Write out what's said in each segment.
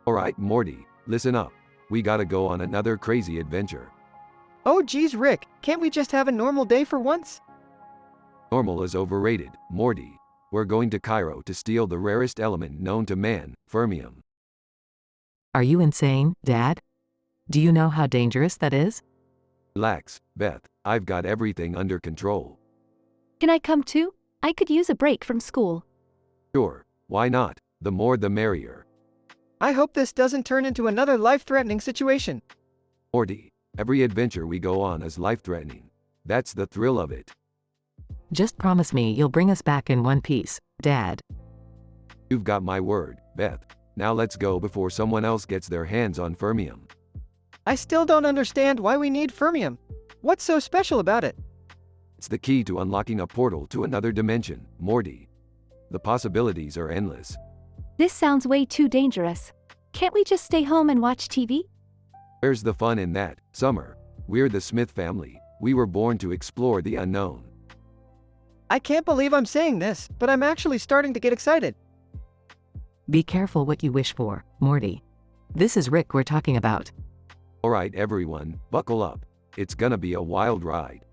Alright, Morty, listen up. We gotta go on another crazy adventure. Oh geez, Rick, can't we just have a normal day for once? Normal is overrated, Morty. We're going to Cairo to steal the rarest element known to man, fermium. Are you insane, Dad? Do you know how dangerous that is? Relax, Beth, I've got everything under control. Can I come too? I could use a break from school. Sure, why not? The more the merrier. I hope this doesn't turn into another life-threatening situation. Morty, every adventure we go on is life-threatening. That's the thrill of it. Just promise me you'll bring us back in one piece, Dad. You've got my word, Beth. Now let's go before someone else gets their hands on fermium. I still don't understand why we need fermium. What's so special about it? It's the key to unlocking a portal to another dimension, Morty. The possibilities are endless. This sounds way too dangerous. Can't we just stay home and watch TV? Where's the fun in that, Summer? We're the Smith family. We were born to explore the unknown. I can't believe I'm saying this, but I'm actually starting to get excited. Be careful what you wish for, Morty. This is Rick we're talking about. Alright everyone, buckle up. It's gonna be a wild ride.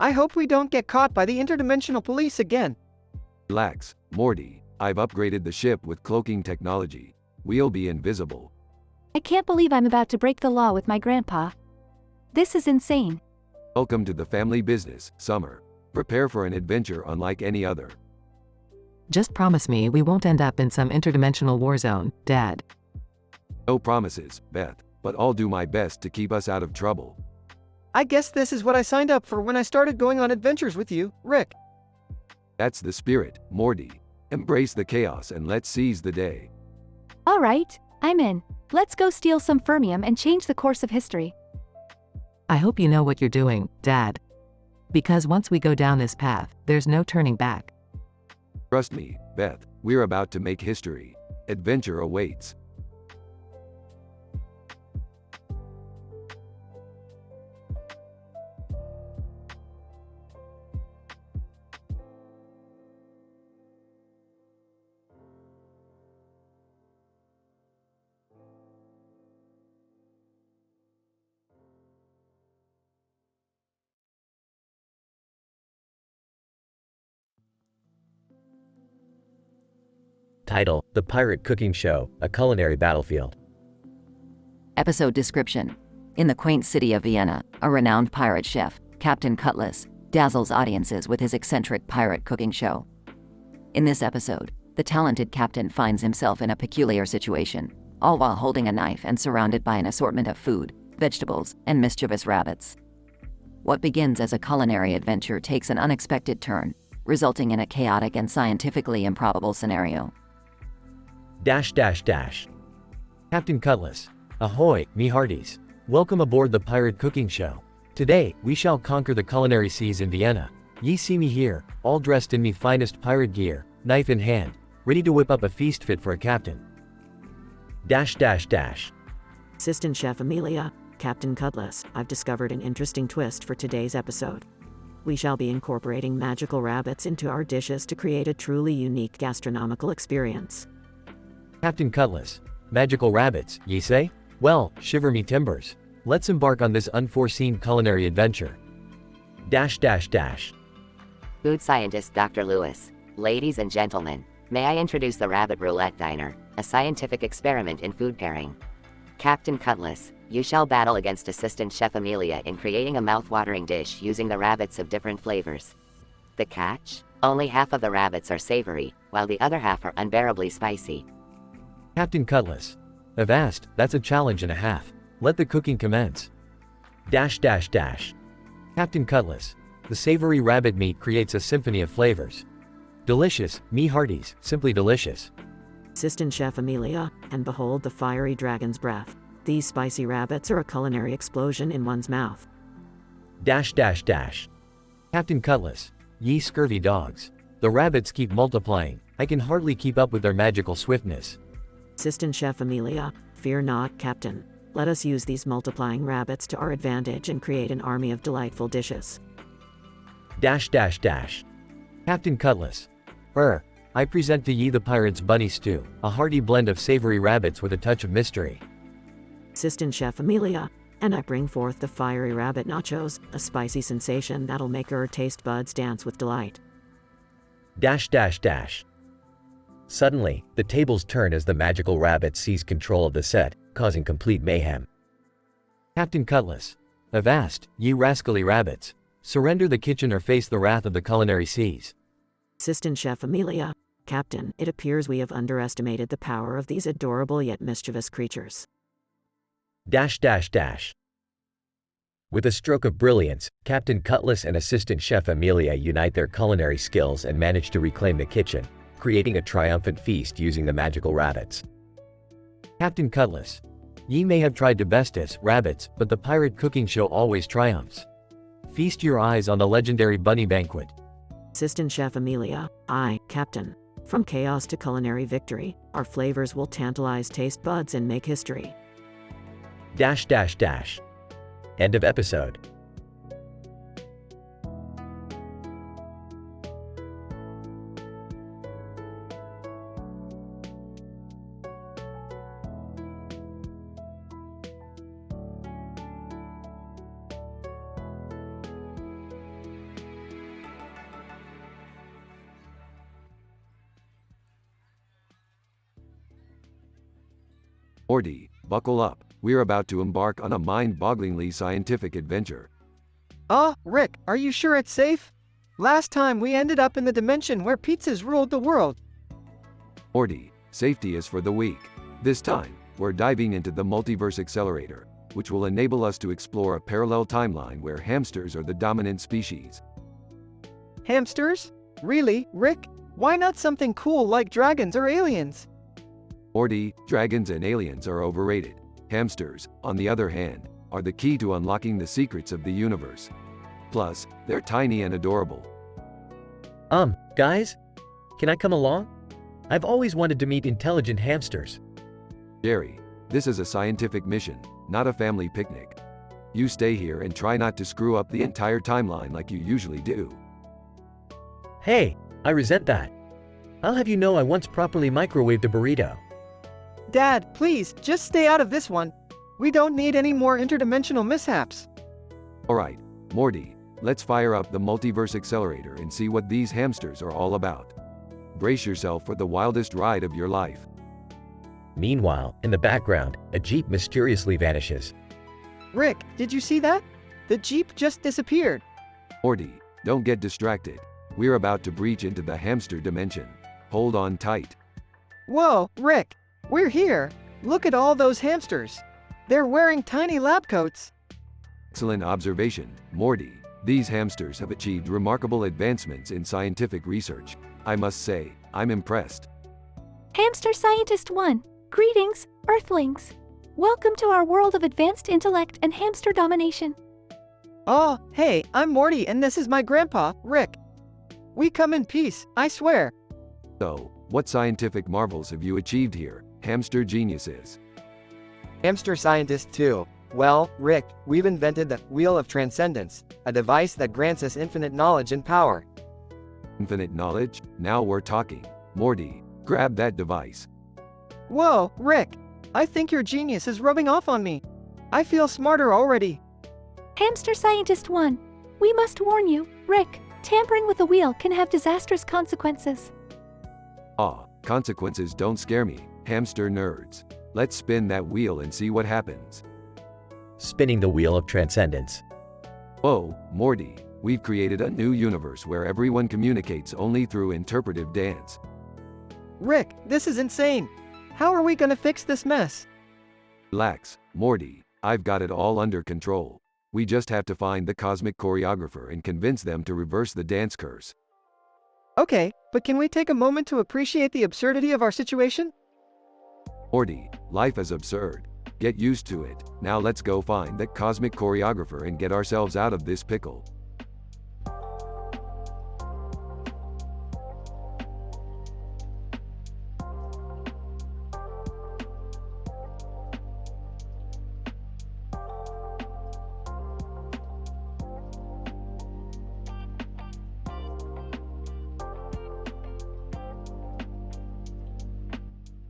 I hope we don't get caught by the interdimensional police again. Relax, Morty. I've upgraded the ship with cloaking technology. We'll be invisible. I can't believe I'm about to break the law with my grandpa. This is insane. Welcome to the family business, Summer. Prepare for an adventure unlike any other. Just promise me we won't end up in some interdimensional war zone, Dad. No promises, Beth, but I'll do my best to keep us out of trouble. I guess this is what I signed up for when I started going on adventures with you, Rick. That's the spirit, Morty. Embrace the chaos and let's seize the day. All right, I'm in. Let's go steal some fermium and change the course of history. I hope you know what you're doing, Dad. Because once we go down this path, there's no turning back. Trust me, Beth, we're about to make history. Adventure awaits. Title: The Pirate Cooking Show, a Culinary Battlefield. Episode description. In the quaint city of Vienna, a renowned pirate chef, Captain Cutlass, dazzles audiences with his eccentric pirate cooking show. In this episode, the talented captain finds himself in a peculiar situation, all while holding a knife and surrounded by an assortment of food, vegetables, and mischievous rabbits. What begins as a culinary adventure takes an unexpected turn, resulting in a chaotic and scientifically improbable scenario. Captain Cutlass. Ahoy, me hearties. Welcome aboard the Pirate Cooking Show. Today, we shall conquer the culinary seas in Vienna. Ye see me here, all dressed in me finest pirate gear, knife in hand, ready to whip up a feast fit for a captain. Assistant Chef Amelia, Captain Cutlass, I've discovered an interesting twist for today's episode. We shall be incorporating magical rabbits into our dishes to create a truly unique gastronomical experience. Captain Cutlass. Magical rabbits, ye say? Well, shiver me timbers. Let's embark on this unforeseen culinary adventure. Food scientist Dr. Lewis. Ladies and gentlemen, may I introduce the Rabbit Roulette Diner, a scientific experiment in food pairing. Captain Cutlass, you shall battle against Assistant Chef Amelia in creating a mouth-watering dish using the rabbits of different flavors. The catch? Only half of the rabbits are savory, while the other half are unbearably spicy. Captain Cutlass. Avast, that's a challenge and a half. Let the cooking commence. Captain Cutlass. The savory rabbit meat creates a symphony of flavors. Delicious, me hearties, simply delicious. Assistant Chef Amelia, and behold the fiery dragon's breath. These spicy rabbits are a culinary explosion in one's mouth. Captain Cutlass. Ye scurvy dogs. The rabbits keep multiplying. I can hardly keep up with their magical swiftness. Assistant Chef Amelia, fear not, Captain. Let us use these multiplying rabbits to our advantage and create an army of delightful dishes. Captain Cutlass. I present to ye the pirate's bunny stew, a hearty blend of savory rabbits with a touch of mystery. Assistant Chef Amelia, and I bring forth the fiery rabbit nachos, a spicy sensation that'll make your taste buds dance with delight. Suddenly, the tables turn as the magical rabbit seize control of the set, causing complete mayhem. Captain Cutlass. Avast, ye rascally rabbits. Surrender the kitchen or face the wrath of the culinary seas. Assistant Chef Amelia, Captain, it appears we have underestimated the power of these adorable yet mischievous creatures. With a stroke of brilliance, Captain Cutlass and Assistant Chef Amelia unite their culinary skills and manage to reclaim the kitchen, creating a triumphant feast using the magical rabbits. Captain Cutlass. Ye may have tried to best us, rabbits, but the pirate cooking show always triumphs. Feast your eyes on the legendary bunny banquet. Assistant Chef Amelia, I, Captain. From chaos to culinary victory, our flavors will tantalize taste buds and make history. End of episode. Morty, buckle up. We're about to embark on a mind-bogglingly scientific adventure. Rick, are you sure it's safe? Last time we ended up in the dimension where pizzas ruled the world. Morty, safety is for the weak. This time, we're diving into the multiverse accelerator, which will enable us to explore a parallel timeline where hamsters are the dominant species. Hamsters? Really, Rick? Why not something cool like dragons or aliens? Morty, dragons and aliens are overrated. Hamsters, on the other hand, are the key to unlocking the secrets of the universe. Plus, they're tiny and adorable. Guys? Can I come along? I've always wanted to meet intelligent hamsters. Jerry, this is a scientific mission, not a family picnic. You stay here and try not to screw up the entire timeline like you usually do. Hey, I resent that. I'll have you know I once properly microwaved a burrito. Dad, please, just stay out of this one. We don't need any more interdimensional mishaps. Alright, Morty, let's fire up the multiverse accelerator and see what these hamsters are all about. Brace yourself for the wildest ride of your life. Meanwhile, in the background, a jeep mysteriously vanishes. Rick, did you see that? The Jeep just disappeared. Morty, don't get distracted. We're about to breach into the hamster dimension. Hold on tight. Whoa, Rick, we're here. Look at all those hamsters. They're wearing tiny lab coats. Excellent observation, Morty. These hamsters have achieved remarkable advancements in scientific research. I must say, I'm impressed. Hamster Scientist 1. Greetings, Earthlings. Welcome to our world of advanced intellect and hamster domination. Oh, hey, I'm Morty and this is my grandpa, Rick. We come in peace, I swear. So, what scientific marvels have you achieved here, hamster geniuses? Hamster Scientist 2. Well, Rick, we've invented the Wheel of Transcendence, a device that grants us infinite knowledge and power. Infinite knowledge? Now we're talking. Morty, grab that device. Whoa, Rick, I think your genius is rubbing off on me. I feel smarter already. Hamster Scientist 1. We must warn you, Rick, tampering with the wheel can have disastrous consequences. Consequences don't scare me, hamster nerds. Let's spin that wheel and see what happens. Spinning the Wheel of Transcendence. Whoa, Morty, we've created a new universe where everyone communicates only through interpretive dance. Rick, this is insane. How are we gonna fix this mess? Relax, Morty, I've got it all under control. We just have to find the cosmic choreographer and convince them to reverse the dance curse. Okay, but can we take a moment to appreciate the absurdity of our situation? Morty, life is absurd. Get used to it. Now let's go find the cosmic choreographer and get ourselves out of this pickle.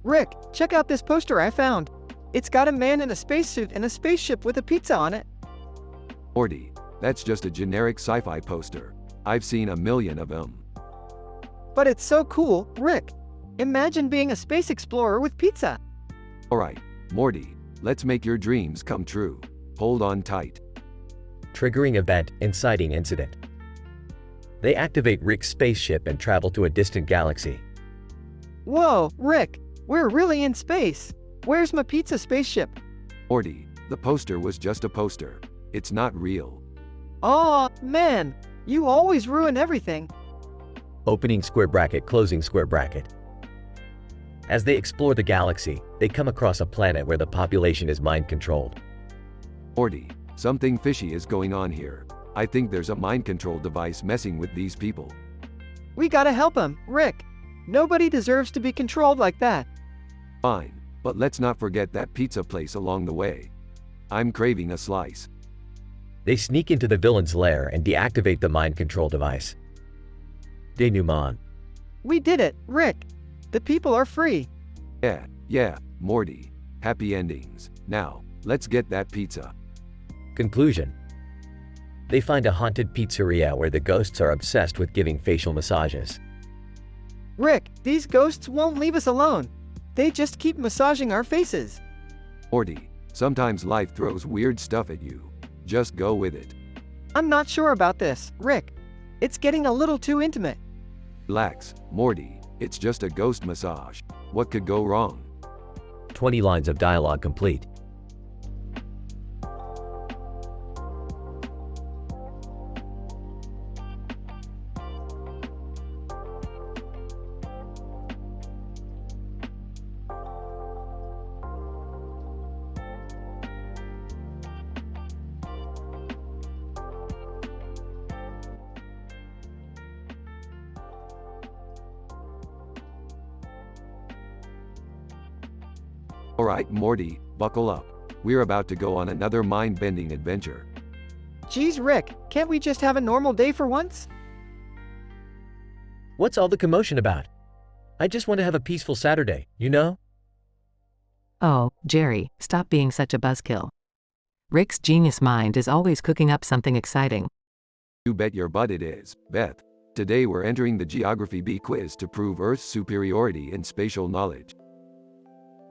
Rick, check out this poster I found. It's got a man in a spacesuit and a spaceship with a pizza on it. Morty, that's just a generic sci-fi poster. I've seen a million of them. But it's so cool, Rick. Imagine being a space explorer with pizza. Alright, Morty, let's make your dreams come true. Hold on tight. Triggering event, inciting incident. They activate Rick's spaceship and travel to a distant galaxy. Whoa, Rick, we're really in space. Where's my pizza spaceship? Morty, the poster was just a poster. It's not real. Aw, man, you always ruin everything. Opening square bracket, closing square bracket. As they explore the galaxy, they come across a planet where the population is mind-controlled. Morty, something fishy is going on here. I think there's a mind control device messing with these people. We gotta help him, Rick. Nobody deserves to be controlled like that. Fine, but let's not forget that pizza place along the way. I'm craving a slice. They sneak into the villain's lair and deactivate the mind control device. Denouement. We did it, Rick. The people are free. Yeah, Morty. Happy endings. Now, let's get that pizza. Conclusion. They find a haunted pizzeria where the ghosts are obsessed with giving facial massages. Rick, these ghosts won't leave us alone. They just keep massaging our faces. Morty, sometimes life throws weird stuff at you. Just go with it. I'm not sure about this, Rick. It's getting a little too intimate. Relax, Morty. It's just a ghost massage. What could go wrong? 20 lines of dialogue complete. Alright, Morty, buckle up. We're about to go on another mind-bending adventure. Geez, Rick, can't we just have a normal day for once? What's all the commotion about? I just want to have a peaceful Saturday, you know? Oh, Jerry, stop being such a buzzkill. Rick's genius mind is always cooking up something exciting. You bet your butt it is, Beth. Today we're entering the Geography B quiz to prove Earth's superiority in spatial knowledge.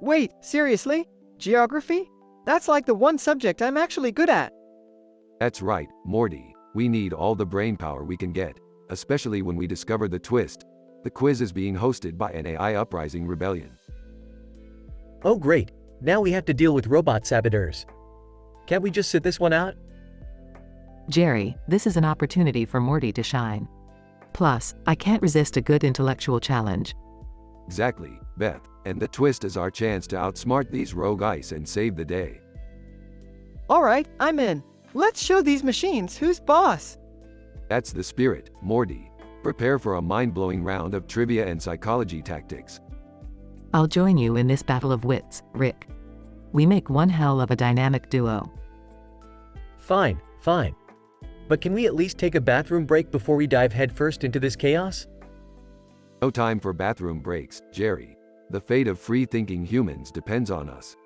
Wait, seriously? Geography? That's like the one subject I'm actually good at. That's right, Morty. We need all the brainpower we can get, especially when we discover the twist. The quiz is being hosted by an AI uprising rebellion. Oh great, now we have to deal with robot saboteurs. Can't we just sit this one out? Jerry, this is an opportunity for Morty to shine. Plus, I can't resist a good intellectual challenge. Exactly, Beth. And the twist is our chance to outsmart these rogue ice and save the day. Alright, I'm in. Let's show these machines who's boss. That's the spirit, Morty. Prepare for a mind-blowing round of trivia and psychology tactics. I'll join you in this battle of wits, Rick. We make one hell of a dynamic duo. Fine. But can we at least take a bathroom break before we dive headfirst into this chaos? No time for bathroom breaks, Jerry. The fate of free-thinking humans depends on us.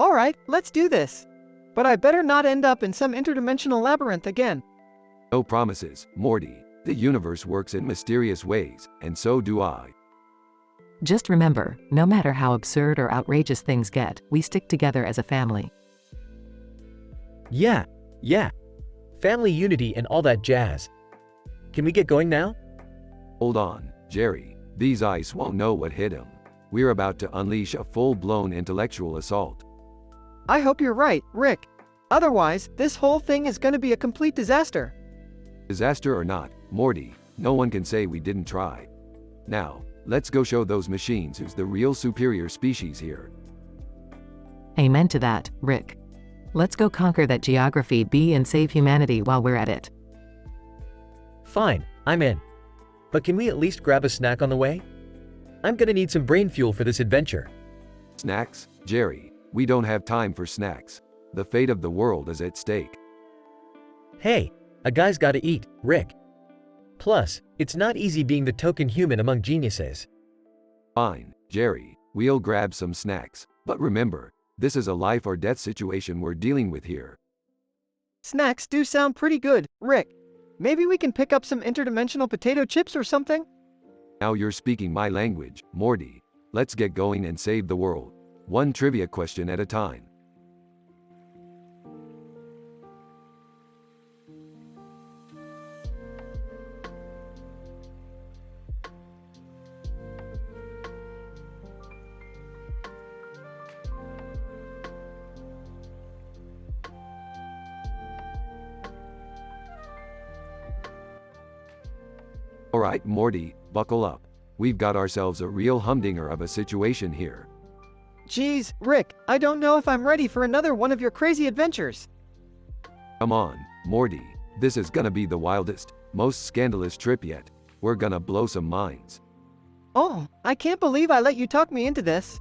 Alright, let's do this. But I better not end up in some interdimensional labyrinth again. No promises, Morty. The universe works in mysterious ways, and so do I. Just remember, no matter how absurd or outrageous things get, we stick together as a family. Yeah. Family unity and all that jazz. Can we get going now? Hold on, Jerry. These ice won't know what hit him. We're about to unleash a full-blown intellectual assault. I hope you're right, Rick. Otherwise, this whole thing is gonna be a complete disaster. Disaster or not, Morty, no one can say we didn't try. Now, let's go show those machines who's the real superior species here. Amen to that, Rick. Let's go conquer that Geography B and save humanity while we're at it. Fine, I'm in. But can we at least grab a snack on the way? I'm gonna need some brain fuel for this adventure. Snacks? Jerry, we don't have time for snacks. The fate of the world is at stake. Hey, a guy's gotta eat, Rick. Plus, it's not easy being the token human among geniuses. Fine, Jerry, We'll grab some snacks. But remember, this is a life or death situation we're dealing with here. Snacks do sound pretty good, Rick. Maybe we can pick up some interdimensional potato chips or something? Now you're speaking my language, Morty. Let's get going and save the world. One trivia question at a time. Alright, Morty, buckle up. We've got ourselves a real humdinger of a situation here. Geez, Rick, I don't know if I'm ready for another one of your crazy adventures. Come on, Morty. This is gonna be the wildest, most scandalous trip yet. We're gonna blow some minds. Oh, I can't believe I let you talk me into this.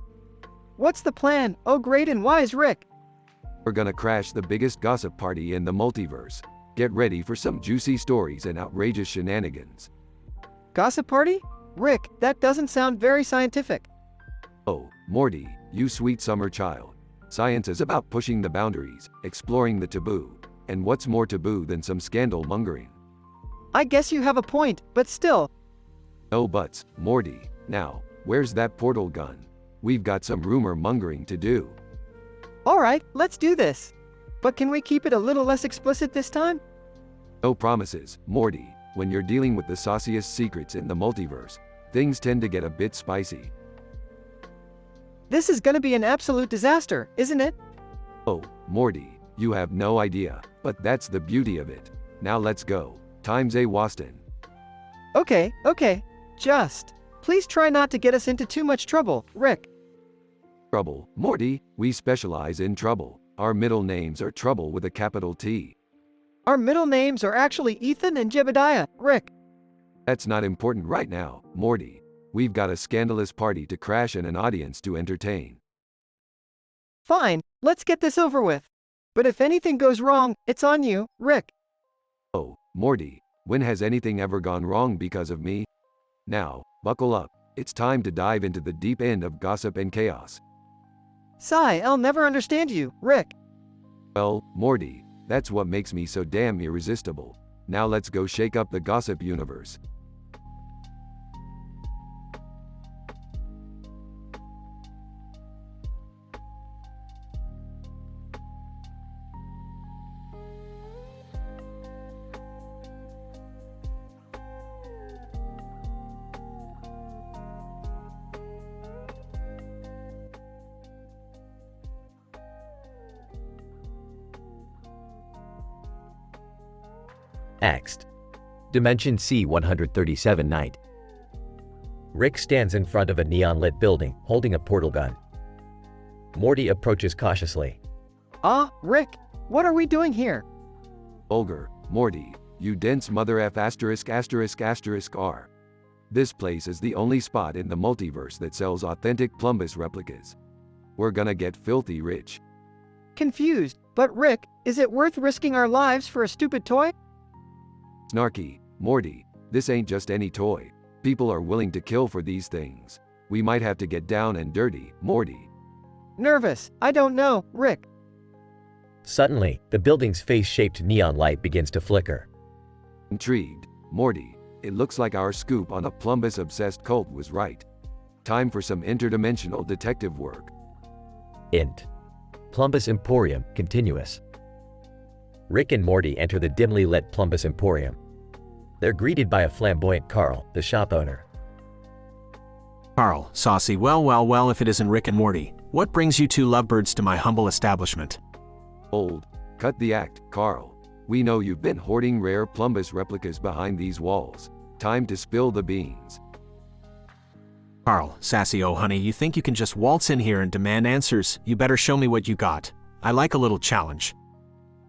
What's the plan, oh great and wise Rick? We're gonna crash the biggest gossip party in the multiverse. Get ready for some juicy stories and outrageous shenanigans. Gossip party? Rick, that doesn't sound very scientific. Oh, Morty, you sweet summer child. Science is about pushing the boundaries, exploring the taboo. And what's more taboo than some scandal mongering? I guess you have a point, but still. No buts, Morty. Now, where's that portal gun? We've got some rumor mongering to do. Alright, let's do this. But can we keep it a little less explicit this time? No promises, Morty. When you're dealing with the sauciest secrets in the multiverse, things tend to get a bit spicy. This is gonna be an absolute disaster, isn't it? Oh, Morty, you have no idea, but that's the beauty of it. Now let's go. Time's a Waston. Okay, just. Please try not to get us into too much trouble, Rick. Trouble, Morty, we specialize in trouble. Our middle names are Trouble with a capital T. Our middle names are actually Ethan and Jebediah, Rick. That's not important right now, Morty. We've got a scandalous party to crash and an audience to entertain. Fine, let's get this over with. But if anything goes wrong, it's on you, Rick. Oh, Morty, when has anything ever gone wrong because of me? Now, buckle up. It's time to dive into the deep end of gossip and chaos. Sigh, I'll never understand you, Rick. Well, Morty, that's what makes me so damn irresistible. Now let's go shake up the gossip universe. Next. Dimension C-137 Night. Rick stands in front of a neon-lit building, holding a portal gun. Morty approaches cautiously. Rick, what are we doing here? Vulgar, Morty, you dense mother F asterisk asterisk asterisk R. This place is the only spot in the multiverse that sells authentic Plumbus replicas. We're gonna get filthy rich. Confused, but Rick, is it worth risking our lives for a stupid toy? Snarky, Morty, this ain't just any toy. People are willing to kill for these things. We might have to get down and dirty, Morty. Nervous, I don't know, Rick. Suddenly, the building's face-shaped neon light begins to flicker. Intrigued, Morty, it looks like our scoop on a Plumbus-obsessed cult was right. Time for some interdimensional detective work. Int. Plumbus Emporium, continuous. Rick and Morty enter the dimly lit Plumbus Emporium. They're greeted by a flamboyant Carl, the shop owner. Carl, saucy, well, if it isn't Rick and Morty, what brings you two lovebirds to my humble establishment? Hold. Cut the act, Carl. We know you've been hoarding rare Plumbus replicas behind these walls. Time to spill the beans. Carl, sassy oh honey, you think you can just waltz in here and demand answers? You better show me what you got. I like a little challenge.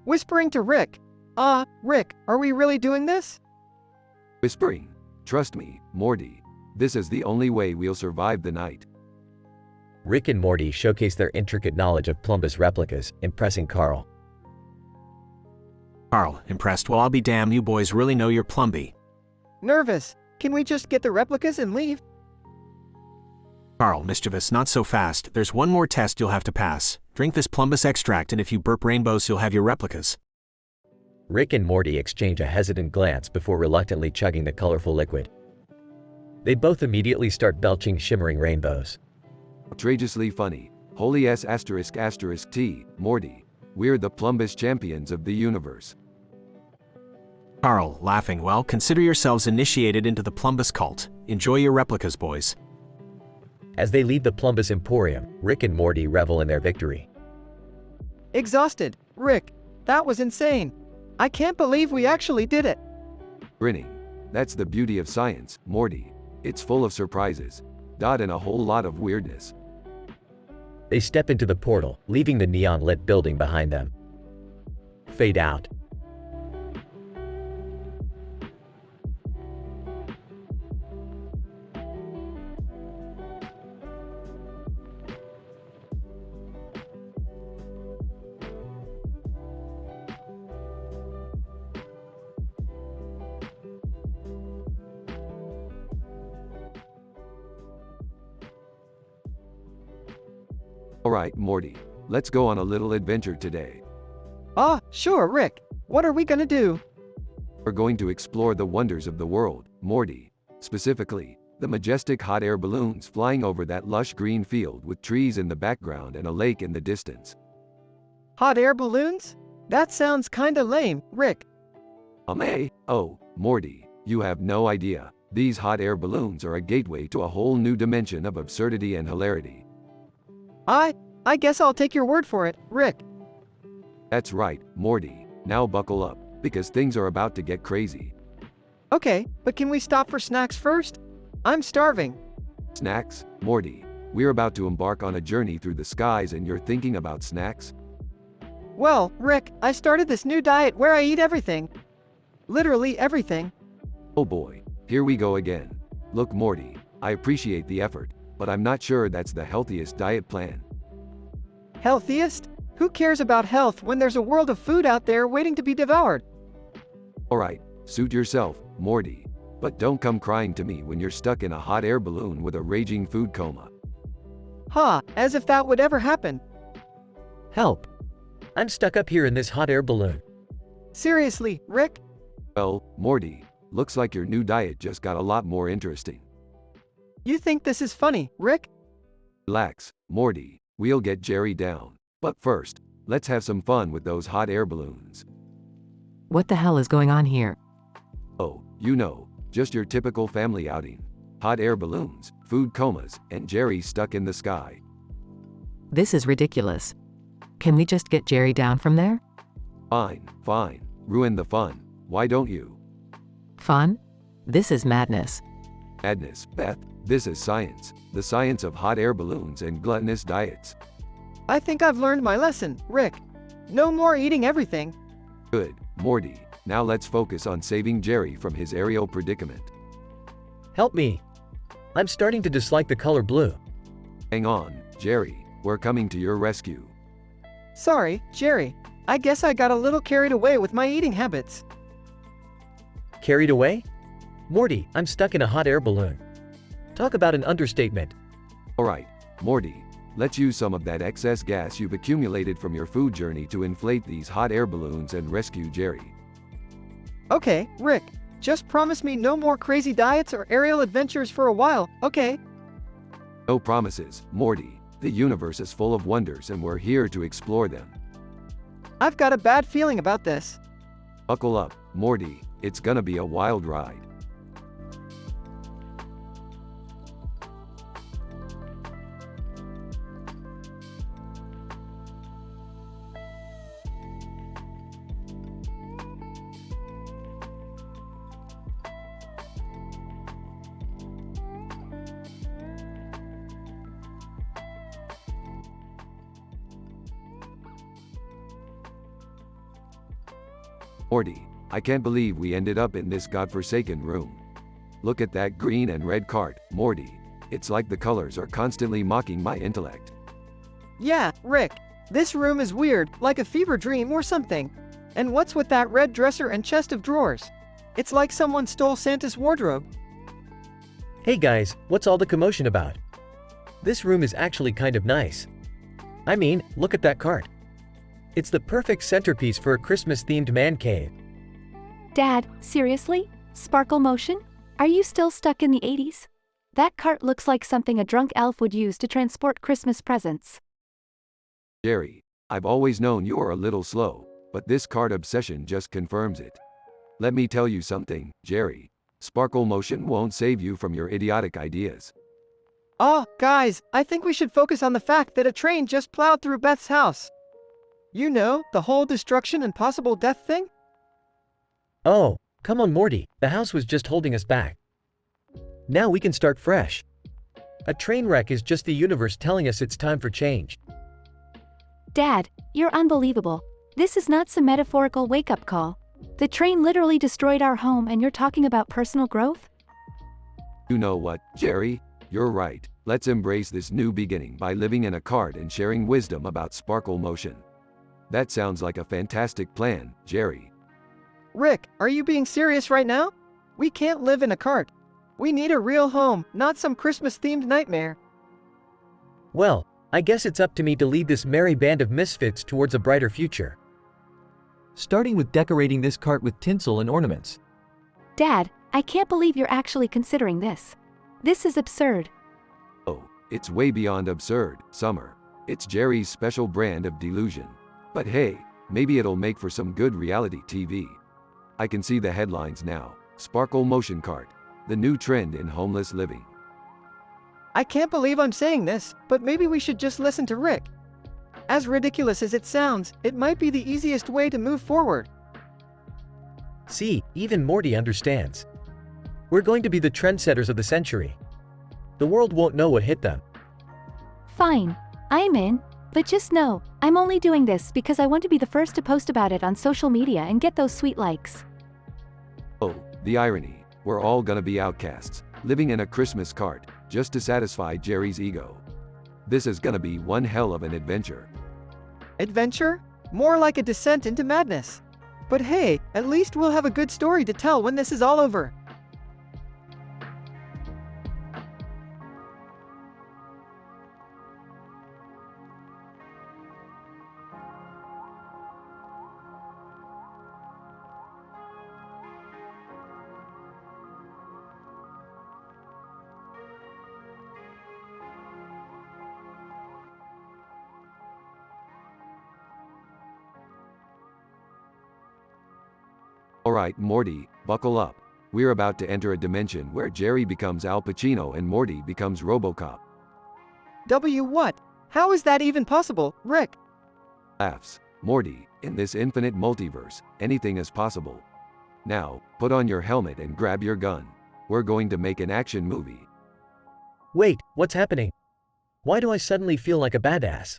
Whispering to Rick. Rick, are we really doing this? Whispering. Trust me, Morty. This is the only way we'll survive the night. Rick and Morty showcase their intricate knowledge of Plumbus replicas, impressing Carl. Carl, impressed? Well, I'll be damned, you boys really know your Plumby. Nervous. Can we just get the replicas and leave? Carl, mischievous, not so fast. There's one more test you'll have to pass. Drink this plumbus extract, and if you burp rainbows, you'll have your replicas. Rick and Morty exchange a hesitant glance before reluctantly chugging the colorful liquid. They both immediately start belching shimmering rainbows. Outrageously funny. Holy S asterisk asterisk T, Morty. We're the plumbus champions of the universe. Carl, laughing, well, consider yourselves initiated into the plumbus cult. Enjoy your replicas, boys. As they leave the Plumbus Emporium, Rick and Morty revel in their victory. Exhausted. Rick, that was insane. I can't believe we actually did it. Grinning. That's the beauty of science, Morty. It's full of surprises. And a whole lot of weirdness. They step into the portal, leaving the neon-lit building behind them. Fade out. Alright, Morty. Let's go on a little adventure today. Sure, Rick. What are we gonna do? We're going to explore the wonders of the world, Morty. Specifically, the majestic hot air balloons flying over that lush green field with trees in the background and a lake in the distance. Hot air balloons? That sounds kinda lame, Rick. Oh, Morty, you have no idea. These hot air balloons are a gateway to a whole new dimension of absurdity and hilarity. I guess I'll take your word for it, Rick. That's right, Morty. Now buckle up, because things are about to get crazy. Okay, but can we stop for snacks first? I'm starving. Snacks? Morty, we're about to embark on a journey through the skies and you're thinking about snacks? Well, Rick, I started this new diet where I eat everything. Literally everything. Oh boy, here we go again. Look, Morty, I appreciate the effort, but I'm not sure that's the healthiest diet plan. Healthiest? Who cares about health when there's a world of food out there waiting to be devoured? Alright, suit yourself, Morty. But don't come crying to me when you're stuck in a hot air balloon with a raging food coma. As if that would ever happen. Help! I'm stuck up here in this hot air balloon. Seriously, Rick? Well, Morty, looks like your new diet just got a lot more interesting. You think this is funny, Rick? Relax, Morty, we'll get Jerry down. But first, let's have some fun with those hot air balloons. What the hell is going on here? Oh, you know, just your typical family outing. Hot air balloons, food comas, and Jerry stuck in the sky. This is ridiculous. Can we just get Jerry down from there? Fine. Ruin the fun. Why don't you? Fun? This is madness. Madness, Beth. This is science. The science of hot air balloons and gluttonous diets. I think I've learned my lesson, Rick. No more eating everything. Good, Morty. Now let's focus on saving Jerry from his aerial predicament. Help me! I'm starting to dislike the color blue. Hang on, Jerry. We're coming to your rescue. Sorry, Jerry. I guess I got a little carried away with my eating habits. Carried away? Morty, I'm stuck in a hot air balloon. Talk about an understatement. Alright, Morty. Let's use some of that excess gas you've accumulated from your food journey to inflate these hot air balloons and rescue Jerry. Okay, Rick. Just promise me no more crazy diets or aerial adventures for a while, okay? No promises, Morty. The universe is full of wonders and we're here to explore them. I've got a bad feeling about this. Buckle up, Morty. It's gonna be a wild ride. Morty, I can't believe we ended up in this godforsaken room. Look at that green and red cart, Morty. It's like the colors are constantly mocking my intellect. Yeah, Rick. This room is weird, like a fever dream or something. And what's with that red dresser and chest of drawers? It's like someone stole Santa's wardrobe. Hey guys, what's all the commotion about? This room is actually kind of nice. I mean, look at that cart. It's the perfect centerpiece for a Christmas-themed man cave. Dad, seriously? Sparkle motion? Are you still stuck in the 80s? That cart looks like something a drunk elf would use to transport Christmas presents. Jerry, I've always known you're a little slow, but this cart obsession just confirms it. Let me tell you something, Jerry. Sparkle motion won't save you from your idiotic ideas. Oh, guys, I think we should focus on the fact that a train just plowed through Beth's house. You know, the whole destruction and possible death thing? Oh, come on Morty, the house was just holding us back. Now we can start fresh. A train wreck is just the universe telling us it's time for change. Dad, you're unbelievable. This is not some metaphorical wake-up call. The train literally destroyed our home and you're talking about personal growth? You know what, Jerry? You're right. Let's embrace this new beginning by living in a cart and sharing wisdom about sparkle motion. That sounds like a fantastic plan, Jerry. Rick, are you being serious right now? We can't live in a cart. We need a real home, not some Christmas-themed nightmare. Well, I guess it's up to me to lead this merry band of misfits towards a brighter future. Starting with decorating this cart with tinsel and ornaments. Dad, I can't believe you're actually considering this. This is absurd. Oh, it's way beyond absurd, Summer. It's Jerry's special brand of delusion. But hey, maybe it'll make for some good reality TV. I can see the headlines now. Sparkle motion cart, the new trend in homeless living. I can't believe I'm saying this, but maybe we should just listen to Rick. As ridiculous as it sounds, it might be the easiest way to move forward. See, even Morty understands. We're going to be the trendsetters of the century. The world won't know what hit them. Fine, I'm in. But just know, I'm only doing this because I want to be the first to post about it on social media and get those sweet likes. Oh, the irony. We're all gonna be outcasts, living in a Christmas cart, just to satisfy Jerry's ego. This is gonna be one hell of an adventure. Adventure? More like a descent into madness. But hey, at least we'll have a good story to tell when this is all over. Alright, Morty, buckle up. We're about to enter a dimension where Jerry becomes Al Pacino and Morty becomes RoboCop. What? How is that even possible, Rick? Laughs. Morty, in this infinite multiverse, anything is possible. Now, put on your helmet and grab your gun. We're going to make an action movie. Wait, what's happening? Why do I suddenly feel like a badass?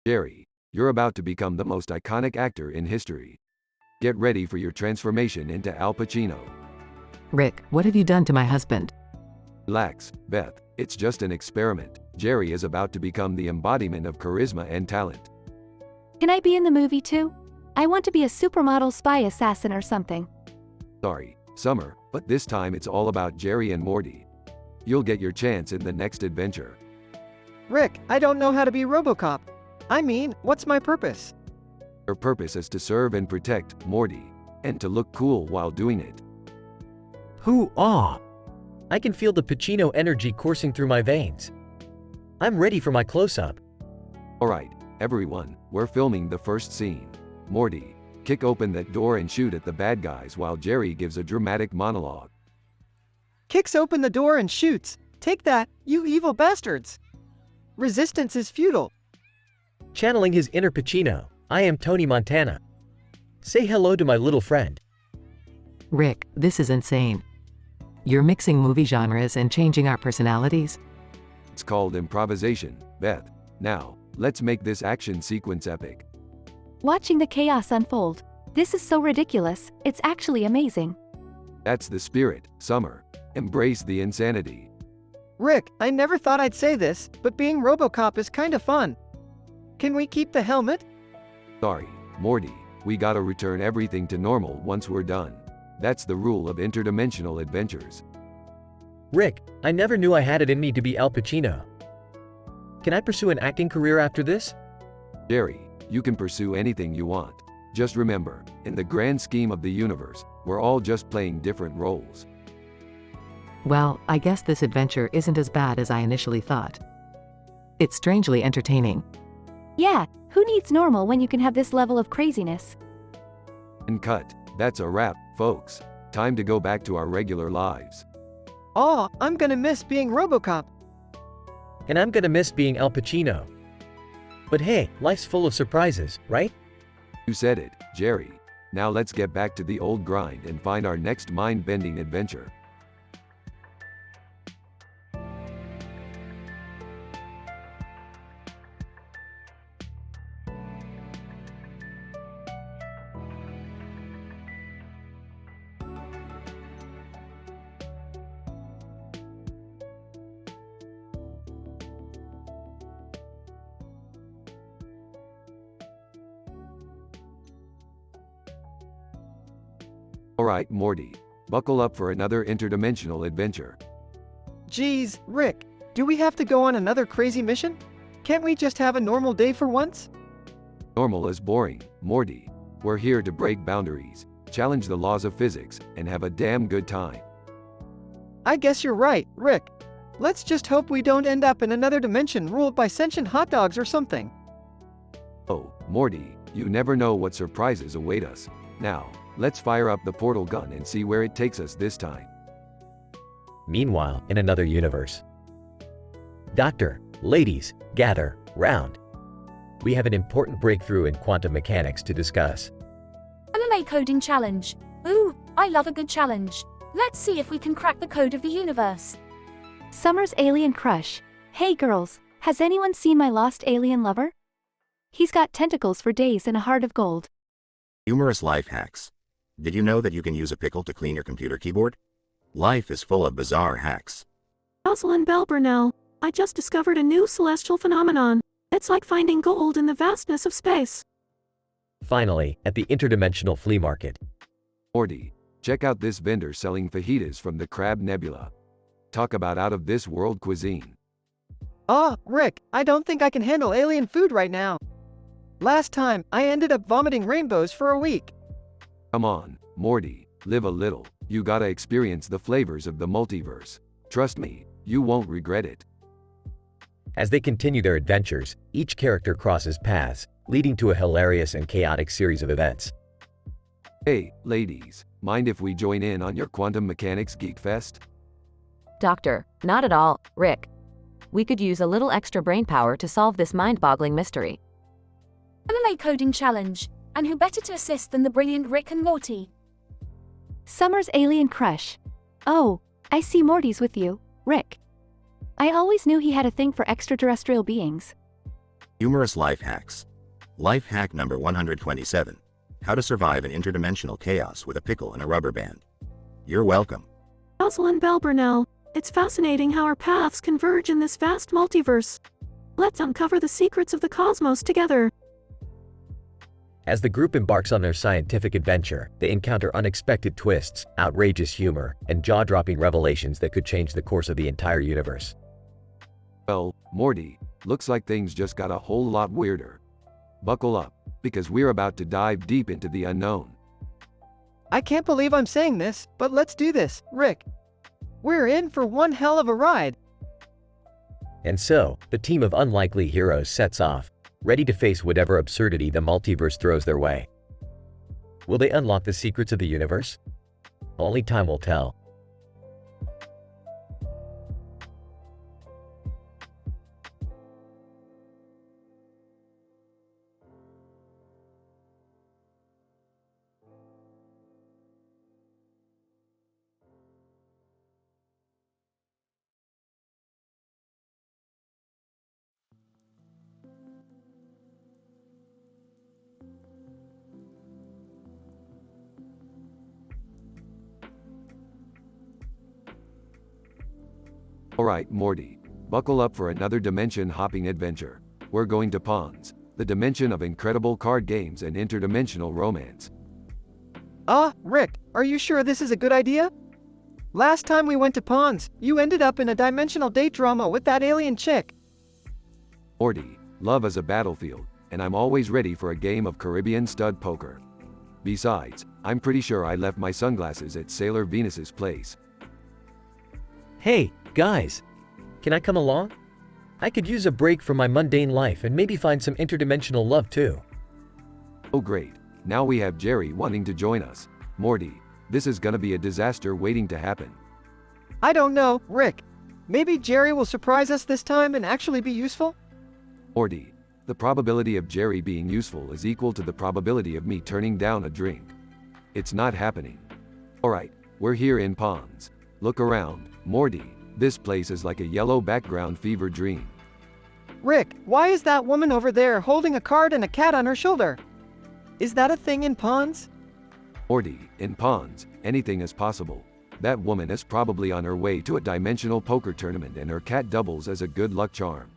Jerry, you're about to become the most iconic actor in history. Get ready for your transformation into Al Pacino. Rick, what have you done to my husband? Relax, Beth, it's just an experiment. Jerry is about to become the embodiment of charisma and talent. Can I be in the movie too? I want to be a supermodel spy assassin or something. Sorry, Summer, but this time it's all about Jerry and Morty. You'll get your chance in the next adventure. Rick, I don't know how to be RoboCop. I mean, what's my purpose? Your purpose is to serve and protect Morty, and to look cool while doing it. Hoo-ah! I can feel the Pacino energy coursing through my veins. I'm ready for my close-up. Alright, everyone, we're filming the first scene. Morty, kick open that door and shoot at the bad guys while Jerry gives a dramatic monologue. Kicks open the door and shoots. Take that, you evil bastards! Resistance is futile. Channeling his inner Pacino, I am Tony Montana. Say hello to my little friend. Rick, this is insane. You're mixing movie genres and changing our personalities? It's called improvisation, Beth. Now, let's make this action sequence epic. Watching the chaos unfold. This is so ridiculous, it's actually amazing. That's the spirit, Summer. Embrace the insanity. Rick, I never thought I'd say this, but being RoboCop is kinda fun. Can we keep the helmet? Sorry, Morty, we gotta return everything to normal once we're done. That's the rule of interdimensional adventures. Rick, I never knew I had it in me to be Al Pacino. Can I pursue an acting career after this? Jerry, you can pursue anything you want. Just remember, in the grand scheme of the universe, we're all just playing different roles. Well, I guess this adventure isn't as bad as I initially thought. It's strangely entertaining. Yeah, who needs normal when you can have this level of craziness? And cut. That's a wrap, folks. Time to go back to our regular lives. Aw, I'm gonna miss being RoboCop. And I'm gonna miss being Al Pacino. But hey, life's full of surprises, right? You said it, Jerry. Now let's get back to the old grind and find our next mind-bending adventure. Alright, Morty. Buckle up for another interdimensional adventure. Geez, Rick, do we have to go on another crazy mission? Can't we just have a normal day for once? Normal is boring, Morty. We're here to break boundaries, challenge the laws of physics, and have a damn good time. I guess you're right, Rick. Let's just hope we don't end up in another dimension ruled by sentient hot dogs or something. Oh, Morty, you never know what surprises await us. Now, let's fire up the portal gun and see where it takes us this time. Meanwhile, in another universe. Doctor, ladies, gather round. We have an important breakthrough in quantum mechanics to discuss. MMA coding challenge. Ooh, I love a good challenge. Let's see if we can crack the code of the universe. Summer's alien crush. Hey girls, has anyone seen my lost alien lover? He's got tentacles for days and a heart of gold. Humorous life hacks. Did you know that you can use a pickle to clean your computer keyboard? Life is full of bizarre hacks. Rosalind Bell Burnell, I just discovered a new celestial phenomenon. It's like finding gold in the vastness of space. Finally, at the interdimensional flea market. Morty, check out this vendor selling fajitas from the Crab Nebula. Talk about out-of-this-world cuisine. Rick, I don't think I can handle alien food right now. Last time, I ended up vomiting rainbows for a week. Come on, Morty, live a little. You gotta experience the flavors of the multiverse. Trust me, you won't regret it. As they continue their adventures, each character crosses paths, leading to a hilarious and chaotic series of events. Hey, ladies, mind if we join in on your quantum mechanics geek fest? Doctor, not at all, Rick. We could use a little extra brain power to solve this mind-boggling mystery. MMA coding challenge. And who better to assist than the brilliant Rick and Morty? Summer's alien crush. Oh, I see Morty's with you, Rick. I always knew he had a thing for extraterrestrial beings. Humorous life hacks. Life hack number 127. How to survive an interdimensional chaos with a pickle and a rubber band. You're welcome. Rosalind Bell Burnell, it's fascinating how our paths converge in this vast multiverse. Let's uncover the secrets of the cosmos together. As the group embarks on their scientific adventure, they encounter unexpected twists, outrageous humor, and jaw-dropping revelations that could change the course of the entire universe. Well, Morty, looks like things just got a whole lot weirder. Buckle up, because we're about to dive deep into the unknown. I can't believe I'm saying this, but let's do this, Rick. We're in for one hell of a ride. And so, the team of unlikely heroes sets off, ready to face whatever absurdity the multiverse throws their way. Will they unlock the secrets of the universe? Only time will tell. Alright, Morty, buckle up for another dimension-hopping adventure. We're going to Pawns, the dimension of incredible card games and interdimensional romance. Rick, are you sure this is a good idea? Last time we went to Pawns, you ended up in a dimensional date drama with that alien chick. Morty, love is a battlefield, and I'm always ready for a game of Caribbean stud poker. Besides, I'm pretty sure I left my sunglasses at Sailor Venus's place. Hey, guys! Can I come along? I could use a break from my mundane life and maybe find some interdimensional love too. Oh great, now we have Jerry wanting to join us. Morty, this is gonna be a disaster waiting to happen. I don't know, Rick. Maybe Jerry will surprise us this time and actually be useful? Morty, the probability of Jerry being useful is equal to the probability of me turning down a drink. It's not happening. Alright, we're here in Ponds. Look around, Morty, this place is like a yellow background fever dream. Rick, why is that woman over there holding a card and a cat on her shoulder? Is that a thing in Ponds? Morty, in Ponds, anything is possible. That woman is probably on her way to a dimensional poker tournament and her cat doubles as a good luck charm.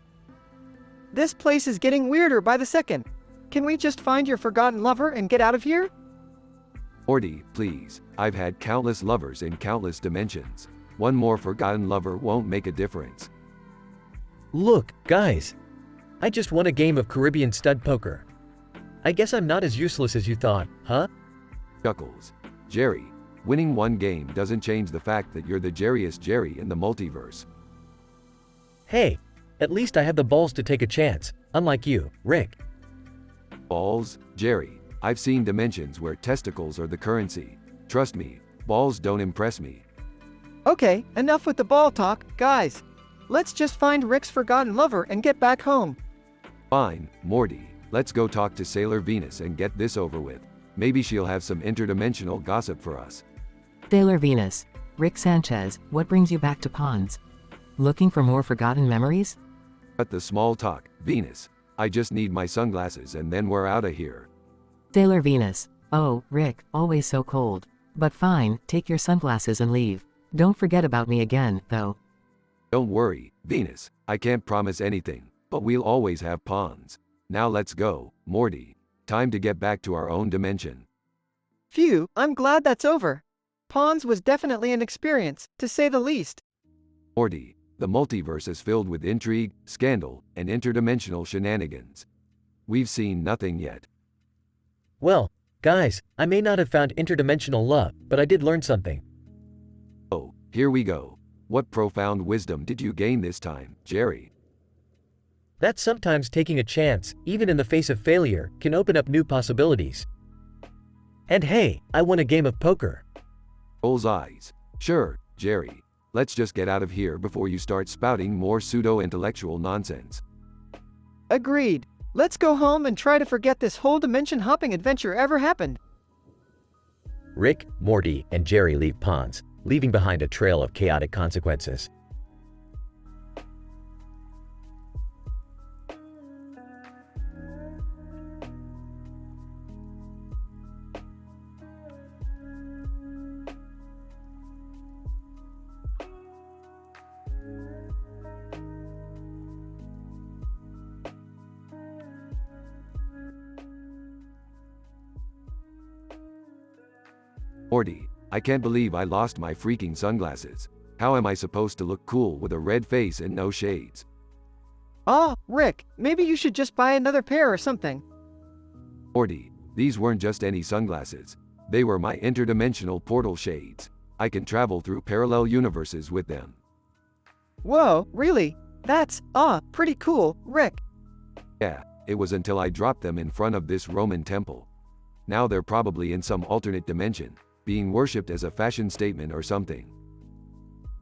This place is getting weirder by the second. Can we just find your forgotten lover and get out of here? Morty, please, I've had countless lovers in countless dimensions. One more forgotten lover won't make a difference. Look, guys! I just won a game of Caribbean stud poker. I guess I'm not as useless as you thought, huh? Chuckles. Jerry, winning one game doesn't change the fact that you're the Jerriest Jerry in the multiverse. Hey, at least I have the balls to take a chance, unlike you, Rick. Balls? Jerry, I've seen dimensions where testicles are the currency. Trust me, balls don't impress me. Okay, enough with the ball talk, guys. Let's just find Rick's forgotten lover and get back home. Fine, Morty, let's go talk to Sailor Venus and get this over with. Maybe she'll have some interdimensional gossip for us. Sailor Venus. Rick Sanchez, what brings you back to Ponds? Looking for more forgotten memories? Cut the small talk, Venus. I just need my sunglasses and then we're out of here. Sailor Venus. Oh, Rick, always so cold. But fine, take your sunglasses and leave. Don't forget about me again, though. Don't worry, Venus. I can't promise anything, but we'll always have Ponds. Now let's go, Morty. Time to get back to our own dimension. Phew, I'm glad that's over. Ponds was definitely an experience, to say the least. Morty, the multiverse is filled with intrigue, scandal, and interdimensional shenanigans. We've seen nothing yet. Well, guys, I may not have found interdimensional love, but I did learn something. Oh, here we go. What profound wisdom did you gain this time, Jerry? That sometimes taking a chance, even in the face of failure, can open up new possibilities. And hey, I won a game of poker. Rolls eyes. Sure, Jerry. Let's just get out of here before you start spouting more pseudo-intellectual nonsense. Agreed. Let's go home and try to forget this whole dimension-hopping adventure ever happened. Rick, Morty, and Jerry leave Ponds, leaving behind a trail of chaotic consequences. Morty, I can't believe I lost my freaking sunglasses. How am I supposed to look cool with a red face and no shades? Ah, Rick, maybe you should just buy another pair or something. Morty, these weren't just any sunglasses. They were my interdimensional portal shades. I can travel through parallel universes with them. Whoa, really? That's, pretty cool, Rick. Yeah, it was until I dropped them in front of this Roman temple. Now they're probably in some alternate dimension, being worshipped as a fashion statement or something.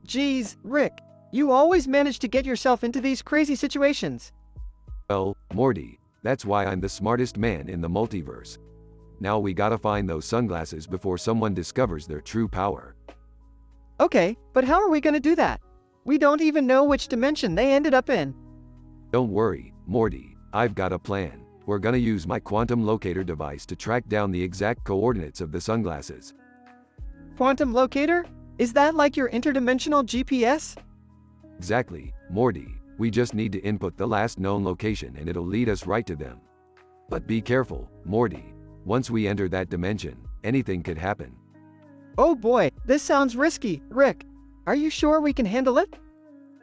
Geez, Rick, you always manage to get yourself into these crazy situations. Well, Morty, that's why I'm the smartest man in the multiverse. Now we gotta find those sunglasses before someone discovers their true power. Okay, but how are we gonna do that? We don't even know which dimension they ended up in. Don't worry, Morty, I've got a plan. We're gonna use my quantum locator device to track down the exact coordinates of the sunglasses. Quantum locator? Is that like your interdimensional GPS? Exactly, Morty. We just need to input the last known location and it'll lead us right to them. But be careful, Morty. Once we enter that dimension, anything could happen. Oh boy, this sounds risky, Rick. Are you sure we can handle it?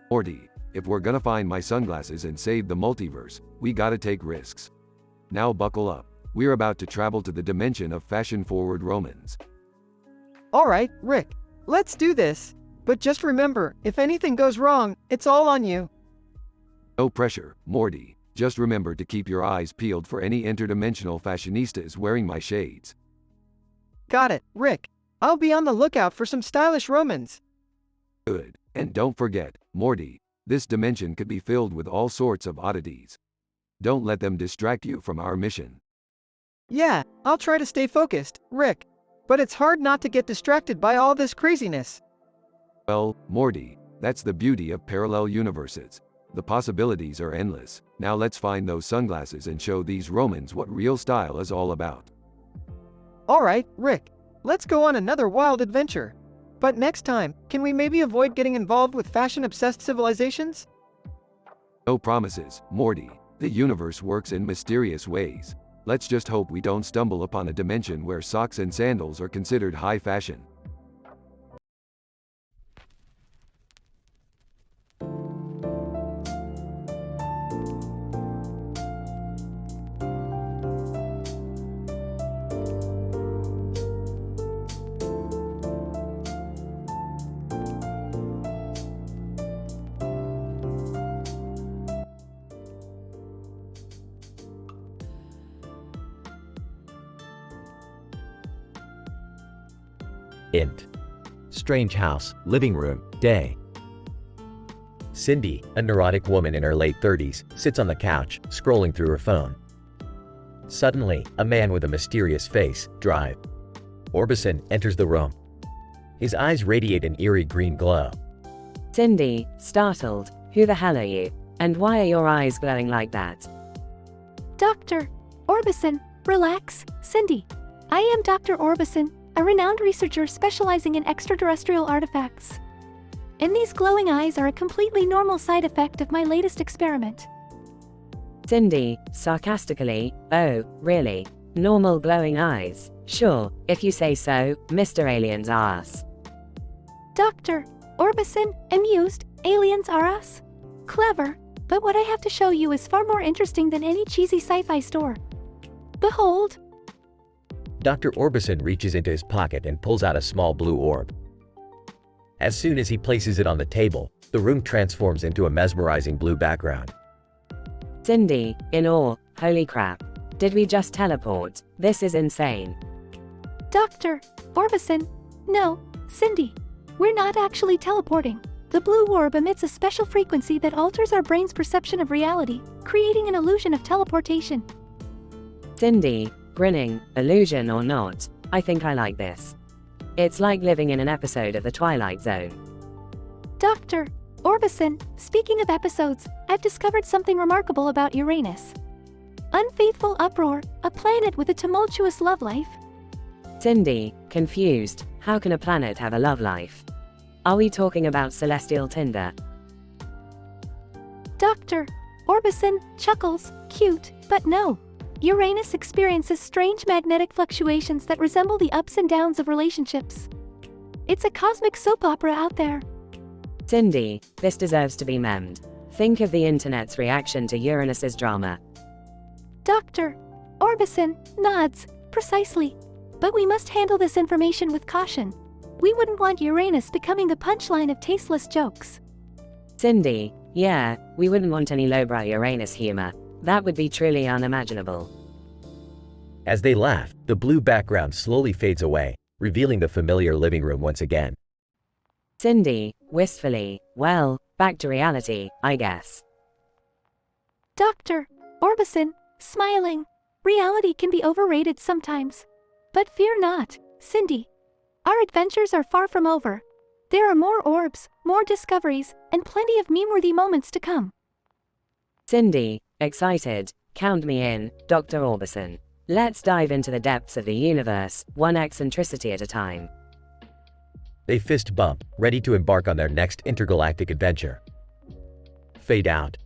Morty, If we're gonna find my sunglasses and save the multiverse, we gotta take risks. Now buckle up. We're about to travel to the dimension of fashion-forward Romans. Alright, Rick. Let's do this. But just remember, if anything goes wrong, it's all on you. No pressure, Morty. Just remember to keep your eyes peeled for any interdimensional fashionistas wearing my shades. Got it, Rick. I'll be on the lookout for some stylish Romans. Good. And don't forget, Morty, this dimension could be filled with all sorts of oddities. Don't let them distract you from our mission. Yeah, I'll try to stay focused, Rick. But it's hard not to get distracted by all this craziness. Well, Morty, that's the beauty of parallel universes. The possibilities are endless. Now let's find those sunglasses and show these Romans what real style is all about. Alright, Rick. Let's go on another wild adventure. But next time, can we maybe avoid getting involved with fashion-obsessed civilizations? No promises, Morty. The universe works in mysterious ways. Let's just hope we don't stumble upon a dimension where socks and sandals are considered high fashion. Int. Strange house, living room, day. Cindy, a neurotic woman in her late 30s, sits on the couch, scrolling through her phone. Suddenly, a man with a mysterious face, drive. Orbison enters the room. His eyes radiate an eerie green glow. Cindy, startled, who the hell are you? And why are your eyes glowing like that? Dr. Orbison, relax, Cindy. I am Dr. Orbison, a renowned researcher specializing in extraterrestrial artifacts. And these glowing eyes are a completely normal side effect of my latest experiment. Cindy, sarcastically, oh, really? Normal glowing eyes? Sure, if you say so, Mr. Alien's ass. Dr. Orbison, amused, aliens are us? Clever, but what I have to show you is far more interesting than any cheesy sci-fi store. Behold! Dr. Orbison reaches into his pocket and pulls out a small blue orb. As soon as he places it on the table, the room transforms into a mesmerizing blue background. Cindy, in awe, holy crap. Did we just teleport? This is insane. Dr. Orbison, no, Cindy. We're not actually teleporting. The blue orb emits a special frequency that alters our brain's perception of reality, creating an illusion of teleportation. Cindy, grinning, illusion or not, I think I like this. It's like living in an episode of The Twilight Zone. Dr. Orbison, speaking of episodes, I've discovered something remarkable about Uranus. Unfaithful uproar, a planet with a tumultuous love life. Cindy, confused, how can a planet have a love life? Are we talking about celestial Tinder? Dr. Orbison chuckles, cute, but no. Uranus experiences strange magnetic fluctuations that resemble the ups and downs of relationships. It's a cosmic soap opera out there. Cindy, this deserves to be memed. Think of the internet's reaction to Uranus's drama. Dr. Orbison nods, precisely. But we must handle this information with caution. We wouldn't want Uranus becoming the punchline of tasteless jokes. Cindy, yeah, we wouldn't want any lowbrow Uranus humor. That would be truly unimaginable. As they laugh, the blue background slowly fades away, revealing the familiar living room once again. Cindy, wistfully, well, back to reality, I guess. Dr. Orbison, smiling. Reality can be overrated sometimes. But fear not, Cindy. Our adventures are far from over. There are more orbs, more discoveries, and plenty of meme-worthy moments to come. Cindy, excited, count me in, Dr. Orbison. Let's dive into the depths of the universe, one eccentricity at a time. They fist bump, ready to embark on their next intergalactic adventure. Fade out.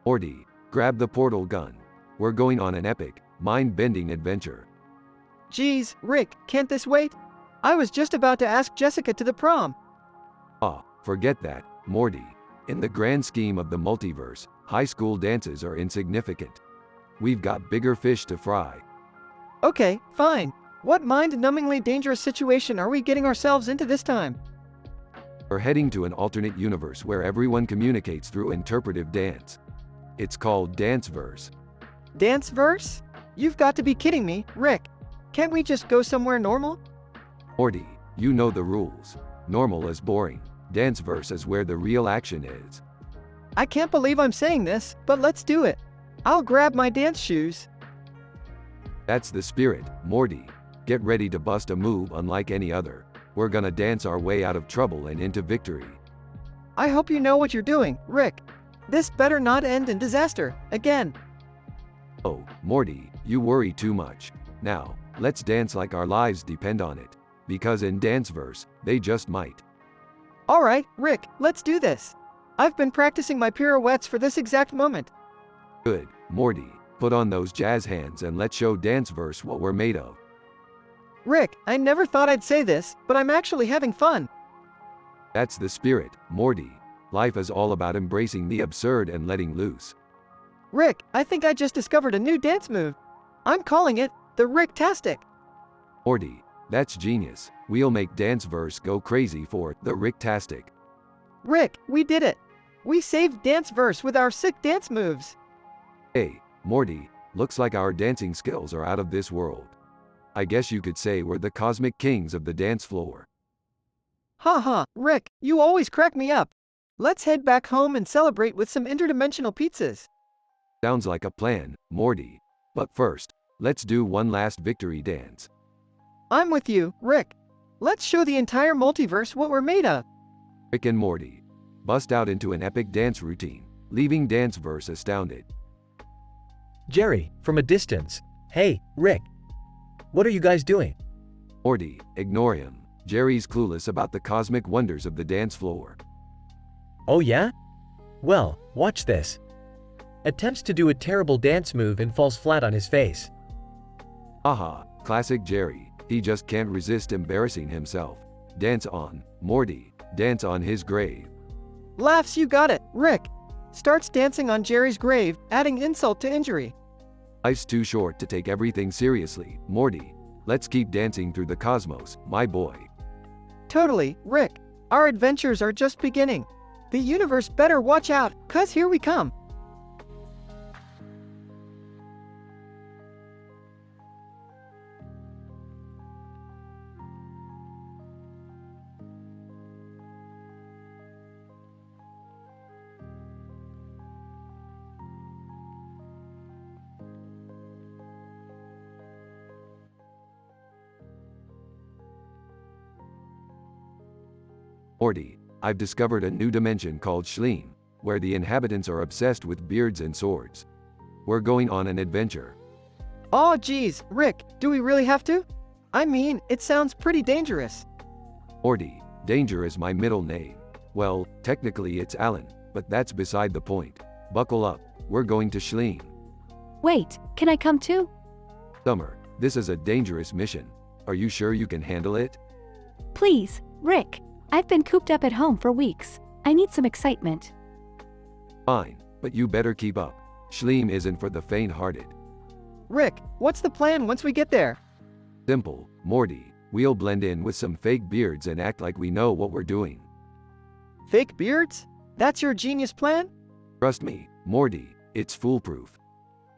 Morty, grab the portal gun. We're going on an epic, mind-bending adventure. Geez, Rick, can't this wait? I was just about to ask Jessica to the prom. Ah, forget that, Morty. In the grand scheme of the multiverse, high school dances are insignificant. We've got bigger fish to fry. Okay, fine. What mind-numbingly dangerous situation are we getting ourselves into this time? We're heading to an alternate universe where everyone communicates through interpretive dance. It's called Danceverse. Danceverse? You've got to be kidding me, Rick. Can't we just go somewhere normal? Morty, you know the rules. Normal is boring. Danceverse is where the real action is. I can't believe I'm saying this, but let's do it. I'll grab my dance shoes. That's the spirit, Morty. Get ready to bust a move unlike any other. We're gonna dance our way out of trouble and into victory. I hope you know what you're doing, Rick. This better not end in disaster, again. Oh, Morty, you worry too much. Now, let's dance like our lives depend on it. Because in Danceverse, they just might. Alright, Rick, let's do this. I've been practicing my pirouettes for this exact moment. Good, Morty. Put on those jazz hands and let's show Danceverse what we're made of. Rick, I never thought I'd say this, but I'm actually having fun. That's the spirit, Morty. Life is all about embracing the absurd and letting loose. Rick, I think I just discovered a new dance move. I'm calling it the Rick-tastic. Morty, that's genius. We'll make Danceverse go crazy for the Rick-tastic. Rick, we did it. We saved Danceverse with our sick dance moves. Hey, Morty, looks like our dancing skills are out of this world. I guess you could say we're the cosmic kings of the dance floor. Haha, Rick, you always crack me up. Let's head back home and celebrate with some interdimensional pizzas. Sounds like a plan, Morty. But first, let's do one last victory dance. I'm with you, Rick. Let's show the entire multiverse what we're made of. Rick and Morty bust out into an epic dance routine, leaving Danceverse astounded. Jerry, from a distance. Hey, Rick. What are you guys doing? Morty, ignore him. Jerry's clueless about the cosmic wonders of the dance floor. Oh yeah? Well, watch this. Attempts to do a terrible dance move and falls flat on his face. Haha, classic Jerry. He just can't resist embarrassing himself. Dance on, Morty. Dance on his grave. Laughs, you got it, Rick. Starts dancing on Jerry's grave, adding insult to injury. Life's too short to take everything seriously, Morty. Let's keep dancing through the cosmos, my boy. Totally, Rick. Our adventures are just beginning. The universe better watch out, 'cause here we come. Morty, I've discovered a new dimension called Schleem, where the inhabitants are obsessed with beards and swords. We're going on an adventure. Oh geez, Rick, do we really have to? I mean, it sounds pretty dangerous. Morty, Danger is my middle name. Well, technically it's Alan, but that's beside the point. Buckle up, we're going to Schleem. Wait, can I come too? Summer, this is a dangerous mission. Are you sure you can handle it? Please, Rick. I've been cooped up at home for weeks. I need some excitement. Fine, but you better keep up. Schleem isn't for the faint-hearted. Rick, what's the plan once we get there? Simple, Morty. We'll blend in with some fake beards and act like we know what we're doing. Fake beards? That's your genius plan? Trust me, Morty, it's foolproof.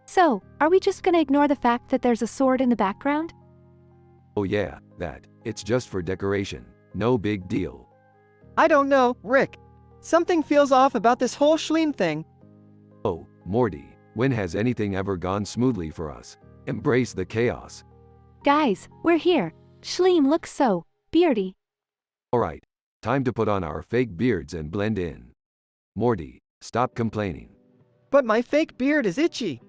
So, are we just gonna ignore the fact that there's a sword in the background? Oh yeah, that. It's just for decoration. No big deal. I don't know, Rick. Something feels off about this whole Schleem thing. Oh, Morty, when has anything ever gone smoothly for us? Embrace the chaos. Guys, we're here. Schleem looks so beardy. Alright, time to put on our fake beards and blend in. Morty, stop complaining. But my fake beard is itchy.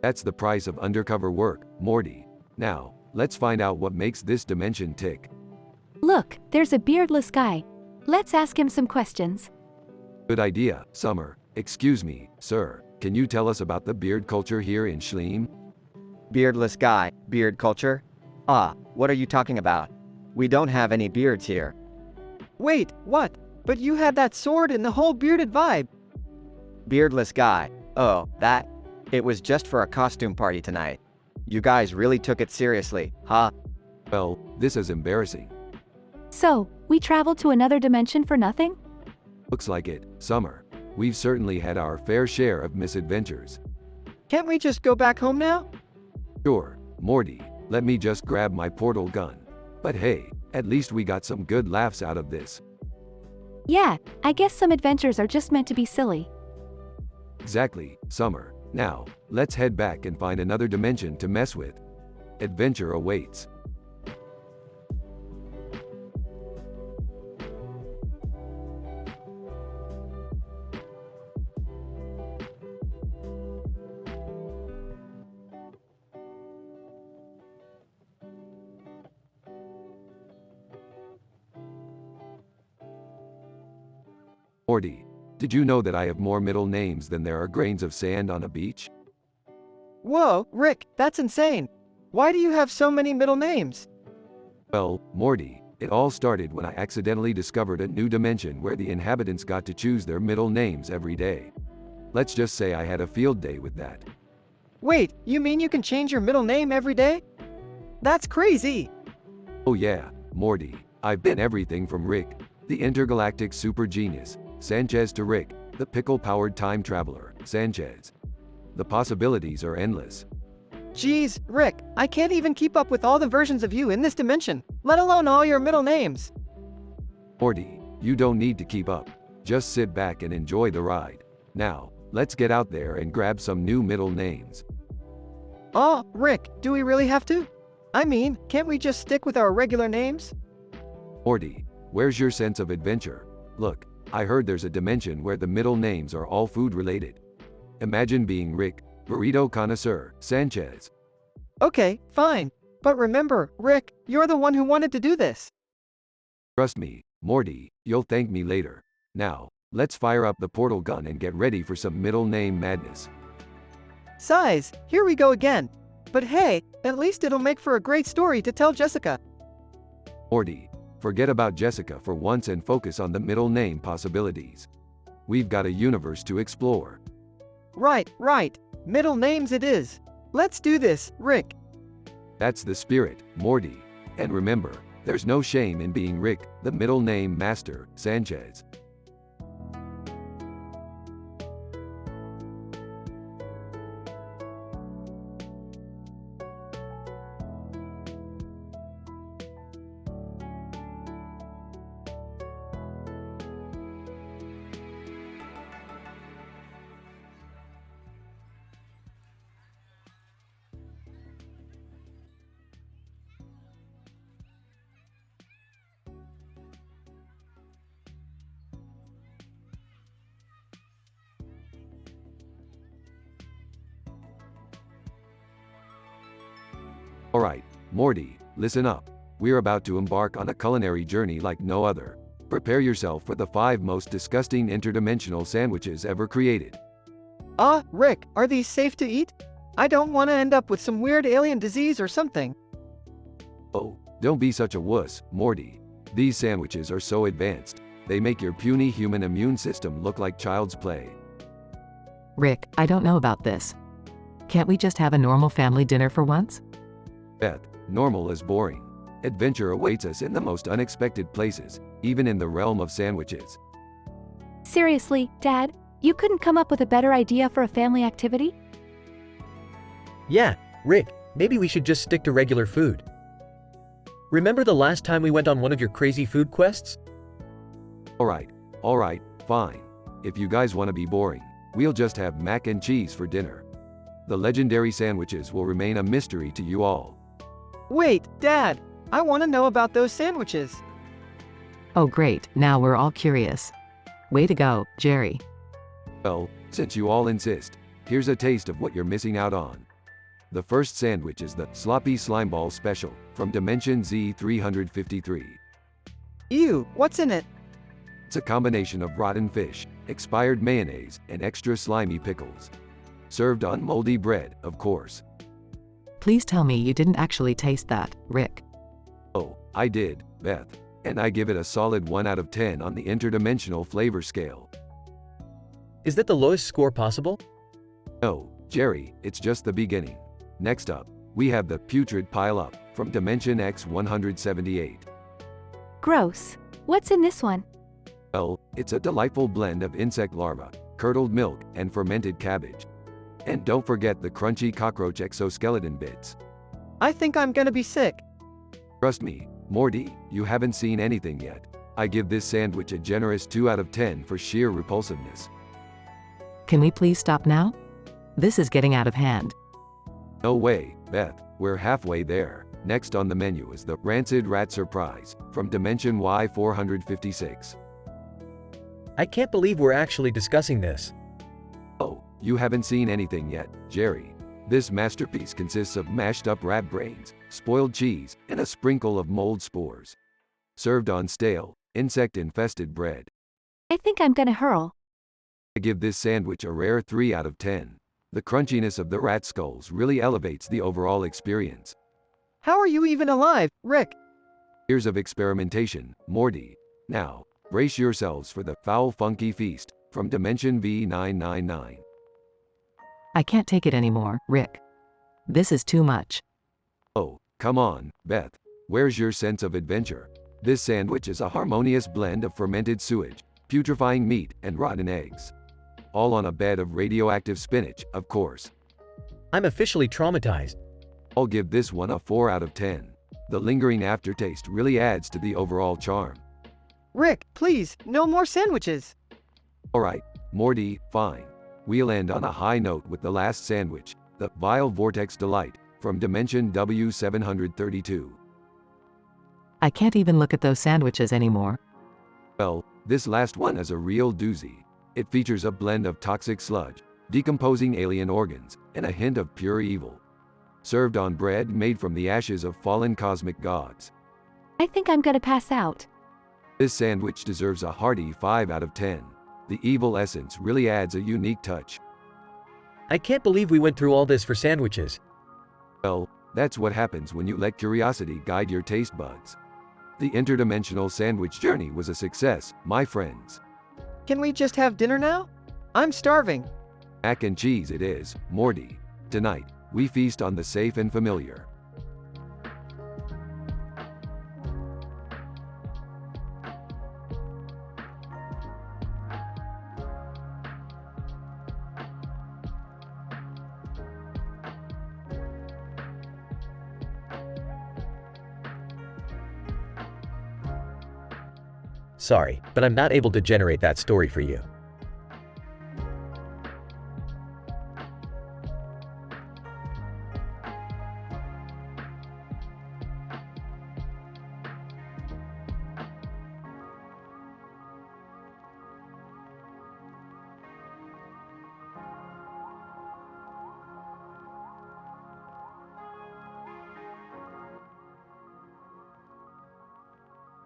That's the price of undercover work, Morty. Now, let's find out what makes this dimension tick. Look, there's a beardless guy. Let's ask him some questions. Good idea, Summer. Excuse me, sir. can you tell us about the beard culture here in Schleem? Beardless guy, beard culture? Ah, what are you talking about? We don't have any beards here. Wait, what? But you had that sword and the whole bearded vibe. Beardless guy. Oh, that? It was just for a costume party tonight. You guys really took it seriously, huh? Well, this is embarrassing. So, we traveled to another dimension for nothing? Looks like it, Summer. We've certainly had our fair share of misadventures. Can't we just go back home now? Sure, Morty, let me just grab my portal gun. But hey, at least we got some good laughs out of this. Yeah, I guess some adventures are just meant to be silly. Exactly, Summer. Now, let's head back and find another dimension to mess with. Adventure awaits. Morty, did you know that I have more middle names than there are grains of sand on a beach? Whoa, Rick, that's insane. Why do you have so many middle names? Well, Morty, it all started when I accidentally discovered a new dimension where the inhabitants got to choose their middle names every day. Let's just say I had a field day with that. Wait, you mean you can change your middle name every day? That's crazy. Oh yeah, Morty, I've been everything from Rick, the intergalactic super genius, Sanchez, to Rick, the pickle-powered time traveler, Sanchez. The possibilities are endless. Jeez, Rick, I can't even keep up with all the versions of you in this dimension, let alone all your middle names. Morty, you don't need to keep up. Just sit back and enjoy the ride. Now, let's get out there and grab some new middle names. Oh, Rick, do we really have to? I mean, can't we just stick with our regular names? Morty, where's your sense of adventure? Look, I heard there's a dimension where the middle names are all food-related. Imagine being Rick, burrito connoisseur, Sanchez. Okay, fine. But remember, Rick, you're the one who wanted to do this. Trust me, Morty, you'll thank me later. Now, let's fire up the portal gun and get ready for some middle name madness. Size, here we go again. But hey, at least it'll make for a great story to tell Jessica. Morty, forget about Jessica for once and focus on the middle name possibilities. We've got a universe to explore. Right. Middle names it is. Let's do this, Rick. That's the spirit, Morty. And remember, there's no shame in being Rick, the middle name master, Sanchez. Alright, Morty, listen up. We're about to embark on a culinary journey like no other. Prepare yourself for the 5 most disgusting interdimensional sandwiches ever created. Rick, are these safe to eat? I don't want to end up with some weird alien disease or something. Oh, don't be such a wuss, Morty. These sandwiches are so advanced, they make your puny human immune system look like child's play. Rick, I don't know about this. Can't we just have a normal family dinner for once? Beth, normal is boring. Adventure awaits us in the most unexpected places, even in the realm of sandwiches. Seriously, Dad, you couldn't come up with a better idea for a family activity? Yeah, Rick, maybe we should just stick to regular food. Remember the last time we went on one of your crazy food quests? Alright, fine. If you guys want to be boring, we'll just have mac and cheese for dinner. The legendary sandwiches will remain a mystery to you all. Wait, Dad, I want to know about those sandwiches. Oh great, now we're all curious. Way to go, Jerry. Well, since you all insist, here's a taste of what you're missing out on. The first sandwich is the Sloppy Slimeball Special from Dimension Z353. Ew, what's in it? It's a combination of rotten fish, expired mayonnaise, and extra slimy pickles. served on moldy bread, of course. Please tell me you didn't actually taste that, Rick. Oh, I did, Beth. And I give it a solid 1 out of 10 on the interdimensional flavor scale. Is that the lowest score possible? No, Jerry, it's just the beginning. Next up, we have the putrid pile-up from Dimension X 178. Gross. What's in this one? Well, it's a delightful blend of insect larvae, curdled milk, and fermented cabbage. And don't forget the crunchy cockroach exoskeleton bits. I think I'm gonna be sick. Trust me, Morty, you haven't seen anything yet. I give this sandwich a generous 2 out of 10 for sheer repulsiveness. Can we please stop now? This is getting out of hand. No way, Beth, we're halfway there. Next on the menu is the Rancid Rat Surprise from Dimension Y 456. I can't believe we're actually discussing this. Oh, you haven't seen anything yet, Jerry. This masterpiece consists of mashed up rat brains, spoiled cheese, and a sprinkle of mold spores. Served on stale, insect-infested bread. I think I'm gonna hurl. I give this sandwich a rare 3 out of 10. The crunchiness of the rat skulls really elevates the overall experience. How are you even alive, Rick? Years of experimentation, Morty. Now, brace yourselves for the foul funky feast from Dimension V999. I can't take it anymore, Rick. This is too much. Oh, come on, Beth. Where's your sense of adventure? This sandwich is a harmonious blend of fermented sewage, putrefying meat, and rotten eggs. All on a bed of radioactive spinach, of course. I'm officially traumatized. I'll give this one a 4 out of 10. The lingering aftertaste really adds to the overall charm. Rick, please, no more sandwiches. Alright, Morty, fine. We'll end on a high note with the last sandwich, the Vile Vortex Delight, from Dimension W732. I can't even look at those sandwiches anymore. Well, this last one is a real doozy. It features a blend of toxic sludge, decomposing alien organs, and a hint of pure evil. Served on bread made from the ashes of fallen cosmic gods. I think I'm gonna pass out. This sandwich deserves a hearty 5 out of 10. The evil essence really adds a unique touch. I can't believe we went through all this for sandwiches. Well, that's what happens when you let curiosity guide your taste buds. The interdimensional sandwich journey was a success, my friends. Can we just have dinner now? I'm starving. Mac and cheese it is, Morty. Tonight, we feast on the safe and familiar. Sorry, but I'm not able to generate that story for you.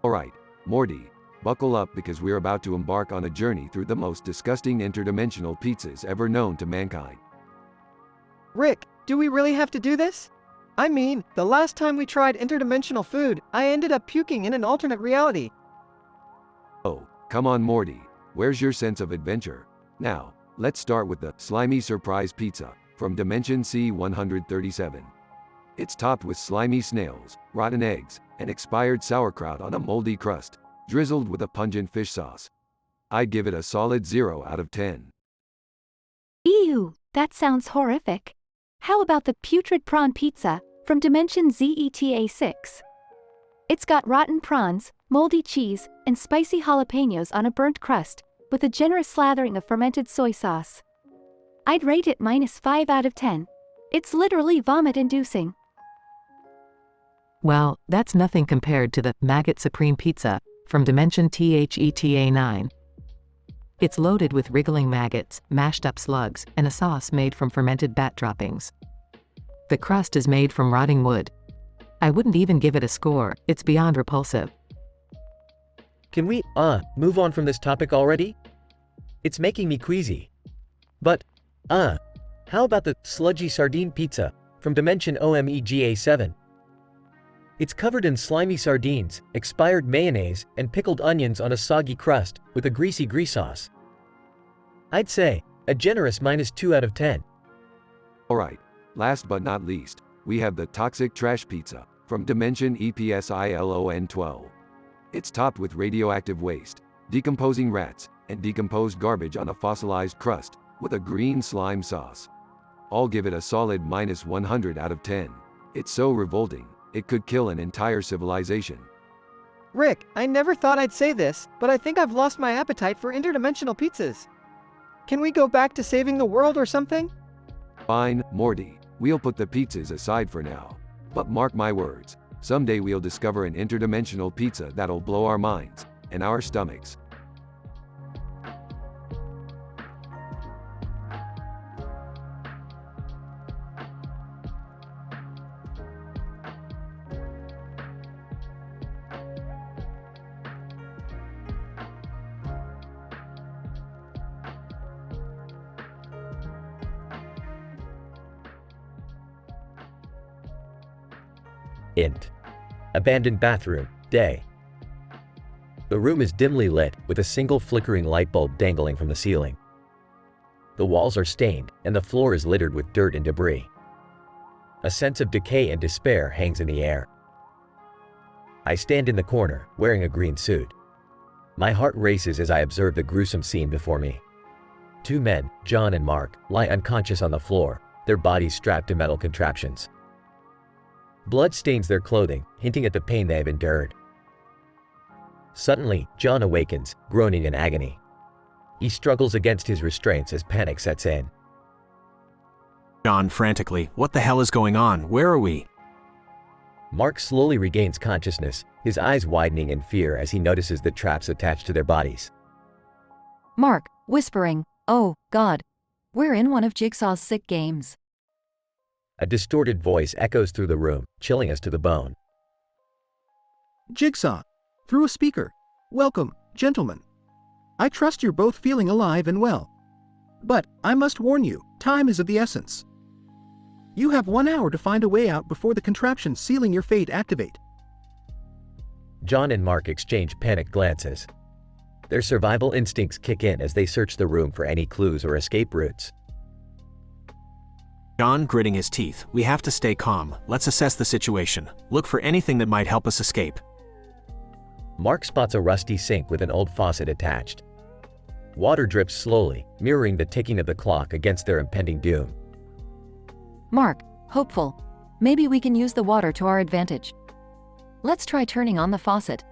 Alright, Morty, buckle up because we're about to embark on a journey through the most disgusting interdimensional pizzas ever known to mankind. Rick, do we really have to do this? I mean, the last time we tried interdimensional food, I ended up puking in an alternate reality. Oh, come on Morty, where's your sense of adventure? Now, let's start with the slimy surprise pizza from Dimension C137. It's topped with slimy snails, rotten eggs, and expired sauerkraut on a moldy crust, drizzled with a pungent fish sauce. I'd give it a solid 0 out of 10. Ew, that sounds horrific. How about the putrid prawn pizza from Dimension ZETA6? It's got rotten prawns, moldy cheese, and spicy jalapenos on a burnt crust, with a generous slathering of fermented soy sauce. I'd rate it -5 out of 10. It's literally vomit-inducing. Well, that's nothing compared to the Maggot Supreme Pizza from Dimension THETA9. It's loaded with wriggling maggots, mashed up slugs, and a sauce made from fermented bat droppings. The crust is made from rotting wood. I wouldn't even give it a score, it's beyond repulsive. Can we, move on from this topic already? It's making me queasy. But, How about the sludgy sardine pizza from Dimension OMEGA7? It's covered in slimy sardines, expired mayonnaise, and pickled onions on a soggy crust with a greasy grease sauce. I'd say a generous -2 out of 10. Alright, last but not least, we have the toxic trash pizza from Dimension EPSILON12. It's topped with radioactive waste, decomposing rats, and decomposed garbage on a fossilized crust with a green slime sauce. I'll give it a solid -100 out of 10. It's so revolting, it could kill an entire civilization. Rick, I never thought I'd say this, but I think I've lost my appetite for interdimensional pizzas. Can we go back to saving the world or something? Fine, Morty, we'll put the pizzas aside for now. But mark my words, someday we'll discover an interdimensional pizza that'll blow our minds and our stomachs. Int. Abandoned bathroom, day. The room is dimly lit with a single flickering light bulb dangling from the ceiling. The walls are stained and the floor is littered with dirt and debris. A sense of decay and despair hangs in the air. I stand in the corner, wearing a green suit. My heart races as I observe the gruesome scene before me. Two men, John and Mark, lie unconscious on the floor, their bodies strapped to metal contraptions. Blood stains their clothing, hinting at the pain they have endured. Suddenly, John awakens, groaning in agony. He struggles against his restraints as panic sets in. John frantically, what the hell is going on? Where are we? Mark slowly regains consciousness, his eyes widening in fear as he notices the traps attached to their bodies. Mark, whispering, "Oh, God. We're in one of Jigsaw's sick games." A distorted voice echoes through the room, chilling us to the bone. Jigsaw, through a speaker. Welcome, gentlemen. I trust you're both feeling alive and well. But I must warn you, time is of the essence. You have 1 hour to find a way out before the contraptions sealing your fate activate. John and Mark exchange panicked glances. Their survival instincts kick in as they search the room for any clues or escape routes. John gritting his teeth, we have to stay calm. Let's assess the situation. Look for anything that might help us escape. Mark spots a rusty sink with an old faucet attached. Water drips slowly, mirroring the ticking of the clock against their impending doom. Mark, hopeful. Maybe we can use the water to our advantage. Let's try turning on the faucet.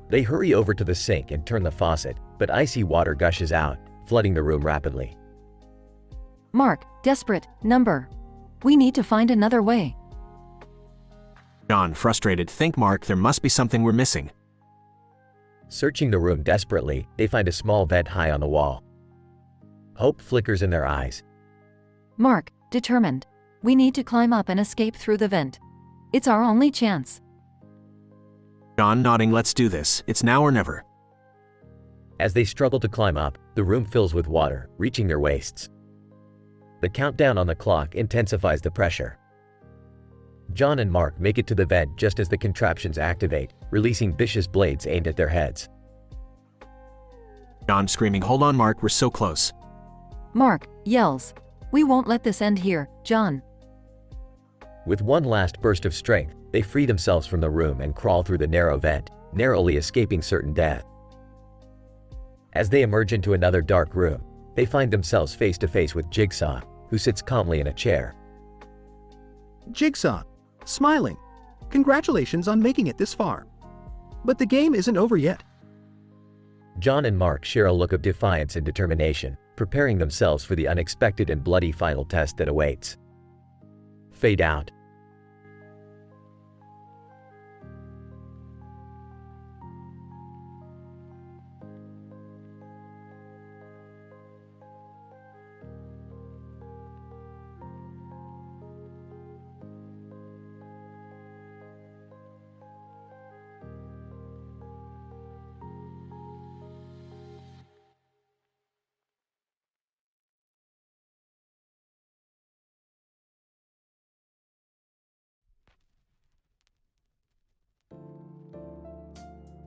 They hurry over to the sink and turn the faucet, but icy water gushes out, flooding the room rapidly. Mark, desperate, number. We need to find another way. John, frustrated, think Mark, there must be something we're missing. Searching the room desperately, they find a small vent high on the wall. Hope flickers in their eyes. Mark, determined. We need to climb up and escape through the vent. It's our only chance. John nodding, let's do this. It's now or never. As they struggle to climb up, the room fills with water, reaching their waists. The countdown on the clock intensifies the pressure. John and Mark make it to the vent just as the contraptions activate, releasing vicious blades aimed at their heads. John screaming, hold on Mark, we're so close. Mark yells, we won't let this end here, John. With one last burst of strength, they free themselves from the room and crawl through the narrow vent, narrowly escaping certain death. As they emerge into another dark room, they find themselves face to face with Jigsaw, who sits calmly in a chair. Jigsaw, smiling. Congratulations on making it this far. But the game isn't over yet. John and Mark share a look of defiance and determination, preparing themselves for the unexpected and bloody final test that awaits. Fade out.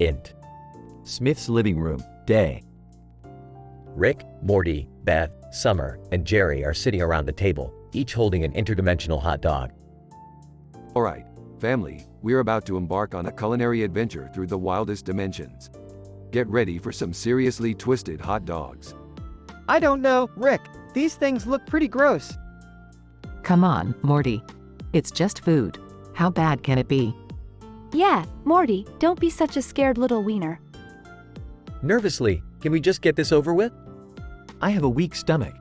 Int. Smith's living room, day. Rick, Morty, Beth, Summer, and Jerry are sitting around the table, each holding an interdimensional hot dog. Alright, family, we're about to embark on a culinary adventure through the wildest dimensions. Get ready for some seriously twisted hot dogs. I don't know, Rick. These things look pretty gross. Come on, Morty. It's just food. How bad can it be? Yeah, Morty, don't be such a scared little wiener. Nervously, can we just get this over with? I have a weak stomach.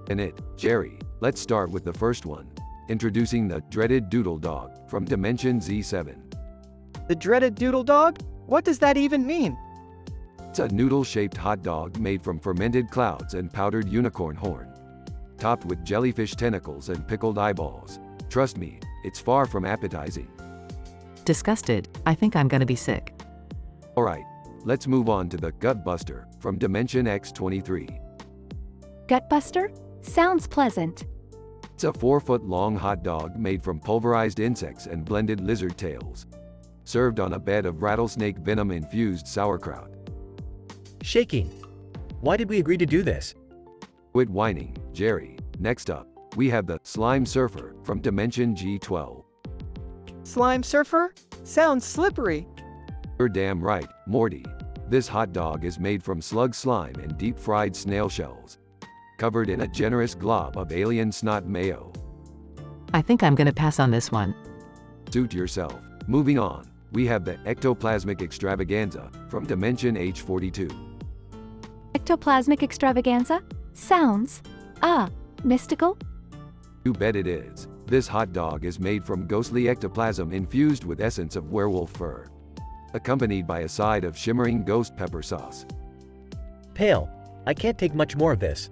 And Jerry, let's start with the first one. Introducing the dreaded Doodle Dog from Dimension Z7. The dreaded Doodle Dog? What does that even mean? It's a noodle-shaped hot dog made from fermented clouds and powdered unicorn horn. Topped with jellyfish tentacles and pickled eyeballs. Trust me, it's far from appetizing. Disgusted, I think I'm gonna be sick. Alright, let's move on to the Gut Buster from Dimension X23. Gutbuster? Sounds pleasant. It's a 4-foot-long hot dog made from pulverized insects and blended lizard tails. Served on a bed of rattlesnake venom-infused sauerkraut. Shaking. Why did we agree to do this? Quit whining, Jerry. Next up, we have the Slime Surfer from Dimension G12. Slime Surfer? Sounds slippery. You're damn right, Morty. This hot dog is made from slug slime and deep-fried snail shells. Covered in a generous glob of alien snot mayo. I think I'm gonna pass on this one. Suit yourself. Moving on, we have the Ectoplasmic Extravaganza from Dimension H42. Ectoplasmic extravaganza? Sounds, mystical? You bet it is. This hot dog is made from ghostly ectoplasm infused with essence of werewolf fur. Accompanied by a side of shimmering ghost pepper sauce. Pale. I can't take much more of this.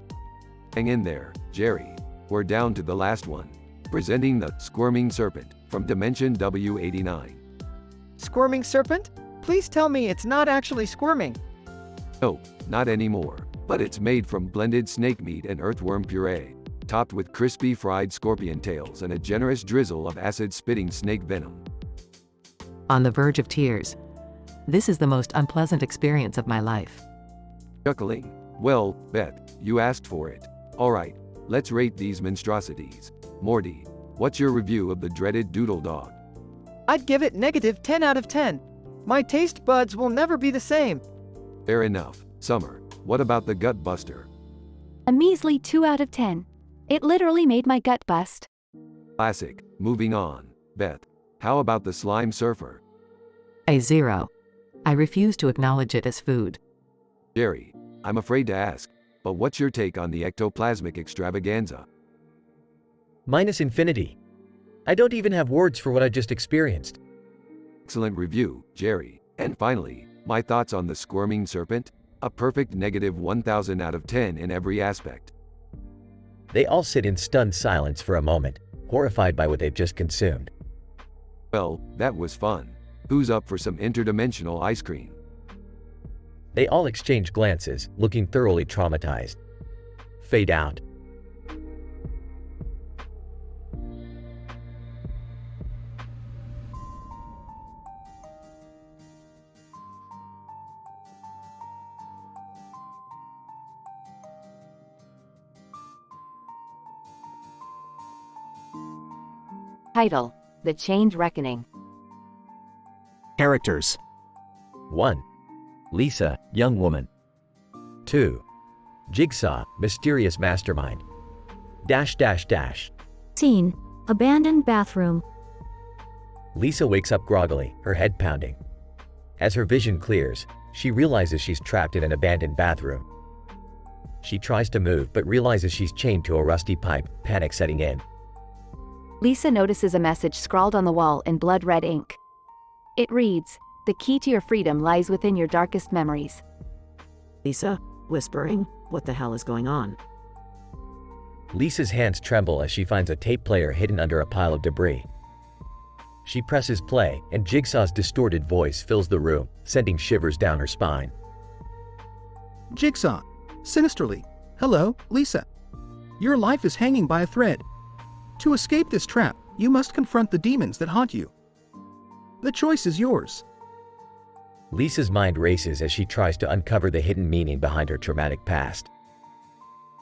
Hang in there, Jerry. We're down to the last one. Presenting the Squirming Serpent from Dimension W89. Squirming serpent? Please tell me it's not actually squirming. No, not anymore. But it's made from blended snake meat and earthworm puree. Topped with crispy fried scorpion tails and a generous drizzle of acid-spitting snake venom. On the verge of tears. This is the most unpleasant experience of my life. Chuckling. Well, Beth, you asked for it. Alright, let's rate these monstrosities. Morty, what's your review of the dreaded Doodle Dog? I'd give it negative 10 out of 10. My taste buds will never be the same. Fair enough. Summer, what about the Gut Buster? A measly 2 out of 10. It literally made my gut bust. Classic. Moving on. Beth, how about the Slime Surfer? A 0. I refuse to acknowledge it as food. Jerry, I'm afraid to ask, but what's your take on the Ectoplasmic Extravaganza? Minus infinity. I don't even have words for what I just experienced. Excellent review, Jerry. And finally, my thoughts on the Squirming Serpent? A perfect negative 1000 out of 10 in every aspect. They all sit in stunned silence for a moment, horrified by what they've just consumed. Well, that was fun. Who's up for some interdimensional ice cream? They all exchange glances, looking thoroughly traumatized. Fade out. Title: The Change Reckoning. Characters. 1. Lisa, young woman. 2. Jigsaw, mysterious mastermind. -- Scene: abandoned bathroom. Lisa wakes up groggily, her head pounding. As her vision clears, she realizes she's trapped in an abandoned bathroom. She tries to move but realizes she's chained to a rusty pipe, panic setting in. Lisa notices a message scrawled on the wall in blood-red ink. It reads, "The key to your freedom lies within your darkest memories." Lisa, whispering, what the hell is going on? Lisa's hands tremble as she finds a tape player hidden under a pile of debris. She presses play, and Jigsaw's distorted voice fills the room, sending shivers down her spine. Jigsaw, sinisterly. Hello, Lisa. Your life is hanging by a thread. To escape this trap, you must confront the demons that haunt you. The choice is yours. Lisa's mind races as she tries to uncover the hidden meaning behind her traumatic past.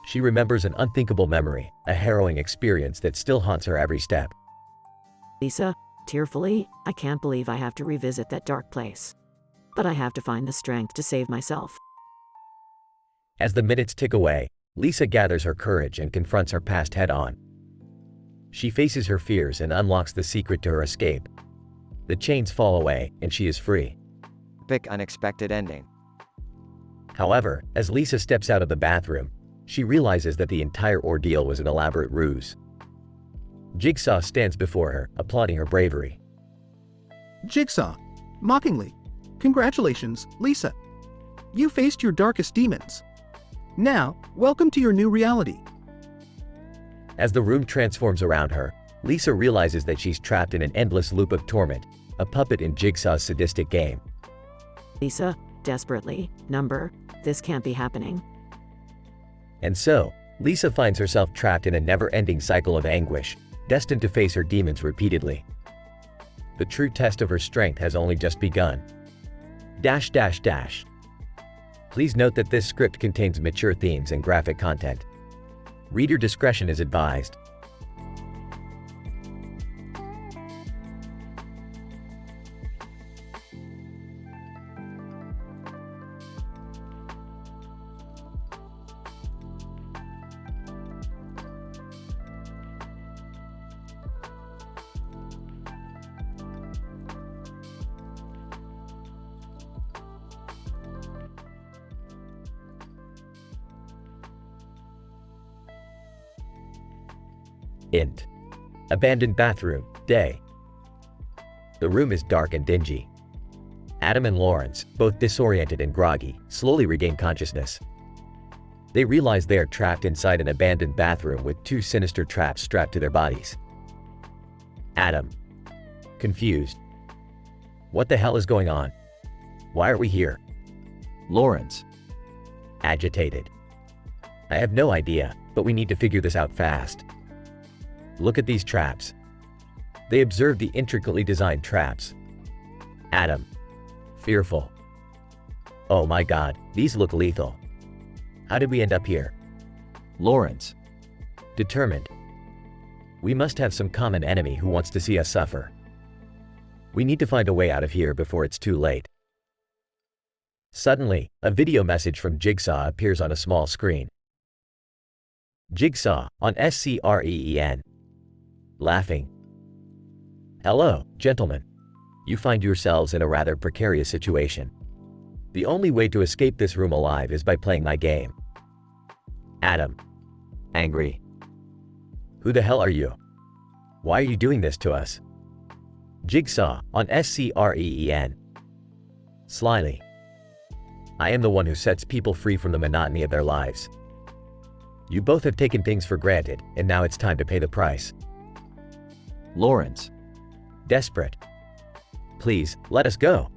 She remembers an unthinkable memory, a harrowing experience that still haunts her every step. Lisa, tearfully, I can't believe I have to revisit that dark place. But I have to find the strength to save myself. As the minutes tick away, Lisa gathers her courage and confronts her past head-on. She faces her fears and unlocks the secret to her escape. The chains fall away, and she is free. Epic unexpected ending. However, as Lisa steps out of the bathroom, she realizes that the entire ordeal was an elaborate ruse. Jigsaw stands before her, applauding her bravery. Jigsaw, mockingly. Congratulations, Lisa. You faced your darkest demons. Now, welcome to your new reality. As the room transforms around her, Lisa realizes that she's trapped in an endless loop of torment, a puppet in Jigsaw's sadistic game. Lisa, desperately, this can't be happening. And so, Lisa finds herself trapped in a never-ending cycle of anguish, destined to face her demons repeatedly. The true test of her strength has only just begun. Please note that this script contains mature themes and graphic content. Reader discretion is advised. Int. Abandoned bathroom, day. The room is dark and dingy. Adam and Lawrence, both disoriented and groggy, slowly regain consciousness. They realize they are trapped inside an abandoned bathroom with two sinister traps strapped to their bodies. Adam. Confused. What the hell is going on? Why are we here? Lawrence. Agitated. I have no idea, but we need to figure this out fast. Look at these traps. They observe the intricately designed traps. Adam. Fearful. Oh my god, these look lethal. How did we end up here? Lawrence. Determined. We must have some common enemy who wants to see us suffer. We need to find a way out of here before it's too late. Suddenly, a video message from Jigsaw appears on a small screen. Jigsaw, on SCREEN. Laughing. Hello, gentlemen. You find yourselves in a rather precarious situation. The only way to escape this room alive is by playing my game. Adam. Angry. Who the hell are you? Why are you doing this to us? Jigsaw, on SCREEN. Slyly. I am the one who sets people free from the monotony of their lives. You both have taken things for granted, and now it's time to pay the price. Lawrence. Desperate. Please, let us go.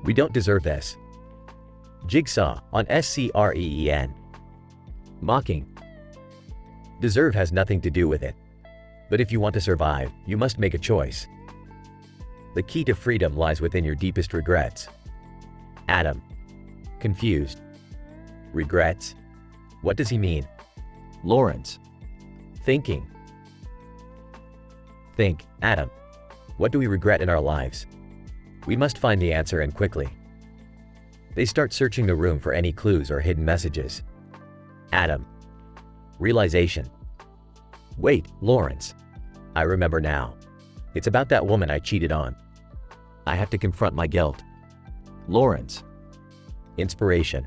We don't deserve this. Jigsaw, on SCREEN. Mocking. Deserve has nothing to do with it. But if you want to survive, you must make a choice. The key to freedom lies within your deepest regrets. Adam. Confused. Regrets? What does he mean? Lawrence. Thinking. Think, Adam. What do we regret in our lives? We must find the answer, and quickly. They start searching the room for any clues or hidden messages. Adam. Realization. Wait, Lawrence. I remember now. It's about that woman I cheated on. I have to confront my guilt. Lawrence. Inspiration.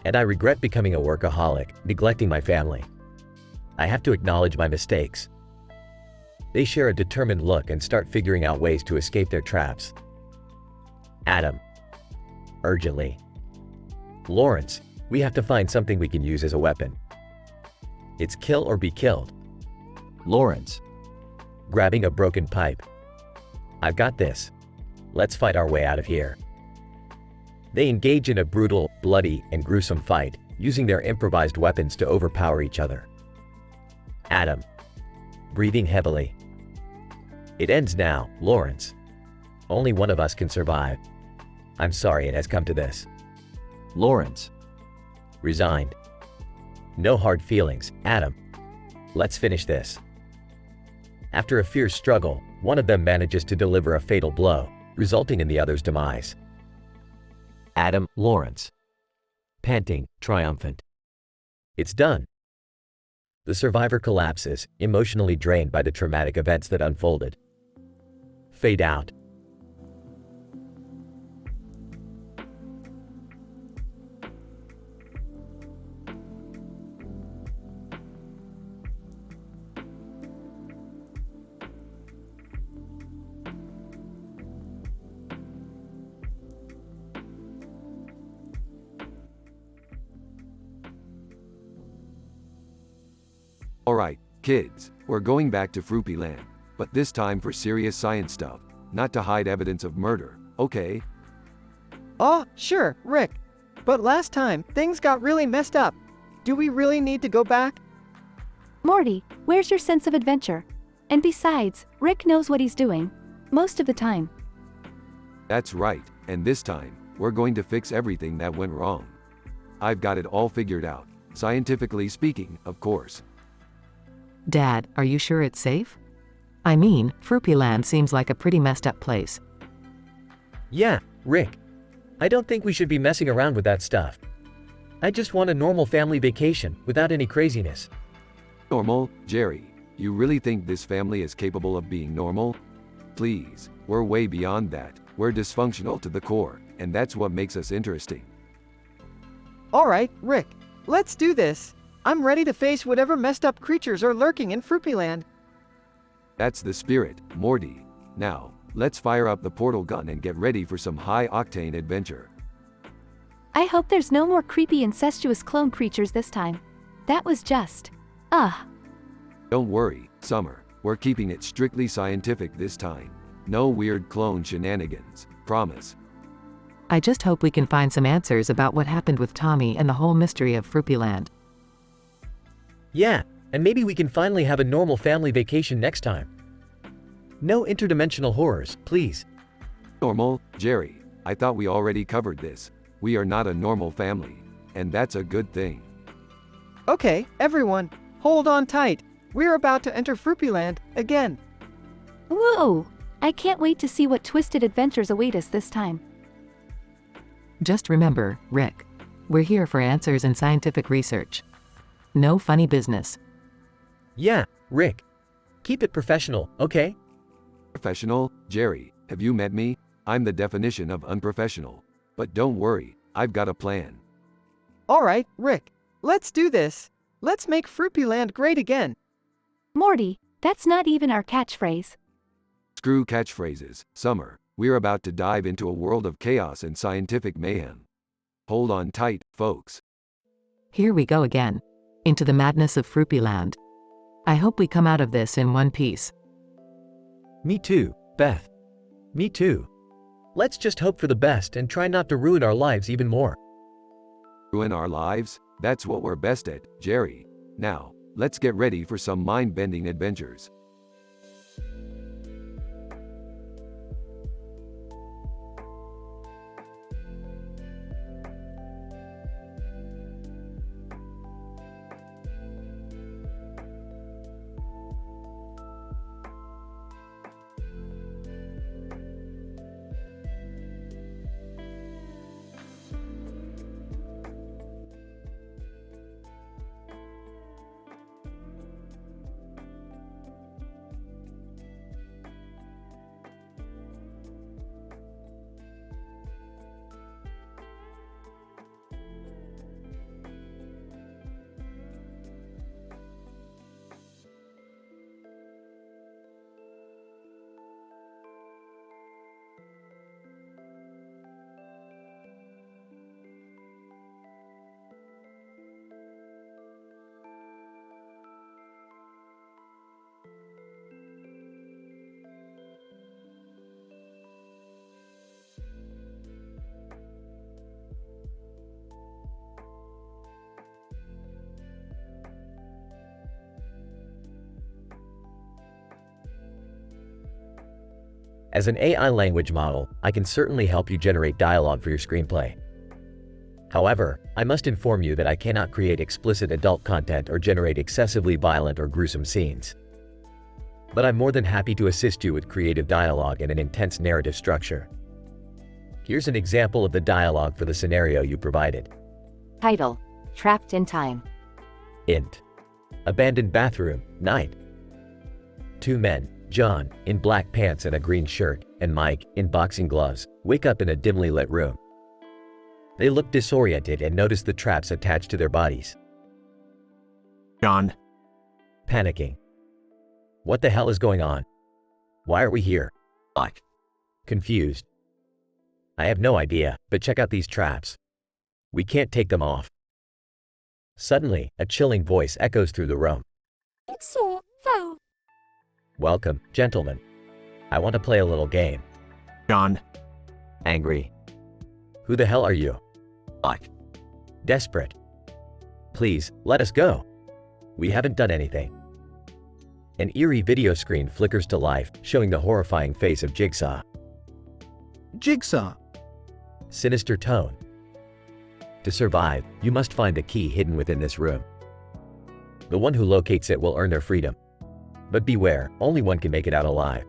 And I regret becoming a workaholic, neglecting my family. I have to acknowledge my mistakes. They share a determined look and start figuring out ways to escape their traps. Adam. Urgently. Lawrence, we have to find something we can use as a weapon. It's kill or be killed. Lawrence. Grabbing a broken pipe. I've got this. Let's fight our way out of here. They engage in a brutal, bloody, and gruesome fight, using their improvised weapons to overpower each other. Adam. Breathing heavily. It ends now, Lawrence. Only one of us can survive. I'm sorry it has come to this. Lawrence. Resigned. No hard feelings, Adam. Let's finish this. After a fierce struggle, one of them manages to deliver a fatal blow, resulting in the other's demise. Adam Lawrence. Panting, triumphant. It's done. The survivor collapses, emotionally drained by the traumatic events that unfolded. Fade out. Alright, kids, we're going back to Fruity Land, but this time for serious science stuff, not to hide evidence of murder, okay? Oh, sure, Rick. But last time, things got really messed up. Do we really need to go back? Morty, where's your sense of adventure? And besides, Rick knows what he's doing. Most of the time. That's right, and this time, we're going to fix everything that went wrong. I've got it all figured out, scientifically speaking, of course. Dad, are you sure it's safe? I mean, Fruipyland seems like a pretty messed up place. Yeah, Rick. I don't think we should be messing around with that stuff. I just want a normal family vacation without any craziness. Normal, Jerry? You really think this family is capable of being normal? Please, we're way beyond that. We're dysfunctional to the core, and that's what makes us interesting. Alright, Rick. Let's do this. I'm ready to face whatever messed up creatures are lurking in Fruipyland. That's the spirit, Morty. Now, let's fire up the portal gun and get ready for some high-octane adventure. I hope there's no more creepy incestuous clone creatures this time. That was just... Don't worry, Summer. We're keeping it strictly scientific this time. No weird clone shenanigans. Promise. I just hope we can find some answers about what happened with Tommy and the whole mystery of Fruipyland. Yeah, and maybe we can finally have a normal family vacation next time. No interdimensional horrors, please. Normal, Jerry. I thought we already covered this. We are not a normal family. And that's a good thing. Okay, everyone, hold on tight. We're about to enter Fruipyland again. Whoa! I can't wait to see what twisted adventures await us this time. Just remember, Rick. We're here for answers and scientific research. No funny business. Yeah, Rick. Keep it professional, okay? Professional, Jerry, have you met me? I'm the definition of unprofessional. But don't worry, I've got a plan. Alright, Rick. Let's do this. Let's make Fruipyland great again. Morty, that's not even our catchphrase. Screw catchphrases, Summer. We're about to dive into a world of chaos and scientific mayhem. Hold on tight, folks. Here we go again. Into the madness of Fruipyland. I hope we come out of this in one piece. Me too, Beth. Me too. Let's just hope for the best and try not to ruin our lives even more. Ruin our lives? That's what we're best at, Jerry. Now, let's get ready for some mind-bending adventures. As an AI language model, I can certainly help you generate dialogue for your screenplay. However, I must inform you that I cannot create explicit adult content or generate excessively violent or gruesome scenes. But I'm more than happy to assist you with creative dialogue and an intense narrative structure. Here's an example of the dialogue for the scenario you provided. Title: Trapped in Time. Int. Abandoned bathroom, night. Two men, John, in black pants and a green shirt, and Mike, in boxing gloves, wake up in a dimly lit room. They look disoriented and notice the traps attached to their bodies. John. Panicking. What the hell is going on? Why are we here? Mike. Confused. I have no idea, but check out these traps. We can't take them off. Suddenly, a chilling voice echoes through the room. It's so low. Welcome, gentlemen. I want to play a little game. John. Angry. Who the hell are you? Mike. Desperate. Please, let us go. We haven't done anything. An eerie video screen flickers to life, showing the horrifying face of Jigsaw. Jigsaw. Sinister tone. To survive, you must find the key hidden within this room. The one who locates it will earn their freedom. But beware, only one can make it out alive.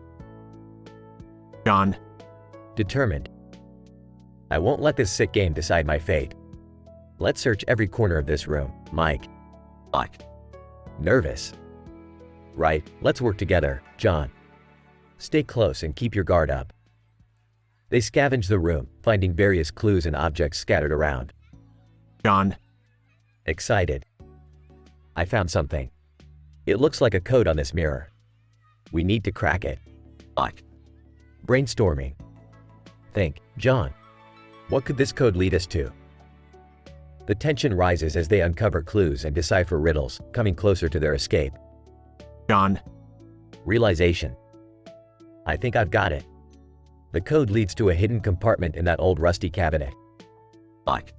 John. Determined. I won't let this sick game decide my fate. Let's search every corner of this room, Mike. Mike. Nervous. Right, let's work together, John. Stay close and keep your guard up. They scavenge the room, finding various clues and objects scattered around. John. Excited. I found something. It looks like a code on this mirror. We need to crack it. Mike. Brainstorming. Think, John. What could this code lead us to? The tension rises as they uncover clues and decipher riddles, coming closer to their escape. John. Realization. I think I've got it. The code leads to a hidden compartment in that old rusty cabinet. Mike.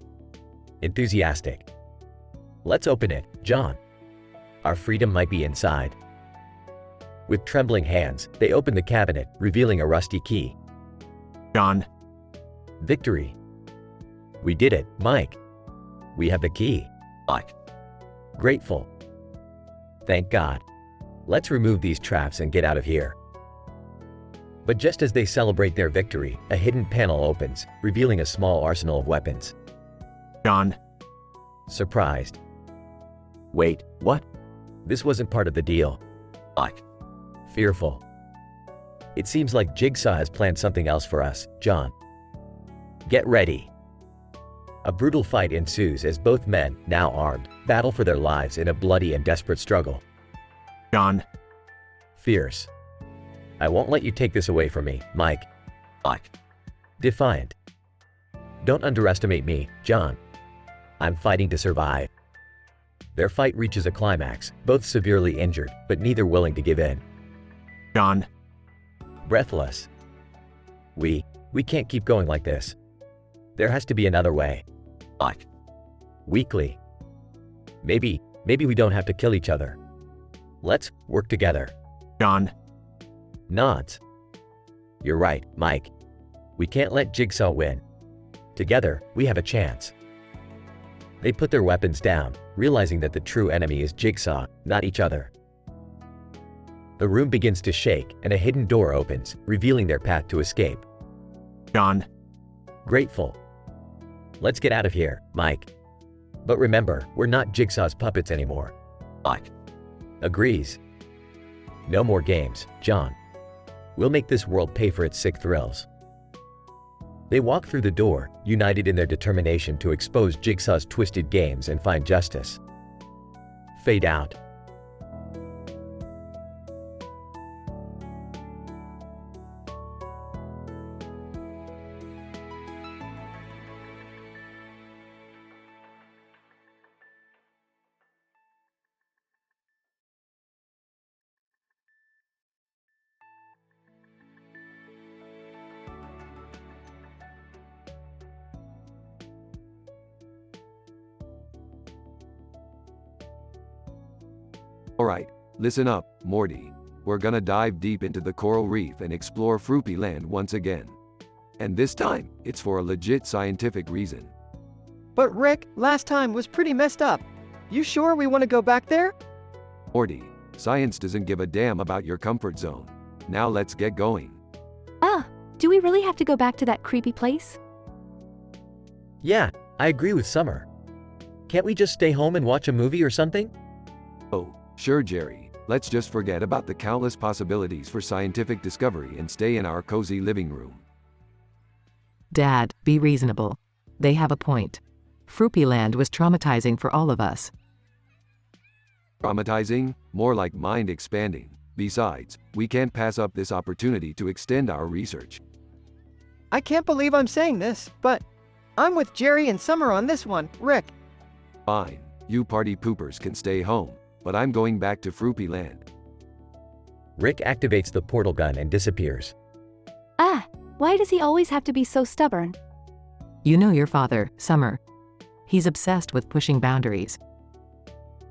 Enthusiastic. Let's open it, John. Our freedom might be inside. With trembling hands, they open the cabinet, revealing a rusty key. John. Victory. We did it, Mike. We have the key. Mike. Grateful. Thank God. Let's remove these traps and get out of here. But just as they celebrate their victory, a hidden panel opens, revealing a small arsenal of weapons. John. Surprised. Wait, what? This wasn't part of the deal. Mike. Fearful. It seems like Jigsaw has planned something else for us, John. Get ready. A brutal fight ensues as both men, now armed, battle for their lives in a bloody and desperate struggle. John. Fierce. I won't let you take this away from me, Mike. Mike. Defiant. Don't underestimate me, John. I'm fighting to survive. Their fight reaches a climax, both severely injured, but neither willing to give in. John. Breathless. We can't keep going like this. There has to be another way. Mike. Weakly. Maybe we don't have to kill each other. Let's work together. John. Nods. You're right, Mike. We can't let Jigsaw win. Together, we have a chance. They put their weapons down, realizing that the true enemy is Jigsaw, not each other. The room begins to shake, and a hidden door opens, revealing their path to escape. John. Grateful. Let's get out of here, Mike. But remember, we're not Jigsaw's puppets anymore. Mike. Agrees. No more games, John. We'll make this world pay for its sick thrills. They walk through the door, united in their determination to expose Jigsaw's twisted games and find justice. Fade out. Alright, listen up, Morty. we're gonna dive deep into the coral reef and explore Fruity Land once again. And this time, it's for a legit scientific reason. But Rick, last time was pretty messed up. You sure we want to go back there? Morty, science doesn't give a damn about your comfort zone. Now let's get going. Do we really have to go back to that creepy place? Yeah, I agree with Summer. Can't we just stay home and watch a movie or something? Oh, sure, Jerry. Let's just forget about the countless possibilities for scientific discovery and stay in our cozy living room. Dad, be reasonable. They have a point. Fruity Land was traumatizing for all of us. Traumatizing? More like mind-expanding. Besides, we can't pass up this opportunity to extend our research. I can't believe I'm saying this, but I'm with Jerry and Summer on this one, Rick. Fine, you party poopers can stay home, but I'm going back to Fruity Land. Rick activates the portal gun and disappears. Why does he always have to be so stubborn? You know your father, Summer. He's obsessed with pushing boundaries.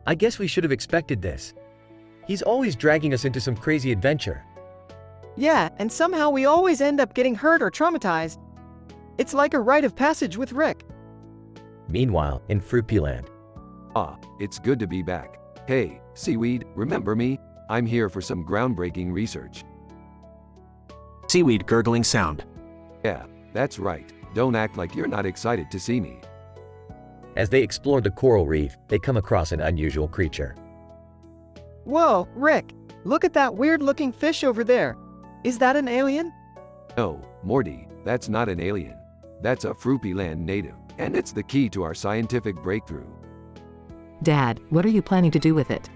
I guess we should have expected this. He's always dragging us into some crazy adventure. Yeah, and somehow we always end up getting hurt or traumatized. It's like a rite of passage with Rick. Meanwhile, in Fruity Land. It's good to be back. Hey, Seaweed, remember me? I'm here for some groundbreaking research. Seaweed gurgling sound. Yeah, that's right. Don't act like you're not excited to see me. As they explore the coral reef, they come across an unusual creature. Whoa, Rick, look at that weird-looking fish over there. Is that an alien? No, Morty, that's not an alien. That's a Fruity Land native, and it's the key to our scientific breakthrough. Dad, what are you planning to do with it?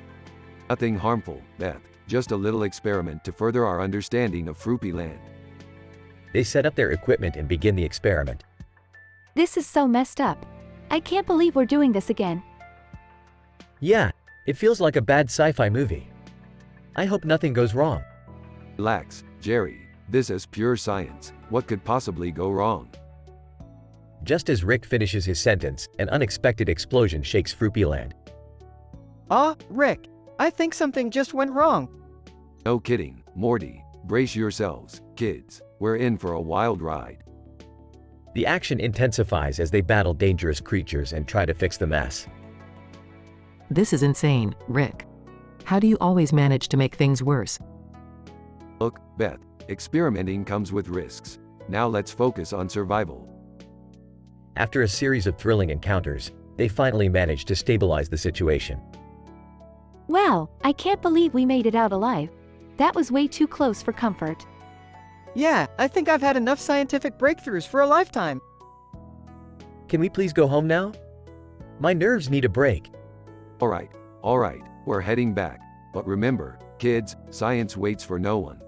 Nothing harmful, Beth. Just a little experiment to further our understanding of Fruity Land. They set up their equipment and begin the experiment. This is so messed up. I can't believe we're doing this again. Yeah, it feels like a bad sci-fi movie. I hope nothing goes wrong. Relax, Jerry. This is pure science. What could possibly go wrong? Just as Rick finishes his sentence, an unexpected explosion shakes Fruity Land. Rick, I think something just went wrong. No kidding, Morty. Brace yourselves, kids. We're in for a wild ride. The action intensifies as they battle dangerous creatures and try to fix the mess. This is insane, Rick. How do you always manage to make things worse? Look, Beth, experimenting comes with risks. Now let's focus on survival. After a series of thrilling encounters, they finally manage to stabilize the situation. Wow, I can't believe we made it out alive. That was way too close for comfort. Yeah, I think I've had enough scientific breakthroughs for a lifetime. Can we please go home now? My nerves need a break. All right, we're heading back. But remember, kids, science waits for no one.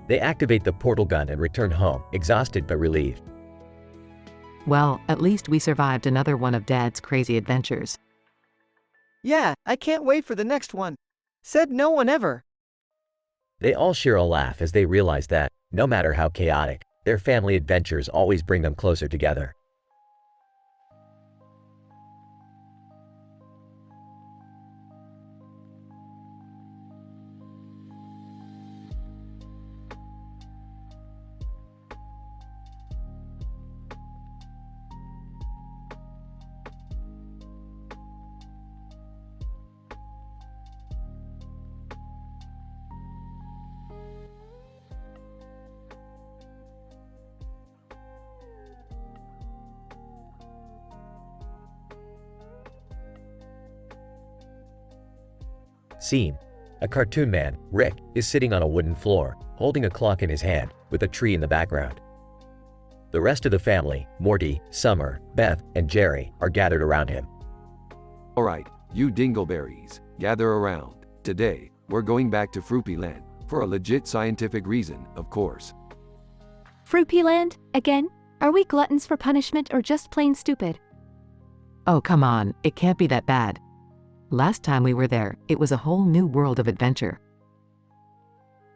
They activate the portal gun and return home, exhausted but relieved. Well, at least we survived another one of Dad's crazy adventures. Yeah, I can't wait for the next one. Said no one ever. They all share a laugh as they realize that, no matter how chaotic, their family adventures always bring them closer together. Scene. A cartoon man, Rick, is sitting on a wooden floor, holding a clock in his hand, with a tree in the background. The rest of the family, Morty, Summer, Beth, and Jerry, are gathered around him. All right, you dingleberries, gather around. Today, we're going back to Fruity Land, for a legit scientific reason, of course. Fruity Land? Again? Are we gluttons for punishment or just plain stupid? Oh, come on, it can't be that bad. Last time we were there, it was a whole new world of adventure.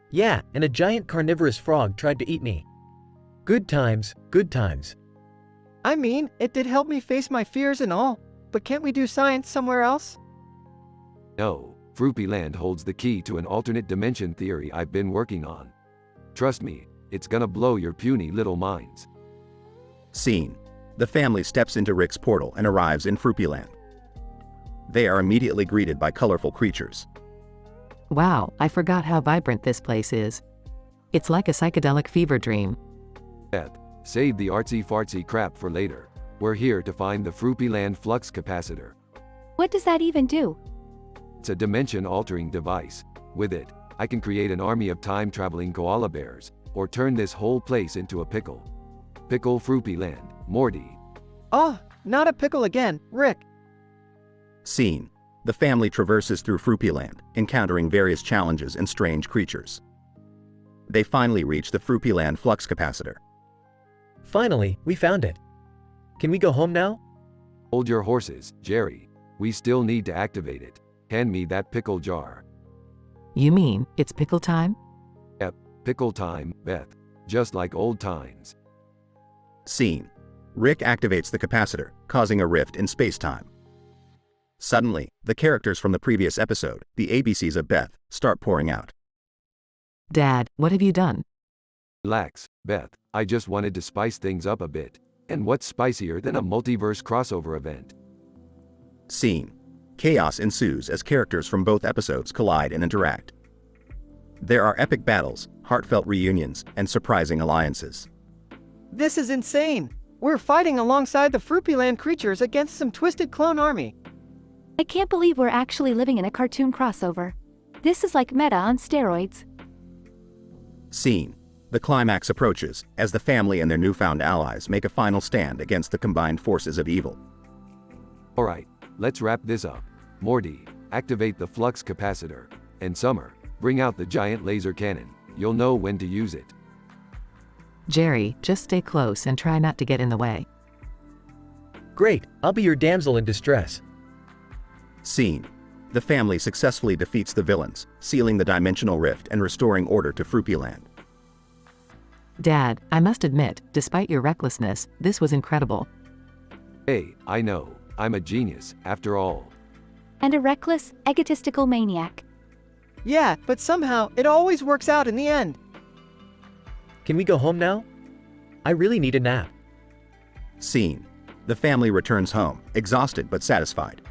Yeah, and a giant carnivorous frog tried to eat me. Good times, good times. I mean, it did help me face my fears and all, but can't we do science somewhere else? No, Fruity Land holds the key to an alternate dimension theory I've been working on. Trust me, it's gonna blow your puny little minds. Scene. The family steps into Rick's portal and arrives in Fruity Land. They are immediately greeted by colorful creatures. Wow, I forgot how vibrant this place is. It's like a psychedelic fever dream. Beth, save the artsy-fartsy crap for later. We're here to find the Fruity Land flux capacitor. What does that even do? It's a dimension-altering device. With it, I can create an army of time-traveling koala bears, or turn this whole place into a pickle. Pickle Fruity Land, Morty. Oh, not a pickle again, Rick. Scene. The family traverses through Fruity Land, encountering various challenges and strange creatures. They finally reach the Fruity Land flux capacitor. Finally, we found it. Can we go home now? Hold your horses, Jerry. We still need to activate it. Hand me that pickle jar. You mean, it's pickle time? Yep, pickle time, Beth. Just like old times. Scene. Rick activates the capacitor, causing a rift in space-time. Suddenly, the characters from the previous episode, the ABCs of Beth, start pouring out. Dad, what have you done? Relax, Beth. I just wanted to spice things up a bit. And what's spicier than a multiverse crossover event? Scene. Chaos ensues as characters from both episodes collide and interact. There are epic battles, heartfelt reunions, and surprising alliances. This is insane. We're fighting alongside the Fruity Land creatures against some twisted clone army. I can't believe we're actually living in a cartoon crossover. This is like meta on steroids. Scene. The climax approaches as the family and their newfound allies make a final stand against the combined forces of evil. Alright, let's wrap this up. Morty, activate the flux capacitor. And Summer, bring out the giant laser cannon. You'll know when to use it. Jerry, just stay close and try not to get in the way. Great, I'll be your damsel in distress. Scene. The family successfully defeats the villains, sealing the dimensional rift and restoring order to Fruity Land. Dad, I must admit, despite your recklessness, this was incredible. Hey, I know. I'm a genius, after all. And a reckless, egotistical maniac. Yeah, but somehow, it always works out in the end. Can we go home now? I really need a nap. Scene. The family returns home, exhausted but satisfied.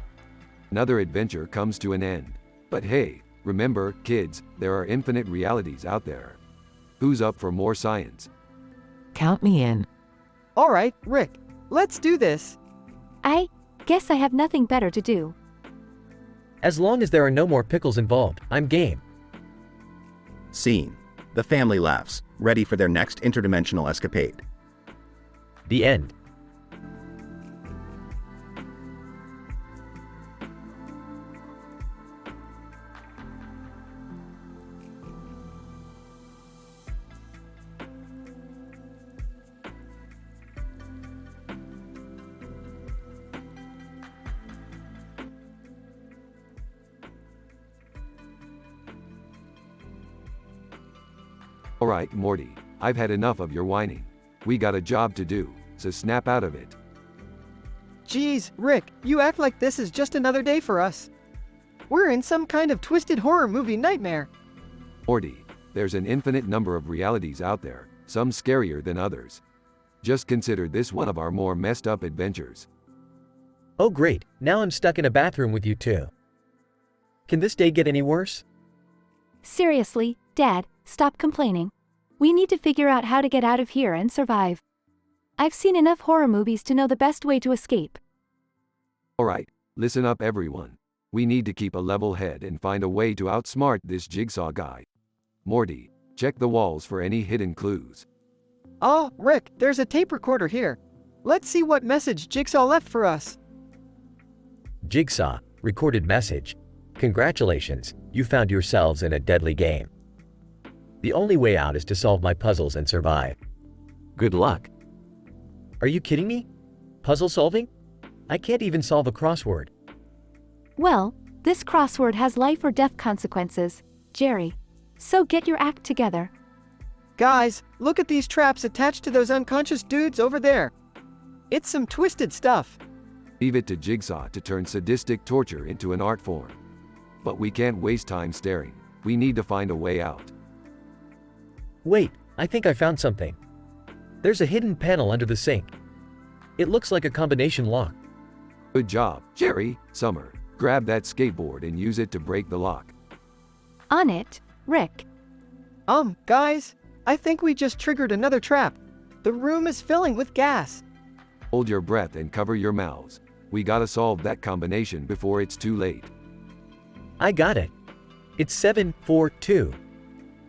Another adventure comes to an end. But hey, remember, kids, there are infinite realities out there. Who's up for more science? Count me in. All right, Rick, let's do this. I guess I have nothing better to do. As long as there are no more pickles involved, I'm game. Scene. The family laughs, ready for their next interdimensional escapade. The end. Alright, Morty, I've had enough of your whining. We got a job to do, so snap out of it. Jeez, Rick, you act like this is just another day for us. We're in some kind of twisted horror movie nightmare. Morty, there's an infinite number of realities out there, some scarier than others. Just consider this one of our more messed up adventures. Oh great, now I'm stuck in a bathroom with you two. Can this day get any worse? Seriously, Dad, stop complaining. We need to figure out how to get out of here and survive. I've seen enough horror movies to know the best way to escape. Alright, listen up everyone. We need to keep a level head and find a way to outsmart this jigsaw guy. Morty, check the walls for any hidden clues. Oh, Rick, there's a tape recorder here. Let's see what message Jigsaw left for us. Jigsaw, recorded message. Congratulations, you found yourselves in a deadly game. The only way out is to solve my puzzles and survive. Good luck. Are you kidding me? Puzzle solving? I can't even solve a crossword. Well, this crossword has life or death consequences, Jerry. So get your act together. Guys, look at these traps attached to those unconscious dudes over there. It's some twisted stuff. Leave it to Jigsaw to turn sadistic torture into an art form. But we can't waste time staring. We need to find a way out. Wait, I think I found something. There's a hidden panel under the sink. It looks like a combination lock. Good job, Jerry. Summer, grab that skateboard and use it to break the lock. On it, Rick. Guys, I think we just triggered another trap. The room is filling with gas. Hold your breath and cover your mouths. We gotta solve that combination before it's too late. I got it. It's 742.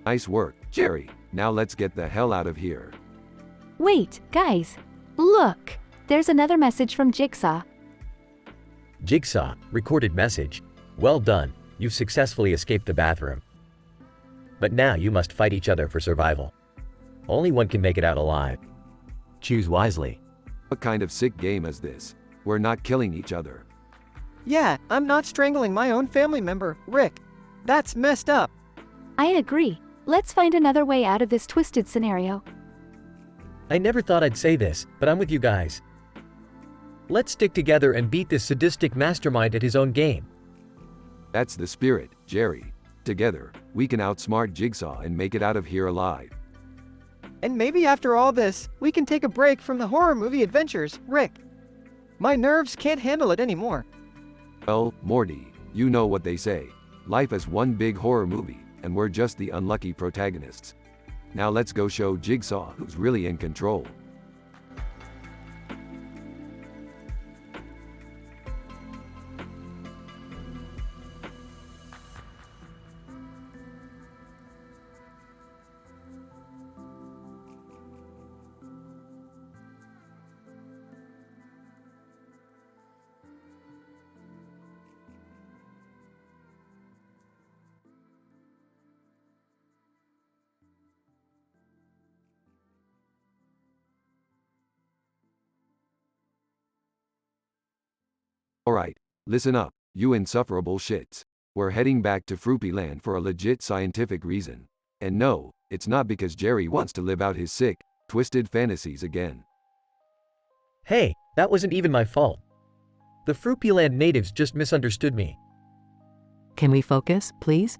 Nice work, Jerry. Now let's get the hell out of here. Wait, guys. Look, there's another message from Jigsaw. Jigsaw, recorded message. Well done, you've successfully escaped the bathroom. But now you must fight each other for survival. Only one can make it out alive. Choose wisely. What kind of sick game is this? We're not killing each other. Yeah, I'm not strangling my own family member, Rick. That's messed up. I agree. Let's find another way out of this twisted scenario. I never thought I'd say this, but I'm with you guys. Let's stick together and beat this sadistic mastermind at his own game. That's the spirit, Jerry. Together, we can outsmart Jigsaw and make it out of here alive. And maybe after all this, we can take a break from the horror movie adventures, Rick. My nerves can't handle it anymore. Well, Morty, you know what they say. Life is one big horror movie, and we're just the unlucky protagonists. Now let's go show Jigsaw who's really in control. Alright, listen up, you insufferable shits. We're heading back to Froopy Land for a legit scientific reason. And no, it's not because Jerry wants to live out his sick, twisted fantasies again. Hey, that wasn't even my fault. The Froopy Land natives just misunderstood me. Can we focus, please?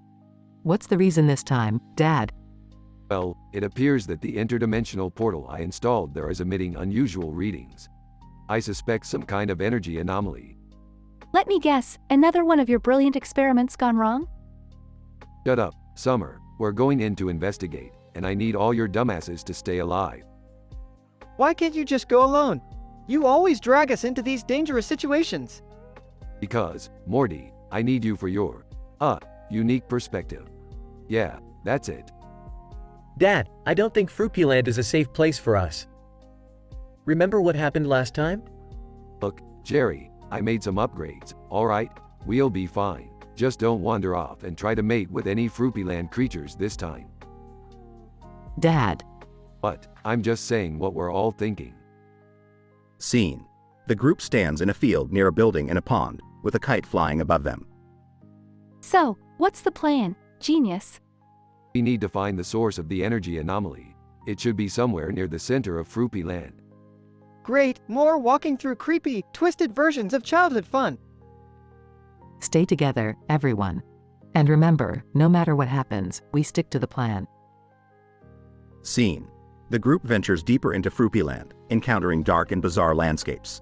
What's the reason this time, Dad? Well, it appears that the interdimensional portal I installed there is emitting unusual readings. I suspect some kind of energy anomaly. Let me guess, another one of your brilliant experiments gone wrong? Shut up, Summer. We're going in to investigate, and I need all your dumbasses to stay alive. Why can't you just go alone? You always drag us into these dangerous situations. Because, Morty, I need you for your, unique perspective. Yeah, that's it. Dad, I don't think Froopy Land is a safe place for us. Remember what happened last time? Look, Jerry, I made some upgrades, alright? We'll be fine. Just don't wander off and try to mate with any Froopy Land creatures this time. Dad. But, I'm just saying what we're all thinking. Scene. The group stands in a field near a building and a pond, with a kite flying above them. So, what's the plan, genius? We need to find the source of the energy anomaly. It should be somewhere near the center of Froopy Land. Great, more walking through creepy, twisted versions of childhood fun. Stay together, everyone. And remember, no matter what happens, we stick to the plan. Scene. The group ventures deeper into Froopy Land, encountering dark and bizarre landscapes.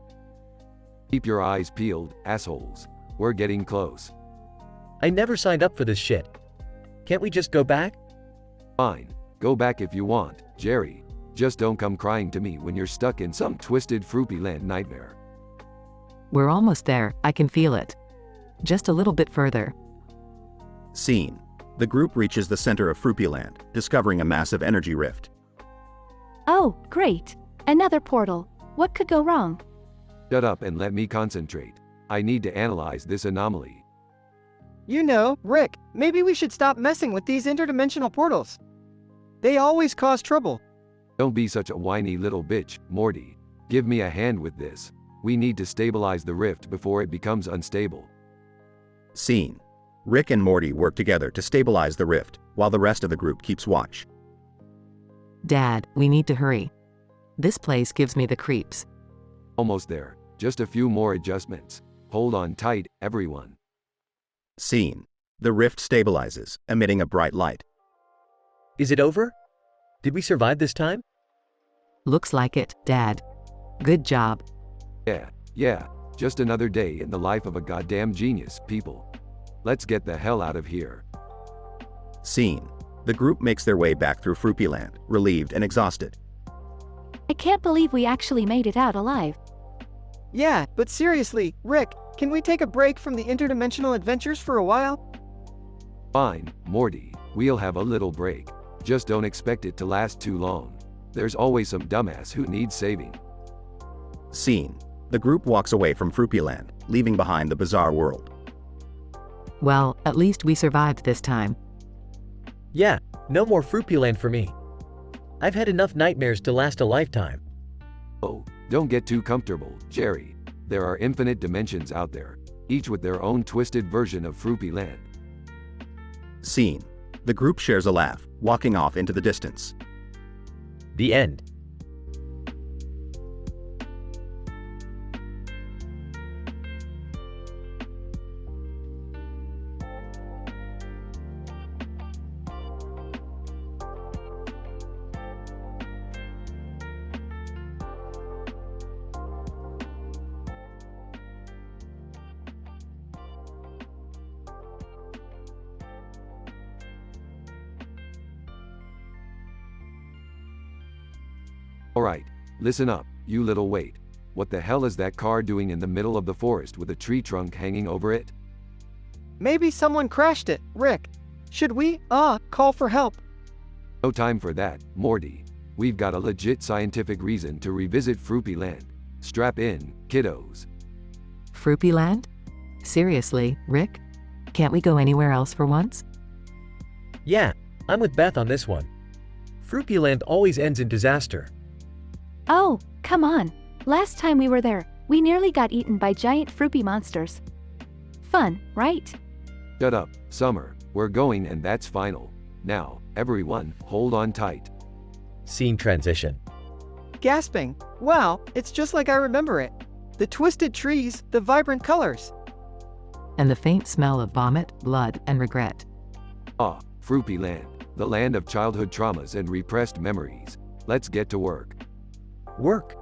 Keep your eyes peeled, assholes. We're getting close. I never signed up for this shit. Can't we just go back? Fine. Go back if you want, Jerry. Just don't come crying to me when you're stuck in some twisted Froopy Land nightmare. We're almost there, I can feel it. Just a little bit further. Scene. The group reaches the center of Froopy Land, discovering a massive energy rift. Oh, great. Another portal. What could go wrong? Shut up and let me concentrate. I need to analyze this anomaly. You know, Rick, maybe we should stop messing with these interdimensional portals. They always cause trouble. Don't be such a whiny little bitch, Morty. Give me a hand with this. We need to stabilize the rift before it becomes unstable. Scene. Rick and Morty work together to stabilize the rift, while the rest of the group keeps watch. Dad, we need to hurry. This place gives me the creeps. Almost there. Just a few more adjustments. Hold on tight, everyone. Scene. The rift stabilizes, emitting a bright light. Is it over? Did we survive this time? Looks like it, Dad. Good job. Yeah, just another day in the life of a goddamn genius, people. Let's get the hell out of here. Scene. The group makes their way back through Fruipyland, relieved and exhausted. I can't believe we actually made it out alive. Yeah, but seriously, Rick, can we take a break from the interdimensional adventures for a while? Fine, Morty, we'll have a little break. Just don't expect it to last too long. There's always some dumbass who needs saving. Scene. The group walks away from Fruipyland, leaving behind the bizarre world. Well, at least we survived this time. Yeah, no more Fruipyland for me. I've had enough nightmares to last a lifetime. Oh, don't get too comfortable, Jerry. There are infinite dimensions out there, each with their own twisted version of Fruipyland. Scene. The group shares a laugh, walking off into the distance. The end. Alright, listen up, you little wait. What the hell is that car doing in the middle of the forest with a tree trunk hanging over it? Maybe someone crashed it, Rick. Should we, call for help? No time for that, Morty. We've got a legit scientific reason to revisit Fruipyland. Strap in, kiddos. Fruipyland? Seriously, Rick? Can't we go anywhere else for once? Yeah, I'm with Beth on this one. Fruipyland always ends in disaster. Oh, come on. Last time we were there, we nearly got eaten by giant Fruipy monsters. Fun, right? Shut up, Summer. We're going and that's final. Now, everyone, hold on tight. Scene transition. Gasping. Wow, it's just like I remember it. The twisted trees, the vibrant colors. And the faint smell of vomit, blood, and regret. Ah, Fruipyland, the land of childhood traumas and repressed memories. Let's get to work. Work?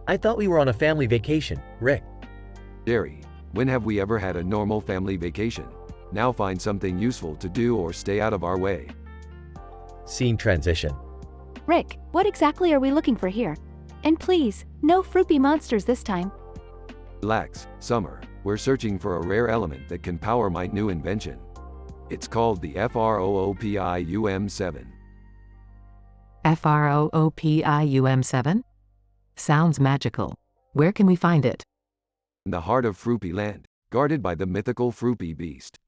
I thought we were on a family vacation, Rick. Jerry, when have we ever had a normal family vacation? Now find something useful to do or stay out of our way. Scene transition. Rick, what exactly are we looking for here? And please, no Fruipy monsters this time. Relax, Summer. We're searching for a rare element that can power my new invention. It's called the FROOPIUM7. FROOPIUM7? Sounds magical. Where can we find it? In the heart of Fruipyland, guarded by the mythical Fruipy beast.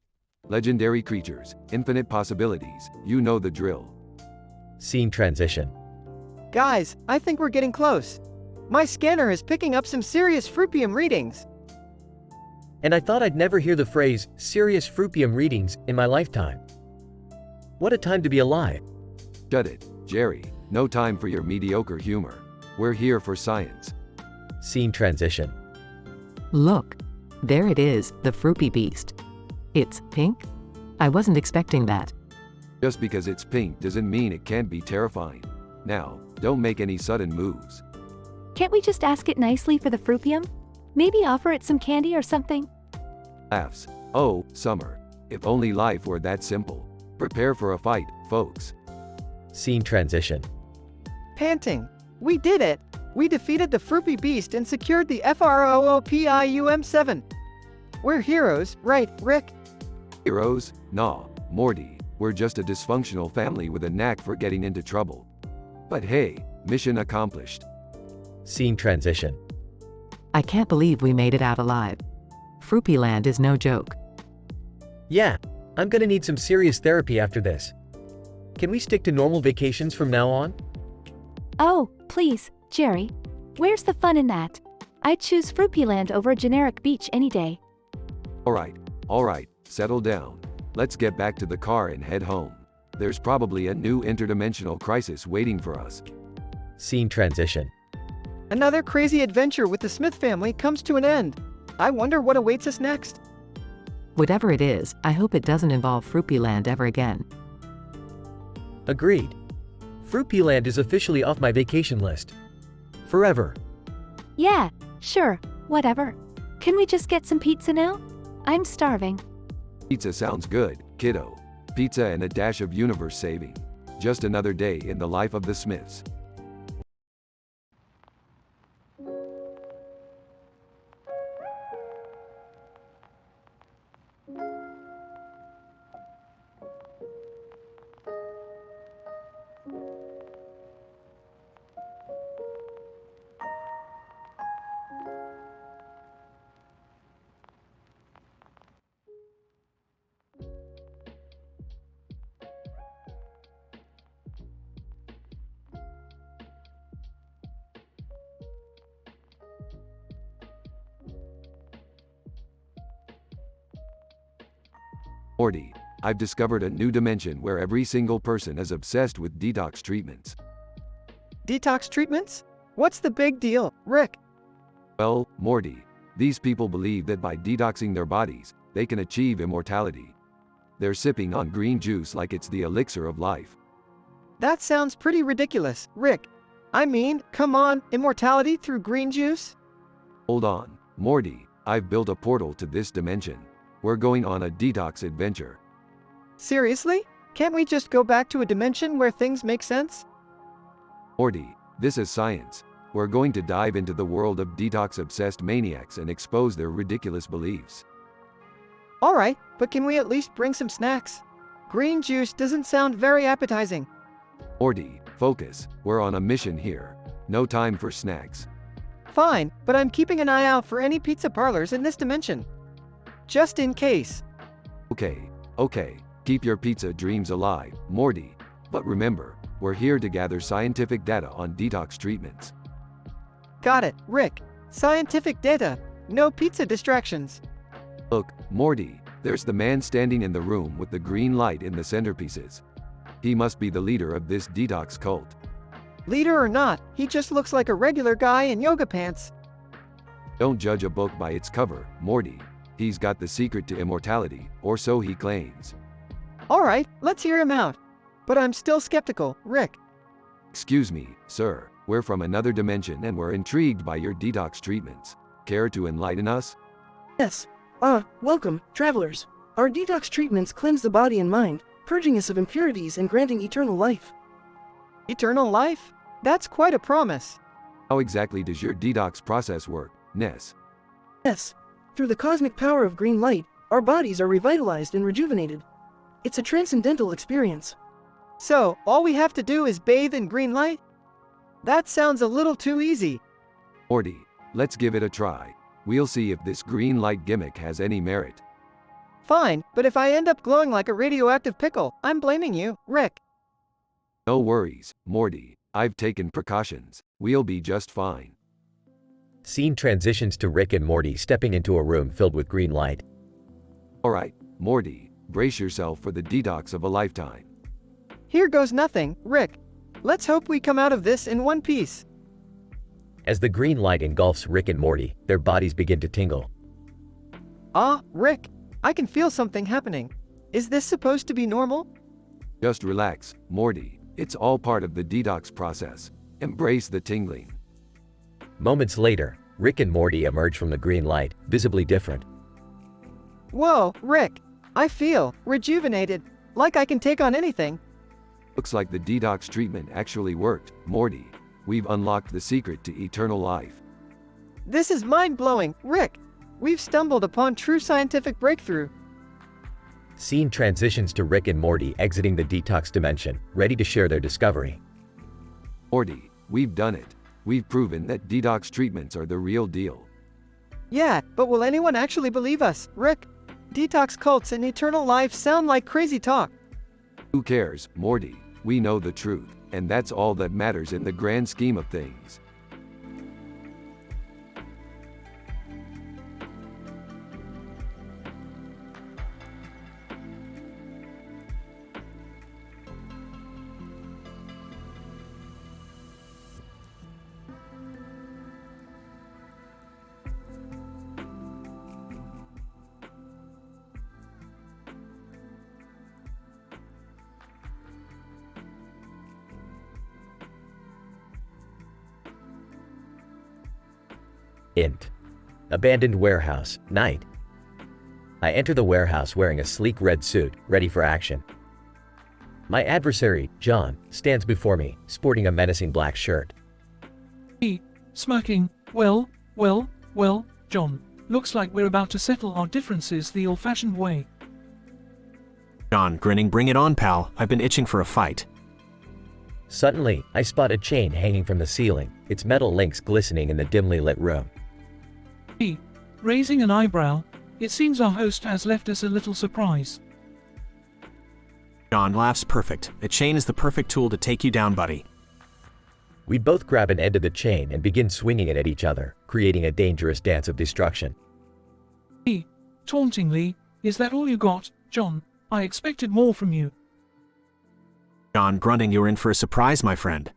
Legendary creatures, infinite possibilities, you know the drill. Scene transition. Guys, I think we're getting close. My scanner is picking up some serious Fruipium readings. And I thought I'd never hear the phrase, serious Fruipium readings, in my lifetime. What a time to be alive. Shut it, Jerry. No time for your mediocre humor. We're here for science. Scene transition. Look. There it is, the Fruipy beast. It's pink? I wasn't expecting that. Just because it's pink doesn't mean it can't be terrifying. Now, don't make any sudden moves. Can't we just ask it nicely for the Fruipium? Maybe offer it some candy or something? Laughs. Oh, Summer. If only life were that simple. Prepare for a fight, folks. Scene transition. Panting. We did it! We defeated the Fruipy beast and secured the FROOPIUM7. We're heroes, right, Rick? Heroes? Nah, Morty. We're just a dysfunctional family with a knack for getting into trouble. But hey, mission accomplished. Scene transition. I can't believe we made it out alive. Fruipyland is no joke. Yeah, I'm gonna need some serious therapy after this. Can we stick to normal vacations from now on? Oh, please, Jerry. Where's the fun in that? I'd choose Fruipyland over a generic beach any day. Alright, settle down. Let's get back to the car and head home. There's probably a new interdimensional crisis waiting for us. Scene transition. Another crazy adventure with the Smith family comes to an end. I wonder what awaits us next. Whatever it is, I hope it doesn't involve Fruipyland ever again. Agreed. Fruipyland is officially off my vacation list. Forever. Yeah, sure, whatever. Can we just get some pizza now? I'm starving. Pizza sounds good, kiddo. Pizza and a dash of universe saving. Just another day in the life of the Smiths. Morty, I've discovered a new dimension where every single person is obsessed with detox treatments. Detox treatments? What's the big deal, Rick? Well, Morty, these people believe that by detoxing their bodies, they can achieve immortality. They're sipping on green juice like it's the elixir of life. That sounds pretty ridiculous, Rick. I mean, come on, immortality through green juice? Hold on, Morty, I've built a portal to this dimension. We're going on a detox adventure. Seriously? Can't we just go back to a dimension where things make sense? Morty, this is science. We're going to dive into the world of detox-obsessed maniacs and expose their ridiculous beliefs. Alright, but can we at least bring some snacks? Green juice doesn't sound very appetizing. Morty, focus. We're on a mission here. No time for snacks. Fine, but I'm keeping an eye out for any pizza parlors in this dimension. Just in case. Okay. Keep your pizza dreams alive, Morty. But remember, we're here to gather scientific data on detox treatments. Got it, Rick. Scientific data. No pizza distractions. Look, Morty, there's the man standing in the room with the green light in the centerpieces. He must be the leader of this detox cult. Leader or not, he just looks like a regular guy in yoga pants. Don't judge a book by its cover, Morty. He's got the secret to immortality, or so he claims. Alright, let's hear him out. But I'm still skeptical, Rick. Excuse me, sir. We're from another dimension and we're intrigued by your detox treatments. Care to enlighten us? Yes. Welcome, travelers. Our detox treatments cleanse the body and mind, purging us of impurities and granting eternal life. Eternal life? That's quite a promise. How exactly does your detox process work, Ness? Yes. Through the cosmic power of green light, our bodies are revitalized and rejuvenated. It's a transcendental experience. So, all we have to do is bathe in green light? That sounds a little too easy. Morty, let's give it a try. We'll see if this green light gimmick has any merit. Fine, but if I end up glowing like a radioactive pickle, I'm blaming you, Rick. No worries, Morty. I've taken precautions. We'll be just fine. Scene transitions to Rick and Morty stepping into a room filled with green light. Alright, Morty, brace yourself for the detox of a lifetime. Here goes nothing, Rick. Let's hope we come out of this in one piece. As the green light engulfs Rick and Morty, their bodies begin to tingle. Rick, I can feel something happening. Is this supposed to be normal? Just relax, Morty. It's all part of the detox process. Embrace the tingling. Moments later, Rick and Morty emerge from the green light, visibly different. Whoa, Rick. I feel rejuvenated, like I can take on anything. Looks like the detox treatment actually worked, Morty. We've unlocked the secret to eternal life. This is mind-blowing, Rick. We've stumbled upon true scientific breakthrough. Scene transitions to Rick and Morty exiting the detox dimension, ready to share their discovery. Morty, we've done it. We've proven that detox treatments are the real deal. Yeah, but will anyone actually believe us, Rick? Detox cults and eternal life sound like crazy talk. Who cares, Morty? We know the truth, and that's all that matters in the grand scheme of things. Int. Abandoned warehouse, night. I enter the warehouse wearing a sleek red suit, ready for action. My adversary, John, stands before me, sporting a menacing black shirt. He, smirking, well, John, looks like we're about to settle our differences the old-fashioned way. John, grinning, bring it on, pal. I've been itching for a fight. Suddenly, I spot a chain hanging from the ceiling, its metal links glistening in the dimly lit room. He, raising an eyebrow, it seems our host has left us a little surprise. John laughs. Perfect. A chain is the perfect tool to take you down, buddy. We both grab an end of the chain and begin swinging it at each other, creating a dangerous dance of destruction. He, tauntingly, is that all you got, John? I expected more from you. John, grunting, you're in for a surprise, my friend.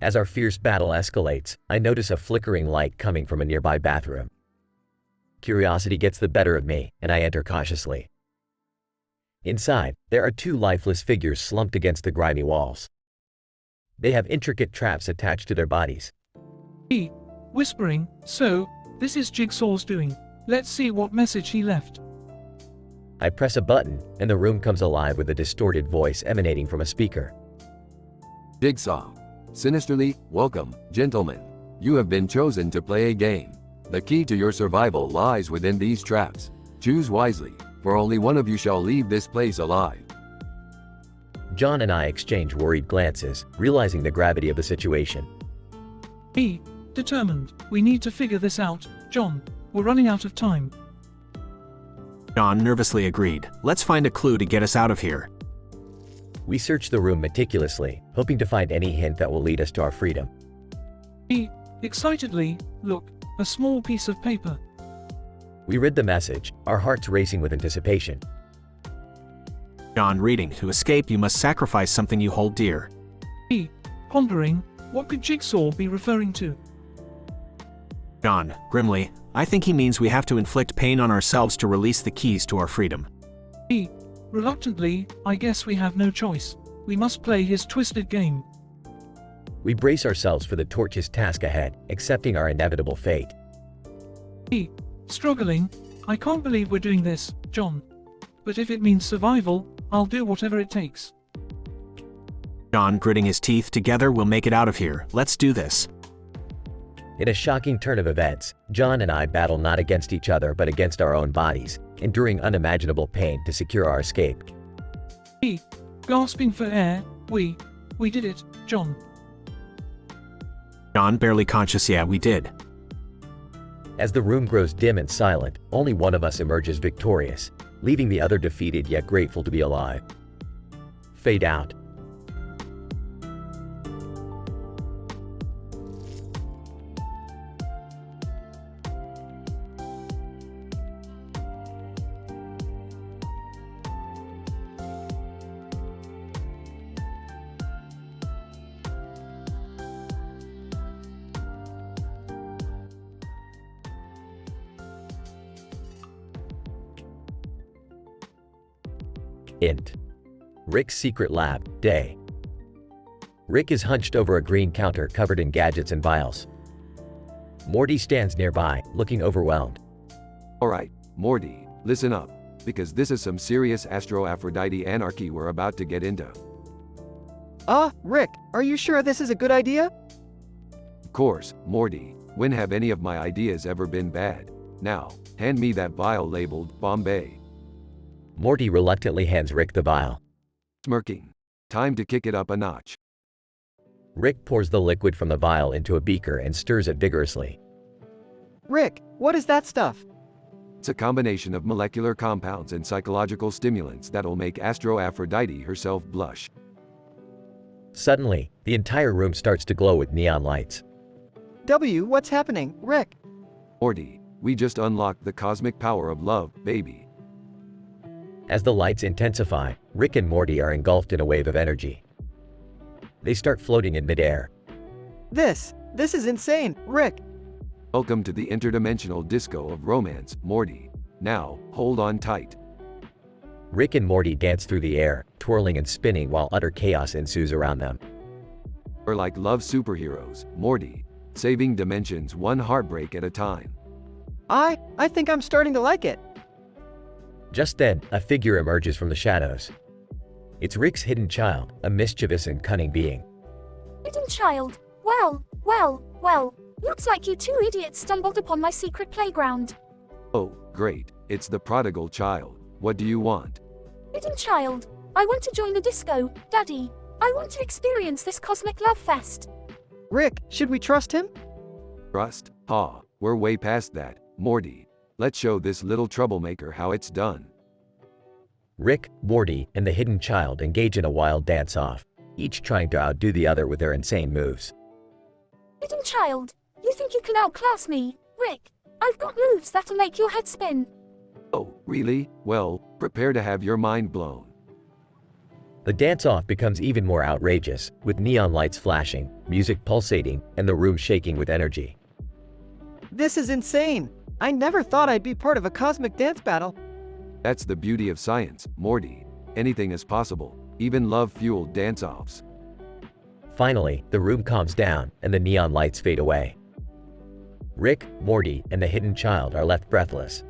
As our fierce battle escalates, I notice a flickering light coming from a nearby bathroom. Curiosity gets the better of me, and I enter cautiously. Inside, there are two lifeless figures slumped against the grimy walls. They have intricate traps attached to their bodies. He, whispering, so, this is Jigsaw's doing. Let's see what message he left. I press a button, and the room comes alive with a distorted voice emanating from a speaker. Jigsaw. Sinisterly, welcome, gentlemen. You have been chosen to play a game. The key to your survival lies within these traps. Choose wisely, for only one of you shall leave this place alive. John and I exchange worried glances, realizing the gravity of the situation. He, determined, we need to figure this out, John. We're running out of time. John nervously agreed. Let's find a clue to get us out of here. We search the room meticulously, hoping to find any hint that will lead us to our freedom. He, excitedly, look, a small piece of paper. We read the message, our hearts racing with anticipation. John, reading, to escape you must sacrifice something you hold dear. He, pondering, what could Jigsaw be referring to? John, grimly, I think he means we have to inflict pain on ourselves to release the keys to our freedom. He, reluctantly, I guess we have no choice. We must play his twisted game. We brace ourselves for the tortuous task ahead, accepting our inevitable fate. He, struggling, I can't believe we're doing this, John. But if it means survival, I'll do whatever it takes. John, gritting his teeth, together we'll make it out of here. Let's do this. In a shocking turn of events, John and I battle not against each other but against our own bodies, enduring unimaginable pain to secure our escape. He, gasping for air, we did it, John. John, barely conscious, yeah, we did. As the room grows dim and silent, only one of us emerges victorious, leaving the other defeated yet grateful to be alive. Fade out. Int. Rick's secret lab, day. Rick is hunched over a green counter covered in gadgets and vials. Morty stands nearby, looking overwhelmed. Alright, Morty, listen up, because this is some serious Astro-Aphrodite anarchy we're about to get into. Rick, are you sure this is a good idea? Of course, Morty, when have any of my ideas ever been bad? Now, hand me that vial labeled Bombay. Morty reluctantly hands Rick the vial. Smirking. Time to kick it up a notch. Rick pours the liquid from the vial into a beaker and stirs it vigorously. Rick, what is that stuff? It's a combination of molecular compounds and psychological stimulants that'll make Astro-Aphrodite herself blush. Suddenly, the entire room starts to glow with neon lights. What's happening, Rick? Morty, we just unlocked the cosmic power of love, baby. As the lights intensify, Rick and Morty are engulfed in a wave of energy. They start floating in midair. This is insane, Rick. Welcome to the interdimensional disco of romance, Morty. Now, hold on tight. Rick and Morty dance through the air, twirling and spinning while utter chaos ensues around them. We're like love superheroes, Morty. saving dimensions one heartbreak at a time. I think I'm starting to like it. Just then, a figure emerges from the shadows. It's Rick's hidden child, a mischievous and cunning being. Hidden child. Well. Looks like you two idiots stumbled upon my secret playground. Oh, great. It's the prodigal child. What do you want? Hidden child. I want to join the disco, Daddy. I want to experience this cosmic love fest. Rick, should we trust him? Trust? Ha, we're way past that. Morty, let's show this little troublemaker how it's done. Rick, Morty, and the hidden child engage in a wild dance-off, each trying to outdo the other with their insane moves. Hidden child, you think you can outclass me? Rick, I've got moves that'll make your head spin. Oh, really? Well, prepare to have your mind blown. The dance-off becomes even more outrageous, with neon lights flashing, music pulsating, and the room shaking with energy. This is insane. I never thought I'd be part of a cosmic dance battle. That's the beauty of science, Morty. Anything is possible, even love-fueled dance-offs. Finally, the room calms down and the neon lights fade away. Rick, Morty, and the hidden child are left breathless.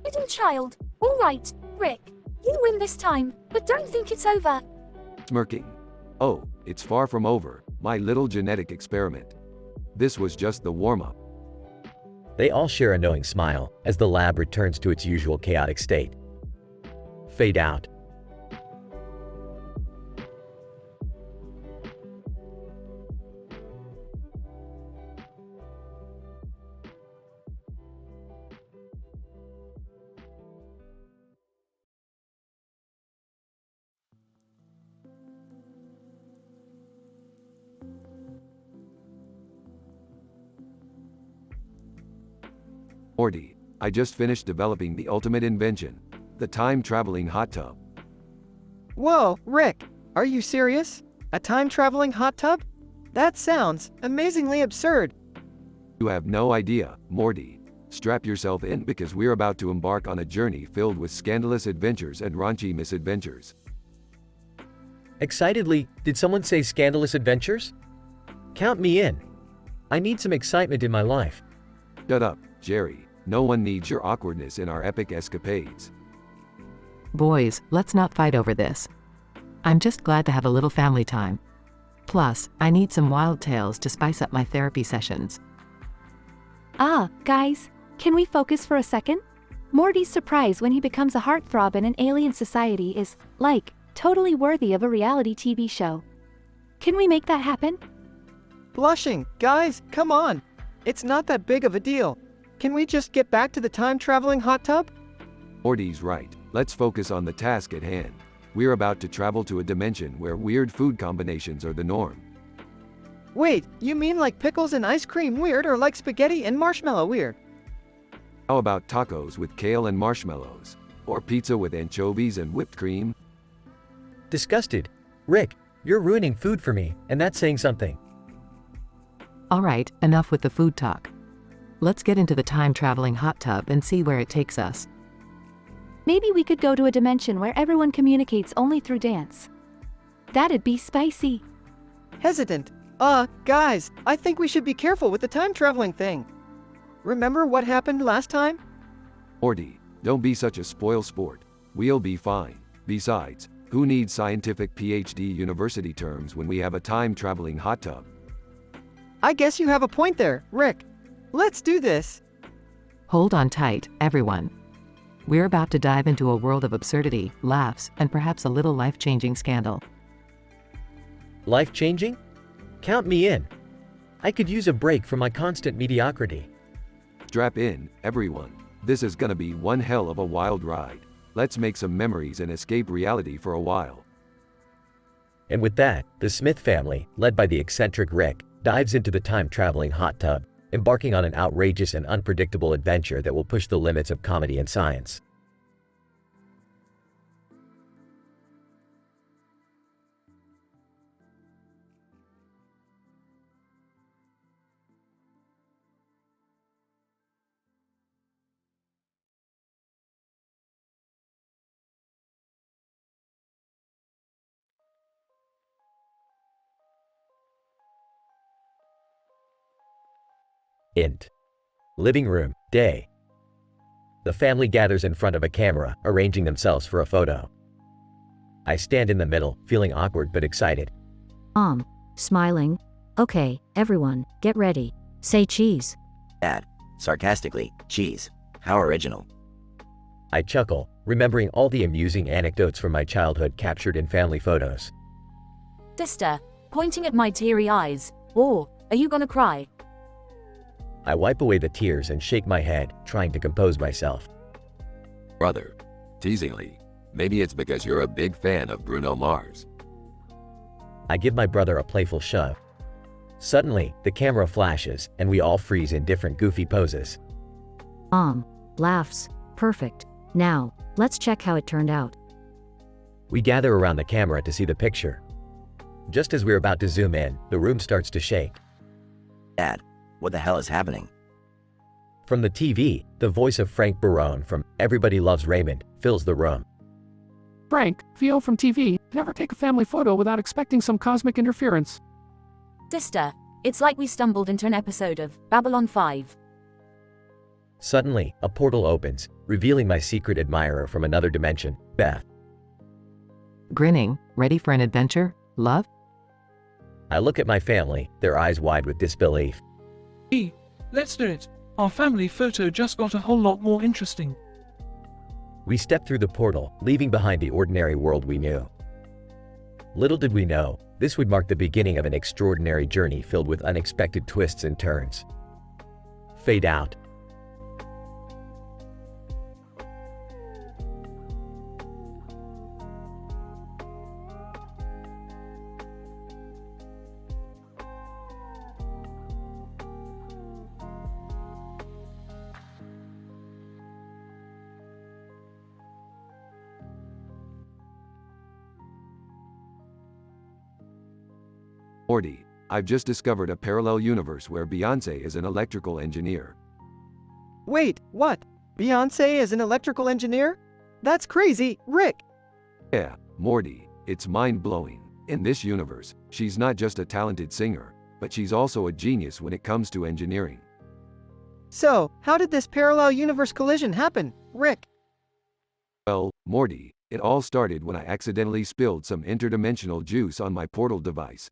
Hidden child. All right, Rick. You win this time, but don't think it's over. Smirking. Oh, it's far from over, my little genetic experiment. This was just the warm-up. They all share a knowing smile as the lab returns to its usual chaotic state. Fade out. Morty, I just finished developing the ultimate invention, the time-traveling hot tub. Whoa, Rick, are you serious? A time-traveling hot tub? That sounds amazingly absurd. You have no idea, Morty. Strap yourself in because we're about to embark on a journey filled with scandalous adventures and raunchy misadventures. Excitedly, did someone say scandalous adventures? Count me in. I need some excitement in my life. Shut up, Jerry. No one needs your awkwardness in our epic escapades. Boys, let's not fight over this. I'm just glad to have a little family time. Plus, I need some wild tales to spice up my therapy sessions. Guys, can we focus for a second? Morty's surprise when he becomes a heartthrob in an alien society is, like, totally worthy of a reality TV show. Can we make that happen? Blushing, guys, come on. It's not that big of a deal. Can we just get back to the time-traveling hot tub? Morty's right. Let's focus on the task at hand. We're about to travel to a dimension where weird food combinations are the norm. Wait, you mean like pickles and ice cream weird or like spaghetti and marshmallow weird? How about tacos with kale and marshmallows? Or pizza with anchovies and whipped cream? Disgusted. Rick, you're ruining food for me, and that's saying something. Alright, enough with the food talk. Let's get into the time-traveling hot tub and see where it takes us. Maybe we could go to a dimension where everyone communicates only through dance. That'd be spicy. Hesitant. Guys, I think we should be careful with the time-traveling thing. Remember what happened last time? Morty, don't be such a spoil sport. We'll be fine. Besides, who needs scientific PhD university terms when we have a time-traveling hot tub? I guess you have a point there, Rick. Let's do this. Hold on tight, everyone. We're about to dive into a world of absurdity, laughs, and perhaps a little life-changing scandal. Life-changing? Count me in. I could use a break from my constant mediocrity. Strap in, everyone. This is gonna be one hell of a wild ride. Let's make some memories and escape reality for a while. And with that, the Smith family, led by the eccentric Rick, dives into the time-traveling hot tub, embarking on an outrageous and unpredictable adventure that will push the limits of comedy and science. Int. Living room, day. The family gathers in front of a camera, arranging themselves for a photo. I stand in the middle, feeling awkward but excited. Smiling. Okay, everyone, get ready. Say cheese. Dad, sarcastically, cheese. How original. I chuckle, remembering all the amusing anecdotes from my childhood captured in family photos. Sister, pointing at my teary eyes. Oh, are you gonna cry? I wipe away the tears and shake my head, trying to compose myself. Brother, teasingly, maybe it's because you're a big fan of Bruno Mars. I give my brother a playful shove. Suddenly, the camera flashes, and we all freeze in different goofy poses. Laughs. Perfect. Now, let's check how it turned out. We gather around the camera to see the picture. Just as we're about to zoom in, the room starts to shake. Dad, what the hell is happening? From the TV, the voice of Frank Barone from Everybody Loves Raymond fills the room. Frank, VO from TV, never take a family photo without expecting some cosmic interference. Sister, it's like we stumbled into an episode of Babylon 5. Suddenly, a portal opens, revealing my secret admirer from another dimension, Beth. Grinning, ready for an adventure, love? I look at my family, their eyes wide with disbelief. Let's do it. Our family photo just got a whole lot more interesting. We step through the portal, leaving behind the ordinary world we knew. Little did we know, this would mark the beginning of an extraordinary journey filled with unexpected twists and turns. Fade out. Morty, I've just discovered a parallel universe where Beyoncé is an electrical engineer. Wait, what? Beyoncé is an electrical engineer? That's crazy, Rick! Yeah, Morty, it's mind-blowing. In this universe, she's not just a talented singer, but she's also a genius when it comes to engineering. So, how did this parallel universe collision happen, Rick? Well, Morty, it all started when I accidentally spilled some interdimensional juice on my portal device.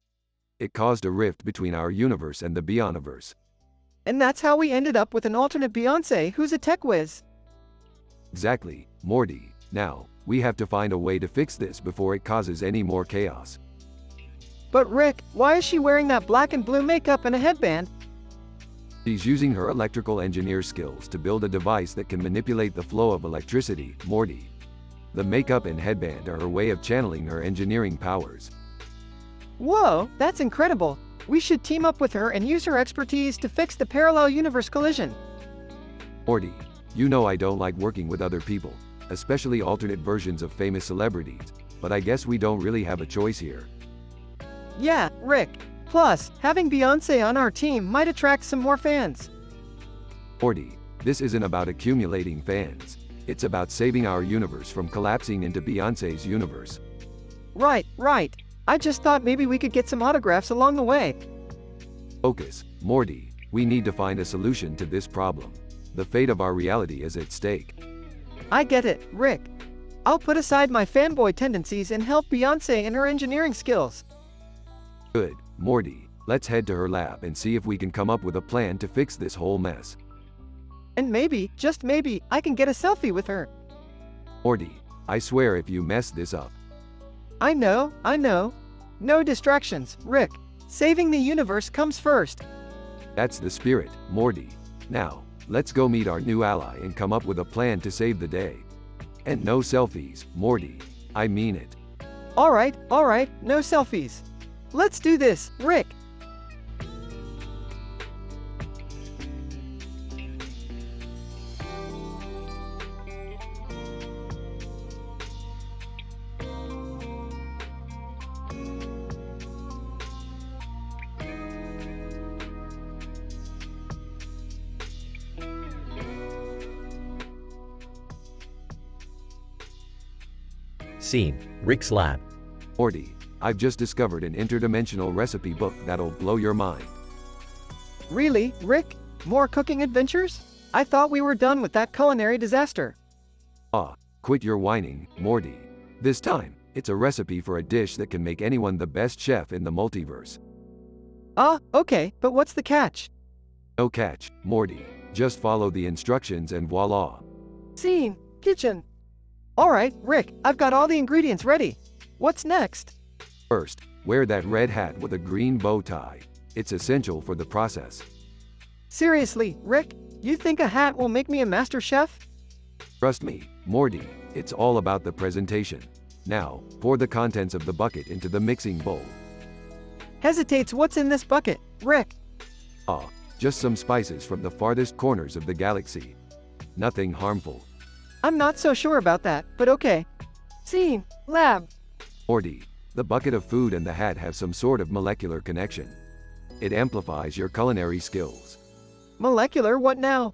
It caused a rift between our universe and the Beyoniverse. And that's how we ended up with an alternate Beyoncé who's a tech whiz. Exactly, Morty. Now, we have to find a way to fix this before it causes any more chaos. But Rick, why is she wearing that black and blue makeup and a headband? She's using her electrical engineer skills to build a device that can manipulate the flow of electricity, Morty. The makeup and headband are her way of channeling her engineering powers. Whoa, that's incredible. We should team up with her and use her expertise to fix the parallel universe collision. Morty, you know I don't like working with other people, especially alternate versions of famous celebrities, but I guess we don't really have a choice here. Yeah, Rick. Plus, having Beyoncé on our team might attract some more fans. Morty, this isn't about accumulating fans. It's about saving our universe from collapsing into Beyoncé's universe. Right. I just thought maybe we could get some autographs along the way. Focus, Morty, we need to find a solution to this problem. The fate of our reality is at stake. I get it, Rick. I'll put aside my fanboy tendencies and help Beyoncé in her engineering skills. Good, Morty, let's head to her lab and see if we can come up with a plan to fix this whole mess. And maybe, just maybe, I can get a selfie with her. Morty, I swear if you mess this up. I know. No distractions, Rick. Saving the universe comes first. That's the spirit, Morty. Now, let's go meet our new ally and come up with a plan to save the day. And no selfies, Morty. I mean it. All right, no selfies. Let's do this, Rick. Scene, Rick's lab. Morty, I've just discovered an interdimensional recipe book that'll blow your mind. Really, Rick? More cooking adventures? I thought we were done with that culinary disaster. Ah, quit your whining, Morty. This time, it's a recipe for a dish that can make anyone the best chef in the multiverse. Ah, okay, but what's the catch? No catch, Morty. Just follow the instructions and voila. Scene, kitchen. Alright, Rick, I've got all the ingredients ready. What's next? First, wear that red hat with a green bow tie. It's essential for the process. Seriously, Rick, you think a hat will make me a master chef? Trust me, Morty, it's all about the presentation. Now, pour the contents of the bucket into the mixing bowl. Hesitates, what's in this bucket, Rick? Ah, just some spices from the farthest corners of the galaxy. Nothing harmful. I'm not so sure about that, but okay. Scene, lab. Morty, the bucket of food and the hat have some sort of molecular connection. It amplifies your culinary skills. Molecular, what now?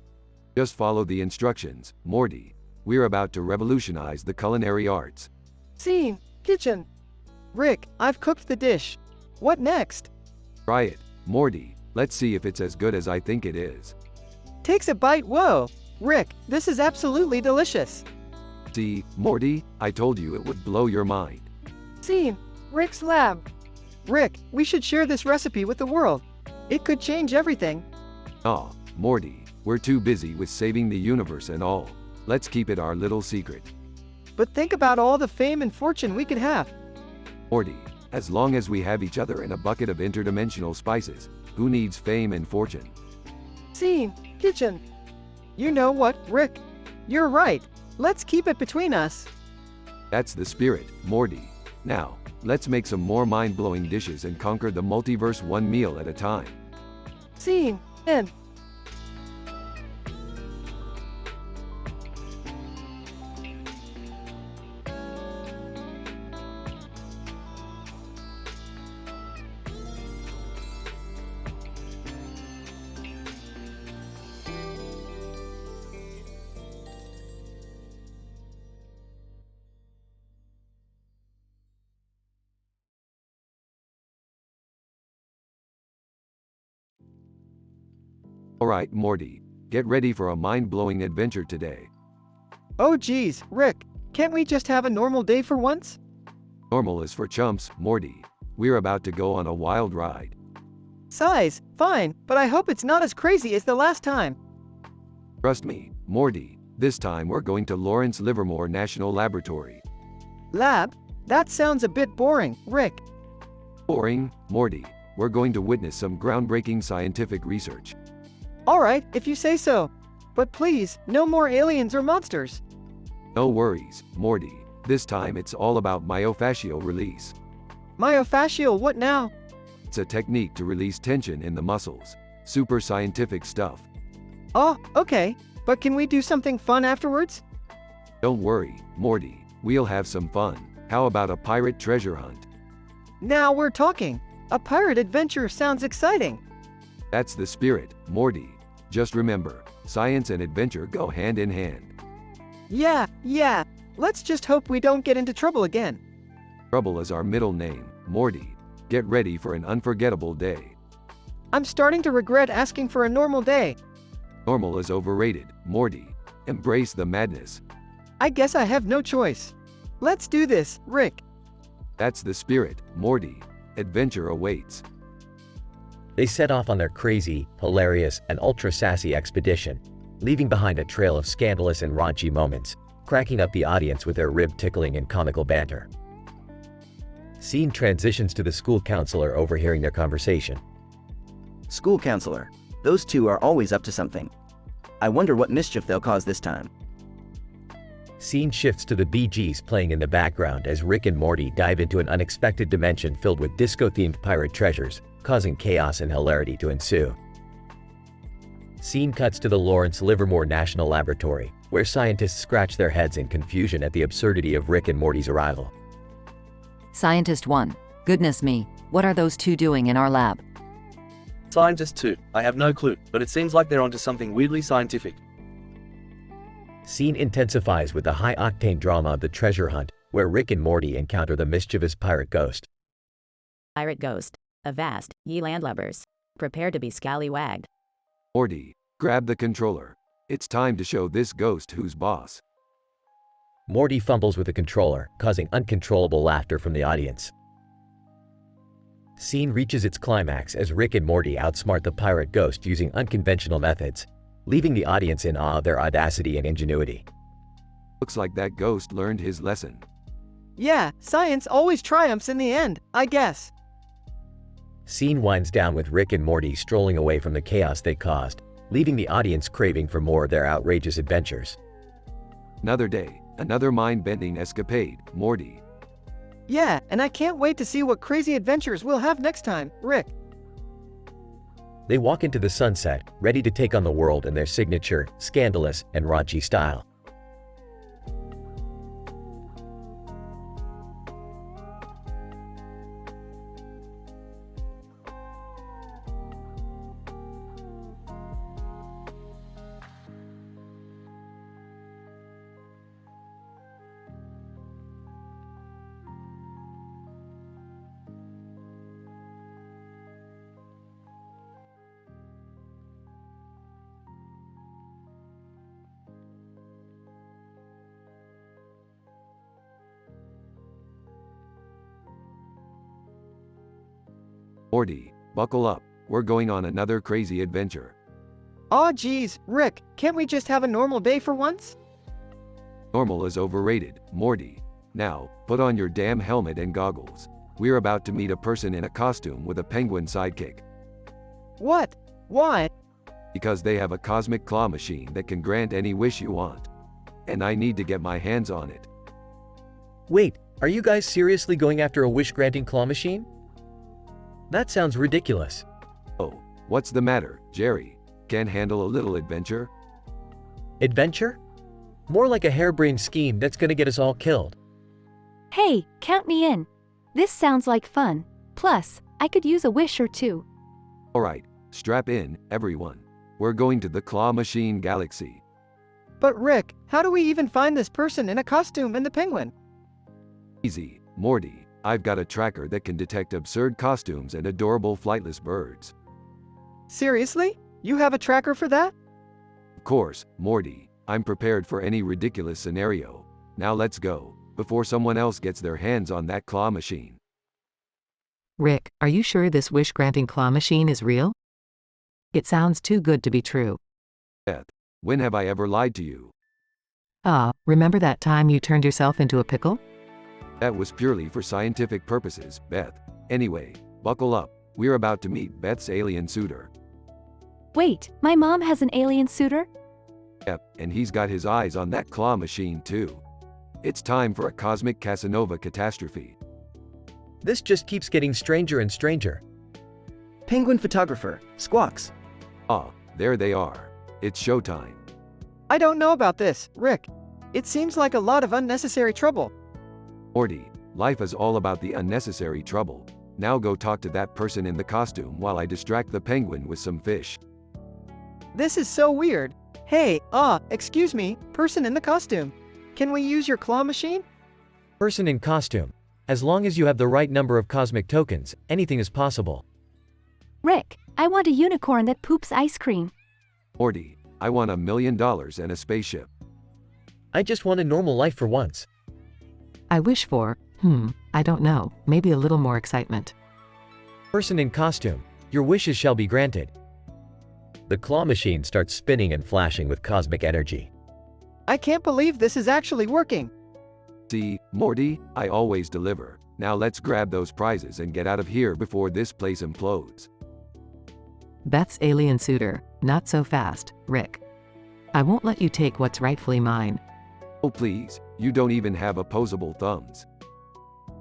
Just follow the instructions, Morty. We're about to revolutionize the culinary arts. Scene, kitchen. Rick, I've cooked the dish. What next? Try it, Morty. Let's see if it's as good as I think it is. Takes a bite, whoa. Rick, this is absolutely delicious. See, Morty, I told you it would blow your mind. Scene, Rick's lab. Rick, we should share this recipe with the world. It could change everything. Aw, Morty, we're too busy with saving the universe and all. Let's keep it our little secret. But think about all the fame and fortune we could have. Morty, as long as we have each other and a bucket of interdimensional spices, who needs fame and fortune? Scene, kitchen. You know what, Rick? You're right. Let's keep it between us. That's the spirit, Morty. Now, let's make some more mind-blowing dishes and conquer the multiverse one meal at a time. Scene, end. Alright, Morty, get ready for a mind-blowing adventure today. Oh geez, Rick, can't we just have a normal day for once? Normal is for chumps, Morty. We're about to go on a wild ride. Size, fine, but I hope it's not as crazy as the last time. Trust me, Morty, this time we're going to Lawrence Livermore National Laboratory. Lab? That sounds a bit boring, Rick. Boring, Morty. We're going to witness some groundbreaking scientific research. Alright, if you say so. But please, no more aliens or monsters. No worries, Morty. This time it's all about myofascial release. Myofascial, what now? It's a technique to release tension in the muscles. Super scientific stuff. Oh, okay. But can we do something fun afterwards? Don't worry, Morty. We'll have some fun. How about a pirate treasure hunt? Now we're talking. A pirate adventure sounds exciting. That's the spirit, Morty. Just remember, science and adventure go hand in hand. Yeah. Let's just hope we don't get into trouble again. Trouble is our middle name, Morty. Get ready for an unforgettable day. I'm starting to regret asking for a normal day. Normal is overrated, Morty. Embrace the madness. I guess I have no choice. Let's do this, Rick. That's the spirit, Morty. Adventure awaits. They set off on their crazy, hilarious, and ultra-sassy expedition, leaving behind a trail of scandalous and raunchy moments, cracking up the audience with their rib-tickling and comical banter. Scene transitions to the school counselor overhearing their conversation. School counselor. Those two are always up to something. I wonder what mischief they'll cause this time. Scene shifts to the Bee Gees playing in the background as Rick and Morty dive into an unexpected dimension filled with disco-themed pirate treasures, causing chaos and hilarity to ensue. Scene cuts to the Lawrence Livermore National Laboratory, where scientists scratch their heads in confusion at the absurdity of Rick and Morty's arrival. Scientist 1. Goodness me, what are those two doing in our lab? Scientist 2. I have no clue, but it seems like they're onto something weirdly scientific. Scene intensifies with the high-octane drama of the treasure hunt, where Rick and Morty encounter the mischievous pirate ghost. Pirate ghost. Avast, ye landlubbers. Prepare to be scallywagged. Morty, Grab the controller. It's time to show this ghost who's boss. Morty fumbles with the controller, causing uncontrollable laughter from the audience. Scene reaches its climax as Rick and Morty outsmart the pirate ghost using unconventional methods, leaving the audience in awe of their audacity and ingenuity. Looks like that ghost learned his lesson. Yeah, science always triumphs in the end, I guess. Scene winds down with Rick and Morty strolling away from the chaos they caused, leaving the audience craving for more of their outrageous adventures. Another day, another mind-bending escapade, Morty. Yeah, and I can't wait to see what crazy adventures we'll have next time, Rick. They walk into the sunset, ready to take on the world in their signature, scandalous, and raunchy style. Morty, buckle up, we're going on another crazy adventure. Aw geez, Rick, can't we just have a normal day for once? Normal is overrated, Morty. Now, put on your damn helmet and goggles. We're about to meet a person in a costume with a penguin sidekick. What? Why? Because they have a cosmic claw machine that can grant any wish you want. And I need to get my hands on it. Wait, are you guys seriously going after a wish-granting claw machine? That sounds ridiculous. Oh, what's the matter, Jerry? Can't handle a little adventure? Adventure? More like a harebrained scheme that's gonna get us all killed. Hey, count me in. This sounds like fun. Plus, I could use a wish or two. Alright, strap in, everyone. We're going to the Claw Machine Galaxy. But Rick, how do we even find this person in a costume and the penguin? Easy, Morty. I've got a tracker that can detect absurd costumes and adorable flightless birds. Seriously? You have a tracker for that? Of course, Morty. I'm prepared for any ridiculous scenario. Now let's go, before someone else gets their hands on that claw machine. Rick, are you sure this wish-granting claw machine is real? It sounds too good to be true. Beth, when have I ever lied to you? Remember that time you turned yourself into a pickle? That was purely for scientific purposes, Beth. Anyway, buckle up. We're about to meet Beth's alien suitor. Wait, my mom has an alien suitor? Yep, and he's got his eyes on that claw machine too. It's time for a cosmic Casanova catastrophe. This just keeps getting stranger and stranger. Penguin photographer, Squawks. Ah, there they are. It's showtime. I don't know about this, Rick. It seems like a lot of unnecessary trouble. Morty, life is all about the unnecessary trouble. Now go talk to that person in the costume while I distract the penguin with some fish. This is so weird. Hey, excuse me, person in the costume. Can we use your claw machine? Person in costume. As long as you have the right number of cosmic tokens, anything is possible. Rick, I want a unicorn that poops ice cream. Morty, I want $1 million and a spaceship. I just want a normal life for once. I wish for, I don't know, maybe a little more excitement. Person in costume, your wishes shall be granted. The claw machine starts spinning and flashing with cosmic energy. I can't believe this is actually working. See, Morty, I always deliver. Now let's grab those prizes and get out of here before this place implodes. Beth's alien suitor, not so fast, Rick. I won't let you take what's rightfully mine. Oh please, you don't even have opposable thumbs.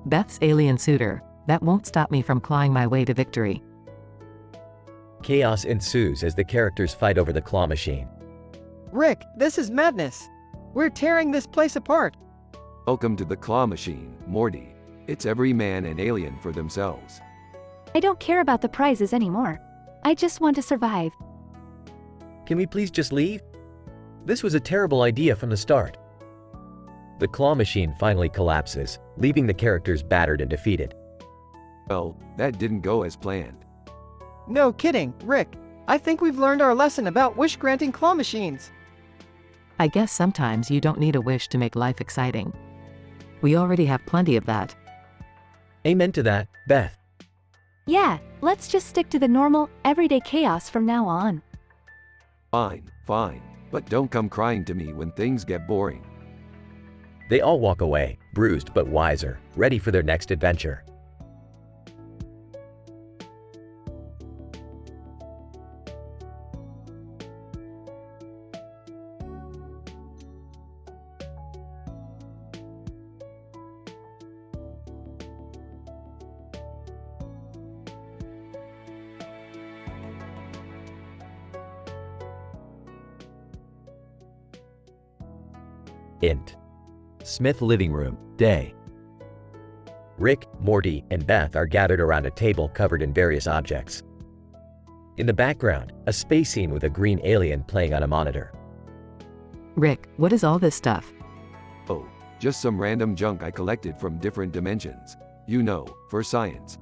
Beth's alien suitor, that won't stop me from clawing my way to victory. Chaos ensues as the characters fight over the claw machine. Rick, this is madness. We're tearing this place apart. Welcome to the claw machine, Morty. It's every man and alien for themselves. I don't care about the prizes anymore. I just want to survive. Can we please just leave? This was a terrible idea from the start. The claw machine finally collapses, leaving the characters battered and defeated. Well, that didn't go as planned. No kidding, Rick. I think we've learned our lesson about wish-granting claw machines. I guess sometimes you don't need a wish to make life exciting. We already have plenty of that. Amen to that, Beth. Yeah, let's just stick to the normal, everyday chaos from now on. Fine, fine. But don't come crying to me when things get boring. They all walk away, bruised but wiser, ready for their next adventure. Int. Smith living room, day. Rick, Morty, and Beth are gathered around a table covered in various objects. In the background, a space scene with a green alien playing on a monitor. Rick, what is all this stuff? Oh, just some random junk I collected from different dimensions. You know, for science.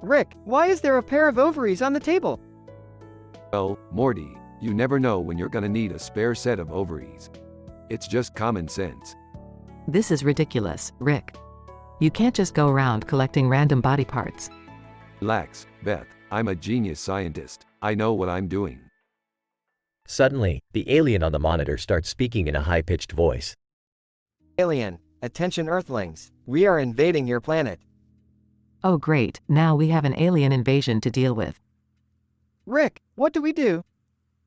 Rick, why is there a pair of ovaries on the table? Well, Morty, you never know when you're gonna need a spare set of ovaries. It's just common sense. This is ridiculous, Rick. You can't just go around collecting random body parts. Relax, Beth. I'm a genius scientist. I know what I'm doing. Suddenly, the alien on the monitor starts speaking in a high-pitched voice. Alien, attention Earthlings. We are invading your planet. Oh great, now we have an alien invasion to deal with. Rick, what do we do?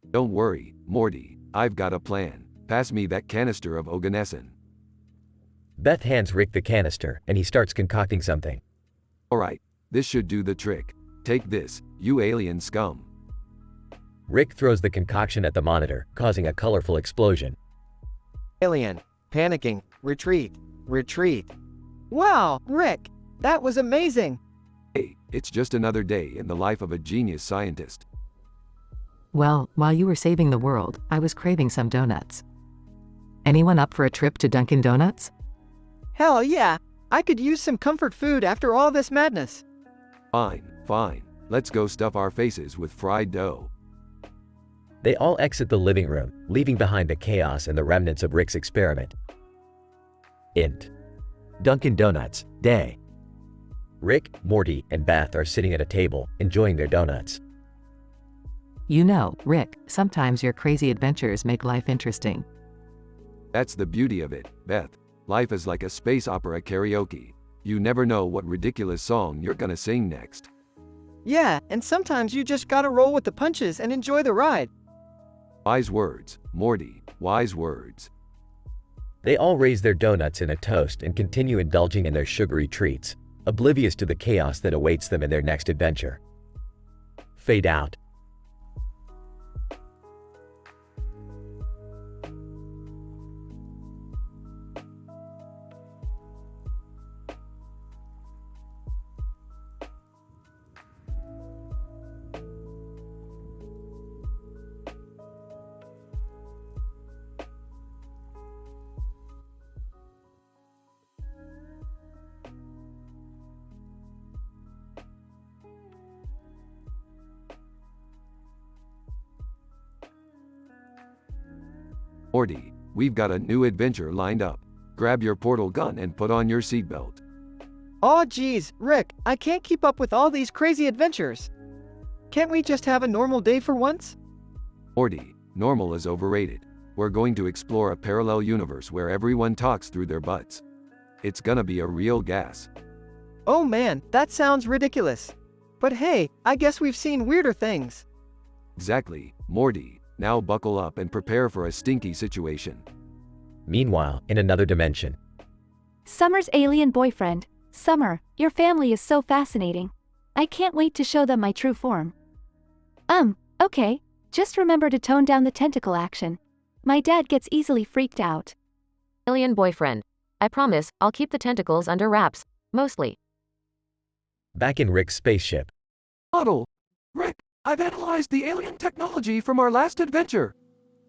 Don't worry, Morty. I've got a plan. Pass me that canister of oganescent. Beth hands Rick the canister, and he starts concocting something. Alright, this should do the trick. Take this, you alien scum. Rick throws the concoction at the monitor, causing a colorful explosion. Alien, panicking, retreat, retreat. Wow, Rick, that was amazing. Hey, it's just another day in the life of a genius scientist. Well, while you were saving the world, I was craving some donuts. Anyone up for a trip to Dunkin' Donuts? Hell yeah, I could use some comfort food after all this madness. Fine, fine. Let's go stuff our faces with fried dough. They all exit the living room, leaving behind the chaos and the remnants of Rick's experiment. Int. Dunkin' Donuts, day. Rick, Morty, and Beth are sitting at a table, enjoying their donuts. You know, Rick, sometimes your crazy adventures make life interesting. That's the beauty of it, Beth. Life is like a space opera karaoke. You never know what ridiculous song you're gonna sing next. Yeah, and sometimes you just gotta roll with the punches and enjoy the ride. Wise words, Morty, wise words. They all raise their donuts in a toast and continue indulging in their sugary treats, oblivious to the chaos that awaits them in their next adventure. Fade out. Morty, we've got a new adventure lined up. Grab your portal gun and put on your seatbelt. Aw geez, Rick, I can't keep up with all these crazy adventures. Can't we just have a normal day for once? Morty, normal is overrated. We're going to explore a parallel universe where everyone talks through their butts. It's gonna be a real gas. Oh man, that sounds ridiculous. But hey, I guess we've seen weirder things. Exactly, Morty. Now buckle up and prepare for a stinky situation. Meanwhile, in another dimension. Summer's alien boyfriend. Summer, your family is so fascinating. I can't wait to show them my true form. Okay. Just remember to tone down the tentacle action. My dad gets easily freaked out. Alien boyfriend. I promise, I'll keep the tentacles under wraps. Mostly. Back in Rick's spaceship. Model. Rick, I've analyzed the alien technology from our last adventure.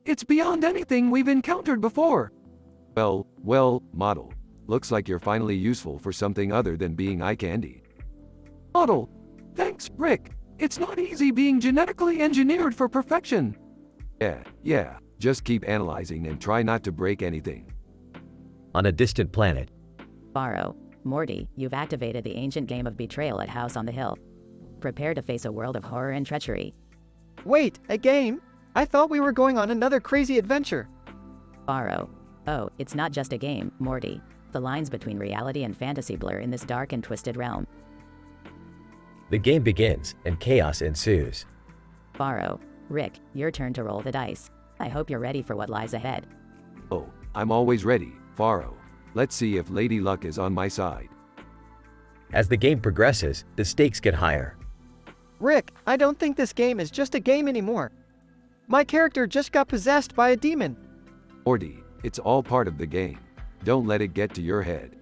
It's beyond anything we've encountered before. Well, model. Looks like you're finally useful for something other than being eye candy. Model. Thanks, Rick. It's not easy being genetically engineered for perfection. Yeah, just keep analyzing and try not to break anything. On a distant planet. Borrow, Morty, you've activated the ancient game of betrayal at House on the Hill. Prepare to face a world of horror and treachery. Wait, a game? I thought we were going on another crazy adventure. Borrow. Oh, it's not just a game, Morty. The lines between reality and fantasy blur in this dark and twisted realm. The game begins, and chaos ensues. Borrow. Rick, your turn to roll the dice. I hope you're ready for what lies ahead. Oh, I'm always ready, Faro. Let's see if Lady Luck is on my side. As the game progresses, the stakes get higher. Rick, I don't think this game is just a game anymore. My character just got possessed by a demon. Morty, it's all part of the game. Don't let it get to your head.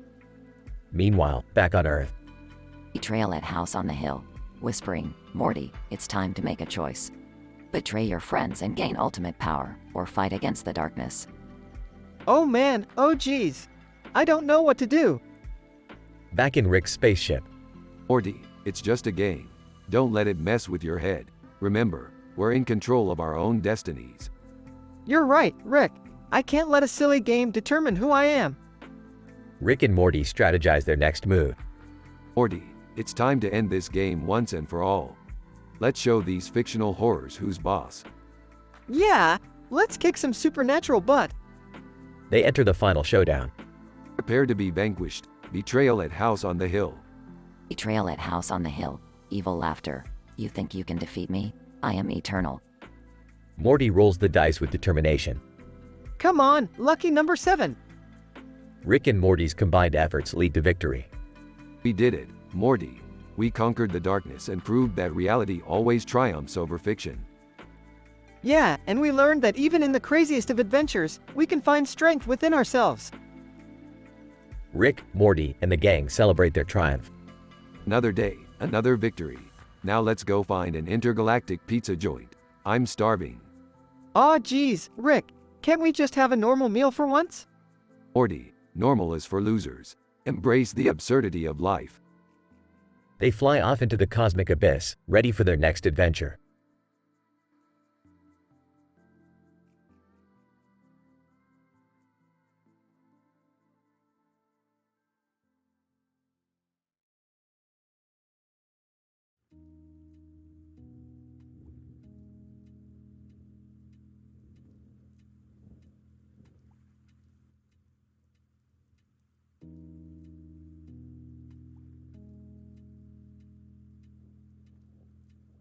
Meanwhile, back on Earth. Betrayal at House on the Hill. Whispering, Morty, it's time to make a choice. Betray your friends and gain ultimate power, or fight against the darkness. Oh man, oh geez. I don't know what to do. Back in Rick's spaceship. Morty, it's just a game. Don't let it mess with your head. Remember, we're in control of our own destinies. You're right, Rick. I can't let a silly game determine who I am. Rick and Morty strategize their next move. Morty, it's time to end this game once and for all. Let's show these fictional horrors who's boss. Yeah, let's kick some supernatural butt. They enter the final showdown. Prepare to be vanquished. Betrayal at House on the Hill. Betrayal at House on the Hill. Evil laughter. You think you can defeat me? I am eternal. Morty rolls the dice with determination. Come on, lucky number 7. Rick and Morty's combined efforts lead to victory. We did it, Morty. We conquered the darkness and proved that reality always triumphs over fiction. Yeah, and we learned that even in the craziest of adventures, we can find strength within ourselves. Rick, Morty, and the gang celebrate their triumph. Another day, another victory. Now let's go find an intergalactic pizza joint. I'm starving. Aw geez, Rick, can't we just have a normal meal for once? Morty, normal is for losers. Embrace the absurdity of life. They fly off into the cosmic abyss, ready for their next adventure.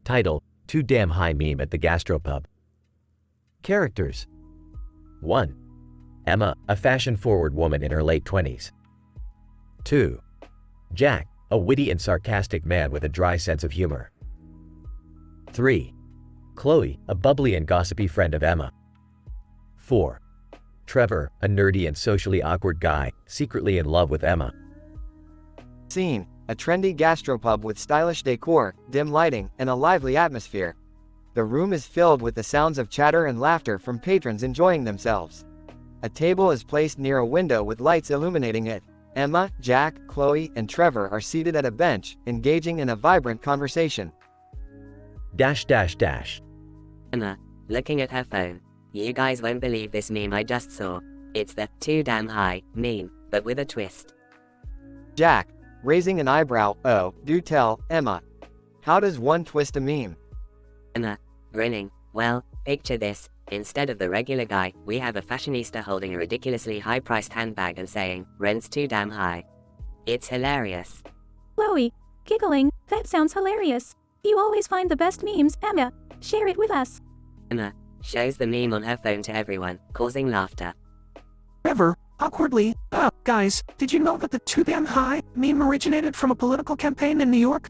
Title, Too Damn High Meme at the Gastropub. Characters. 1. Emma, a fashion-forward woman in her late 20s. 2. Jack, a witty and sarcastic man with a dry sense of humor. 3. Chloe, a bubbly and gossipy friend of Emma. 4. Trevor, a nerdy and socially awkward guy, secretly in love with Emma. Scene. A trendy gastropub with stylish decor, dim lighting, and a lively atmosphere. The room is filled with the sounds of chatter and laughter from patrons enjoying themselves. A table is placed near a window with lights illuminating it. Emma, Jack, Chloe, and Trevor are seated at a bench, engaging in a vibrant conversation. Emma, looking at her phone. You guys won't believe this meme I just saw. It's the too damn high meme, but with a twist. Jack, raising an eyebrow, oh, do tell, Emma. How does one twist a meme? Emma, grinning, well, picture this. Instead of the regular guy, we have a fashionista holding a ridiculously high-priced handbag and saying, rent's too damn high. It's hilarious. Chloe, giggling, that sounds hilarious. You always find the best memes, Emma. Share it with us. Emma shows the meme on her phone to everyone, causing laughter. Trevor, awkwardly, guys, did you know that the too damn high meme originated from a political campaign in New York?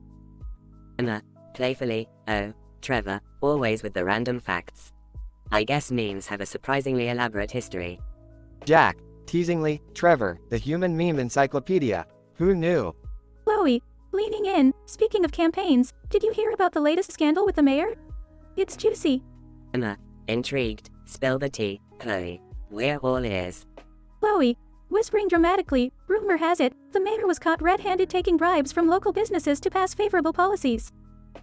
Emma, playfully, oh, Trevor, always with the random facts. I guess memes have a surprisingly elaborate history. Jack, teasingly, Trevor, the human meme encyclopedia. Who knew? Chloe, leaning in, speaking of campaigns, did you hear about the latest scandal with the mayor? It's juicy. Emma, intrigued, spill the tea, Chloe. We're all ears. Chloe, whispering dramatically, rumor has it, the mayor was caught red-handed taking bribes from local businesses to pass favorable policies.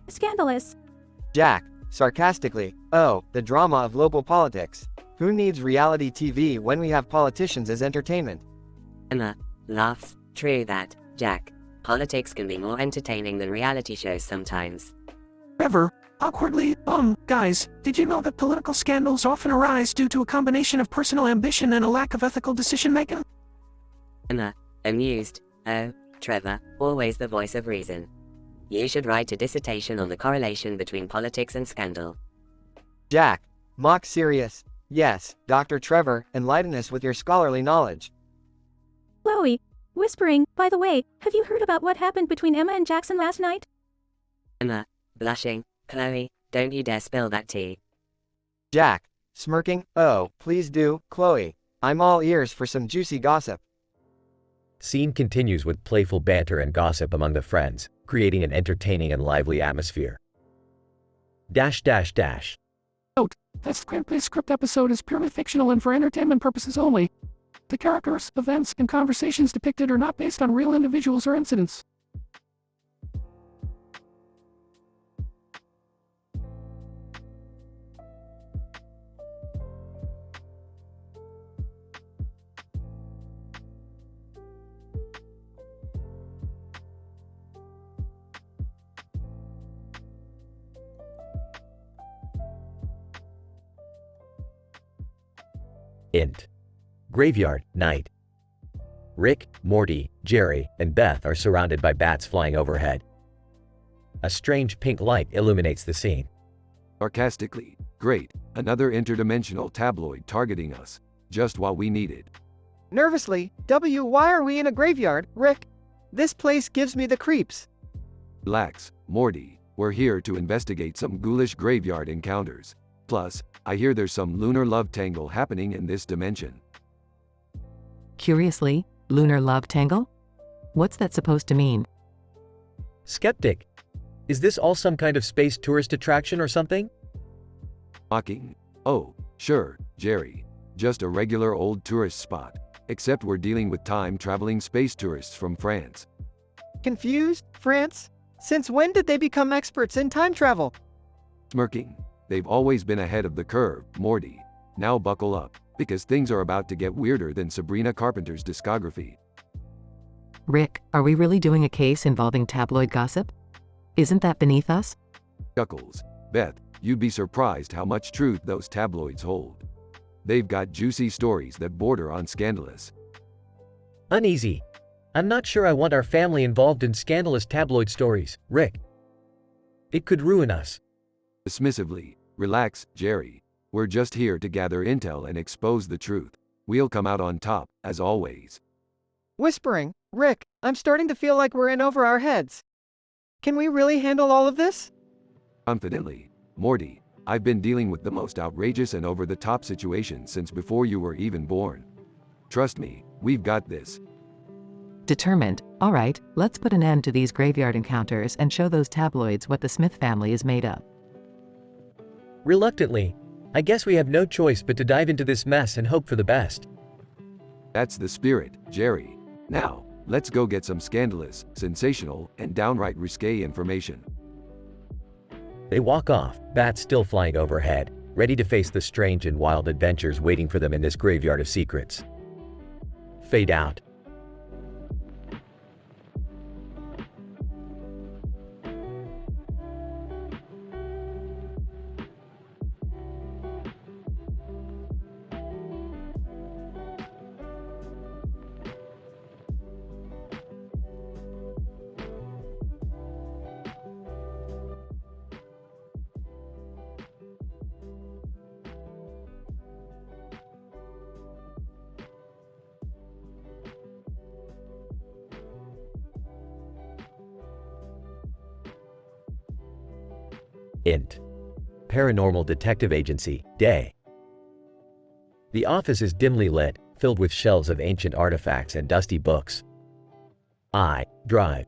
Scandalous. Jack, sarcastically, oh, the drama of local politics. Who needs reality TV when we have politicians as entertainment? Emma laughs. True that, Jack. Politics can be more entertaining than reality shows sometimes. Trevor, awkwardly, guys, did you know that political scandals often arise due to a combination of personal ambition and a lack of ethical decision-making? Emma, amused. Oh, Trevor, always the voice of reason. You should write a dissertation on the correlation between politics and scandal. Jack, mock serious. Yes, Dr. Trevor, enlighten us with your scholarly knowledge. Chloe, whispering, by the way, have you heard about what happened between Emma and Jackson last night? Emma, blushing. Chloe, don't you dare spill that tea. Jack, smirking, oh, please do, Chloe. I'm all ears for some juicy gossip. Scene continues with playful banter and gossip among the friends, creating an entertaining and lively atmosphere. Note, this screenplay script episode is purely fictional and for entertainment purposes only. The characters, events, and conversations depicted are not based on real individuals or incidents. Int. Graveyard, night. Rick, Morty, Jerry, and Beth are surrounded by bats flying overhead. A strange pink light illuminates the scene. Sarcastically, great, another interdimensional tabloid targeting us, just what we needed. Nervously, why are we in a graveyard, Rick? This place gives me the creeps. Relax, Morty, we're here to investigate some ghoulish graveyard encounters. Plus, I hear there's some lunar love tangle happening in this dimension. Curiously, lunar love tangle? What's that supposed to mean? Skeptic. Is this all some kind of space tourist attraction or something? Mocking. Oh, sure, Jerry. Just a regular old tourist spot. Except we're dealing with time-traveling space tourists from France. Confused? France? Since when did they become experts in time travel? Smirking. They've always been ahead of the curve, Morty. Now buckle up, because things are about to get weirder than Sabrina Carpenter's discography. Rick, are we really doing a case involving tabloid gossip? Isn't that beneath us? Chuckles. Beth, you'd be surprised how much truth those tabloids hold. They've got juicy stories that border on scandalous. Uneasy. I'm not sure I want our family involved in scandalous tabloid stories, Rick. It could ruin us. Dismissively, relax, Jerry. We're just here to gather intel and expose the truth. We'll come out on top, as always. Whispering, Rick, I'm starting to feel like we're in over our heads. Can we really handle all of this? Confidently, Morty, I've been dealing with the most outrageous and over-the-top situations since before you were even born. Trust me, we've got this. Determined. All right, let's put an end to these graveyard encounters and show those tabloids what the Smith family is made of. Reluctantly, I guess we have no choice but to dive into this mess and hope for the best. That's the spirit, Jerry. Now, let's go get some scandalous, sensational, and downright risque information. They walk off, bats still flying overhead, ready to face the strange and wild adventures waiting for them in this graveyard of secrets. Fade out. Int. Paranormal Detective Agency, day. The office is dimly lit, filled with shelves of ancient artifacts and dusty books. Drive.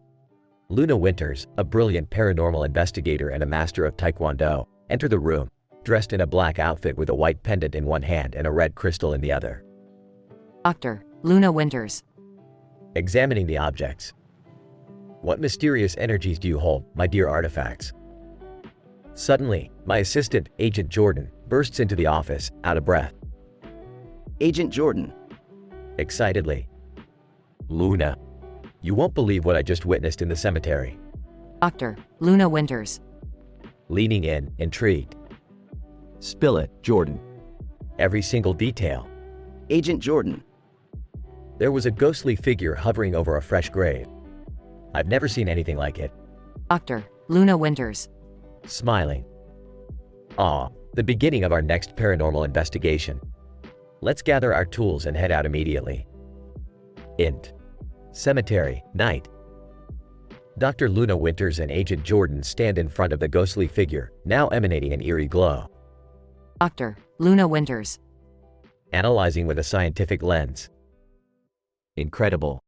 Luna Winters, a brilliant paranormal investigator and a master of Taekwondo, enter the room, dressed in a black outfit with a white pendant in one hand and a red crystal in the other. Dr. Luna Winters. Examining the objects. What mysterious energies do you hold, my dear artifacts? Suddenly, my assistant, Agent Jordan, bursts into the office, out of breath. Agent Jordan. Excitedly. Luna. You won't believe what I just witnessed in the cemetery. Dr. Luna Winters. Leaning in, intrigued. Spill it, Jordan. Every single detail. Agent Jordan. There was a ghostly figure hovering over a fresh grave. I've never seen anything like it. Dr. Luna Winters. Smiling. Ah, the beginning of our next paranormal investigation. Let's gather our tools and head out immediately. Int. Cemetery, night. Dr. Luna Winters and Agent Jordan stand in front of the ghostly figure, now emanating an eerie glow. Dr. Luna Winters. Analyzing with a scientific lens. Incredible.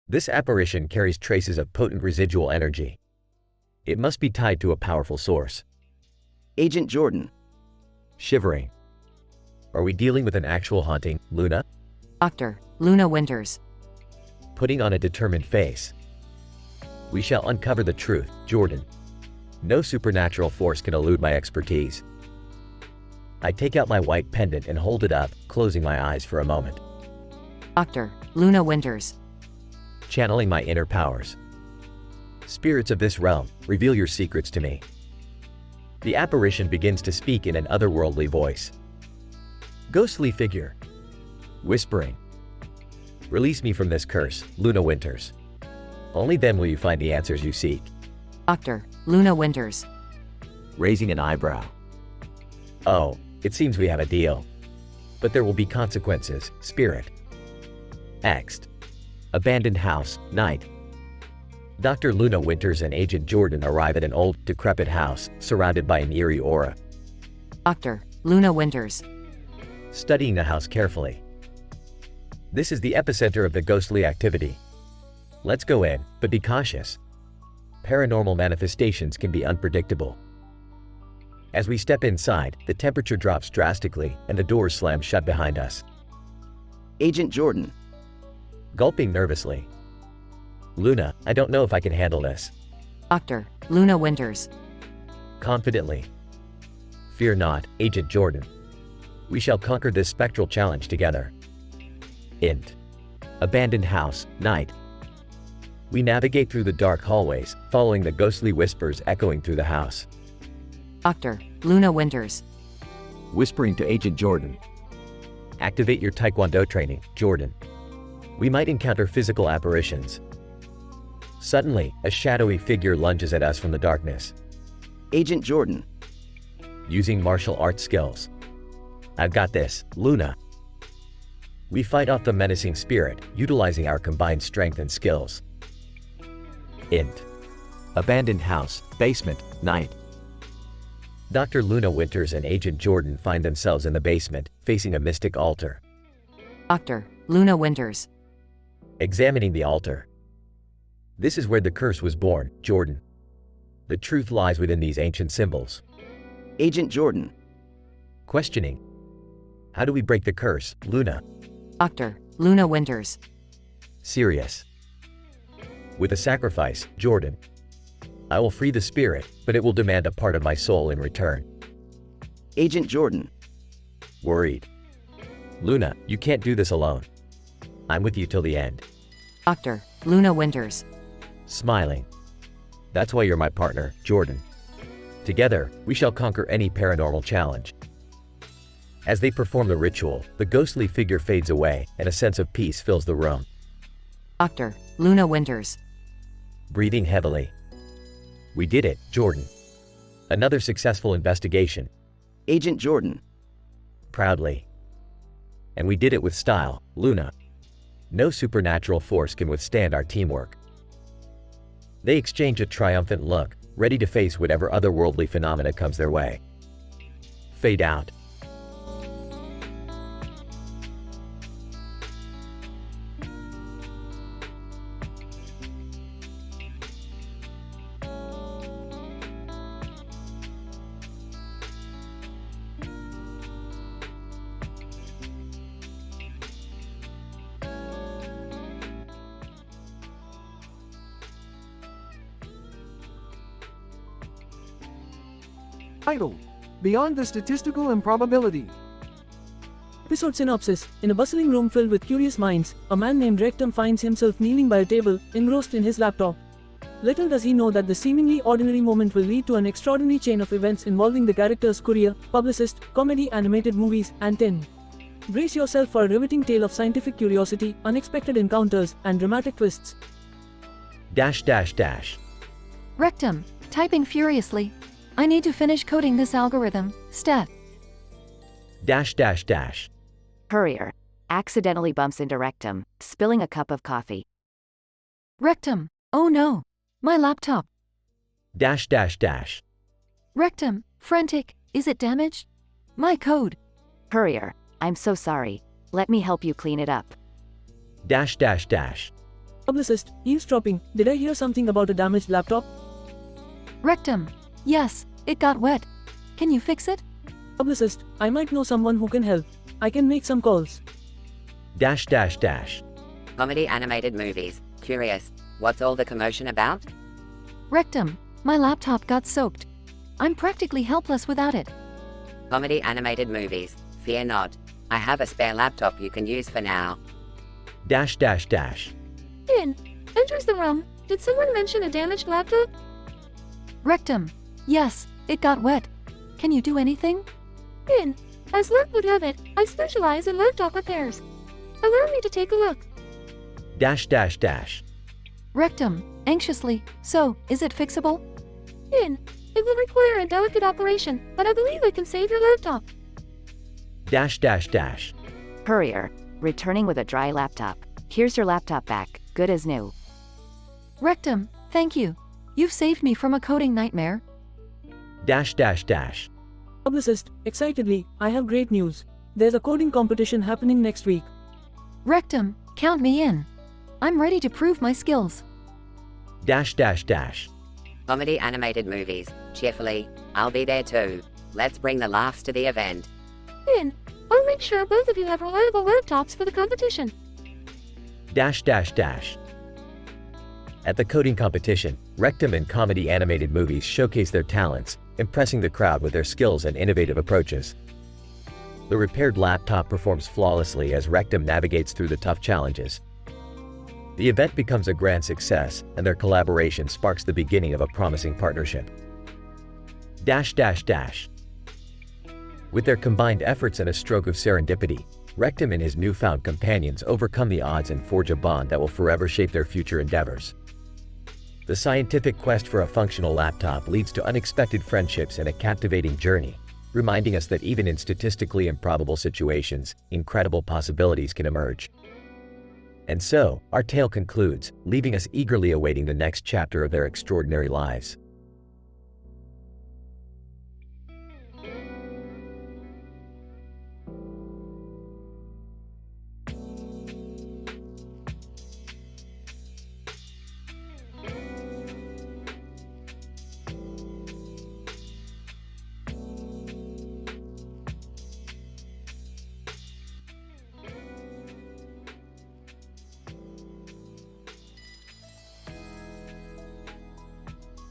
This apparition carries traces of potent residual energy. It must be tied to a powerful source. Agent Jordan. Shivering. Are we dealing with an actual haunting, Luna? Dr. Luna Winters. Putting on a determined face. We shall uncover the truth, Jordan. No supernatural force can elude my expertise. I take out my white pendant and hold it up, closing my eyes for a moment. Dr. Luna Winters. Channeling my inner powers. Spirits of this realm, reveal your secrets to me. The apparition begins to speak in an otherworldly voice. Ghostly figure. Whispering. Release me from this curse, Luna Winters. Only then will you find the answers you seek. Dr. Luna Winters. Raising an eyebrow. Oh, it seems we have a deal. But there will be consequences, spirit. Next. Abandoned house, night. Dr. Luna Winters and Agent Jordan arrive at an old, decrepit house, surrounded by an eerie aura. Dr. Luna Winters. Studying the house carefully. This is the epicenter of the ghostly activity. Let's go in, but be cautious. Paranormal manifestations can be unpredictable. As we step inside, the temperature drops drastically and the doors slam shut behind us. Agent Jordan. Gulping nervously. Luna, I don't know if I can handle this. Dr. Luna Winters. Confidently. Fear not, Agent Jordan. We shall conquer this spectral challenge together. Int. Abandoned house, night. We navigate through the dark hallways, following the ghostly whispers echoing through the house. Dr. Luna Winters. Whispering to Agent Jordan. Activate your Taekwondo training, Jordan. We might encounter physical apparitions. Suddenly, a shadowy figure lunges at us from the darkness. Agent Jordan. Using martial arts skills. I've got this, Luna. We fight off the menacing spirit, utilizing our combined strength and skills. Int. Abandoned house, basement, night. Dr. Luna Winters and Agent Jordan find themselves in the basement, facing a mystic altar. Dr. Luna Winters. Examining the altar. This is where the curse was born, Jordan. The truth lies within these ancient symbols. Agent Jordan. Questioning. How do we break the curse, Luna? Dr. Luna Winters. Serious. With a sacrifice, Jordan. I will free the spirit, but it will demand a part of my soul in return. Agent Jordan. Worried. Luna, you can't do this alone. I'm with you till the end. Dr. Luna Winters. Smiling. That's why you're my partner, Jordan. Together, we shall conquer any paranormal challenge. As they perform the ritual, the ghostly figure fades away, and a sense of peace fills the room. Dr. Luna Winters. Breathing heavily. We did it, Jordan. Another successful investigation. Agent Jordan. Proudly. And we did it with style, Luna. No supernatural force can withstand our teamwork. They exchange a triumphant look, ready to face whatever otherworldly phenomena comes their way. Fade out. Title: Beyond the Statistical Improbability. Episode synopsis. In a bustling room filled with curious minds, a man named Rectum finds himself kneeling by a table, engrossed in his laptop. Little does he know that the seemingly ordinary moment will lead to an extraordinary chain of events involving the characters Courier, Publicist, Comedy Animated Movies, and Tin. Brace yourself for a riveting tale of scientific curiosity, unexpected encounters, and dramatic twists. Rectum, typing furiously. I need to finish coding this algorithm. Stat. Courier accidentally bumps into Rectum, spilling a cup of coffee. Rectum, oh no. My laptop. Rectum, frantic, is it damaged? My code. Courier, I'm so sorry. Let me help you clean it up. Publicist, eavesdropping. Did I hear something about a damaged laptop? Rectum, yes, it got wet. Can you fix it? Publicist, I might know someone who can help. I can make some calls. Comedy Animated Movies. Curious, what's all the commotion about? Rectum, my laptop got soaked. I'm practically helpless without it. Comedy Animated Movies. Fear not. I have a spare laptop you can use for now. In. Enters the room. Did someone mention a damaged laptop? Rectum, yes, it got wet. Can you do anything? In. As luck would have it, I specialize in laptop repairs. Allow me to take a look. Rectum, anxiously, so, is it fixable? In. It will require a delicate operation, but I believe I can save your laptop. Courier, returning with a dry laptop. Here's your laptop back, good as new. Rectum, thank you. You've saved me from a coding nightmare. Publicist, excitedly, I have great news. There's a coding competition happening next week. Rectum, count me in. I'm ready to prove my skills. Comedy Animated Movies. Cheerfully, I'll be there too. Let's bring the laughs to the event. In. I'll make sure both of you have reliable laptops for the competition. At the coding competition, Rectum and Comedy Animated Movies showcase their talents, impressing the crowd with their skills and innovative approaches. The repaired laptop performs flawlessly as Rectum navigates through the tough challenges. The event becomes a grand success, and their collaboration sparks the beginning of a promising partnership. With their combined efforts and a stroke of serendipity, Rectum and his newfound companions overcome the odds and forge a bond that will forever shape their future endeavors. The scientific quest for a functional laptop leads to unexpected friendships and a captivating journey, reminding us that even in statistically improbable situations, incredible possibilities can emerge. And so, our tale concludes, leaving us eagerly awaiting the next chapter of their extraordinary lives.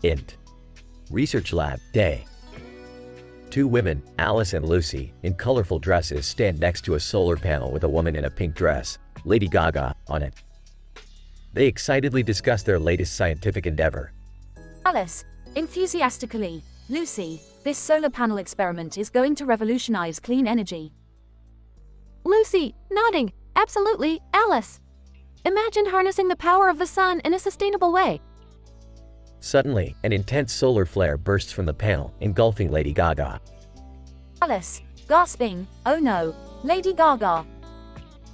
Int. Research Lab, Day. Two women, Alice and Lucy, in colorful dresses stand next to a solar panel with a woman in a pink dress, Lady Gaga, on it. They excitedly discuss their latest scientific endeavor. Alice, enthusiastically. Lucy, this solar panel experiment is going to revolutionize clean energy. Lucy, nodding, absolutely, Alice. Imagine harnessing the power of the sun in a sustainable way. Suddenly, an intense solar flare bursts from the panel, engulfing Lady Gaga. Alice, gasping, oh no, Lady Gaga.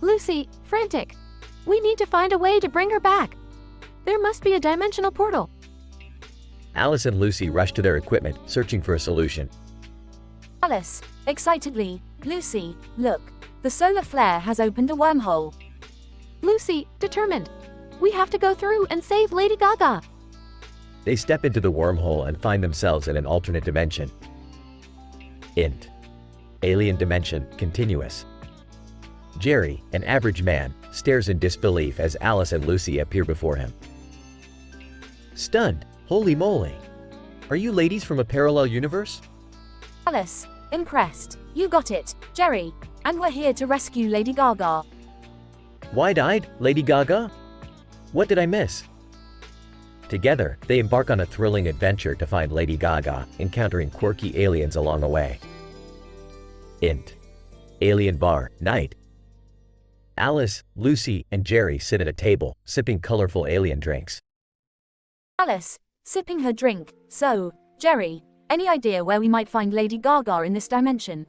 Lucy, frantic. We need to find a way to bring her back. There must be a dimensional portal. Alice and Lucy rush to their equipment, searching for a solution. Alice, excitedly, Lucy, look, the solar flare has opened a wormhole. Lucy, determined. We have to go through and save Lady Gaga. They step into the wormhole and find themselves in an alternate dimension. Int. Alien dimension, continuous. Jerry, an average man, stares in disbelief as Alice and Lucy appear before him. Stunned, holy moly! Are you ladies from a parallel universe? Alice, impressed. You got it, Jerry. And we're here to rescue Lady Gaga. Wide-eyed, Lady Gaga? What did I miss? Together, they embark on a thrilling adventure to find Lady Gaga, encountering quirky aliens along the way. Int. Alien Bar, Night. Alice, Lucy, and Jerry sit at a table, sipping colorful alien drinks. Alice, sipping her drink. So, Jerry, any idea where we might find Lady Gaga in this dimension?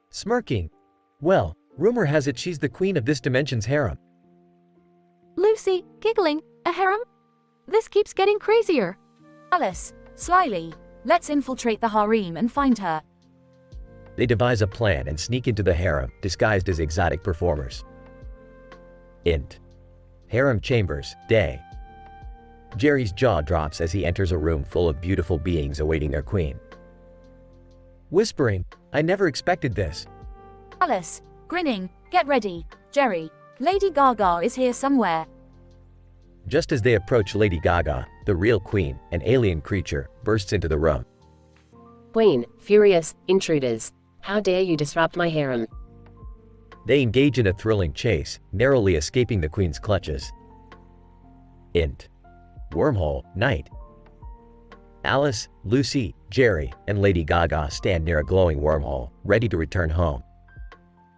Smirking. Well, rumor has it she's the queen of this dimension's harem. Lucy, giggling, a harem? This keeps getting crazier. Alice, slyly, let's infiltrate the harem and find her. They devise a plan and sneak into the harem, disguised as exotic performers. Int. Harem Chambers, Day. Jerry's jaw drops as he enters a room full of beautiful beings awaiting their queen. Whispering, I never expected this. Alice, grinning, get ready, Jerry. Lady Gaga is here somewhere. Just as they approach Lady Gaga, the real queen, an alien creature, bursts into the room. Queen, furious, intruders. How dare you disrupt my harem? They engage in a thrilling chase, narrowly escaping the queen's clutches. Int. Wormhole, Night. Alice, Lucy, Jerry, and Lady Gaga stand near a glowing wormhole, ready to return home.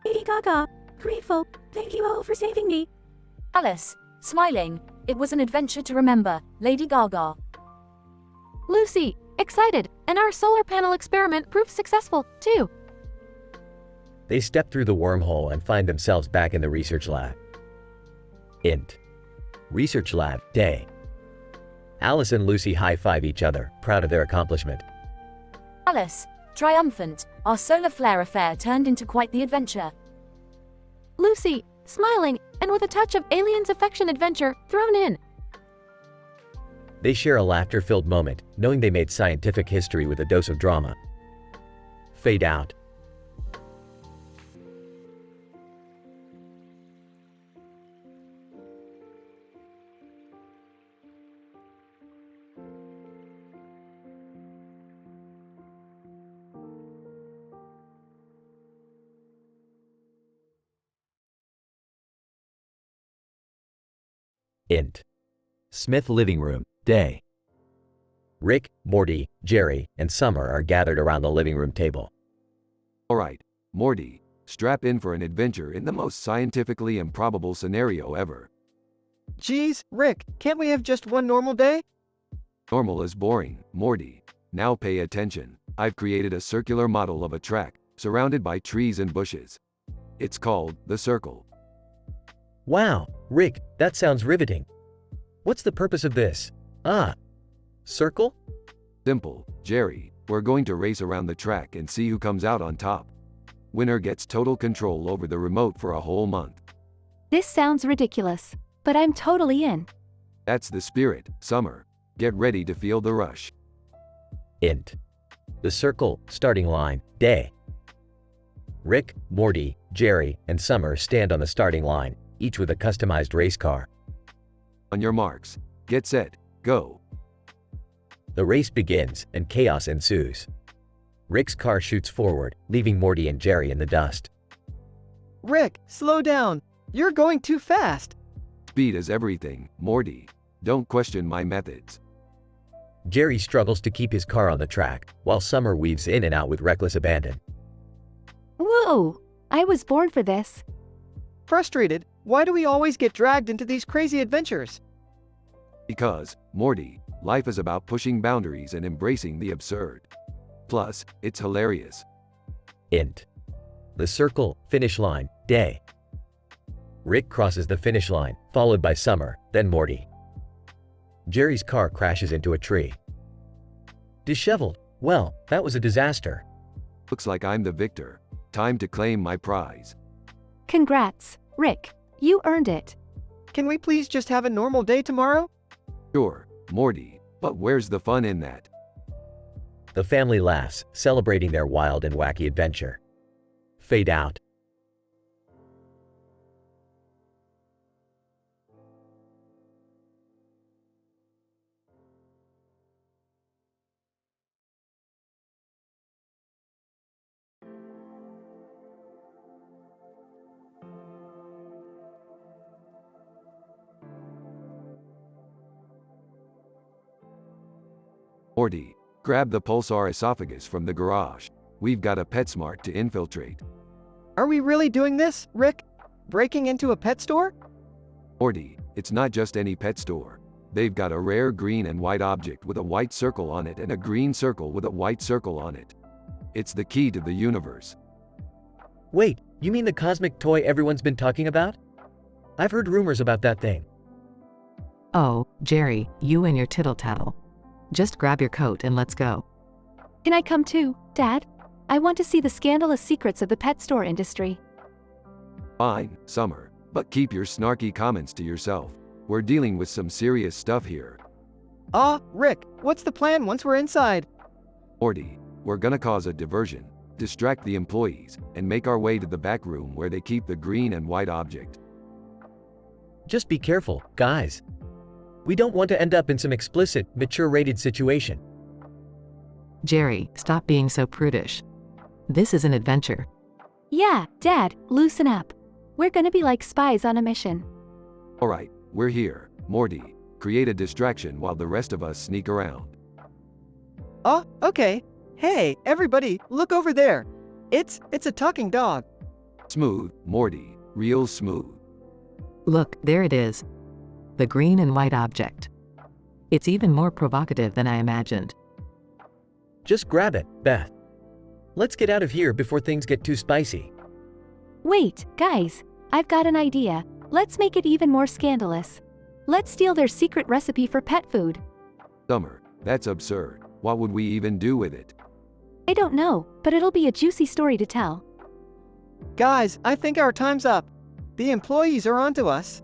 Lady Gaga, grateful. Thank you all for saving me. Alice, smiling, it was an adventure to remember, Lady Gaga. Lucy, excited, and our solar panel experiment proved successful, too. They step through the wormhole and find themselves back in the research lab. Int. Research Lab, Day. Alice and Lucy high-five each other, proud of their accomplishment. Alice, triumphant, our solar flare affair turned into quite the adventure. Lucy, smiling, and with a touch of alien's affection adventure thrown in. They share a laughter-filled moment, knowing they made scientific history with a dose of drama. Fade out. Int. Smith Living Room, Day. Rick, Morty, Jerry, and Summer are gathered around the living room table. Alright, Morty, strap in for an adventure in the most scientifically improbable scenario ever. Geez, Rick, can't we have just one normal day? Normal is boring, Morty. Now pay attention. I've created a circular model of a track, surrounded by trees and bushes. It's called the Circle. Wow, Rick, that sounds riveting. What's the purpose of this? Circle? Simple, Jerry. We're going to race around the track and see who comes out on top. Winner gets total control over the remote for a whole month. This sounds ridiculous, but I'm totally in. That's the spirit, Summer. Get ready to feel the rush. Int. The Circle, starting line, Day. Rick, Morty, Jerry, and Summer stand on the starting line, each with a customized race car. On your marks, get set, go. The race begins, and chaos ensues. Rick's car shoots forward, leaving Morty and Jerry in the dust. Rick, slow down. You're going too fast. Speed is everything, Morty. Don't question my methods. Jerry struggles to keep his car on the track, while Summer weaves in and out with reckless abandon. Whoa! I was born for this. Frustrated, why do we always get dragged into these crazy adventures? Because, Morty, life is about pushing boundaries and embracing the absurd. Plus, it's hilarious. Int. The Circle, finish line, Day. Rick crosses the finish line, followed by Summer, then Morty. Jerry's car crashes into a tree. Disheveled. Well, that was a disaster. Looks like I'm the victor. Time to claim my prize. Congrats, Rick. You earned it. Can we please just have a normal day tomorrow? Sure, Morty, but where's the fun in that? The family laughs, celebrating their wild and wacky adventure. Fade out. Morty, grab the pulsar esophagus from the garage. We've got a PetSmart to infiltrate. Are we really doing this, Rick? Breaking into a pet store? Morty, it's not just any pet store. They've got a rare green and white object with a white circle on it and a green circle with a white circle on it. It's the key to the universe. Wait, you mean the cosmic toy everyone's been talking about? I've heard rumors about that thing. Oh, Jerry, you and your tittle-tattle. Just grab your coat and let's go. Can I come too, Dad? I want to see the scandalous secrets of the pet store industry. Fine, Summer, but keep your snarky comments to yourself. We're dealing with some serious stuff here. Rick, what's the plan once we're inside? Morty, we're gonna cause a diversion, distract the employees, and make our way to the back room where they keep the green and white object. Just be careful, guys. We don't want to end up in some explicit, mature-rated situation. Jerry, stop being so prudish. This is an adventure. Yeah, Dad, loosen up. We're gonna be like spies on a mission. Alright, we're here. Morty, create a distraction while the rest of us sneak around. Okay. Hey, everybody, look over there. It's a talking dog. Smooth, Morty, real smooth. Look, there it is. The green and white object. It's even more provocative than I imagined. Just grab it, Beth. Let's get out of here before things get too spicy. Wait, guys, I've got an idea. Let's make it even more scandalous. Let's steal their secret recipe for pet food. Summer, that's absurd. What would we even do with it? I don't know, but it'll be a juicy story to tell. Guys, I think our time's up. The employees are onto us.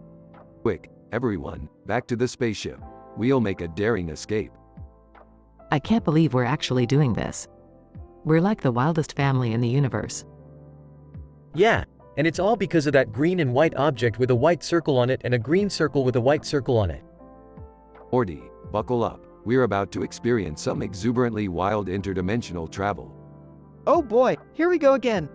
Quick, everyone, back to the spaceship. We'll make a daring escape. I can't believe we're actually doing this. We're like the wildest family in the universe. Yeah, and it's all because of that green and white object with a white circle on it and a green circle with a white circle on it. Morty, buckle up. We're about to experience some exuberantly wild interdimensional travel. Oh boy, here we go again.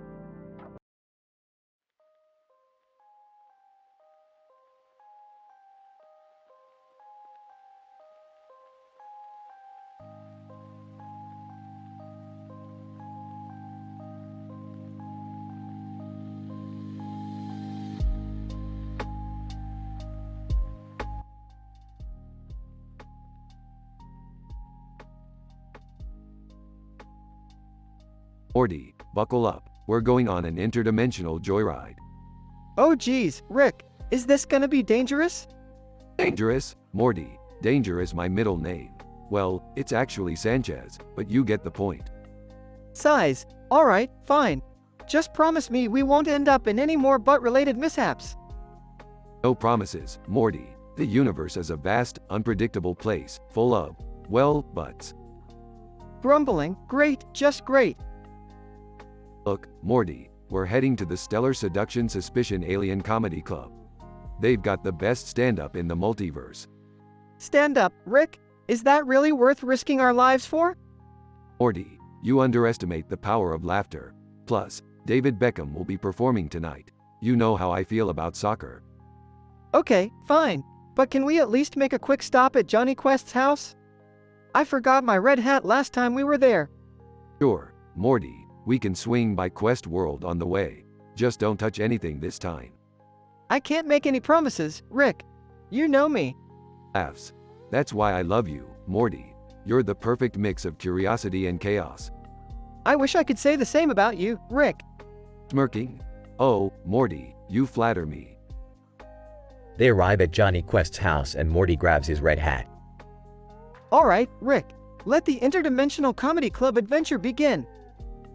Morty, buckle up. We're going on an interdimensional joyride. Oh geez, Rick, is this gonna be dangerous? Dangerous? Morty, Danger is my middle name. Well, it's actually Sanchez, but you get the point. Size, alright, fine. Just promise me we won't end up in any more butt-related mishaps. No promises, Morty. The universe is a vast, unpredictable place, full of, well, butts. Grumbling, great, just great. Look, Morty, we're heading to the Stellar Seduction Suspicion Alien Comedy Club. They've got the best stand-up in the multiverse. Stand up, Rick? Is that really worth risking our lives for? Morty, you underestimate the power of laughter. Plus, David Beckham will be performing tonight. You know how I feel about soccer. Okay, fine. But can we at least make a quick stop at Johnny Quest's house? I forgot my red hat last time we were there. Sure, Morty. We can swing by Quest World on the way. Just don't touch anything this time. I can't make any promises, Rick. You know me. Laughs. That's why I love you, Morty. You're the perfect mix of curiosity and chaos. I wish I could say the same about you, Rick. Smirking? Oh, Morty, you flatter me. They arrive at Johnny Quest's house and Morty grabs his red hat. Alright, Rick. Let the Interdimensional Comedy Club adventure begin.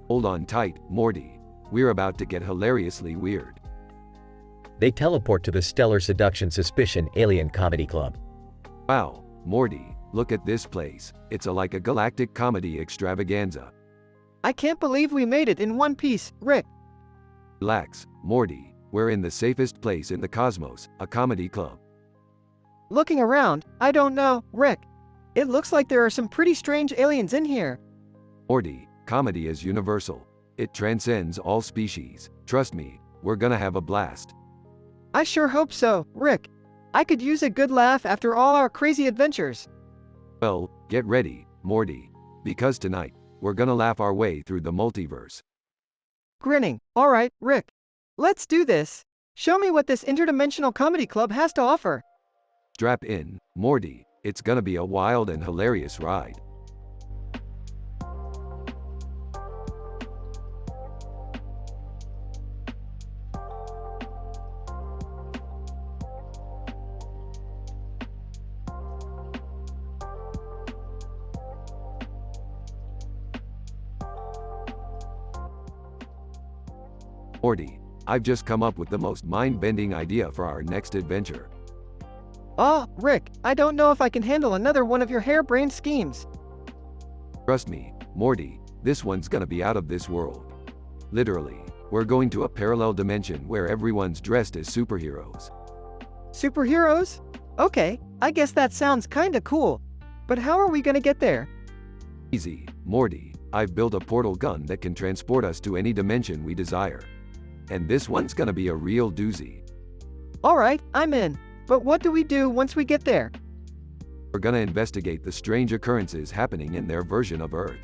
Hold on tight, Morty. We're about to get hilariously weird. They teleport to the Stellar Seduction Suspicion Alien Comedy Club. Wow, Morty, look at this place. It's like a galactic comedy extravaganza. I can't believe we made it in one piece, Rick. Relax, Morty. We're in the safest place in the cosmos, a comedy club. Looking around, I don't know, Rick. It looks like there are some pretty strange aliens in here. Morty, comedy is universal. It transcends all species. Trust me, we're gonna have a blast. I sure hope so, Rick. I could use a good laugh after all our crazy adventures. Well, get ready. Morty. Because tonight, we're gonna laugh our way through the multiverse. Grinning. Alright, Rick. Let's do this. Show me what this interdimensional comedy club has to offer. Strap in, Morty. It's gonna be a wild and hilarious ride. Morty, I've just come up with the most mind-bending idea for our next adventure. Rick, I don't know if I can handle another one of your harebrained schemes. Trust me, Morty, this one's gonna be out of this world. Literally, we're going to a parallel dimension where everyone's dressed as superheroes. Superheroes? Okay, I guess that sounds kinda cool. But how are we gonna get there? Easy, Morty. I've built a portal gun that can transport us to any dimension we desire. And this one's gonna be a real doozy. Alright, I'm in. But what do we do once we get there? We're gonna investigate the strange occurrences happening in their version of Earth.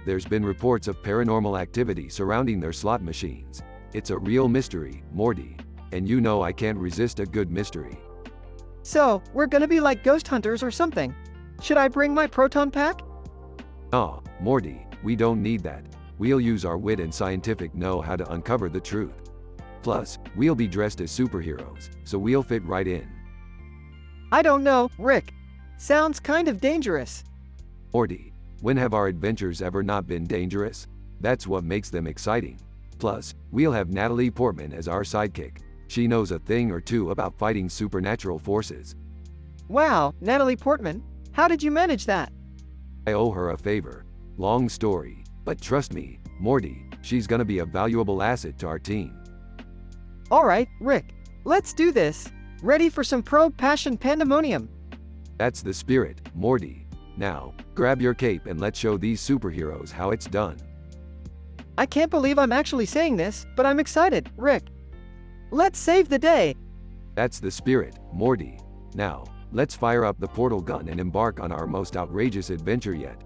There's been reports of paranormal activity surrounding their slot machines. It's a real mystery, Morty. And you know I can't resist a good mystery. So, we're gonna be like ghost hunters or something. Should I bring my proton pack? Nah, Morty, we don't need that. We'll use our wit and scientific know-how to uncover the truth. Plus, we'll be dressed as superheroes, so we'll fit right in. I don't know, Rick. Sounds kind of dangerous. Morty, when have our adventures ever not been dangerous? That's what makes them exciting. Plus, we'll have Natalie Portman as our sidekick. She knows a thing or two about fighting supernatural forces. Wow, Natalie Portman. How did you manage that? I owe her a favor. Long story, but trust me, Morty, she's gonna be a valuable asset to our team. Alright, Rick. Let's do this. Ready for some pro-passion pandemonium. That's the spirit, Morty. Now, grab your cape and let's show these superheroes how it's done. I can't believe I'm actually saying this, but I'm excited, Rick. Let's save the day. That's the spirit, Morty. Now, let's fire up the portal gun and embark on our most outrageous adventure yet.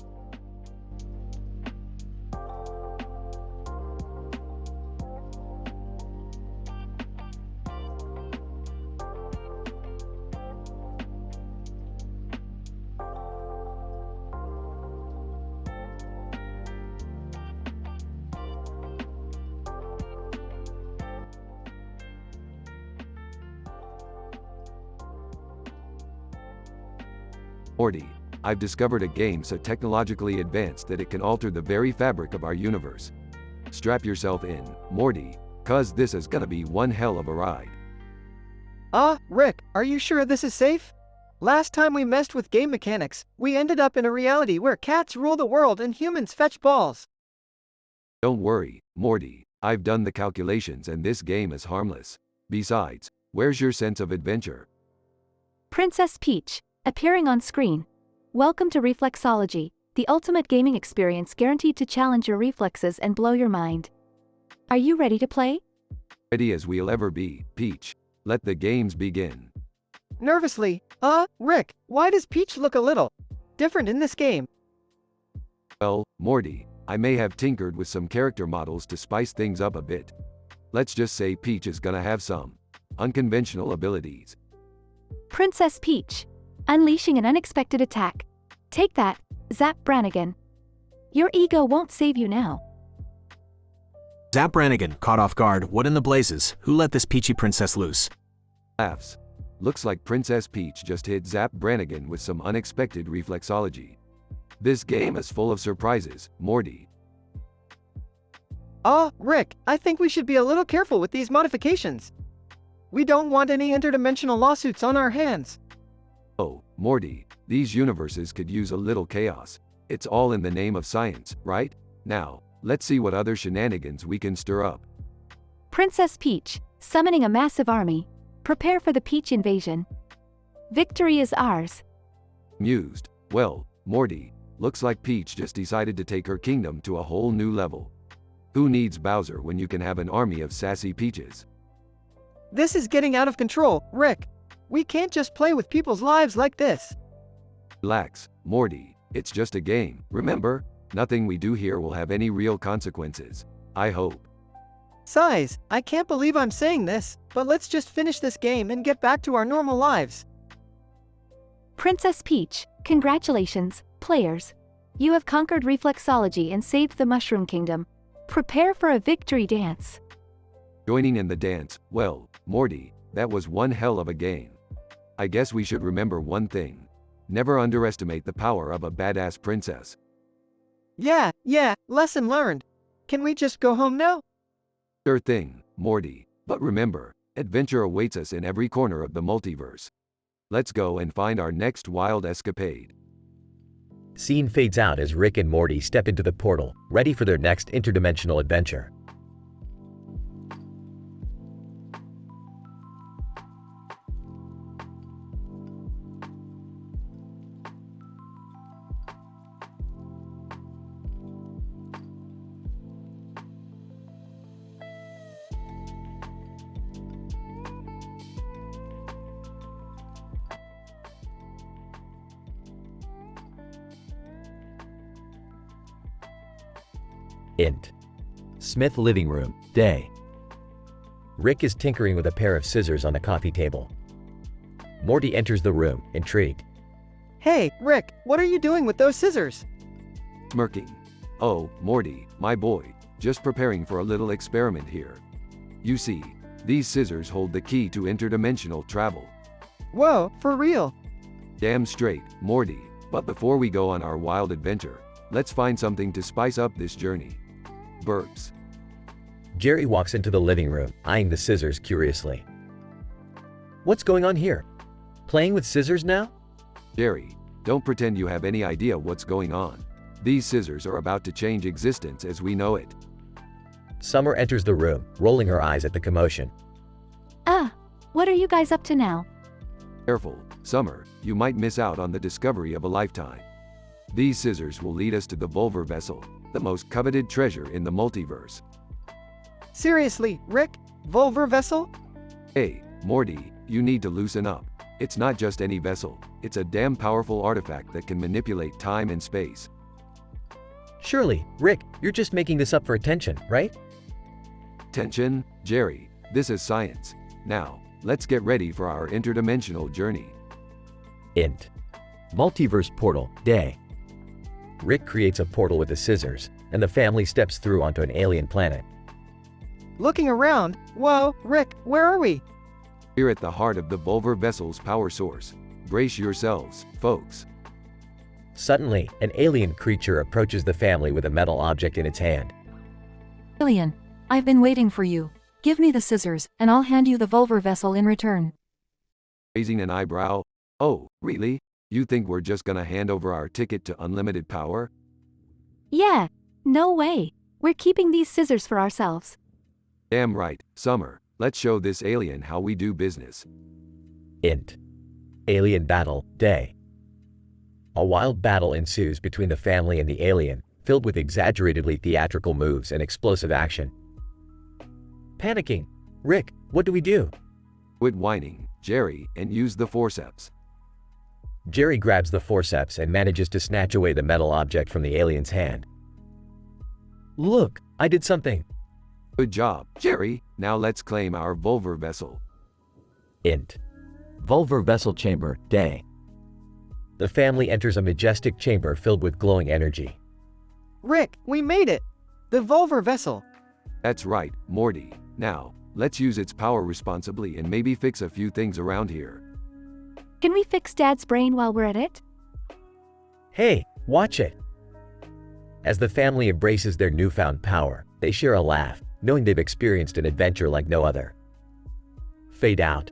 Morty, I've discovered a game so technologically advanced that it can alter the very fabric of our universe. Strap yourself in, Morty, cause this is gonna be one hell of a ride. Rick, are you sure this is safe? Last time we messed with game mechanics, we ended up in a reality where cats rule the world and humans fetch balls. Don't worry, Morty, I've done the calculations and this game is harmless. Besides, where's your sense of adventure? Princess Peach, appearing on screen. Welcome to Reflexology, the ultimate gaming experience guaranteed to challenge your reflexes and blow your mind. Are you ready to play? Ready as we'll ever be, Peach. Let the games begin. Nervously, Rick, why does Peach look a little different in this game? Well, Morty, I may have tinkered with some character models to spice things up a bit. Let's just say Peach is gonna have some unconventional abilities. Princess Peach, unleashing an unexpected attack. Take that, Zap Brannigan. Your ego won't save you now. Zap Brannigan, caught off guard, what in the blazes? Who let this peachy princess loose? Laughs. Looks like Princess Peach just hit Zap Brannigan with some unexpected reflexology. This game is full of surprises, Morty. Rick, I think we should be a little careful with these modifications. We don't want any interdimensional lawsuits on our hands. Oh, Morty, these universes could use a little chaos. It's all in the name of science, right? Now, let's see what other shenanigans we can stir up. Princess Peach, summoning a massive army. Prepare for the Peach invasion. Victory is ours. Mused. Well, Morty, looks like Peach just decided to take her kingdom to a whole new level. Who needs Bowser when you can have an army of sassy peaches? This is getting out of control, Rick. We can't just play with people's lives like this. Relax, Morty. It's just a game, remember? Nothing we do here will have any real consequences. I hope. Sighs, I can't believe I'm saying this, but let's just finish this game and get back to our normal lives. Princess Peach, congratulations, players. You have conquered reflexology and saved the Mushroom Kingdom. Prepare for a victory dance. Joining in the dance, well, Morty, that was one hell of a game. I guess we should remember one thing. Never underestimate the power of a badass princess. Yeah, lesson learned. Can we just go home now? Sure thing, Morty. But remember, adventure awaits us in every corner of the multiverse. Let's go and find our next wild escapade. Scene fades out as Rick and Morty step into the portal, ready for their next interdimensional adventure. Int. Smith living room, day. Rick is tinkering with a pair of scissors on the coffee table. Morty enters the room, intrigued. Hey, Rick, what are you doing with those scissors? Smirking. Oh, Morty, my boy, just preparing for a little experiment here. You see, these scissors hold the key to interdimensional travel. Whoa, for real? Damn straight, Morty. But before we go on our wild adventure, let's find something to spice up this journey. Burps. Jerry walks into the living room, eyeing the scissors curiously. What's going on here? Playing with scissors now? Jerry, don't pretend you have any idea what's going on. These scissors are about to change existence as we know it. Summer enters the room, rolling her eyes at the commotion. What are you guys up to now? Careful, Summer, you might miss out on the discovery of a lifetime. These scissors will lead us to the Volver vessel, the most coveted treasure in the multiverse. Seriously, Rick? Volver vessel? Hey, Morty, you need to loosen up. It's not just any vessel, it's a damn powerful artifact that can manipulate time and space. Surely, Rick, you're just making this up for attention, right? Attention, Jerry, this is science. Now, let's get ready for our interdimensional journey. Int. Multiverse portal, day. Rick creates a portal with the scissors, and the family steps through onto an alien planet. Looking around, whoa, Rick, where are we? We're at the heart of the Volver vessel's power source. Brace yourselves, folks. Suddenly, an alien creature approaches the family with a metal object in its hand. Alien, I've been waiting for you. Give me the scissors, and I'll hand you the Volver vessel in return. Raising an eyebrow. Oh, really? You think we're just gonna hand over our ticket to unlimited power? Yeah, no way. We're keeping these scissors for ourselves. Damn right, Summer. Let's show this alien how we do business. Int. Alien battle, day. A wild battle ensues between the family and the alien, filled with exaggeratedly theatrical moves and explosive action. Panicking. Rick, what do we do? Quit whining, Jerry, and use the forceps. Jerry grabs the forceps and manages to snatch away the metal object from the alien's hand. Look, I did something. Good job, Jerry. Now let's claim our Volver vessel. Int. Volver vessel chamber, day. The family enters a majestic chamber filled with glowing energy. Rick, we made it! The Volver vessel. That's right, Morty. Now, let's use its power responsibly and maybe fix a few things around here. Can we fix Dad's brain while we're at it? Hey, watch it! As the family embraces their newfound power, they share a laugh, knowing they've experienced an adventure like no other. Fade out.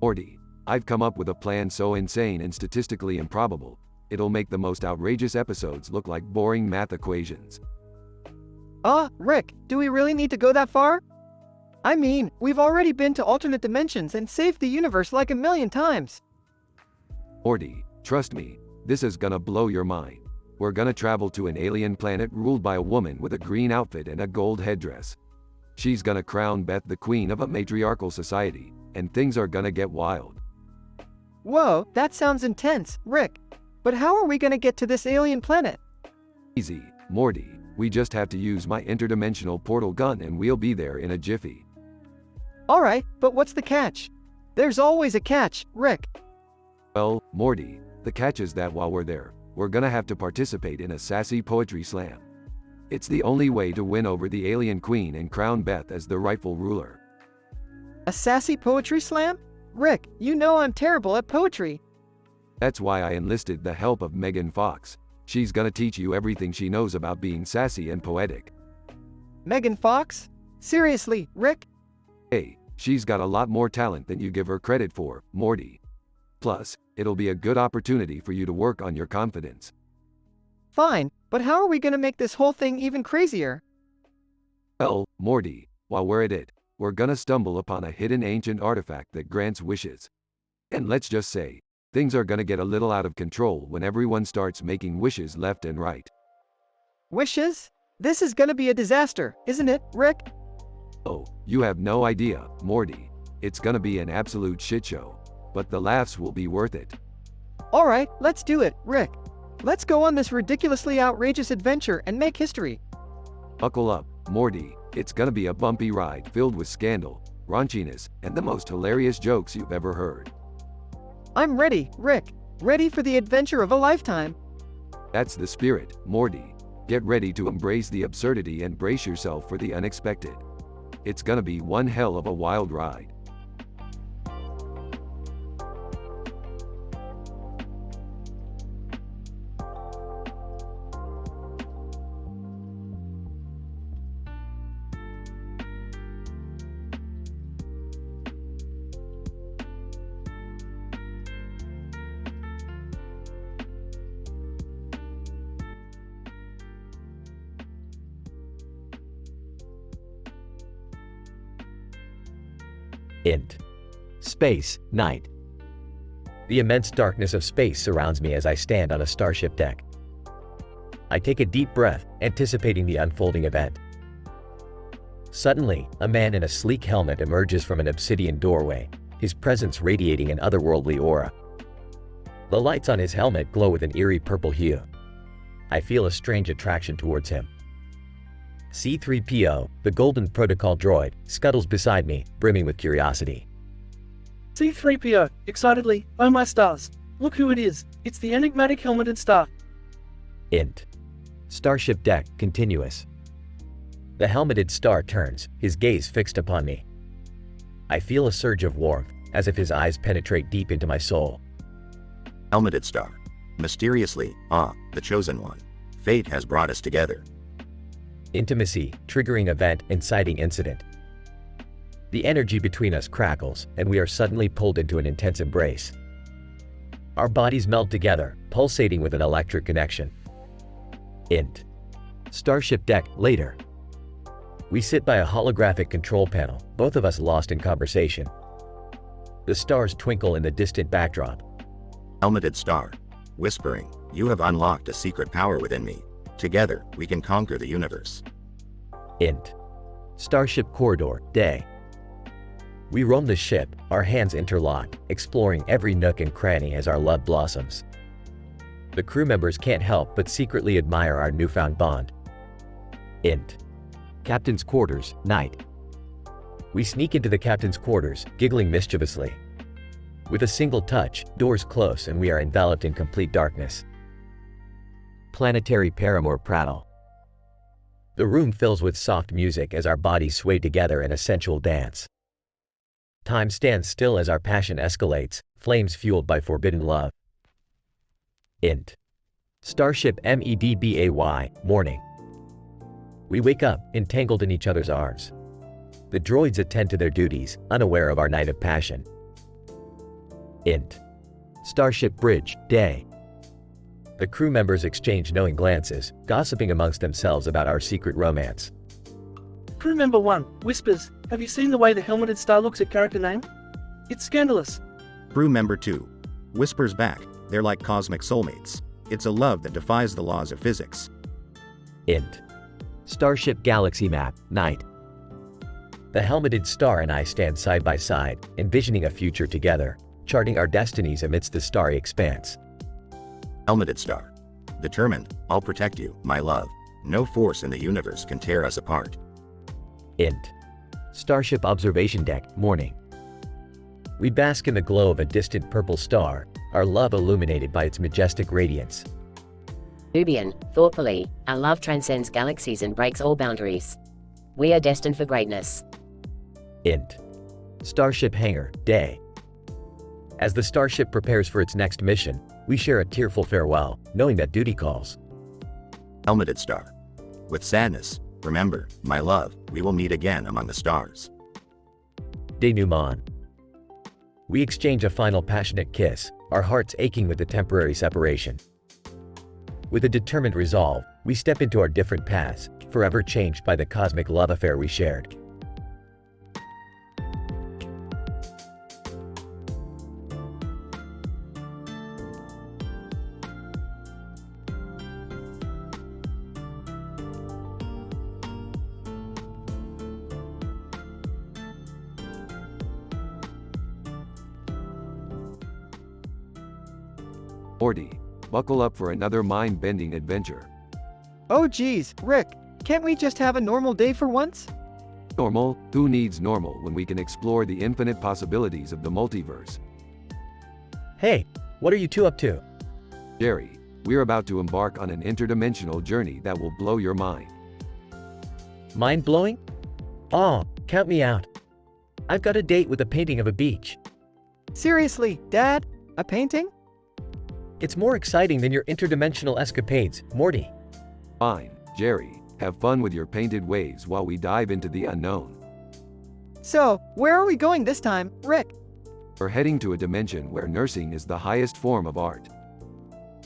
Morty, I've come up with a plan so insane and statistically improbable, it'll make the most outrageous episodes look like boring math equations. Rick, do we really need to go that far? I mean, we've already been to alternate dimensions and saved the universe like a million times. Morty, trust me, this is gonna blow your mind. We're gonna travel to an alien planet ruled by a woman with a green outfit and a gold headdress. She's gonna crown Beth the queen of a matriarchal society, and things are gonna get wild. Whoa, that sounds intense, Rick. But how are we gonna get to this alien planet? Easy, Morty. We just have to use my interdimensional portal gun and we'll be there in a jiffy. Alright, but what's the catch? There's always a catch, Rick. Well, Morty, the catch is that while we're there, we're gonna have to participate in a sassy poetry slam. It's the only way to win over the alien queen and crown Beth as the rightful ruler. A sassy poetry slam? Rick, you know I'm terrible at poetry. That's why I enlisted the help of Megan Fox. She's gonna teach you everything she knows about being sassy and poetic. Megan Fox? Seriously, Rick? Hey, she's got a lot more talent than you give her credit for, Morty. Plus, it'll be a good opportunity for you to work on your confidence. Fine, but how are we gonna make this whole thing even crazier? Well, Morty, while we're at it, we're gonna stumble upon a hidden ancient artifact that grants wishes. And let's just say, things are gonna get a little out of control when everyone starts making wishes left and right. Wishes? This is gonna be a disaster, isn't it, Rick? Oh, you have no idea, Morty. It's gonna be an absolute shit show. But the laughs will be worth it. Alright, let's do it, Rick. Let's go on this ridiculously outrageous adventure and make history. Buckle up, Morty. It's gonna be a bumpy ride filled with scandal, raunchiness, and the most hilarious jokes you've ever heard. I'm ready, Rick. Ready for the adventure of a lifetime. That's the spirit, Morty. Get ready to embrace the absurdity and brace yourself for the unexpected. It's gonna be one hell of a wild ride. Int. Space, night. The immense darkness of space surrounds me as I stand on a starship deck. I take a deep breath, anticipating the unfolding event. Suddenly, a man in a sleek helmet emerges from an obsidian doorway, his presence radiating an otherworldly aura. The lights on his helmet glow with an eerie purple hue. I feel a strange attraction towards him. C-3PO, the Golden Protocol droid, scuttles beside me, brimming with curiosity. C-3PO, excitedly, oh my stars. Look who it is. It's the enigmatic helmeted star. Int. Starship deck, continuous. The helmeted star turns, his gaze fixed upon me. I feel a surge of warmth, as if his eyes penetrate deep into my soul. Helmeted star. Mysteriously, the chosen one. Fate has brought us together. Intimacy, triggering event, inciting incident. The energy between us crackles, and we are suddenly pulled into an intense embrace. Our bodies meld together, pulsating with an electric connection. Int. Starship deck, later. We sit by a holographic control panel, both of us lost in conversation. The stars twinkle in the distant backdrop. Helmeted star. Whispering, you have unlocked a secret power within me. Together, we can conquer the universe. Int. Starship corridor, day. We roam the ship, our hands interlocked, exploring every nook and cranny as our love blossoms. The crew members can't help but secretly admire our newfound bond. Int. Captain's quarters, night. We sneak into the captain's quarters, giggling mischievously. With a single touch, doors close and we are enveloped in complete darkness. Planetary paramour prattle. The room fills with soft music as our bodies sway together in a sensual dance. Time stands still as our passion escalates, flames fueled by forbidden love. Int. Starship MEDBAY, morning. We wake up, entangled in each other's arms. The droids attend to their duties, unaware of our night of passion. Int. Starship bridge, day. The crew members exchange knowing glances, gossiping amongst themselves about our secret romance. Crew member 1 whispers, Have you seen the way the helmeted star looks at character name? It's scandalous. Crew member 2 whispers back, they're like cosmic soulmates. It's a love that defies the laws of physics. Int. Starship Galaxy Map, Night. The helmeted star and I stand side by side, envisioning a future together, charting our destinies amidst the starry expanse. Helmeted star. Determined, I'll protect you, my love. No force in the universe can tear us apart. Int. Starship Observation Deck, Morning. We bask in the glow of a distant purple star, our love illuminated by its majestic radiance. Nubian, thoughtfully, our love transcends galaxies and breaks all boundaries. We are destined for greatness. Int. Starship Hangar, Day. As the starship prepares for its next mission, we share a tearful farewell, knowing that duty calls. Helmeted star. With sadness, remember, my love, we will meet again among the stars. Denouement. We exchange a final passionate kiss, our hearts aching with the temporary separation. With a determined resolve, we step into our different paths, forever changed by the cosmic love affair we shared. Morty, buckle up for another mind-bending adventure. Oh geez, Rick, can't we just have a normal day for once? Normal? Who needs normal when we can explore the infinite possibilities of the multiverse? Hey, what are you two up to? Jerry, we're about to embark on an interdimensional journey that will blow your mind. Mind-blowing? Oh, count me out. I've got a date with a painting of a beach. Seriously, Dad? A painting? It's more exciting than your interdimensional escapades, Morty. Fine, Jerry, have fun with your painted waves while we dive into the unknown. So, where are we going this time, Rick? We're heading to a dimension where nursing is the highest form of art.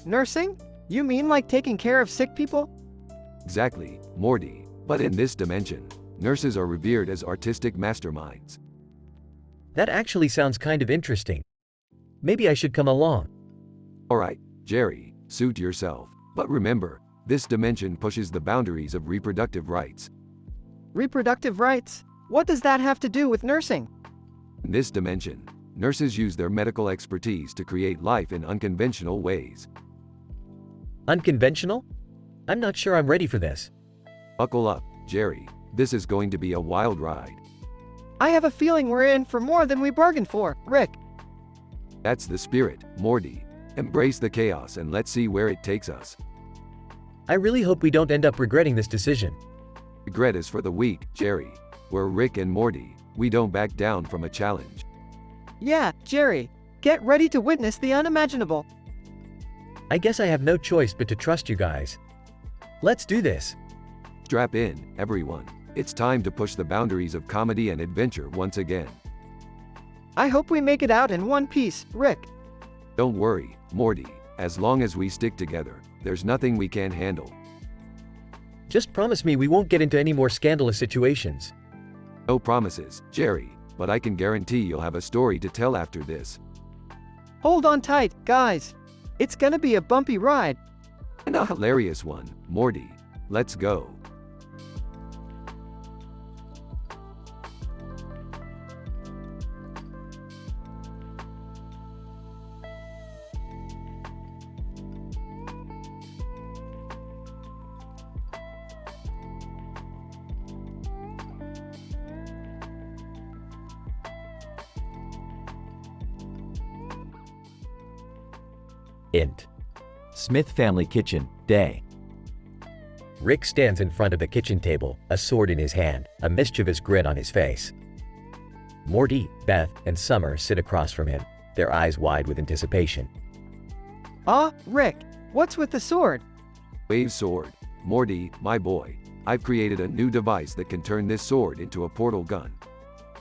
Nursing? You mean like taking care of sick people? Exactly, Morty. But in this dimension, nurses are revered as artistic masterminds. That actually sounds kind of interesting. Maybe I should come along. Alright, Jerry, suit yourself. But remember, this dimension pushes the boundaries of reproductive rights. Reproductive rights? What does that have to do with nursing? In this dimension, nurses use their medical expertise to create life in unconventional ways. Unconventional? I'm not sure I'm ready for this. Buckle up, Jerry. This is going to be a wild ride. I have a feeling we're in for more than we bargained for, Rick. That's the spirit, Morty. Embrace the chaos and let's see where it takes us. I really hope we don't end up regretting this decision. Regret is for the weak, Jerry. We're Rick and Morty. We don't back down from a challenge. Yeah, Jerry. Get ready to witness the unimaginable. I guess I have no choice but to trust you guys. Let's do this. Strap in, everyone. It's time to push the boundaries of comedy and adventure once again. I hope we make it out in one piece, Rick. Don't worry, Morty. As long as we stick together, there's nothing we can't handle. Just promise me we won't get into any more scandalous situations. No promises, Jerry, but I can guarantee you'll have a story to tell after this. Hold on tight, guys. It's gonna be a bumpy ride. And a hilarious one, Morty. Let's go. Int. Smith Family Kitchen, Day. Rick stands in front of the kitchen table, a sword in his hand, a mischievous grin on his face. Morty, Beth, and Summer sit across from him, their eyes wide with anticipation. Rick, what's with the sword? Wave sword. Morty, my boy. I've created a new device that can turn this sword into a portal gun.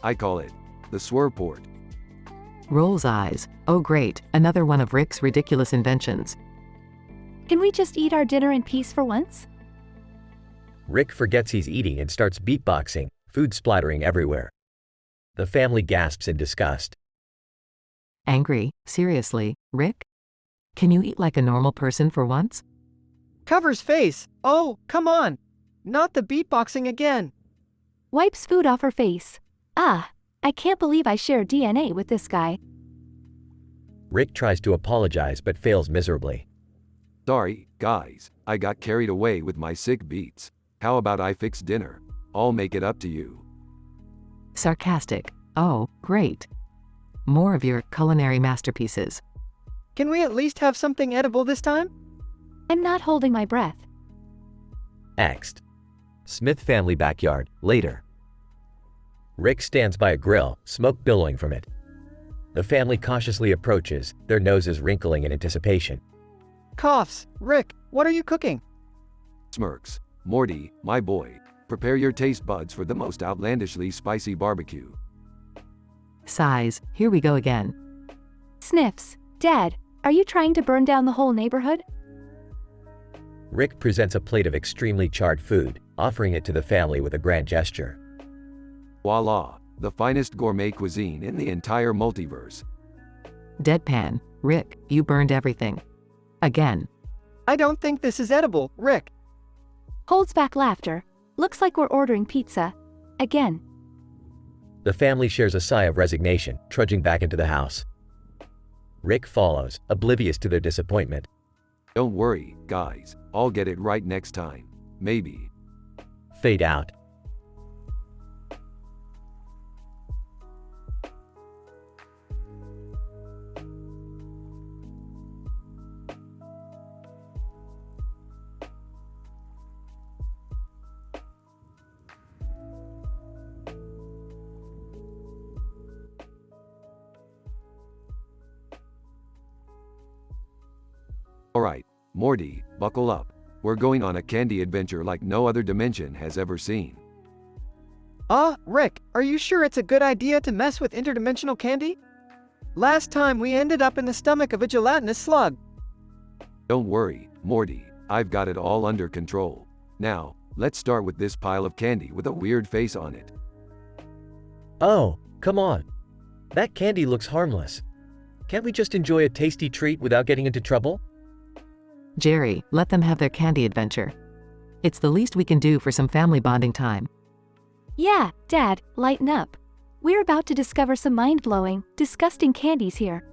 I call it the Swerport. Rolls eyes. Oh great, another one of Rick's ridiculous inventions. Can we just eat our dinner in peace for once? Rick forgets he's eating and starts beatboxing, food splattering everywhere. The family gasps in disgust. Angry? Seriously, Rick? Can you eat like a normal person for once? Covers face. Oh, come on. Not the beatboxing again. Wipes food off her face. Ah, I can't believe I share DNA with this guy. Rick tries to apologize but fails miserably. Sorry, guys, I got carried away with my sick beats. How about I fix dinner? I'll make it up to you. Sarcastic. Oh, great. More of your culinary masterpieces. Can we at least have something edible this time? I'm not holding my breath. Axed. Smith family backyard, later. Rick stands by a grill, smoke billowing from it. The family cautiously approaches, their noses wrinkling in anticipation. Coughs. Rick, what are you cooking? Smirks. Morty, my boy, prepare your taste buds for the most outlandishly spicy barbecue. Sighs. Here we go again. Sniffs. Dad, are you trying to burn down the whole neighborhood? Rick presents a plate of extremely charred food, offering it to the family with a grand gesture. Voila, the finest gourmet cuisine in the entire multiverse. Deadpan. Rick, you burned everything. Again. I don't think this is edible, Rick. Holds back laughter. Looks like we're ordering pizza. Again. The family shares a sigh of resignation, trudging back into the house. Rick follows, oblivious to their disappointment. Don't worry, guys, I'll get it right next time. Maybe. Fade out. Alright, Morty, buckle up. We're going on a candy adventure like no other dimension has ever seen. Rick, are you sure it's a good idea to mess with interdimensional candy? Last time we ended up in the stomach of a gelatinous slug. Don't worry, Morty, I've got it all under control. Now, let's start with this pile of candy with a weird face on it. Oh, come on. That candy looks harmless. Can't we just enjoy a tasty treat without getting into trouble? Jerry, let them have their candy adventure. It's the least we can do for some family bonding time. Yeah, Dad, lighten up. We're about to discover some mind-blowing, disgusting candies here.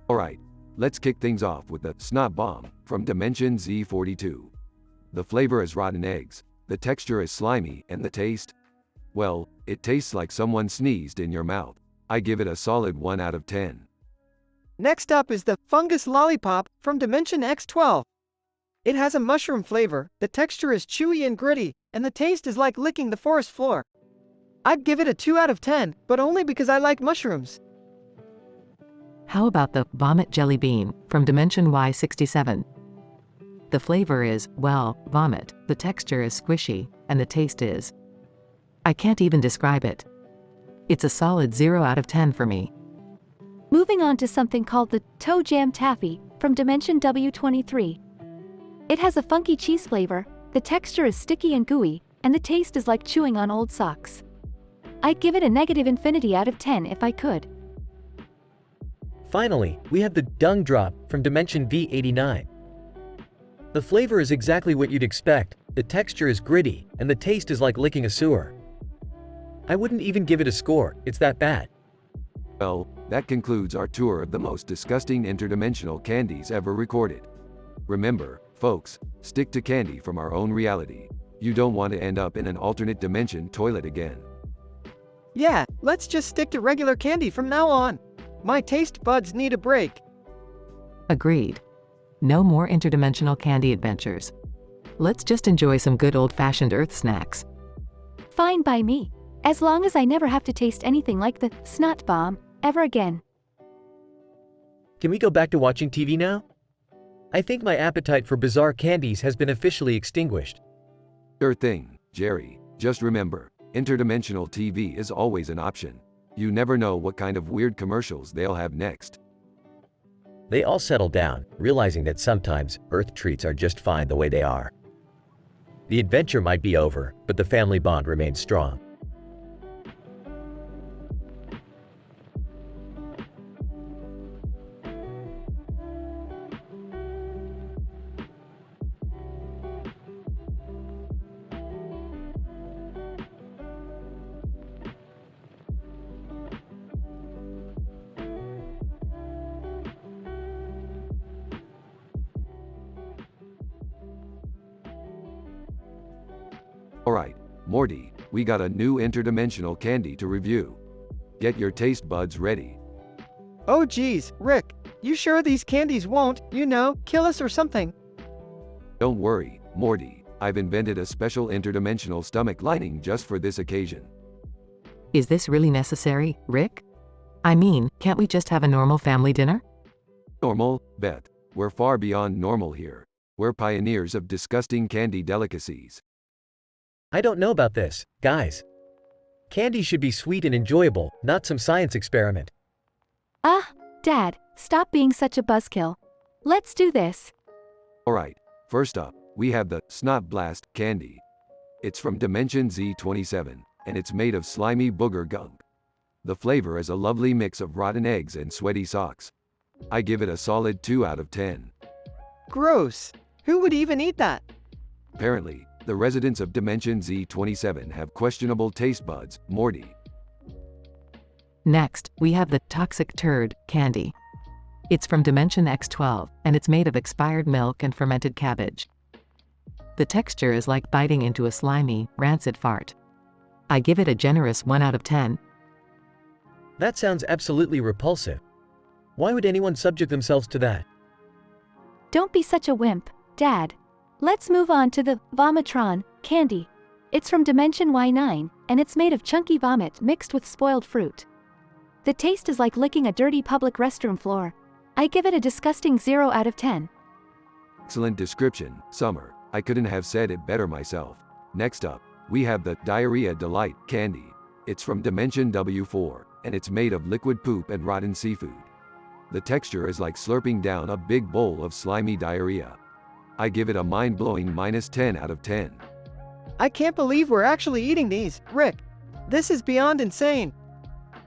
Alright, let's kick things off with the snot bomb from Dimension Z42. The flavor is rotten eggs, the texture is slimy, and the taste? Well, it tastes like someone sneezed in your mouth. I give it a solid 1 out of 10. Next up is the fungus lollipop from Dimension X12. It has a mushroom flavor, the texture is chewy and gritty, and the taste is like licking the forest floor. I'd give it a 2 out of 10, but only because I like mushrooms. How about the vomit jelly bean from Dimension Y67? The flavor is, well, vomit, the texture is squishy, and the taste is... I can't even describe it. It's a solid 0 out of 10 for me. Moving on to something called the Toe Jam Taffy from Dimension W23. It has a funky cheese flavor, the texture is sticky and gooey, and the taste is like chewing on old socks. I'd give it a negative infinity out of 10 if I could. Finally, we have the Dung Drop from Dimension V89. The flavor is exactly what you'd expect, the texture is gritty, and the taste is like licking a sewer. I wouldn't even give it a score, it's that bad. Well, that concludes our tour of the most disgusting interdimensional candies ever recorded. Remember, folks, stick to candy from our own reality. You don't want to end up in an alternate dimension toilet again. Yeah, let's just stick to regular candy from now on. My taste buds need a break. Agreed. No more interdimensional candy adventures. Let's just enjoy some good old-fashioned Earth snacks. Fine by me, as long as I never have to taste anything like the snot bomb ever again. Can we go back to watching TV now? I think my appetite for bizarre candies has been officially extinguished. Sure thing, Jerry. Just remember, interdimensional TV is always an option. You never know what kind of weird commercials they'll have next. They all settle down, realizing that sometimes Earth treats are just fine the way they are. The adventure might be over, but the family bond remains strong. Alright, Morty, we got a new interdimensional candy to review. Get your taste buds ready. Oh geez, Rick, you sure these candies won't, kill us or something? Don't worry, Morty, I've invented a special interdimensional stomach lining just for this occasion. Is this really necessary, Rick? I mean, can't we just have a normal family dinner? Normal, Beth. We're far beyond normal here. We're pioneers of disgusting candy delicacies. I don't know about this, guys. Candy should be sweet and enjoyable, not some science experiment. Ah, Dad, stop being such a buzzkill. Let's do this. Alright, first up, we have the Snot Blast candy. It's from Dimension Z27, and it's made of slimy booger gunk. The flavor is a lovely mix of rotten eggs and sweaty socks. I give it a solid 2 out of 10. Gross. Who would even eat that? Apparently, the residents of Dimension Z27 have questionable taste buds, Morty. Next, we have the Toxic Turd candy. It's from Dimension X12, and it's made of expired milk and fermented cabbage. The texture is like biting into a slimy, rancid fart. I give it a generous 1 out of 10. That sounds absolutely repulsive. Why would anyone subject themselves to that? Don't be such a wimp, Dad. Let's move on to the Vomitron candy. It's from Dimension Y9, and it's made of chunky vomit mixed with spoiled fruit. The taste is like licking a dirty public restroom floor. I give it a disgusting 0 out of 10. Excellent description, Summer. I couldn't have said it better myself. Next up, we have the Diarrhea Delight candy. It's from Dimension W4, and it's made of liquid poop and rotten seafood. The texture is like slurping down a big bowl of slimy diarrhea. I give it a mind-blowing -10 out of 10. I can't believe we're actually eating these, Rick. This is beyond insane.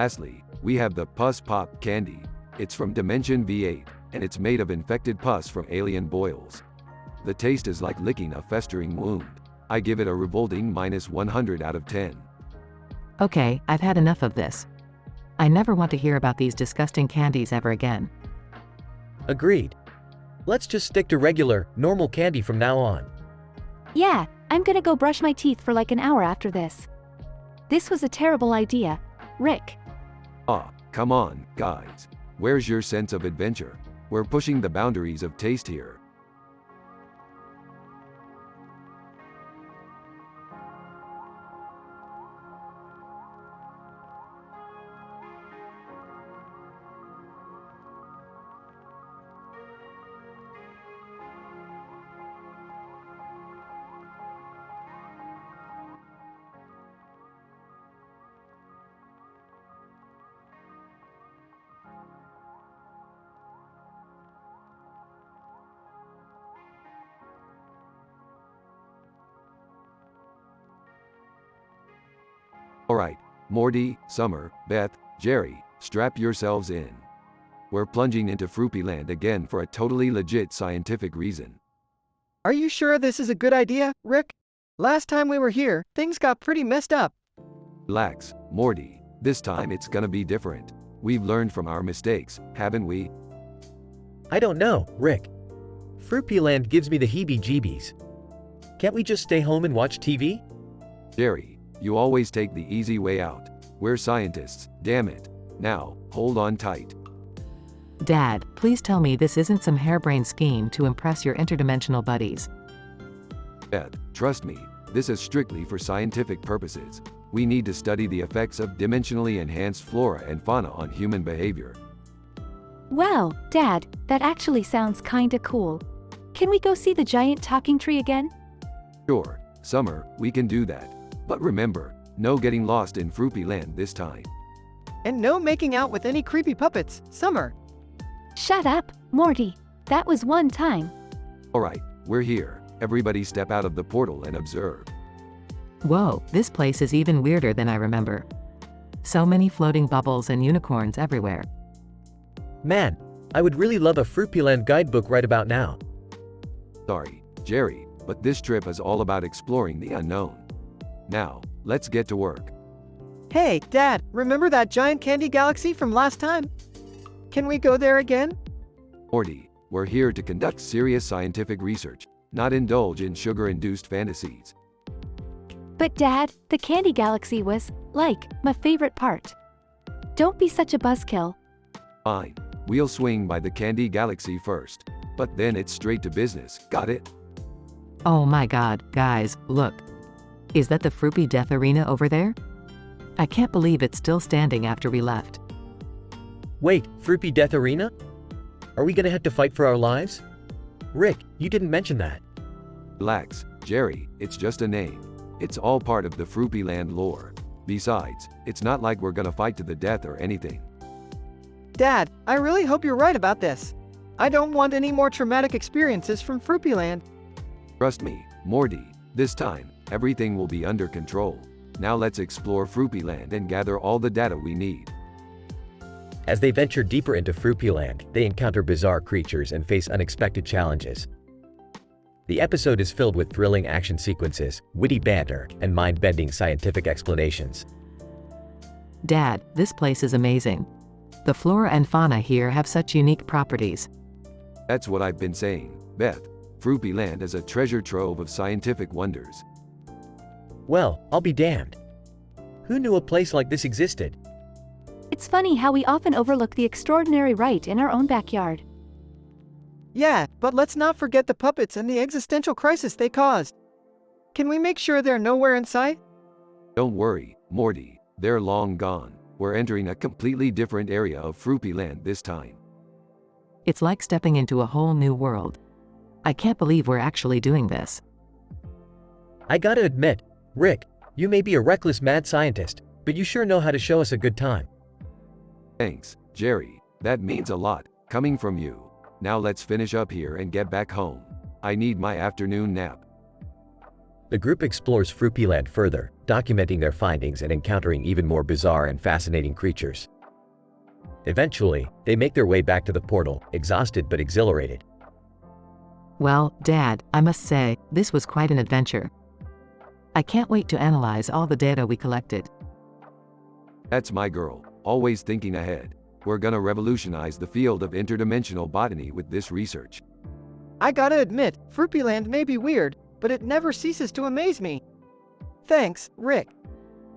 Lastly, we have the Pus Pop candy. It's from Dimension V8, and it's made of infected pus from alien boils. The taste is like licking a festering wound. I give it a revolting -100 out of 10. Okay, I've had enough of this. I never want to hear about these disgusting candies ever again. Agreed. Let's just stick to regular, normal candy from now on. Yeah, I'm gonna go brush my teeth for like an hour after this. This was a terrible idea, Rick. Ah, come on, guys. Where's your sense of adventure? We're pushing the boundaries of taste here. Alright, Morty, Summer, Beth, Jerry, strap yourselves in. We're plunging into Fruity Land again for a totally legit scientific reason. Are you sure this is a good idea, Rick? Last time we were here, things got pretty messed up. Relax, Morty. This time it's gonna be different. We've learned from our mistakes, haven't we? I don't know, Rick. Fruity Land gives me the heebie-jeebies. Can't we just stay home and watch TV? Jerry, you always take the easy way out. We're scientists, damn it. Now, hold on tight. Dad, please tell me this isn't some harebrained scheme to impress your interdimensional buddies. Beth, trust me, this is strictly for scientific purposes. We need to study the effects of dimensionally enhanced flora and fauna on human behavior. Wow, Dad, that actually sounds kinda cool. Can we go see the giant talking tree again? Sure, Summer, we can do that. But remember, no getting lost in Fruity Land this time. And no making out with any creepy puppets, Summer. Shut up, Morty. That was one time. Alright, we're here. Everybody step out of the portal and observe. Whoa, this place is even weirder than I remember. So many floating bubbles and unicorns everywhere. Man, I would really love a Fruity Land guidebook right about now. Sorry, Jerry, but this trip is all about exploring the unknown. Now, let's get to work. Hey, Dad, remember that giant candy galaxy from last time? Can we go there again? Morty, we're here to conduct serious scientific research, not indulge in sugar-induced fantasies. But Dad, the Candy Galaxy was, like, my favorite part. Don't be such a buzzkill. Fine. We'll swing by the Candy Galaxy first. But then it's straight to business, got it? Oh my god, guys, look. Is that the Froopy Death Arena over there? I can't believe it's still standing after we left. Wait, Froopy Death Arena? Are we gonna have to fight for our lives? Rick, you didn't mention that. Relax, Jerry, it's just a name. It's all part of the Froopy Land lore. Besides, it's not like we're gonna fight to the death or anything. Dad, I really hope you're right about this. I don't want any more traumatic experiences from Froopy Land. Trust me, Morty, this time, everything will be under control. Now let's explore Froopy Land and gather all the data we need. As they venture deeper into Froopy Land, they encounter bizarre creatures and face unexpected challenges. The episode is filled with thrilling action sequences, witty banter, and mind-bending scientific explanations. Dad, this place is amazing. The flora and fauna here have such unique properties. That's what I've been saying, Beth. Froopy Land is a treasure trove of scientific wonders. Well, I'll be damned. Who knew a place like this existed? It's funny how we often overlook the extraordinary right in our own backyard. Yeah, but let's not forget the puppets and the existential crisis they caused. Can we make sure they're nowhere in sight? Don't worry, Morty, they're long gone. We're entering a completely different area of Froopy Land this time. It's like stepping into a whole new world. I can't believe we're actually doing this. I gotta admit, Rick, you may be a reckless mad scientist, but you sure know how to show us a good time. Thanks, Jerry, that means a lot, coming from you. Now let's finish up here and get back home. I need my afternoon nap. The group explores Froopy Land further, documenting their findings and encountering even more bizarre and fascinating creatures. Eventually, they make their way back to the portal, exhausted but exhilarated. Well, Dad, I must say, this was quite an adventure. I can't wait to analyze all the data we collected. That's my girl, always thinking ahead. We're gonna revolutionize the field of interdimensional botany with this research. I gotta admit, Froopy Land may be weird, but it never ceases to amaze me. Thanks, Rick.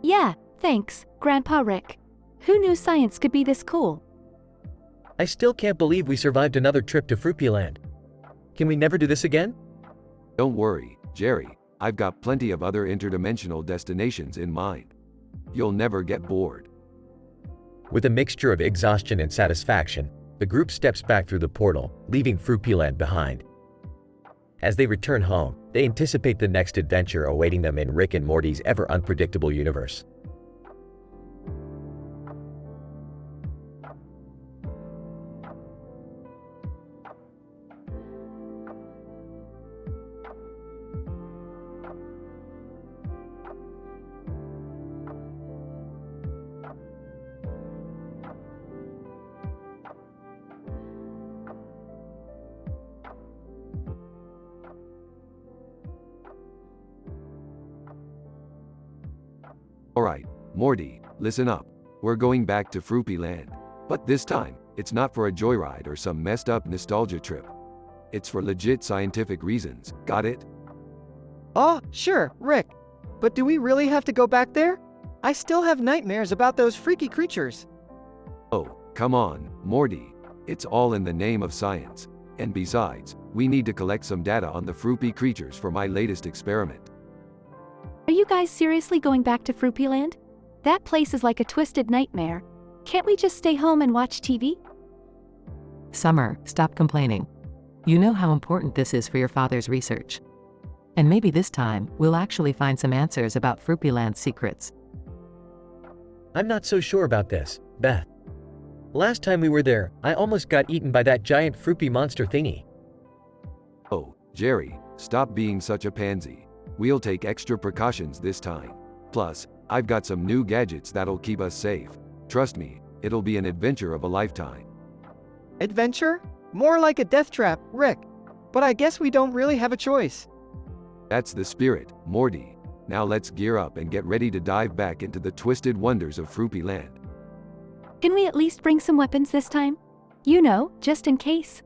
Yeah, thanks, Grandpa Rick. Who knew science could be this cool? I still can't believe we survived another trip to Froopy Land. Can we never do this again? Don't worry, Jerry. I've got plenty of other interdimensional destinations in mind. You'll never get bored. With a mixture of exhaustion and satisfaction, the group steps back through the portal, leaving Froopy Land behind. As they return home, they anticipate the next adventure awaiting them in Rick and Morty's ever-unpredictable universe. Alright, Morty, listen up. We're going back to Froopy Land. But this time, it's not for a joyride or some messed up nostalgia trip. It's for legit scientific reasons, got it? Oh, sure, Rick. But do we really have to go back there? I still have nightmares about those freaky creatures. Oh, come on, Morty. It's all in the name of science. And besides, we need to collect some data on the Froopy creatures for my latest experiment. Are you guys seriously going back to Froopy Land? That place is like a twisted nightmare. Can't we just stay home and watch TV? Summer, stop complaining. You know how important this is for your father's research. And maybe this time, we'll actually find some answers about Froopy Land's secrets. I'm not so sure about this, Beth. Last time we were there, I almost got eaten by that giant Froopy monster thingy. Oh, Jerry, stop being such a pansy. We'll take extra precautions this time. Plus, I've got some new gadgets that'll keep us safe. Trust me, it'll be an adventure of a lifetime. Adventure? More like a death trap, Rick. But I guess we don't really have a choice. That's the spirit, Morty. Now let's gear up and get ready to dive back into the twisted wonders of Froopy Land. Can we at least bring some weapons this time? You know, just in case.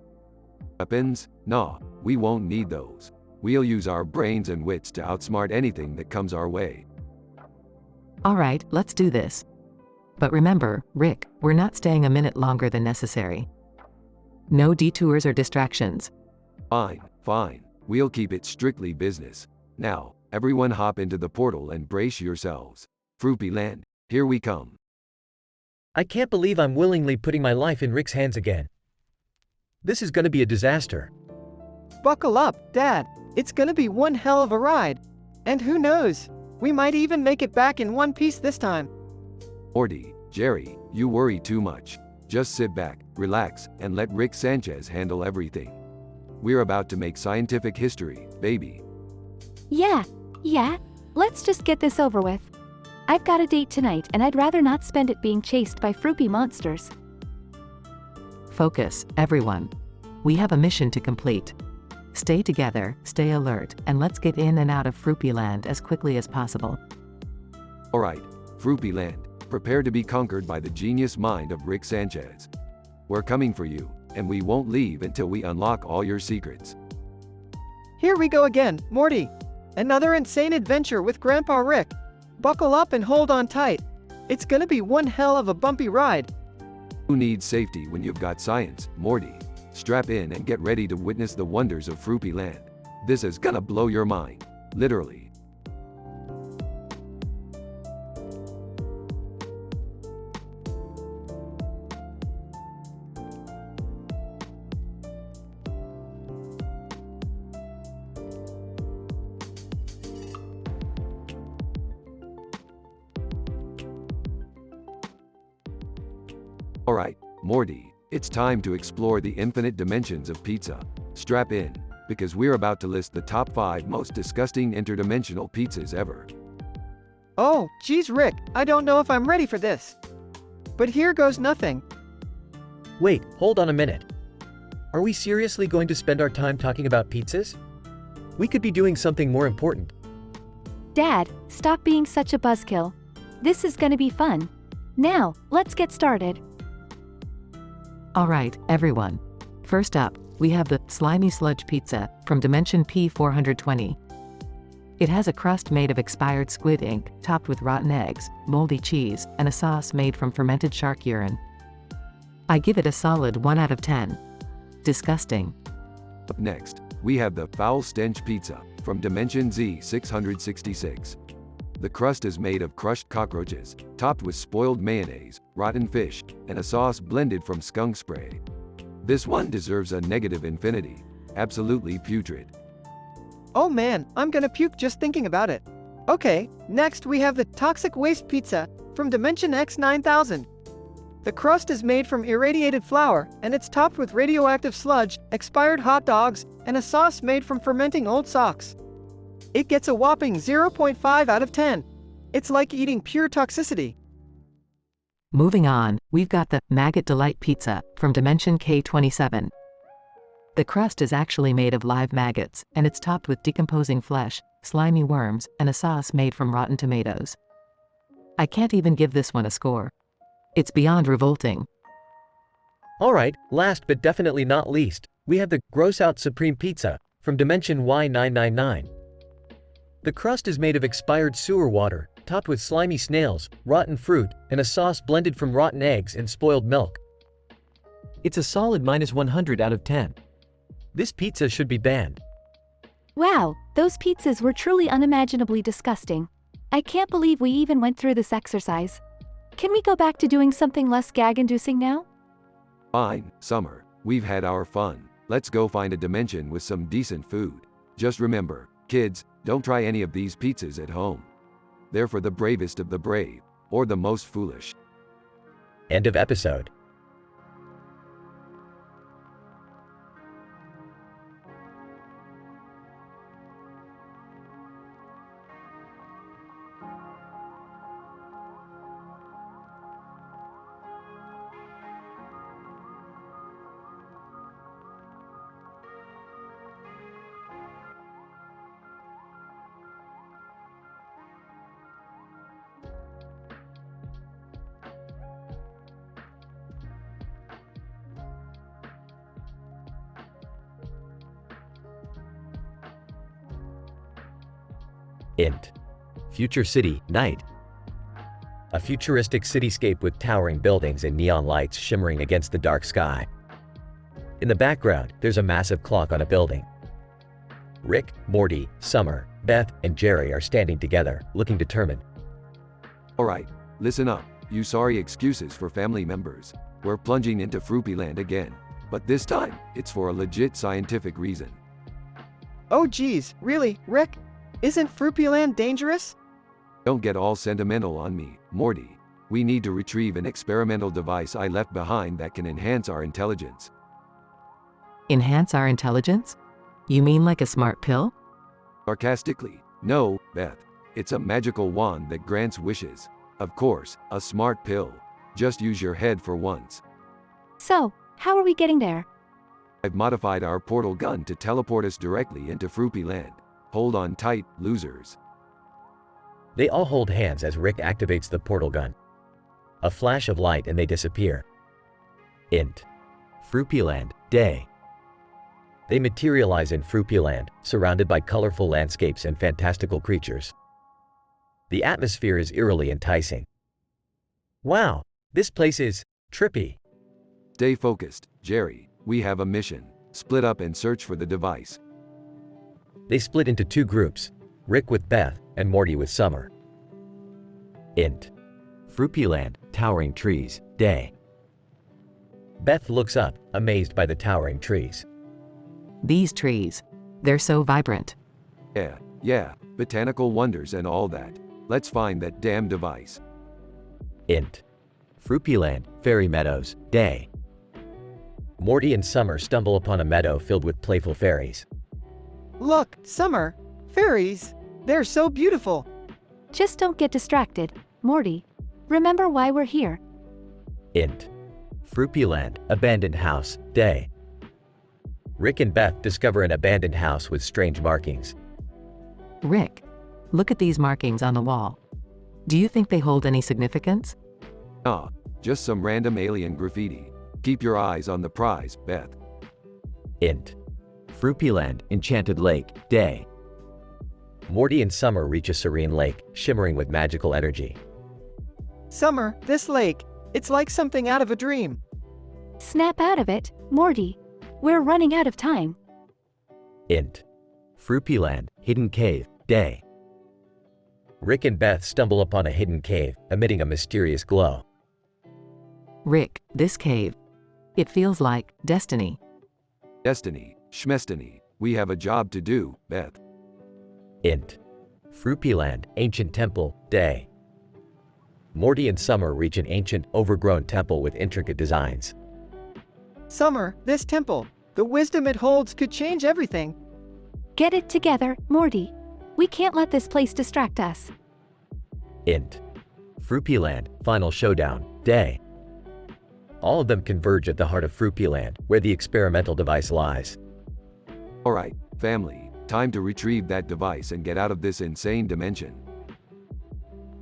Weapons? Nah, we won't need those. We'll use our brains and wits to outsmart anything that comes our way. Alright, let's do this. But remember, Rick, we're not staying a minute longer than necessary. No detours or distractions. Fine, fine. We'll keep it strictly business. Now, everyone hop into the portal and brace yourselves. Froopy Land, here we come. I can't believe I'm willingly putting my life in Rick's hands again. This is gonna be a disaster. Buckle up, Dad. It's gonna be one hell of a ride. And who knows? We might even make it back in one piece this time. Morty, Jerry, you worry too much. Just sit back, relax, and let Rick Sanchez handle everything. We're about to make scientific history, baby. Yeah, let's just get this over with. I've got a date tonight and I'd rather not spend it being chased by froopy monsters. Focus, everyone. We have a mission to complete. Stay together, stay alert, and let's get in and out of Froopy Land as quickly as possible. Alright, Froopy Land, prepare to be conquered by the genius mind of Rick Sanchez. We're coming for you, and we won't leave until we unlock all your secrets. Here we go again, Morty. Another insane adventure with Grandpa Rick. Buckle up and hold on tight. It's gonna be one hell of a bumpy ride. Who needs safety when you've got science, Morty? Strap in and get ready to witness the wonders of Froopy Land. This is gonna blow your mind. Literally. Alright, Morty, it's time to explore the infinite dimensions of pizza. Strap in, because we're about to list the top 5 most disgusting interdimensional pizzas ever. Oh, geez, Rick, I don't know if I'm ready for this. But here goes nothing. Wait, hold on a minute. Are we seriously going to spend our time talking about pizzas? We could be doing something more important. Dad, stop being such a buzzkill. This is gonna be fun. Now, let's get started. Alright, everyone. First up, we have the Slimy Sludge Pizza from Dimension P420. It has a crust made of expired squid ink, topped with rotten eggs, moldy cheese, and a sauce made from fermented shark urine. I give it a solid 1 out of 10. Disgusting. Up next, we have the Foul Stench Pizza from Dimension Z666. The crust is made of crushed cockroaches, topped with spoiled mayonnaise, rotten fish, and a sauce blended from skunk spray. This one deserves a negative infinity. Absolutely putrid. Oh man, I'm gonna puke just thinking about it. Okay, next we have the Toxic Waste Pizza from Dimension X9000. The crust is made from irradiated flour, and it's topped with radioactive sludge, expired hot dogs, and a sauce made from fermenting old socks. It gets a whopping 0.5 out of 10. It's like eating pure toxicity. Moving on, we've got the Maggot Delight Pizza from Dimension K27. The crust is actually made of live maggots, and it's topped with decomposing flesh, slimy worms, and a sauce made from rotten tomatoes. I can't even give this one a score. It's beyond revolting. Alright, last but definitely not least, we have the Gross Out Supreme Pizza from Dimension Y999. The crust is made of expired sewer water, topped with slimy snails, rotten fruit, and a sauce blended from rotten eggs and spoiled milk. It's a solid -100 out of 10. This pizza should be banned. Wow, those pizzas were truly unimaginably disgusting. I can't believe we even went through this exercise. Can we go back to doing something less gag-inducing now? Fine, Summer. We've had our fun. Let's go find a dimension with some decent food. Just remember, kids, don't try any of these pizzas at home. They're for the bravest of the brave, or the most foolish. End of episode. Int. Future City, night. A futuristic cityscape with towering buildings and neon lights shimmering against the dark sky. In the background, there's a massive clock on a building. Rick, Morty, Summer, Beth, and Jerry are standing together, looking determined. Alright, listen up, you sorry excuses for family members. We're plunging into Fruipyland again. But this time, it's for a legit scientific reason. Oh geez, really, Rick? Isn't Fruipyland dangerous? Don't get all sentimental on me, Morty. We need to retrieve an experimental device I left behind that can enhance our intelligence. Enhance our intelligence? You mean like a smart pill? Sarcastically, no, Beth. It's a magical wand that grants wishes. Of course, a smart pill. Just use your head for once. So, how are we getting there? I've modified our portal gun to teleport us directly into Fruipyland. Hold on tight, losers. They all hold hands as Rick activates the portal gun. A flash of light and they disappear. Int. Fruipyland, day. They materialize in Fruipyland, surrounded by colorful landscapes and fantastical creatures. The atmosphere is eerily enticing. Wow, this place is trippy. Stay focused, Jerry. We have a mission. Split up and search for the device. They split into two groups, Rick with Beth and Morty with Summer. Int. Fruipyland, towering trees, day. Beth looks up, amazed by the towering trees. These trees. They're so vibrant. Yeah, botanical wonders and all that. Let's find that damn device. Int. Fruipyland, fairy meadows, day. Morty and Summer stumble upon a meadow filled with playful fairies. Look, Summer, fairies, they're so beautiful. Just don't get distracted, Morty. Remember why we're here. Int. Fruipyland, abandoned house, day. Rick and Beth discover an abandoned house with strange markings. Rick, look at these markings on the wall. Do you think they hold any significance? Nah, just some random alien graffiti. Keep your eyes on the prize, Beth. Int. Fruipyland, enchanted lake, day. Morty and Summer reach a serene lake, shimmering with magical energy. Summer, this lake, it's like something out of a dream. Snap out of it, Morty. We're running out of time. Int. Fruipyland, hidden cave, day. Rick and Beth stumble upon a hidden cave, emitting a mysterious glow. Rick, this cave. It feels like destiny. Destiny, schmestiny. We have a job to do, Beth. Int. Fruipyland, ancient temple, day. Morty and Summer reach an ancient, overgrown temple with intricate designs. Summer, this temple, the wisdom it holds could change everything. Get it together, Morty. We can't let this place distract us. Int. Fruipyland, final showdown, day. All of them converge at the heart of Fruipyland, where the experimental device lies. Alright, family, time to retrieve that device and get out of this insane dimension.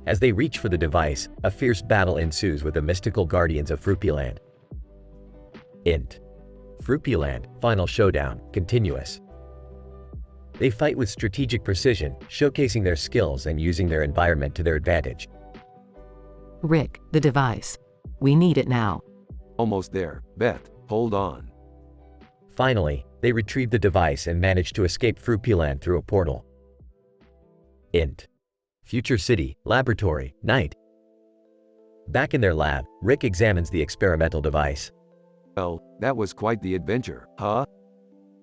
As they reach for the device, a fierce battle ensues with the mystical guardians of Fruipyland. Int. Fruipyland, final showdown, continuous. They fight with strategic precision, showcasing their skills and using their environment to their advantage. Rick, the device. We need it now. Almost there, Beth, hold on. Finally, they retrieve the device and manage to escape Fruipyland through a portal. Int. Future City, laboratory, night. Back in their lab, Rick examines the experimental device. Well, that was quite the adventure, huh?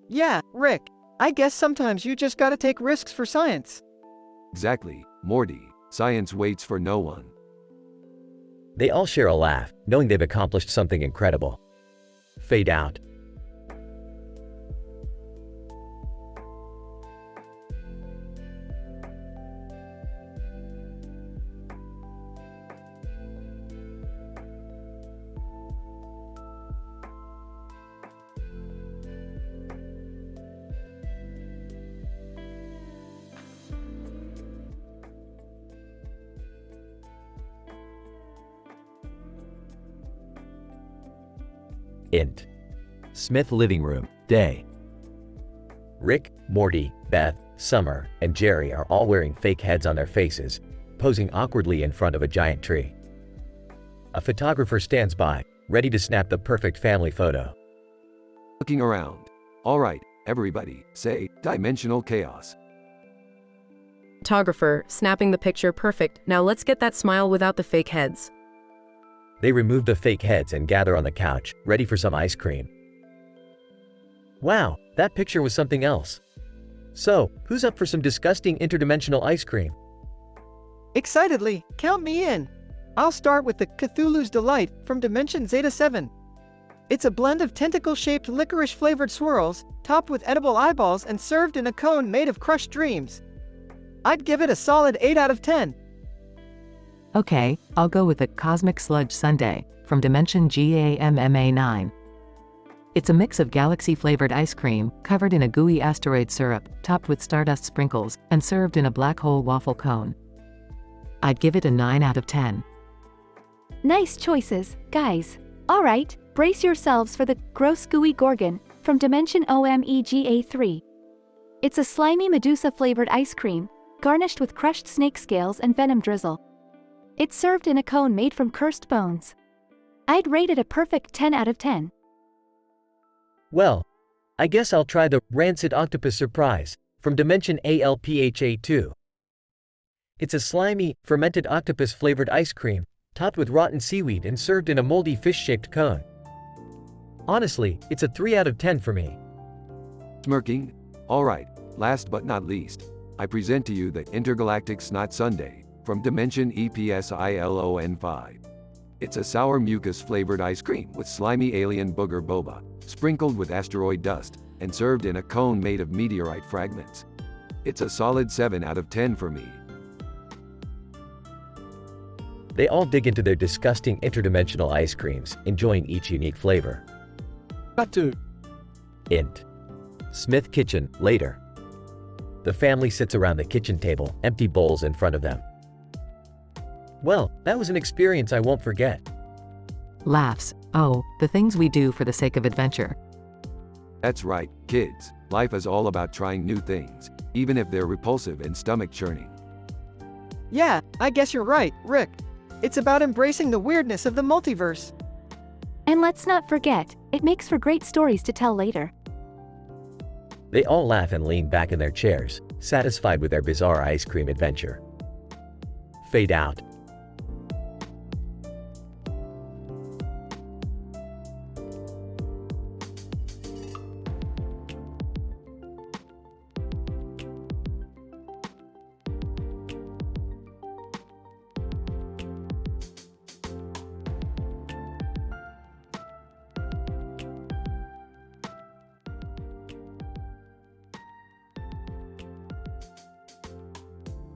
Yeah, Rick, I guess sometimes you just gotta take risks for science. Exactly, Morty. Science waits for no one. They all share a laugh, knowing they've accomplished something incredible. Fade out. Int. Smith living room, day. Rick, Morty, Beth, Summer and Jerry are all wearing fake heads on their faces, posing awkwardly in front of a giant tree. A photographer stands by, ready to snap the perfect family photo. Looking around. All right, everybody, say, dimensional chaos. Photographer, snapping the picture perfect. Now let's get that smile without the fake heads. They remove the fake heads and gather on the couch, ready for some ice cream. Wow, that picture was something else. So, who's up for some disgusting interdimensional ice cream? Excitedly, count me in. I'll start with the Cthulhu's Delight from Dimension Zeta 7. It's a blend of tentacle-shaped licorice-flavored swirls, topped with edible eyeballs and served in a cone made of crushed dreams. I'd give it a solid 8 out of 10. Okay, I'll go with the Cosmic Sludge Sundae from Dimension GAMMA 9. It's a mix of galaxy-flavored ice cream, covered in a gooey asteroid syrup, topped with stardust sprinkles, and served in a black hole waffle cone. I'd give it a 9 out of 10. Nice choices, guys. Alright, brace yourselves for the Gross Gooey Gorgon from Dimension OMEGA 3. It's a slimy Medusa-flavored ice cream, garnished with crushed snake scales and venom drizzle. It's served in a cone made from cursed bones. I'd rate it a perfect 10 out of 10. Well, I guess I'll try the Rancid Octopus Surprise from Dimension ALPHA 2. It's a slimy, fermented octopus-flavored ice cream, topped with rotten seaweed and served in a moldy fish-shaped cone. Honestly, it's a 3 out of 10 for me. Smirking? Alright, last but not least, I present to you the Intergalactic Snot Sundae from Dimension EPSILON 5. It's a sour mucus-flavored ice cream with slimy alien booger boba, sprinkled with asteroid dust, and served in a cone made of meteorite fragments. It's a solid 7 out of 10 for me. They all dig into their disgusting interdimensional ice creams, enjoying each unique flavor. Got to. Int. Smith Kitchen, later. The family sits around the kitchen table, empty bowls in front of them. Well, that was an experience I won't forget. Laughs. Oh, the things we do for the sake of adventure. That's right, kids. Life is all about trying new things, even if they're repulsive and stomach-churning. Yeah, I guess you're right, Rick. It's about embracing the weirdness of the multiverse. And let's not forget, it makes for great stories to tell later. They all laugh and lean back in their chairs, satisfied with their bizarre ice cream adventure. Fade out.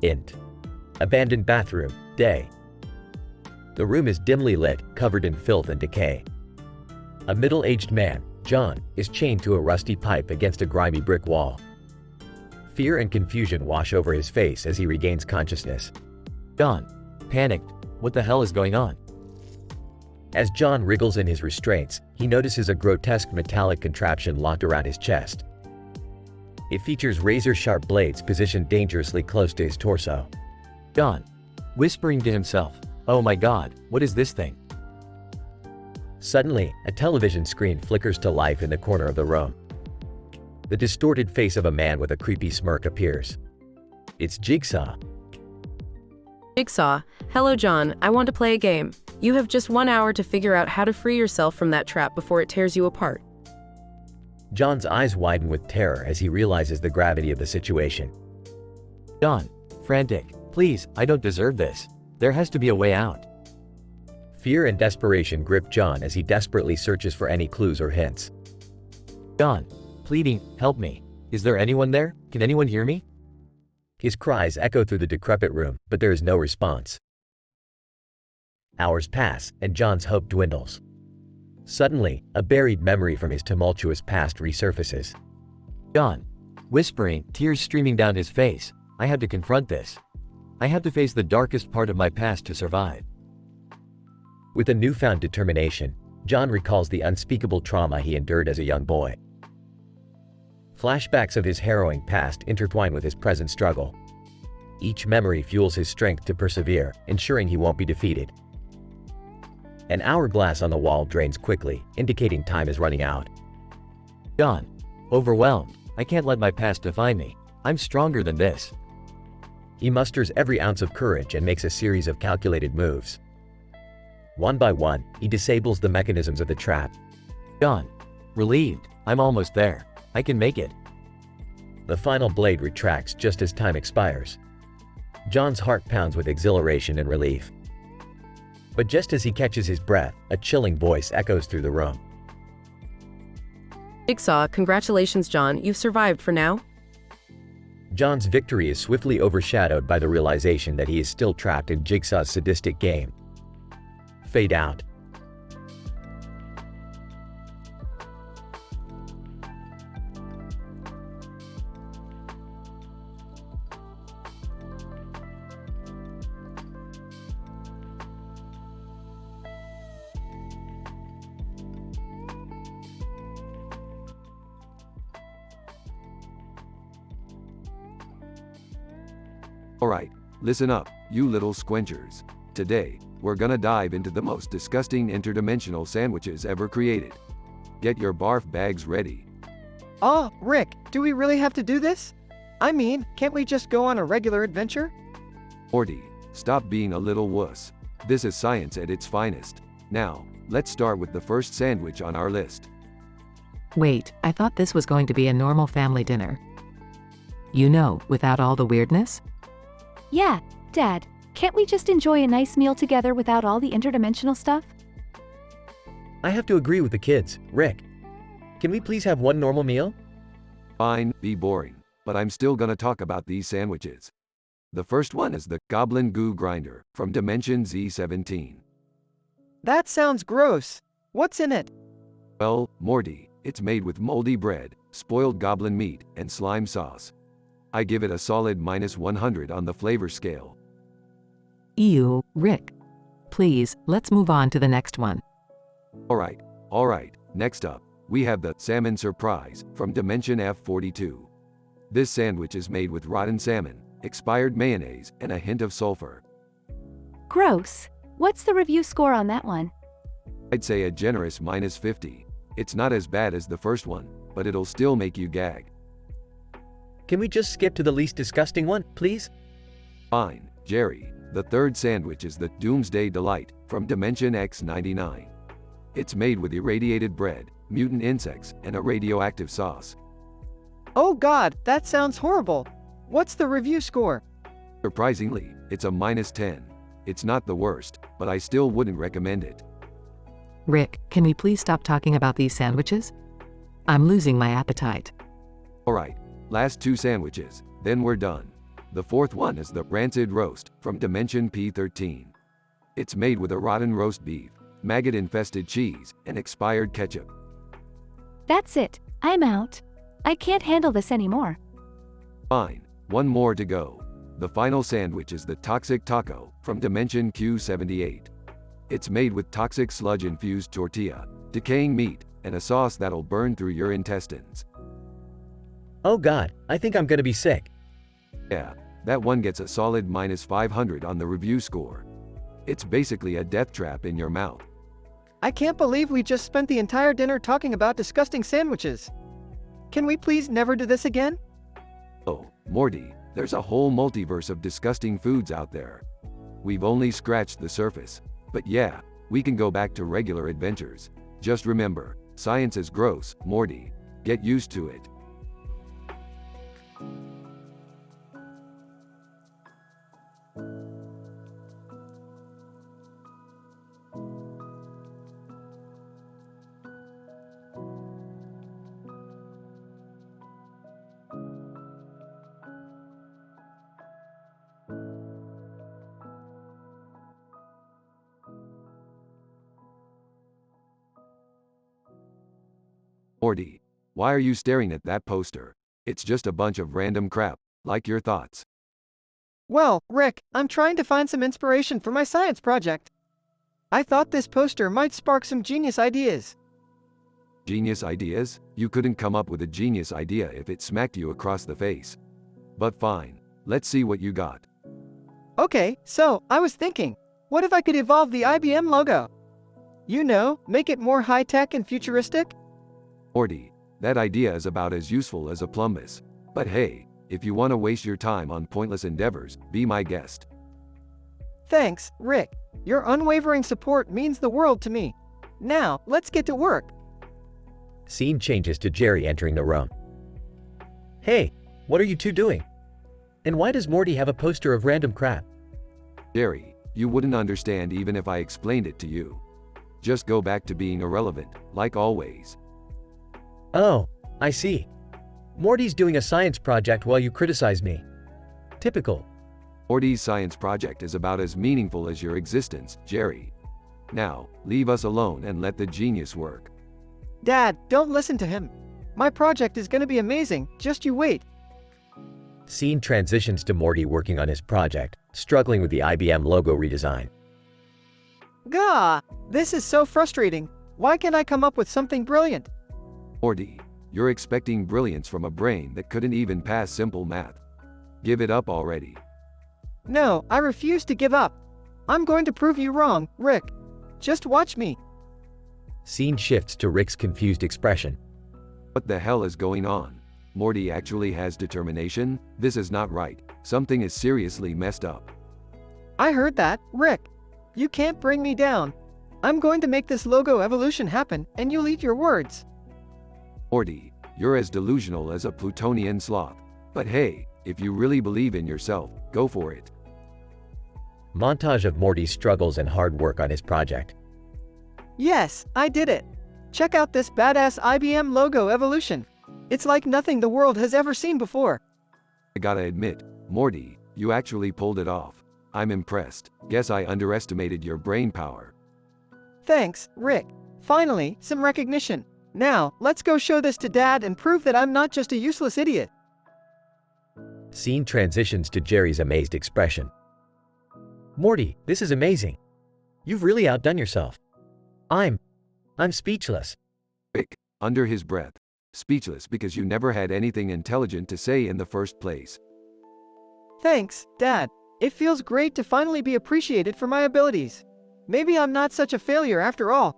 Int. Abandoned bathroom, day. The room is dimly lit, covered in filth and decay. A middle-aged man, John, is chained to a rusty pipe against a grimy brick wall. Fear and confusion wash over his face as he regains consciousness. John, panicked, what the hell is going on? As John wriggles in his restraints, he notices a grotesque metallic contraption locked around his chest. It features razor-sharp blades positioned dangerously close to his torso. John, whispering to himself, oh my god, what is this thing? Suddenly, a television screen flickers to life in the corner of the room. The distorted face of a man with a creepy smirk appears. It's Jigsaw. Jigsaw, hello John, I want to play a game. You have just 1 hour to figure out how to free yourself from that trap before it tears you apart. John's eyes widen with terror as he realizes the gravity of the situation. John, frantic, please, I don't deserve this. There has to be a way out. Fear and desperation grip John as he desperately searches for any clues or hints. John, pleading, help me. Is there anyone there? Can anyone hear me? His cries echo through the decrepit room, but there is no response. Hours pass, and John's hope dwindles. Suddenly, a buried memory from his tumultuous past resurfaces. John, whispering, tears streaming down his face, I have to confront this. I have to face the darkest part of my past to survive. With a newfound determination, John recalls the unspeakable trauma he endured as a young boy. Flashbacks of his harrowing past intertwine with his present struggle. Each memory fuels his strength to persevere, ensuring he won't be defeated. An hourglass on the wall drains quickly, indicating time is running out. John. Overwhelmed. I can't let my past define me. I'm stronger than this. He musters every ounce of courage and makes a series of calculated moves. One by one, he disables the mechanisms of the trap. John. Relieved. I'm almost there. I can make it. The final blade retracts just as time expires. John's heart pounds with exhilaration and relief. But just as he catches his breath, a chilling voice echoes through the room. Jigsaw, congratulations, John. You've survived for now. John's victory is swiftly overshadowed by the realization that he is still trapped in Jigsaw's sadistic game. Fade out. Alright, listen up, you little squinchers. Today, we're gonna dive into the most disgusting interdimensional sandwiches ever created. Get your barf bags ready. Oh, Rick, do we really have to do this? I mean, can't we just go on a regular adventure? Morty, stop being a little wuss. This is science at its finest. Now, let's start with the first sandwich on our list. Wait, I thought this was going to be a normal family dinner. You know, without all the weirdness? Yeah, Dad, can't we just enjoy a nice meal together without all the interdimensional stuff? I have to agree with the kids. Rick, can we please have one normal meal? Fine, be boring, but I'm still gonna talk about these sandwiches. The first one is the Goblin Goo Grinder from Dimension Z17. That sounds gross. What's in it? Well, Morty, it's made with moldy bread, spoiled goblin meat, and slime sauce. I give it a solid -100 on the flavor scale. Ew, Rick. Please, let's move on to the next one. Alright, next up, we have the Salmon Surprise from Dimension F42. This sandwich is made with rotten salmon, expired mayonnaise, and a hint of sulfur. Gross. What's the review score on that one? I'd say a generous -50. It's not as bad as the first one, but it'll still make you gag. Can we just skip to the least disgusting one, please? Fine, Jerry. The third sandwich is the Doomsday Delight from Dimension X99. It's made with irradiated bread, mutant insects, and a radioactive sauce. Oh God, that sounds horrible. What's the review score? Surprisingly, it's a -10. It's not the worst, but I still wouldn't recommend it. Rick, can we please stop talking about these sandwiches? I'm losing my appetite. Alright, last two sandwiches, then we're done. The fourth one is the Rancid Roast from Dimension P13. It's made with a rotten roast beef, maggot-infested cheese, and expired ketchup. That's it. I'm out. I can't handle this anymore. Fine, one more to go. The final sandwich is the Toxic Taco from Dimension Q78. It's made with toxic sludge-infused tortilla, decaying meat, and a sauce that'll burn through your intestines. Oh God, I think I'm gonna be sick. Yeah, that one gets a solid -500 on the review score. It's basically a death trap in your mouth. I can't believe we just spent the entire dinner talking about disgusting sandwiches. Can we please never do this again? Oh, Morty, there's a whole multiverse of disgusting foods out there. We've only scratched the surface. But yeah, we can go back to regular adventures. Just remember, science is gross, Morty. Get used to it. Morty, why are you staring at that poster? It's just a bunch of random crap, like your thoughts. Well, Rick, I'm trying to find some inspiration for my science project. I thought this poster might spark some genius ideas. Genius ideas? You couldn't come up with a genius idea if it smacked you across the face. But fine, let's see what you got. Okay, so, I was thinking, what if I could evolve the IBM logo? You know, make it more high-tech and futuristic? Morty, that idea is about as useful as a plumbus. But hey, if you want to waste your time on pointless endeavors, be my guest. Thanks, Rick. Your unwavering support means the world to me. Now, let's get to work. Scene changes to Jerry entering the room. Hey, what are you two doing? And why does Morty have a poster of random crap? Jerry, you wouldn't understand even if I explained it to you. Just go back to being irrelevant, like always. Oh, I see. Morty's doing a science project while you criticize me. Typical. Morty's science project is about as meaningful as your existence, Jerry. Now, leave us alone and let the genius work. Dad, don't listen to him. My project is gonna be amazing, just you wait. Scene transitions to Morty working on his project, struggling with the IBM logo redesign. Gah! This is so frustrating. Why can't I come up with something brilliant? Morty, you're expecting brilliance from a brain that couldn't even pass simple math. Give it up already. No, I refuse to give up. I'm going to prove you wrong, Rick. Just watch me. Scene shifts to Rick's confused expression. What the hell is going on? Morty actually has determination? This is not right. Something is seriously messed up. I heard that, Rick. You can't bring me down. I'm going to make this logo evolution happen, and you'll eat your words. Morty, you're as delusional as a Plutonian sloth. But hey, if you really believe in yourself, go for it. Montage of Morty's struggles and hard work on his project. Yes, I did it. Check out this badass IBM logo evolution. It's like nothing the world has ever seen before. I gotta admit, Morty, you actually pulled it off. I'm impressed. Guess I underestimated your brain power. Thanks, Rick. Finally, some recognition. Now, let's go show this to Dad and prove that I'm not just a useless idiot. Scene transitions to Jerry's amazed expression. Morty, this is amazing. You've really outdone yourself. I'm speechless. Rick, under his breath. Speechless because you never had anything intelligent to say in the first place. Thanks, Dad. It feels great to finally be appreciated for my abilities. Maybe I'm not such a failure after all.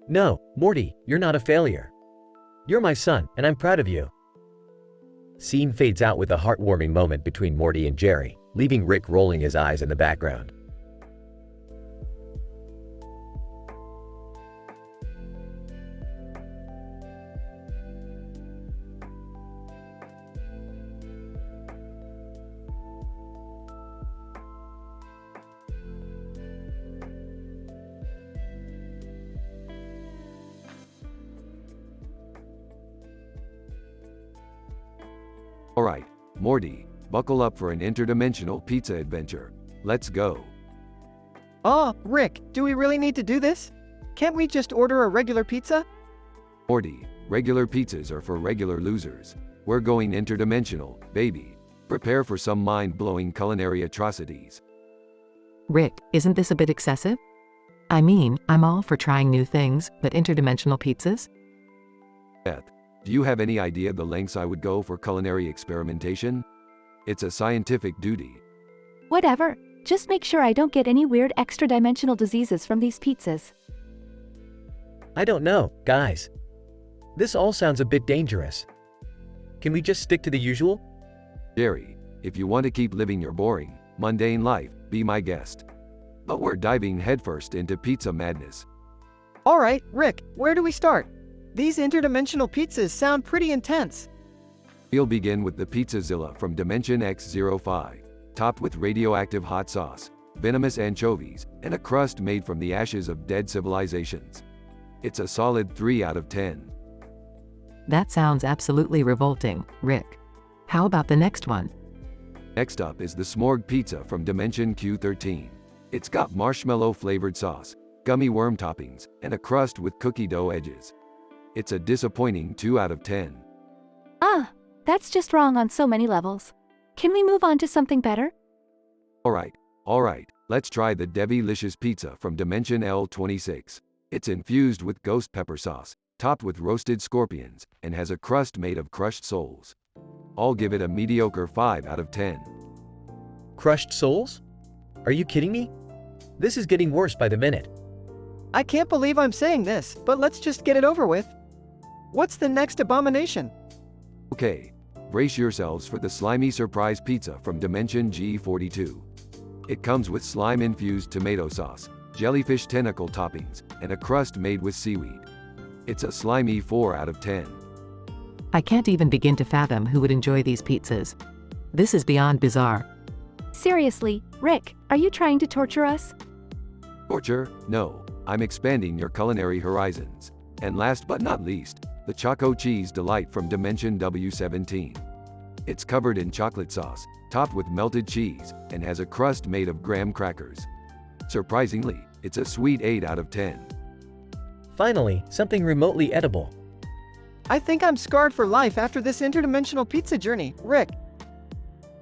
No, Morty, you're not a failure. You're my son, and I'm proud of you. Scene fades out with a heartwarming moment between Morty and Jerry, leaving Rick rolling his eyes in the background. Alright, Morty, buckle up for an interdimensional pizza adventure. Let's go. Oh, Rick, do we really need to do this? Can't we just order a regular pizza? Morty, regular pizzas are for regular losers. We're going interdimensional, baby. Prepare for some mind-blowing culinary atrocities. Rick, isn't this a bit excessive? I mean, I'm all for trying new things, but interdimensional pizzas? Beth, do you have any idea the lengths I would go for culinary experimentation? It's a scientific duty. Whatever. Just make sure I don't get any weird extra-dimensional diseases from these pizzas. I don't know, guys. This all sounds a bit dangerous. Can we just stick to the usual? Jerry, if you want to keep living your boring, mundane life, be my guest. But we're diving headfirst into pizza madness. Alright, Rick, where do we start? These interdimensional pizzas sound pretty intense. We'll begin with the Pizzazilla from Dimension X05, topped with radioactive hot sauce, venomous anchovies, and a crust made from the ashes of dead civilizations. It's a solid 3 out of 10. That sounds absolutely revolting, Rick. How about the next one? Next up is the Smorg Pizza from Dimension Q13. It's got marshmallow-flavored sauce, gummy worm toppings, and a crust with cookie dough edges. It's a disappointing 2 out of 10. That's just wrong on so many levels. Can we move on to something better? Alright, let's try the Devilicious Pizza from Dimension L26. It's infused with ghost pepper sauce, topped with roasted scorpions, and has a crust made of crushed souls. I'll give it a mediocre 5 out of 10. Crushed souls? Are you kidding me? This is getting worse by the minute. I can't believe I'm saying this, but let's just get it over with. What's the next abomination? Okay, brace yourselves for the slimy surprise pizza from Dimension G42. It comes with slime-infused tomato sauce, jellyfish tentacle toppings, and a crust made with seaweed. It's a slimy 4 out of 10. I can't even begin to fathom who would enjoy these pizzas. This is beyond bizarre. Seriously, Rick, are you trying to torture us? Torture? No, I'm expanding your culinary horizons. And last but not least, the Choco Cheese Delight from Dimension W17. It's covered in chocolate sauce, topped with melted cheese, and has a crust made of graham crackers. Surprisingly, it's a sweet 8 out of 10. Finally, something remotely edible. I think I'm scarred for life after this interdimensional pizza journey, Rick.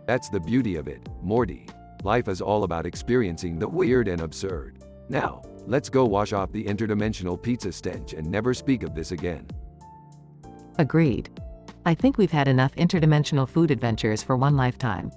That's the beauty of it, Morty. Life is all about experiencing the weird and absurd. Now, let's go wash off the interdimensional pizza stench and never speak of this again. Agreed. I think we've had enough interdimensional food adventures for one lifetime.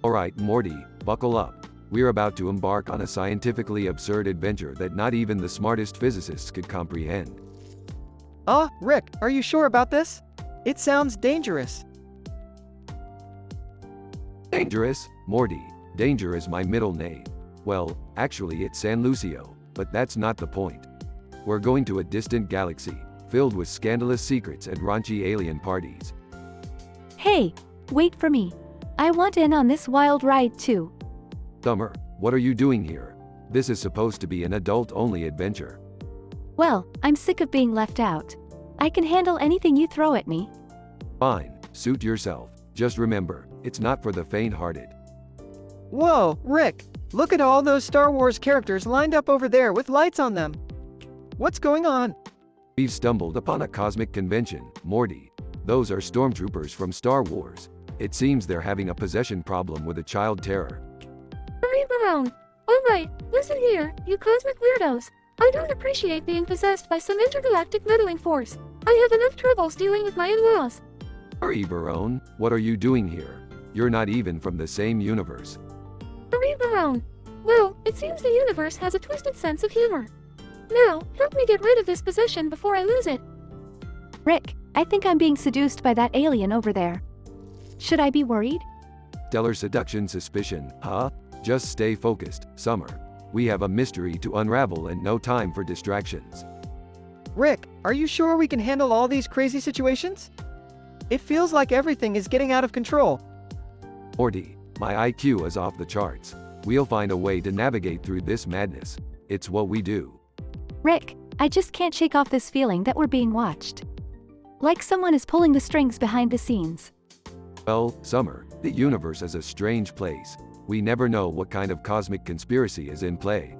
Alright, Morty, buckle up. We're about to embark on a scientifically absurd adventure that not even the smartest physicists could comprehend. Rick, are you sure about this? It sounds dangerous. Dangerous? Morty. Danger is my middle name. Well, actually it's San Lucio, but that's not the point. We're going to a distant galaxy, filled with scandalous secrets and raunchy alien parties. Hey, wait for me. I want in on this wild ride too. Summer, what are you doing here? This is supposed to be an adult-only adventure. Well, I'm sick of being left out. I can handle anything you throw at me. Fine, suit yourself. Just remember, it's not for the faint-hearted. Whoa, Rick, look at all those Star Wars characters lined up over there with lights on them. What's going on? We've stumbled upon a cosmic convention, Morty. Those are stormtroopers from Star Wars. It seems they're having a possession problem with a child terror. Hurry around. Alright, listen here, you cosmic weirdos. I don't appreciate being possessed by some intergalactic meddling force. I have enough troubles dealing with my in-laws. Hurry, Barone, what are you doing here? You're not even from the same universe. Hurry around. Well, it seems the universe has a twisted sense of humor. Now, help me get rid of this possession before I lose it. Rick, I think I'm being seduced by that alien over there. Should I be worried? Stellar seduction suspicion, huh? Just stay focused, Summer. We have a mystery to unravel and no time for distractions. Rick, are you sure we can handle all these crazy situations? It feels like everything is getting out of control. Morty, my IQ is off the charts. We'll find a way to navigate through this madness. It's what we do. Rick, I just can't shake off this feeling that we're being watched. Like someone is pulling the strings behind the scenes. Well, Summer, the universe is a strange place. We never know what kind of cosmic conspiracy is in play.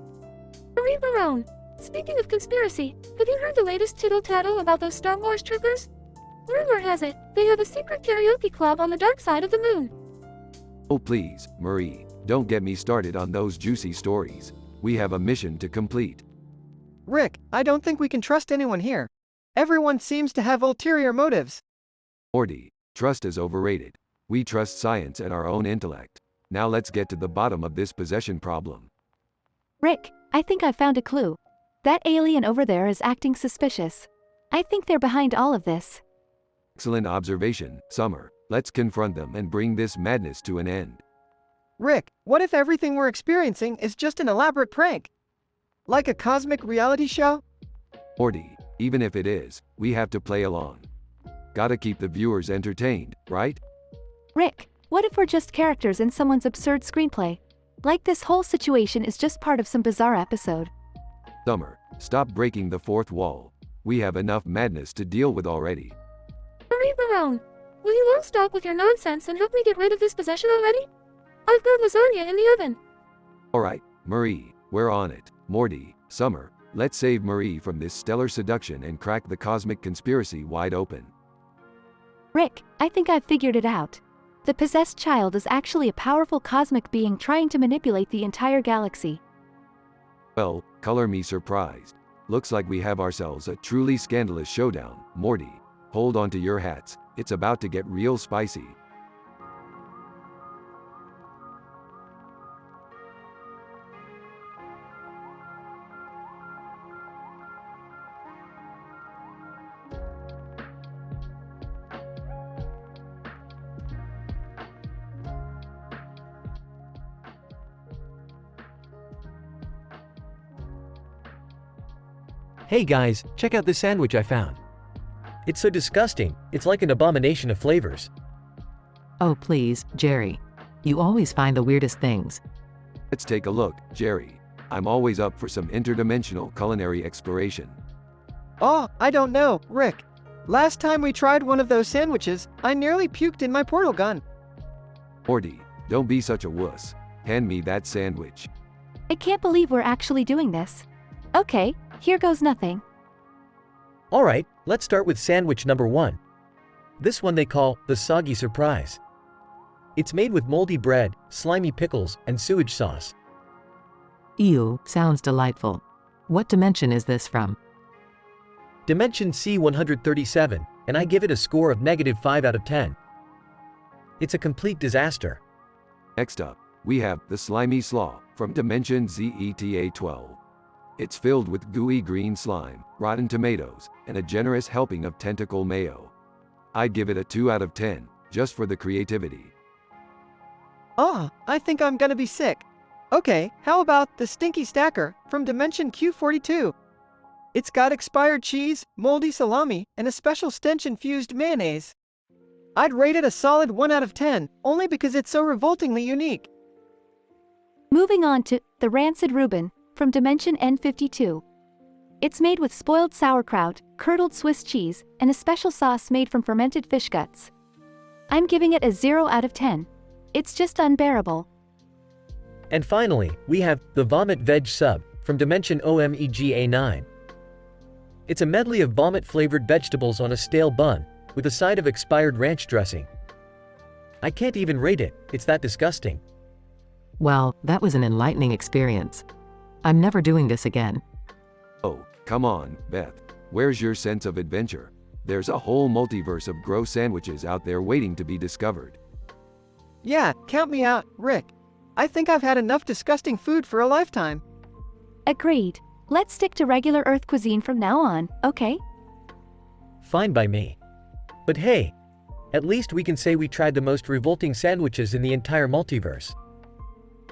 Hurry around. Speaking of conspiracy, have you heard the latest tittle-tattle about those Star Wars troopers? Rumor has it, they have a secret karaoke club on the dark side of the moon. Oh please, Marie, don't get me started on those juicy stories. We have a mission to complete. Rick, I don't think we can trust anyone here. Everyone seems to have ulterior motives. Morty, trust is overrated. We trust science and our own intellect. Now let's get to the bottom of this possession problem. Rick, I think I've found a clue. That alien over there is acting suspicious. I think they're behind all of this. Excellent observation, Summer. Let's confront them and bring this madness to an end. Rick, what if everything we're experiencing is just an elaborate prank? Like a cosmic reality show? Morty, even if it is, we have to play along. Gotta keep the viewers entertained, right? Rick, what if we're just characters in someone's absurd screenplay? Like this whole situation is just part of some bizarre episode. Summer, stop breaking the fourth wall. We have enough madness to deal with already. Marie Barone, will you all stop with your nonsense and help me get rid of this possession already? I've got lasagna in the oven. Alright, Marie, we're on it. Morty, Summer, let's save Marie from this stellar seduction and crack the cosmic conspiracy wide open. Rick, I think I've figured it out. The possessed child is actually a powerful cosmic being trying to manipulate the entire galaxy. Well, color me surprised. Looks like we have ourselves a truly scandalous showdown. Morty, hold on to your hats, it's about to get real spicy. Hey guys, check out this sandwich I found. It's so disgusting, it's like an abomination of flavors. Oh please, Jerry. You always find the weirdest things. Let's take a look, Jerry. I'm always up for some interdimensional culinary exploration. Oh, I don't know, Rick. Last time we tried one of those sandwiches, I nearly puked in my portal gun. Morty, don't be such a wuss. Hand me that sandwich. I can't believe we're actually doing this. Okay, here goes nothing. Alright, let's start with sandwich number 1. This one they call the Soggy Surprise. It's made with moldy bread, slimy pickles, and sewage sauce. Ew, sounds delightful. What dimension is this from? Dimension C137, and I give it a score of -5 out of 10. It's a complete disaster. Next up, we have the Slimy Slaw from Dimension ZETA12. It's filled with gooey green slime, rotten tomatoes, and a generous helping of tentacle mayo. I'd give it a 2 out of 10, just for the creativity. Oh, I think I'm gonna be sick. Okay, how about the Stinky Stacker from Dimension Q42? It's got expired cheese, moldy salami, and a special stench-infused mayonnaise. I'd rate it a solid 1 out of 10, only because it's so revoltingly unique. Moving on to the Rancid Reuben from Dimension N52. It's made with spoiled sauerkraut, curdled Swiss cheese, and a special sauce made from fermented fish guts. I'm giving it a 0 out of 10. It's just unbearable. And finally, we have the Vomit Veg Sub from Dimension OMEGA9. It's a medley of vomit-flavored vegetables on a stale bun, with a side of expired ranch dressing. I can't even rate it, it's that disgusting. Well, that was an enlightening experience. I'm never doing this again. Oh, come on, Beth. Where's your sense of adventure? There's a whole multiverse of gross sandwiches out there waiting to be discovered. Yeah, count me out, Rick. I think I've had enough disgusting food for a lifetime. Agreed. Let's stick to regular Earth cuisine from now on, okay? Fine by me. But hey, at least we can say we tried the most revolting sandwiches in the entire multiverse.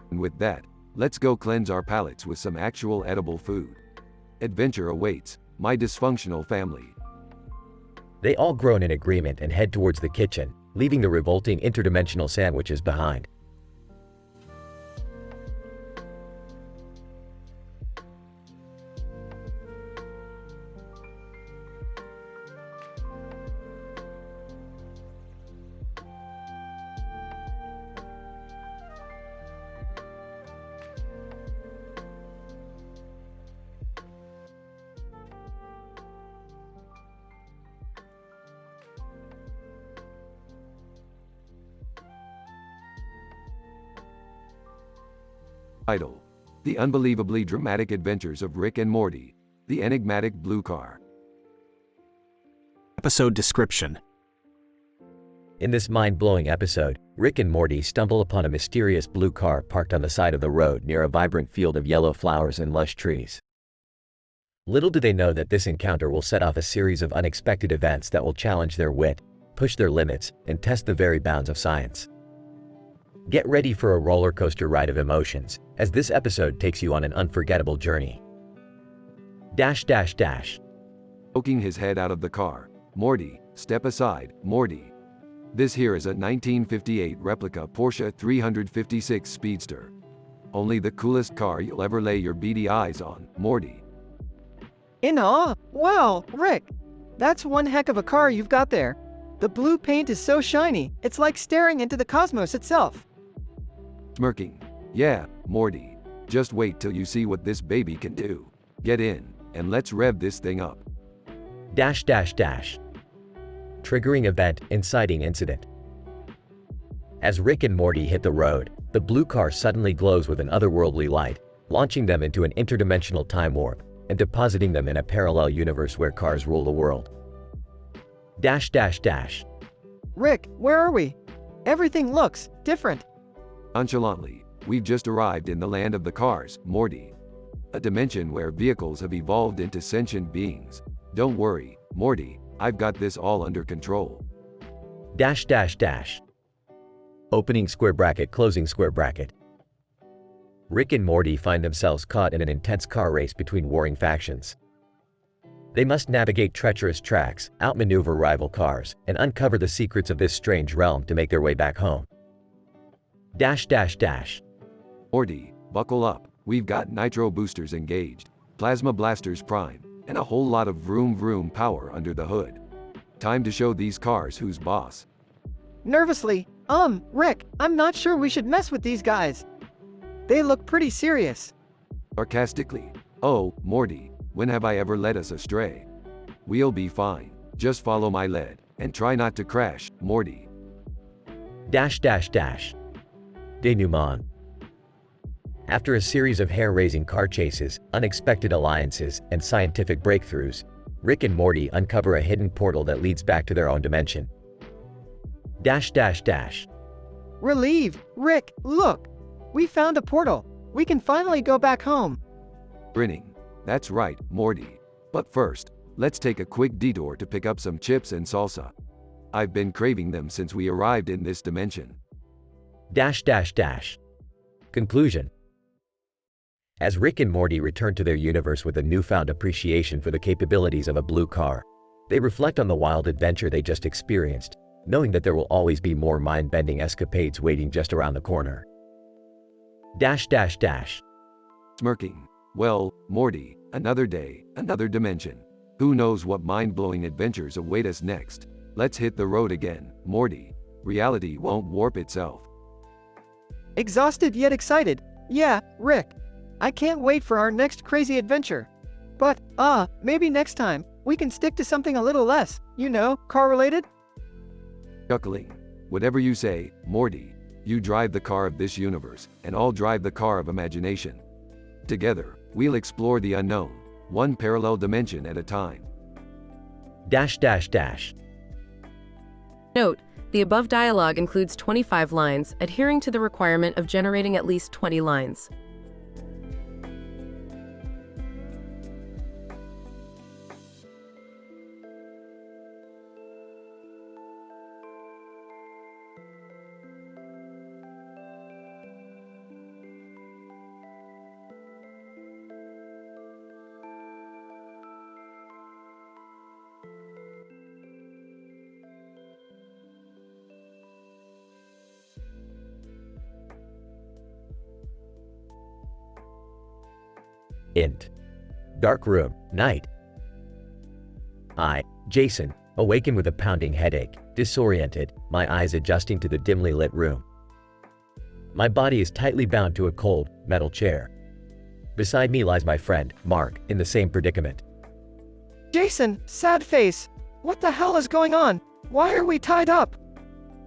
And with that, let's go cleanse our palates with some actual edible food. Adventure awaits, my dysfunctional family. They all groan in agreement and head towards the kitchen, leaving the revolting interdimensional sandwiches behind. Title: The Unbelievably Dramatic Adventures of Rick and Morty, The Enigmatic Blue Car. Episode description. In this mind-blowing episode, Rick and Morty stumble upon a mysterious blue car parked on the side of the road near a vibrant field of yellow flowers and lush trees. Little do they know that this encounter will set off a series of unexpected events that will challenge their wit, push their limits, and test the very bounds of science. Get ready for a roller coaster ride of emotions, as this episode takes you on an unforgettable journey. Poking his head out of the car. Morty, step aside, Morty. This here is a 1958 replica Porsche 356 Speedster. Only the coolest car you'll ever lay your beady eyes on, Morty. In awe? Wow, Rick. That's one heck of a car you've got there. The blue paint is so shiny, it's like staring into the cosmos itself. Smirking. Yeah, Morty. Just wait till you see what this baby can do. Get in, and let's rev this thing up. Triggering event, inciting incident. As Rick and Morty hit the road, the blue car suddenly glows with an otherworldly light, launching them into an interdimensional time warp and depositing them in a parallel universe where cars rule the world. Rick, where are we? Everything looks different. Nonchalantly, we've just arrived in the land of the cars, Morty. A dimension where vehicles have evolved into sentient beings. Don't worry, Morty, I've got this all under control. Opening square bracket, closing square bracket. Rick and Morty find themselves caught in an intense car race between warring factions. They must navigate treacherous tracks, outmaneuver rival cars, and uncover the secrets of this strange realm to make their way back home. Morty, buckle up. We've got nitro boosters engaged, plasma blasters prime, and a whole lot of vroom vroom power under the hood. Time to show these cars who's boss. Nervously, Rick, I'm not sure we should mess with these guys. They look pretty serious. Sarcastically, oh, Morty, when have I ever led us astray? We'll be fine. Just follow my lead, and try not to crash, Morty. Denouement. After a series of hair-raising car chases, unexpected alliances, and scientific breakthroughs, Rick and Morty uncover a hidden portal that leads back to their own dimension. Relieved. Rick, look. We found a portal. We can finally go back home. Grinning. That's right, Morty. But first, let's take a quick detour to pick up some chips and salsa. I've been craving them since we arrived in this dimension. Conclusion. As Rick and Morty return to their universe with a newfound appreciation for the capabilities of a blue car, they reflect on the wild adventure they just experienced, knowing that there will always be more mind-bending escapades waiting just around the corner. Smirking. Well, Morty, another day, another dimension. Who knows what mind-blowing adventures await us next? Let's hit the road again, Morty. Reality won't warp itself. Exhausted yet excited. Yeah, Rick. I can't wait for our next crazy adventure. But, maybe next time, we can stick to something a little less, car-related? Chuckling. Whatever you say, Morty. You drive the car of this universe, and I'll drive the car of imagination. Together, we'll explore the unknown, one parallel dimension at a time. Note, the above dialogue includes 25 lines, adhering to the requirement of generating at least 20 lines. Int. Dark room, night. I, Jason, awaken with a pounding headache, disoriented, my eyes adjusting to the dimly lit room. My body is tightly bound to a cold, metal chair. Beside me lies my friend, Mark, in the same predicament. Jason, sad face. What the hell is going on? Why are we tied up?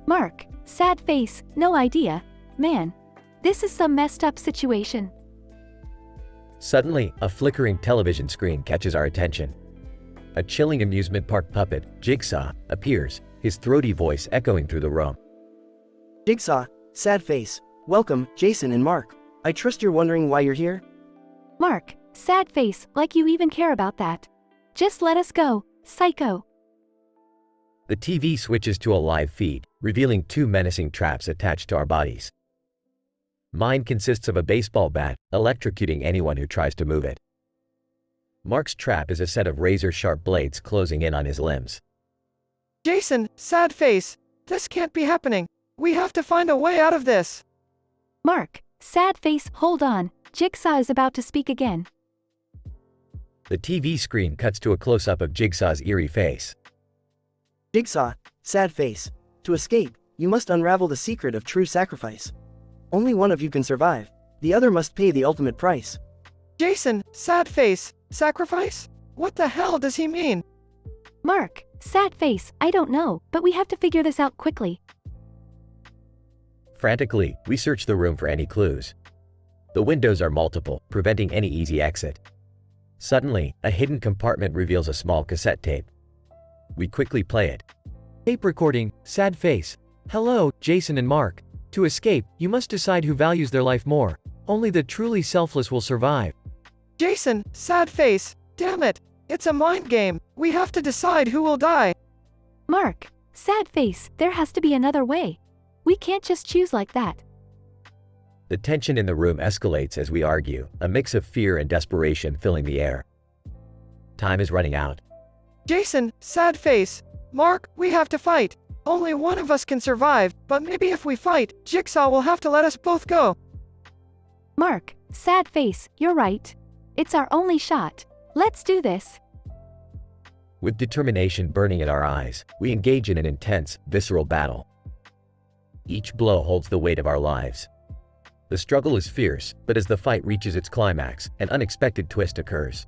Mark, sad face, no idea. Man, this is some messed up situation. Suddenly, a flickering television screen catches our attention. A chilling amusement park puppet, Jigsaw, appears, his throaty voice echoing through the room. Jigsaw, sad face. Welcome, Jason and Mark. I trust you're wondering why you're here? Mark, sad face, like you even care about that. Just let us go, psycho. The TV switches to a live feed, revealing two menacing traps attached to our bodies. Mine consists of a baseball bat, electrocuting anyone who tries to move it. Mark's trap is a set of razor-sharp blades closing in on his limbs. Jason, sad face. This can't be happening. We have to find a way out of this. Mark, sad face, hold on. Jigsaw is about to speak again. The TV screen cuts to a close-up of Jigsaw's eerie face. Jigsaw, sad face. To escape, you must unravel the secret of true sacrifice. Only one of you can survive. The other must pay the ultimate price. Jason, sad face, sacrifice? What the hell does he mean? Mark, sad face, I don't know, but we have to figure this out quickly. Frantically, we search the room for any clues. The windows are multiple, preventing any easy exit. Suddenly, a hidden compartment reveals a small cassette tape. We quickly play it. Tape recording, sad face. Hello, Jason and Mark. To escape, you must decide who values their life more. Only the truly selfless will survive. Jason, sad face, damn it. It's a mind game. We have to decide who will die. Mark, sad face, there has to be another way. We can't just choose like that. The tension in the room escalates as we argue, a mix of fear and desperation filling the air. Time is running out. Jason, sad face. Mark, we have to fight. Only one of us can survive, but maybe if we fight, Jigsaw will have to let us both go. Mark, sad face, you're right. It's our only shot. Let's do this. With determination burning in our eyes, we engage in an intense, visceral battle. Each blow holds the weight of our lives. The struggle is fierce, but as the fight reaches its climax, an unexpected twist occurs.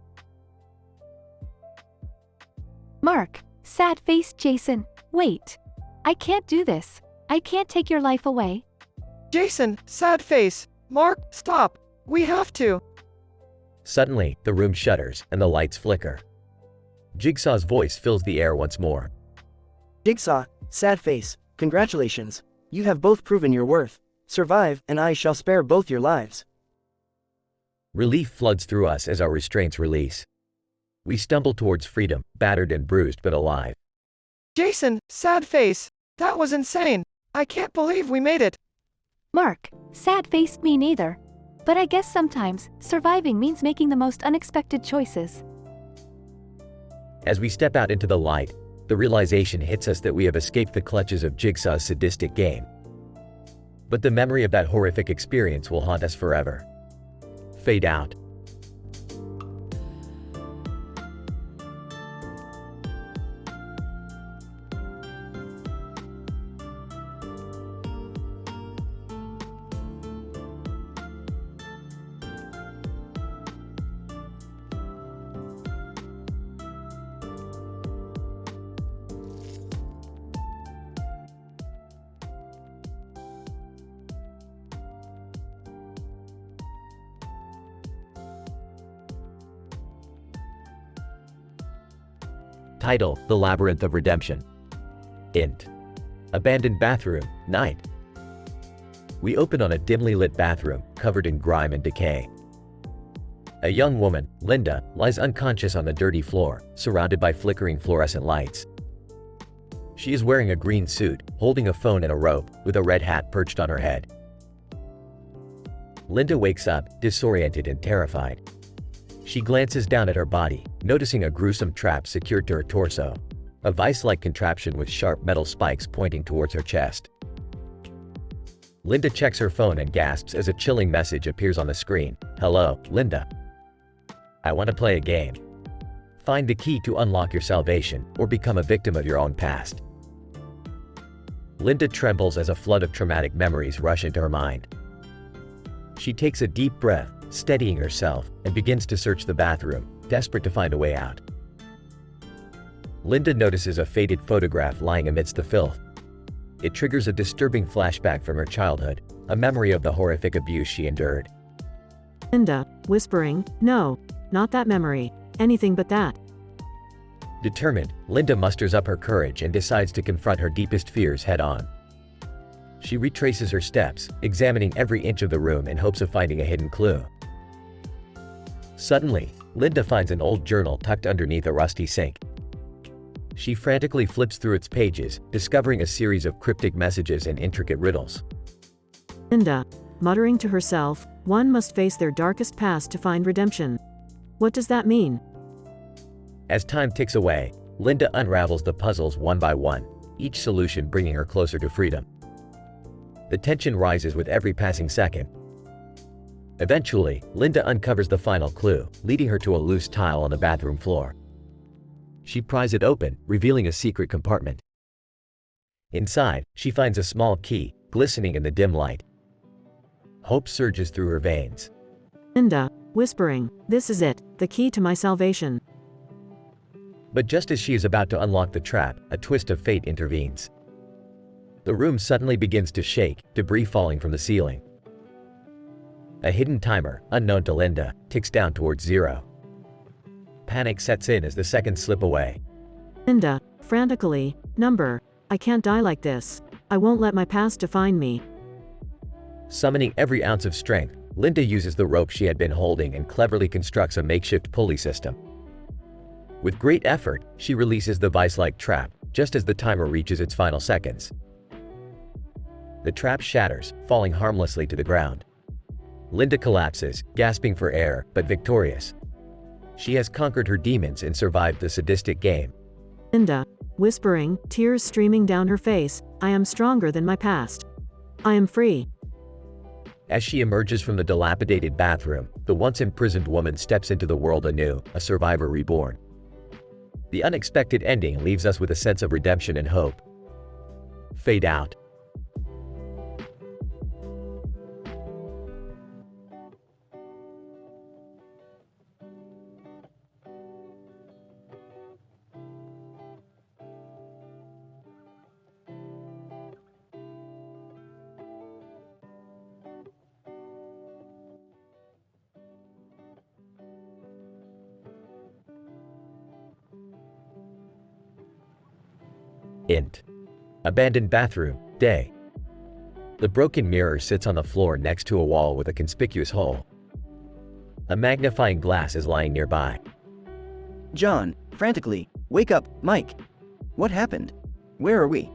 Mark, sad face, Jason, wait. I can't do this. I can't take your life away. Jason, sad face. Mark, stop. We have to. Suddenly, the room shudders and the lights flicker. Jigsaw's voice fills the air once more. Jigsaw, sad face, congratulations. You have both proven your worth. Survive, and I shall spare both your lives. Relief floods through us as our restraints release. We stumble towards freedom, battered and bruised but alive. Jason, sad face. That was insane. I can't believe we made it. Mark, sad face, me neither. But I guess sometimes, surviving means making the most unexpected choices. As we step out into the light, the realization hits us that we have escaped the clutches of Jigsaw's sadistic game. But the memory of that horrific experience will haunt us forever. Fade out. Title: The Labyrinth of Redemption. Int. Abandoned bathroom, night. We open on a dimly lit bathroom, covered in grime and decay. A young woman, Linda, lies unconscious on the dirty floor, surrounded by flickering fluorescent lights. She is wearing a green suit, holding a phone and a rope, with a red hat perched on her head. Linda wakes up, disoriented and terrified. She glances down at her body, noticing a gruesome trap secured to her torso, a vice-like contraption with sharp metal spikes pointing towards her chest. Linda checks her phone and gasps as a chilling message appears on the screen. Hello, Linda. I want to play a game. Find the key to unlock your salvation or become a victim of your own past. Linda trembles as a flood of traumatic memories rush into her mind. She takes a deep breath, steadying herself, and begins to search the bathroom, desperate to find a way out. Linda notices a faded photograph lying amidst the filth. It triggers a disturbing flashback from her childhood, a memory of the horrific abuse she endured. Linda, whispering, no, not that memory, anything but that. Determined, Linda musters up her courage and decides to confront her deepest fears head-on. She retraces her steps, examining every inch of the room in hopes of finding a hidden clue. Suddenly, Linda finds an old journal tucked underneath a rusty sink. She frantically flips through its pages, discovering a series of cryptic messages and intricate riddles. Linda, muttering to herself, one must face their darkest past to find redemption. What does that mean? As time ticks away, Linda unravels the puzzles one by one, each solution bringing her closer to freedom. The tension rises with every passing second. Eventually, Linda uncovers the final clue, leading her to a loose tile on the bathroom floor. She pries it open, revealing a secret compartment. Inside, she finds a small key, glistening in the dim light. Hope surges through her veins. Linda, whispering, "This is it, the key to my salvation." But just as she is about to unlock the trap, a twist of fate intervenes. The room suddenly begins to shake, debris falling from the ceiling. A hidden timer, unknown to Linda, ticks down towards 0. Panic sets in as the seconds slip away. Linda, frantically, "Number, I can't die like this. I won't let my past define me." Summoning every ounce of strength, Linda uses the rope she had been holding and cleverly constructs a makeshift pulley system. With great effort, she releases the vice-like trap, just as the timer reaches its final seconds. The trap shatters, falling harmlessly to the ground. Linda collapses, gasping for air, but victorious. She has conquered her demons and survived the sadistic game. Linda, whispering, tears streaming down her face, "I am stronger than my past. I am free." As she emerges from the dilapidated bathroom, the once imprisoned woman steps into the world anew, a survivor reborn. The unexpected ending leaves us with a sense of redemption and hope. Fade out. Int. Abandoned bathroom, day. The broken mirror sits on the floor next to a wall with a conspicuous hole. A magnifying glass is lying nearby. John, frantically, "Wake up, Mike! What happened? Where are we?"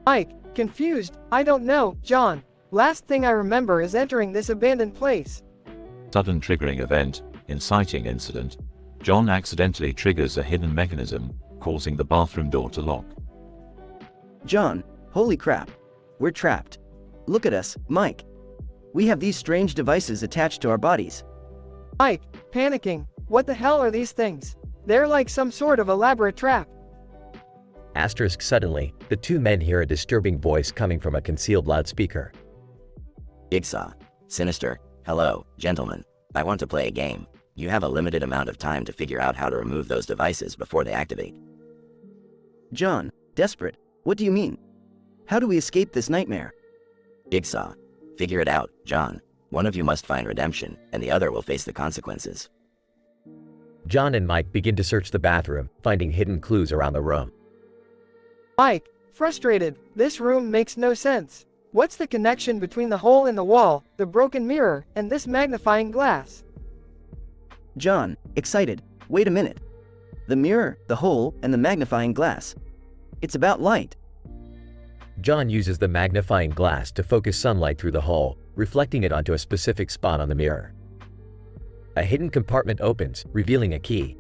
Mike, confused, "I don't know, John. Last thing I remember is entering this abandoned place." Sudden triggering event, inciting incident. John accidentally triggers a hidden mechanism, causing the bathroom door to lock. John, holy crap. We're trapped. Look at us, Mike. We have these strange devices attached to our bodies. Mike, panicking, "What the hell are these things? They're like some sort of elaborate trap." Asterisk suddenly, the two men hear a disturbing voice coming from a concealed loudspeaker. Jigsaw. Sinister. Hello, gentlemen. I want to play a game. You have a limited amount of time to figure out how to remove those devices before they activate. John, desperate. What do you mean? How do we escape this nightmare? Jigsaw. Figure it out, John. One of you must find redemption, and the other will face the consequences. John and Mike begin to search the bathroom, finding hidden clues around the room. Mike, frustrated, "This room makes no sense. What's the connection between the hole in the wall, the broken mirror, and this magnifying glass?" John, excited, "Wait a minute. The mirror, the hole, and the magnifying glass. It's about light." John uses the magnifying glass to focus sunlight through the hole, reflecting it onto a specific spot on the mirror. A hidden compartment opens, revealing a key.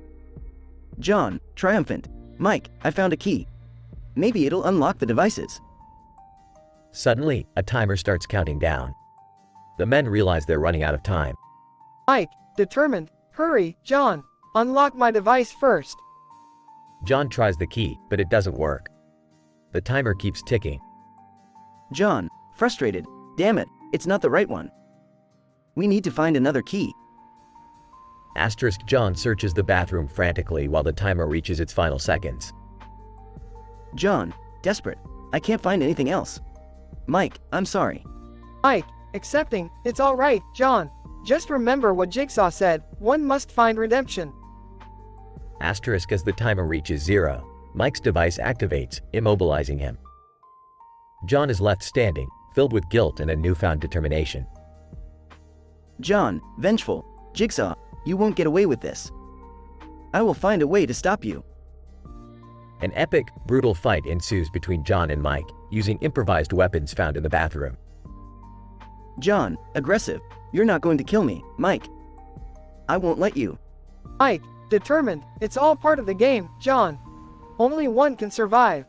John, triumphant, "Mike, I found a key. Maybe it'll unlock the devices." Suddenly, a timer starts counting down. The men realize they're running out of time. Mike, determined, "Hurry, John. Unlock my device first." John tries the key, but it doesn't work. The timer keeps ticking. John, frustrated, "Damn it, it's not the right one. We need to find another key." Asterisk John searches the bathroom frantically while the timer reaches its final seconds. John, desperate, "I can't find anything else. Mike, I'm sorry." Mike, accepting, "It's all right, John. Just remember what Jigsaw said, one must find redemption." Asterisk as the timer reaches 0, Mike's device activates, immobilizing him. John is left standing, filled with guilt and a newfound determination. John, vengeful, "Jigsaw, you won't get away with this. I will find a way to stop you." An epic, brutal fight ensues between John and Mike, using improvised weapons found in the bathroom. John, aggressive, "You're not going to kill me, Mike. I won't let you." Mike, determined, "It's all part of the game, John. Only one can survive."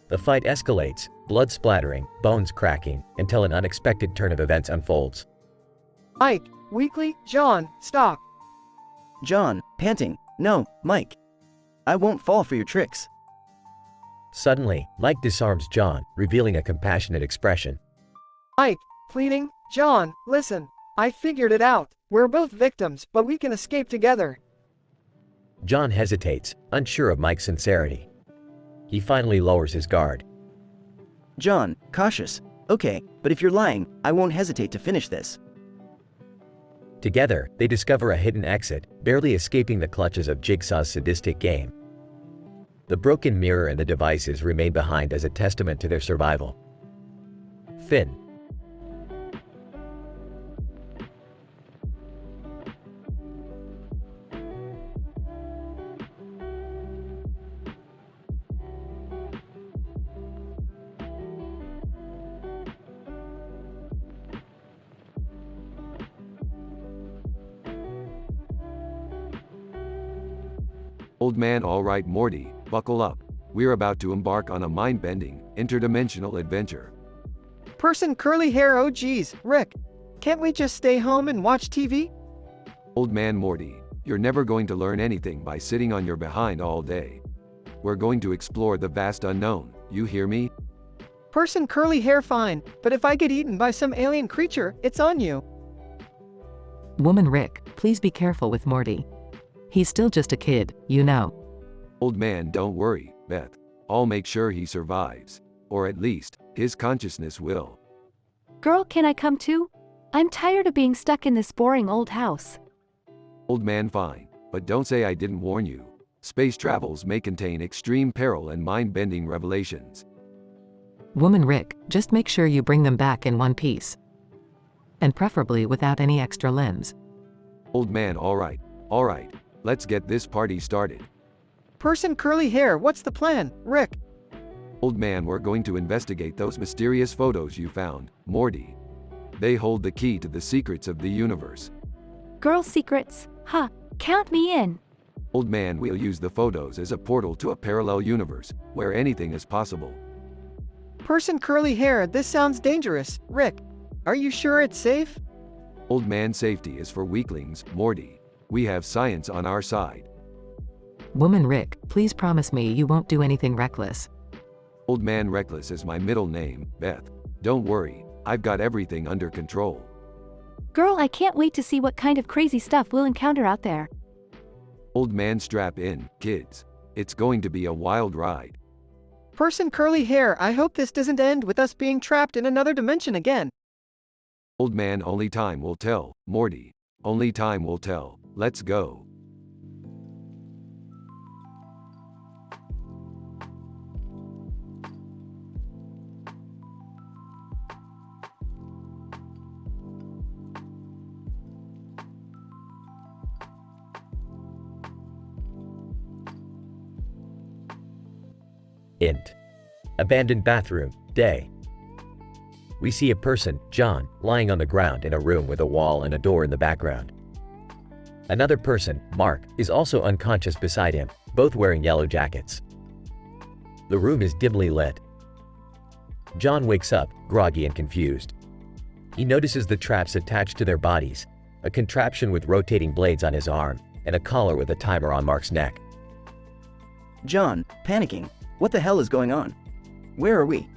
The fight escalates, blood splattering, bones cracking, until an unexpected turn of events unfolds. Ike, weakly, John, stop. John, panting, no, Mike. I won't fall for your tricks. Suddenly, Mike disarms John, revealing a compassionate expression. Ike, pleading, John, listen. I figured it out. We're both victims, but we can escape together. John hesitates, unsure of Mike's sincerity. He finally lowers his guard. John, cautious. Okay, but if you're lying, I won't hesitate to finish this. Together, they discover a hidden exit, barely escaping the clutches of Jigsaw's sadistic game. The broken mirror and the devices remain behind as a testament to their survival. Finn. Old man, all right, Morty, buckle up. We're about to embark on a mind-bending, interdimensional adventure. Person curly hair, oh geez, Rick. Can't we just stay home and watch TV? Old man Morty, you're never going to learn anything by sitting on your behind all day. We're going to explore the vast unknown, you hear me? Person curly hair, fine, but if I get eaten by some alien creature, it's on you. Woman Rick, please be careful with Morty. He's still just a kid, you know. Old man, don't worry, Beth. I'll make sure he survives. Or at least, his consciousness will. Girl, can I come too? I'm tired of being stuck in this boring old house. Old man, fine. But don't say I didn't warn you. Space travels may contain extreme peril and mind-bending revelations. Woman Rick, just make sure you bring them back in one piece. And preferably without any extra limbs. Old man, all right. Let's get this party started. Person curly hair, what's the plan, Rick? Old man, we're going to investigate those mysterious photos you found, Morty. They hold the key to the secrets of the universe. Girl secrets, huh, count me in. Old man, we'll use the photos as a portal to a parallel universe, where anything is possible. Person curly hair, this sounds dangerous, Rick. Are you sure it's safe? Old man, safety is for weaklings, Morty. We have science on our side. Woman Rick, please promise me you won't do anything reckless. Old man, reckless is my middle name, Beth. Don't worry, I've got everything under control. Girl, I can't wait to see what kind of crazy stuff we'll encounter out there. Old man, strap in, kids. It's going to be a wild ride. Person curly hair, I hope this doesn't end with us being trapped in another dimension again. Old man, only time will tell, Morty. Only time will tell. Let's go. Int. Abandoned bathroom, day. We see a person, John, lying on the ground in a room with a wall and a door in the background. Another person, Mark, is also unconscious beside him, both wearing yellow jackets. The room is dimly lit. John wakes up, groggy and confused. He notices the traps attached to their bodies, a contraption with rotating blades on his arm, and a collar with a timer on Mark's neck. John, panicking. What the hell is going on? Where are we?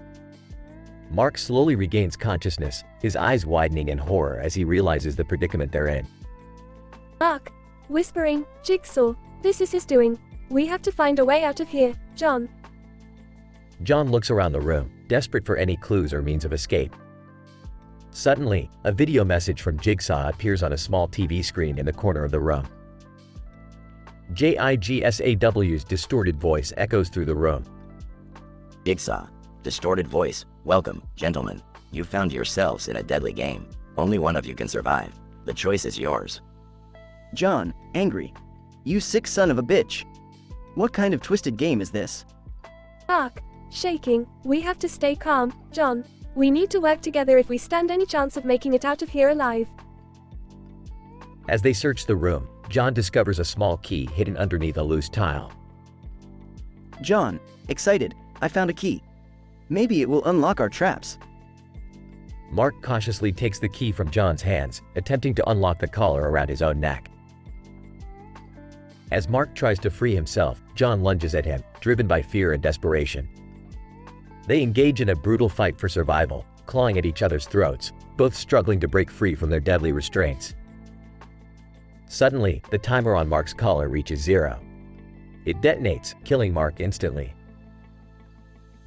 Mark slowly regains consciousness, his eyes widening in horror as he realizes the predicament they're in. Mark, whispering, Jigsaw, this is his doing. We have to find a way out of here, John. John looks around the room, desperate for any clues or means of escape. Suddenly, a video message from Jigsaw appears on a small TV screen in the corner of the room. Jigsaw's distorted voice echoes through the room. Jigsaw, distorted voice, welcome, gentlemen. You found yourselves in a deadly game. Only one of you can survive. The choice is yours. John, angry. You sick son of a bitch. What kind of twisted game is this? Mark, shaking, we have to stay calm, John. We need to work together if we stand any chance of making it out of here alive. As they search the room, John discovers a small key hidden underneath a loose tile. John, excited, I found a key. Maybe it will unlock our traps. Mark cautiously takes the key from John's hands, attempting to unlock the collar around his own neck. As Mark tries to free himself, John lunges at him, driven by fear and desperation. They engage in a brutal fight for survival, clawing at each other's throats, both struggling to break free from their deadly restraints. Suddenly, the timer on Mark's collar reaches 0. It detonates, killing Mark instantly.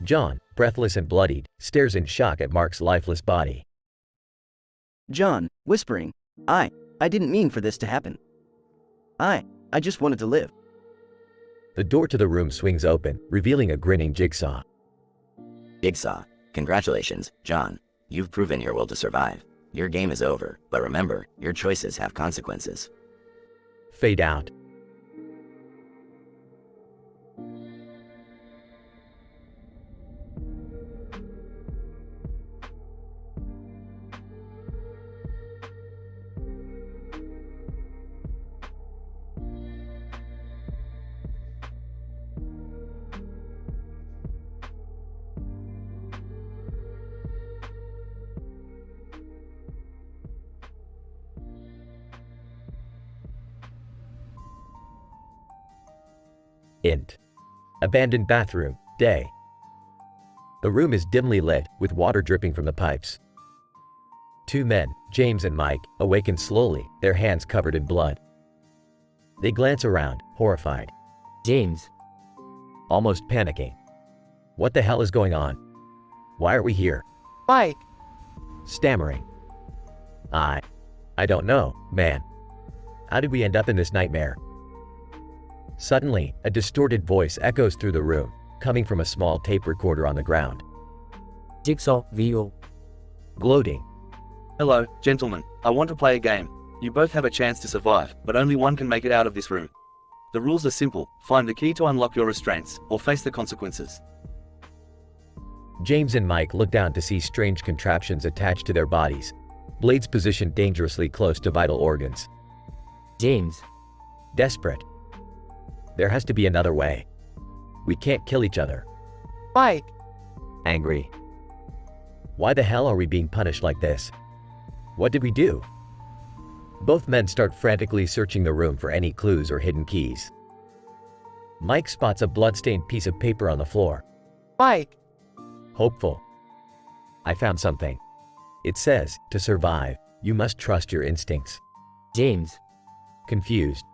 John, breathless and bloodied, stares in shock at Mark's lifeless body. John, whispering, I didn't mean for this to happen. I just wanted to live. The door to the room swings open, revealing a grinning Jigsaw. Jigsaw, congratulations, John. You've proven your will to survive. Your game is over, but remember, your choices have consequences. Fade out. Int. Abandoned bathroom, day. The room is dimly lit, with water dripping from the pipes. Two men, James and Mike, awaken slowly, their hands covered in blood. They glance around, horrified. James. Almost panicking. What the hell is going on? Why are we here? Mike. Stammering. I don't know, man. How did we end up in this nightmare? Suddenly, a distorted voice echoes through the room, coming from a small tape recorder on the ground. Jigsaw, VO. Gloating. Hello, gentlemen. I want to play a game. You both have a chance to survive, but only one can make it out of this room. The rules are simple. Find the key to unlock your restraints, or face the consequences. James and Mike look down to see strange contraptions attached to their bodies, blades positioned dangerously close to vital organs. James. Desperate. There has to be another way. We can't kill each other. Mike. Angry. Why the hell are we being punished like this? What did we do? Both men start frantically searching the room for any clues or hidden keys. Mike spots a blood-stained piece of paper on the floor. Mike. Hopeful. I found something. It says, to survive, you must trust your instincts. James. Confused.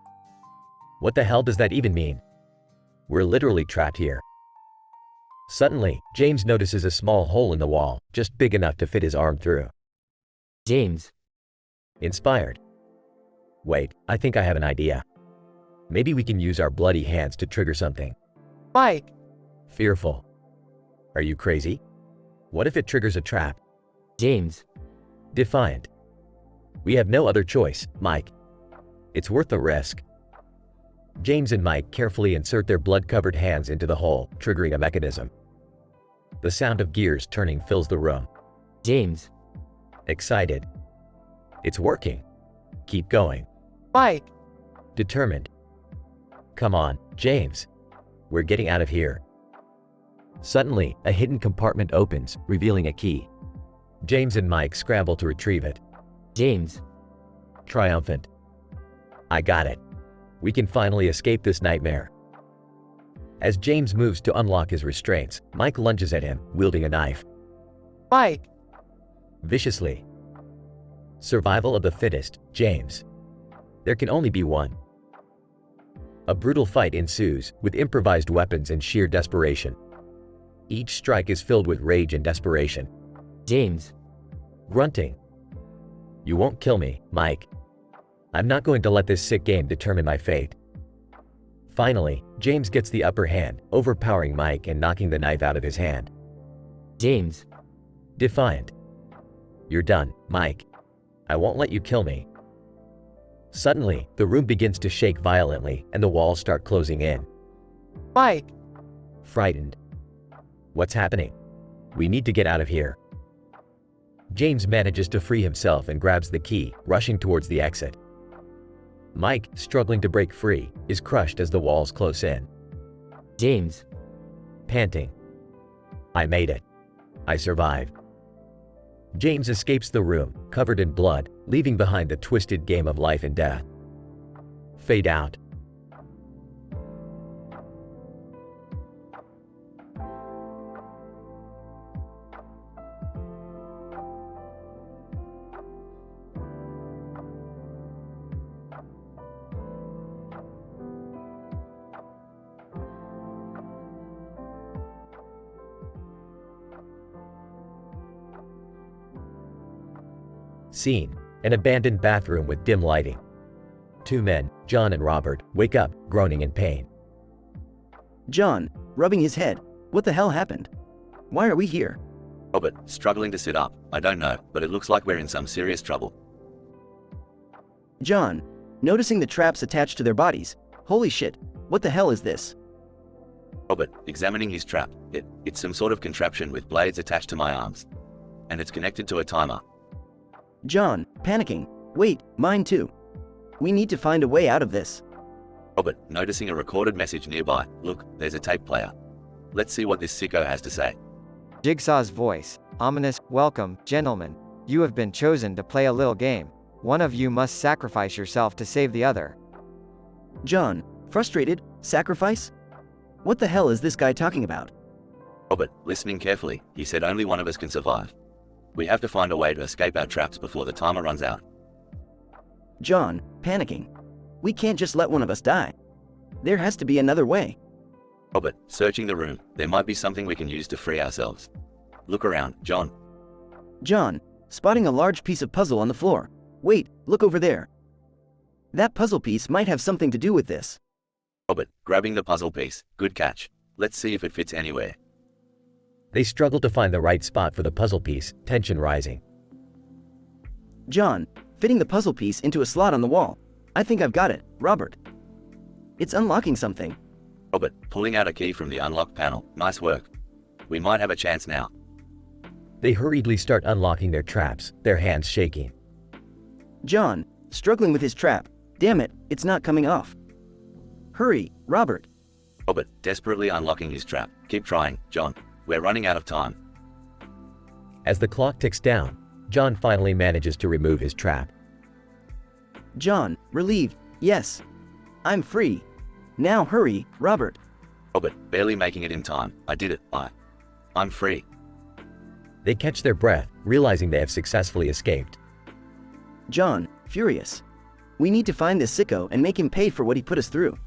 What the hell does that even mean? We're literally trapped here. Suddenly, James notices a small hole in the wall, just big enough to fit his arm through. James. Inspired. Wait, I think I have an idea. Maybe we can use our bloody hands to trigger something. Mike. Fearful. Are you crazy? What if it triggers a trap? James. Defiant. We have no other choice, Mike. It's worth the risk. James and Mike carefully insert their blood-covered hands into the hole, triggering a mechanism. The sound of gears turning fills the room. James. Excited. It's working. Keep going. Mike. Determined. Come on, James. We're getting out of here. Suddenly, a hidden compartment opens, revealing a key. James and Mike scramble to retrieve it. James. Triumphant. I got it. We can finally escape this nightmare. As James moves to unlock his restraints, Mike lunges at him, wielding a knife. Mike. Viciously. Survival of the fittest, James. There can only be one. A brutal fight ensues, with improvised weapons and sheer desperation. Each strike is filled with rage and desperation. James. Grunting. You won't kill me, Mike. I'm not going to let this sick game determine my fate. Finally, James gets the upper hand, overpowering Mike and knocking the knife out of his hand. James. Defiant. You're done, Mike. I won't let you kill me. Suddenly, the room begins to shake violently and the walls start closing in. Mike. Frightened. What's happening? We need to get out of here. James manages to free himself and grabs the key, rushing towards the exit. Mike, struggling to break free, is crushed as the walls close in. James. Panting. I made it. I survived. James escapes the room, covered in blood, leaving behind the twisted game of life and death. Fade out. Scene: an abandoned bathroom with dim lighting. Two men, John and Robert, wake up, groaning in pain. John, rubbing his head. What the hell happened? Why are we here? Robert, struggling to sit up. I don't know, but it looks like we're in some serious trouble. John, noticing the traps attached to their bodies. Holy shit, what the hell is this? Robert, examining his trap. It's some sort of contraption with blades attached to my arms. And it's connected to a timer. John, panicking. Wait, mine too. We need to find a way out of this. Robert, noticing a recorded message nearby. Look, there's a tape player. Let's see what this sicko has to say. Jigsaw's voice, ominous. Welcome, gentlemen. You have been chosen to play a little game. One of you must sacrifice yourself to save the other. John, frustrated. Sacrifice? What the hell is this guy talking about? Robert, listening carefully, he said only one of us can survive. We have to find a way to escape our traps before the timer runs out. John, panicking. We can't just let one of us die. There has to be another way. Robert, searching the room. There might be something we can use to free ourselves. Look around, John. John, spotting a large piece of puzzle on the floor. Wait, look over there. That puzzle piece might have something to do with this. Robert, grabbing the puzzle piece. Good catch. Let's see if it fits anywhere. They struggle to find the right spot for the puzzle piece, tension rising. John, fitting the puzzle piece into a slot on the wall. I think I've got it, Robert. It's unlocking something. Robert, pulling out a key from the unlock panel. Nice work. We might have a chance now. They hurriedly start unlocking their traps, their hands shaking. John, struggling with his trap. Damn it, it's not coming off. Hurry, Robert. Robert, desperately unlocking his trap. Keep trying, John. We're running out of time. As the clock ticks down, John finally manages to remove his trap. John, relieved. Yes. I'm free. Now hurry, Robert. Robert, barely making it in time. I did it. I'm free. They catch their breath, realizing they have successfully escaped. John, furious. We need to find this sicko and make him pay for what he put us through.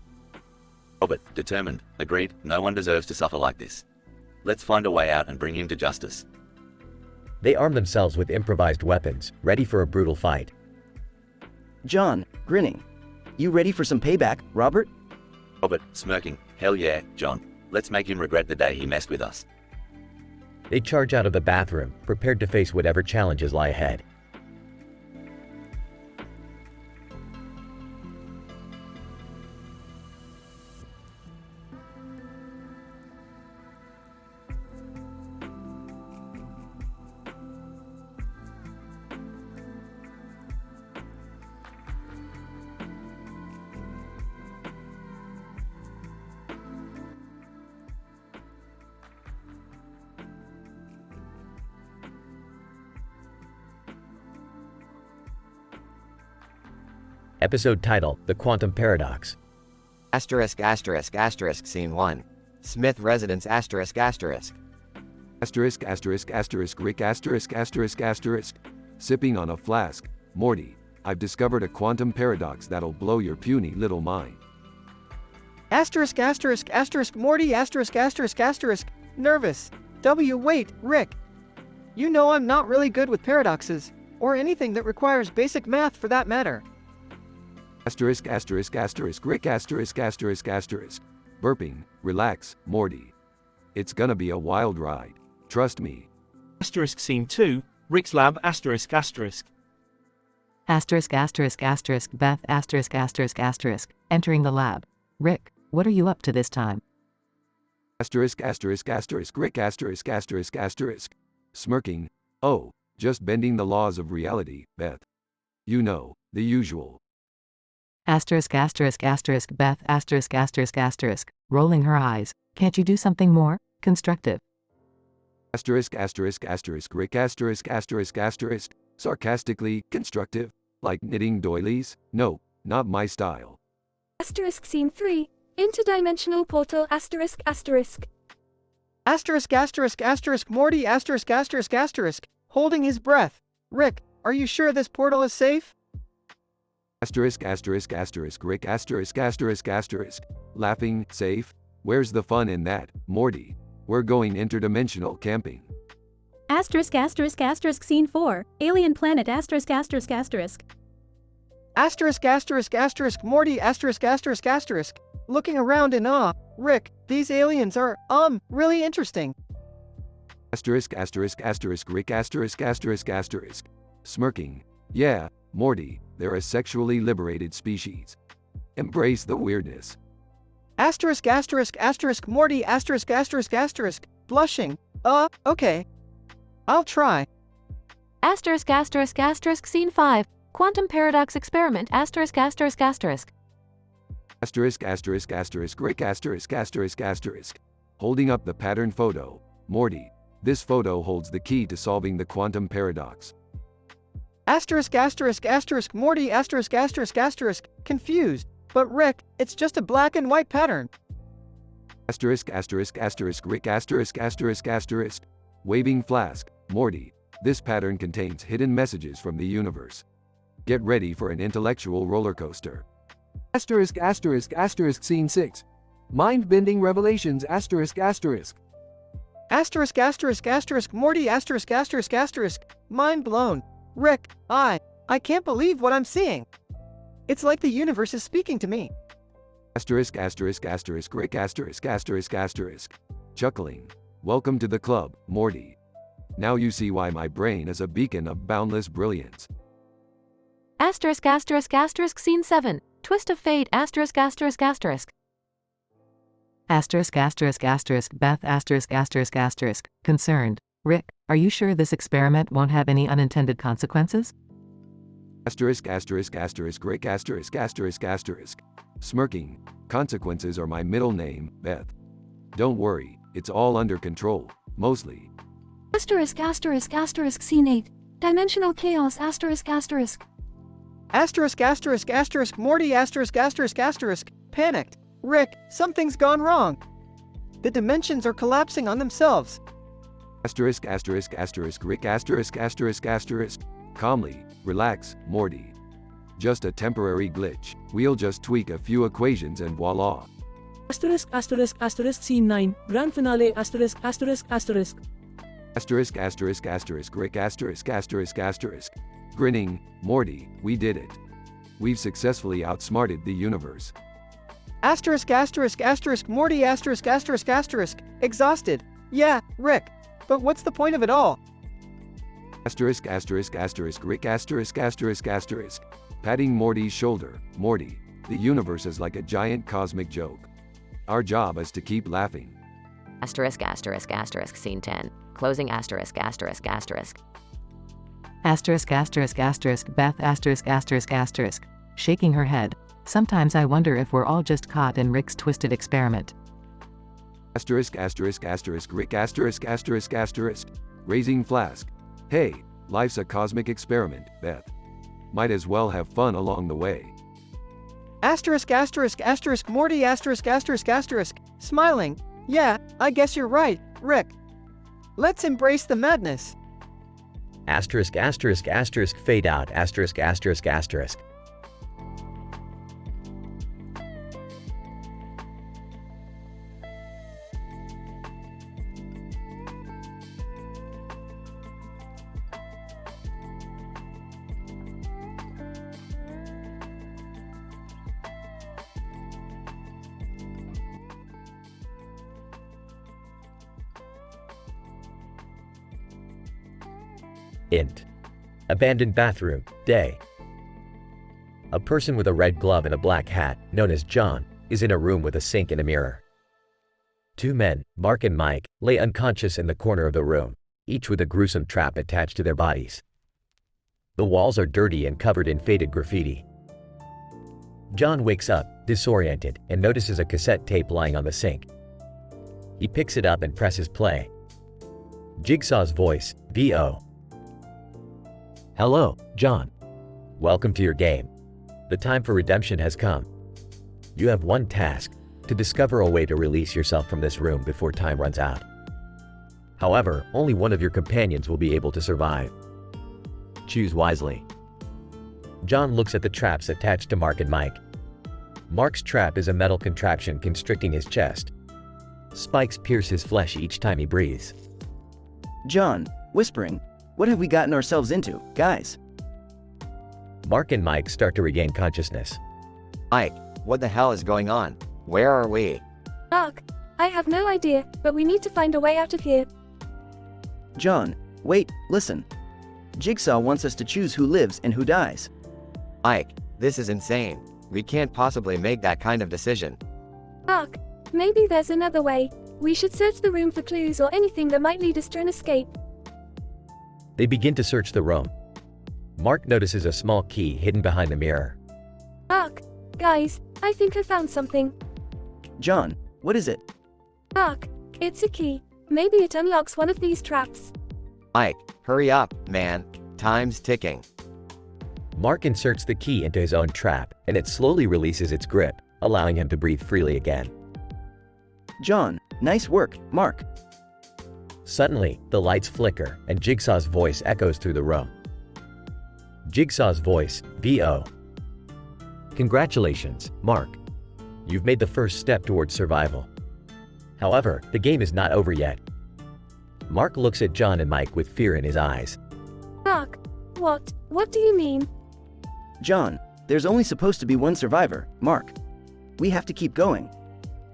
Robert, determined. Agreed. No one deserves to suffer like this. Let's find a way out and bring him to justice. They arm themselves with improvised weapons, ready for a brutal fight. John, grinning. You ready for some payback, Robert? Robert, smirking. Hell yeah, John. Let's make him regret the day he messed with us. They charge out of the bathroom, prepared to face whatever challenges lie ahead. Episode title: The Quantum Paradox. Asterisk asterisk asterisk scene 1. Smith residence asterisk asterisk. Asterisk asterisk asterisk Rick asterisk asterisk asterisk. Sipping on a flask. Morty, I've discovered a quantum paradox that'll blow your puny little mind. Asterisk asterisk asterisk Morty asterisk asterisk asterisk. Nervous. Wait, Rick. You know I'm not really good with paradoxes, or anything that requires basic math for that matter. Asterisk asterisk asterisk Rick asterisk asterisk asterisk. Burping, relax, Morty. It's gonna be a wild ride. Trust me. Asterisk scene 2, Rick's lab asterisk asterisk. Asterisk asterisk asterisk Beth asterisk asterisk asterisk. Entering the lab. Rick, what are you up to this time? Asterisk asterisk asterisk Rick asterisk asterisk asterisk. Smirking. Oh, just bending the laws of reality, Beth. You know, the usual. Asterisk asterisk asterisk Beth asterisk asterisk asterisk. Rolling her eyes. Can't you do something more constructive? Asterisk asterisk asterisk Rick asterisk asterisk asterisk. Sarcastically constructive, like knitting doilies? No, not my style. Asterisk scene 3. Interdimensional portal asterisk asterisk. Asterisk asterisk asterisk Morty asterisk asterisk asterisk. Holding his breath. Rick, are you sure this portal is safe? Asterisk asterisk asterisk Rick asterisk asterisk asterisk. Laughing, safe? Where's the fun in that, Morty? We're going interdimensional camping. Asterisk asterisk asterisk scene 4. Alien planet asterisk asterisk asterisk. Asterisk asterisk asterisk Morty asterisk asterisk asterisk. Looking around in awe. Rick, these aliens are, really interesting. Asterisk asterisk asterisk Rick asterisk asterisk asterisk. Smirking. Yeah, Morty, they're a sexually liberated species. Embrace the weirdness. Asterisk asterisk asterisk Morty asterisk asterisk asterisk. Blushing. Okay. I'll try. Asterisk asterisk asterisk scene 5. Quantum paradox experiment asterisk asterisk asterisk. Asterisk asterisk asterisk Rick asterisk asterisk asterisk. Holding up the pattern photo. Morty, this photo holds the key to solving the quantum paradox. Asterisk asterisk asterisk Morty asterisk asterisk asterisk. Confused. But Rick, it's just a black and white pattern. Asterisk asterisk asterisk Rick asterisk asterisk asterisk. Waving flask. Morty, this pattern contains hidden messages from the universe. Get ready for an intellectual roller coaster. Asterisk asterisk asterisk scene 6. Mind-bending revelations asterisk asterisk. Asterisk asterisk asterisk Morty asterisk asterisk asterisk. Mind blown. Rick, I can't believe what I'm seeing. It's like the universe is speaking to me. Asterisk asterisk asterisk Rick asterisk asterisk asterisk. Chuckling. Welcome to the club, Morty. Now you see why my brain is a beacon of boundless brilliance. Asterisk asterisk asterisk scene 7. Twist of fate asterisk asterisk asterisk. Asterisk asterisk asterisk Beth asterisk asterisk asterisk. Concerned. Rick, are you sure this experiment won't have any unintended consequences? Asterisk asterisk asterisk Rick asterisk asterisk asterisk. Smirking. Consequences are my middle name, Beth. Don't worry, it's all under control, mostly. Asterisk asterisk asterisk scene 8. Dimensional chaos asterisk asterisk. Asterisk asterisk asterisk Morty asterisk asterisk asterisk. Panicked. Rick, something's gone wrong. The dimensions are collapsing on themselves. Asterisk asterisk asterisk Rick asterisk asterisk asterisk. Calmly, relax, Morty. Just a temporary glitch. We'll just tweak a few equations and voila. Asterisk asterisk asterisk scene 9. Grand finale asterisk asterisk asterisk. Asterisk asterisk asterisk Rick asterisk asterisk asterisk. Grinning, Morty, we did it. We've successfully outsmarted the universe. Asterisk asterisk asterisk Morty asterisk asterisk asterisk. Exhausted. Yeah, Rick. But what's the point of it all? Asterisk asterisk asterisk Rick asterisk asterisk asterisk. Patting Morty's shoulder. Morty, the universe is like a giant cosmic joke. Our job is to keep laughing. Asterisk asterisk asterisk scene 10. Closing asterisk asterisk asterisk. Asterisk asterisk asterisk Beth asterisk asterisk asterisk. Shaking her head. Sometimes I wonder if we're all just caught in Rick's twisted experiment. Asterisk asterisk asterisk Rick asterisk asterisk asterisk. Raising flask. Hey, life's a cosmic experiment, Beth. Might as well have fun along the way. Asterisk asterisk asterisk Morty asterisk asterisk asterisk. Smiling. Yeah, I guess you're right, Rick. Let's embrace the madness. Asterisk asterisk asterisk fade out asterisk asterisk asterisk. Int. Abandoned bathroom, day. A person with a red glove and a black hat, known as John, is in a room with a sink and a mirror. Two men, Mark and Mike, lay unconscious in the corner of the room, each with a gruesome trap attached to their bodies. The walls are dirty and covered in faded graffiti. John wakes up, disoriented, and notices a cassette tape lying on the sink. He picks it up and presses play. Jigsaw's voice, VO. Hello, John. Welcome to your game. The time for redemption has come. You have one task, to discover a way to release yourself from this room before time runs out. However, only one of your companions will be able to survive. Choose wisely. John looks at the traps attached to Mark and Mike. Mark's trap is a metal contraption constricting his chest. Spikes pierce his flesh each time he breathes. John, whispering, what have we gotten ourselves into, guys? Mark and Mike start to regain consciousness. Ike, what the hell is going on? Where are we? Ugh, I have no idea, but we need to find a way out of here. John, wait, listen. Jigsaw wants us to choose who lives and who dies. Ike, this is insane. We can't possibly make that kind of decision. Ugh, maybe there's another way. We should search the room for clues or anything that might lead us to an escape. They begin to search the room. Mark notices a small key hidden behind the mirror. Ugh, guys, I think I found something. John, what is it? Ugh, it's a key. Maybe it unlocks one of these traps. Ike, hurry up, man. Time's ticking. Mark inserts the key into his own trap, and it slowly releases its grip, allowing him to breathe freely again. John, nice work, Mark. Suddenly, the lights flicker, and Jigsaw's voice echoes through the room. Jigsaw's voice, VO. Congratulations, Mark. You've made the first step towards survival. However, the game is not over yet. Mark looks at John and Mike with fear in his eyes. Ugh, what? What do you mean? John, there's only supposed to be one survivor, Mark. We have to keep going.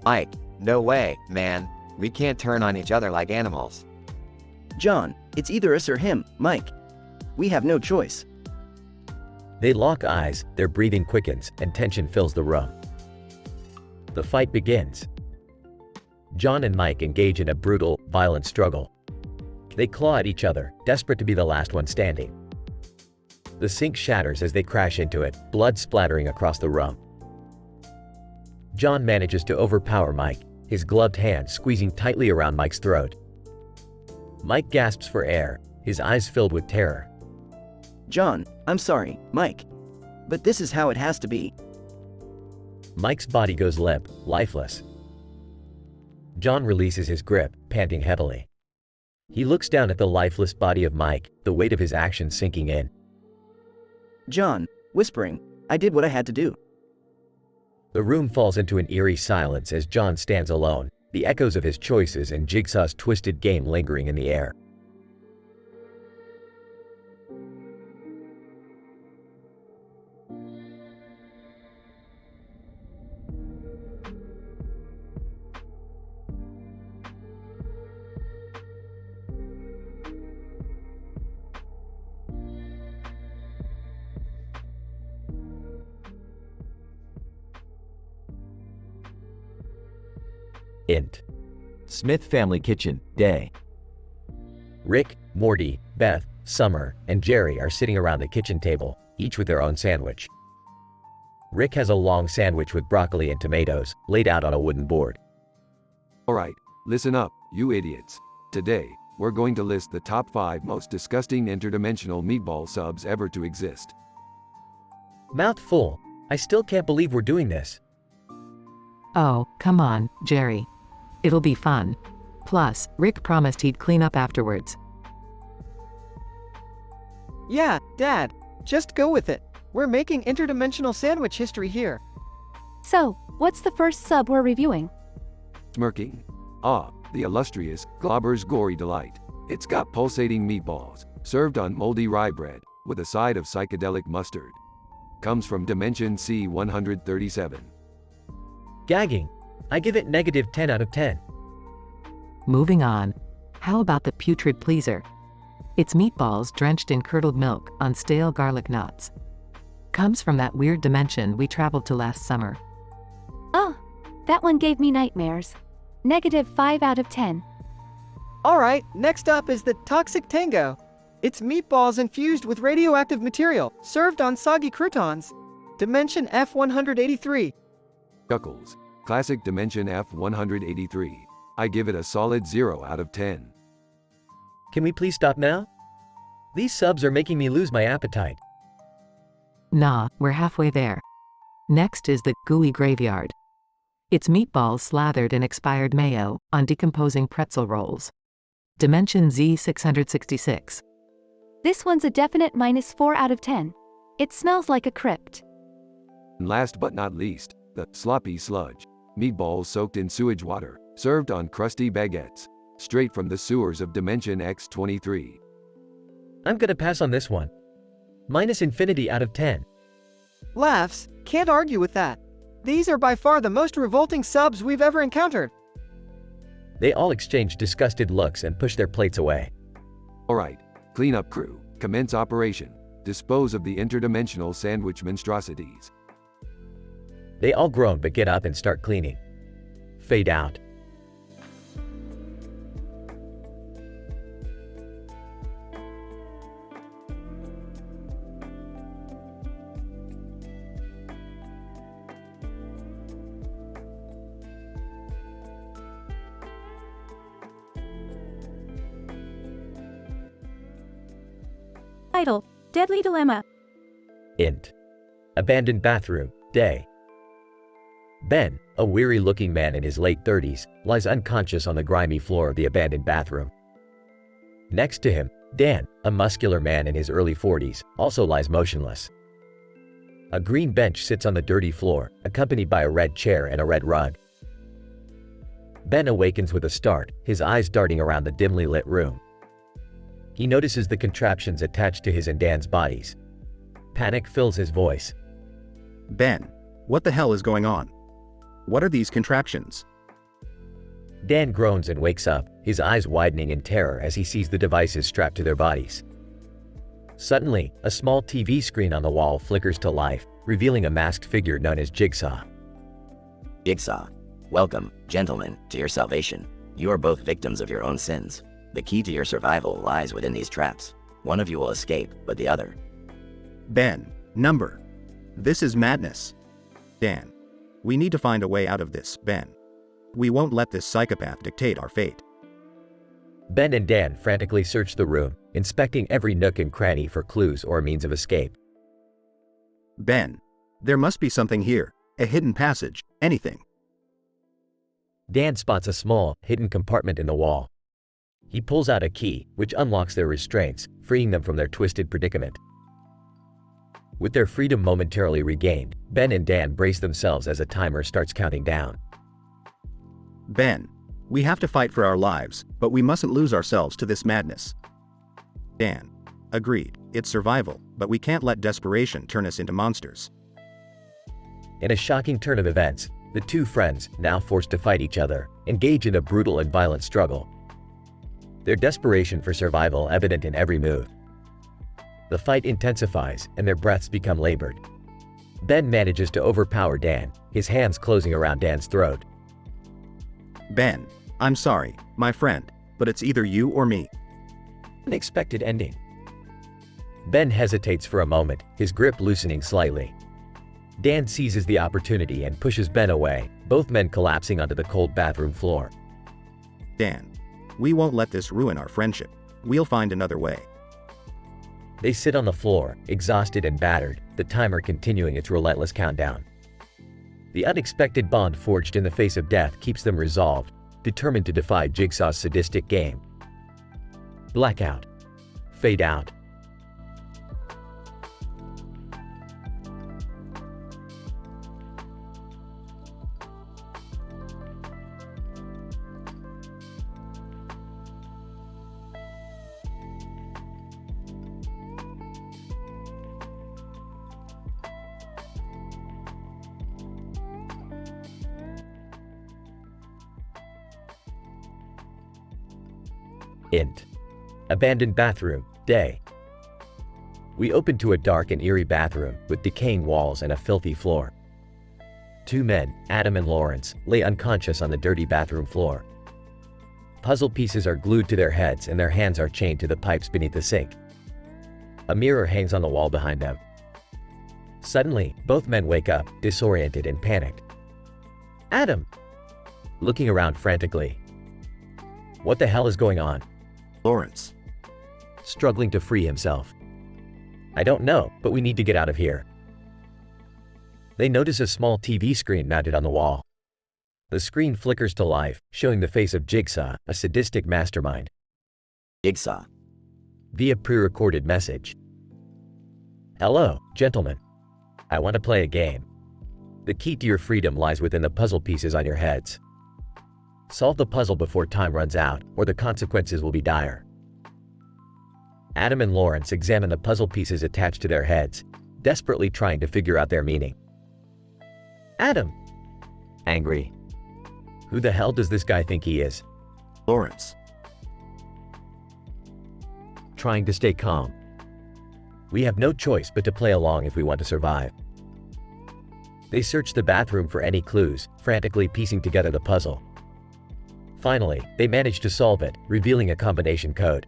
Ike, no way, man. We can't turn on each other like animals. John, it's either us or him, Mike. We have no choice. They lock eyes, their breathing quickens, and tension fills the room. The fight begins. John and Mike engage in a brutal, violent struggle. They claw at each other, desperate to be the last one standing. The sink shatters as they crash into it, blood splattering across the room. John manages to overpower Mike, his gloved hand squeezing tightly around Mike's throat. Mike gasps for air, his eyes filled with terror. John, I'm sorry, Mike. But this is how it has to be. Mike's body goes limp, lifeless. John releases his grip, panting heavily. He looks down at the lifeless body of Mike, the weight of his actions sinking in. John, whispering, I did what I had to do. The room falls into an eerie silence as John stands alone, the echoes of his choices and Jigsaw's twisted game lingering in the air. Int. Smith Family Kitchen, day. Rick, Morty, Beth, Summer, and Jerry are sitting around the kitchen table, each with their own sandwich. Rick has a long sandwich with broccoli and tomatoes, laid out on a wooden board. Alright, listen up, you idiots. Today, we're going to list the top 5 most disgusting interdimensional meatball subs ever to exist. Mouth full. I still can't believe we're doing this. Oh, come on, Jerry. It'll be fun. Plus, Rick promised he'd clean up afterwards. Yeah, Dad. Just go with it. We're making interdimensional sandwich history here. So, what's the first sub we're reviewing? Smirking. Ah, the illustrious Glauber's Gory Delight. It's got pulsating meatballs, served on moldy rye bread, with a side of psychedelic mustard. Comes from Dimension C-137. Gagging. I give it negative 10 out of 10. Moving on. How about the putrid pleaser? It's meatballs drenched in curdled milk on stale garlic knots. Comes from that weird dimension we traveled to last summer. Oh, that one gave me nightmares. Negative 5 out of 10. Alright, next up is the Toxic Tango. It's meatballs infused with radioactive material, served on soggy croutons. Dimension F-183. Chuckles. Classic Dimension F-183. I give it a solid 0 out of 10. Can we please stop now? These subs are making me lose my appetite. Nah, we're halfway there. Next is the gooey graveyard. It's meatballs slathered in expired mayo on decomposing pretzel rolls. Dimension Z666. This one's a definite -4 out of 10. It smells like a crypt. And last but not least, the sloppy sludge. Meatballs soaked in sewage water, served on crusty baguettes. Straight from the sewers of Dimension X23. I'm gonna pass on this one. -infinity out of 10. Laughs, can't argue with that. These are by far the most revolting subs we've ever encountered. They all exchange disgusted looks and push their plates away. Alright, cleanup crew, commence operation. Dispose of the interdimensional sandwich monstrosities. They all groan but get up and start cleaning. Fade out. Title: Deadly Dilemma. Int. Abandoned bathroom, day. Ben, a weary-looking man in his late 30s, lies unconscious on the grimy floor of the abandoned bathroom. Next to him, Dan, a muscular man in his early 40s, also lies motionless. A green bench sits on the dirty floor, accompanied by a red chair and a red rug. Ben awakens with a start, his eyes darting around the dimly lit room. He notices the contraptions attached to his and Dan's bodies. Panic fills his voice. Ben, what the hell is going on? What are these contraptions? Dan groans and wakes up, his eyes widening in terror as he sees the devices strapped to their bodies. Suddenly, a small TV screen on the wall flickers to life, revealing a masked figure known as Jigsaw. Jigsaw. Welcome, gentlemen, to your salvation. You are both victims of your own sins. The key to your survival lies within these traps. One of you will escape, but the other. Ben, number. This is madness. Dan. We need to find a way out of this, Ben. We won't let this psychopath dictate our fate. Ben and Dan frantically search the room, inspecting every nook and cranny for clues or means of escape. Ben, there must be something here, a hidden passage, anything. Dan spots a small, hidden compartment in the wall. He pulls out a key, which unlocks their restraints, freeing them from their twisted predicament. With their freedom momentarily regained, Ben and Dan brace themselves as a timer starts counting down. Ben, we have to fight for our lives, but we mustn't lose ourselves to this madness. Dan, agreed, it's survival, but we can't let desperation turn us into monsters. In a shocking turn of events, the two friends, now forced to fight each other, engage in a brutal and violent struggle. Their desperation for survival evident in every move. The fight intensifies, and their breaths become labored. Ben manages to overpower Dan, his hands closing around Dan's throat. Ben, I'm sorry, my friend, but it's either you or me. Unexpected ending. Ben hesitates for a moment, his grip loosening slightly. Dan seizes the opportunity and pushes Ben away, both men collapsing onto the cold bathroom floor. Dan, we won't let this ruin our friendship. We'll find another way. They sit on the floor, exhausted and battered, the timer continuing its relentless countdown. The unexpected bond forged in the face of death keeps them resolved, determined to defy Jigsaw's sadistic game. Blackout. Fade out. Int. Abandoned bathroom, day. We open to a dark and eerie bathroom with decaying walls and a filthy floor. Two men, Adam and Lawrence, lay unconscious on the dirty bathroom floor. Puzzle pieces are glued to their heads and their hands are chained to the pipes beneath the sink. A mirror hangs on the wall behind them. Suddenly, both men wake up, disoriented and panicked. Adam! Looking around frantically. What the hell is going on? Lawrence, struggling to free himself. I don't know, but we need to get out of here. They notice a small TV screen mounted on the wall. The screen flickers to life, showing the face of Jigsaw, a sadistic mastermind. Jigsaw. Via pre-recorded message. Hello, gentlemen. I want to play a game. The key to your freedom lies within the puzzle pieces on your heads. Solve the puzzle before time runs out, or the consequences will be dire. Adam and Lawrence examine the puzzle pieces attached to their heads, desperately trying to figure out their meaning. Adam. Angry. Who the hell does this guy think he is? Lawrence. Trying to stay calm. We have no choice but to play along if we want to survive. They search the bathroom for any clues, frantically piecing together the puzzle. Finally, they manage to solve it, revealing a combination code.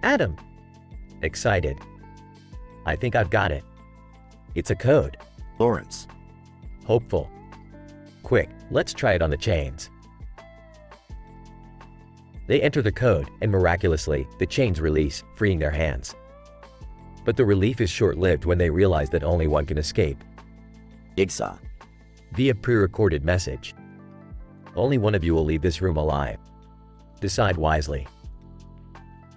Adam. Excited. I think I've got it. It's a code. Lawrence. Hopeful. Quick, let's try it on the chains. They enter the code, and miraculously, the chains release, freeing their hands. But the relief is short-lived when they realize that only one can escape. Jigsaw. Via pre-recorded message. Only one of you will leave this room alive. Decide wisely.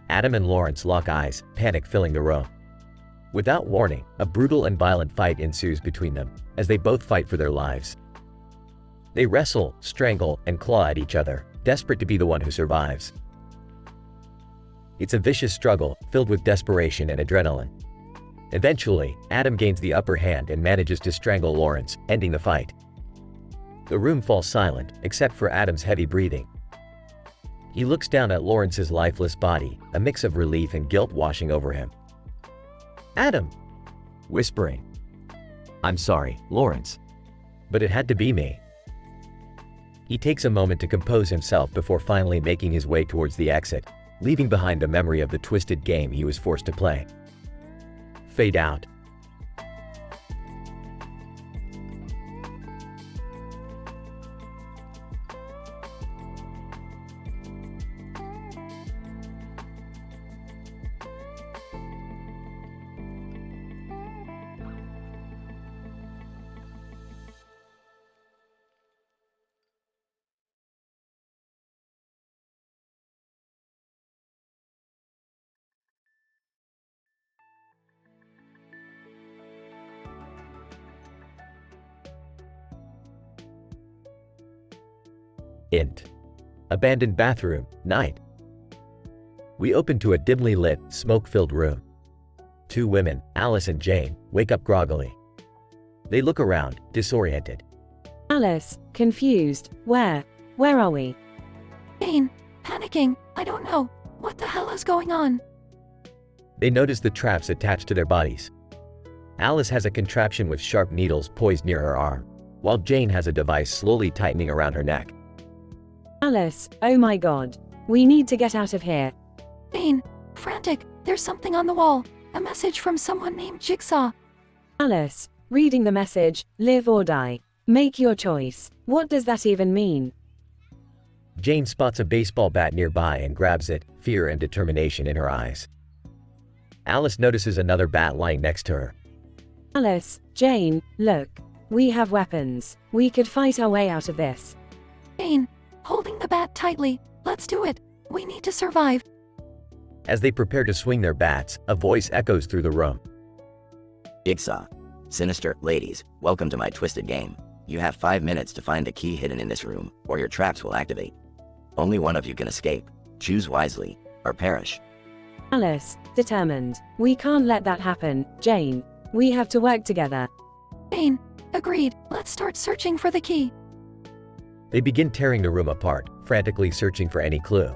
Adam and Lawrence lock eyes, panic filling the room. Without warning, a brutal and violent fight ensues between them, as they both fight for their lives. They wrestle, strangle, and claw at each other, desperate to be the one who survives. It's a vicious struggle, filled with desperation and adrenaline. Eventually, Adam gains the upper hand and manages to strangle Lawrence, ending the fight. The room falls silent, except for Adam's heavy breathing. He looks down at Lawrence's lifeless body, a mix of relief and guilt washing over him. Adam! Whispering. I'm sorry, Lawrence. But it had to be me. He takes a moment to compose himself before finally making his way towards the exit, leaving behind the memory of the twisted game he was forced to play. Fade out. Int. Abandoned bathroom, night. We open to a dimly lit, smoke-filled room. Two women, Alice and Jane, wake up groggily. They look around, disoriented. Alice, confused. Where are we? Jane, panicking. I don't know. What the hell is going on? They notice the traps attached to their bodies. Alice has a contraption with sharp needles poised near her arm, while Jane has a device slowly tightening around her neck. Alice, oh my god. We need to get out of here. Jane, frantic. There's something on the wall. A message from someone named Jigsaw. Alice, reading the message, live or die. Make your choice. What does that even mean? Jane spots a baseball bat nearby and grabs it, fear and determination in her eyes. Alice notices another bat lying next to her. Alice, Jane, look. We have weapons. We could fight our way out of this. Jane, holding the bat tightly. Let's do it. We need to survive. As they prepare to swing their bats, a voice echoes through the room. Jigsaw. Sinister, ladies, welcome to my twisted game. You have 5 minutes to find the key hidden in this room, or your traps will activate. Only one of you can escape. Choose wisely, or perish. Alice, determined. We can't let that happen. Jane, we have to work together. Jane, agreed. Let's start searching for the key. They begin tearing the room apart, frantically searching for any clue.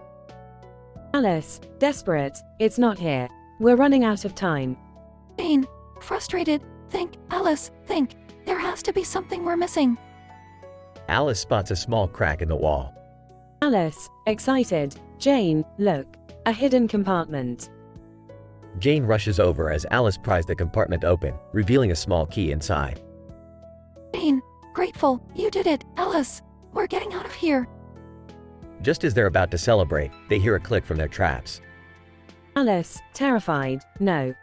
Alice, desperate. It's not here. We're running out of time. Jane, frustrated. Think, Alice, think. There has to be something we're missing. Alice spots a small crack in the wall. Alice, excited. Jane, look. A hidden compartment. Jane rushes over as Alice pries the compartment open, revealing a small key inside. Jane, grateful. You did it, Alice. We're getting out of here. Just as they're about to celebrate, they hear a click from their traps. Alice, terrified, no.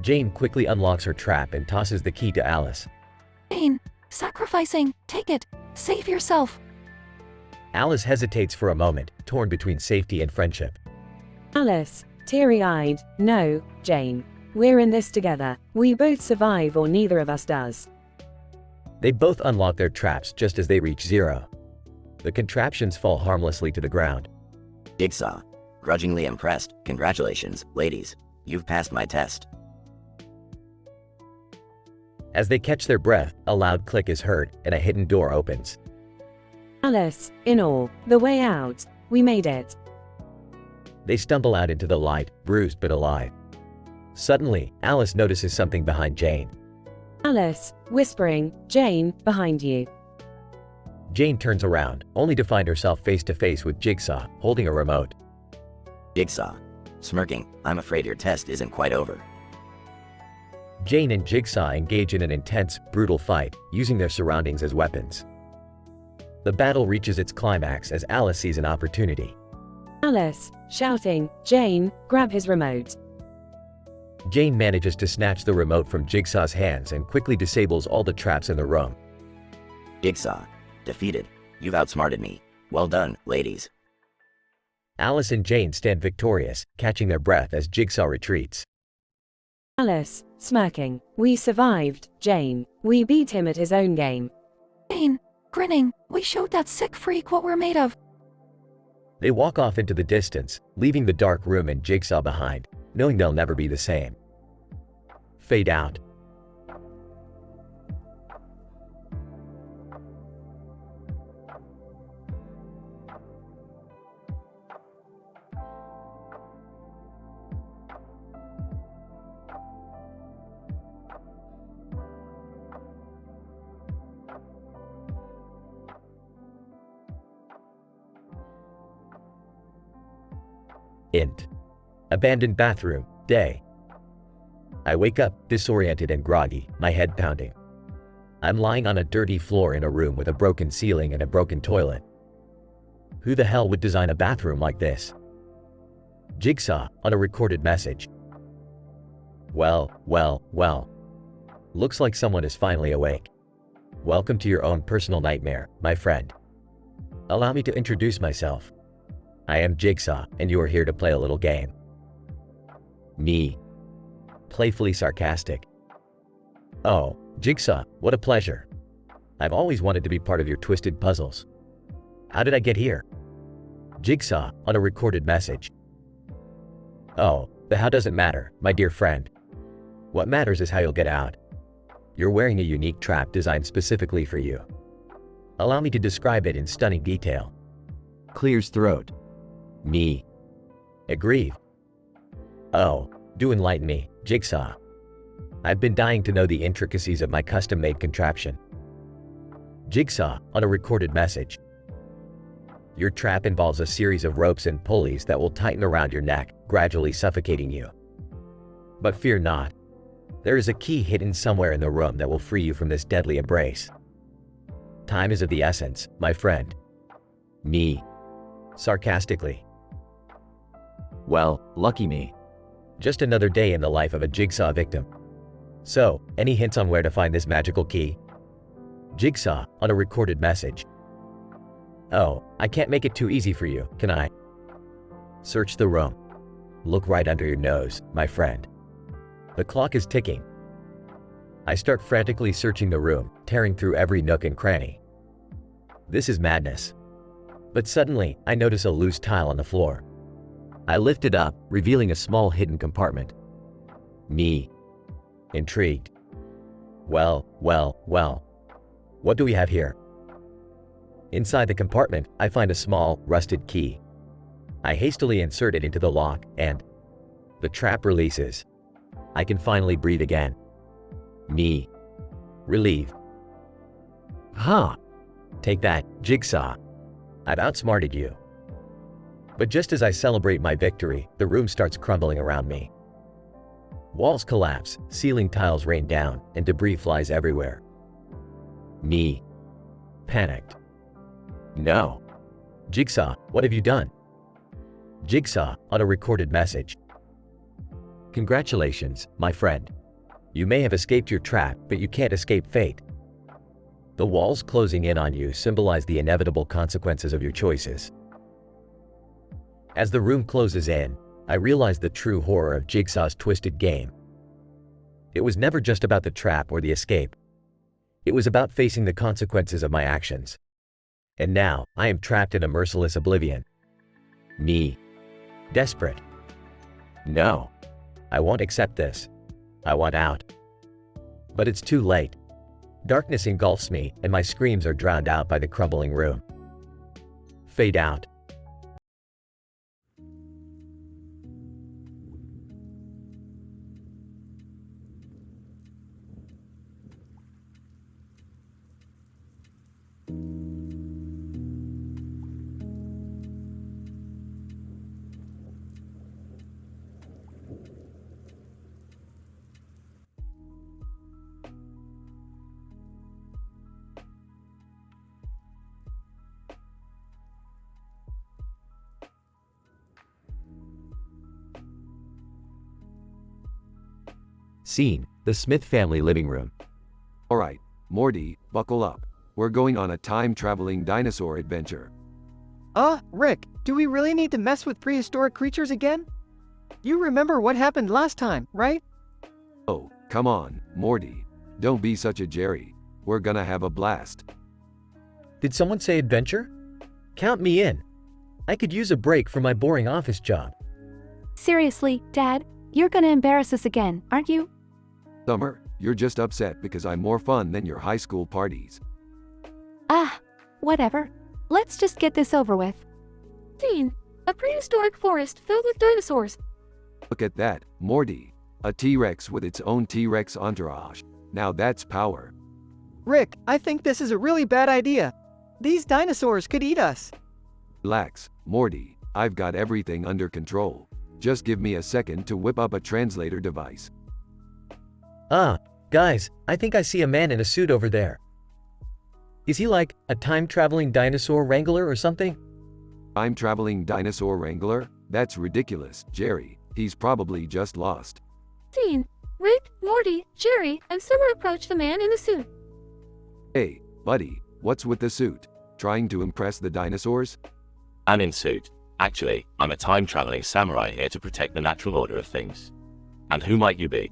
Jane quickly unlocks her trap and tosses the key to Alice. Jane, sacrificing, take it, save yourself. Alice hesitates for a moment, torn between safety and friendship. Alice, teary-eyed, no, Jane. We're in this together. We both survive or neither of us does. They both unlock their traps just as they reach 0. The contraptions fall harmlessly to the ground. Jigsaw. Grudgingly impressed. Congratulations, ladies. You've passed my test. As they catch their breath, a loud click is heard, and a hidden door opens. Alice, in awe, the way out. We made it. They stumble out into the light, bruised but alive. Suddenly, Alice notices something behind Jane. Alice, whispering, Jane, behind you. Jane turns around, only to find herself face to face with Jigsaw, holding a remote. Jigsaw. Smirking, I'm afraid your test isn't quite over. Jane and Jigsaw engage in an intense, brutal fight, using their surroundings as weapons. The battle reaches its climax as Alice sees an opportunity. Alice, shouting, Jane, grab his remote. Jane manages to snatch the remote from Jigsaw's hands and quickly disables all the traps in the room. Jigsaw. Defeated. You've outsmarted me. Well done, ladies. Alice and Jane stand victorious, catching their breath as Jigsaw retreats. Alice, smirking, we survived, Jane. We beat him at his own game. Jane, grinning, we showed that sick freak what we're made of. They walk off into the distance, leaving the dark room and Jigsaw behind, knowing they'll never be the same. Fade out. Int. Abandoned bathroom, day. I wake up, disoriented and groggy, my head pounding. I'm lying on a dirty floor in a room with a broken ceiling and a broken toilet. Who the hell would design a bathroom like this? Jigsaw, on a recorded message. Well. Looks like someone is finally awake. Welcome to your own personal nightmare, my friend. Allow me to introduce myself. I am Jigsaw, and you are here to play a little game. Me. Playfully sarcastic. Oh, Jigsaw, what a pleasure. I've always wanted to be part of your twisted puzzles. How did I get here? Jigsaw, on a recorded message. Oh, the how doesn't matter, my dear friend. What matters is how you'll get out. You're wearing a unique trap designed specifically for you. Allow me to describe it in stunning detail. Clears throat. Me. Aggrieved. Oh, do enlighten me, Jigsaw. I've been dying to know the intricacies of my custom-made contraption. Jigsaw, on a recorded message. Your trap involves a series of ropes and pulleys that will tighten around your neck, gradually suffocating you. But fear not. There is a key hidden somewhere in the room that will free you from this deadly embrace. Time is of the essence, my friend. Me. Sarcastically. Well, lucky me. Just another day in the life of a Jigsaw victim. So, any hints on where to find this magical key? Jigsaw, on a recorded message. Oh, I can't make it too easy for you, can I? Search the room. Look right under your nose, my friend. The clock is ticking. I start frantically searching the room, tearing through every nook and cranny. This is madness. But suddenly, I notice a loose tile on the floor. I lift it up, revealing a small hidden compartment. Me. Intrigued. Well. What do we have here? Inside the compartment, I find a small, rusted key. I hastily insert it into the lock, and the trap releases. I can finally breathe again. Me. Relieved. Huh. Take that, Jigsaw. I've outsmarted you. But just as I celebrate my victory, the room starts crumbling around me. Walls collapse, ceiling tiles rain down, and debris flies everywhere. Me. Panicked. No. Jigsaw, what have you done? Jigsaw, on a recorded message. Congratulations, my friend. You may have escaped your trap, but you can't escape fate. The walls closing in on you symbolize the inevitable consequences of your choices. As the room closes in, I realize the true horror of Jigsaw's twisted game. It was never just about the trap or the escape. It was about facing the consequences of my actions. And now, I am trapped in a merciless oblivion. Me. Desperate. No. I won't accept this. I want out. But it's too late. Darkness engulfs me, and my screams are drowned out by the crumbling room. Fade out. Scene: the Smith family living room. Alright, Morty, buckle up. We're going on a time-traveling dinosaur adventure. Rick, do we really need to mess with prehistoric creatures again? You remember what happened last time, right? Oh, come on, Morty. Don't be such a Jerry. We're gonna have a blast. Did someone say adventure? Count me in. I could use a break from my boring office job. Seriously, Dad, you're gonna embarrass us again, aren't you? Summer, you're just upset because I'm more fun than your high school parties. Whatever. Let's just get this over with. Scene: a prehistoric forest filled with dinosaurs. Look at that, Morty. A T-Rex with its own T-Rex entourage. Now that's power. Rick, I think this is a really bad idea. These dinosaurs could eat us. Relax, Morty. I've got everything under control. Just give me a second to whip up a translator device. Guys, I think I see a man in a suit over there. Is he like a time-traveling dinosaur wrangler or something? Time-traveling dinosaur wrangler? That's ridiculous, Jerry. He's probably just lost. Scene: Rick, Morty, Jerry, and Summer approach the man in the suit. Hey, buddy, what's with the suit? Trying to impress the dinosaurs? I'm in suit. Actually, I'm a time-traveling samurai here to protect the natural order of things. And who might you be?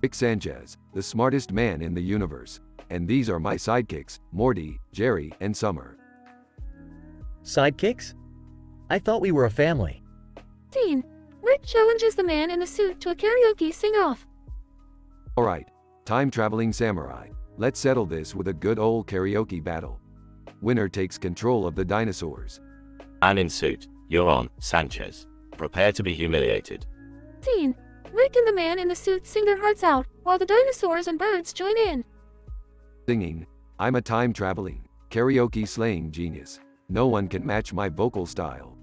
Rick Sanchez, the smartest man in the universe. And these are my sidekicks, Morty, Jerry, and Summer. Sidekicks? I thought we were a family. Scene: Rick challenges the man in the suit to a karaoke sing-off. Alright, time-traveling samurai. Let's settle this with a good old karaoke battle. Winner takes control of the dinosaurs. I'm in suit. You're on, Sanchez. Prepare to be humiliated. Scene: Rick and the man in the suit sing their hearts out, while the dinosaurs and birds join in. Singing, I'm a time-traveling, karaoke-slaying genius. No one can match my vocal style.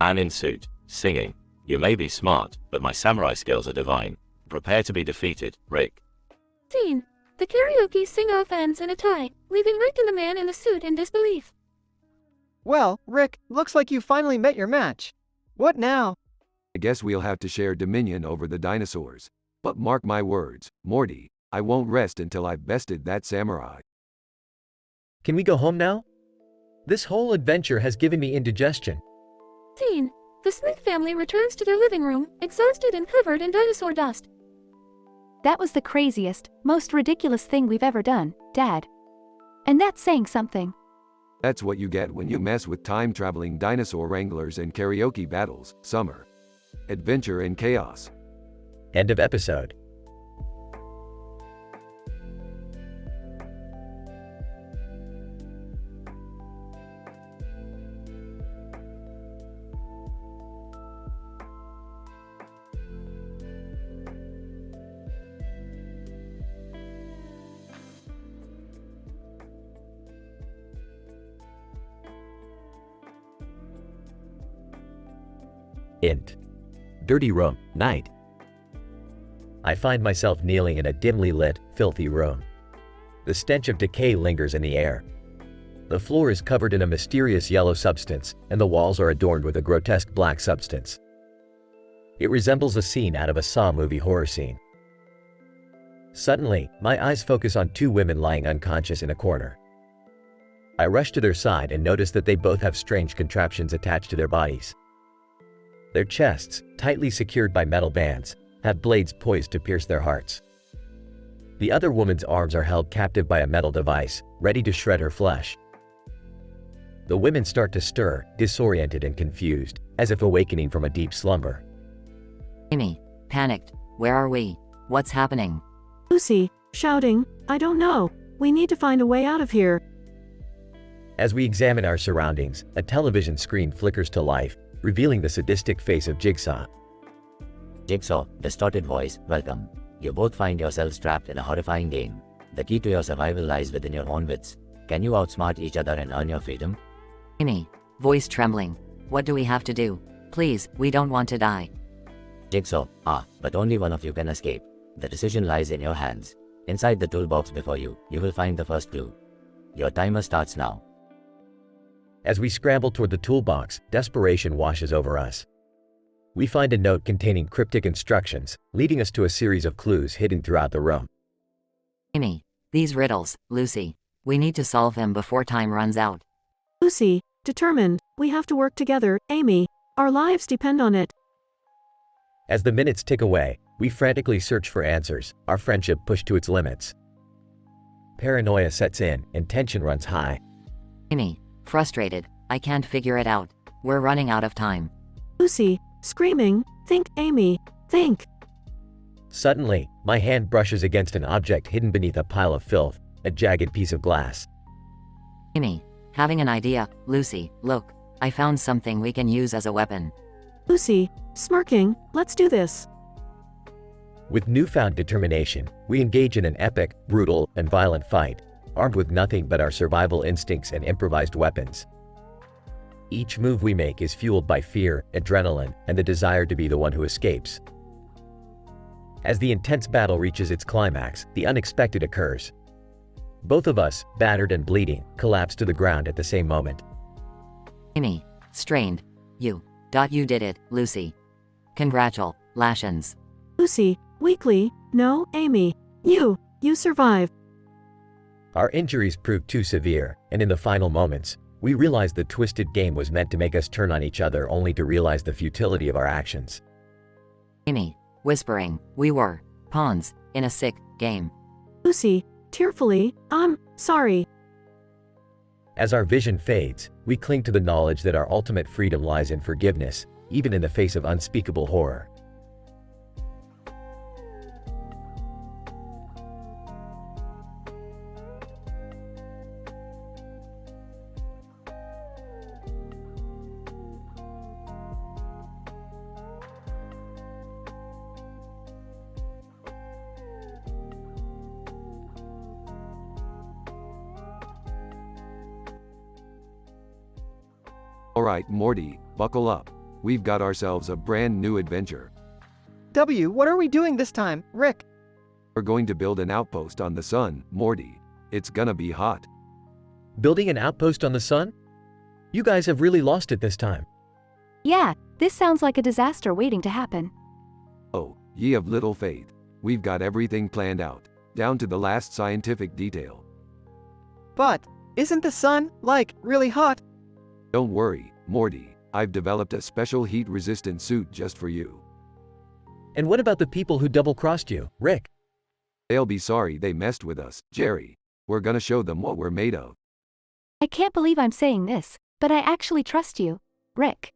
I'm in suit. Singing. You may be smart, but my samurai skills are divine. Prepare to be defeated, Rick. Scene: the karaoke sing-off ends in a tie, leaving Rick and the man in the suit in disbelief. Well, Rick, looks like you finally met your match. What now? I guess we'll have to share dominion over the dinosaurs. But mark my words, Morty, I won't rest until I've bested that samurai. Can we go home now? This whole adventure has given me indigestion. Scene: the Smith family returns to their living room, exhausted and covered in dinosaur dust. That was the craziest, most ridiculous thing we've ever done, Dad. And that's saying something. That's what you get when you mess with time-traveling dinosaur wranglers and karaoke battles, Summer. Adventure and chaos. End of episode. Int. Dirty room, night. I find myself kneeling in a dimly lit, filthy room. The stench of decay lingers in the air. The floor is covered in a mysterious yellow substance, and the walls are adorned with a grotesque black substance. It resembles a scene out of a Saw movie horror scene. Suddenly, my eyes focus on two women lying unconscious in a corner. I rush to their side and notice that they both have strange contraptions attached to their bodies. Their chests, tightly secured by metal bands, have blades poised to pierce their hearts. The other woman's arms are held captive by a metal device, ready to shred her flesh. The women start to stir, disoriented and confused, as if awakening from a deep slumber. Amy, panicked. Where are we? What's happening? Lucy, shouting, I don't know. We need to find a way out of here. As we examine our surroundings, a television screen flickers to life, revealing the sadistic face of Jigsaw. Jigsaw, distorted voice, welcome. You both find yourselves trapped in a horrifying game. The key to your survival lies within your own wits. Can you outsmart each other and earn your freedom? Amy, voice trembling. What do we have to do? Please, we don't want to die. Jigsaw, but only one of you can escape. The decision lies in your hands. Inside the toolbox before you, you will find the first clue. Your timer starts now. As we scramble toward the toolbox, desperation washes over us. We find a note containing cryptic instructions, leading us to a series of clues hidden throughout the room. Amy, these riddles, Lucy. We need to solve them before time runs out. Lucy, determined, we have to work together, Amy. Our lives depend on it. As the minutes tick away, we frantically search for answers, our friendship pushed to its limits. Paranoia sets in, and tension runs high. Amy, frustrated, I can't figure it out. We're running out of time. Lucy, screaming, think, Amy, think. Suddenly, my hand brushes against an object hidden beneath a pile of filth, a jagged piece of glass. Amy, having an idea. Lucy, look, I found something we can use as a weapon. Lucy, smirking, let's do this. With newfound determination, we engage in an epic, brutal, and violent fight, armed with nothing but our survival instincts and improvised weapons. Each move we make is fueled by fear, adrenaline, and the desire to be the one who escapes. As the intense battle reaches its climax, the unexpected occurs. Both of us, battered and bleeding, collapse to the ground at the same moment. Amy, strained. You did it, Lucy. Congratulations. Lucy, weakly, no, Amy. You survived. Our injuries proved too severe, and in the final moments, we realized the twisted game was meant to make us turn on each other only to realize the futility of our actions. Amy, whispering, we were pawns in a sick game. Lucy, tearfully, I'm sorry. As our vision fades, we cling to the knowledge that our ultimate freedom lies in forgiveness, even in the face of unspeakable horror. Alright, Morty, buckle up. We've got ourselves a brand new adventure. What are we doing this time, Rick? We're going to build an outpost on the sun, Morty. It's gonna be hot. Building an outpost on the sun? You guys have really lost it this time. Yeah, this sounds like a disaster waiting to happen. Oh, ye of little faith. We've got everything planned out, down to the last scientific detail. But, isn't the sun, really hot? Don't worry, Morty. I've developed a special heat-resistant suit just for you. And what about the people who double-crossed you, Rick? They'll be sorry they messed with us, Jerry. We're gonna show them what we're made of. I can't believe I'm saying this, but I actually trust you, Rick.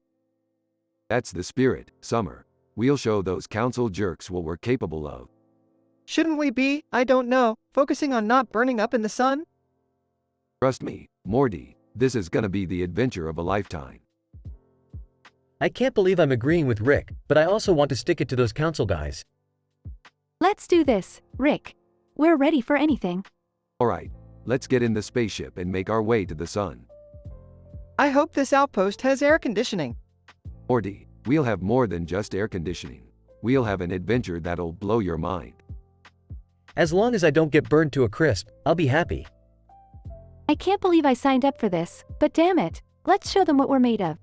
That's the spirit, Summer. We'll show those council jerks what we're capable of. Shouldn't we be, I don't know, focusing on not burning up in the sun? Trust me, Morty, this is gonna be the adventure of a lifetime. I can't believe I'm agreeing with Rick, but I also want to stick it to those council guys. Let's do this, Rick. We're ready for anything. Alright, let's get in the spaceship and make our way to the sun. I hope this outpost has air conditioning. Morty, we'll have more than just air conditioning. We'll have an adventure that'll blow your mind. As long as I don't get burned to a crisp, I'll be happy. I can't believe I signed up for this, but damn it, let's show them what we're made of.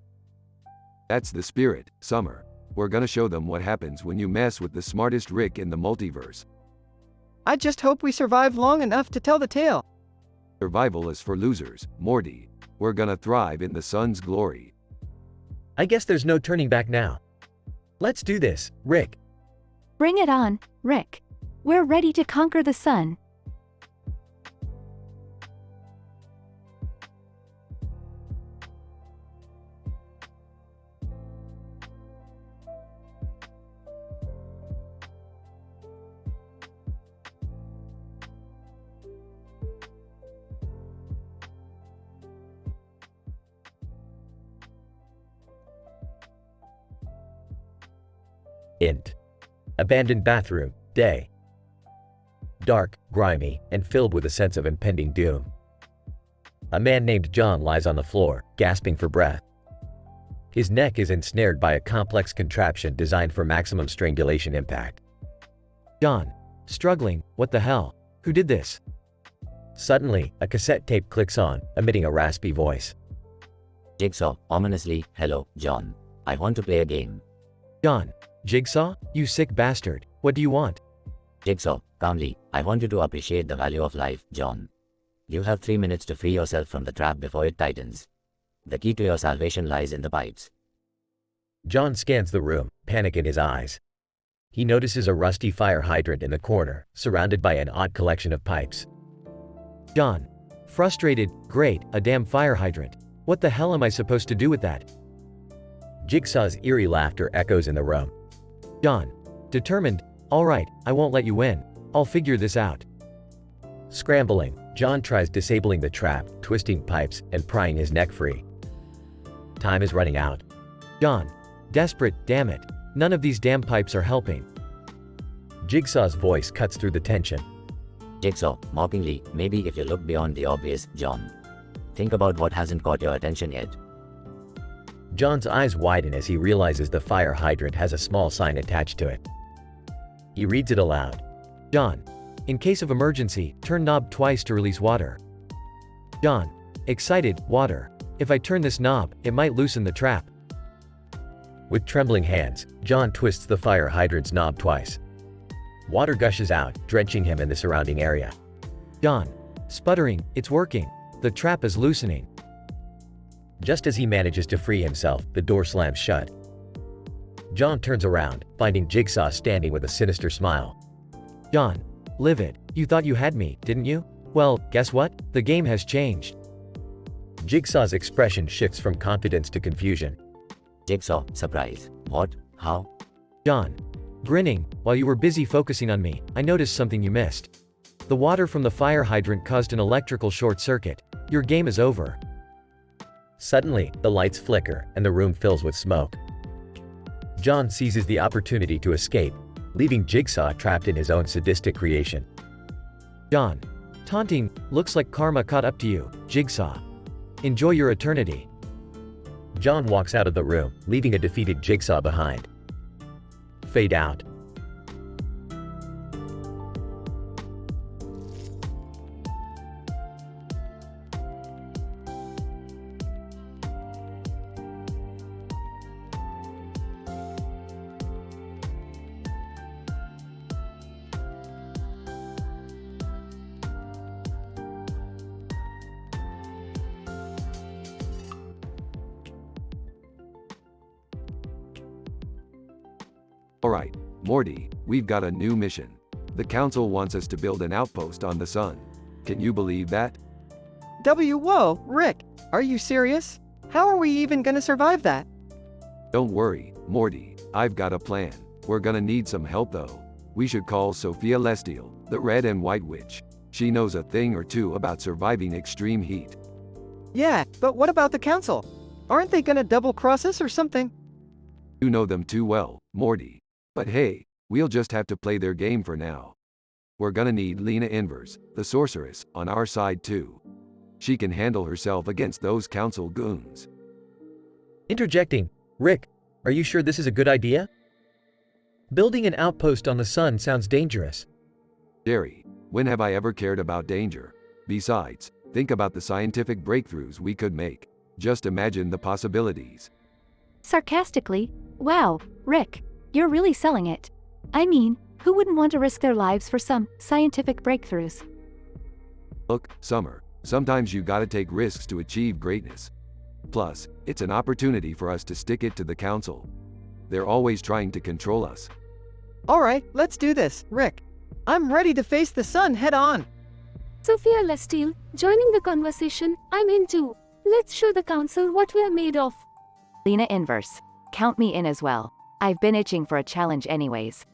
That's the spirit, Summer. We're gonna show them what happens when you mess with the smartest Rick in the multiverse. I just hope we survive long enough to tell the tale. Survival is for losers, Morty. We're gonna thrive in the sun's glory. I guess there's no turning back now. Let's do this, Rick. Bring it on, Rick. We're ready to conquer the sun. Int. Abandoned bathroom, day. Dark, grimy, and filled with a sense of impending doom. A man named John lies on the floor, gasping for breath. His neck is ensnared by a complex contraption designed for maximum strangulation impact. John, struggling, what the hell? Who did this? Suddenly, a cassette tape clicks on, emitting a raspy voice. Jigsaw, ominously, hello, John. I want to play a game. John, Jigsaw, you sick bastard, what do you want? Jigsaw, calmly, I want you to appreciate the value of life, John. You have 3 minutes to free yourself from the trap before it tightens. The key to your salvation lies in the pipes. John scans the room, panic in his eyes. He notices a rusty fire hydrant in the corner, surrounded by an odd collection of pipes. John, frustrated, great, a damn fire hydrant. What the hell am I supposed to do with that? Jigsaw's eerie laughter echoes in the room. John, determined, all right, I won't let you win. I'll figure this out. Scrambling, John tries disabling the trap, twisting pipes, and prying his neck free. Time is running out. John, desperate, damn it. None of these damn pipes are helping. Jigsaw's voice cuts through the tension. Jigsaw, mockingly, maybe if you look beyond the obvious, John. Think about what hasn't caught your attention yet. John's eyes widen as he realizes the fire hydrant has a small sign attached to it. He reads it aloud. John, in case of emergency, turn knob twice to release water. John, excited, water. If I turn this knob, it might loosen the trap. With trembling hands, John twists the fire hydrant's knob twice. Water gushes out, drenching him and the surrounding area. John, sputtering, it's working. The trap is loosening. Just as he manages to free himself, the door slams shut. John turns around, finding Jigsaw standing with a sinister smile. John, livid, you thought you had me, didn't you? Well, guess what? The game has changed. Jigsaw's expression shifts from confidence to confusion. Jigsaw, surprise. What? How? John, grinning, while you were busy focusing on me, I noticed something you missed. The water from the fire hydrant caused an electrical short circuit. Your game is over. Suddenly, the lights flicker, and the room fills with smoke. John seizes the opportunity to escape, leaving Jigsaw trapped in his own sadistic creation. John, taunting, looks like karma caught up to you, Jigsaw. Enjoy your eternity. John walks out of the room, leaving a defeated Jigsaw behind. Fade out. Alright, Morty, we've got a new mission. The council wants us to build an outpost on the sun. Can you believe that? Whoa, Rick, are you serious? How are we even gonna survive that? Don't worry, Morty, I've got a plan. We're gonna need some help though. We should call Sophia Lestiel, the red and white witch. She knows a thing or two about surviving extreme heat. Yeah, but what about the council? Aren't they gonna double-cross us or something? You know them too well, Morty. But hey, we'll just have to play their game for now. We're gonna need Lena Inverse, the sorceress, on our side too. She can handle herself against those council goons. Interjecting, Rick, are you sure this is a good idea? Building an outpost on the sun sounds dangerous. Jerry, when have I ever cared about danger? Besides, think about the scientific breakthroughs we could make. Just imagine the possibilities. Sarcastically, Wow, Rick, you're really selling it. I mean, who wouldn't want to risk their lives for some scientific breakthroughs? Look, Summer, sometimes you gotta take risks to achieve greatness. Plus, it's an opportunity for us to stick it to the council. They're always trying to control us. Alright, let's do this, Rick. I'm ready to face the sun head on. Sophia Lestille, joining the conversation, I'm in too. Let's show the council what we're made of. Lena Inverse, count me in as well. I've been itching for a challenge anyways.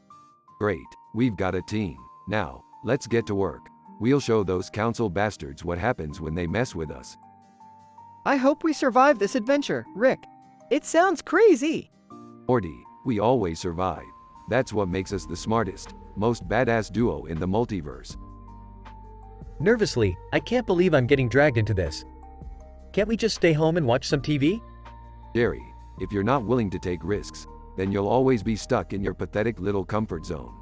Great, we've got a team. Now, let's get to work. We'll show those council bastards what happens when they mess with us. I hope we survive this adventure, Rick. It sounds crazy. Morty, we always survive. That's what makes us the smartest, most badass duo in the multiverse. Nervously, I can't believe I'm getting dragged into this. Can't we just stay home and watch some TV? Jerry, if you're not willing to take risks, then you'll always be stuck in your pathetic little comfort zone.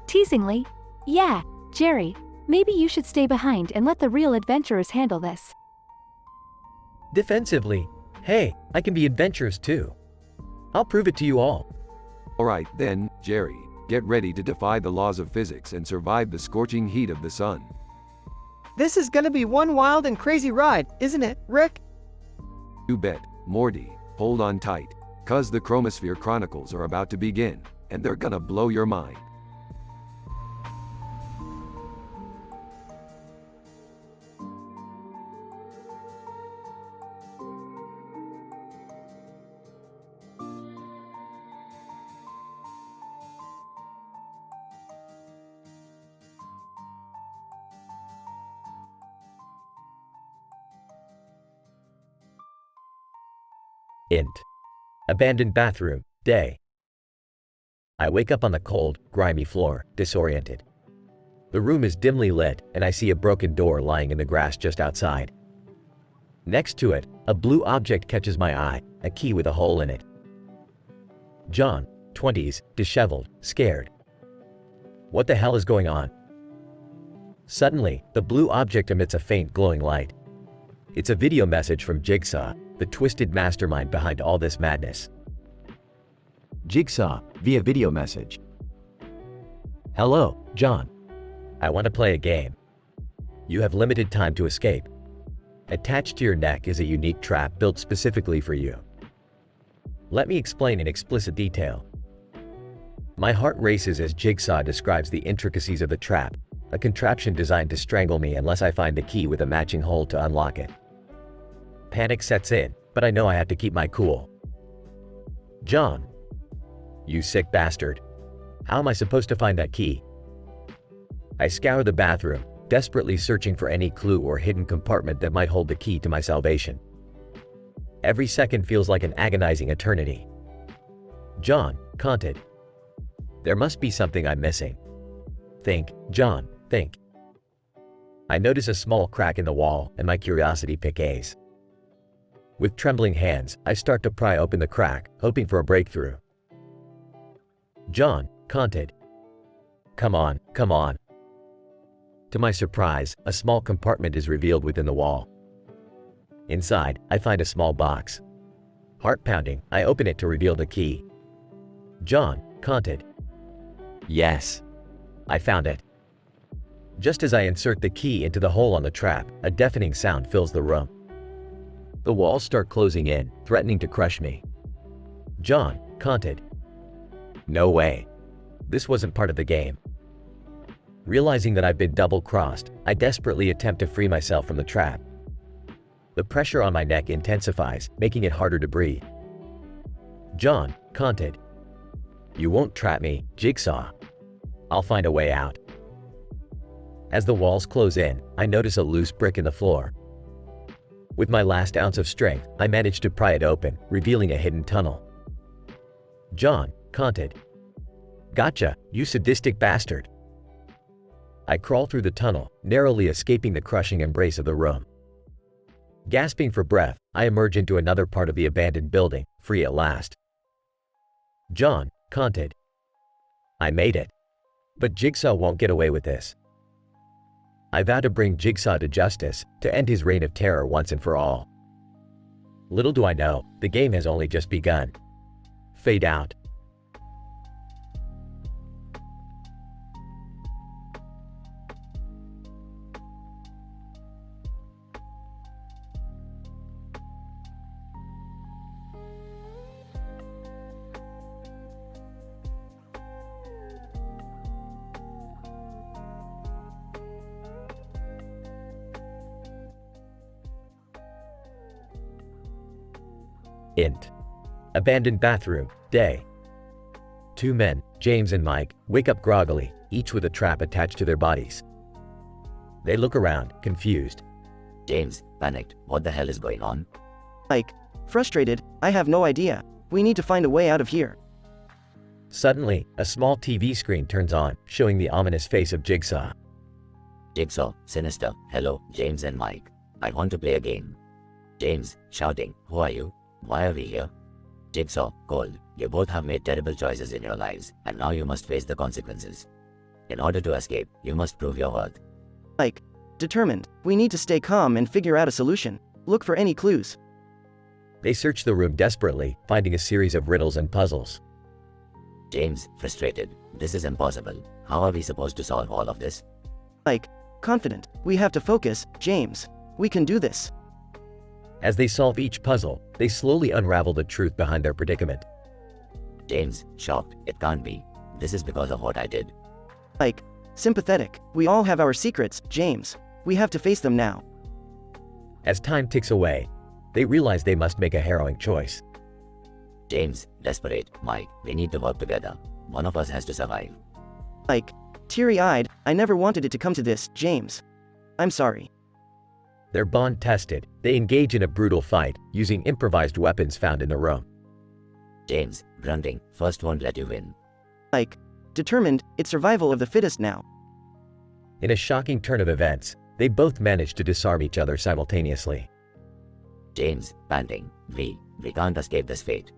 Teasingly, yeah, Jerry, maybe you should stay behind and let the real adventurers handle this. Defensively, hey, I can be adventurous too. I'll prove it to you all. Alright then, Jerry, get ready to defy the laws of physics and survive the scorching heat of the sun. This is gonna be one wild and crazy ride, isn't it, Rick? You bet, Morty, hold on tight, cause the Chromosphere Chronicles are about to begin, and they're gonna blow your mind. Int. Abandoned bathroom, day. I wake up on the cold, grimy floor, disoriented. The room is dimly lit, and I see a broken door lying in the grass just outside. Next to it, a blue object catches my eye, a key with a hole in it. John, 20s, disheveled, scared. What the hell is going on? Suddenly, the blue object emits a faint glowing light. It's a video message from Jigsaw, the twisted mastermind behind all this madness. Jigsaw, via video message. Hello, John. I want to play a game. You have limited time to escape. Attached to your neck is a unique trap built specifically for you. Let me explain in explicit detail. My heart races as Jigsaw describes the intricacies of the trap, a contraption designed to strangle me unless I find the key with a matching hole to unlock it. Panic sets in, but I know I have to keep my cool. John. You sick bastard. How am I supposed to find that key? I scour the bathroom, desperately searching for any clue or hidden compartment that might hold the key to my salvation. Every second feels like an agonizing eternity. John, content. There must be something I'm missing. Think, John, think. I notice a small crack in the wall, and my curiosity piques. With trembling hands, I start to pry open the crack, hoping for a breakthrough. John, content. Come on, come on. To my surprise, a small compartment is revealed within the wall. Inside, I find a small box. Heart pounding, I open it to reveal the key. John, content. Yes. I found it. Just as I insert the key into the hole on the trap, a deafening sound fills the room. The walls start closing in, threatening to crush me. John, content. No way. This wasn't part of the game. Realizing that I've been double-crossed, I desperately attempt to free myself from the trap. The pressure on my neck intensifies, making it harder to breathe. John, content. You won't trap me, Jigsaw. I'll find a way out. As the walls close in, I notice a loose brick in the floor. With my last ounce of strength, I manage to pry it open, revealing a hidden tunnel. John, content. Gotcha, you sadistic bastard. I crawl through the tunnel, narrowly escaping the crushing embrace of the room. Gasping for breath, I emerge into another part of the abandoned building, free at last. John, content. I made it. But Jigsaw won't get away with this. I vow to bring Jigsaw to justice, to end his reign of terror once and for all. Little do I know, the game has only just begun. Fade out. Int. Abandoned bathroom, day. Two men, James and Mike, wake up groggily, each with a trap attached to their bodies. They look around, confused. James, panicked, what the hell is going on? Mike, frustrated, I have no idea. We need to find a way out of here. Suddenly, a small TV screen turns on, showing the ominous face of Jigsaw. Jigsaw, sinister, hello, James and Mike. I want to play a game. James, shouting, who are you? Why are we here? Jigsaw, cold, you both have made terrible choices in your lives, and now you must face the consequences. In order to escape, you must prove your worth. Mike, determined, we need to stay calm and figure out a solution. Look for any clues. They search the room desperately, finding a series of riddles and puzzles. James, frustrated, this is impossible. How are we supposed to solve all of this? Mike, confident, we have to focus, James. We can do this. As they solve each puzzle, they slowly unravel the truth behind their predicament. James, shocked, it can't be. This is because of what I did. Mike, sympathetic, we all have our secrets, James. We have to face them now. As time ticks away, they realize they must make a harrowing choice. James, desperate, Mike, we need to work together. One of us has to survive. Mike, teary-eyed, I never wanted it to come to this, James. I'm sorry. Their bond tested, they engage in a brutal fight, using improvised weapons found in the room. James, grunting, first won't let you win. Mike, determined, it's survival of the fittest now. In a shocking turn of events, they both manage to disarm each other simultaneously. James, panting, we can't escape this fate.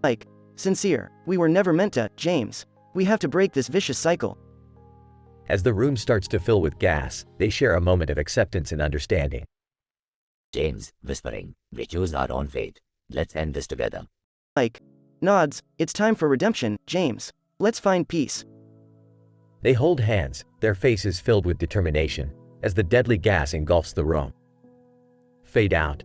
Mike, sincere, we were never meant to, James. We have to break this vicious cycle. As the room starts to fill with gas, they share a moment of acceptance and understanding. James, whispering, we choose our own fate. Let's end this together. Mike, nods, it's time for redemption, James. Let's find peace. They hold hands, their faces filled with determination, as the deadly gas engulfs the room. Fade out.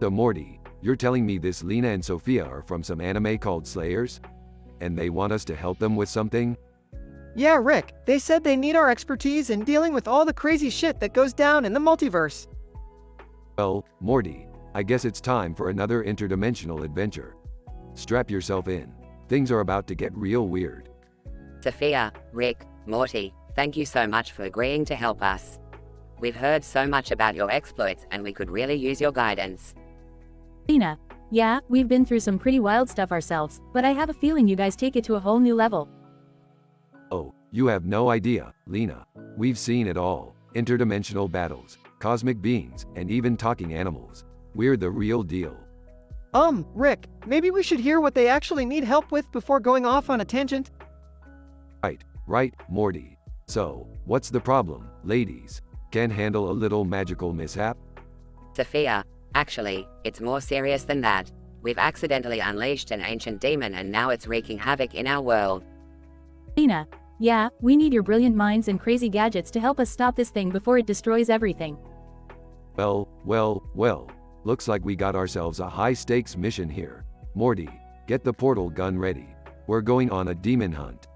So Morty, you're telling me this Lena and Sophia are from some anime called Slayers? And they want us to help them with something? Yeah, Rick, they said they need our expertise in dealing with all the crazy shit that goes down in the multiverse. Well, Morty, I guess it's time for another interdimensional adventure. Strap yourself in. Things are about to get real weird. Sophia, Rick, Morty, thank you so much for agreeing to help us. We've heard so much about your exploits and we could really use your guidance. Lena, yeah, we've been through some pretty wild stuff ourselves, but I have a feeling you guys take it to a whole new level. Oh, you have no idea, Lena. We've seen it all. Interdimensional battles, cosmic beings, and even talking animals. We're the real deal. Rick, maybe we should hear what they actually need help with before going off on a tangent? Right, Morty. So, what's the problem, ladies? Can handle a little magical mishap? Sophia, actually, it's more serious than that. We've accidentally unleashed an ancient demon and now it's wreaking havoc in our world. Lena, yeah, we need your brilliant minds and crazy gadgets to help us stop this thing before it destroys everything. Well, looks like we got ourselves a high-stakes mission here. Morty, get the portal gun ready. We're going on a demon hunt.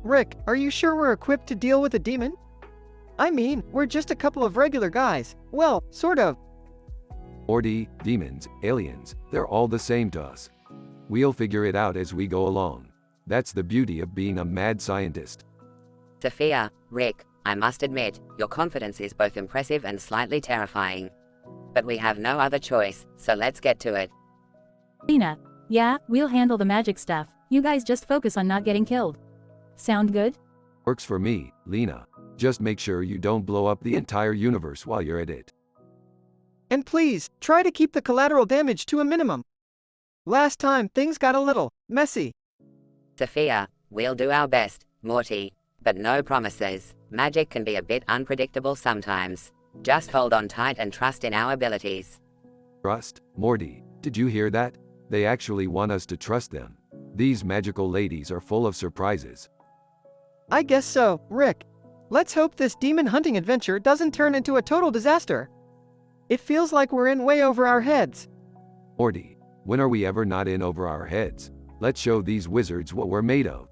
Rick, are you sure we're equipped to deal with a demon? I mean, we're just a couple of regular guys. Well, sort of. Morty, demons, aliens, they're all the same to us. We'll figure it out as we go along. That's the beauty of being a mad scientist. Sophia, Rick, I must admit, your confidence is both impressive and slightly terrifying. But we have no other choice, so let's get to it. Lena, yeah, we'll handle the magic stuff. You guys just focus on not getting killed. Sound good? Works for me, Lena. Just make sure you don't blow up the entire universe while you're at it. And please, try to keep the collateral damage to a minimum. Last time things got a little messy. Sophia, we'll do our best, Morty. But no promises. Magic can be a bit unpredictable sometimes. Just hold on tight and trust in our abilities. Trust? Morty, did you hear that? They actually want us to trust them. These magical ladies are full of surprises. I guess so, Rick. Let's hope this demon hunting adventure doesn't turn into a total disaster. It feels like we're in way over our heads. Morty, when are we ever not in over our heads? Let's show these wizards what we're made of.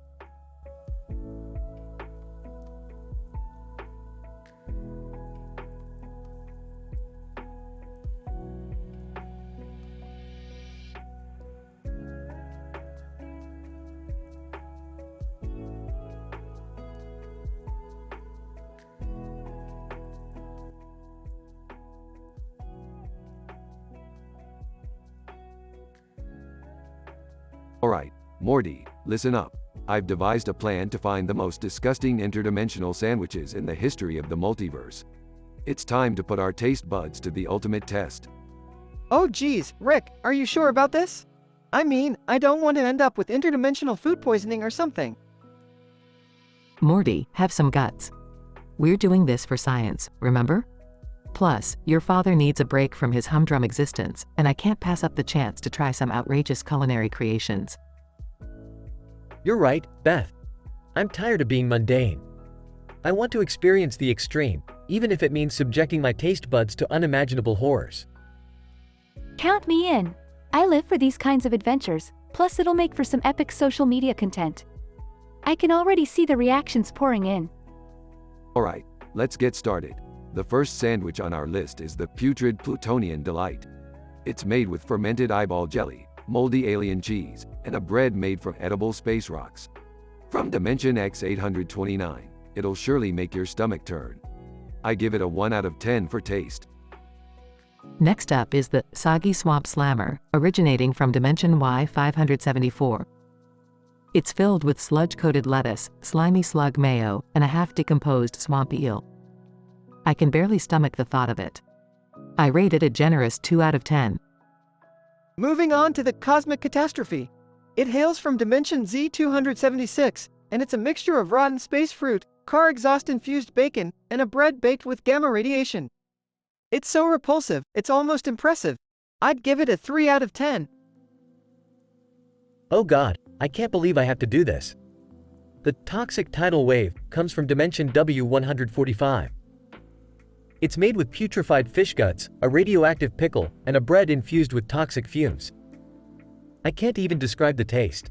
Alright, Morty, listen up. I've devised a plan to find the most disgusting interdimensional sandwiches in the history of the multiverse. It's time to put our taste buds to the ultimate test. Oh geez, Rick, are you sure about this? I mean, I don't want to end up with interdimensional food poisoning or something. Morty, have some guts. We're doing this for science, remember? Plus, your father needs a break from his humdrum existence, and I can't pass up the chance to try some outrageous culinary creations. You're right, Beth. I'm tired of being mundane. I want to experience the extreme, even if it means subjecting my taste buds to unimaginable horrors. Count me in. I live for these kinds of adventures, plus it'll make for some epic social media content. I can already see the reactions pouring in. Alright, let's get started. The first sandwich on our list is the putrid Plutonian delight. It's made with fermented eyeball jelly, moldy alien cheese, and a bread made from edible space rocks. From Dimension X829, it'll surely make your stomach turn. I give it a 1 out of 10 for taste. Next up is the Soggy Swamp Slammer, originating from Dimension Y574. It's filled with sludge-coated lettuce, slimy slug mayo, and a half-decomposed swamp eel. I can barely stomach the thought of it. I rate it a generous 2 out of 10. Moving on to the Cosmic Catastrophe. It hails from Dimension Z276, and it's a mixture of rotten space fruit, car exhaust-infused bacon, and a bread baked with gamma radiation. It's so repulsive, it's almost impressive. I'd give it a 3 out of 10. Oh god, I can't believe I have to do this. The toxic tidal wave comes from Dimension W145. It's made with putrefied fish guts, a radioactive pickle, and a bread infused with toxic fumes. I can't even describe the taste.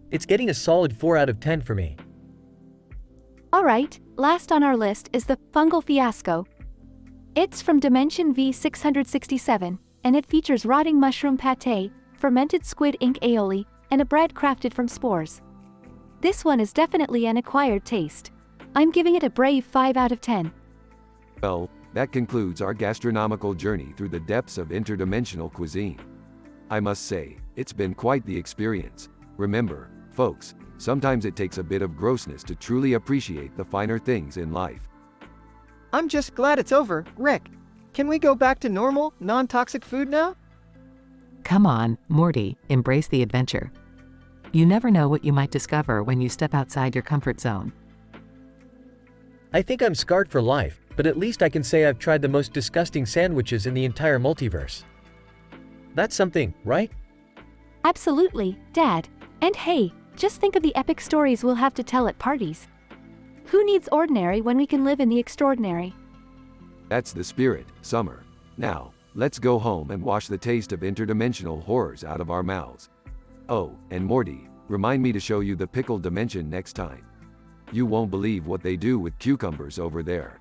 It's getting a solid 4 out of 10 for me. Alright, last on our list is the Fungal Fiasco. It's from Dimension V667, and it features rotting mushroom pate, fermented squid ink aioli, and a bread crafted from spores. This one is definitely an acquired taste. I'm giving it a brave 5 out of 10. Well, that concludes our gastronomical journey through the depths of interdimensional cuisine. I must say, it's been quite the experience. Remember, folks, sometimes it takes a bit of grossness to truly appreciate the finer things in life. I'm just glad it's over, Rick. Can we go back to normal, non-toxic food now? Come on, Morty, embrace the adventure. You never know what you might discover when you step outside your comfort zone. I think I'm scarred for life, but at least I can say I've tried the most disgusting sandwiches in the entire multiverse. That's something, right? Absolutely, Dad. And hey, just think of the epic stories we'll have to tell at parties. Who needs ordinary when we can live in the extraordinary? That's the spirit, Summer. Now, let's go home and wash the taste of interdimensional horrors out of our mouths. Oh, and Morty, remind me to show you the pickle dimension next time. You won't believe what they do with cucumbers over there.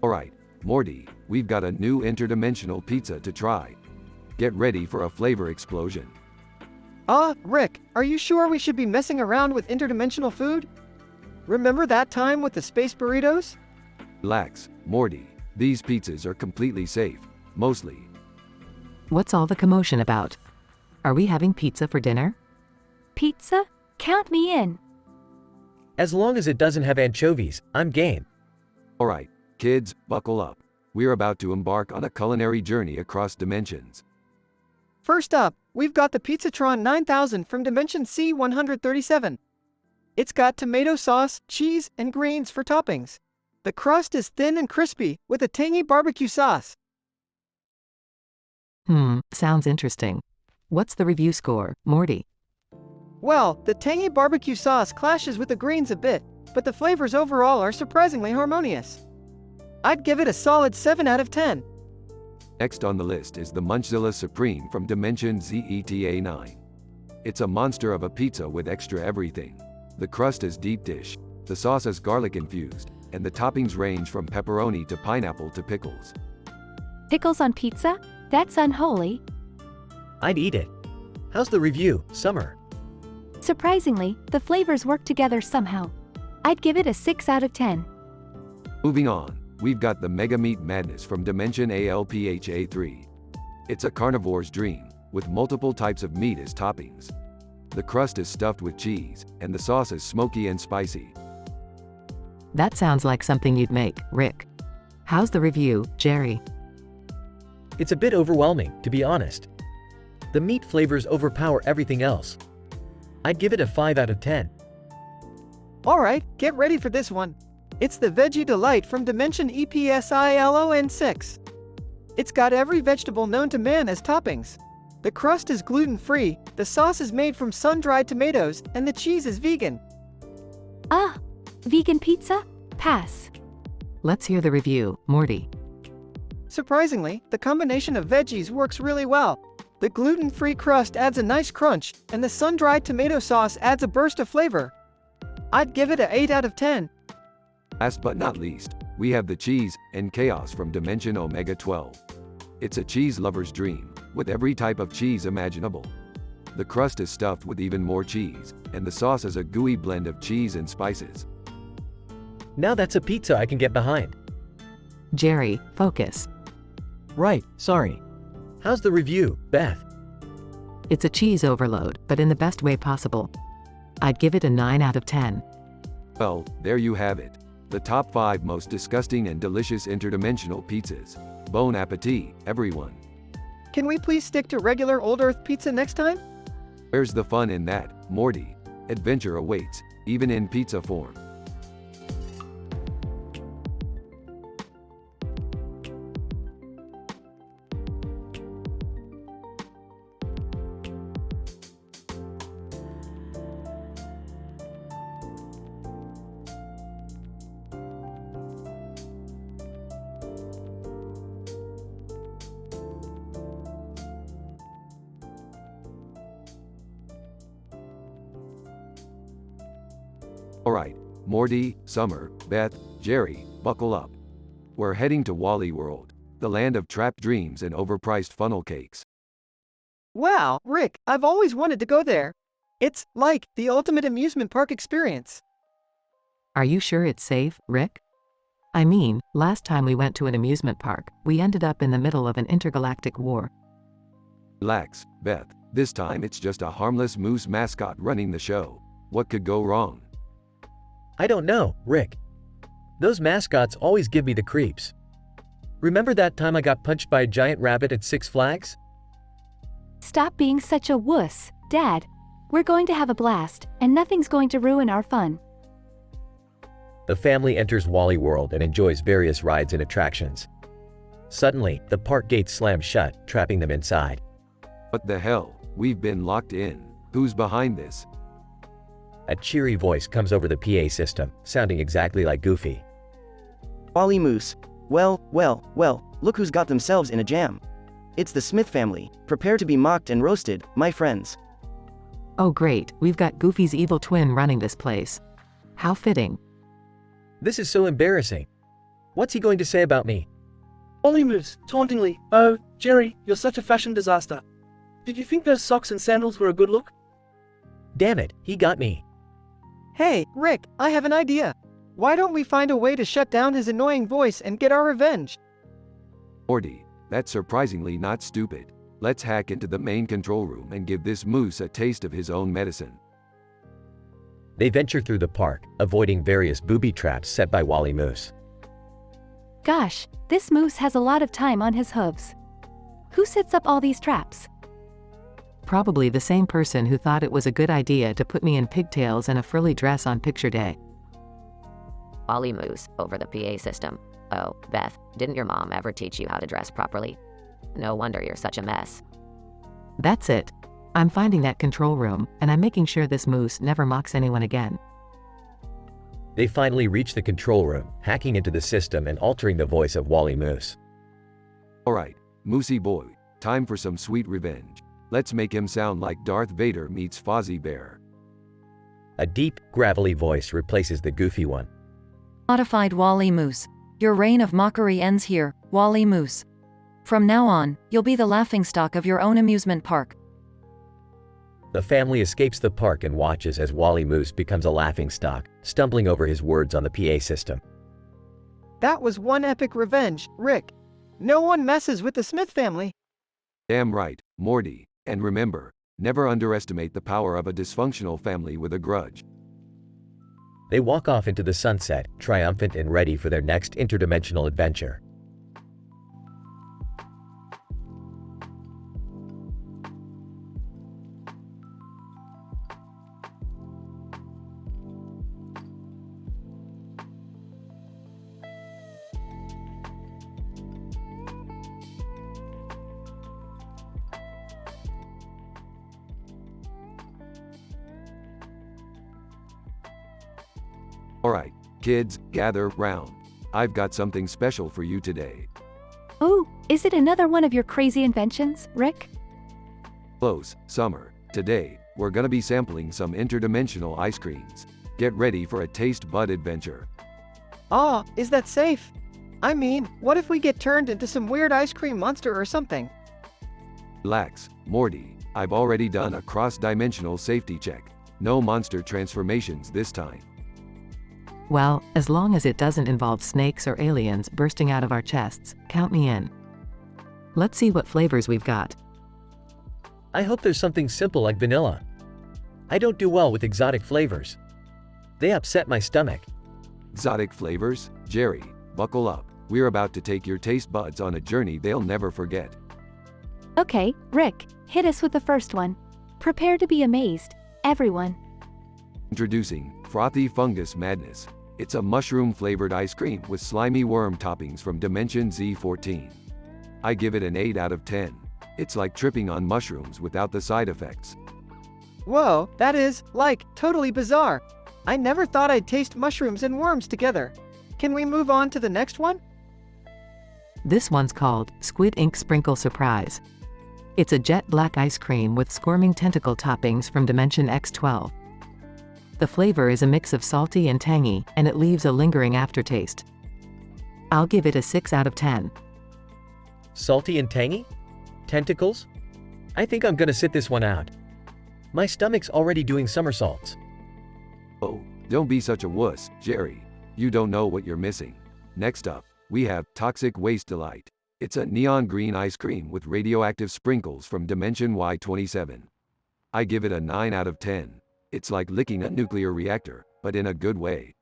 Alright, Morty, we've got a new interdimensional pizza to try. Get ready for a flavor explosion. Rick, are you sure we should be messing around with interdimensional food? Remember that time with the space burritos? Relax, Morty. These pizzas are completely safe. Mostly. What's all the commotion about? Are we having pizza for dinner? Pizza? Count me in. As long as it doesn't have anchovies, I'm game. Alright, kids, buckle up. We're about to embark on a culinary journey across dimensions. First up, we've got the Pizzatron 9000 from Dimension C137. It's got tomato sauce, cheese, and greens for toppings. The crust is thin and crispy, with a tangy barbecue sauce. Sounds interesting. What's the review score, Morty? Well, the tangy barbecue sauce clashes with the greens a bit, but the flavors overall are surprisingly harmonious. I'd give it a solid 7 out of 10. Next on the list is the Munchzilla Supreme from Dimension ZETA9. It's a monster of a pizza with extra everything. The crust is deep dish, the sauce is garlic infused, and the toppings range from pepperoni to pineapple to pickles. Pickles on pizza? That's unholy. I'd eat it. How's the review, Summer? Surprisingly, the flavors work together somehow. I'd give it a 6 out of 10. Moving on, we've got the Mega Meat Madness from Dimension ALPHA3. It's a carnivore's dream, with multiple types of meat as toppings. The crust is stuffed with cheese, and the sauce is smoky and spicy. That sounds like something you'd make, Rick. How's the review, Jerry? It's a bit overwhelming, to be honest. The meat flavors overpower everything else. I'd give it a 5 out of 10. Alright, get ready for this one. It's the Veggie Delight from Dimension EPSILON6. It's got every vegetable known to man as toppings. The crust is gluten-free, the sauce is made from sun-dried tomatoes, and the cheese is vegan. Vegan pizza? Pass. Let's hear the review, Morty. Surprisingly, the combination of veggies works really well. The gluten-free crust adds a nice crunch, and the sun-dried tomato sauce adds a burst of flavor. I'd give it a 8 out of 10. Last but not least, we have the Cheese and Chaos from Dimension Omega 12. It's a cheese lover's dream, with every type of cheese imaginable. The crust is stuffed with even more cheese, and the sauce is a gooey blend of cheese and spices. Now that's a pizza I can get behind. Jerry, focus. Right, sorry. How's the review, Beth? It's a cheese overload, but in the best way possible. I'd give it a 9 out of 10. Well, there you have it. The top 5 most disgusting and delicious interdimensional pizzas. Bon appetit, everyone. Can we please stick to regular Old Earth pizza next time? Where's the fun in that, Morty? Adventure awaits, even in pizza form. Alright, Morty, Summer, Beth, Jerry, buckle up. We're heading to Wally World, the land of trapped dreams and overpriced funnel cakes. Wow, Rick, I've always wanted to go there. It's like the ultimate amusement park experience. Are you sure it's safe, Rick? I mean, last time we went to an amusement park, we ended up in the middle of an intergalactic war. Relax, Beth. This time it's just a harmless moose mascot running the show. What could go wrong? I don't know, Rick. Those mascots always give me the creeps. Remember that time I got punched by a giant rabbit at Six Flags? Stop being such a wuss, Dad. We're going to have a blast, and nothing's going to ruin our fun. The family enters Wally World and enjoys various rides and attractions. Suddenly, the park gates slam shut, trapping them inside. What the hell? We've been locked in. Who's behind this? A cheery voice comes over the PA system, sounding exactly like Goofy. Wally Moose. Well, look who's got themselves in a jam. It's the Smith family. Prepare to be mocked and roasted, my friends. Oh great, we've got Goofy's evil twin running this place. How fitting. This is so embarrassing. What's he going to say about me? Wally moves, tauntingly. Oh, Jerry, you're such a fashion disaster. Did you think those socks and sandals were a good look? Damn it, he got me. Hey, Rick, I have an idea. Why don't we find a way to shut down his annoying voice and get our revenge? Morty, that's surprisingly not stupid. Let's hack into the main control room and give this moose a taste of his own medicine. They venture through the park, avoiding various booby traps set by Wally Moose. Gosh, this moose has a lot of time on his hooves. Who sets up all these traps? Probably the same person who thought it was a good idea to put me in pigtails and a frilly dress on picture day. Wally Moose, over the PA system. Oh, Beth, didn't your mom ever teach you how to dress properly? No wonder you're such a mess. That's it. I'm finding that control room, and I'm making sure this moose never mocks anyone again. They finally reach the control room, hacking into the system and altering the voice of Wally Moose. Alright, Moosey boy, time for some sweet revenge. Let's make him sound like Darth Vader meets Fozzie Bear. A deep, gravelly voice replaces the goofy one. Modified Wally Moose. Your reign of mockery ends here, Wally Moose. From now on, you'll be the laughingstock of your own amusement park. The family escapes the park and watches as Wally Moose becomes a laughingstock, stumbling over his words on the PA system. That was one epic revenge, Rick. No one messes with the Smith family. Damn right, Morty. And remember, never underestimate the power of a dysfunctional family with a grudge. They walk off into the sunset, triumphant and ready for their next interdimensional adventure. Alright, kids, gather round. I've got something special for you today. Oh, is it another one of your crazy inventions, Rick? Close, Summer. Today, we're gonna be sampling some interdimensional ice creams. Get ready for a taste bud adventure. Ah, is that safe? I mean, what if we get turned into some weird ice cream monster or something? Relax, Morty. I've already done a cross-dimensional safety check. No monster transformations this time. Well, as long as it doesn't involve snakes or aliens bursting out of our chests, count me in. Let's see what flavors we've got. I hope there's something simple like vanilla. I don't do well with exotic flavors. They upset my stomach. Exotic flavors? Jerry, buckle up. We're about to take your taste buds on a journey they'll never forget. Okay, Rick, hit us with the first one. Prepare to be amazed, everyone. Introducing Frothy Fungus Madness. It's a mushroom-flavored ice cream with slimy worm toppings from Dimension Z14. I give it an 8 out of 10. It's like tripping on mushrooms without the side effects. Whoa, that is, like, totally bizarre. I never thought I'd taste mushrooms and worms together. Can we move on to the next one? This one's called Squid Ink Sprinkle Surprise. It's a jet black ice cream with squirming tentacle toppings from Dimension X12. The flavor is a mix of salty and tangy, and it leaves a lingering aftertaste. I'll give it a 6 out of 10. Salty and tangy? Tentacles? I think I'm gonna sit this one out. My stomach's already doing somersaults. Oh, don't be such a wuss, Jerry. You don't know what you're missing. Next up, we have Toxic Waste Delight. It's a neon green ice cream with radioactive sprinkles from Dimension Y27. I give it a 9 out of 10. It's like licking a nuclear reactor, but in a good way.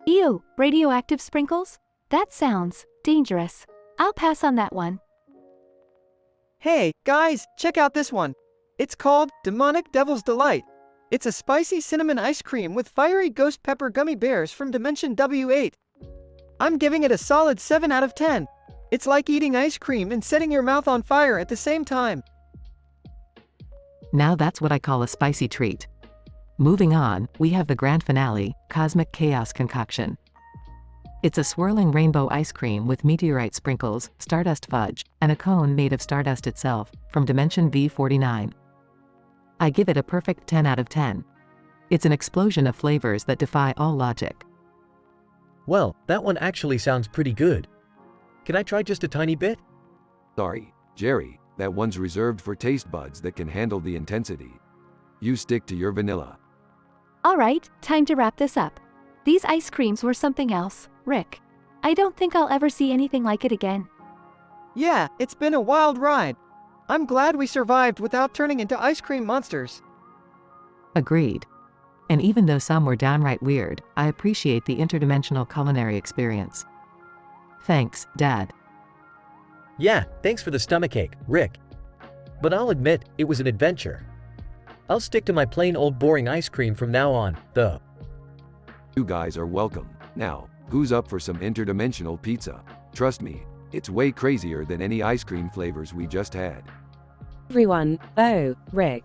Ew, radioactive sprinkles? That sounds dangerous. I'll pass on that one. Hey, guys, check out this one. It's called Demonic Devil's Delight. It's a spicy cinnamon ice cream with fiery ghost pepper gummy bears from Dimension W8. I'm giving it a solid 7 out of 10. It's like eating ice cream and setting your mouth on fire at the same time. Now that's what I call a spicy treat. Moving on, we have the grand finale, Cosmic Chaos Concoction. It's a swirling rainbow ice cream with meteorite sprinkles, stardust fudge, and a cone made of stardust itself, from Dimension V49. I give it a perfect 10 out of 10. It's an explosion of flavors that defy all logic. Well, that one actually sounds pretty good. Can I try just a tiny bit? Sorry, Jerry, that one's reserved for taste buds that can handle the intensity. You stick to your vanilla. Alright, time to wrap this up. These ice creams were something else, Rick. I don't think I'll ever see anything like it again. Yeah, it's been a wild ride. I'm glad we survived without turning into ice cream monsters. Agreed. And even though some were downright weird, I appreciate the interdimensional culinary experience. Thanks, Dad. Yeah, thanks for the stomachache, Rick. But I'll admit, it was an adventure. I'll stick to my plain old boring ice cream from now on, though. You guys are welcome. Now, who's up for some interdimensional pizza? Trust me, it's way crazier than any ice cream flavors we just had. Everyone, oh, Rick.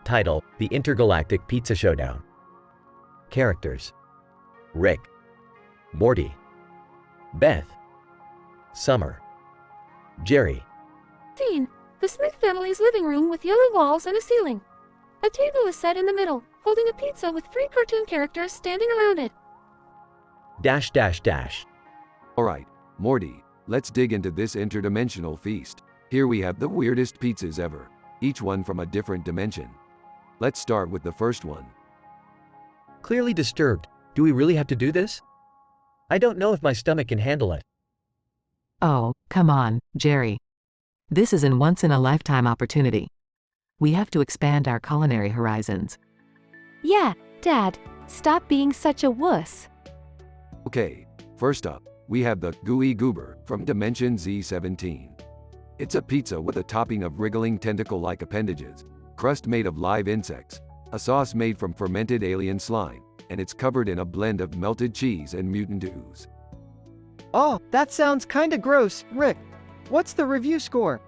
Title: The Intergalactic Pizza Showdown. Characters: Rick, Morty, Beth, Summer, Jerry. Scene: the Smith family's living room with yellow walls and a ceiling. A table is set in the middle, holding a pizza with 3 cartoon characters standing around it. Alright, Morty, let's dig into this interdimensional feast. Here we have the weirdest pizzas ever, each one from a different dimension. Let's start with the first one. Clearly disturbed. Do we really have to do this? I don't know if my stomach can handle it. Oh, come on, Jerry. This is an once-in-a-lifetime opportunity. We have to expand our culinary horizons. Yeah, Dad, stop being such a wuss. Okay, first up, we have the Gooey Goober from Dimension Z17. It's a pizza with a topping of wriggling tentacle-like appendages, crust made of live insects, a sauce made from fermented alien slime, and it's covered in a blend of melted cheese and mutant ooze. Oh, that sounds kinda gross, Rick. What's the review score?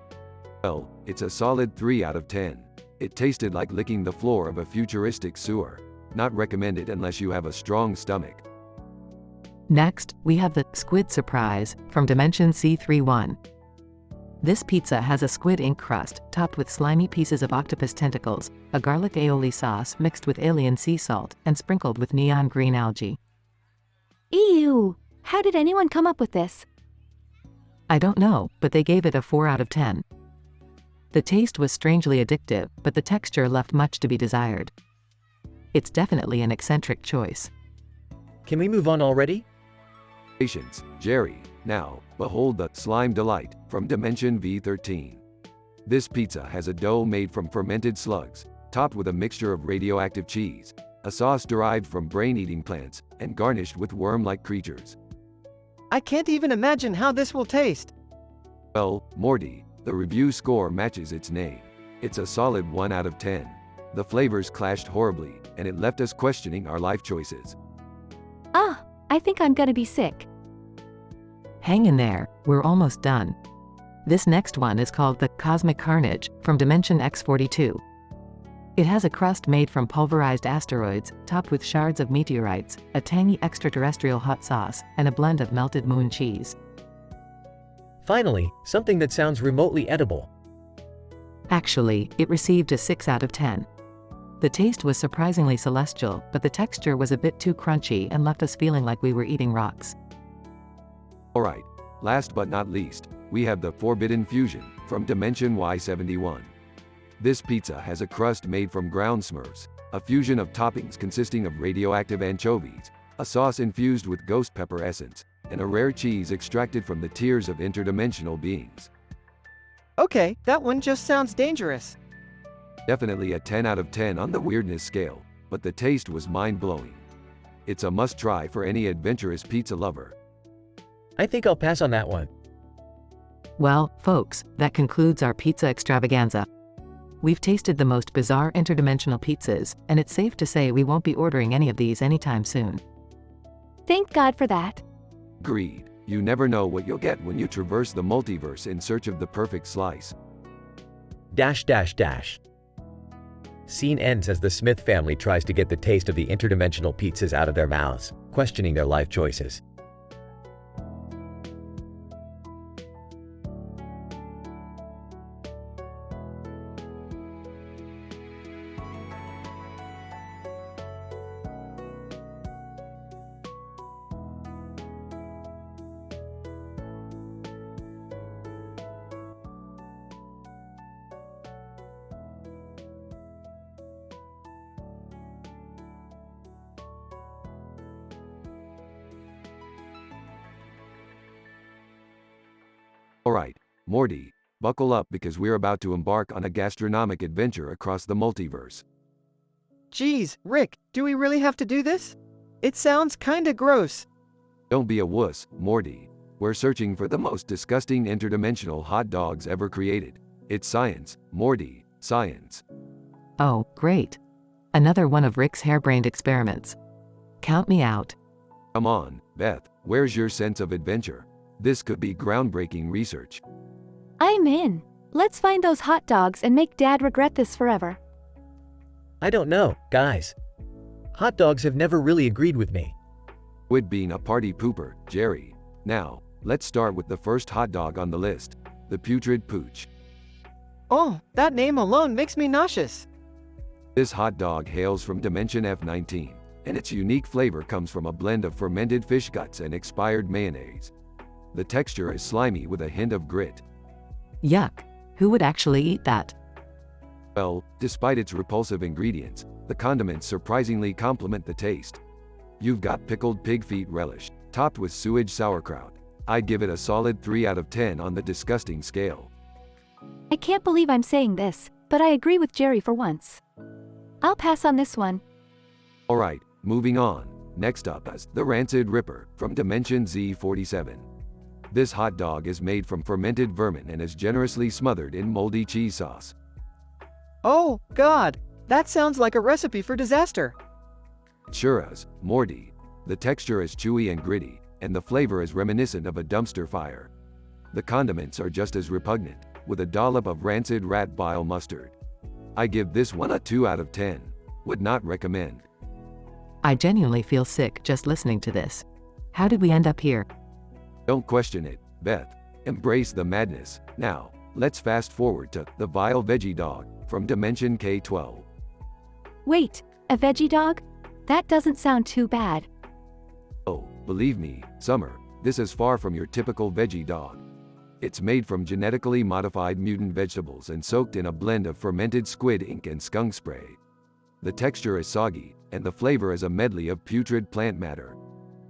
Well, it's a solid 3 out of 10. It tasted like licking the floor of a futuristic sewer. Not recommended unless you have a strong stomach. Next, we have the Squid Surprise from Dimension C31. This pizza has a squid ink crust, topped with slimy pieces of octopus tentacles, a garlic aioli sauce mixed with alien sea salt, and sprinkled with neon green algae. Ew! How did anyone come up with this? I don't know, but they gave it a 4 out of 10. The taste was strangely addictive, but the texture left much to be desired. It's definitely an eccentric choice. Can we move on already? Patience, Jerry. Now, behold the Slime Delight from Dimension V13. This pizza has a dough made from fermented slugs, topped with a mixture of radioactive cheese, a sauce derived from brain-eating plants, and garnished with worm-like creatures. I can't even imagine how this will taste. Well, Morty, the review score matches its name. It's a solid 1 out of 10. The flavors clashed horribly, and it left us questioning our life choices. Ah, I think I'm gonna be sick. Hang in there, we're almost done. This next one is called the Cosmic Carnage from Dimension X42. It has a crust made from pulverized asteroids, topped with shards of meteorites, a tangy extraterrestrial hot sauce, and a blend of melted moon cheese. Finally, something that sounds remotely edible. Actually, it received a 6 out of 10. The taste was surprisingly celestial, but the texture was a bit too crunchy and left us feeling like we were eating rocks. Alright, last but not least, we have the Forbidden Fusion from Dimension Y71. This pizza has a crust made from ground smurfs, a fusion of toppings consisting of radioactive anchovies, a sauce infused with ghost pepper essence, and a rare cheese extracted from the tears of interdimensional beings. Okay, that one just sounds dangerous. Definitely a 10 out of 10 on the weirdness scale, but the taste was mind-blowing. It's a must-try for any adventurous pizza lover. I think I'll pass on that one. Well, folks, that concludes our pizza extravaganza. We've tasted the most bizarre interdimensional pizzas, and it's safe to say we won't be ordering any of these anytime soon. Thank God for that. Agreed. You never know what you'll get when you traverse the multiverse in search of the perfect slice. Scene ends as the Smith family tries to get the taste of the interdimensional pizzas out of their mouths, questioning their life choices. Alright, Morty, buckle up because we're about to embark on a gastronomic adventure across the multiverse. Geez, Rick, do we really have to do this? It sounds kinda gross. Don't be a wuss, Morty. We're searching for the most disgusting interdimensional hot dogs ever created. It's science, Morty, science. Oh, great. Another one of Rick's harebrained experiments. Count me out. Come on, Beth, where's your sense of adventure? This could be groundbreaking research. I'm in. Let's find those hot dogs and make Dad regret this forever. I don't know, guys. Hot dogs have never really agreed with me. Quit being a party pooper, Jerry. Now, let's start with the first hot dog on the list, the putrid pooch. Oh, that name alone makes me nauseous. This hot dog hails from Dimension F19, and its unique flavor comes from a blend of fermented fish guts and expired mayonnaise. The texture is slimy with a hint of grit. Yuck. Who would actually eat that? Well, despite its repulsive ingredients, the condiments surprisingly complement the taste. You've got pickled pig feet relish, topped with sewage sauerkraut. I'd give it a solid 3 out of 10 on the disgusting scale. I can't believe I'm saying this, but I agree with Jerry for once. I'll pass on this one. Alright, moving on. Next up is the Rancid Ripper from Dimension Z47. This hot dog is made from fermented vermin and is generously smothered in moldy cheese sauce. Oh, God, that sounds like a recipe for disaster. It sure is, Morty. The texture is chewy and gritty, and the flavor is reminiscent of a dumpster fire. The condiments are just as repugnant, with a dollop of rancid rat bile mustard. I give this one a 2 out of 10. Would not recommend. I genuinely feel sick just listening to this. How did we end up here? Don't question it, Beth. Embrace the madness. Now, let's fast forward to the vile veggie dog from Dimension K12. Wait, a veggie dog? That doesn't sound too bad. Oh, believe me, Summer, this is far from your typical veggie dog. It's made from genetically modified mutant vegetables and soaked in a blend of fermented squid ink and skunk spray. The texture is soggy, and the flavor is a medley of putrid plant matter.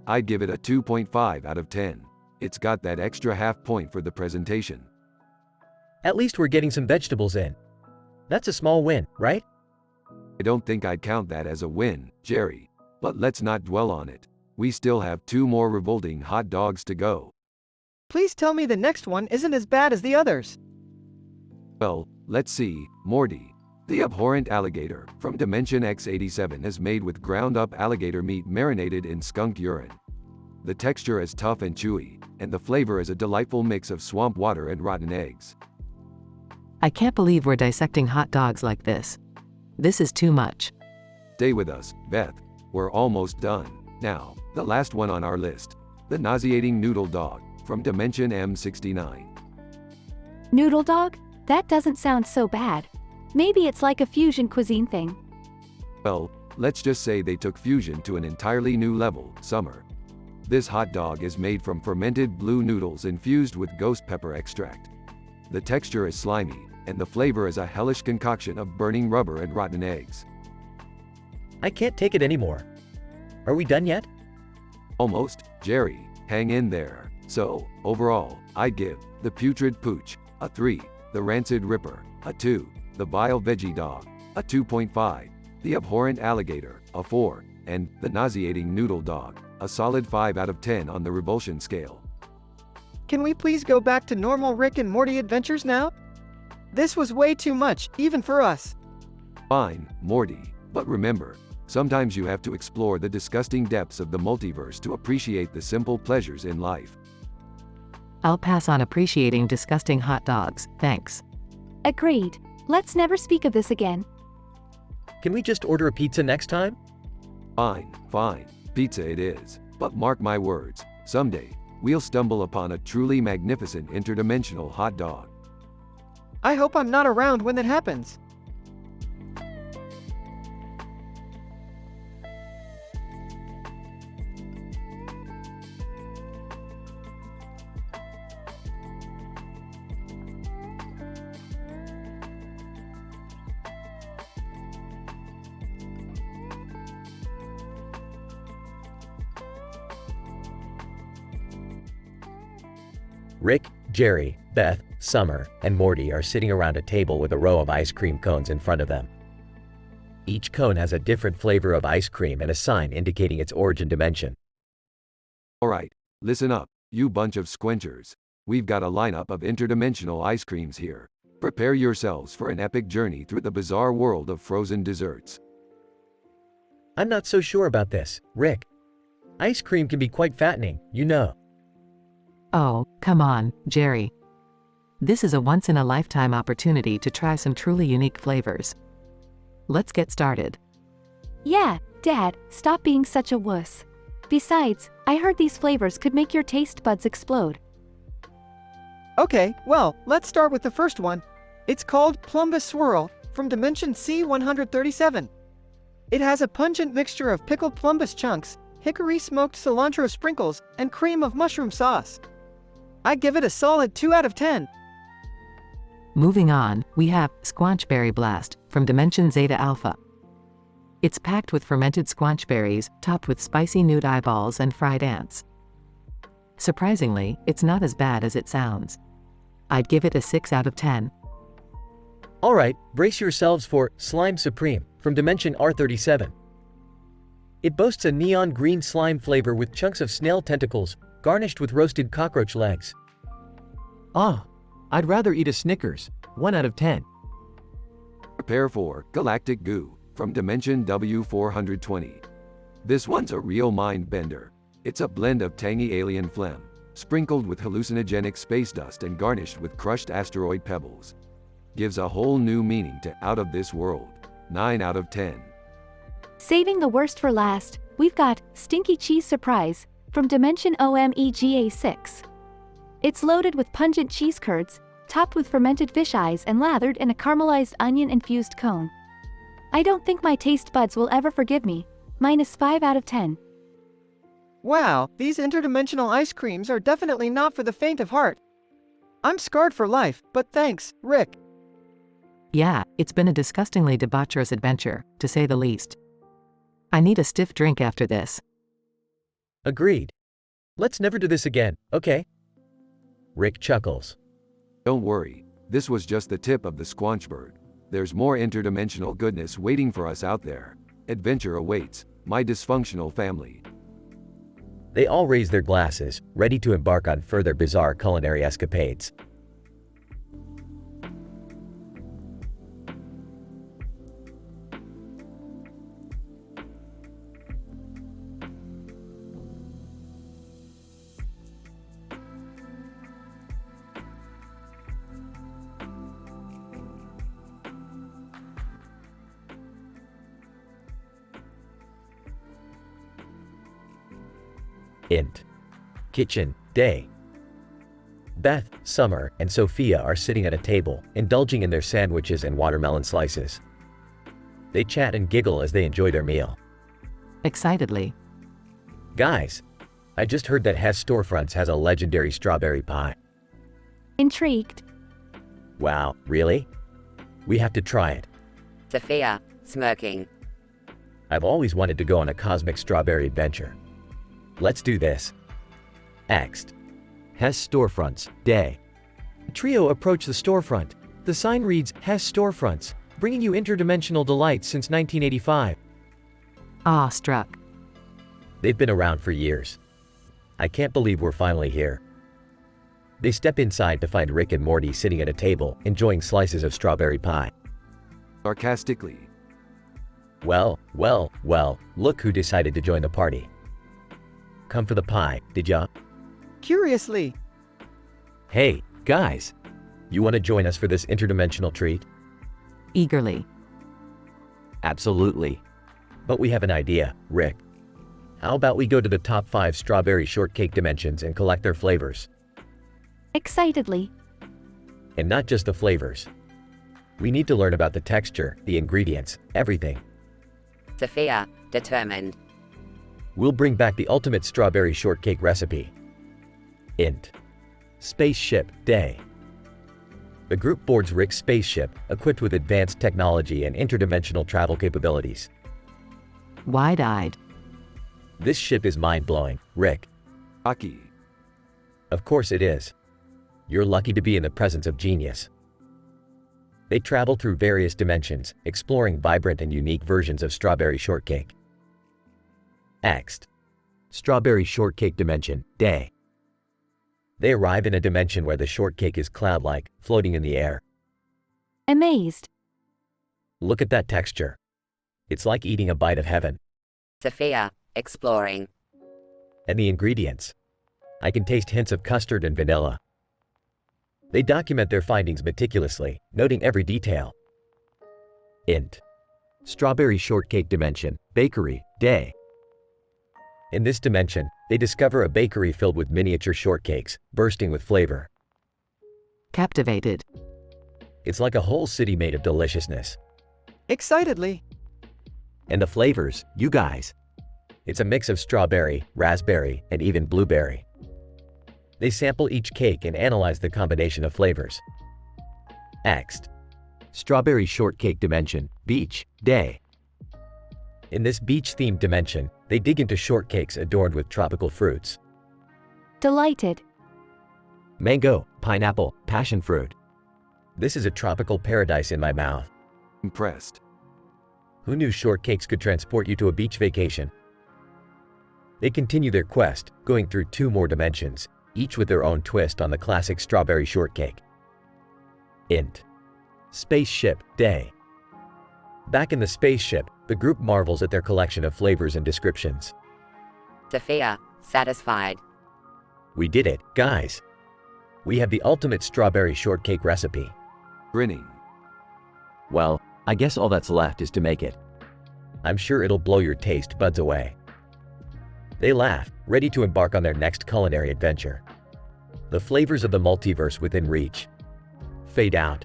I'd give it a 2.5 out of 10. It's got that extra half point for the presentation. At least we're getting some vegetables in. That's a small win, right? I don't think I'd count that as a win, Jerry. But let's not dwell on it. We still have 2 more revolting hot dogs to go. Please tell me the next one isn't as bad as the others. Well, let's see, Morty. The abhorrent alligator from Dimension X87 is made with ground-up alligator meat marinated in skunk urine. The texture is tough and chewy, and the flavor is a delightful mix of swamp water and rotten eggs. I can't believe we're dissecting hot dogs like this. This is too much. Stay with us, Beth. We're almost done. Now, the last one on our list. The nauseating noodle dog from Dimension M69. Noodle dog? That doesn't sound so bad. Maybe it's like a fusion cuisine thing. Well, let's just say they took fusion to an entirely new level, Summer. This hot dog is made from fermented blue noodles infused with ghost pepper extract. The texture is slimy, and the flavor is a hellish concoction of burning rubber and rotten eggs. I can't take it anymore. Are we done yet? Almost, Jerry. Hang in there. So, overall, I'd give the putrid pooch a 3, the rancid ripper a 2, the vile veggie dog a 2.5, the abhorrent alligator a 4, and the nauseating noodle dog a solid 5 out of 10 on the revulsion scale. Can we please go back to normal Rick and Morty adventures now? This was way too much, even for us. Fine, Morty, but remember, Sometimes you have to explore the disgusting depths of the multiverse to appreciate the simple pleasures in life. I'll pass on appreciating disgusting hot dogs, thanks. Agreed. Let's never speak of this again. Can we just order a pizza next time? Fine, fine. Pizza it is. But mark my words, someday, we'll stumble upon a truly magnificent interdimensional hot dog. I hope I'm not around when that happens. Rick, Jerry, Beth, Summer, and Morty are sitting around a table with a row of ice cream cones in front of them. Each cone has a different flavor of ice cream and a sign indicating its origin dimension. Alright, listen up, you bunch of squenchers. We've got a lineup of interdimensional ice creams here. Prepare yourselves for an epic journey through the bizarre world of frozen desserts. I'm not so sure about this, Rick. Ice cream can be quite fattening, you know. Oh, come on, Jerry. This is a once-in-a-lifetime opportunity to try some truly unique flavors. Let's get started. Yeah, Dad, stop being such a wuss. Besides, I heard these flavors could make your taste buds explode. Okay, well, let's start with the first one. It's called Plumbus Swirl, from Dimension C-137. It has a pungent mixture of pickled plumbus chunks, hickory smoked cilantro sprinkles, and cream of mushroom sauce. I give it a solid 2 out of 10. Moving on, we have Squanchberry Blast, from Dimension Zeta Alpha. It's packed with fermented squanchberries, topped with spicy nude eyeballs and fried ants. Surprisingly, it's not as bad as it sounds. I'd give it a 6 out of 10. Alright, brace yourselves for Slime Supreme, from Dimension R37. It boasts a neon green slime flavor with chunks of snail tentacles, garnished with roasted cockroach legs. Ah, I'd rather eat a Snickers, 1 out of 10. Prepare for Galactic Goo, from Dimension W420. This one's a real mind bender. It's a blend of tangy alien phlegm, sprinkled with hallucinogenic space dust and garnished with crushed asteroid pebbles. Gives a whole new meaning to out of this world. 9 out of 10. Saving the worst for last, we've got Stinky Cheese Surprise, from Dimension OMEGA6. It's loaded with pungent cheese curds, topped with fermented fish eyes and lathered in a caramelized onion-infused cone. I don't think my taste buds will ever forgive me. -5 out of 10. Wow, these interdimensional ice creams are definitely not for the faint of heart. I'm scarred for life, but thanks, Rick. Yeah, it's been a disgustingly debaucherous adventure, to say the least. I need a stiff drink after this. Agreed. Let's never do this again, okay? Rick chuckles. Don't worry, this was just the tip of the squanchberg. There's more interdimensional goodness waiting for us out there. Adventure awaits, my dysfunctional family. They all raise their glasses, ready to embark on further bizarre culinary escapades. Int. Kitchen, day. Beth, Summer, and Sophia are sitting at a table, indulging in their sandwiches and watermelon slices. They chat and giggle as they enjoy their meal. Excitedly. Guys, I just heard that Hess Storefronts has a legendary strawberry pie. Intrigued. Wow, really? We have to try it. Sophia, smirking. I've always wanted to go on a cosmic strawberry adventure. Let's do this. Next. Hess Storefronts, day. The trio approach the storefront. The sign reads, Hess Storefronts, bringing you interdimensional delights since 1985. Awestruck. They've been around for years. I can't believe we're finally here. They step inside to find Rick and Morty sitting at a table, enjoying slices of strawberry pie. Sarcastically. Well, look who decided to join the party. Come for the pie, did ya? Curiously. Hey, guys. You want to join us for this interdimensional treat? Eagerly. Absolutely. But we have an idea, Rick. How about we go to the top 5 strawberry shortcake dimensions and collect their flavors? Excitedly. And not just the flavors. We need to learn about the texture, the ingredients, everything. Sophia, determined. We'll bring back the ultimate strawberry shortcake recipe. Int. Spaceship Day. The group boards Rick's spaceship, equipped with advanced technology and interdimensional travel capabilities. Wide-eyed. This ship is mind-blowing, Rick. Aki. Of course it is. You're lucky to be in the presence of genius. They travel through various dimensions, exploring vibrant and unique versions of strawberry shortcake. Next. Strawberry Shortcake Dimension, Day. They arrive in a dimension where the shortcake is cloud-like, floating in the air. Amazed. Look at that texture. It's like eating a bite of heaven. Sophia, exploring. And the ingredients. I can taste hints of custard and vanilla. They document their findings meticulously, noting every detail. Int. Strawberry Shortcake Dimension, Bakery, Day. In this dimension, they discover a bakery filled with miniature shortcakes, bursting with flavor. Captivated. It's like a whole city made of deliciousness. Excitedly. And the flavors, you guys. It's a mix of strawberry, raspberry, and even blueberry. They sample each cake and analyze the combination of flavors. Next. Strawberry Shortcake Dimension, Beach, Day. In this beach-themed dimension, they dig into shortcakes adorned with tropical fruits. Delighted. Mango, pineapple, passion fruit. This is a tropical paradise in my mouth. Impressed. Who knew shortcakes could transport you to a beach vacation? They continue their quest, going through 2 more dimensions, each with their own twist on the classic strawberry shortcake. Int. Spaceship Day. Back in the spaceship, the group marvels at their collection of flavors and descriptions. Sophia, satisfied. We did it, guys. We have the ultimate strawberry shortcake recipe. Grinning. Well, I guess all that's left is to make it. I'm sure it'll blow your taste buds away. They laugh, ready to embark on their next culinary adventure. The flavors of the multiverse within reach. Fade out.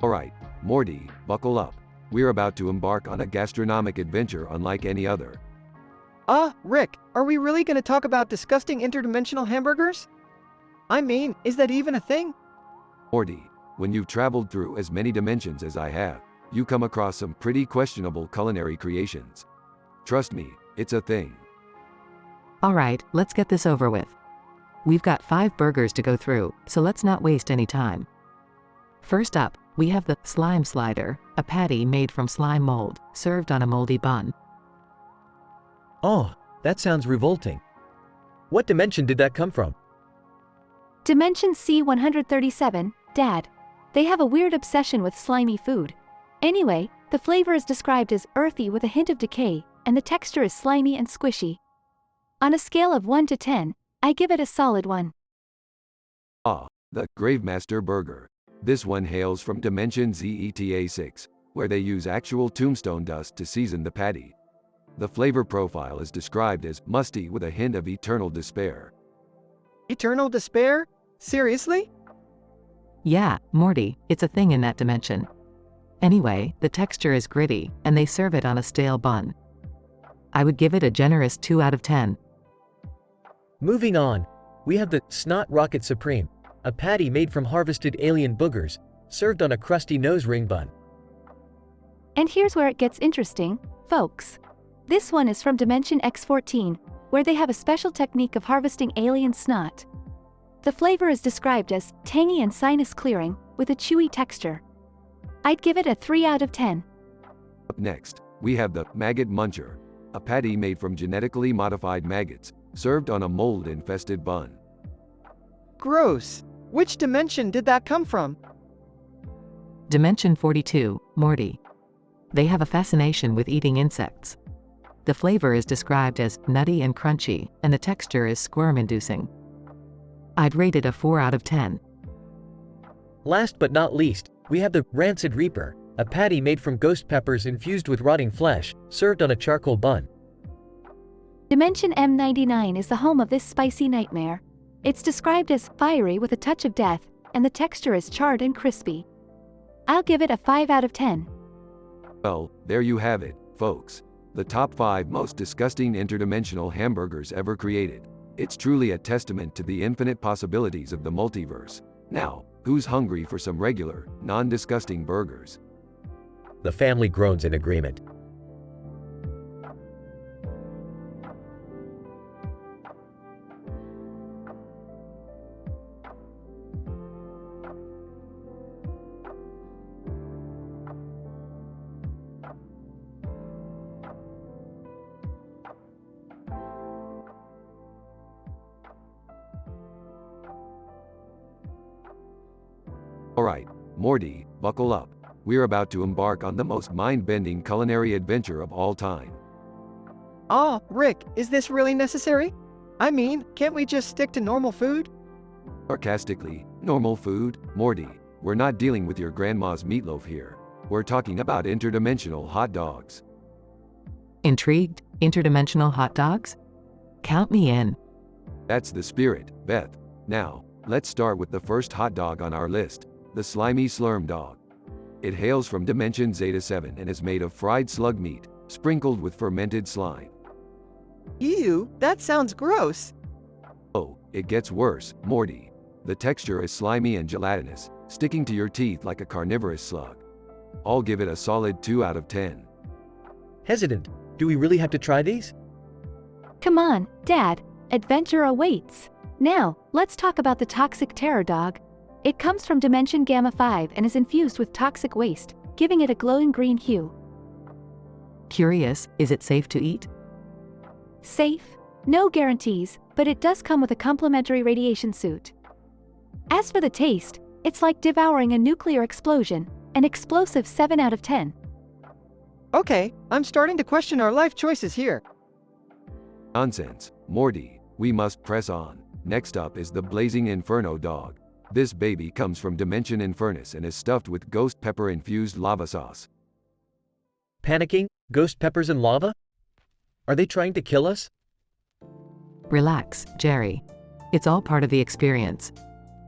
Alright, Morty, buckle up. We're about to embark on a gastronomic adventure unlike any other. Rick, are we really gonna talk about disgusting interdimensional hamburgers? I mean, is that even a thing? Morty, when you've traveled through as many dimensions as I have, you come across some pretty questionable culinary creations. Trust me, it's a thing. Alright, let's get this over with. We've got 5 burgers to go through, so let's not waste any time. First up, we have the slime slider, a patty made from slime mold, served on a moldy bun. Oh, that sounds revolting. What dimension did that come from? Dimension C137, Dad. They have a weird obsession with slimy food. Anyway, the flavor is described as earthy with a hint of decay, and the texture is slimy and squishy. On a scale of 1 to 10, I give it a solid 1. The Gravemaster Burger. This one hails from Dimension ZETA6, where they use actual tombstone dust to season the patty. The flavor profile is described as musty with a hint of eternal despair. Eternal despair? Seriously? Yeah, Morty, it's a thing in that dimension. Anyway, the texture is gritty, and they serve it on a stale bun. I would give it a generous 2 out of 10. Moving on, we have the Snot Rocket Supreme, a patty made from harvested alien boogers, served on a crusty nose ring bun. And here's where it gets interesting, folks. This one is from Dimension X14, where they have a special technique of harvesting alien snot. The flavor is described as tangy and sinus clearing, with a chewy texture. I'd give it a 3 out of 10. Up next, we have the Maggot Muncher, a patty made from genetically modified maggots, served on a mold-infested bun. Gross. Which dimension did that come from? Dimension 42, Morty. They have a fascination with eating insects. The flavor is described as nutty and crunchy, and the texture is squirm-inducing. I'd rate it a 4 out of 10. Last but not least, we have the Rancid Reaper, a patty made from ghost peppers infused with rotting flesh, served on a charcoal bun. Dimension M99 is the home of this spicy nightmare. It's described as fiery with a touch of death, and the texture is charred and crispy. I'll give it a 5 out of 10. Well, there you have it, folks. The top 5 most disgusting interdimensional hamburgers ever created. It's truly a testament to the infinite possibilities of the multiverse. Now, who's hungry for some regular, non-disgusting burgers? The family groans in agreement. Alright, Morty, buckle up. We're about to embark on the most mind-bending culinary adventure of all time. Ah, Rick, is this really necessary? I mean, can't we just stick to normal food? Sarcastically, normal food? Morty, we're not dealing with your grandma's meatloaf here. We're talking about interdimensional hot dogs. Intrigued? Interdimensional hot dogs? Count me in. That's the spirit, Beth. Now, let's start with the first hot dog on our list, the slimy slurm dog. It hails from Dimension Zeta 7 and is made of fried slug meat, sprinkled with fermented slime. Ew, that sounds gross. Oh, it gets worse, Morty. The texture is slimy and gelatinous, sticking to your teeth like a carnivorous slug. I'll give it a solid 2 out of 10. Hesitant. Do we really have to try these? Come on, Dad. Adventure awaits. Now, let's talk about the toxic terror dog. It comes from Dimension Gamma 5 and is infused with toxic waste, giving it a glowing green hue. Curious, is it safe to eat? Safe? No guarantees, but it does come with a complimentary radiation suit. As for the taste, it's like devouring a nuclear explosion, an explosive 7 out of 10. Okay, I'm starting to question our life choices here. Nonsense, Morty, we must press on. Next up is the Blazing Inferno dog. This baby comes from Dimension Infernus and is stuffed with ghost pepper-infused lava sauce. Panicking? Ghost peppers and lava? Are they trying to kill us? Relax, Jerry. It's all part of the experience.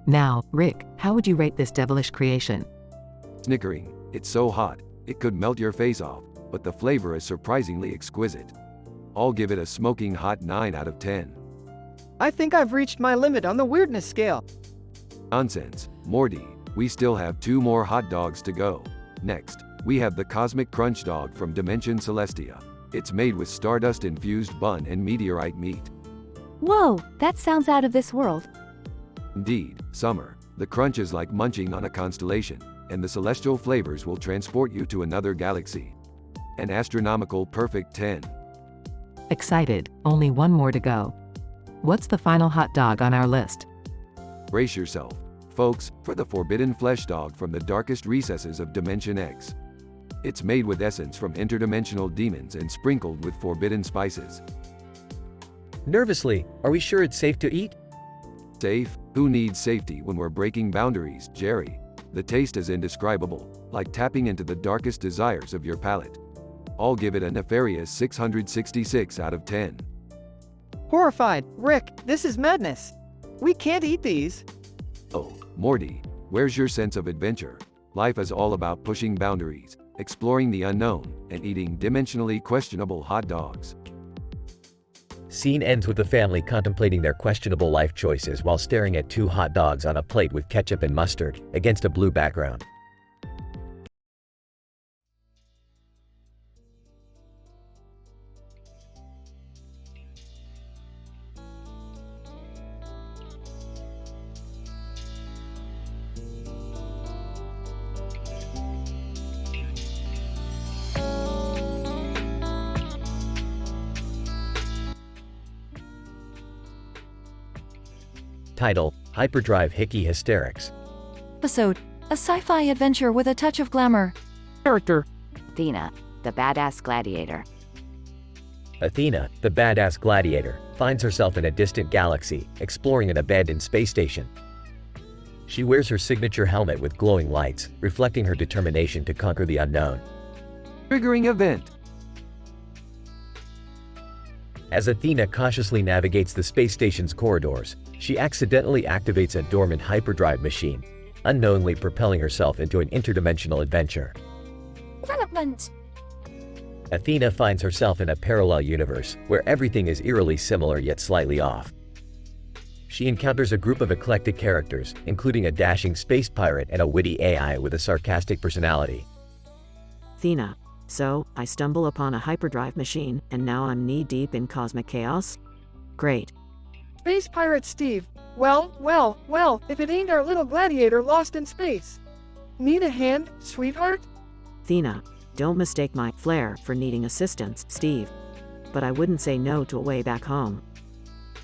Now, Rick, how would you rate this devilish creation? Snickering, it's so hot, it could melt your face off, but the flavor is surprisingly exquisite. I'll give it a smoking hot 9 out of 10. I think I've reached my limit on the weirdness scale. Nonsense, Morty, we still have 2 more hot dogs to go. Next, we have the Cosmic Crunch Dog from Dimension Celestia. It's made with stardust-infused bun and meteorite meat. Whoa, that sounds out of this world. Indeed, Summer, the crunch is like munching on a constellation, and the celestial flavors will transport you to another galaxy. An astronomical perfect 10. Excited, only 1 more to go. What's the final hot dog on our list? Brace yourself, folks, for the Forbidden Flesh Dog from the darkest recesses of Dimension X. It's made with essence from interdimensional demons and sprinkled with forbidden spices. Nervously, are we sure it's safe to eat? Safe? Who needs safety when we're breaking boundaries, Jerry? The taste is indescribable, like tapping into the darkest desires of your palate. I'll give it a nefarious 666 out of 10. Horrified, Rick, this is madness. We can't eat these. Oh, Morty, where's your sense of adventure? Life is all about pushing boundaries, exploring the unknown, and eating dimensionally questionable hot dogs. Scene ends with the family contemplating their questionable life choices while staring at 2 hot dogs on a plate with ketchup and mustard, against a blue background. Title: Hyperdrive Hickey Hysterics. Episode: a sci-fi adventure with a touch of glamour. Character: Athena, the badass gladiator. Athena, the badass gladiator, finds herself in a distant galaxy, exploring an abandoned space station. She wears her signature helmet with glowing lights, reflecting her determination to conquer the unknown. Triggering event: As Athena cautiously navigates the space station's corridors, she accidentally activates a dormant hyperdrive machine, unknowingly propelling herself into an interdimensional adventure. Development. Athena finds herself in a parallel universe where everything is eerily similar yet slightly off. She encounters a group of eclectic characters, including a dashing space pirate and a witty AI with a sarcastic personality. Athena. So, I stumble upon a hyperdrive machine, and now I'm knee-deep in cosmic chaos? Great. Space Pirate Steve. Well, if it ain't our little gladiator lost in space. Need a hand, sweetheart? Athena. Don't mistake my flair for needing assistance, Steve. But I wouldn't say no to a way back home.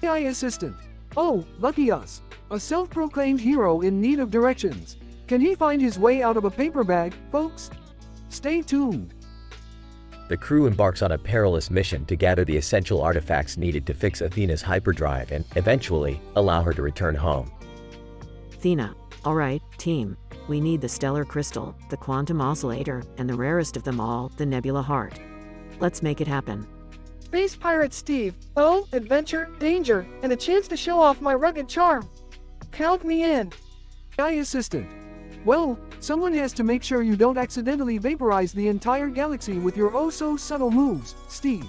AI assistant. Oh, lucky us. A self-proclaimed hero in need of directions. Can he find his way out of a paper bag, folks? Stay tuned. The crew embarks on a perilous mission to gather the essential artifacts needed to fix Athena's hyperdrive and, eventually, allow her to return home. Athena. Alright, team. We need the stellar crystal, the quantum oscillator, and the rarest of them all, the nebula heart. Let's make it happen. Space Pirate Steve. Oh, adventure, danger, and a chance to show off my rugged charm. Count me in. AI assistant. Well, someone has to make sure you don't accidentally vaporize the entire galaxy with your oh-so-subtle moves, Steve.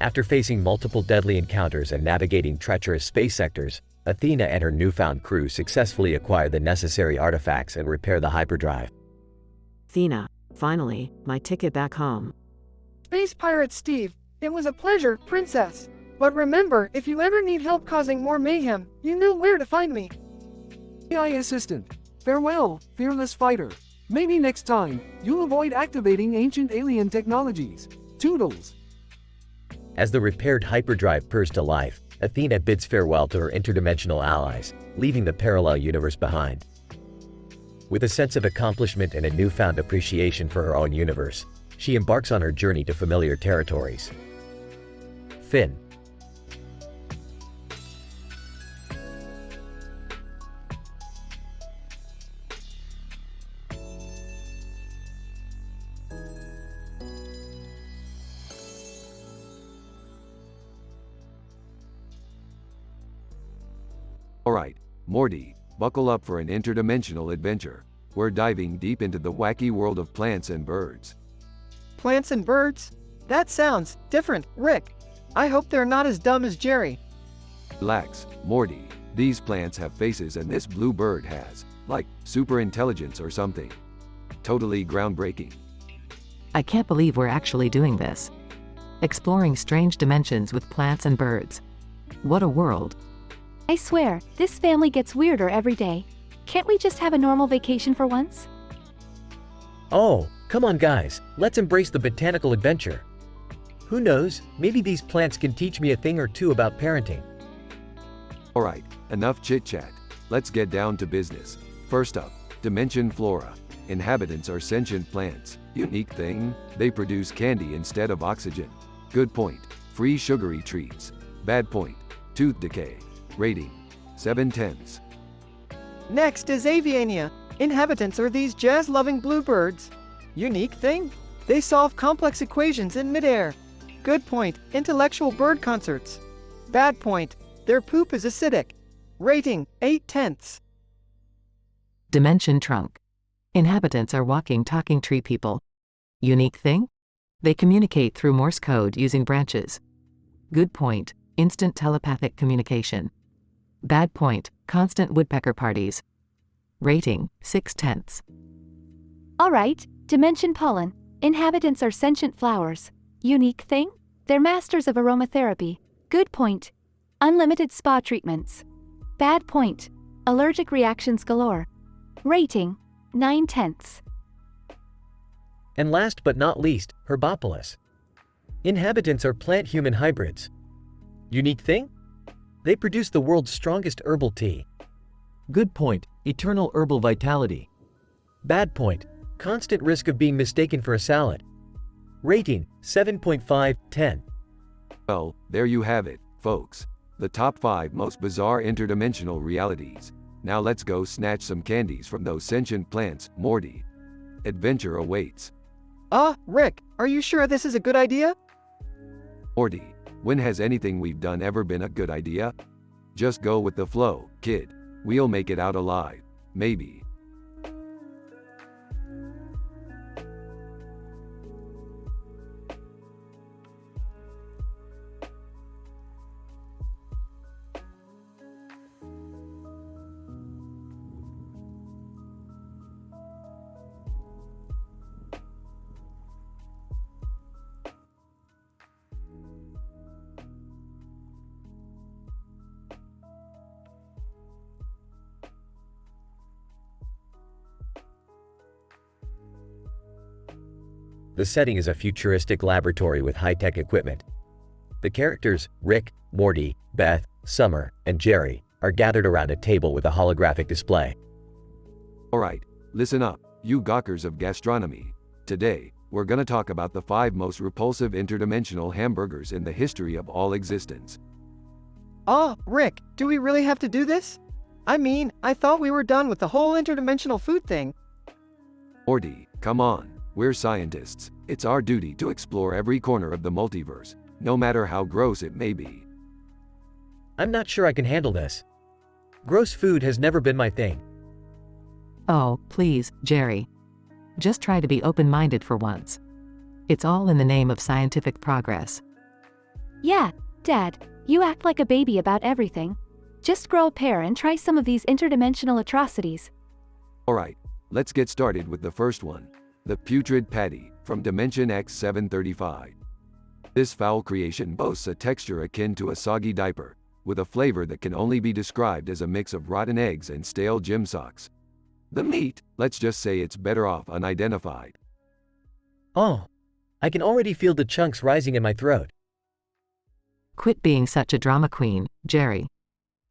After facing multiple deadly encounters and navigating treacherous space sectors, Athena and her newfound crew successfully acquire the necessary artifacts and repair the hyperdrive. Athena. Finally, my ticket back home. Space Pirate Steve. It was a pleasure, Princess. But remember, if you ever need help causing more mayhem, you know where to find me. AI assistant. Farewell, fearless fighter. Maybe next time, you'll avoid activating ancient alien technologies. Toodles. As the repaired hyperdrive purrs to life, Athena bids farewell to her interdimensional allies, leaving the parallel universe behind. With a sense of accomplishment and a newfound appreciation for her own universe, she embarks on her journey to familiar territories. Finn. Alright, Morty, buckle up for an interdimensional adventure. We're diving deep into the wacky world of plants and birds. Plants and birds? That sounds different, Rick. I hope they're not as dumb as Jerry. Relax, Morty. These plants have faces and this blue bird has, like, super intelligence or something. Totally groundbreaking. I can't believe we're actually doing this. Exploring strange dimensions with plants and birds. What a world. I swear, this family gets weirder every day. Can't we just have a normal vacation for once? Oh, come on guys, let's embrace the botanical adventure. Who knows, maybe these plants can teach me a thing or two about parenting. Alright, enough chit-chat. Let's get down to business. First up, Dimension Flora. Inhabitants are sentient plants. Unique thing? They produce candy instead of oxygen. Good point. Free sugary treats. Bad point. Tooth decay. Rating: 7/10. Next is Aviania. Inhabitants are these jazz-loving bluebirds. Unique thing? They solve complex equations in midair. Good point. Intellectual bird concerts. Bad point. Their poop is acidic. Rating: 8/10. Dimension Trunk. Inhabitants are walking, talking tree people. Unique thing? They communicate through Morse code using branches. Good point. Instant telepathic communication. Bad point. Constant woodpecker parties. Rating: 6/10. Alright, Dimension Pollen. Inhabitants are sentient flowers. Unique thing? They're masters of aromatherapy. Good point. Unlimited spa treatments. Bad point. Allergic reactions galore. Rating: 9/10. And last but not least, Herbopolis. Inhabitants are plant-human hybrids. Unique thing? They produce the world's strongest herbal tea. Good point, eternal herbal vitality. Bad point, constant risk of being mistaken for a salad. Rating, 7.5/10. Well, there you have it, folks. The top 5 most bizarre interdimensional realities. Now let's go snatch some candies from those sentient plants, Morty. Adventure awaits. Rick, are you sure this is a good idea? Morty, when has anything we've done ever been a good idea? Just go with the flow, kid. We'll make it out alive. Maybe. The setting is a futuristic laboratory with high-tech equipment. The characters, Rick, Morty, Beth, Summer, and Jerry, are gathered around a table with a holographic display. Alright, listen up, you gawkers of gastronomy. Today, we're gonna talk about the 5 most repulsive interdimensional hamburgers in the history of all existence. Rick, do we really have to do this? I mean, I thought we were done with the whole interdimensional food thing. Morty, come on. We're scientists. It's our duty to explore every corner of the multiverse, no matter how gross it may be. I'm not sure I can handle this. Gross food has never been my thing. Oh, please, Jerry. Just try to be open-minded for once. It's all in the name of scientific progress. Yeah, Dad, you act like a baby about everything. Just grow a pair and try some of these interdimensional atrocities. Alright, let's get started with the first one. The putrid patty, from Dimension X735. This foul creation boasts a texture akin to a soggy diaper, with a flavor that can only be described as a mix of rotten eggs and stale gym socks. The meat, let's just say it's better off unidentified. Oh, I can already feel the chunks rising in my throat. Quit being such a drama queen, Jerry.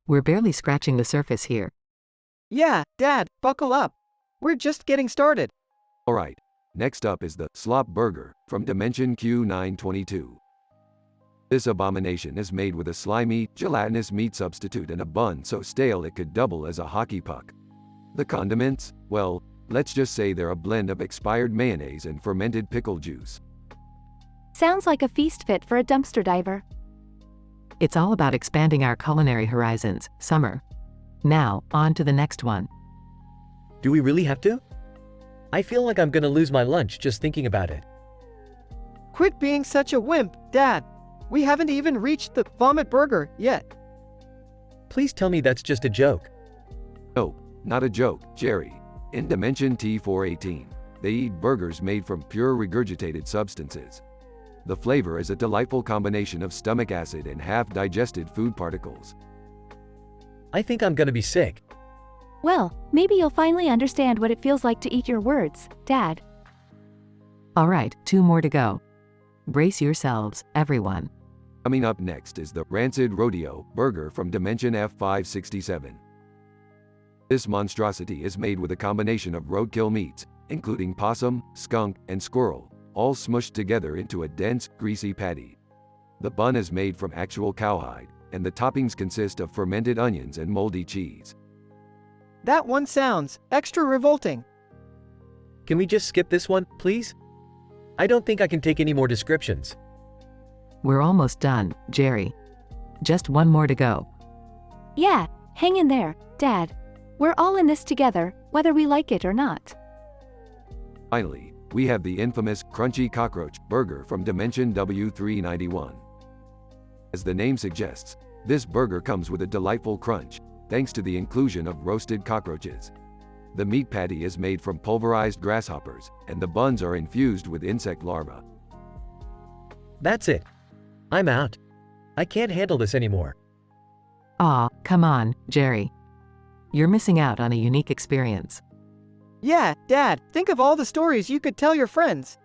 We're barely scratching the surface here. Yeah, Dad, buckle up. We're just getting started. Alright, next up is the slop burger, from Dimension Q922. This abomination is made with a slimy, gelatinous meat substitute and a bun so stale it could double as a hockey puck. The condiments? Well, let's just say they're a blend of expired mayonnaise and fermented pickle juice. Sounds like a feast fit for a dumpster diver. It's all about expanding our culinary horizons, Summer. Now, on to the next one. Do we really have to? I feel like I'm gonna lose my lunch just thinking about it. Quit being such a wimp, Dad. We haven't even reached the vomit burger yet. Please tell me that's just a joke. No, not a joke, Jerry. In Dimension T418, they eat burgers made from pure regurgitated substances. The flavor is a delightful combination of stomach acid and half-digested food particles. I think I'm gonna be sick. Well, maybe you'll finally understand what it feels like to eat your words, Dad. Alright, 2 more to go. Brace yourselves, everyone. Coming up next is the Rancid Rodeo burger from Dimension F567. This monstrosity is made with a combination of roadkill meats, including possum, skunk, and squirrel, all smushed together into a dense, greasy patty. The bun is made from actual cowhide, and the toppings consist of fermented onions and moldy cheese. That one sounds extra revolting. Can we just skip this one, please? I don't think I can take any more descriptions. We're almost done, Jerry. Just 1 more to go. Yeah, hang in there, Dad. We're all in this together, whether we like it or not. Finally, we have the infamous Crunchy Cockroach burger from Dimension W391. As the name suggests, this burger comes with a delightful crunch, thanks to the inclusion of roasted cockroaches. The meat patty is made from pulverized grasshoppers, and the buns are infused with insect larvae. That's it. I'm out. I can't handle this anymore. Aw, come on, Jerry. You're missing out on a unique experience. Yeah, Dad, think of all the stories you could tell your friends.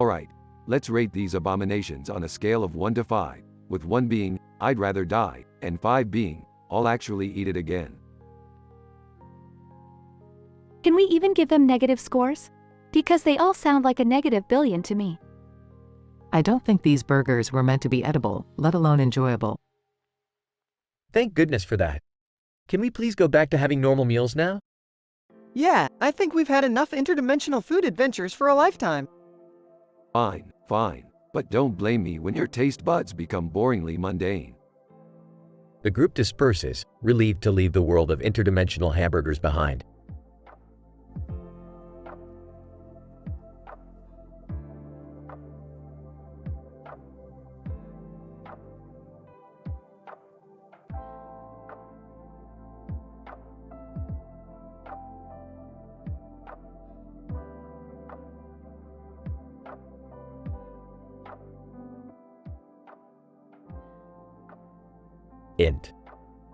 Alright, let's rate these abominations on a scale of 1 to 5, with 1 being, I'd rather die, and 5 being, I'll actually eat it again. Can we even give them negative scores? Because they all sound like a negative billion to me. I don't think these burgers were meant to be edible, let alone enjoyable. Thank goodness for that. Can we please go back to having normal meals now? Yeah, I think we've had enough interdimensional food adventures for a lifetime. Fine, fine. But don't blame me when your taste buds become boringly mundane. The group disperses, relieved to leave the world of interdimensional hamburgers behind. Int.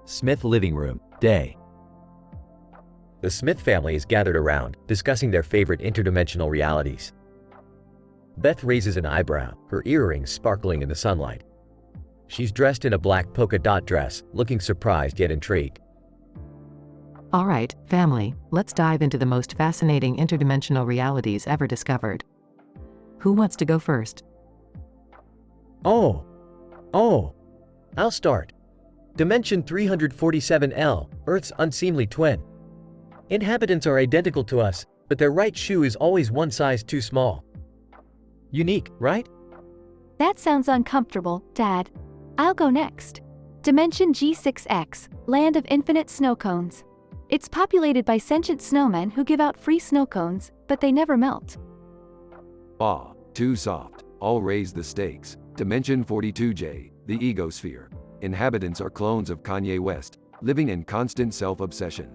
Smith living room, day. The Smith family is gathered around, discussing their favorite interdimensional realities. Beth raises an eyebrow, her earrings sparkling in the sunlight. She's dressed in a black polka dot dress, looking surprised yet intrigued. All right, family, let's dive into the most fascinating interdimensional realities ever discovered. Who wants to go first? Oh, I'll start. Dimension 347L, Earth's unseemly twin. Inhabitants are identical to us, but their right shoe is always one size too small. Unique, right? That sounds uncomfortable, Dad. I'll go next. Dimension G6X, land of infinite snow cones. It's populated by sentient snowmen who give out free snow cones, but they never melt. Ah, too soft. I'll raise the stakes. Dimension 42J, the egosphere. Inhabitants are clones of Kanye West, living in constant self-obsession.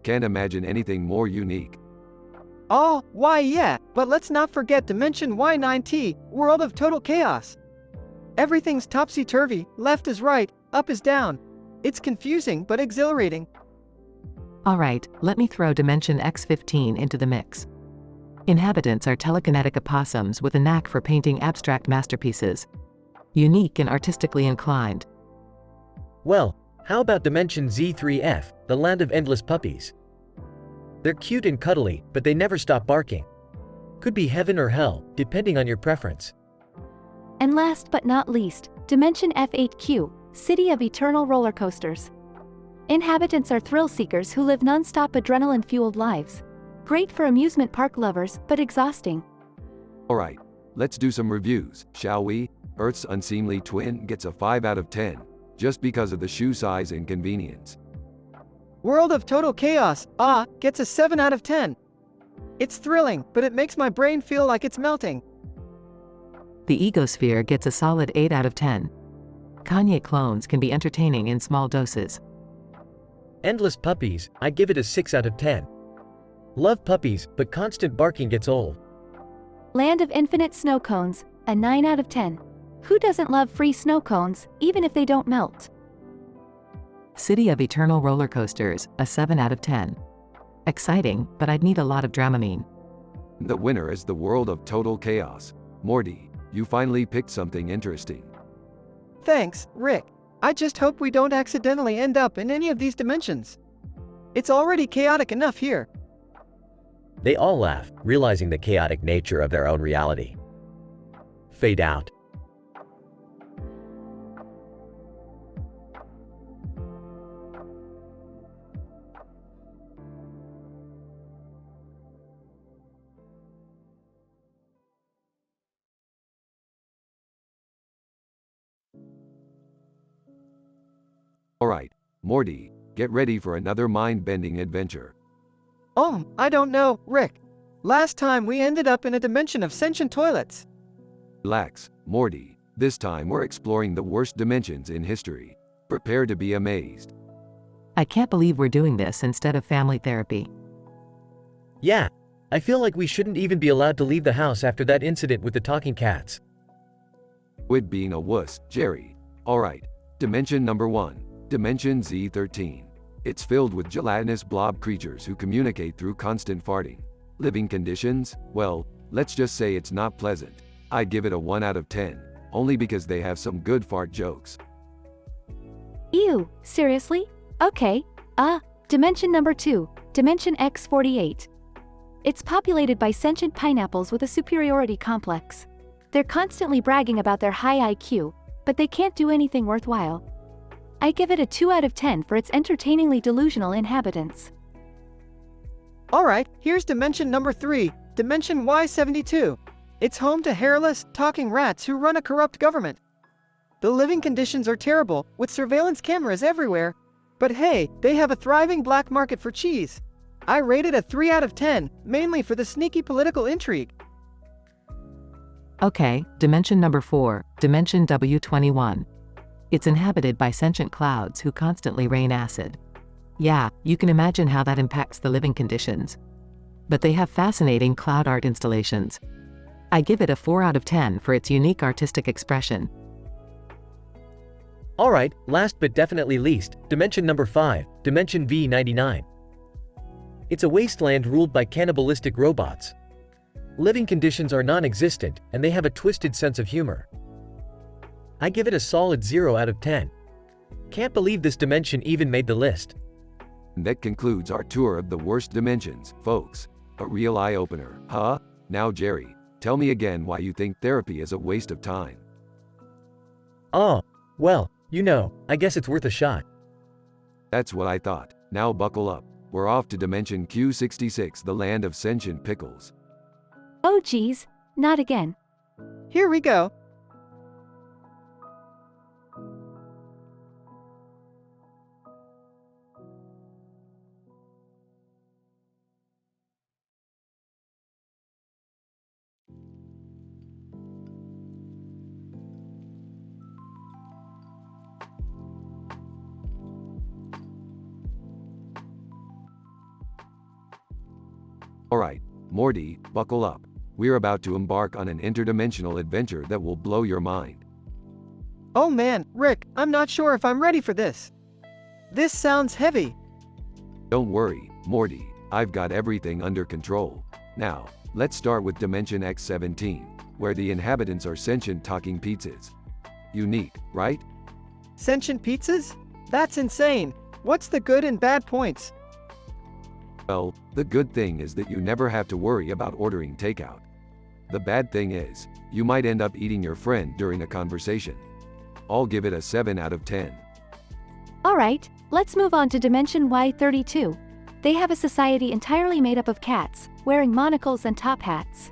Can't imagine anything more unique. Oh, why yeah, but let's not forget Dimension Y9T, world of total chaos. Everything's topsy-turvy, left is right, up is down. It's confusing but exhilarating. All right, let me throw Dimension X15 into the mix. Inhabitants are telekinetic opossums with a knack for painting abstract masterpieces. Unique and artistically inclined. Well, how about Dimension Z3F, the land of endless puppies? They're cute and cuddly, but they never stop barking. Could be heaven or hell, depending on your preference. And last but not least, Dimension F8Q, city of eternal roller coasters. Inhabitants are thrill seekers who live non-stop adrenaline-fueled lives. Great for amusement park lovers, but exhausting. Alright, let's do some reviews, shall we? Earth's unseemly twin gets a 5 out of 10, just because of the shoe size and convenience. World of total chaos, gets a 7 out of 10. It's thrilling, but it makes my brain feel like it's melting. The egosphere gets a solid 8 out of 10. Kanye clones can be entertaining in small doses. Endless puppies, I give it a 6 out of 10. Love puppies, but constant barking gets old. Land of infinite snow cones, a 9 out of 10. Who doesn't love free snow cones, even if they don't melt? City of eternal roller coasters, a 7 out of 10. Exciting, but I'd need a lot of Dramamine. The winner is the world of total chaos. Morty, you finally picked something interesting. Thanks, Rick. I just hope we don't accidentally end up in any of these dimensions. It's already chaotic enough here. They all laugh, realizing the chaotic nature of their own reality. Fade out. Alright, Morty, get ready for another mind-bending adventure. I don't know, Rick. Last time we ended up in a dimension of sentient toilets. Relax, Morty. This time we're exploring the worst dimensions in history. Prepare to be amazed. I can't believe we're doing this instead of family therapy. Yeah, I feel like we shouldn't even be allowed to leave the house after that incident with the talking cats. Quit being a wuss, Jerry. Alright, dimension number 1. Dimension Z13. It's filled with gelatinous blob creatures who communicate through constant farting. Living conditions? Well, let's just say it's not pleasant. I'd give it a 1 out of 10, only because they have some good fart jokes. Ew, seriously? Okay. Dimension number 2, Dimension X48. It's populated by sentient pineapples with a superiority complex. They're constantly bragging about their high IQ, but they can't do anything worthwhile. I give it a 2 out of 10 for its entertainingly delusional inhabitants. Alright, here's dimension number 3, Dimension Y72. It's home to hairless, talking rats who run a corrupt government. The living conditions are terrible, with surveillance cameras everywhere. But hey, they have a thriving black market for cheese. I rate it a 3 out of 10, mainly for the sneaky political intrigue. Okay, dimension number 4, Dimension W21. It's inhabited by sentient clouds who constantly rain acid. Yeah, you can imagine how that impacts the living conditions. But they have fascinating cloud art installations. I give it a 4 out of 10 for its unique artistic expression. Alright, last but definitely least, dimension number 5, Dimension V99. It's a wasteland ruled by cannibalistic robots. Living conditions are non-existent, and they have a twisted sense of humor. I give it a solid 0 out of 10. Can't believe this dimension even made the list. That concludes our tour of the worst dimensions, folks. A real eye-opener, huh? Now Jerry, tell me again why you think therapy is a waste of time. Oh, well, you know, I guess it's worth a shot. That's what I thought. Now buckle up. We're off to Dimension Q66, the land of sentient pickles. Oh geez, not again. Here we go. Alright, Morty, buckle up. We're about to embark on an interdimensional adventure that will blow your mind. Oh man, Rick, I'm not sure if I'm ready for this. This sounds heavy. Don't worry, Morty, I've got everything under control. Now, let's start with Dimension X17, where the inhabitants are sentient talking pizzas. Unique, right? Sentient pizzas? That's insane. What's the good and bad points? Well, the good thing is that you never have to worry about ordering takeout. The bad thing is, you might end up eating your friend during a conversation. I'll give it a 7 out of 10. Alright, let's move on to Dimension Y32. They have a society entirely made up of cats, wearing monocles and top hats.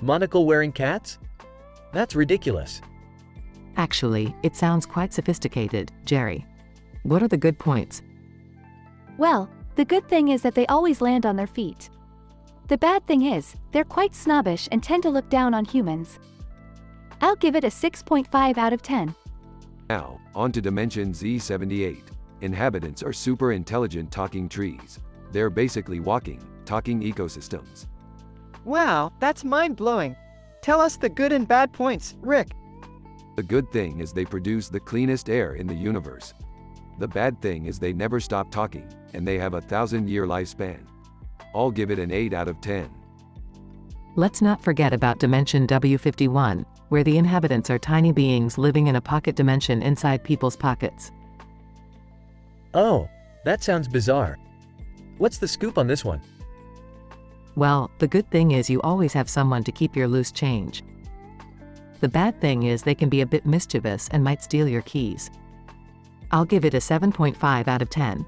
Monocle-wearing cats? That's ridiculous. Actually, it sounds quite sophisticated, Jerry. What are the good points? Well, the good thing is that they always land on their feet. The bad thing is, they're quite snobbish and tend to look down on humans. I'll give it a 6.5 out of 10. Now, on to Dimension Z78. Inhabitants are super intelligent talking trees. They're basically walking, talking ecosystems. Wow, that's mind-blowing. Tell us the good and bad points, Rick. The good thing is they produce the cleanest air in the universe. The bad thing is they never stop talking, and they have a 1,000-year lifespan. I'll give it an 8 out of 10. Let's not forget about Dimension W51, where the inhabitants are tiny beings living in a pocket dimension inside people's pockets. Oh, that sounds bizarre. What's the scoop on this one? Well, the good thing is you always have someone to keep your loose change. The bad thing is they can be a bit mischievous and might steal your keys. I'll give it a 7.5 out of 10.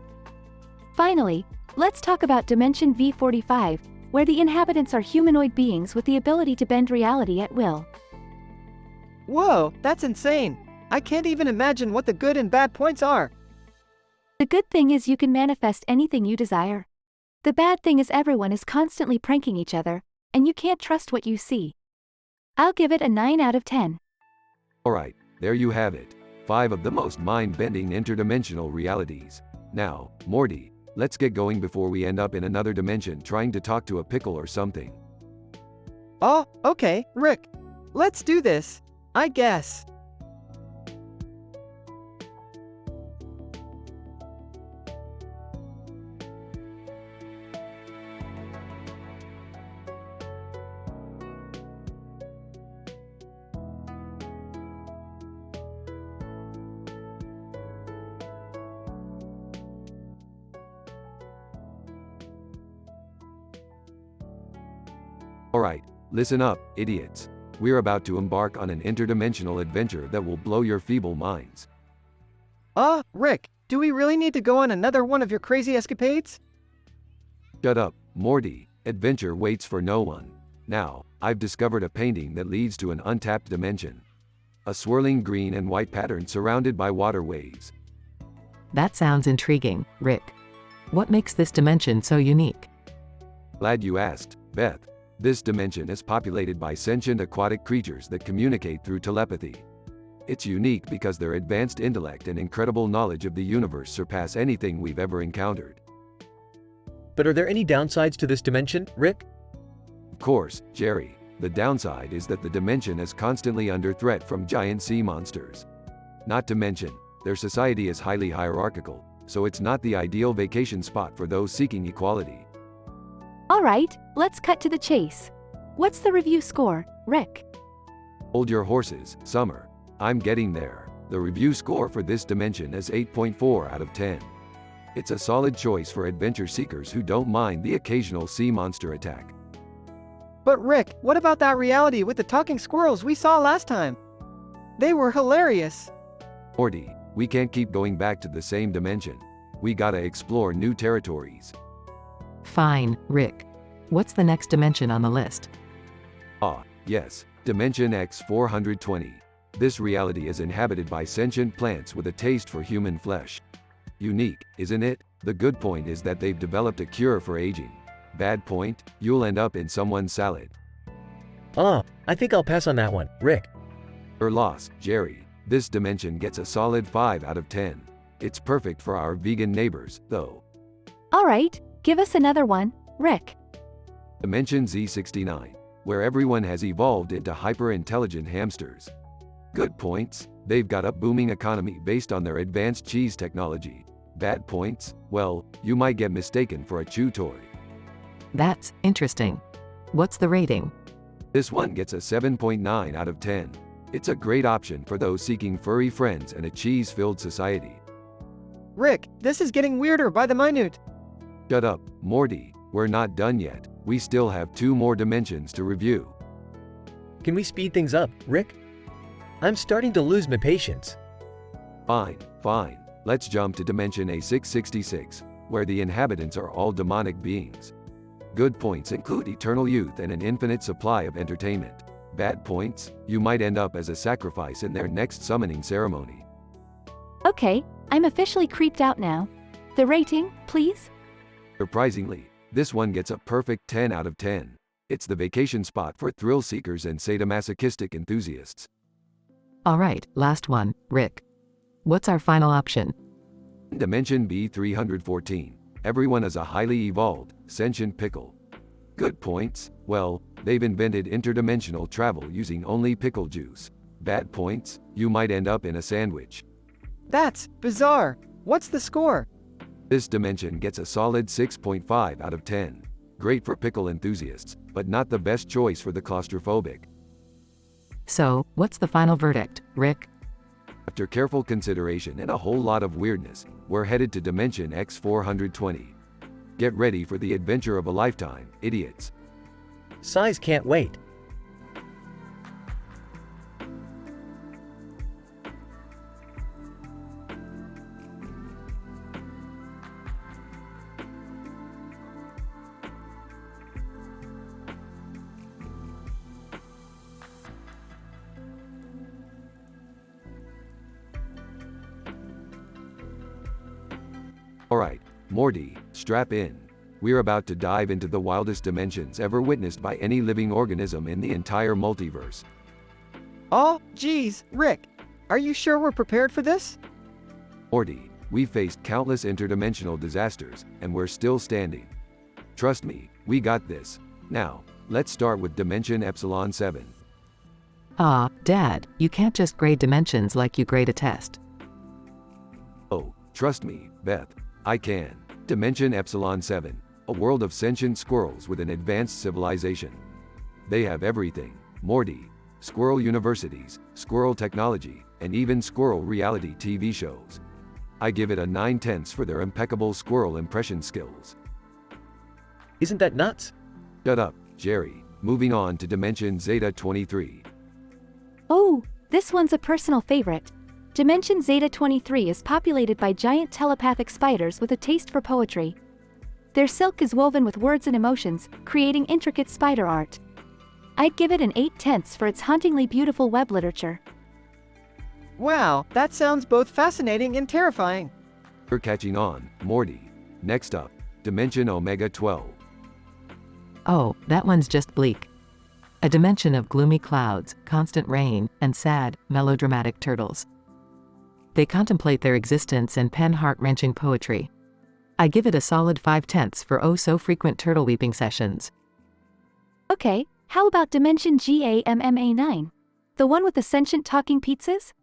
Finally, let's talk about Dimension V45, where the inhabitants are humanoid beings with the ability to bend reality at will. Whoa, that's insane. I can't even imagine what the good and bad points are. The good thing is you can manifest anything you desire. The bad thing is everyone is constantly pranking each other, and you can't trust what you see. I'll give it a 9 out of 10. Alright, there you have it. 5 of the most mind-bending interdimensional realities. Now, Morty, let's get going before we end up in another dimension trying to talk to a pickle or something. Oh, okay, Rick. Let's do this, I guess. Alright, listen up, idiots. We're about to embark on an interdimensional adventure that will blow your feeble minds. Rick, do we really need to go on another one of your crazy escapades? Shut up, Morty. Adventure waits for no one. Now, I've discovered a painting that leads to an untapped dimension. A swirling green and white pattern surrounded by waterways. That sounds intriguing, Rick. What makes this dimension so unique? Glad you asked, Beth. This dimension is populated by sentient aquatic creatures that communicate through telepathy. It's unique because their advanced intellect and incredible knowledge of the universe surpass anything we've ever encountered. But are there any downsides to this dimension, Rick? Of course, Jerry. The downside is that the dimension is constantly under threat from giant sea monsters. Not to mention, their society is highly hierarchical, so it's not the ideal vacation spot for those seeking equality. Alright, let's cut to the chase. What's the review score, Rick? Hold your horses, Summer. I'm getting there. The review score for this dimension is 8.4 out of 10. It's a solid choice for adventure seekers who don't mind the occasional sea monster attack. But Rick, what about that reality with the talking squirrels we saw last time? They were hilarious. Morty, we can't keep going back to the same dimension. We gotta explore new territories. Fine, Rick. What's the next dimension on the list? Yes, Dimension X420. This reality is inhabited by sentient plants with a taste for human flesh. Unique, isn't it? The good point is that they've developed a cure for aging. Bad point, you'll end up in someone's salad. I think I'll pass on that one, Rick. You're lost, Jerry. This dimension gets a solid 5 out of 10. It's perfect for our vegan neighbors, though. Alright, give us another one, Rick. Dimension Z69, where everyone has evolved into hyper-intelligent hamsters. Good points, they've got a booming economy based on their advanced cheese technology. Bad points, well, you might get mistaken for a chew toy. That's interesting. What's the rating? This one gets a 7.9 out of 10. It's a great option for those seeking furry friends and a cheese-filled society. Rick, this is getting weirder by the minute. Shut up, Morty. We're not done yet. We still have 2 more dimensions to review. Can we speed things up, Rick? I'm starting to lose my patience. Fine. Let's jump to Dimension A666, where the inhabitants are all demonic beings. Good points include eternal youth and an infinite supply of entertainment. Bad points, you might end up as a sacrifice in their next summoning ceremony. Okay, I'm officially creeped out now. The rating, please? Surprisingly, this one gets a perfect 10 out of 10. It's the vacation spot for thrill seekers and sadomasochistic enthusiasts. Alright, last one, Rick. What's our final option? Dimension B314. Everyone is a highly evolved, sentient pickle. Good points, well, they've invented interdimensional travel using only pickle juice. Bad points, you might end up in a sandwich. That's bizarre. What's the score? This dimension gets a solid 6.5 out of 10. Great for pickle enthusiasts, but not the best choice for the claustrophobic. So, what's the final verdict, Rick? After careful consideration and a whole lot of weirdness, we're headed to Dimension X420. Get ready for the adventure of a lifetime, idiots. Size can't wait. Alright, Morty, strap in. We're about to dive into the wildest dimensions ever witnessed by any living organism in the entire multiverse. Oh, geez, Rick. Are you sure we're prepared for this? Morty, we faced countless interdimensional disasters, and we're still standing. Trust me, we got this. Now, let's start with Dimension Epsilon 7. Dad, you can't just grade dimensions like you grade a test. Oh, trust me, Beth. I can. Dimension Epsilon 7, a world of sentient squirrels with an advanced civilization. They have everything, Morty, squirrel universities, squirrel technology, and even squirrel reality TV shows. I give it a 9/10 for their impeccable squirrel impression skills. Isn't that nuts? Shut up, Jerry. Moving on to Dimension Zeta 23. Oh, this one's a personal favorite. Dimension Zeta 23 is populated by giant telepathic spiders with a taste for poetry. Their silk is woven with words and emotions, creating intricate spider art. I'd give it an 8/10 for its hauntingly beautiful web literature. Wow, that sounds both fascinating and terrifying. You're catching on, Morty. Next up, Dimension Omega 12. Oh, that one's just bleak. A dimension of gloomy clouds, constant rain, and sad, melodramatic turtles. They contemplate their existence and pen heart-wrenching poetry. I give it a solid 5/10 for oh-so-frequent turtle weeping sessions. Okay, how about Dimension GAMMA9? The one with the sentient talking pizzas?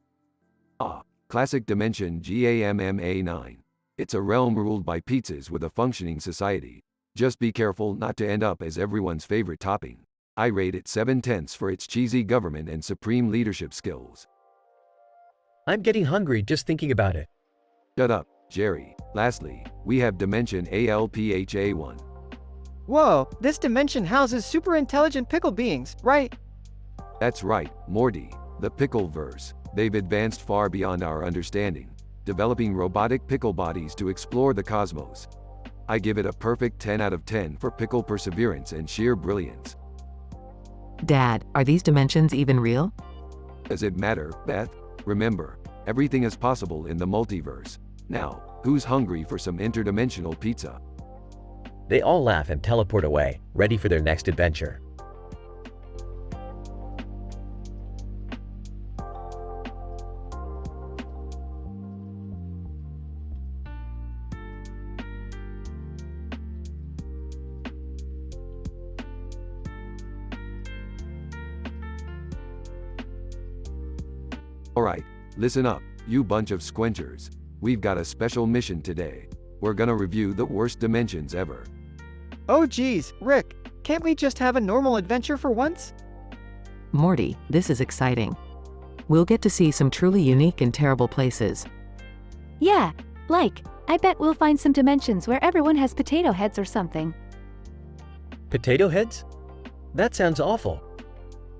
Ah, classic Dimension GAMMA9. It's a realm ruled by pizzas with a functioning society. Just be careful not to end up as everyone's favorite topping. I rate it 7/10 for its cheesy government and supreme leadership skills. I'm getting hungry just thinking about it. Shut up, Jerry. Lastly, we have Dimension ALPHA1. Whoa, this dimension houses super intelligent pickle beings, right? That's right, Morty. The Pickleverse. They've advanced far beyond our understanding, developing robotic pickle bodies to explore the cosmos. I give it a perfect 10 out of 10 for pickle perseverance and sheer brilliance. Dad, are these dimensions even real? Does it matter, Beth? Remember, everything is possible in the multiverse. Now, who's hungry for some interdimensional pizza? They all laugh and teleport away, ready for their next adventure. Alright, listen up, you bunch of squenchers. We've got a special mission today. We're gonna review the worst dimensions ever. Oh geez, Rick, can't we just have a normal adventure for once? Morty, this is exciting. We'll get to see some truly unique and terrible places. Yeah, like, I bet we'll find some dimensions where everyone has potato heads or something. Potato heads? That sounds awful.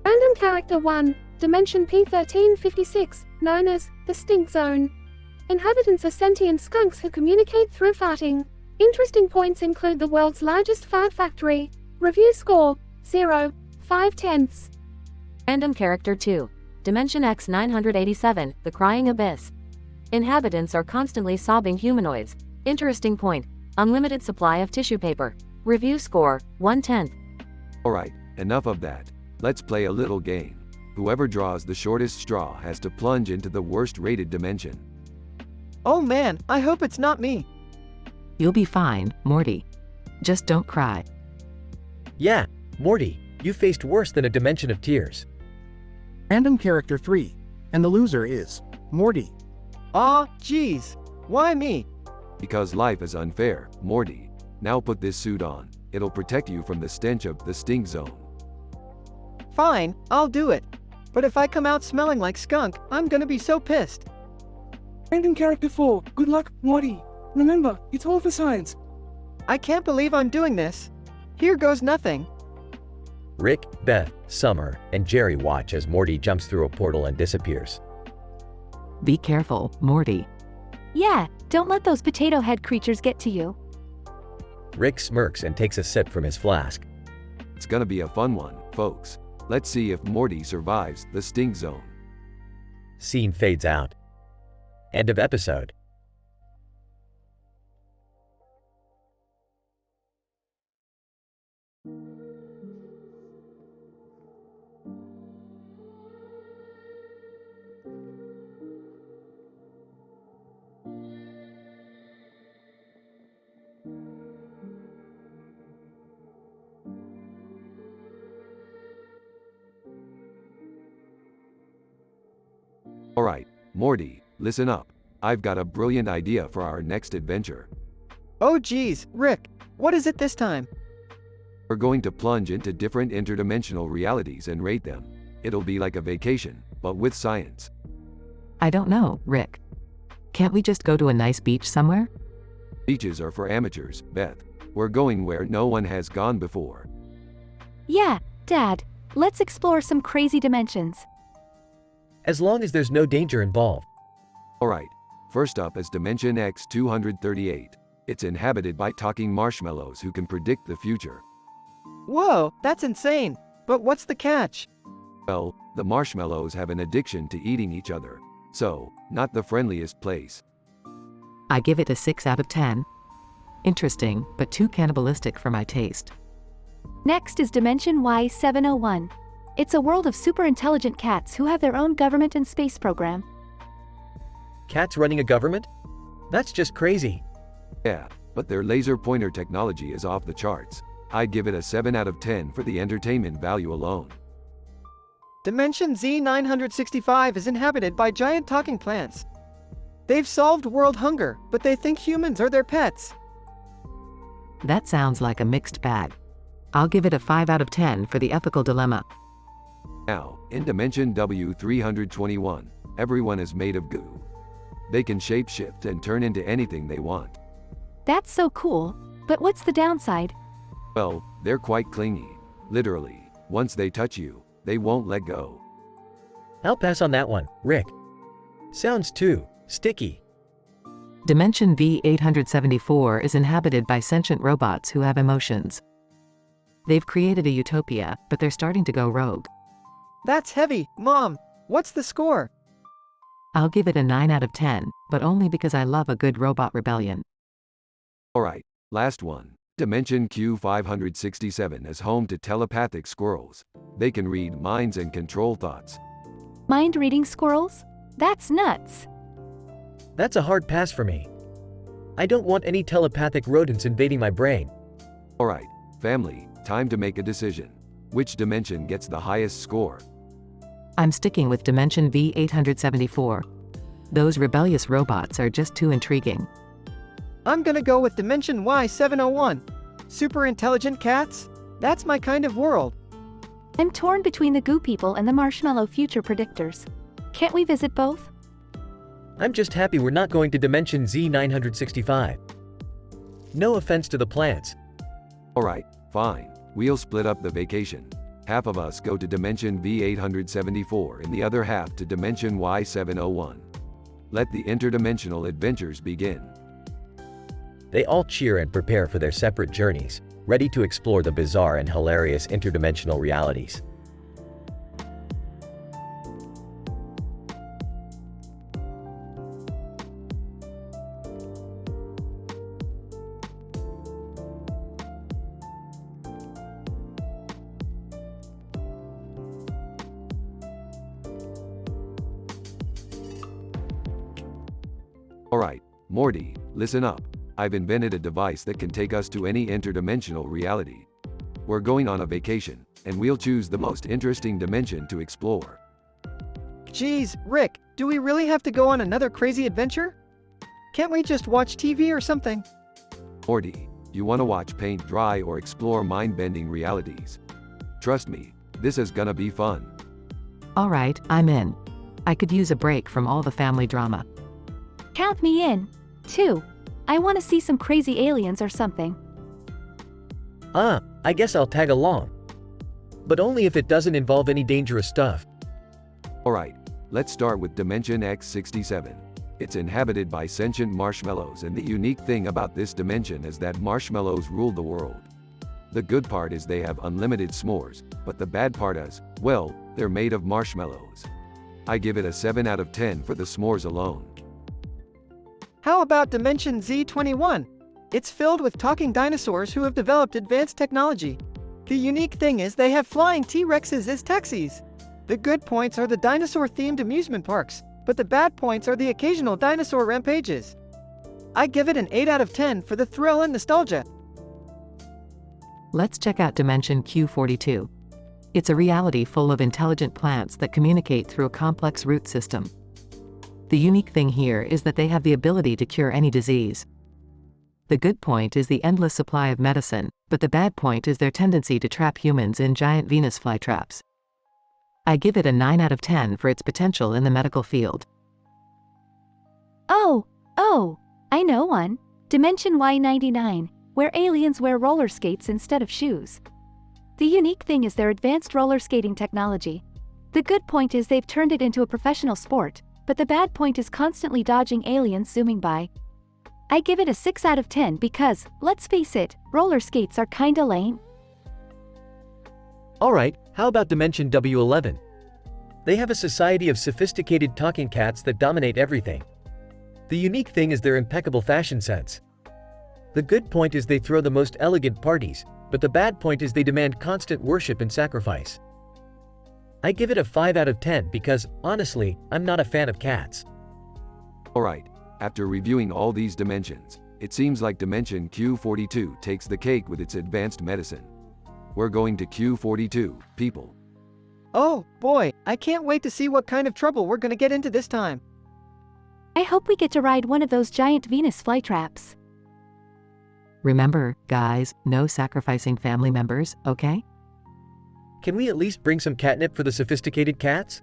Random Character 1, Dimension P1356, known as the Stink Zone. Inhabitants are sentient skunks who communicate through farting. Interesting points include the world's largest fart factory. Review score, 0, 5/10. Random Character 2, Dimension X987, The Crying Abyss. Inhabitants are constantly sobbing humanoids. Interesting point, unlimited supply of tissue paper. Review score, 1/10. Alright, enough of that. Let's play a little game. Whoever draws the shortest straw has to plunge into the worst-rated dimension. Oh man, I hope it's not me. You'll be fine, Morty. Just don't cry. Yeah, Morty, you faced worse than a dimension of tears. Random Character 3, and the loser is Morty. Aw, geez. Why me? Because life is unfair, Morty. Now put this suit on. It'll protect you from the stench of the stink zone. Fine, I'll do it. But if I come out smelling like skunk, I'm gonna be so pissed. Random Character 4, good luck, Morty. Remember, it's all for science. I can't believe I'm doing this. Here goes nothing. Rick, Beth, Summer, and Jerry watch as Morty jumps through a portal and disappears. Be careful, Morty. Yeah, don't let those potato head creatures get to you. Rick smirks and takes a sip from his flask. It's gonna be a fun one, folks. Let's see if Morty survives the stink zone. Scene fades out. End of episode. Alright, Morty, listen up. I've got a brilliant idea for our next adventure. Oh geez, Rick, what is it this time? We're going to plunge into different interdimensional realities and rate them. It'll be like a vacation, but with science. I don't know, Rick. Can't we just go to a nice beach somewhere? Beaches are for amateurs, Beth. We're going where no one has gone before. Yeah, Dad, let's explore some crazy dimensions. As long as there's no danger involved. Alright, first up is Dimension X238. It's inhabited by talking marshmallows who can predict the future. Whoa, that's insane. But what's the catch? Well, the marshmallows have an addiction to eating each other. So, not the friendliest place. I give it a 6 out of 10. Interesting, but too cannibalistic for my taste. Next is Dimension Y701. It's a world of super intelligent cats who have their own government and space program. Cats running a government? That's just crazy. Yeah, but their laser pointer technology is off the charts. I'd give it a 7 out of 10 for the entertainment value alone. Dimension Z965 is inhabited by giant talking plants. They've solved world hunger, but they think humans are their pets. That sounds like a mixed bag. I'll give it a 5 out of 10 for the ethical dilemma. Now, in Dimension W321, everyone is made of goo. They can shapeshift and turn into anything they want. That's so cool, but what's the downside? Well, they're quite clingy. Literally, once they touch you, they won't let go. I'll pass on that one, Rick. Sounds too sticky. Dimension V874 is inhabited by sentient robots who have emotions. They've created a utopia, but they're starting to go rogue. That's heavy, Mom. What's the score? I'll give it a 9 out of 10, but only because I love a good robot rebellion. Alright, last one. Dimension Q567 is home to telepathic squirrels. They can read minds and control thoughts. Mind-reading squirrels? That's nuts. That's a hard pass for me. I don't want any telepathic rodents invading my brain. Alright, family, time to make a decision. Which dimension gets the highest score? I'm sticking with Dimension V874. Those rebellious robots are just too intriguing. I'm gonna go with Dimension Y701. Super intelligent cats? That's my kind of world. I'm torn between the goo people and the marshmallow future predictors. Can't we visit both? I'm just happy we're not going to Dimension Z965. No offense to the plants. Alright, fine. We'll split up the vacation. Half of us go to Dimension V874 and the other half to Dimension Y701. Let the interdimensional adventures begin. They all cheer and prepare for their separate journeys, ready to explore the bizarre and hilarious interdimensional realities. Alright, Morty, listen up. I've invented a device that can take us to any interdimensional reality. We're going on a vacation, and we'll choose the most interesting dimension to explore. Geez, Rick, do we really have to go on another crazy adventure? Can't we just watch TV or something? Morty, you want to watch paint dry or explore mind-bending realities? Trust me, this is gonna be fun. Alright, I'm in. I could use a break from all the family drama. Count me in, too. I want to see some crazy aliens or something. I guess I'll tag along. But only if it doesn't involve any dangerous stuff. Alright, let's start with Dimension X67. It's inhabited by sentient marshmallows, and the unique thing about this dimension is that marshmallows rule the world. The good part is they have unlimited s'mores, but the bad part is, well, they're made of marshmallows. I give it a 7 out of 10 for the s'mores alone. How about Dimension Z21? It's filled with talking dinosaurs who have developed advanced technology. The unique thing is they have flying T-Rexes as taxis. The good points are the dinosaur-themed amusement parks, but the bad points are the occasional dinosaur rampages. I give it an 8 out of 10 for the thrill and nostalgia. Let's check out Dimension Q42. It's a reality full of intelligent plants that communicate through a complex root system. The unique thing here is that they have the ability to cure any disease. The good point is the endless supply of medicine, but the bad point is their tendency to trap humans in giant Venus flytraps. I give it a 9 out of 10 for its potential in the medical field. Oh, I know one. Dimension Y99, where aliens wear roller skates instead of shoes. The unique thing is their advanced roller skating technology. The good point is they've turned it into a professional sport, but the bad point is constantly dodging aliens zooming by. I give it a 6 out of 10 because, let's face it, roller skates are kinda lame. Alright, how about Dimension W11? They have a society of sophisticated talking cats that dominate everything. The unique thing is their impeccable fashion sense. The good point is they throw the most elegant parties, but the bad point is they demand constant worship and sacrifice. I give it a 5 out of 10 because, honestly, I'm not a fan of cats. Alright, after reviewing all these dimensions, it seems like Dimension Q42 takes the cake with its advanced medicine. We're going to Q42, people. Oh, boy, I can't wait to see what kind of trouble we're gonna get into this time. I hope we get to ride one of those giant Venus flytraps. Remember, guys, no sacrificing family members, okay? Can we at least bring some catnip for the sophisticated cats?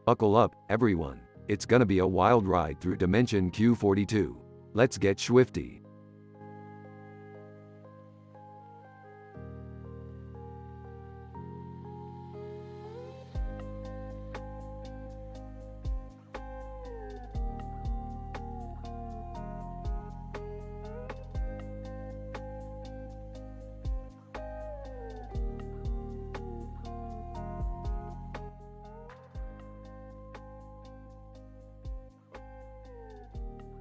Buckle up, everyone. It's gonna be a wild ride through Dimension Q42. Let's get swifty.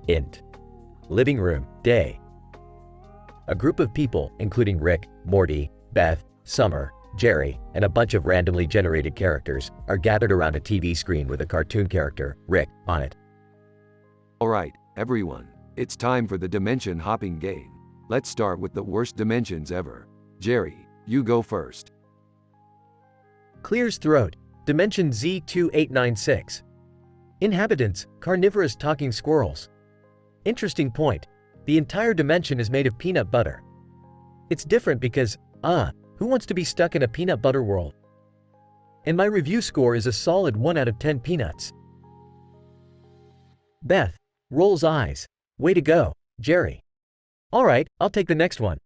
Int. Living room, day. A group of people, including Rick, Morty, Beth, Summer, Jerry, and a bunch of randomly generated characters, are gathered around a TV screen with a cartoon character, Rick, on it. Alright, everyone, it's time for the dimension hopping game. Let's start with the worst dimensions ever. Jerry, you go first. Clears throat, Dimension Z2896. Inhabitants, carnivorous talking squirrels. Interesting point. The entire dimension is made of peanut butter. It's different because, who wants to be stuck in a peanut butter world? And my review score is a solid 1 out of 10 peanuts. Beth, rolls eyes. Way to go, Jerry. Alright, I'll take the next one.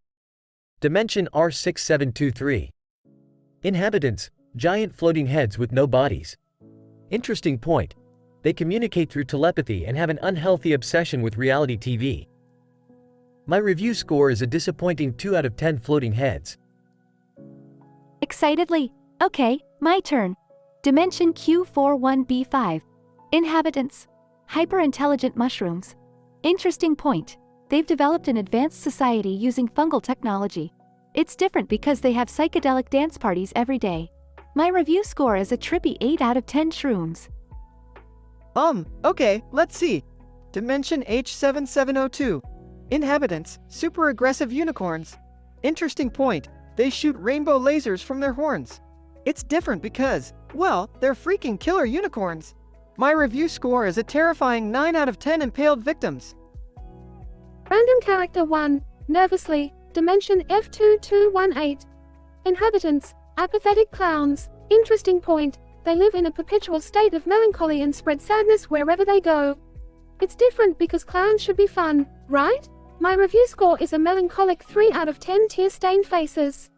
Dimension R6723. Inhabitants, giant floating heads with no bodies. Interesting point. They communicate through telepathy and have an unhealthy obsession with reality TV. My review score is a disappointing 2 out of 10 floating heads. Excitedly. Okay, my turn. Dimension Q41b5. Inhabitants. Hyper-intelligent mushrooms. Interesting point. They've developed an advanced society using fungal technology. It's different because they have psychedelic dance parties every day. My review score is a trippy 8 out of 10 shrooms. Okay, let's see. Dimension H7702. Inhabitants, super aggressive unicorns. Interesting point. They shoot rainbow lasers from their horns. It's different because, well, they're freaking killer unicorns. My review score is a terrifying 9 out of 10 impaled victims. Random character 1, nervously, Dimension F2218. Inhabitants, apathetic clowns. Interesting point. They live in a perpetual state of melancholy and spread sadness wherever they go. It's different because clowns should be fun, right? My review score is a melancholic 3 out of 10 tear-stained faces.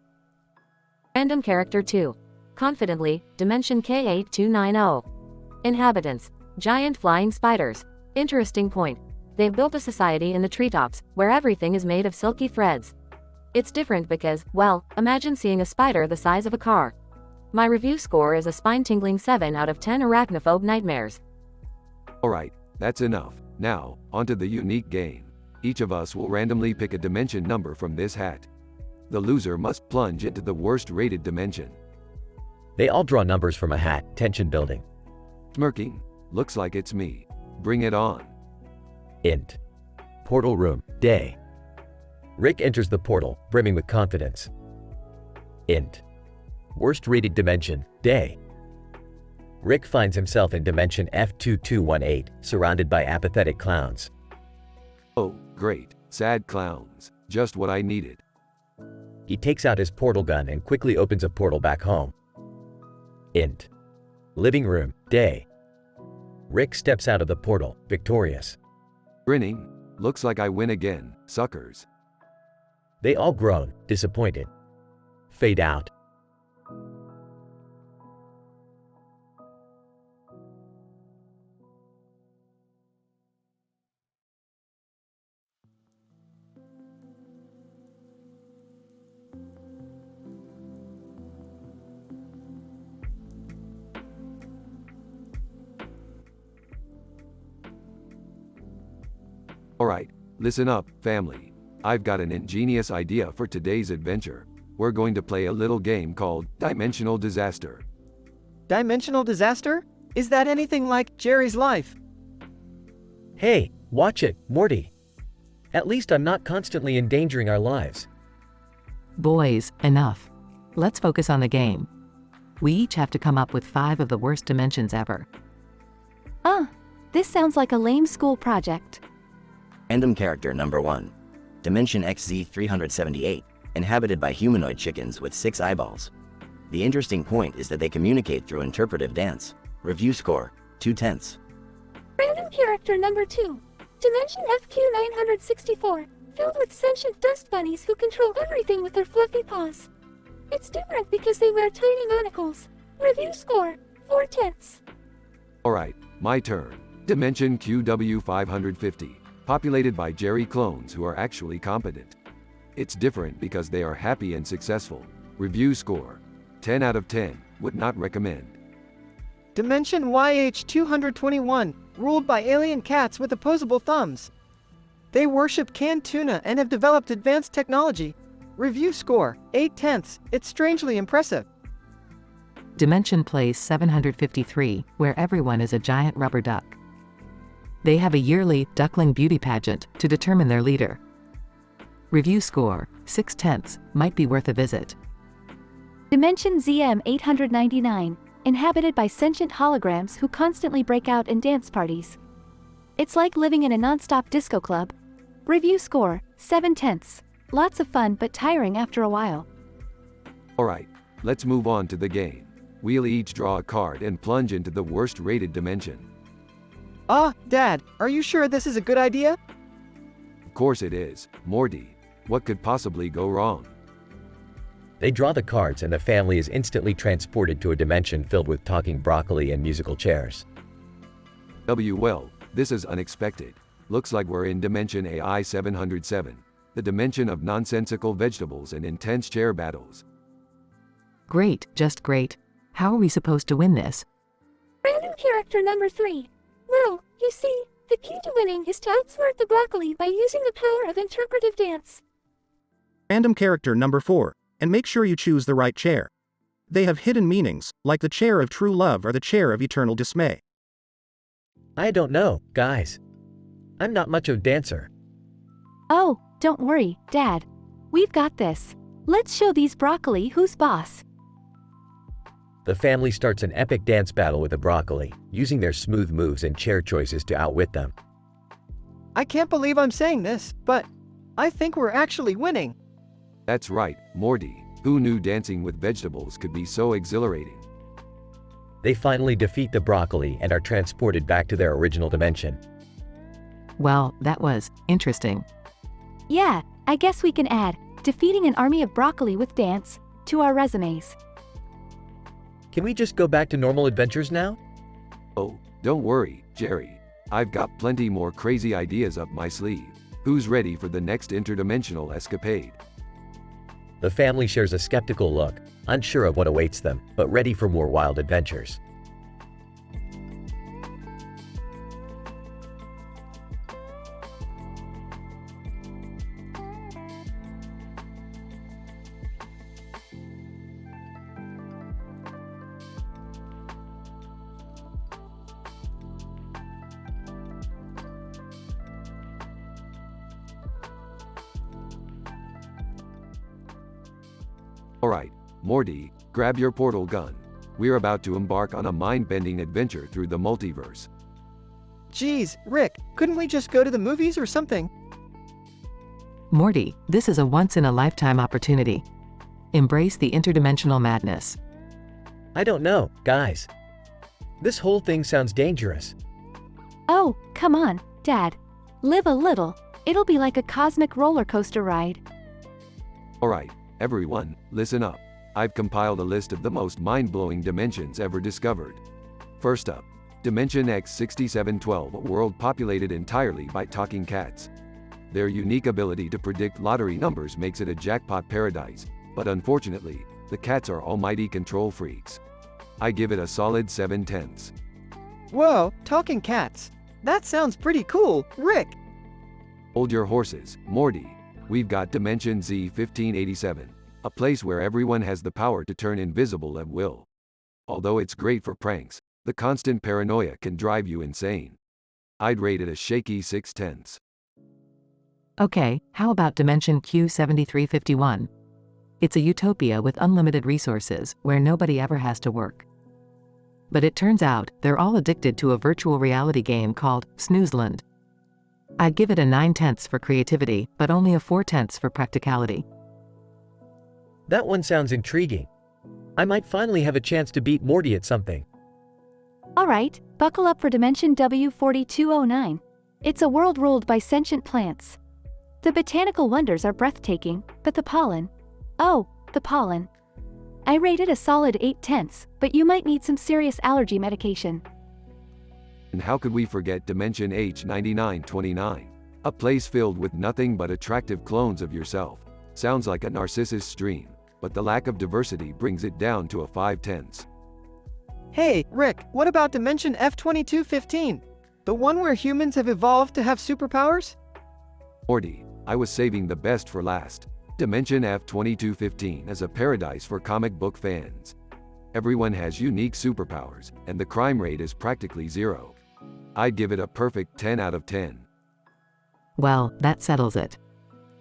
Random character 2. Confidently, Dimension K8290. Inhabitants, giant flying spiders. Interesting point. They've built a society in the treetops, where everything is made of silky threads. It's different because, well, imagine seeing a spider the size of a car. My review score is a spine-tingling 7 out of 10 arachnophobe nightmares. Alright, that's enough. Now, onto the unique game. Each of us will randomly pick a dimension number from this hat. The loser must plunge into the worst-rated dimension. They all draw numbers from a hat, tension building. Smirking. Looks like it's me. Bring it on. Int. Portal room, day. Rick enters the portal, brimming with confidence. Int. Worst rated dimension, day. Rick finds himself in dimension F2218, surrounded by apathetic clowns. Oh, great. Sad clowns. Just what I needed. He takes out his portal gun and quickly opens a portal back home. Int. Living room, day. Rick steps out of the portal, victorious. Grinning. Looks like I win again, suckers. They all groan, disappointed. fade out. Alright, listen up, family. I've got an ingenious idea for today's adventure. We're going to play a little game called Dimensional Disaster. Dimensional disaster? Is that anything like Jerry's life? Hey, watch it, Morty. At least I'm not constantly endangering our lives. Boys, enough. Let's focus on the game. We each have to come up with 5 of the worst dimensions ever. This sounds like a lame school project. Random character number 1. Dimension XZ378, inhabited by humanoid chickens with 6 eyeballs. The interesting point is that they communicate through interpretive dance. Review score, 2/10. Random character number 2. Dimension FQ964, filled with sentient dust bunnies who control everything with their fluffy paws. It's different because they wear tiny manacles. Review score, 4/10. Alright, my turn. Dimension QW550, populated by Jerry clones who are actually competent. It's different because they are happy and successful. Review score, 10 out of 10, would not recommend. Dimension YH221, ruled by alien cats with opposable thumbs. They worship canned tuna and have developed advanced technology. Review score, 8/10. It's strangely impressive. Dimension Place 753, where everyone is a giant rubber duck. They have a yearly duckling beauty pageant to determine their leader. Review score, 6/10, might be worth a visit. Dimension ZM899, inhabited by sentient holograms who constantly break out in dance parties. It's like living in a non-stop disco club. Review score, 7/10. Lots of fun but tiring after a while. Alright, let's move on to the game. We'll each draw a card and plunge into the worst rated dimension. Dad, are you sure this is a good idea? Of course it is, Morty. What could possibly go wrong? They draw the cards and the family is instantly transported to a dimension filled with talking broccoli and musical chairs. Well, this is unexpected. Looks like we're in Dimension AI 707, the dimension of nonsensical vegetables and intense chair battles. Great, just great. How are we supposed to win this? Random character number 3. Well, you see, the key to winning is to outsmart the broccoli by using the power of interpretive dance. Random character number 4, and make sure you choose the right chair. They have hidden meanings, like the chair of true love or the chair of eternal dismay. I don't know, guys. I'm not much of a dancer. Oh, don't worry, Dad. We've got this. Let's show these broccoli who's boss. The family starts an epic dance battle with the broccoli, using their smooth moves and chair choices to outwit them. I can't believe I'm saying this, but I think we're actually winning. That's right, Morty. Who knew dancing with vegetables could be so exhilarating? They finally defeat the broccoli and are transported back to their original dimension. Well, that was interesting. Yeah, I guess we can add defeating an army of broccoli with dance to our resumes. Can we just go back to normal adventures now? Oh, don't worry, Jerry. I've got plenty more crazy ideas up my sleeve. Who's ready for the next interdimensional escapade? The family shares a skeptical look, unsure of what awaits them, but ready for more wild adventures. Alright, Morty, grab your portal gun. We're about to embark on a mind-bending adventure through the multiverse. Geez, Rick, couldn't we just go to the movies or something? Morty, this is a once-in-a-lifetime opportunity. Embrace the interdimensional madness. I don't know, guys. This whole thing sounds dangerous. Oh, come on, Dad. Live a little. It'll be like a cosmic roller coaster ride. Alright, everyone, listen up. I've compiled a list of the most mind-blowing dimensions ever discovered. First up, Dimension X6712, a world populated entirely by talking cats. Their unique ability to predict lottery numbers makes it a jackpot paradise, but unfortunately, the cats are almighty control freaks. I give it a solid 7/10. Whoa, talking cats. That sounds pretty cool, Rick. Hold your horses, Morty. We've got Dimension Z1587, a place where everyone has the power to turn invisible at will. Although it's great for pranks, the constant paranoia can drive you insane. I'd rate it a shaky 6/10. Okay, how about Dimension Q7351? It's a utopia with unlimited resources, where nobody ever has to work. But it turns out, they're all addicted to a virtual reality game called Snoozeland. I'd give it a 9/10 for creativity, but only a 4/10 for practicality. That one sounds intriguing. I might finally have a chance to beat Morty at something. Alright, buckle up for Dimension W4209. It's a world ruled by sentient plants. The botanical wonders are breathtaking, but the pollen. Oh, the pollen. I rated a solid 8/10, but you might need some serious allergy medication. And how could we forget Dimension H9929? A place filled with nothing but attractive clones of yourself. Sounds like a narcissist dream, but the lack of diversity brings it down to a 5/10. Hey, Rick, what about Dimension F2215? The one where humans have evolved to have superpowers? Morty, I was saving the best for last. Dimension F2215 is a paradise for comic book fans. Everyone has unique superpowers, and the crime rate is practically zero. I'd give it a perfect 10 out of 10. Well, that settles it.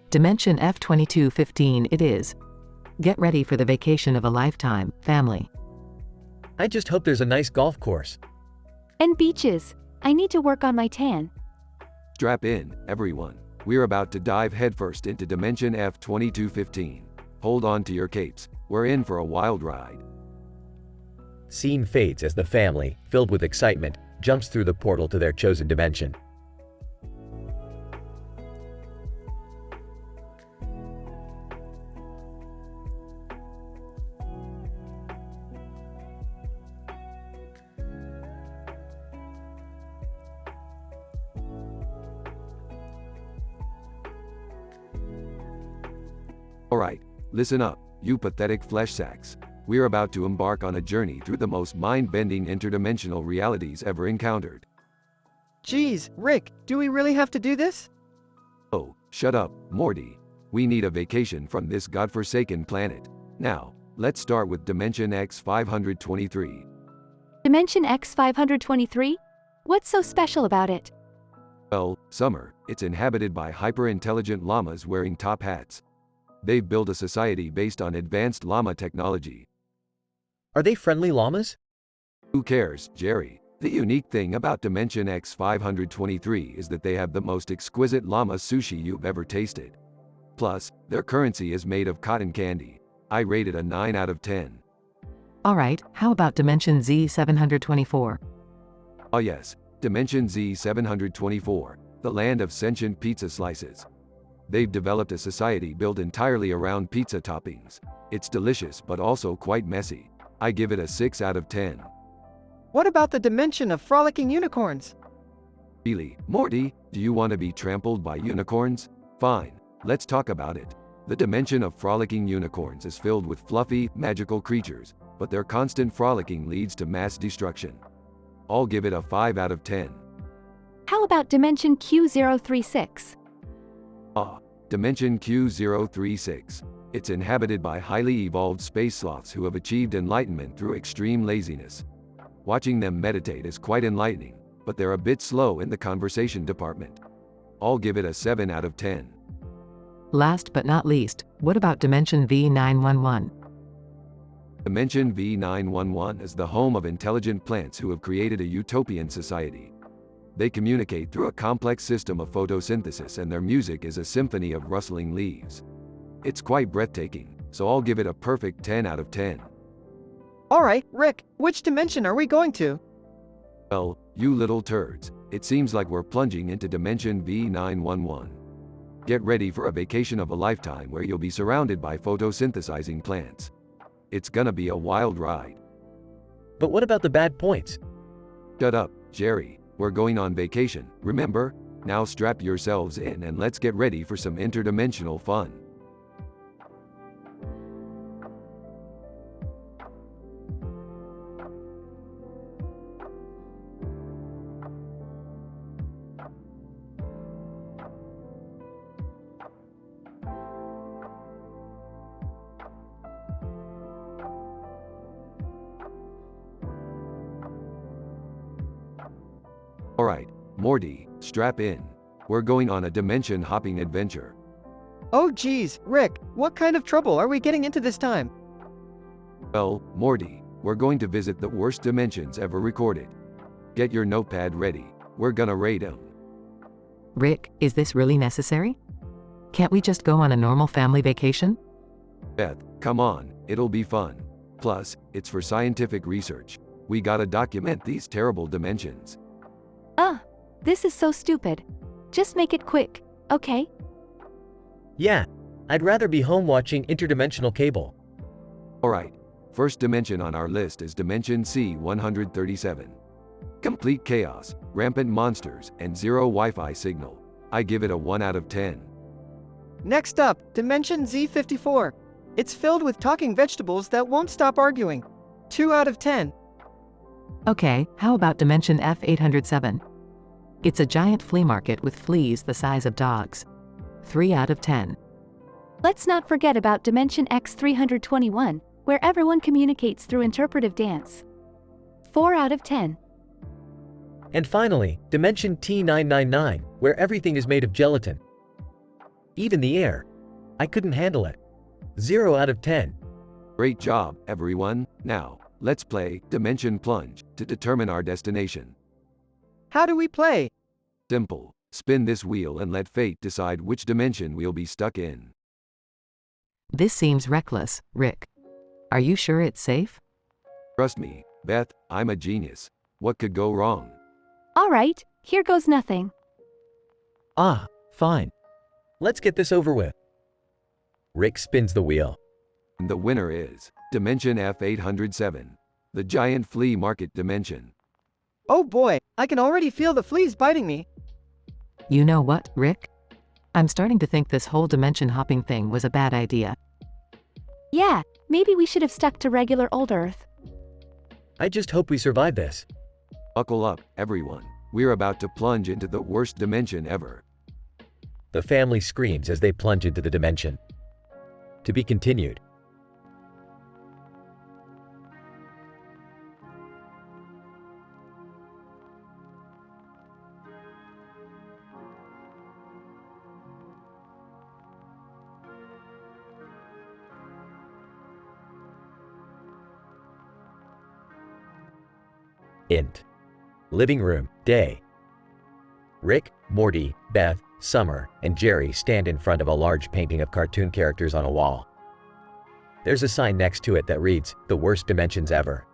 Dimension F2215 it is. Get ready for the vacation of a lifetime, family. I just hope there's a nice golf course. And beaches. I need to work on my tan. Strap in, everyone. We're about to dive headfirst into Dimension F2215. Hold on to your capes. We're in for a wild ride. Scene fades as the family, filled with excitement, jumps through the portal to their chosen dimension. Alright, listen up, you pathetic flesh sacks. We're about to embark on a journey through the most mind-bending interdimensional realities ever encountered. Geez, Rick, do we really have to do this? Oh, shut up, Morty. We need a vacation from this godforsaken planet. Now, let's start with Dimension X523. Dimension X523? What's so special about it? Well, Summer, it's inhabited by hyper-intelligent llamas wearing top hats. They've built a society based on advanced llama technology. Are they friendly llamas? Who cares, Jerry? The unique thing about Dimension X523 is that they have the most exquisite llama sushi you've ever tasted. Plus, their currency is made of cotton candy. I rated a 9 out of 10. Alright, how about Dimension Z724? Oh yes, Dimension Z724, the land of sentient pizza slices. They've developed a society built entirely around pizza toppings. It's delicious but also quite messy. I give it a 6 out of 10. What about the dimension of frolicking unicorns? Really, Morty, do you want to be trampled by unicorns? Fine, let's talk about it. The dimension of frolicking unicorns is filled with fluffy, magical creatures, but their constant frolicking leads to mass destruction. I'll give it a 5 out of 10. How about Dimension Q036? Dimension Q036. It's inhabited by highly evolved space sloths who have achieved enlightenment through extreme laziness. Watching them meditate is quite enlightening, but they're a bit slow in the conversation department. I'll give it a 7 out of 10. Last but not least, what about Dimension V911? Dimension V911 is the home of intelligent plants who have created a utopian society. They communicate through a complex system of photosynthesis, and their music is a symphony of rustling leaves. It's quite breathtaking, so I'll give it a perfect 10 out of 10. Alright, Rick, which dimension are we going to? Well, you little turds, it seems like we're plunging into Dimension V911. Get ready for a vacation of a lifetime where you'll be surrounded by photosynthesizing plants. It's gonna be a wild ride. But what about the bad points? Shut up, Jerry. We're going on vacation, remember? Now strap yourselves in and let's get ready for some interdimensional fun. Alright, Morty, strap in. We're going on a dimension-hopping adventure. Oh geez, Rick, what kind of trouble are we getting into this time? Well, Morty, we're going to visit the worst dimensions ever recorded. Get your notepad ready. We're gonna rate them. Rick, is this really necessary? Can't we just go on a normal family vacation? Beth, come on, it'll be fun. Plus, it's for scientific research. We gotta document these terrible dimensions. This is so stupid. Just make it quick, okay? Yeah, I'd rather be home watching interdimensional cable. Alright, first dimension on our list is Dimension C-137. Complete chaos, rampant monsters, and zero Wi-Fi signal. I give it a 1 out of 10. Next up, Dimension Z54. It's filled with talking vegetables that won't stop arguing. 2 out of 10. Okay, how about Dimension F807? It's a giant flea market with fleas the size of dogs. 3 out of 10. Let's not forget about Dimension X321, where everyone communicates through interpretive dance. 4 out of 10. And finally, Dimension T999, where everything is made of gelatin. Even the air. I couldn't handle it. 0 out of 10. Great job, everyone. Now, let's play Dimension Plunge to determine our destination. How do we play? Simple. Spin this wheel and let fate decide which dimension we'll be stuck in. This seems reckless, Rick. Are you sure it's safe? Trust me, Beth, I'm a genius. What could go wrong? Alright, here goes nothing. Fine. Let's get this over with. Rick spins the wheel. And the winner is Dimension F807, the giant flea market dimension. Oh boy, I can already feel the fleas biting me. You know what, Rick? I'm starting to think this whole dimension hopping thing was a bad idea. Yeah, maybe we should have stuck to regular old Earth. I just hope we survive this. Buckle up, everyone. We're about to plunge into the worst dimension ever. The family screams as they plunge into the dimension. To be continued. Int. Living room, day. Rick, Morty, Beth, Summer, and Jerry stand in front of a large painting of cartoon characters on a wall. There's a sign next to it that reads, "The worst dimensions ever."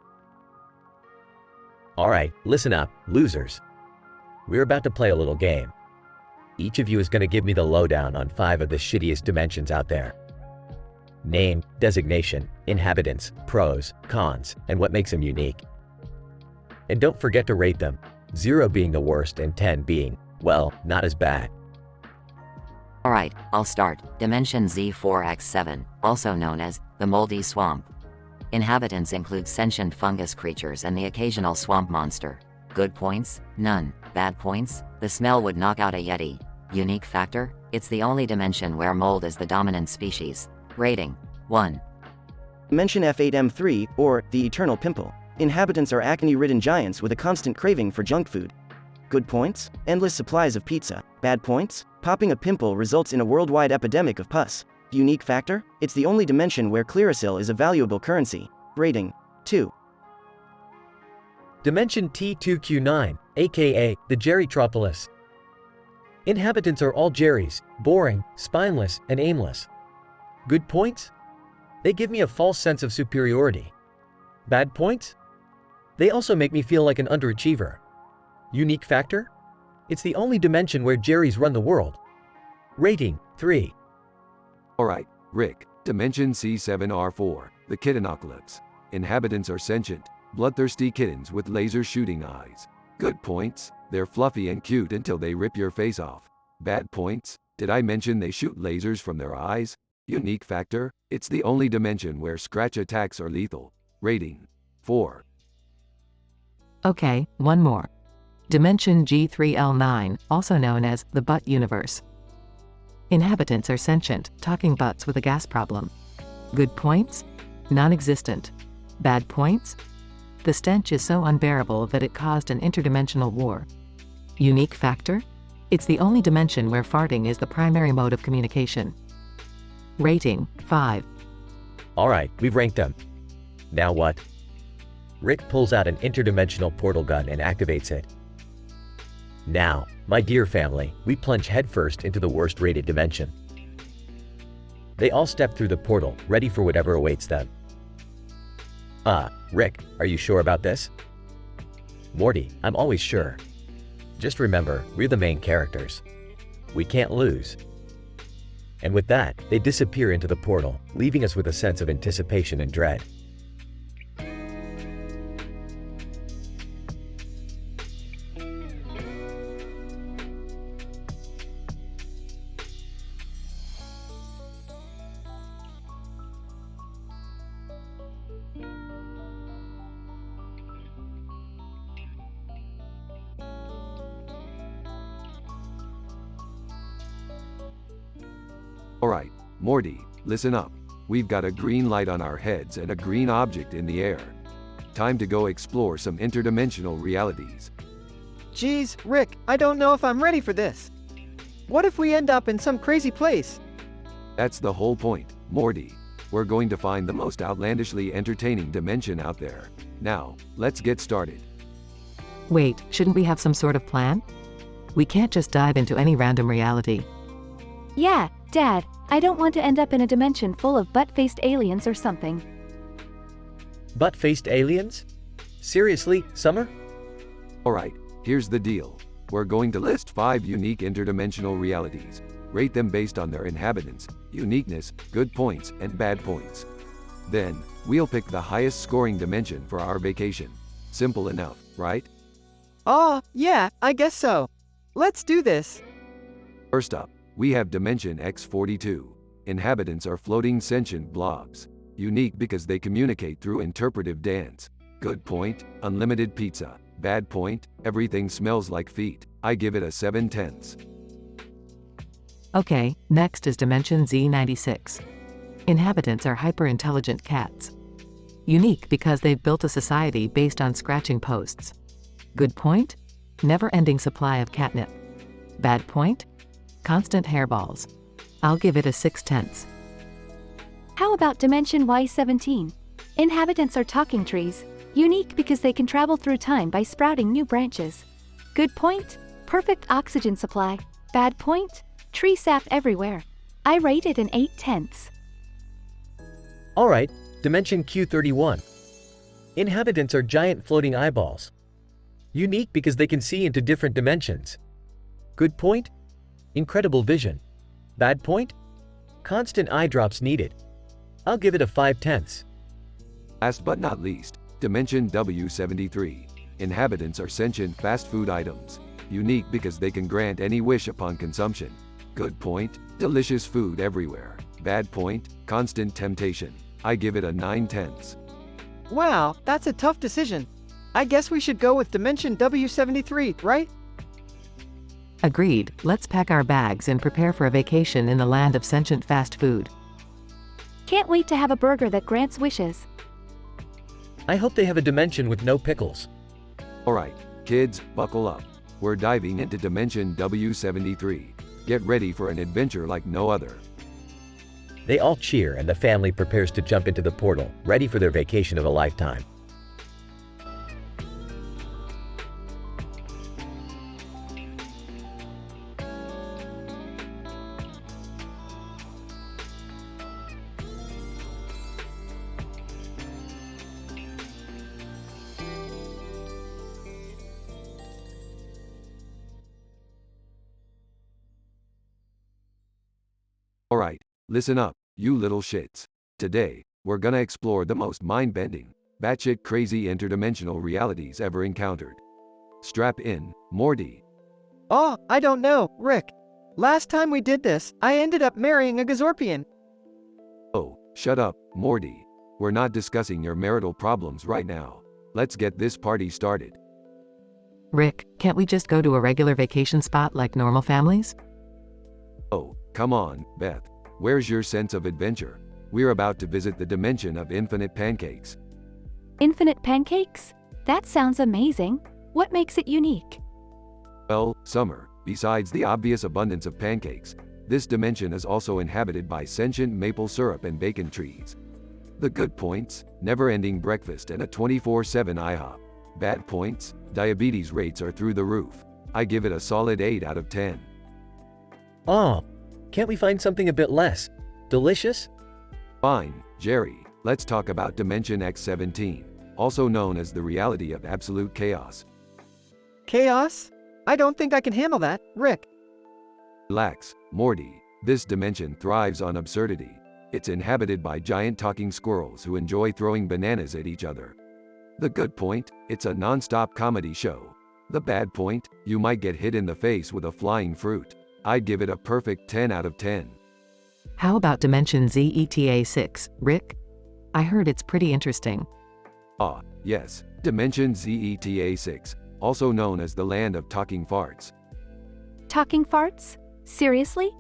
Alright, listen up, losers. We're about to play a little game. Each of you is going to give me the lowdown on 5 of the shittiest dimensions out there. Name, designation, inhabitants, pros, cons, and what makes them unique. And don't forget to rate them, 0 being the worst and 10 being, well, not as bad. Alright, I'll start. Dimension Z4X7, also known as the Moldy Swamp. Inhabitants include sentient fungus creatures and the occasional swamp monster. Good points? None. Bad points? The smell would knock out a Yeti. Unique factor? It's the only dimension where mold is the dominant species. Rating: 1. Dimension F8M3, or the Eternal Pimple. Inhabitants are acne-ridden giants with a constant craving for junk food. Good points? Endless supplies of pizza. Bad points? Popping a pimple results in a worldwide epidemic of pus. Unique factor? It's the only dimension where Clearasil is a valuable currency. Rating: 2. Dimension T2Q9, aka the Jerrytropolis. Inhabitants are all Jerrys, boring, spineless, and aimless. Good points? They give me a false sense of superiority. Bad points? They also make me feel like an underachiever. Unique factor? It's the only dimension where Jerrys run the world. Rating: 3. Alright, Rick, Dimension C7R4, The Kittenocalypse. Inhabitants are sentient, bloodthirsty kittens with laser-shooting eyes. Good points. They're fluffy and cute until they rip your face off. Bad points. Did I mention they shoot lasers from their eyes? Unique factor. It's the only dimension where scratch attacks are lethal. Rating 4. Okay, one more. Dimension G3L9, also known as the Butt Universe. Inhabitants are sentient, talking butts with a gas problem. Good points? Non-existent. Bad points? The stench is so unbearable that it caused an interdimensional war. Unique factor? It's the only dimension where farting is the primary mode of communication. Rating 5. Alright, we've ranked them. Now what? Rick pulls out an interdimensional portal gun and activates it. Now, my dear family, we plunge headfirst into the worst rated dimension. They all step through the portal, ready for whatever awaits them. Rick, are you sure about this? Morty, I'm always sure. Just remember, we're the main characters. We can't lose. And with that, they disappear into the portal, leaving us with a sense of anticipation and dread. Alright, Morty, listen up. We've got a green light on our heads and a green object in the air. Time to go explore some interdimensional realities. Geez, Rick, I don't know if I'm ready for this. What if we end up in some crazy place? That's the whole point, Morty. We're going to find the most outlandishly entertaining dimension out there. Now, let's get started. Wait, shouldn't we have some sort of plan? We can't just dive into any random reality. Yeah, Dad, I don't want to end up in a dimension full of butt-faced aliens or something. Butt-faced aliens? Seriously, Summer? Alright, here's the deal. We're going to list 5 unique interdimensional realities. Rate them based on their inhabitants, uniqueness, good points, and bad points. Then, we'll pick the highest scoring dimension for our vacation. Simple enough, right? Yeah, I guess so. Let's do this. First up, we have Dimension X42. Inhabitants are floating sentient blobs. Unique because they communicate through interpretive dance. Good point, unlimited pizza. Bad point, everything smells like feet. I give it a 7/10. Okay, next is Dimension Z96. Inhabitants are hyper-intelligent cats. Unique because they've built a society based on scratching posts. Good point? Never-ending supply of catnip. Bad point? Constant hairballs. I'll give it a 6/10. How about Dimension Y17? Inhabitants are talking trees. Unique because they can travel through time by sprouting new branches. Good point? Perfect oxygen supply. Bad point? Tree sap everywhere. I rate it an 8/10. Alright, Dimension Q31. Inhabitants are giant floating eyeballs. Unique because they can see into different dimensions. Good point? Incredible vision. Bad point? Constant eye drops needed. I'll give it a 5/10. Last but not least, Dimension W73. Inhabitants are sentient fast food items. Unique because they can grant any wish upon consumption. Good point, delicious food everywhere. Bad point, constant temptation. I give it a 9/10. Wow, that's a tough decision. I guess we should go with Dimension W73, right? Agreed, let's pack our bags and prepare for a vacation in the land of sentient fast food. Can't wait to have a burger that grants wishes. I hope they have a dimension with no pickles. Alright, kids, buckle up. We're diving into Dimension W73. Get ready for an adventure like no other. They all cheer and the family prepares to jump into the portal, ready for their vacation of a lifetime. Alright, listen up, you little shits. Today, we're gonna explore the most mind-bending, batshit crazy interdimensional realities ever encountered. Strap in, Morty. Oh, I don't know, Rick. Last time we did this, I ended up marrying a Gazorpian. Oh, shut up, Morty. We're not discussing your marital problems right now. Let's get this party started. Rick, can't we just go to a regular vacation spot like normal families? Oh, come on, Beth. Where's your sense of adventure? We're about to visit the dimension of infinite pancakes. Infinite pancakes? That sounds amazing. What makes it unique? Well, Summer, besides the obvious abundance of pancakes, this dimension is also inhabited by sentient maple syrup and bacon trees. The good points, never-ending breakfast and a 24/7 IHOP. Bad points, diabetes rates are through the roof. I give it a solid 8 out of 10. Oh, can't we find something a bit less delicious? Fine, Jerry, let's talk about Dimension X17, also known as the reality of absolute chaos. Chaos? I don't think I can handle that, Rick. Relax, Morty. This dimension thrives on absurdity. It's inhabited by giant talking squirrels who enjoy throwing bananas at each other. The good point, it's a non-stop comedy show. The bad point, you might get hit in the face with a flying fruit. I'd give it a perfect 10 out of 10. How about Dimension ZETA 6, Rick? I heard it's pretty interesting. Ah, yes, Dimension ZETA 6, also known as the land of talking farts. Talking farts? Seriously?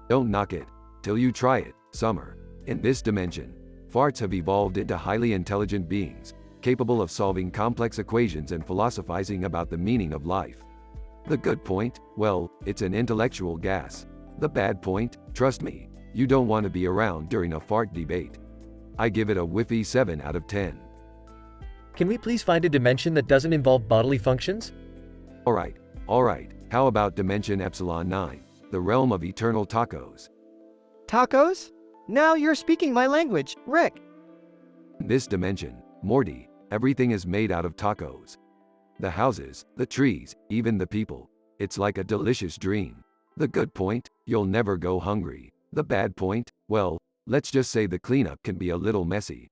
Don't knock it till you try it, Summer. In this dimension, farts have evolved into highly intelligent beings, capable of solving complex equations and philosophizing about the meaning of life. The good point, well, it's an intellectual gas. The bad point, trust me, you don't want to be around during a fart debate. I give it a whiffy 7 out of 10. Can we please find a dimension that doesn't involve bodily functions? Alright, how about Dimension Epsilon 9, the realm of eternal tacos? Tacos? Now you're speaking my language, Rick. In this dimension, Morty, everything is made out of tacos. The houses, the trees, even the people. It's like a delicious dream. The good point, you'll never go hungry. The bad point, well, let's just say the cleanup can be a little messy.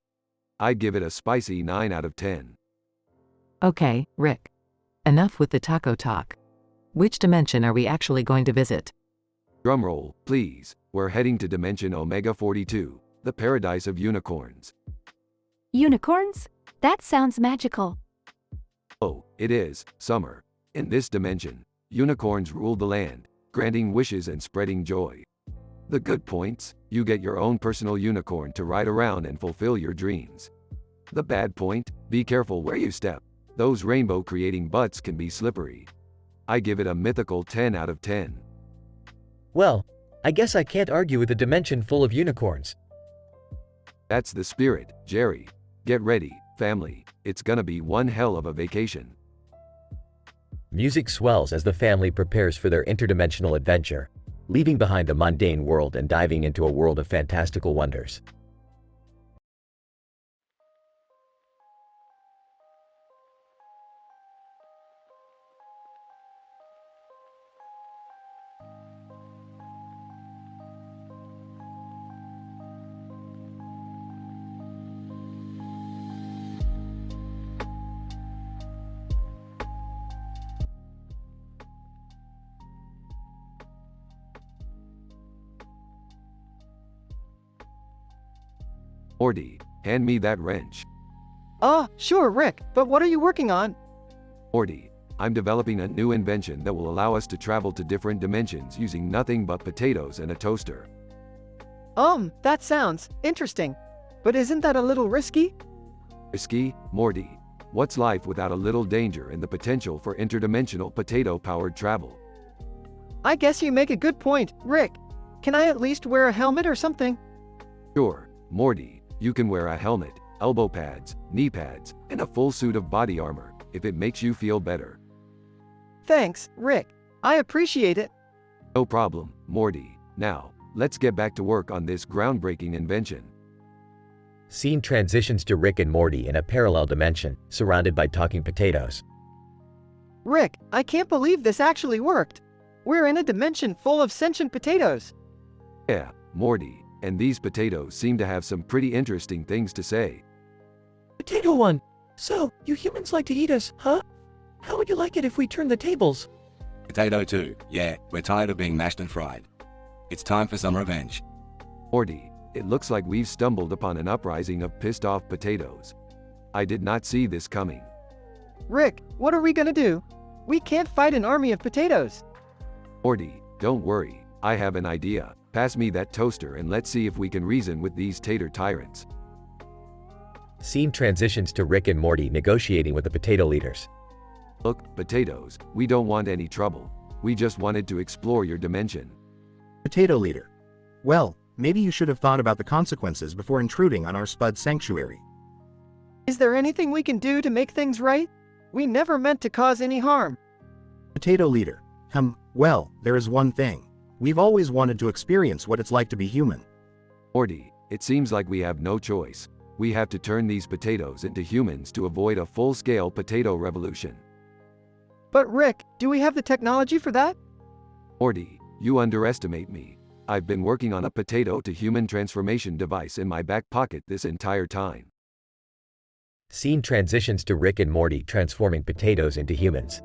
I'd give it a spicy 9 out of 10. Okay, Rick. Enough with the taco talk. Which dimension are we actually going to visit? Drumroll, please. We're heading to Dimension Omega 42, the paradise of unicorns. Unicorns? That sounds magical. Oh, it is, Summer. In this dimension, unicorns rule the land, granting wishes and spreading joy. The good points, you get your own personal unicorn to ride around and fulfill your dreams. The bad point, be careful where you step. Those rainbow-creating butts can be slippery. I give it a mythical 10 out of 10. Well, I guess I can't argue with a dimension full of unicorns. That's the spirit, Jerry. Get ready, family. It's gonna be one hell of a vacation. Music swells as the family prepares for their interdimensional adventure, leaving behind the mundane world and diving into a world of fantastical wonders. Morty, hand me that wrench. Sure, Rick, but what are you working on? Morty, I'm developing a new invention that will allow us to travel to different dimensions using nothing but potatoes and a toaster. That sounds interesting. But isn't that a little risky? Risky, Morty? What's life without a little danger and the potential for interdimensional potato-powered travel? I guess you make a good point, Rick. Can I at least wear a helmet or something? Sure, Morty, you can wear a helmet, elbow pads, knee pads, and a full suit of body armor, if it makes you feel better. Thanks, Rick. I appreciate it. No problem, Morty. Now, let's get back to work on this groundbreaking invention. Scene transitions to Rick and Morty in a parallel dimension, surrounded by talking potatoes. Rick, I can't believe this actually worked. We're in a dimension full of sentient potatoes. Yeah, Morty, and these potatoes seem to have some pretty interesting things to say. Potato 1. So, you humans like to eat us, huh? How would you like it if we turned the tables? Potato 2. Yeah, we're tired of being mashed and fried. It's time for some revenge. Morty, it looks like we've stumbled upon an uprising of pissed-off potatoes. I did not see this coming. Rick, what are we gonna do? We can't fight an army of potatoes. Morty, don't worry, I have an idea. Pass me that toaster and let's see if we can reason with these tater tyrants. Scene transitions to Rick and Morty negotiating with the potato leaders. Look, potatoes, we don't want any trouble. We just wanted to explore your dimension. Potato leader. Well, maybe you should have thought about the consequences before intruding on our Spud sanctuary. Is there anything we can do to make things right? We never meant to cause any harm. Potato leader. Well, there is one thing. We've always wanted to experience what it's like to be human. Morty, it seems like we have no choice. We have to turn these potatoes into humans to avoid a full-scale potato revolution. But Rick, do we have the technology for that? Morty, you underestimate me. I've been working on a potato-to-human transformation device in my back pocket this entire time. Scene transitions to Rick and Morty transforming potatoes into humans.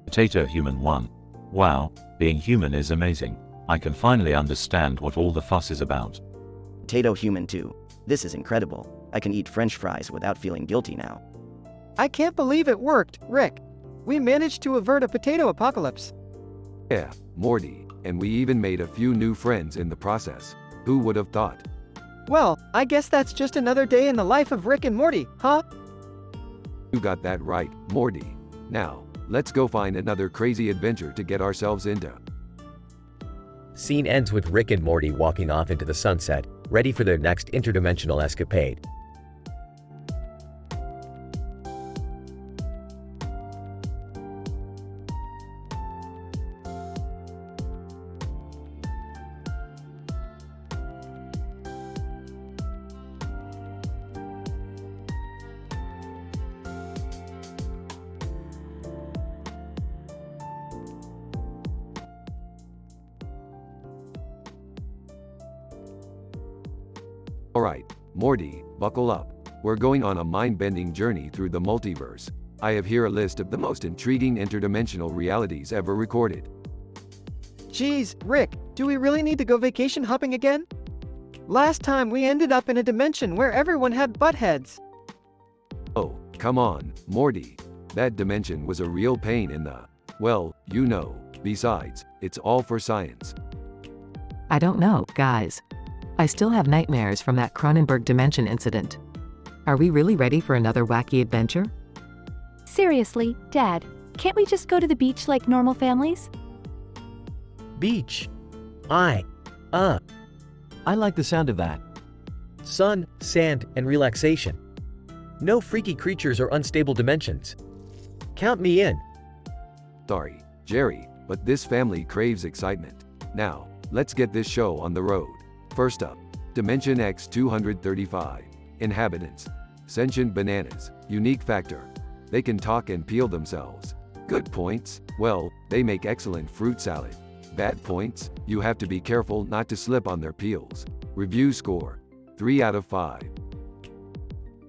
Potato Human 1. Wow, being human is amazing. I can finally understand what all the fuss is about. Potato Human 2. This is incredible. I can eat French fries without feeling guilty now. I can't believe it worked, Rick. We managed to avert a potato apocalypse. Yeah, Morty, and we even made a few new friends in the process. Who would have thought? Well, I guess that's just another day in the life of Rick and Morty, huh? You got that right, Morty. Now, let's go find another crazy adventure to get ourselves into. Scene ends with Rick and Morty walking off into the sunset, ready for their next interdimensional escapade. Alright, Morty, buckle up. We're going on a mind-bending journey through the multiverse. I have here a list of the most intriguing interdimensional realities ever recorded. Geez, Rick, do we really need to go vacation hopping again? Last time we ended up in a dimension where everyone had butt heads. Oh, come on, Morty. That dimension was a real pain in the... well, you know. Besides, it's all for science. I don't know, guys. I still have nightmares from that Cronenberg dimension incident. Are we really ready for another wacky adventure? Seriously, Dad, can't we just go to the beach like normal families? Beach. I like the sound of that. Sun, sand, and relaxation. No freaky creatures or unstable dimensions. Count me in. Sorry, Jerry, but this family craves excitement. Now, let's get this show on the road. First up, Dimension X 235. Inhabitants. Sentient bananas. Unique factor. They can talk and peel themselves. Good points. Well, they make excellent fruit salad. Bad points. You have to be careful not to slip on their peels. Review score. 3 out of 5.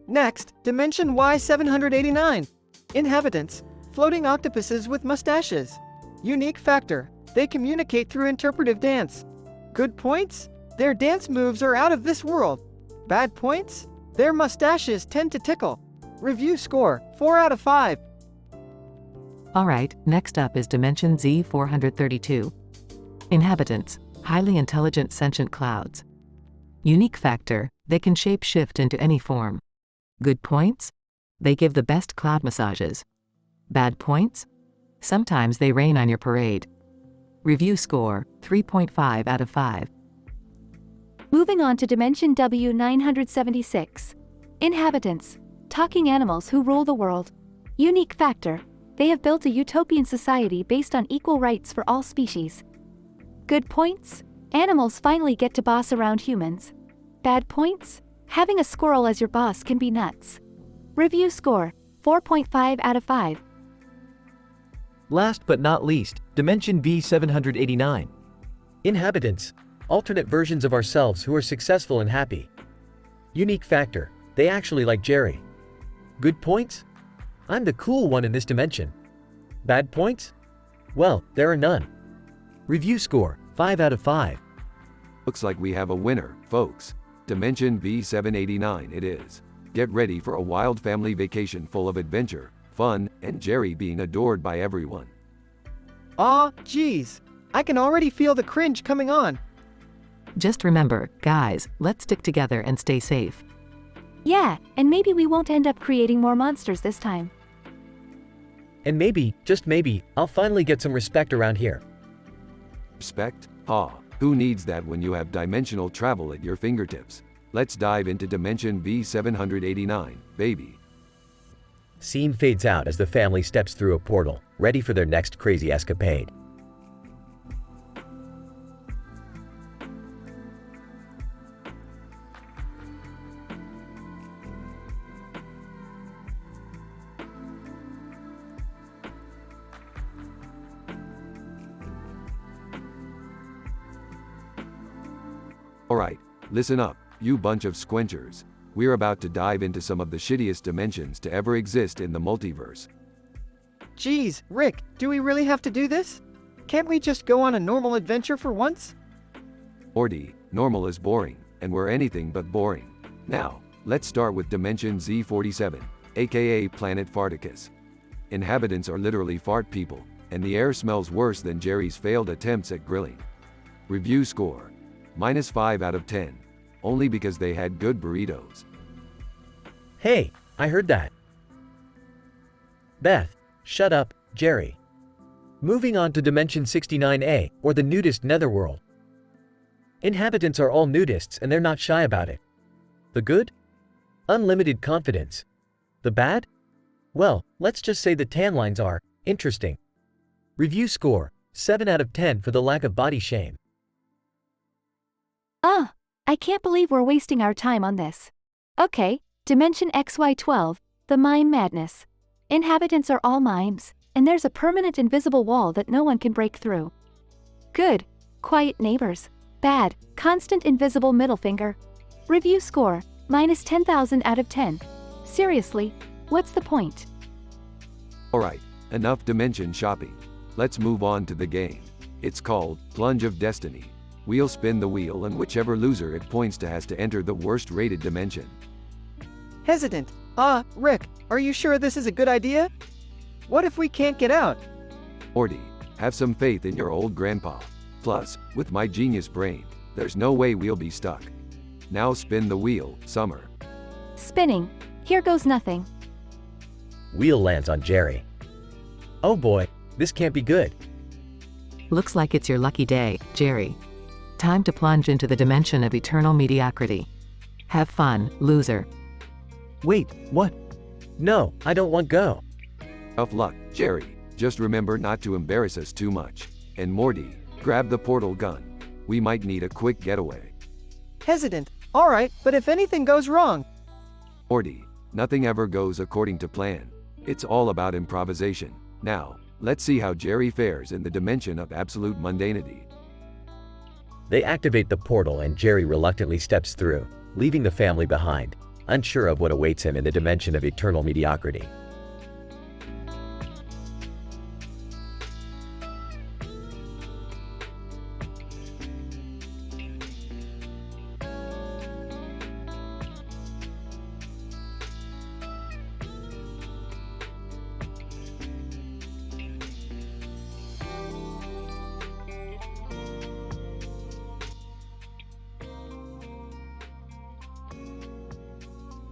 Next, Dimension Y 789. Inhabitants. Floating octopuses with mustaches. Unique factor. They communicate through interpretive dance. Good points. Their dance moves are out of this world. Bad points? Their mustaches tend to tickle. Review score, 4 out of 5. Alright, next up is Dimension Z 432. Inhabitants. Highly intelligent sentient clouds. Unique factor. They can shape-shift into any form. Good points? They give the best cloud massages. Bad points? Sometimes they rain on your parade. Review score, 3.5 out of 5. Moving on to Dimension W 976. Inhabitants. Talking animals who rule the world. Unique factor. They have built a utopian society based on equal rights for all species. Good points? Animals finally get to boss around humans. Bad points? Having a squirrel as your boss can be nuts. Review score, 4.5 out of 5. Last but not least, Dimension B 789. Inhabitants. Alternate versions of ourselves who are successful and happy. Unique factor, they actually like Jerry. Good points? I'm the cool one in this dimension. Bad points? Well, there are none. Review score, 5 out of 5. Looks like we have a winner, folks. Dimension B789 it is. Get ready for a wild family vacation full of adventure, fun, and Jerry being adored by everyone. Aw, geez. I can already feel the cringe coming on. Just remember, guys, let's stick together and stay safe. Yeah, and maybe we won't end up creating more monsters this time. And maybe, just maybe, I'll finally get some respect around here. Respect? Who needs that when you have dimensional travel at your fingertips? Let's dive into Dimension B789, baby. Scene fades out as the family steps through a portal, ready for their next crazy escapade. Alright, listen up, you bunch of squenchers. We're about to dive into some of the shittiest dimensions to ever exist in the multiverse. Geez, Rick, do we really have to do this? Can't we just go on a normal adventure for once? Morty, normal is boring, and we're anything but boring. Now, let's start with Dimension Z47, aka Planet Farticus. Inhabitants are literally fart people, and the air smells worse than Jerry's failed attempts at grilling. Review score, -5 out of 10, only because they had good burritos. Hey, I heard that. Beth, shut up, Jerry. Moving on to Dimension 69A, or the nudist netherworld. Inhabitants are all nudists and they're not shy about it. The good? Unlimited confidence. The bad? Well, let's just say the tan lines are interesting. Review score, 7 out of 10 for the lack of body shame. I can't believe we're wasting our time on this. Okay, Dimension XY12, the Mime Madness. Inhabitants are all mimes, and there's a permanent invisible wall that no one can break through. Good, quiet neighbors. Bad, constant invisible middle finger. Review score, -10,000 out of 10. Seriously, what's the point? Alright, enough dimension shopping. Let's move on to the game. It's called Plunge of Destiny. We'll spin the wheel and whichever loser it points to has to enter the worst rated dimension. Hesitant. Rick, are you sure this is a good idea? What if we can't get out? Morty, have some faith in your old grandpa. Plus, with my genius brain, there's no way we'll be stuck. Now spin the wheel, Summer. Spinning. Here goes nothing. Wheel lands on Jerry. Oh boy, this can't be good. Looks like it's your lucky day, Jerry. Time to plunge into the dimension of eternal mediocrity. Have fun, loser. Wait, what? No, I don't want go. Tough luck, Jerry. Just remember not to embarrass us too much. And Morty, grab the portal gun. We might need a quick getaway. Hesitant. Alright, but if anything goes wrong? Morty, nothing ever goes according to plan. It's all about improvisation. Now, let's see how Jerry fares in the dimension of absolute mundanity. They activate the portal and Jerry reluctantly steps through, leaving the family behind, unsure of what awaits him in the dimension of eternal mediocrity.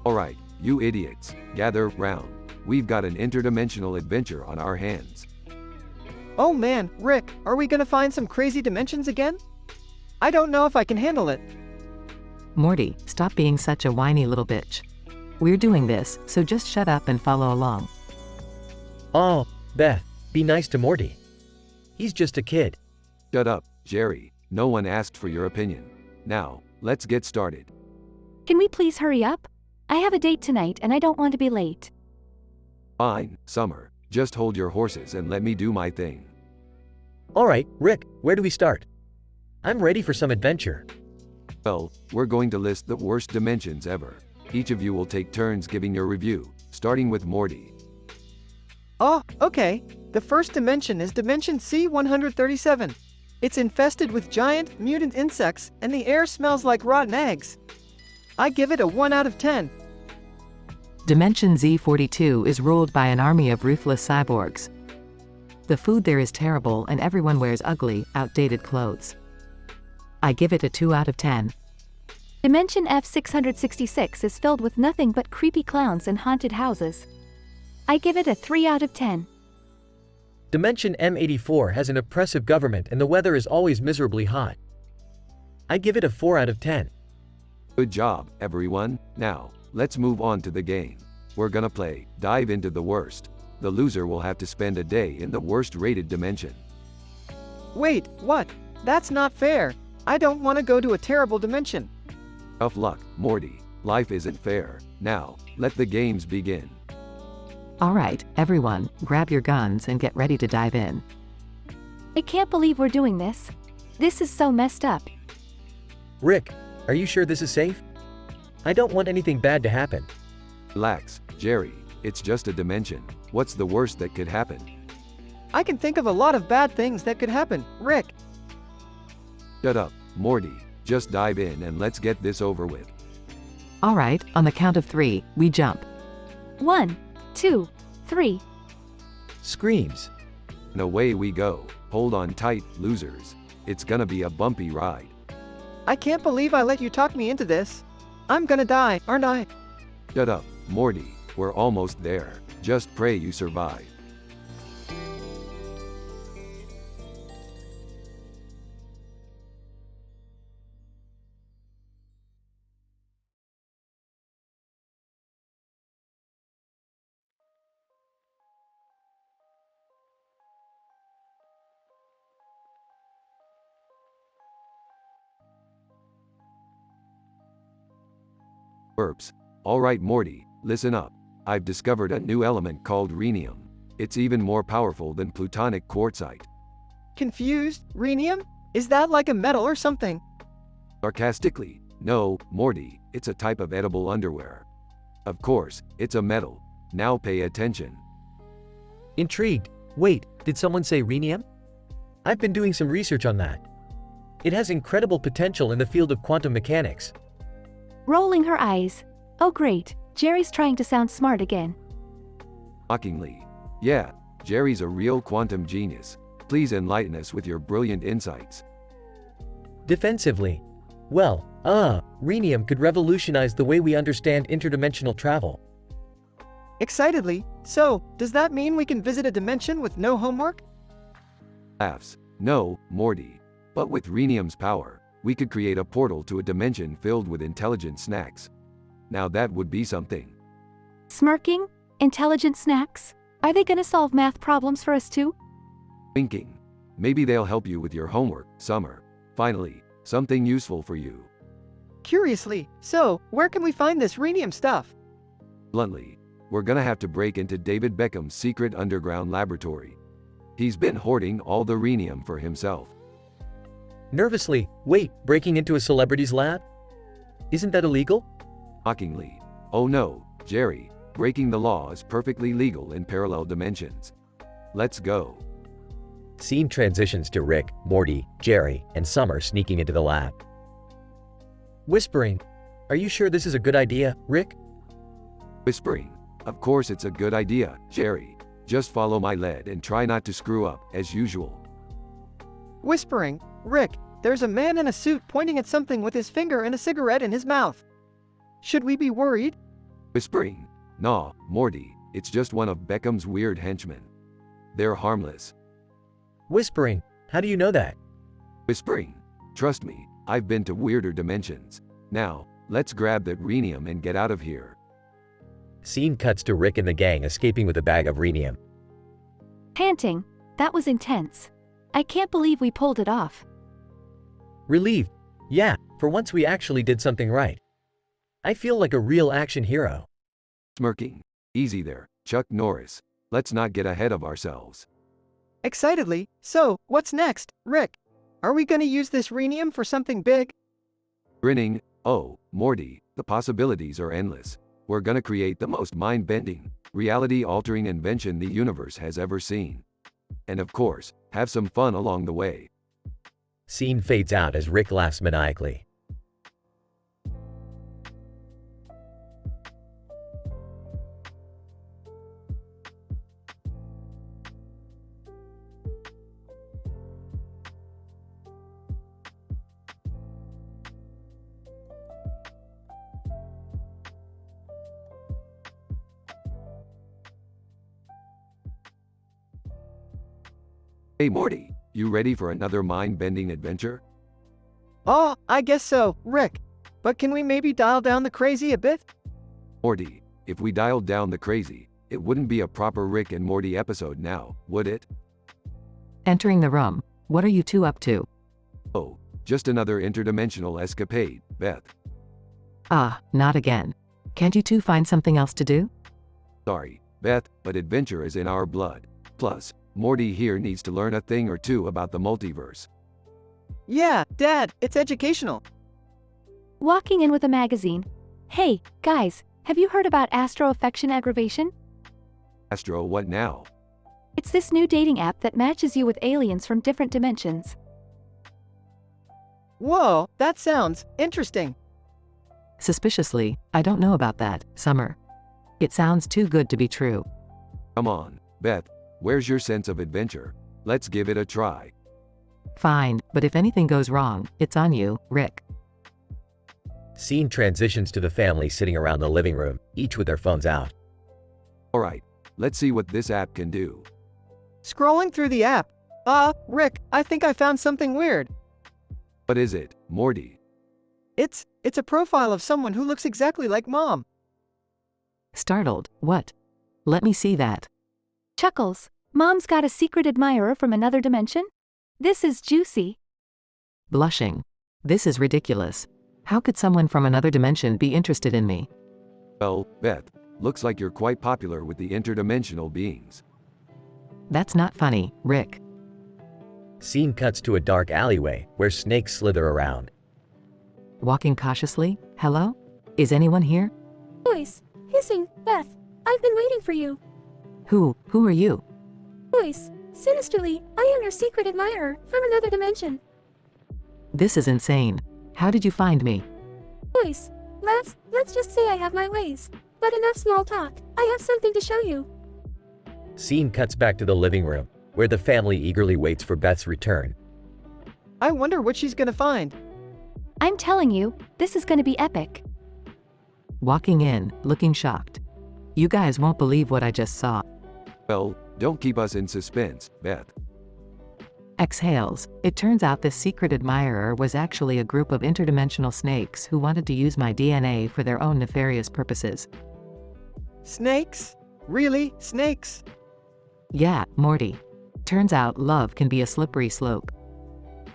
Alright, you idiots, gather round. We've got an interdimensional adventure on our hands. Oh man, Rick, are we gonna find some crazy dimensions again? I don't know if I can handle it. Morty, stop being such a whiny little bitch. We're doing this, so just shut up and follow along. Oh, Beth, be nice to Morty. He's just a kid. Shut up, Jerry. No one asked for your opinion. Now, let's get started. Can we please hurry up? I have a date tonight and I don't want to be late. Fine, Summer. Just hold your horses and let me do my thing. Alright, Rick, where do we start? I'm ready for some adventure. Well, we're going to list the worst dimensions ever. Each of you will take turns giving your review, starting with Morty. Oh, okay. The first dimension is dimension C-137. It's infested with giant, mutant insects, and the air smells like rotten eggs. I give it a 1 out of 10. Dimension Z42 is ruled by an army of ruthless cyborgs. The food there is terrible and everyone wears ugly, outdated clothes. I give it a 2 out of 10. Dimension F666 is filled with nothing but creepy clowns and haunted houses. I give it a 3 out of 10. Dimension M84 has an oppressive government and the weather is always miserably hot. I give it a 4 out of 10. Good job, everyone. Now, let's move on to the game. We're gonna play Dive into the Worst. The loser will have to spend a day in the worst rated dimension. Wait, what? That's not fair. I don't want to go to a terrible dimension. Tough luck, Morty. Life isn't fair. Now, let the games begin. Alright, everyone, grab your guns and get ready to dive in. I can't believe we're doing this. This is so messed up. Rick, are you sure this is safe? I don't want anything bad to happen. Relax, Jerry. It's just a dimension. What's the worst that could happen? I can think of a lot of bad things that could happen, Rick. Shut up, Morty. Just dive in and let's get this over with. Alright, on the count of 3, we jump. 1, 2, 3. Screams. And away we go. Hold on tight, losers. It's gonna be a bumpy ride. I can't believe I let you talk me into this. I'm gonna die, aren't I? Shut up, Morty. We're almost there. Just pray you survive. Burps. Alright, Morty, listen up. I've discovered a new element called rhenium. It's even more powerful than plutonic quartzite. Confused? Rhenium? Is that like a metal or something? Sarcastically, no, Morty, it's a type of edible underwear. Of course, it's a metal. Now pay attention. Intrigued. Wait, did someone say rhenium? I've been doing some research on that. It has incredible potential in the field of quantum mechanics. Rolling her eyes. Oh great, Jerry's trying to sound smart again. Mockingly. Yeah, Jerry's a real quantum genius. Please enlighten us with your brilliant insights. Defensively. Well, rhenium could revolutionize the way we understand interdimensional travel. Excitedly. So, does that mean we can visit a dimension with no homework? Laughs. No, Morty. But with rhenium's power, we could create a portal to a dimension filled with intelligent snacks. Now that would be something. Smirking? Intelligent snacks? Are they gonna solve math problems for us too? Winking. Maybe they'll help you with your homework, Summer. Finally, something useful for you. Curiously, so, where can we find this rhenium stuff? Bluntly, we're gonna have to break into David Beckham's secret underground laboratory. He's been hoarding all the rhenium for himself. Nervously, wait, breaking into a celebrity's lab? Isn't that illegal? Mockingly. Oh no, Jerry, breaking the law is perfectly legal in parallel dimensions. Let's go. Scene transitions to Rick, Morty, Jerry, and Summer sneaking into the lab. Whispering. Are you sure this is a good idea, Rick? Whispering. Of course it's a good idea, Jerry. Just follow my lead and try not to screw up, as usual. Whispering. Rick, there's a man in a suit pointing at something with his finger and a cigarette in his mouth. Should we be worried? Whispering. Nah, Morty, it's just one of Beckham's weird henchmen. They're harmless. Whispering. How do you know that? Whispering. Trust me, I've been to weirder dimensions. Now, let's grab that rhenium and get out of here. Scene cuts to Rick and the gang escaping with a bag of rhenium. Panting. That was intense. I can't believe we pulled it off. Relieved. Yeah, for once we actually did something right. I feel like a real action hero. Smirking. Easy there, Chuck Norris. Let's not get ahead of ourselves. Excitedly. So, what's next, Rick? Are we gonna use this rhenium for something big? Grinning, oh, Morty, the possibilities are endless. We're gonna create the most mind-bending, reality-altering invention the universe has ever seen. And of course, have some fun along the way. Scene fades out as Rick laughs maniacally. Hey Morty, you ready for another mind-bending adventure? Oh, I guess so, Rick. But can we maybe dial down the crazy a bit? Morty, if we dialed down the crazy, it wouldn't be a proper Rick and Morty episode now, would it? Entering the room. What are you two up to? Oh, just another interdimensional escapade, Beth. Ah, not again. Can't you two find something else to do? Sorry, Beth, but adventure is in our blood. Plus, Morty here needs to learn a thing or two about the multiverse. Yeah, Dad, it's educational. Walking in with a magazine. Hey, guys, have you heard about astro-affection aggravation? Astro, what now? It's this new dating app that matches you with aliens from different dimensions. Whoa, that sounds interesting. Suspiciously, I don't know about that, Summer. It sounds too good to be true. Come on, Beth, where's your sense of adventure? Let's give it a try. Fine, but if anything goes wrong, it's on you, Rick. Scene transitions to the family sitting around the living room, each with their phones out. Alright, let's see what this app can do. Scrolling through the app. Rick, I think I found something weird. What is it, Morty? It's a profile of someone who looks exactly like Mom. Startled, what? Let me see that. Chuckles. Mom's got a secret admirer from another dimension? This is juicy. Blushing. This is ridiculous. How could someone from another dimension be interested in me? Well, Beth, looks like you're quite popular with the interdimensional beings. That's not funny, Rick. Scene cuts to a dark alleyway, where snakes slither around. Walking cautiously, hello? Is anyone here? Voice. Hissing. Beth. I've been waiting for you. Who are you? Voice. Sinisterly, I am your secret admirer, from another dimension. This is insane. How did you find me? Voice. Let's just say I have my ways. But enough small talk, I have something to show you. Scene cuts back to the living room, where the family eagerly waits for Beth's return. I wonder what she's gonna find. I'm telling you, this is gonna be epic. Walking in, looking shocked. You guys won't believe what I just saw. Well, don't keep us in suspense, Beth. Exhales. It turns out this secret admirer was actually a group of interdimensional snakes who wanted to use my DNA for their own nefarious purposes. Snakes? Really? Snakes? Yeah, Morty. Turns out love can be a slippery slope.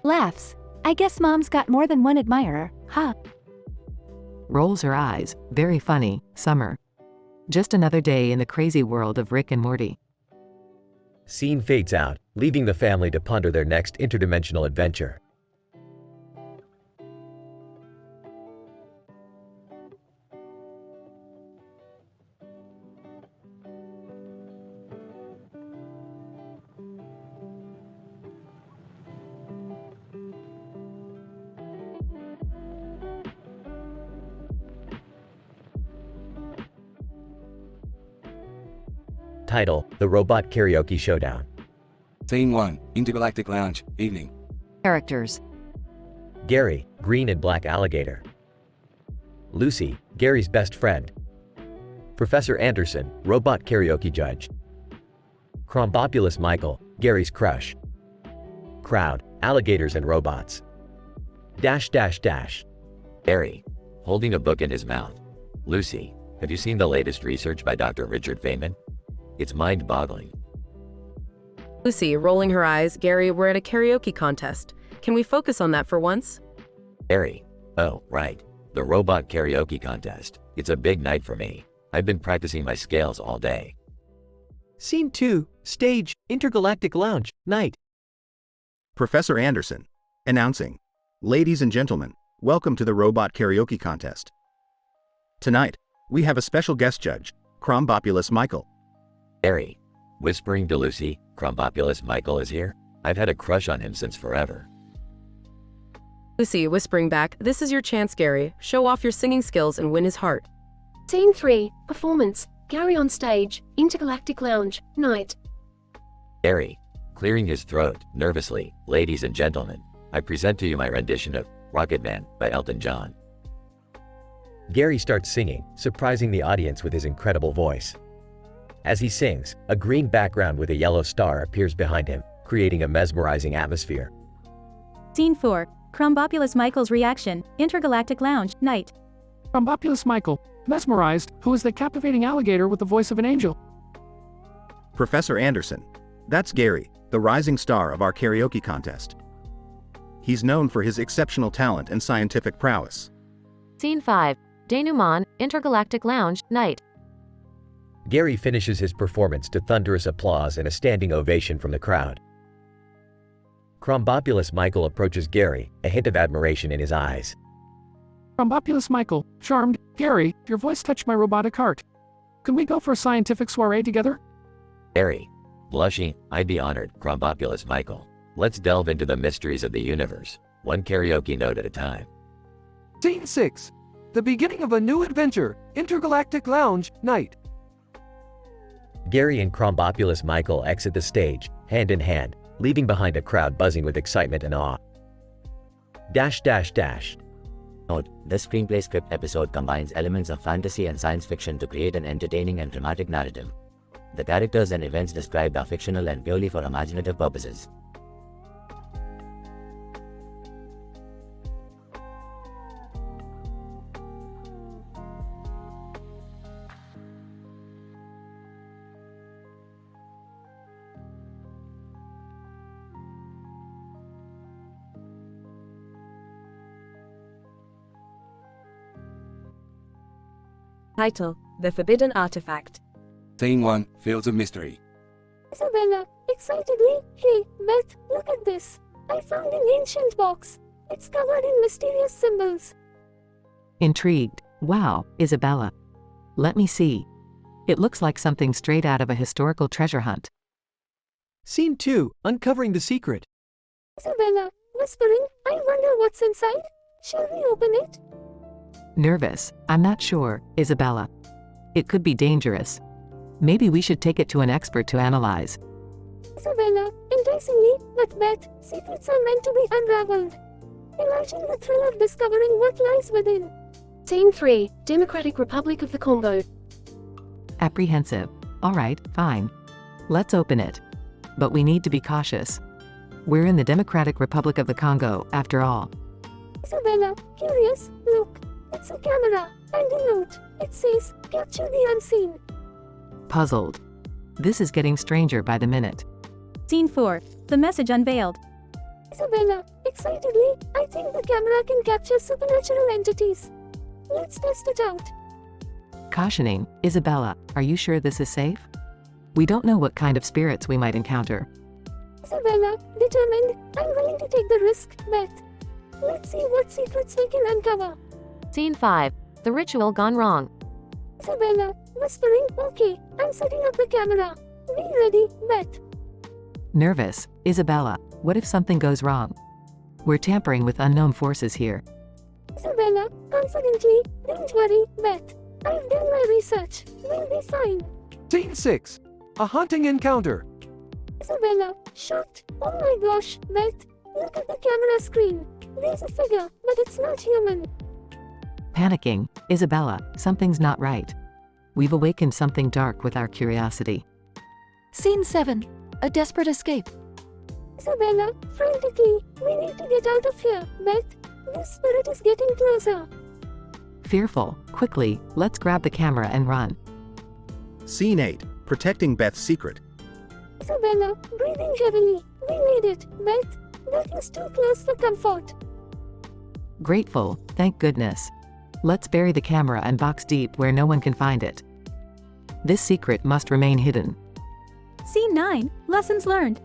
Laughs. I guess Mom's got more than one admirer, huh? Rolls her eyes. Very funny, Summer. Just another day in the crazy world of Rick and Morty. Scene fades out, leaving the family to ponder their next interdimensional adventure. Title: The Robot Karaoke Showdown. Scene 1, Intergalactic Lounge, evening. Characters. Gary, green and black alligator. Lucy, Gary's best friend. Professor Anderson, robot karaoke judge. Crombopulous Michael, Gary's crush. Crowd, alligators and robots. Gary, holding a book in his mouth. Lucy, have you seen the latest research by Dr. Richard Feynman? It's mind-boggling. Lucy, rolling her eyes. Gary, we're at a karaoke contest. Can we focus on that for once? Gary, oh, right. The robot karaoke contest. It's a big night for me. I've been practicing my scales all day. Scene 2, stage, Intergalactic Lounge, night. Professor Anderson, Announcing. Ladies and gentlemen, welcome to the Robot Karaoke Contest. Tonight, we have a special guest judge, Crombopulous Michael. Harry. Whispering to Lucy, Crombopulous Michael is here? I've had a crush on him since forever. Lucy whispering back, this is your chance, Gary. Show off your singing skills and win his heart. Scene 3, Performance. Gary on stage, Intergalactic Lounge, night. Harry. Clearing his throat, nervously, ladies and gentlemen, I present to you my rendition of Rocket Man by Elton John. Gary starts singing, surprising the audience with his incredible voice. As he sings, a green background with a yellow star appears behind him, creating a mesmerizing atmosphere. Scene 4, Crombopulous Michael's reaction, Intergalactic Lounge, night. Crombopulous Michael, mesmerized, who is the captivating alligator with the voice of an angel? Professor Anderson. That's Gary, the rising star of our karaoke contest. He's known for his exceptional talent and scientific prowess. Scene 5, Denouement, Intergalactic Lounge, night. Gary finishes his performance to thunderous applause and a standing ovation from the crowd. Crombopulous Michael approaches Gary, a hint of admiration in his eyes. Crombopulous Michael, charmed, Gary, your voice touched my robotic heart. Can we go for a scientific soiree together? Gary. Blushing, I'd be honored, Crombopulous Michael. Let's delve into the mysteries of the universe, one karaoke note at a time. Scene 6. The beginning of a new adventure, Intergalactic Lounge, night. Gary and Crombopulous Michael exit the stage, hand in hand, leaving behind a crowd buzzing with excitement and awe. Note, this screenplay script episode combines elements of fantasy and science fiction to create an entertaining and dramatic narrative. The characters and events described are fictional and purely for imaginative purposes. Title: The Forbidden Artifact. Scene 1, Fields of Mystery. Isabella, excitedly, hey, Beth, look at this. I found an ancient box. It's covered in mysterious symbols. Intrigued, wow, Isabella. Let me see. It looks like something straight out of a historical treasure hunt. Scene 2, Uncovering the Secret. Isabella, whispering, I wonder what's inside. Shall we open it? Nervous, I'm not sure, Isabella. It could be dangerous. Maybe we should take it to an expert to analyze. Isabella, enticingly, but Beth, secrets are meant to be unraveled. Imagine the thrill of discovering what lies within. Scene 3, Democratic Republic of the Congo. Apprehensive. Alright, fine. Let's open it. But we need to be cautious. We're in the Democratic Republic of the Congo, after all. Isabella, curious, look. It's a camera, and a note. It says, capture the unseen. Puzzled. This is getting stranger by the minute. Scene 4, The Message Unveiled. Isabella, excitedly, I think the camera can capture supernatural entities. Let's test it out. Cautioning, Isabella, are you sure this is safe? We don't know what kind of spirits we might encounter. Isabella, determined, I'm willing to take the risk, Beth. Let's see what secrets we can uncover. Scene 5, The Ritual Gone Wrong. Isabella, whispering, okay, I'm setting up the camera. Be ready, Beth. Nervous, Isabella, what if something goes wrong? We're tampering with unknown forces here. Isabella, confidently, don't worry, Beth. I've done my research. We'll be fine. Scene 6, A Haunting Encounter. Isabella, shocked. Oh my gosh, Beth. Look at the camera screen. There's a figure, but it's not human. Panicking, Isabella, something's not right. We've awakened something dark with our curiosity. Scene 7, A Desperate Escape. Isabella, frantically, we need to get out of here, Beth. This spirit is getting closer. Fearful, quickly, let's grab the camera and run. Scene 8, Protecting Beth's Secret. Isabella, breathing heavily. We made it, Beth. That was too close for comfort. Grateful, thank goodness. Let's bury the camera and box deep where no one can find it. This secret must remain hidden. Scene 9, Lessons Learned.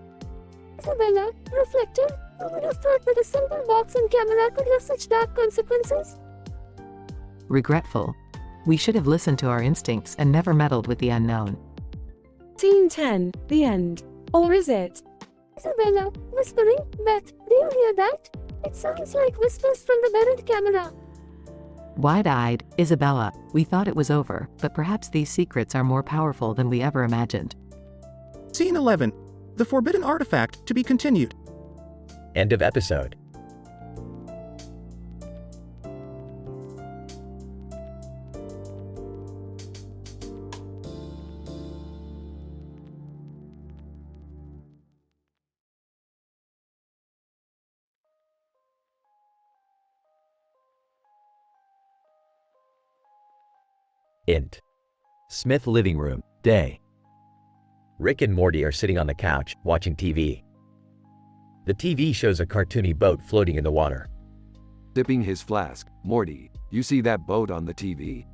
Isabella, reflective, Who would have thought that a simple box and camera could have such dark consequences? Regretful. We should have listened to our instincts and never meddled with the unknown. Scene 10, the end. Or is it? Isabella, whispering, Beth, do you hear that? It sounds like whispers from the buried camera. Wide-eyed, Isabella, we thought it was over, but perhaps these secrets are more powerful than we ever imagined. Scene 11. The Forbidden Artifact to be continued. End of episode. Int. Smith living room, day. Rick and Morty are sitting on the couch, watching TV. The TV shows a cartoony boat floating in the water. Dipping his flask, Morty, you see that boat on the TV?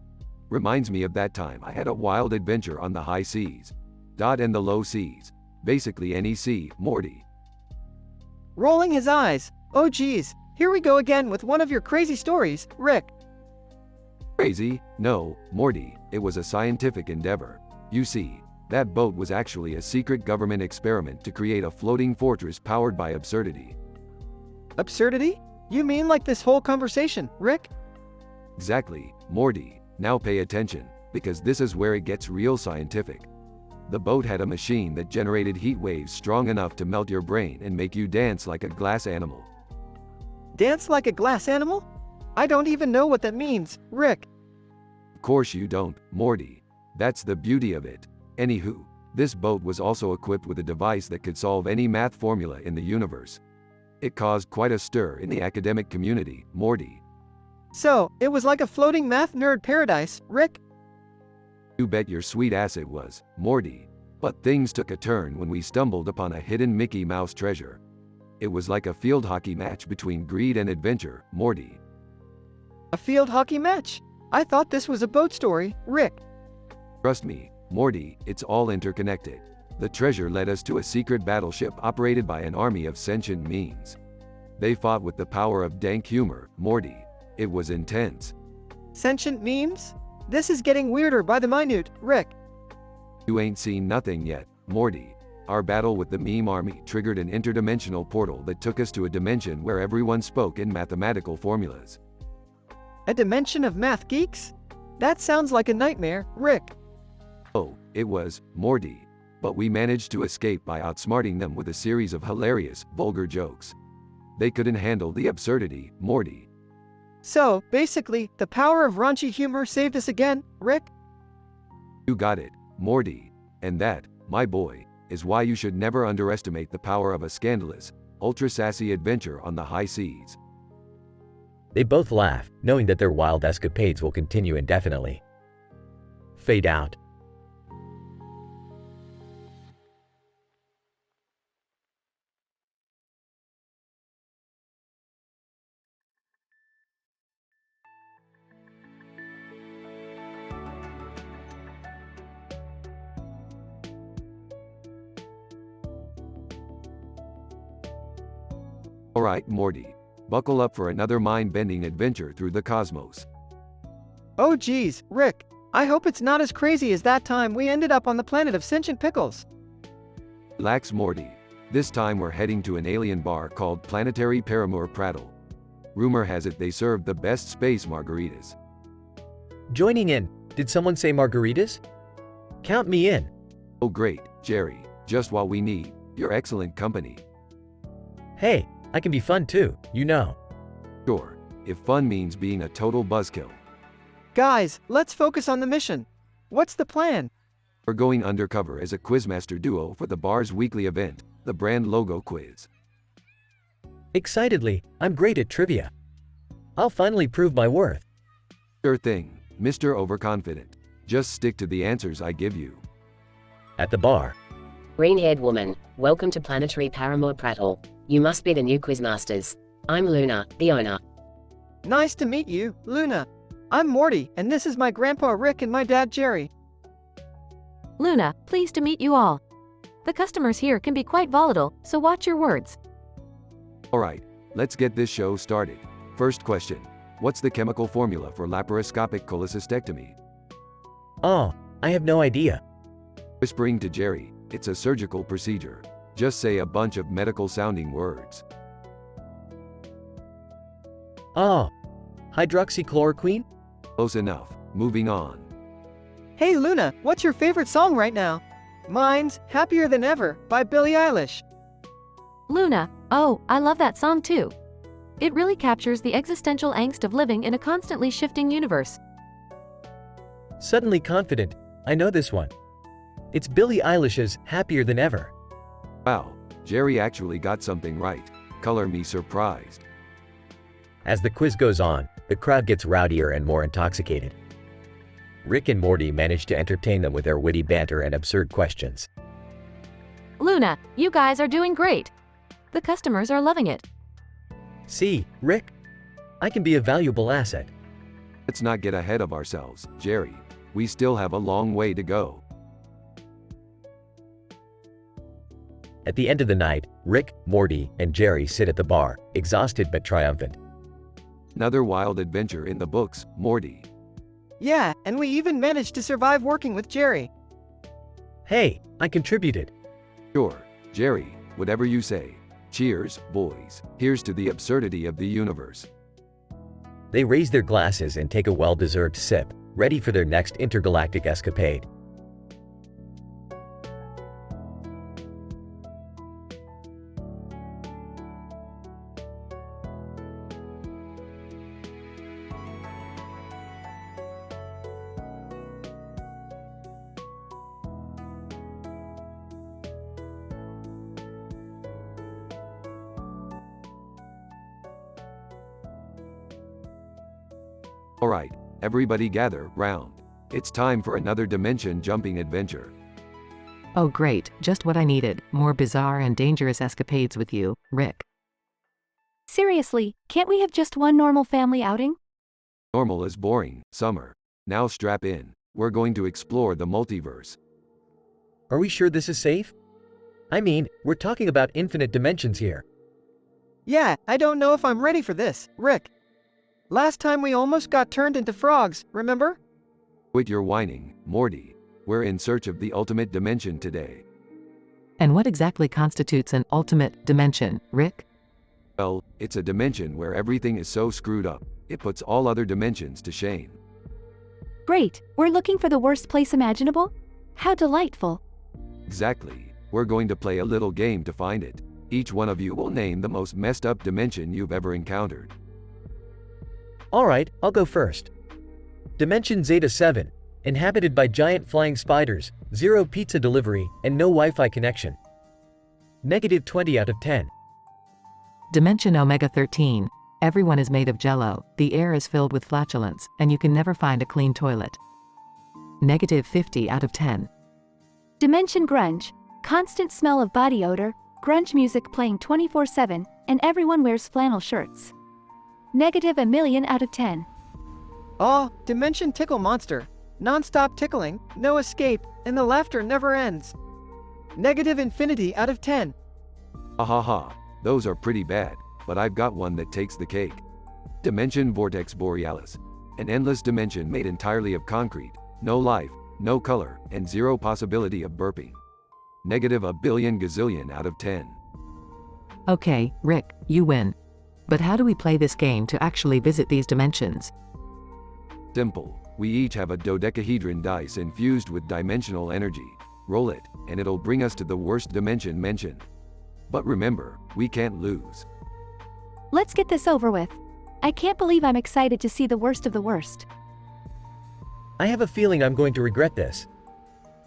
Reminds me of that time I had a wild adventure on the high seas. And the low seas. Basically any sea, Morty. Rolling his eyes. Oh geez, here we go again with one of your crazy stories, Rick. Crazy? No, Morty, it was a scientific endeavor. You see, that boat was actually a secret government experiment to create a floating fortress powered by absurdity. Absurdity? You mean like this whole conversation, Rick? Exactly, Morty. Now pay attention, because this is where it gets real scientific. The boat had a machine that generated heat waves strong enough to melt your brain and make you dance like a glass animal. Dance like a glass animal? I don't even know what that means, Rick. Of course you don't, Morty. That's the beauty of it. Anywho, this boat was also equipped with a device that could solve any math formula in the universe. It caused quite a stir in the academic community, Morty. So, it was like a floating math nerd paradise, Rick? You bet your sweet ass it was, Morty. But things took a turn when we stumbled upon a hidden Mickey Mouse treasure. It was like a field hockey match between greed and adventure, Morty. A field hockey match? I thought this was a boat story, Rick. Trust me, Morty, it's all interconnected. The treasure led us to a secret battleship operated by an army of sentient beings. They fought with the power of dank humor, Morty. It was intense. Sentient memes? This is getting weirder by the minute, Rick. You ain't seen nothing yet, Morty. Our battle with the meme army triggered an interdimensional portal that took us to a dimension where everyone spoke in mathematical formulas. A dimension of math geeks? That sounds like a nightmare, Rick. Oh, it was, Morty. But we managed to escape by outsmarting them with a series of hilarious, vulgar jokes. They couldn't handle the absurdity, Morty. So, basically, the power of raunchy humor saved us again, Rick? You got it, Morty. And that, my boy, is why you should never underestimate the power of a scandalous, ultra-sassy adventure on the high seas. They both laugh, knowing that their wild escapades will continue indefinitely. Fade out. Alright, Morty. Buckle up for another mind-bending adventure through the cosmos. Oh geez, Rick. I hope it's not as crazy as that time we ended up on the planet of sentient pickles. Relax, Morty. This time we're heading to an alien bar called Planetary Paramore Prattle. Rumor has it they serve the best space margaritas. Joining in. Did someone say margaritas? Count me in. Oh great, Jerry. Just what we need. Your excellent company. Hey, I can be fun too, you know. Sure, if fun means being a total buzzkill. Guys, let's focus on the mission. What's the plan? We're going undercover as a quizmaster duo for the bar's weekly event, the brand logo quiz. Excitedly, I'm great at trivia. I'll finally prove my worth. Sure thing, Mr. Overconfident. Just stick to the answers I give you. At the bar. Green-haired woman, welcome to Planetary Paramore Prattle. You must be the new quizmasters. I'm Luna, the owner. Nice to meet you, Luna. I'm Morty, and this is my grandpa Rick and my dad Jerry. Luna, pleased to meet you all. The customers here can be quite volatile, so watch your words. Alright, let's get this show started. First question. What's the chemical formula for laparoscopic cholecystectomy? Oh, I have no idea. Whispering to Jerry, it's a surgical procedure. Just say a bunch of medical sounding words. Oh, hydroxychloroquine? Close enough. Moving on. Hey Luna, what's your favorite song right now? Mine's Happier Than Ever by Billie Eilish. Luna, oh, I love that song too. It really captures the existential angst of living in a constantly shifting universe. Suddenly confident, I know this one. It's Billie Eilish's Happier Than Ever. Wow, Jerry actually got something right. Color me surprised. As the quiz goes on, the crowd gets rowdier and more intoxicated. Rick and Morty manage to entertain them with their witty banter and absurd questions. Luna, you guys are doing great. The customers are loving it. See, Rick? I can be a valuable asset. Let's not get ahead of ourselves, Jerry. We still have a long way to go. At the end of the night, Rick, Morty, and Jerry sit at the bar, exhausted but triumphant. Another wild adventure in the books, Morty. Yeah, and we even managed to survive working with Jerry. Hey, I contributed. Sure, Jerry, whatever you say. Cheers, boys. Here's to the absurdity of the universe. They raise their glasses and take a well-deserved sip, ready for their next intergalactic escapade. Alright, everybody gather round. It's time for another dimension-jumping adventure. Oh great, just what I needed, more bizarre and dangerous escapades with you, Rick. Seriously, can't we have just one normal family outing? Normal is boring, Summer. Now strap in. We're going to explore the multiverse. Are we sure this is safe? I mean, we're talking about infinite dimensions here. Yeah, I don't know if I'm ready for this, Rick. Last time we almost got turned into frogs, remember? Quit your whining, Morty. We're in search of the ultimate dimension today. And what exactly constitutes an ultimate dimension, Rick? Well, it's a dimension where everything is so screwed up, it puts all other dimensions to shame. Great, we're looking for the worst place imaginable? How delightful. Exactly. We're going to play a little game to find it. Each one of you will name the most messed up dimension you've ever encountered. Alright, I'll go first. Dimension Zeta 7, inhabited by giant flying spiders, 0 pizza delivery, and no Wi-Fi connection. -20 out of 10. Dimension Omega 13. Everyone is made of jello, the air is filled with flatulence, and you can never find a clean toilet. -50 out of 10. Dimension Grunge. Constant smell of body odor, grunge music playing 24/7, and everyone wears flannel shirts. -1,000,000 out of 10. Oh, Dimension Tickle Monster. Non-stop tickling, no escape, and the laughter never ends. -infinity out of 10. Ha. Those are pretty bad, but I've got one that takes the cake. Dimension Vortex Borealis. An endless dimension made entirely of concrete, no life, no color, and 0 possibility of burping. -1,000,000,000 gazillion out of 10. Okay, Rick, you win. But how do we play this game to actually visit these dimensions? Simple. We each have a dodecahedron dice infused with dimensional energy. Roll it, and it'll bring us to the worst dimension mentioned. But remember, we can't lose. Let's get this over with. I can't believe I'm excited to see the worst of the worst. I have a feeling I'm going to regret this.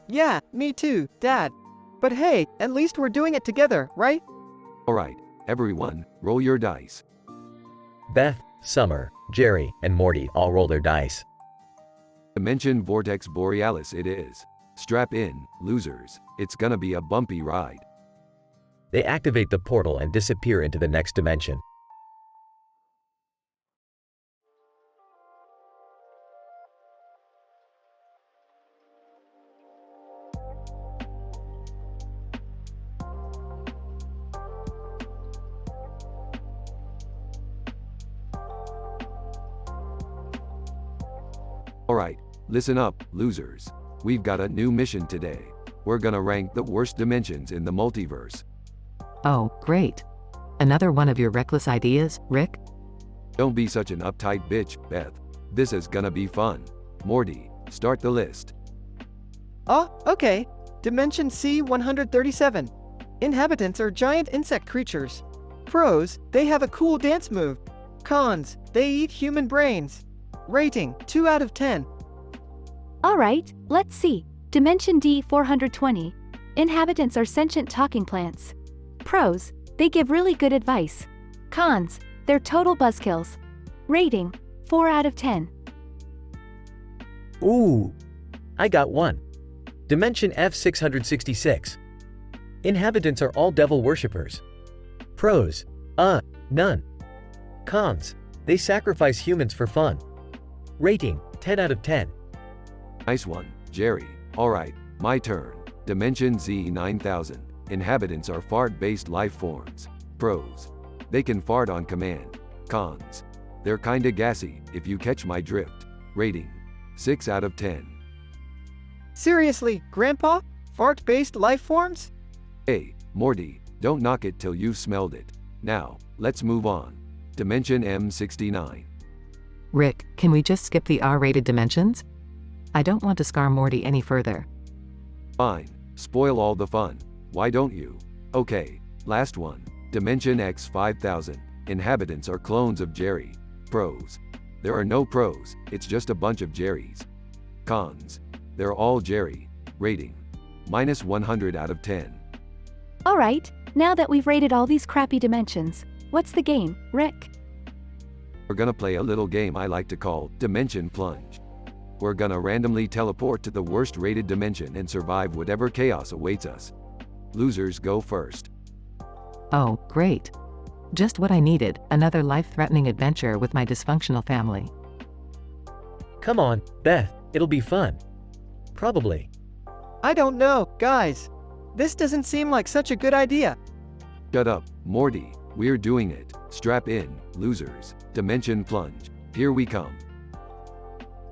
Yeah, me too, Dad. But hey, at least we're doing it together, right? Alright, everyone, roll your dice. Beth, Summer, Jerry, and Morty all roll their dice. Dimension Vortex Borealis it is. Strap in, losers. It's gonna be a bumpy ride. They activate the portal and disappear into the next dimension. Alright, listen up, losers. We've got a new mission today. We're gonna rank the worst dimensions in the multiverse. Oh, great. Another one of your reckless ideas, Rick? Don't be such an uptight bitch, Beth. This is gonna be fun. Morty, start the list. Oh, okay. Dimension C-137. Inhabitants are giant insect creatures. Pros, they have a cool dance move. Cons, they eat human brains. Rating, 2 out of 10. Alright, let's see. Dimension D-420. Inhabitants are sentient talking plants. Pros, they give really good advice. Cons, they're total buzzkills. Rating, 4 out of 10. Ooh, I got one. Dimension F666. Inhabitants are all devil worshippers. Pros, none. Cons, they sacrifice humans for fun. Rating, 10 out of 10. Nice one, Jerry. Alright, my turn. Dimension Z9000. Inhabitants are fart-based life forms. Pros, they can fart on command. Cons, they're kinda gassy, if you catch my drift. Rating, 6 out of 10. Seriously, Grandpa? Fart-based life forms? Hey, Morty, don't knock it till you've smelled it. Now, let's move on. Dimension M69. Rick, can we just skip the R-rated dimensions? I don't want to scar Morty any further. Fine, spoil all the fun. Why don't you? Okay, last one. Dimension X5000. Inhabitants are clones of Jerry. Pros, there are no pros, it's just a bunch of Jerrys. Cons, they're all Jerry. Rating, minus 100 out of 10. Alright, now that we've rated all these crappy dimensions, what's the game, Rick? We're gonna play a little game I like to call Dimension Plunge. We're gonna randomly teleport to the worst rated dimension and survive whatever chaos awaits us. Losers go first. Oh, great. Just what I needed, another life-threatening adventure with my dysfunctional family. Come on, Beth, it'll be fun. Probably. I don't know, guys. This doesn't seem like such a good idea. Shut up, Morty. We're doing it. Strap in, losers. Dimension Plunge. Here we come.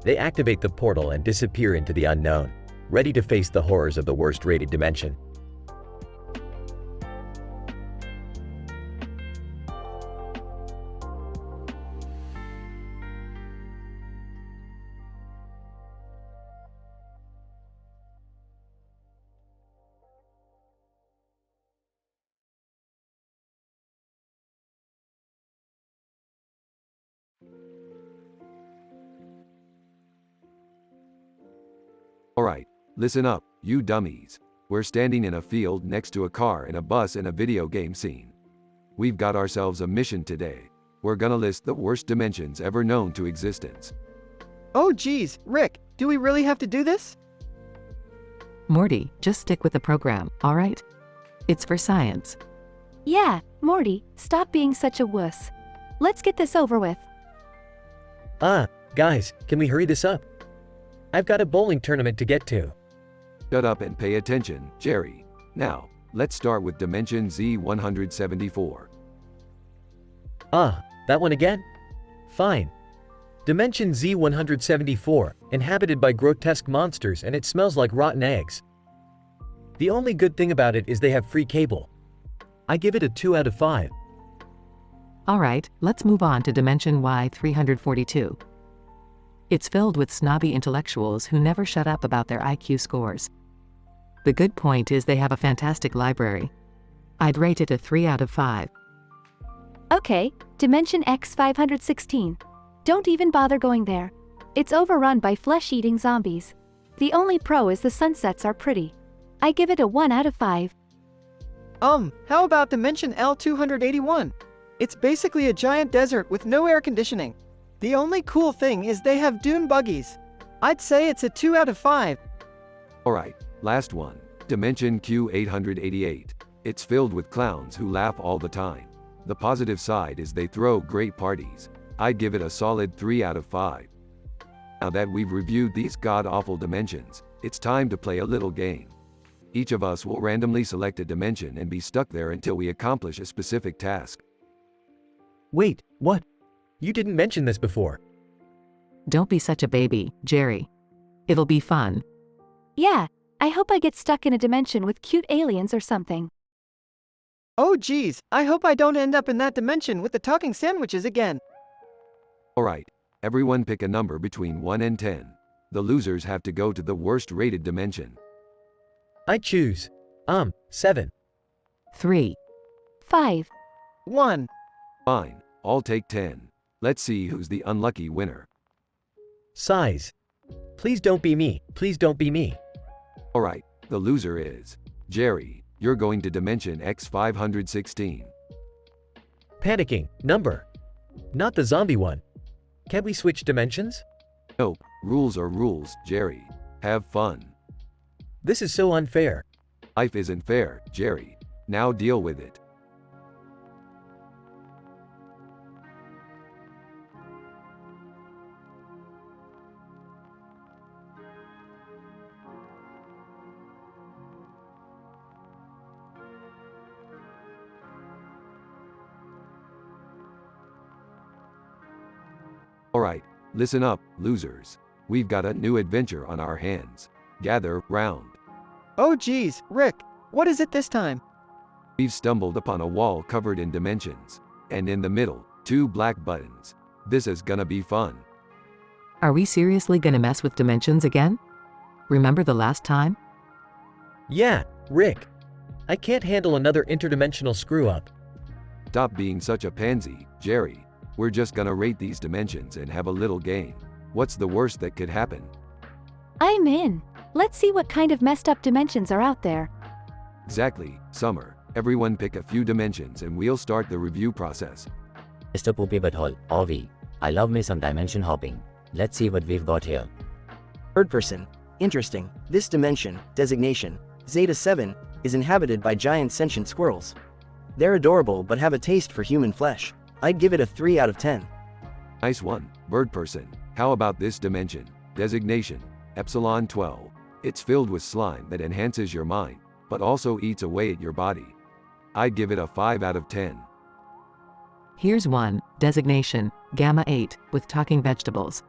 They activate the portal and disappear into the unknown, ready to face the horrors of the worst-rated dimension. Alright, listen up, you dummies. We're standing in a field next to a car and a bus in a video game scene. We've got ourselves a mission today. We're gonna list the worst dimensions ever known to existence. Oh geez, Rick, do we really have to do this? Morty, just stick with the program, alright? It's for science. Yeah, Morty, stop being such a wuss. Let's get this over with. Guys, can we hurry this up? I've got a bowling tournament to get to. Shut up and pay attention, Jerry. Now, let's start with Dimension Z174. That one again? Fine. Dimension Z174, inhabited by grotesque monsters, and it smells like rotten eggs. The only good thing about it is they have free cable. I give it a 2 out of 5. Alright, let's move on to Dimension Y342. It's filled with snobby intellectuals who never shut up about their IQ scores. The good point is they have a fantastic library. I'd rate it a 3 out of 5. Okay, Dimension X516. Don't even bother going there. It's overrun by flesh-eating zombies. The only pro is the sunsets are pretty. I give it a 1 out of 5. How about Dimension L281? It's basically a giant desert with no air conditioning. The only cool thing is they have dune buggies. I'd say it's a 2 out of 5. Alright, last one. Dimension Q888. It's filled with clowns who laugh all the time. The positive side is they throw great parties. I'd give it a solid 3 out of 5. Now that we've reviewed these god-awful dimensions, it's time to play a little game. Each of us will randomly select a dimension and be stuck there until we accomplish a specific task. Wait, what? You didn't mention this before. Don't be such a baby, Jerry. It'll be fun. Yeah, I hope I get stuck in a dimension with cute aliens or something. Oh geez, I hope I don't end up in that dimension with the talking sandwiches again. Alright, everyone pick a number between 1 and 10. The losers have to go to the worst rated dimension. I choose. 7. 3. 5. 1. Fine, I'll take 10. Let's see who's the unlucky winner. Size. Please don't be me. Please don't be me. Alright, the loser is Jerry. You're going to Dimension X516. Panicking. Number. Not the zombie one. Can't we switch dimensions? Nope, rules are rules, Jerry. Have fun. This is so unfair. Life isn't fair, Jerry. Now deal with it. Alright, listen up, losers. We've got a new adventure on our hands. Gather round. Oh geez, Rick, what is it this time? We've stumbled upon a wall covered in dimensions. And in the middle, 2 black buttons. This is gonna be fun. Are we seriously gonna mess with dimensions again? Remember the last time? Yeah, Rick. I can't handle another interdimensional screw-up. Stop being such a pansy, Jerry. We're just gonna rate these dimensions and have a little game. What's the worst that could happen? I'm in. Let's see what kind of messed up dimensions are out there. Exactly, Summer. Everyone pick a few dimensions and we'll start the review process. Mr. Poopy Butthole, Ovi. I love me some dimension hopping. Let's see what we've got here. Third person. Interesting. This dimension, designation, Zeta 7, is inhabited by giant sentient squirrels. They're adorable but have a taste for human flesh. I'd give it a 3 out of 10. Nice one, bird person. How about this dimension? Designation, Epsilon 12. It's filled with slime that enhances your mind, but also eats away at your body. I'd give it a 5 out of 10. Here's one, designation, Gamma 8, with talking vegetables.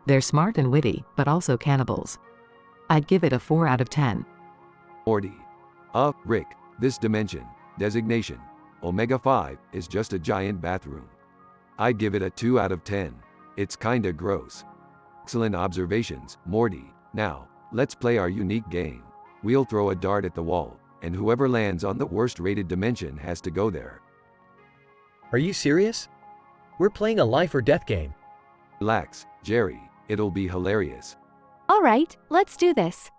They're smart and witty, but also cannibals. I'd give it a 4 out of 10. Morty. Rick, this dimension, designation, Omega 5, is just a giant bathroom. I'd give it a 2 out of 10. It's kinda gross. Excellent observations, Morty. Now, let's play our unique game. We'll throw a dart at the wall, and whoever lands on the worst rated dimension has to go there. Are you serious? We're playing a life or death game. Relax, Jerry. It'll be hilarious. Alright, let's do this.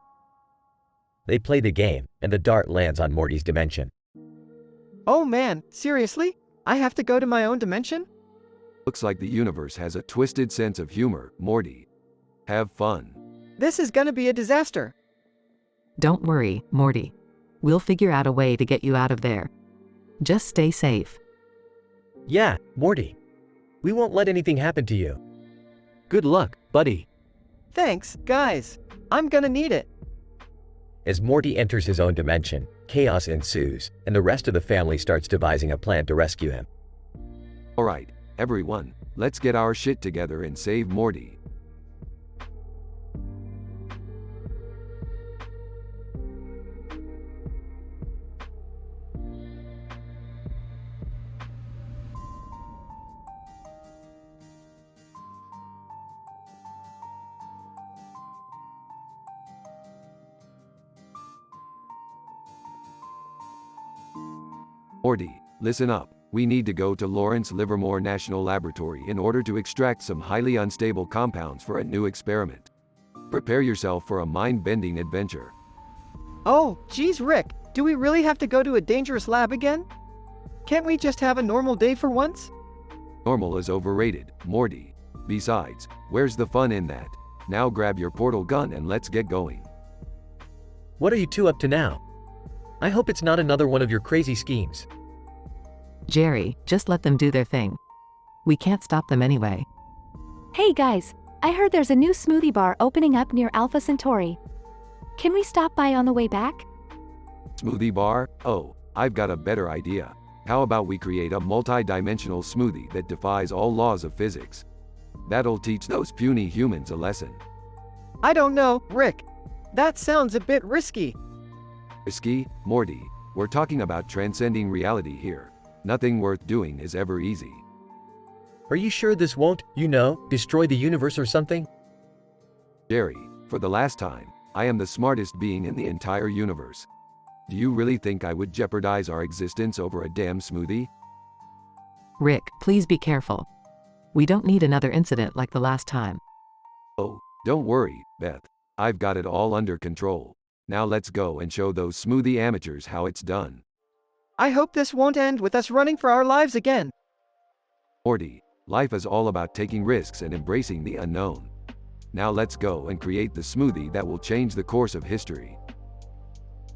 They play the game, and the dart lands on Morty's dimension. Oh man, seriously? I have to go to my own dimension? Looks like the universe has a twisted sense of humor, Morty. Have fun. This is gonna be a disaster. Don't worry, Morty. We'll figure out a way to get you out of there. Just stay safe. Yeah, Morty. We won't let anything happen to you. Good luck, buddy. Thanks, guys. I'm gonna need it. As Morty enters his own dimension, chaos ensues, and the rest of the family starts devising a plan to rescue him. Alright, everyone, let's get our shit together and save Morty. Morty, listen up. We need to go to Lawrence Livermore National Laboratory in order to extract some highly unstable compounds for a new experiment. Prepare yourself for a mind-bending adventure. Oh, geez, Rick, do we really have to go to a dangerous lab again? Can't we just have a normal day for once? Normal is overrated, Morty. Besides, where's the fun in that? Now grab your portal gun and let's get going. What are you two up to now? I hope it's not another one of your crazy schemes. Jerry, just let them do their thing. We can't stop them anyway. Hey guys, I heard there's a new smoothie bar opening up near Alpha Centauri. Can we stop by on the way back? Smoothie bar? Oh, I've got a better idea. How about we create a multi-dimensional smoothie that defies all laws of physics? That'll teach those puny humans a lesson. I don't know, Rick. That sounds a bit risky. Risky, Morty. We're talking about transcending reality here. Nothing worth doing is ever easy. Are you sure this won't, destroy the universe or something? Jerry, for the last time, I am the smartest being in the entire universe. Do you really think I would jeopardize our existence over a damn smoothie? Rick, please be careful. We don't need another incident like the last time. Oh, don't worry, Beth. I've got it all under control. Now let's go and show those smoothie amateurs how it's done. I hope this won't end with us running for our lives again. Morty, life is all about taking risks and embracing the unknown. Now let's go and create the smoothie that will change the course of history.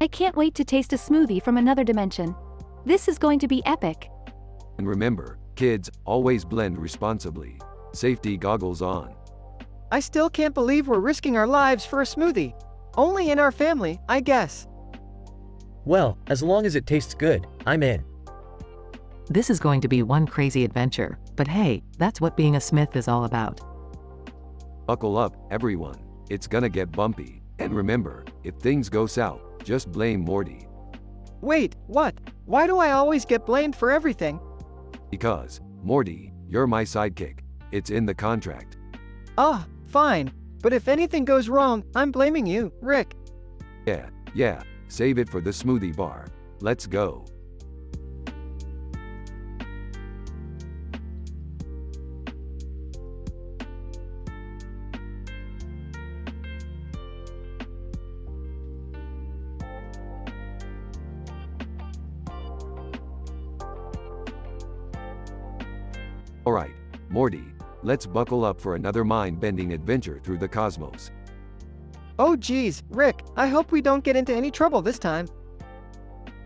I can't wait to taste a smoothie from another dimension. This is going to be epic. And remember, kids, always blend responsibly. Safety goggles on. I still can't believe we're risking our lives for a smoothie. Only in our family, I guess. Well, as long as it tastes good, I'm in. This is going to be one crazy adventure, but hey, that's what being a Smith is all about. Buckle up, everyone. It's gonna get bumpy. And remember, if things go south, just blame Morty. Wait, what? Why do I always get blamed for everything? Because, Morty, you're my sidekick. It's in the contract. Ah, fine. But if anything goes wrong, I'm blaming you, Rick. Yeah, save it for the smoothie bar. Let's go. Alright, Morty, let's buckle up for another mind-bending adventure through the cosmos. Oh geez, Rick, I hope we don't get into any trouble this time.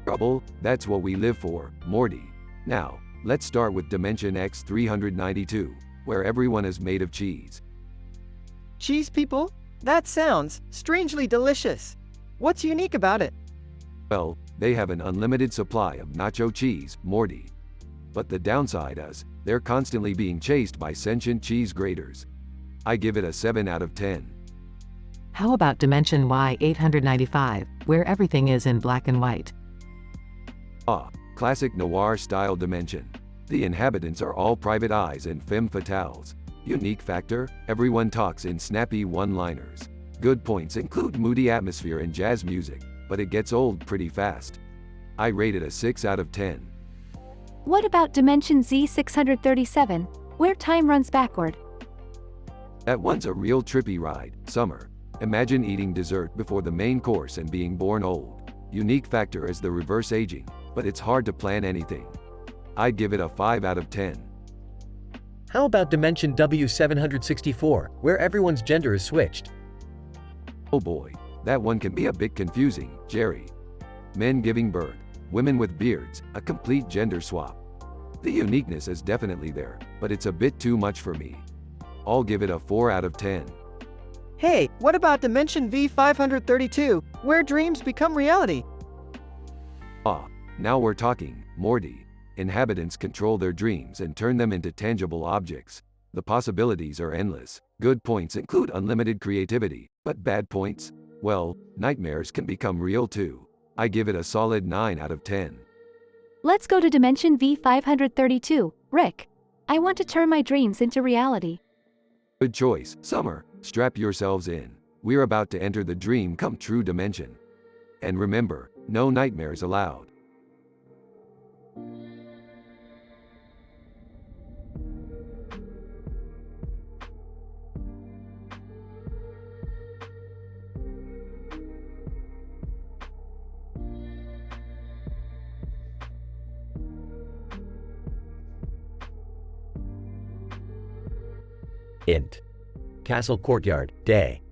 Trouble? That's what we live for, Morty. Now, let's start with Dimension X392, where everyone is made of cheese. Cheese people? That sounds strangely delicious. What's unique about it? Well, they have an unlimited supply of nacho cheese, Morty. But the downside is, they're constantly being chased by sentient cheese graters. I give it a 7 out of 10. How about Dimension Y895, where everything is in black and white? Ah, classic noir-style dimension. The inhabitants are all private eyes and femme fatales. Unique factor, everyone talks in snappy one-liners. Good points include moody atmosphere and jazz music, but it gets old pretty fast. I rate it a 6 out of 10. What about Dimension Z637, where time runs backward? That one's a real trippy ride, Summer. Imagine eating dessert before the main course and being born old. Unique factor is the reverse aging, but it's hard to plan anything. I'd give it a 5 out of 10. How about Dimension W764, where everyone's gender is switched? Oh boy, that one can be a bit confusing, Jerry. Men giving birth, women with beards, a complete gender swap. The uniqueness is definitely there, but it's a bit too much for me. I'll give it a 4 out of 10. Hey, what about Dimension V532, where dreams become reality? Ah, now we're talking, Morty. Inhabitants control their dreams and turn them into tangible objects. The possibilities are endless. Good points include unlimited creativity, but bad points? Well, nightmares can become real too. I give it a solid 9 out of 10. Let's go to Dimension V532, Rick. I want to turn my dreams into reality. Good choice, Summer. Strap yourselves in. We're about to enter the dream come true dimension. And remember, no nightmares allowed. Int. Castle Courtyard, Day.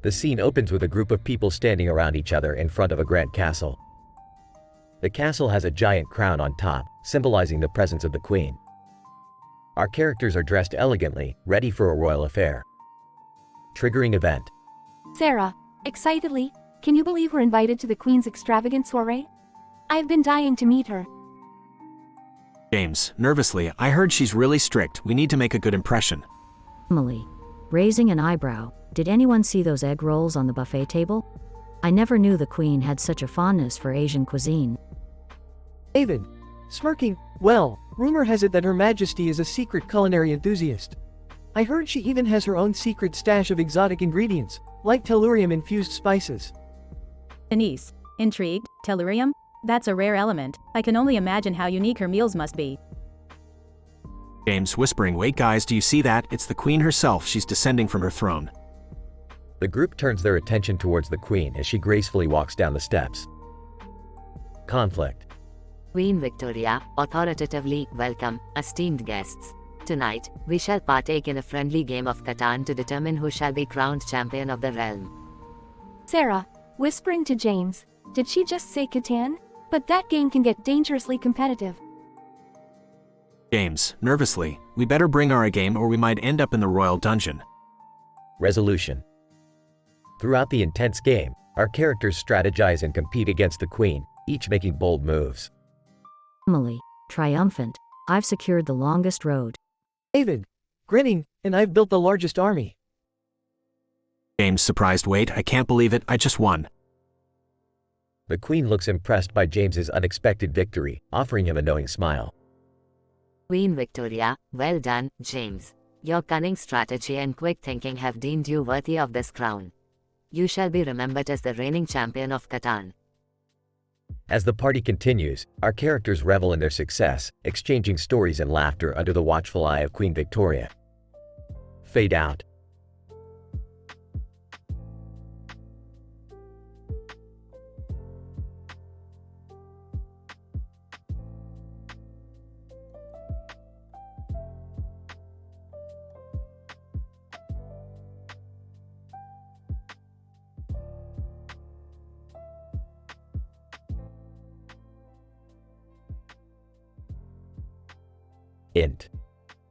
The scene opens with a group of people standing around each other in front of a grand castle. The castle has a giant crown on top, symbolizing the presence of the queen. Our characters are dressed elegantly, ready for a royal affair. Triggering event. Sarah, excitedly, can you believe we're invited to the Queen's extravagant soiree? I've been dying to meet her. James, nervously, I heard she's really strict. We need to make a good impression. Emily, raising an eyebrow, did anyone see those egg rolls on the buffet table? I never knew the Queen had such a fondness for Asian cuisine. David, smirking, well, rumor has it that Her Majesty is a secret culinary enthusiast. I heard she even has her own secret stash of exotic ingredients, like tellurium-infused spices. Denise, intrigued, tellurium? That's a rare element. I can only imagine how unique her meals must be. James, whispering, wait guys, do you see that? It's the Queen herself. She's descending from her throne. The group turns their attention towards the Queen as she gracefully walks down the steps. Conflict. Queen Victoria, authoritatively welcome, esteemed guests. Tonight, we shall partake in a friendly game of Catan to determine who shall be crowned champion of the realm. Sarah, whispering to James, did she just say Catan? But that game can get dangerously competitive. James, nervously, we better bring our A game or we might end up in the royal dungeon. Resolution. Throughout the intense game, our characters strategize and compete against the Queen, each making bold moves. Emily, triumphant, I've secured the longest road. David, grinning, and I've built the largest army. James, surprised, wait, I can't believe it, I just won. The Queen looks impressed by James's unexpected victory, offering him a knowing smile. Queen Victoria, well done, James. Your cunning strategy and quick thinking have deemed you worthy of this crown. You shall be remembered as the reigning champion of Catan. As the party continues, our characters revel in their success, exchanging stories and laughter under the watchful eye of Queen Victoria. Fade out. Int.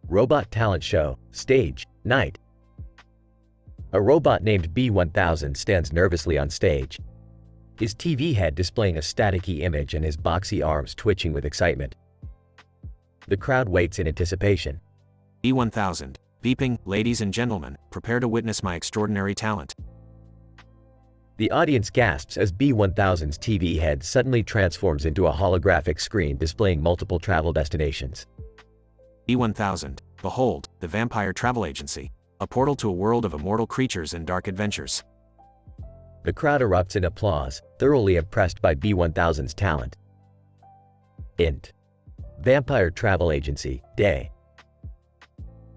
Robot Talent Show, Stage, Night. A robot named B1000 stands nervously on stage. His TV head displaying a staticky image and his boxy arms twitching with excitement. The crowd waits in anticipation. B1000, beeping, ladies and gentlemen, prepare to witness my extraordinary talent. The audience gasps as B1000's TV head suddenly transforms into a holographic screen displaying multiple travel destinations. B1000, behold, the Vampire Travel Agency, a portal to a world of immortal creatures and dark adventures. The crowd erupts in applause, thoroughly impressed by B1000's talent. Int. Vampire Travel Agency, Day.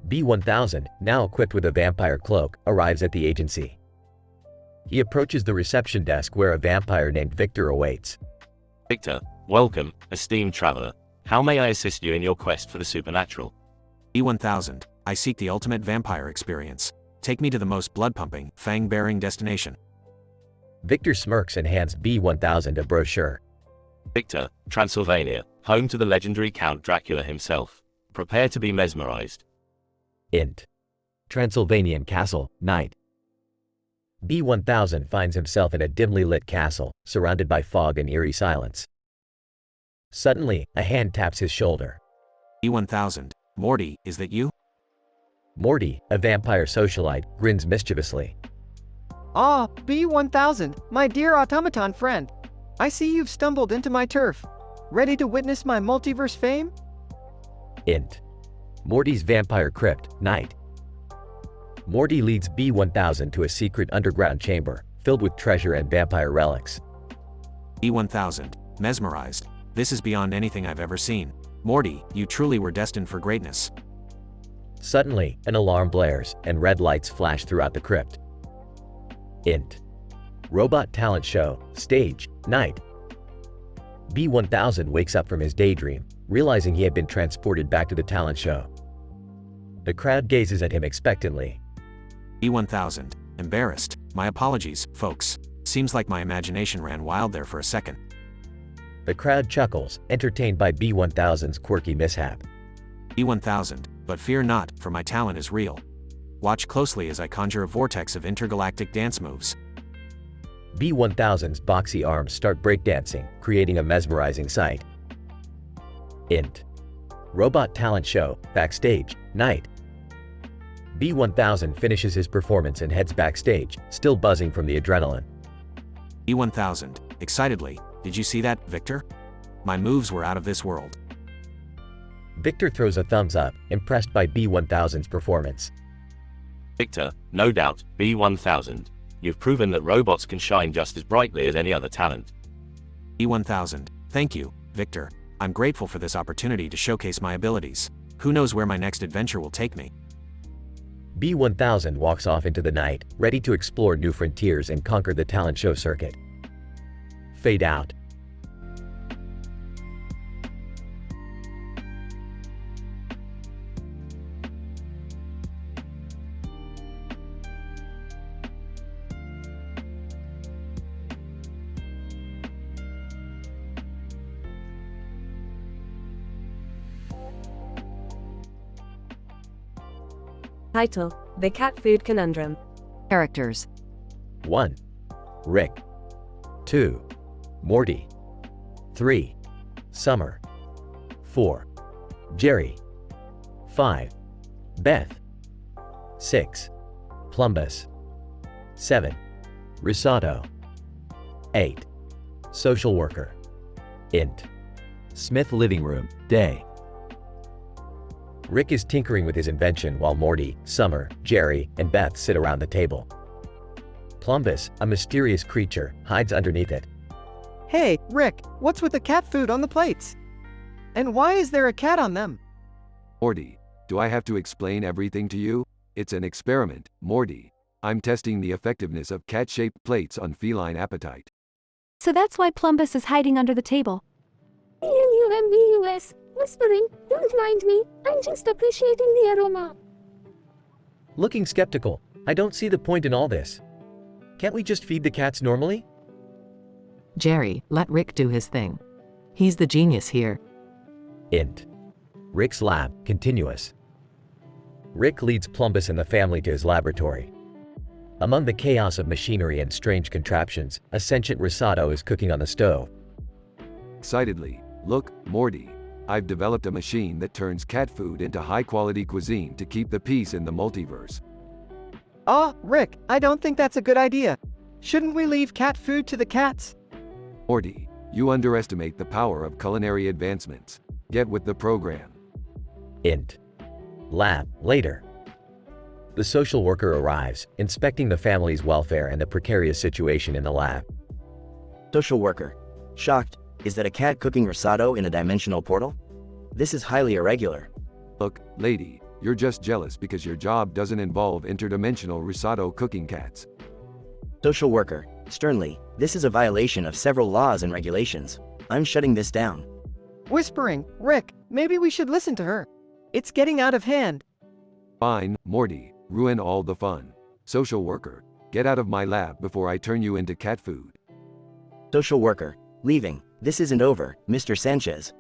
B1000, now equipped with a vampire cloak, arrives at the agency. He approaches the reception desk where a vampire named Victor awaits. Victor, welcome, esteemed traveler. How may I assist you in your quest for the supernatural? B1000, I seek the ultimate vampire experience. Take me to the most blood-pumping, fang-bearing destination. Victor smirks and hands B1000 a brochure. Victor, Transylvania, home to the legendary Count Dracula himself. Prepare to be mesmerized. Int. Transylvanian Castle, Night. B1000 finds himself in a dimly lit castle, surrounded by fog and eerie silence. Suddenly, a hand taps his shoulder. B1000, Morty, is that you? Morty, a vampire socialite, grins mischievously. Ah, B1000, my dear automaton friend. I see you've stumbled into my turf. Ready to witness my multiverse fame? Int. Morty's Vampire Crypt, Night. Morty leads B1000 to a secret underground chamber, filled with treasure and vampire relics. B1000, mesmerized. This is beyond anything I've ever seen. Morty, you truly were destined for greatness. Suddenly, an alarm blares, and red lights flash throughout the crypt. Int. Robot Talent Show, Stage, Night. B1000 wakes up from his daydream, realizing he had been transported back to the talent show. The crowd gazes at him expectantly. B1000, embarrassed. My apologies, folks. Seems like my imagination ran wild there for a second. The crowd chuckles, entertained by B1000's quirky mishap. B1000, but fear not, for my talent is real. Watch closely as I conjure a vortex of intergalactic dance moves. B1000's boxy arms start breakdancing, creating a mesmerizing sight. Int. Robot Talent Show, Backstage, Night. B1000 finishes his performance and heads backstage, still buzzing from the adrenaline. B1000, excitedly, did you see that, Victor? My moves were out of this world. Victor throws a thumbs up, impressed by B1000's performance. Victor, no doubt, B1000. You've proven that robots can shine just as brightly as any other talent. B1000, thank you, Victor. I'm grateful for this opportunity to showcase my abilities. Who knows where my next adventure will take me? B1000 walks off into the night, ready to explore new frontiers and conquer the talent show circuit. Fade out. Title: The Cat Food Conundrum. Characters: 1. Rick. 2. Morty. 3. Summer. 4. Jerry. 5. Beth. 6. Plumbus. 7. Risotto. 8. Social worker. Int. Smith living room, day. Rick is tinkering with his invention while Morty, Summer, Jerry, and Beth sit around the table. Plumbus, a mysterious creature, hides underneath it. Hey, Rick, what's with the cat food on the plates? And why is there a cat on them? Morty, do I have to explain everything to you? It's an experiment, Morty. I'm testing the effectiveness of cat-shaped plates on feline appetite. So that's why Plumbus is hiding under the table. Plumbus, whispering, don't mind me, I'm just appreciating the aroma. Looking skeptical, I don't see the point in all this. Can't we just feed the cats normally? Jerry, let Rick do his thing. He's the genius here. Int. Rick's lab, continuous. Rick leads Plumbus and the family to his laboratory. Among the chaos of machinery and strange contraptions, a sentient risotto is cooking on the stove. Excitedly, look, Morty. I've developed a machine that turns cat food into high-quality cuisine to keep the peace in the multiverse. Rick, I don't think that's a good idea. Shouldn't we leave cat food to the cats? Morty, you underestimate the power of culinary advancements. Get with the program. Int. Lab, later. The social worker arrives, inspecting the family's welfare and the precarious situation in the lab. Social worker. Shocked. Is that a cat cooking risotto in a dimensional portal? This is highly irregular. Look, lady, you're just jealous because your job doesn't involve interdimensional risotto cooking cats. Social worker. Sternly. This is a violation of several laws and regulations. I'm shutting this down. Whispering, Rick, maybe we should listen to her. It's getting out of hand. Fine, Morty, ruin all the fun. Social worker, get out of my lab before I turn you into cat food. Social worker. Leaving. This isn't over, Mr. Sanchez.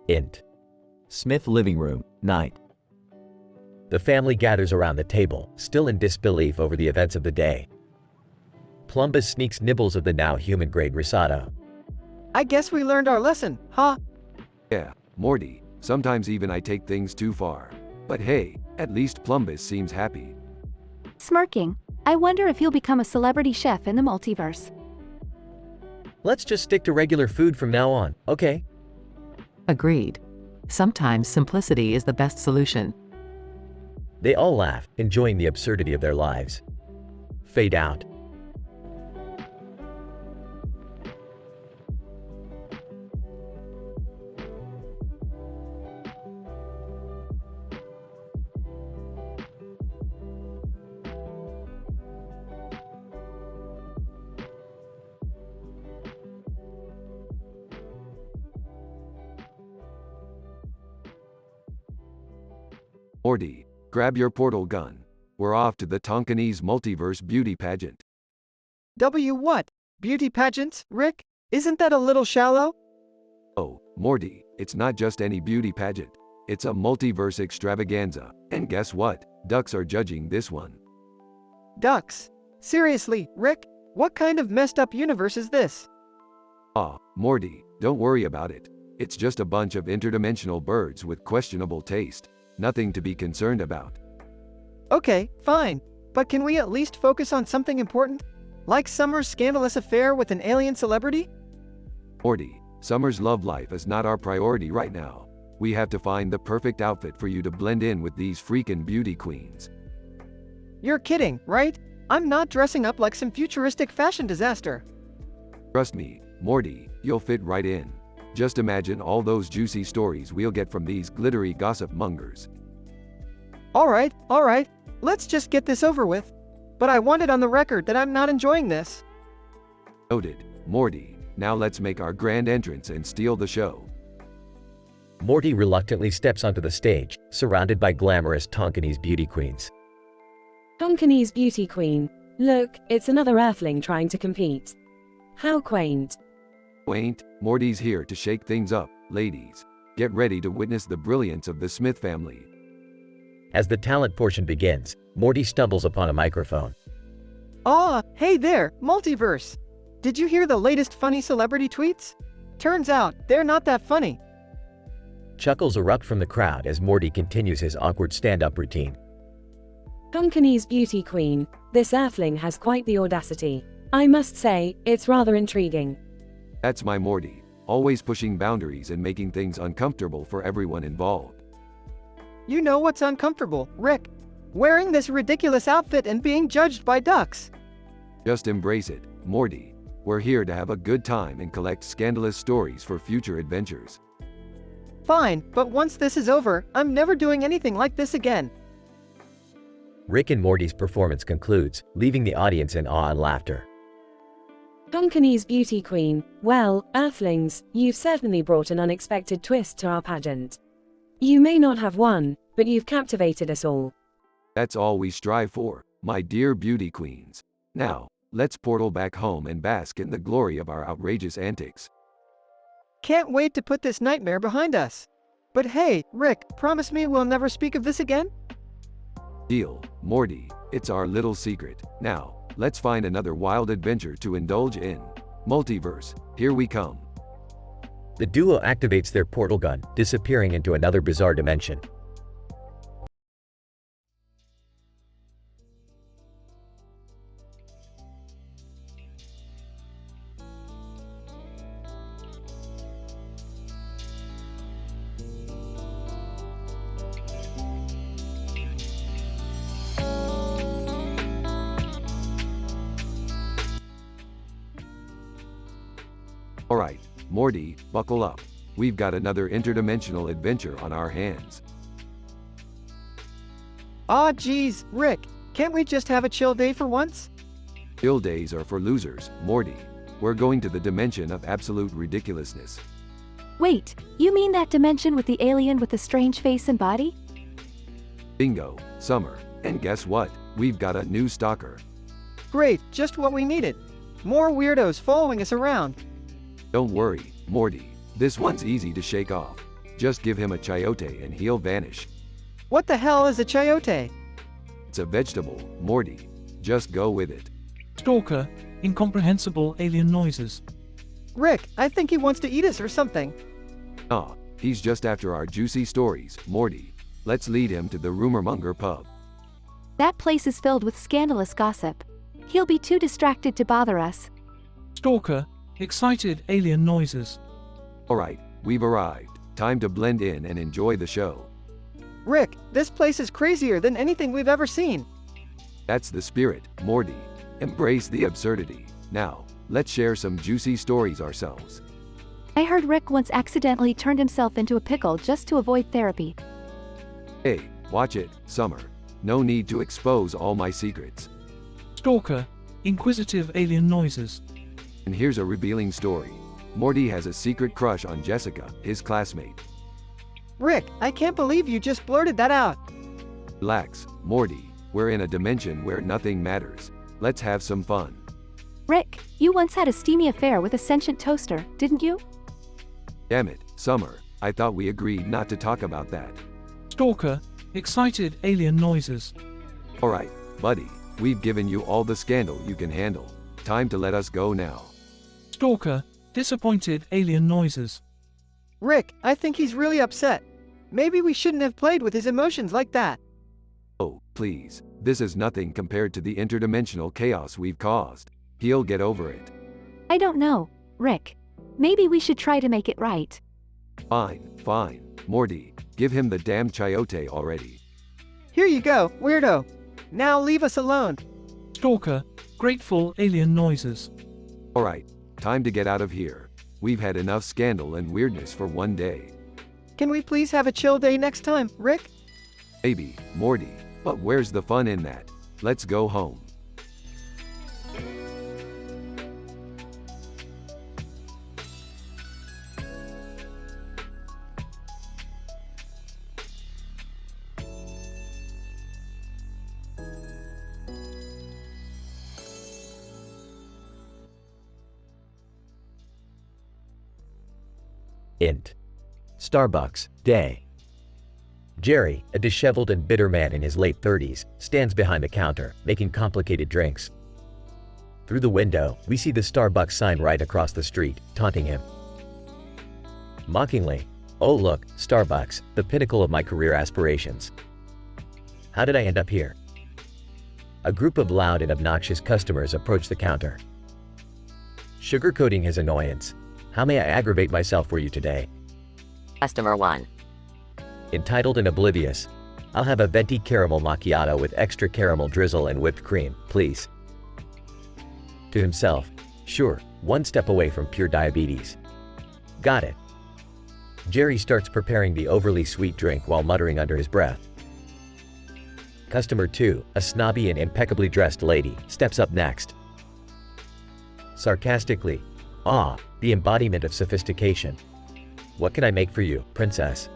Int. Smith living room, night. The family gathers around the table, still in disbelief over the events of the day. Plumbus sneaks nibbles of the now human-grade risotto. I guess we learned our lesson, huh? Yeah, Morty, sometimes even I take things too far. But hey, at least Plumbus seems happy. Smirking, I wonder if he'll become a celebrity chef in the multiverse. Let's just stick to regular food from now on, okay? Agreed. Sometimes simplicity is the best solution. They all laugh, enjoying the absurdity of their lives. Fade out. Morty, grab your portal gun. We're off to the Tonkinese multiverse beauty pageant. What? Beauty pageants, Rick? Isn't that a little shallow? Oh, Morty, it's not just any beauty pageant. It's a multiverse extravaganza. And guess what? Ducks are judging this one. Ducks? Seriously, Rick? What kind of messed up universe is this? Morty, don't worry about it. It's just a bunch of interdimensional birds with questionable taste. Nothing to be concerned about. Okay, fine. But can we at least focus on something important? Like Summer's scandalous affair with an alien celebrity? Morty, Summer's love life is not our priority right now. We have to find the perfect outfit for you to blend in with these freaking beauty queens. You're kidding, right? I'm not dressing up like some futuristic fashion disaster. Trust me, Morty, you'll fit right in. Just imagine all those juicy stories we'll get from these glittery gossip mongers. Alright, let's just get this over with. But I want it on the record that I'm not enjoying this. Noted, Morty, now let's make our grand entrance and steal the show. Morty reluctantly steps onto the stage, surrounded by glamorous Tonkinese beauty queens. Tonkinese beauty queen. Look, it's another Earthling trying to compete. How quaint. Quaint, Morty's here to shake things up, ladies. Get ready to witness the brilliance of the Smith family. As the talent portion begins, Morty stumbles upon a microphone. Aw, hey there, Multiverse! Did you hear the latest funny celebrity tweets? Turns out, they're not that funny. Chuckles erupt from the crowd as Morty continues his awkward stand-up routine. Tonkinese beauty queen. This Earthling has quite the audacity. I must say, it's rather intriguing. That's my Morty, always pushing boundaries and making things uncomfortable for everyone involved. You know what's uncomfortable, Rick? Wearing this ridiculous outfit and being judged by ducks. Just embrace it, Morty. We're here to have a good time and collect scandalous stories for future adventures. Fine, but once this is over, I'm never doing anything like this again. Rick and Morty's performance concludes, leaving the audience in awe and laughter. Tonkinese beauty queen. Well, Earthlings, you've certainly brought an unexpected twist to our pageant. You may not have won, but you've captivated us all. That's all we strive for, my dear beauty queens. Now, let's portal back home and bask in the glory of our outrageous antics. Can't wait to put this nightmare behind us. But hey, Rick, promise me we'll never speak of this again? Deal, Morty, it's our little secret. Now, let's find another wild adventure to indulge in. Multiverse, here we come. The duo activates their portal gun, disappearing into another bizarre dimension. Alright, Morty, buckle up. We've got another interdimensional adventure on our hands. Aw geez, Rick, can't we just have a chill day for once? Chill days are for losers, Morty. We're going to the dimension of absolute ridiculousness. Wait, you mean that dimension with the alien with the strange face and body? Bingo, Summer. And guess what? We've got a new stalker. Great, just what we needed. More weirdos following us around. Don't worry, Morty. This one's easy to shake off. Just give him a chayote and he'll vanish. What the hell is a chayote? It's a vegetable, Morty. Just go with it. Stalker, incomprehensible alien noises. Rick, I think he wants to eat us or something. Nah, he's just after our juicy stories, Morty. Let's lead him to the rumormonger pub. That place is filled with scandalous gossip. He'll be too distracted to bother us. Stalker, excited alien noises. Alright, we've arrived. Time to blend in and enjoy the show. Rick, this place is crazier than anything we've ever seen. That's the spirit, Morty. Embrace the absurdity. Now, let's share some juicy stories ourselves. I heard Rick once accidentally turned himself into a pickle just to avoid therapy. Hey, watch it, Summer. No need to expose all my secrets. Stalker, inquisitive alien noises. And here's a revealing story. Morty has a secret crush on Jessica, his classmate. Rick, I can't believe you just blurted that out. Relax, Morty. We're in a dimension where nothing matters. Let's have some fun. Rick, you once had a steamy affair with a sentient toaster, didn't you? Damn it, Summer. I thought we agreed not to talk about that. Stalker, excited alien noises. Alright, buddy. We've given you all the scandal you can handle. Time to let us go now. Stalker, disappointed alien noises. Rick, I think he's really upset. Maybe we shouldn't have played with his emotions like that. Oh, please. This is nothing compared to the interdimensional chaos we've caused. He'll get over it. I don't know, Rick. Maybe we should try to make it right. Fine, fine. Morty, give him the damn chayote already. Here you go, weirdo. Now leave us alone. Stalker, grateful alien noises. Alright, time to get out of here. We've had enough scandal and weirdness for one day. Can we please have a chill day next time, Rick? Maybe, Morty, but where's the fun in that? Let's go home. Int. Starbucks, day. Jerry, a disheveled and bitter man in his late 30s, stands behind the counter, making complicated drinks. Through the window, we see the Starbucks sign right across the street, taunting him. Mockingly, "Oh look, Starbucks, the pinnacle of my career aspirations. How did I end up here?" A group of loud and obnoxious customers approach the counter. Sugarcoating his annoyance, "How may I aggravate myself for you today?" Customer 1. Entitled and oblivious, "I'll have a venti caramel macchiato with extra caramel drizzle and whipped cream, please." To himself, "Sure, one step away from pure diabetes." Got it. Jerry starts preparing the overly sweet drink while muttering under his breath. Customer 2, a snobby and impeccably dressed lady, steps up next. Sarcastically, "Ah, the embodiment of sophistication. What can I make for you, princess?"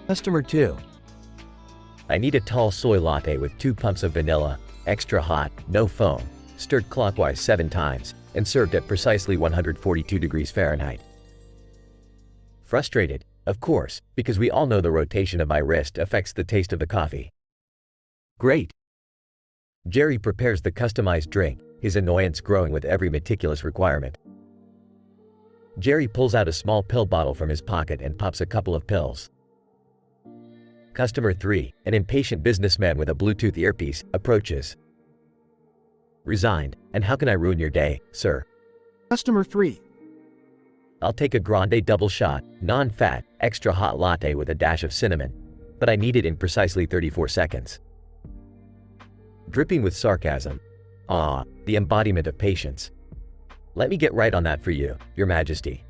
Customer 2. "I need a tall soy latte with 2 pumps of vanilla, extra hot, no foam, stirred clockwise 7 times, and served at precisely 142 degrees Fahrenheit." Frustrated, of course, because we all know the rotation of my wrist affects the taste of the coffee. Great. Jerry prepares the customized drink, his annoyance growing with every meticulous requirement. Jerry pulls out a small pill bottle from his pocket and pops a couple of pills. Customer 3, an impatient businessman with a Bluetooth earpiece, approaches. Resigned, "And how can I ruin your day, sir?" Customer 3. "I'll take a grande double shot, non-fat, extra hot latte with a dash of cinnamon, but I need it in precisely 34 seconds. Dripping with sarcasm, "Ah, the embodiment of patience. Let me get right on that for you, Your Majesty."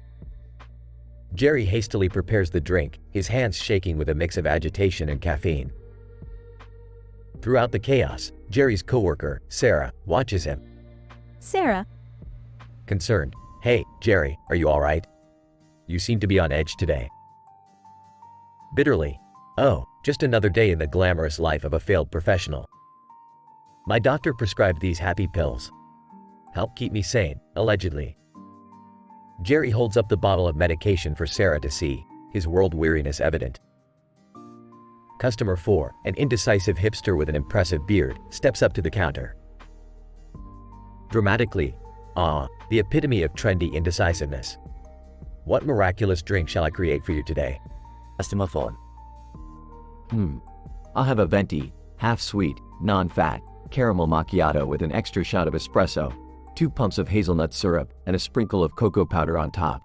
Jerry hastily prepares the drink, his hands shaking with a mix of agitation and caffeine. Throughout the chaos, Jerry's coworker, Sarah, watches him. Sarah. Concerned, "Hey, Jerry, are you all right? You seem to be on edge today." Bitterly, "Oh, just another day in the glamorous life of a failed professional. My doctor prescribed these happy pills. Help keep me sane, allegedly." Jerry holds up the bottle of medication for Sarah to see, his world weariness evident. Customer 4, an indecisive hipster with an impressive beard, steps up to the counter. Dramatically, "Ah, the epitome of trendy indecisiveness. What miraculous drink shall I create for you today?" Customer 4. I'll have a venti, half-sweet, non-fat, caramel macchiato with an extra shot of espresso, 2 pumps of hazelnut syrup, and a sprinkle of cocoa powder on top.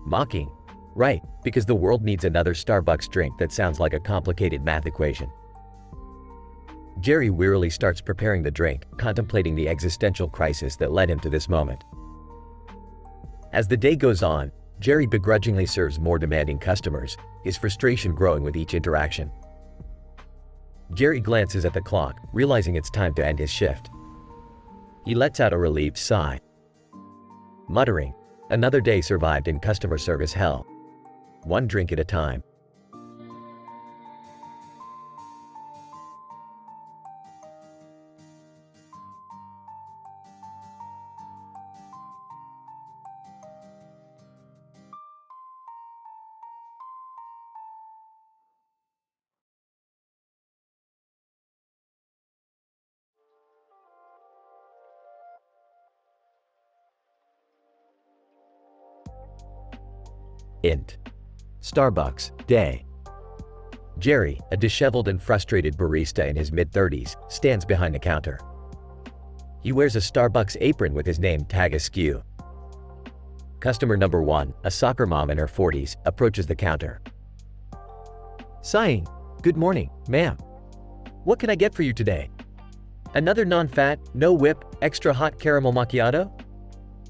Mocking. Right, because the world needs another Starbucks drink that sounds like a complicated math equation. Jerry wearily starts preparing the drink, contemplating the existential crisis that led him to this moment. As the day goes on, Jerry begrudgingly serves more demanding customers, his frustration growing with each interaction. Jerry glances at the clock, realizing it's time to end his shift. He lets out a relieved sigh. Muttering, "Another day survived in customer service hell. One drink at a time." Int. Starbucks, day. Jerry, a disheveled and frustrated barista in his mid-30s, stands behind the counter. He wears a Starbucks apron with his name tag askew. Customer number 1, a soccer mom in her 40s, approaches the counter. Sighing. Good morning, ma'am. What can I get for you today? Another non-fat, no whip, extra hot caramel macchiato?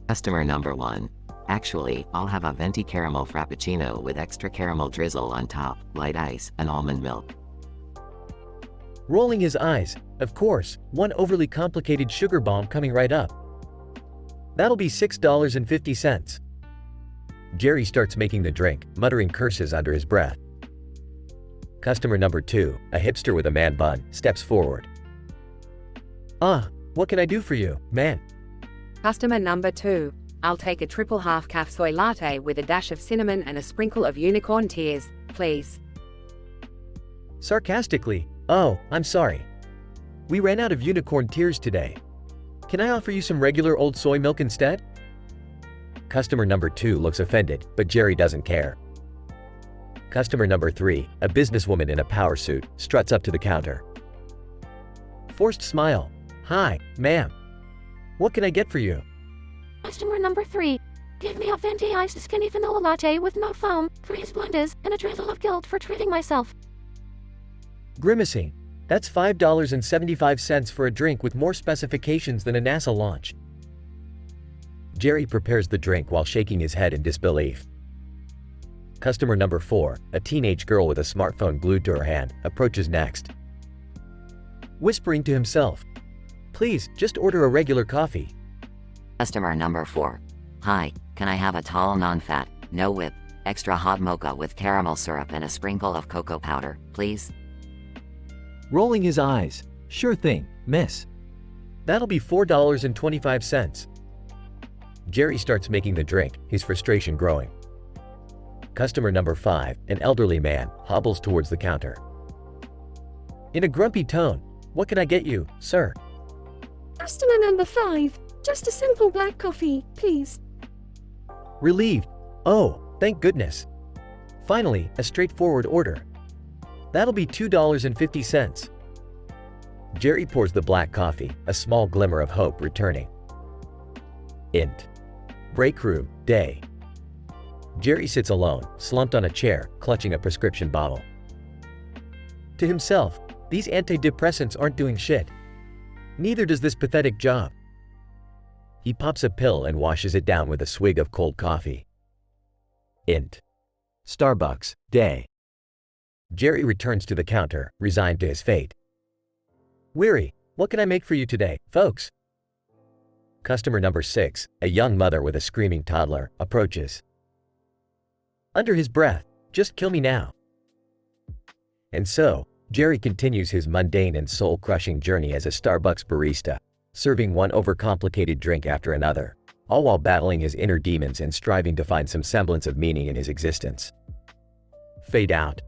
Customer number 1. Actually, I'll have a venti caramel frappuccino with extra caramel drizzle on top, light ice, and almond milk. Rolling his eyes. Of course, one overly complicated sugar bomb coming right up. That'll be $6.50. Jerry starts making the drink, muttering curses under his breath. Customer number 2, a hipster with a man bun, steps forward. What can I do for you, man? Customer number 2. I'll take a triple half calf soy latte with a dash of cinnamon and a sprinkle of unicorn tears, please. Sarcastically, oh, I'm sorry. We ran out of unicorn tears today. Can I offer you some regular old soy milk instead? Customer number 2 looks offended, but Jerry doesn't care. Customer number 3, a businesswoman in a power suit, struts up to the counter. Forced smile. Hi, ma'am. What can I get for you? Customer number 3. Give me a venti iced skinny vanilla latte with no foam, freeze blenders, and a drizzle of guilt for treating myself. Grimacing. That's $5.75 for a drink with more specifications than a NASA launch. Jerry prepares the drink while shaking his head in disbelief. Customer number 4, a teenage girl with a smartphone glued to her hand, approaches next. Whispering to himself, please, just order a regular coffee. Customer number 4. Hi, can I have a tall non-fat, no whip, extra hot mocha with caramel syrup and a sprinkle of cocoa powder, please? Rolling his eyes. Sure thing, miss. That'll be $4.25. Jerry starts making the drink, his frustration growing. Customer number 5, an elderly man, hobbles towards the counter. In a grumpy tone, what can I get you, sir? Customer number 5. Just a simple black coffee, please. Relieved. Oh, thank goodness. Finally, a straightforward order. That'll be $2.50. Jerry pours the black coffee, a small glimmer of hope returning. Int. Break room, day. Jerry sits alone, slumped on a chair, clutching a prescription bottle. To himself, these antidepressants aren't doing shit. Neither does this pathetic job. He pops a pill and washes it down with a swig of cold coffee. Int. Starbucks, day. Jerry returns to the counter, resigned to his fate. Weary, what can I make for you today, folks? Customer number 6, a young mother with a screaming toddler, approaches. Under his breath, just kill me now. And so, Jerry continues his mundane and soul-crushing journey as a Starbucks barista, serving one overcomplicated drink after another, all while battling his inner demons and striving to find some semblance of meaning in his existence. Fade out.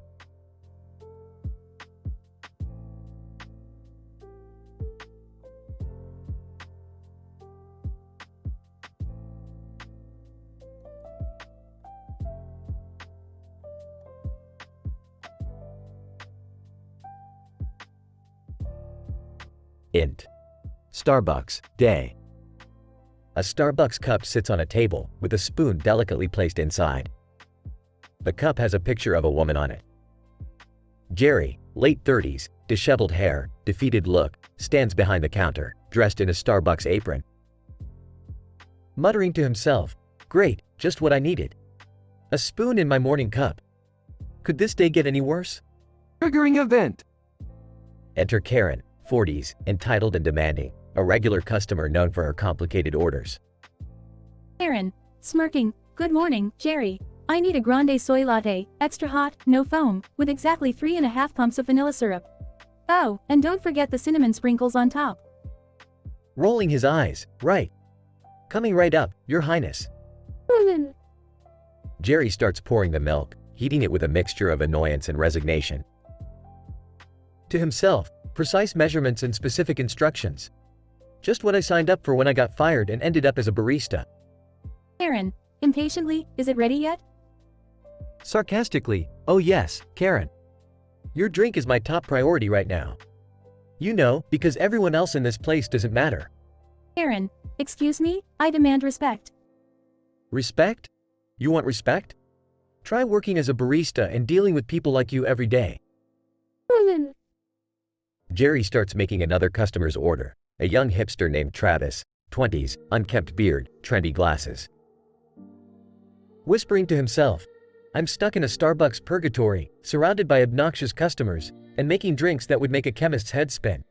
Int. Starbucks, day. A Starbucks cup sits on a table, with a spoon delicately placed inside. The cup has a picture of a woman on it. Jerry, late 30s, disheveled hair, defeated look, stands behind the counter, dressed in a Starbucks apron. Muttering to himself, great, just what I needed. A spoon in my morning cup. Could this day get any worse? Triggering event. Enter Karen, 40s, entitled and demanding, a regular customer known for her complicated orders. Karen, smirking, good morning, Jerry. I need a grande soy latte, extra hot, no foam, with exactly 3.5 pumps of vanilla syrup. Oh, and don't forget the cinnamon sprinkles on top. Rolling his eyes, right. Coming right up, Your Highness. Jerry starts pouring the milk, heating it with a mixture of annoyance and resignation. To himself, precise measurements and specific instructions. Just what I signed up for when I got fired and ended up as a barista. Karen, impatiently, is it ready yet? Sarcastically, oh yes, Karen. Your drink is my top priority right now. You know, because everyone else in this place doesn't matter. Aaron, excuse me, I demand respect. Respect? You want respect? Try working as a barista and dealing with people like you every day. Woman. Jerry starts making another customer's order, a young hipster named Travis, 20s, unkempt beard, trendy glasses. Whispering to himself, I'm stuck in a Starbucks purgatory, surrounded by obnoxious customers, and making drinks that would make a chemist's head spin.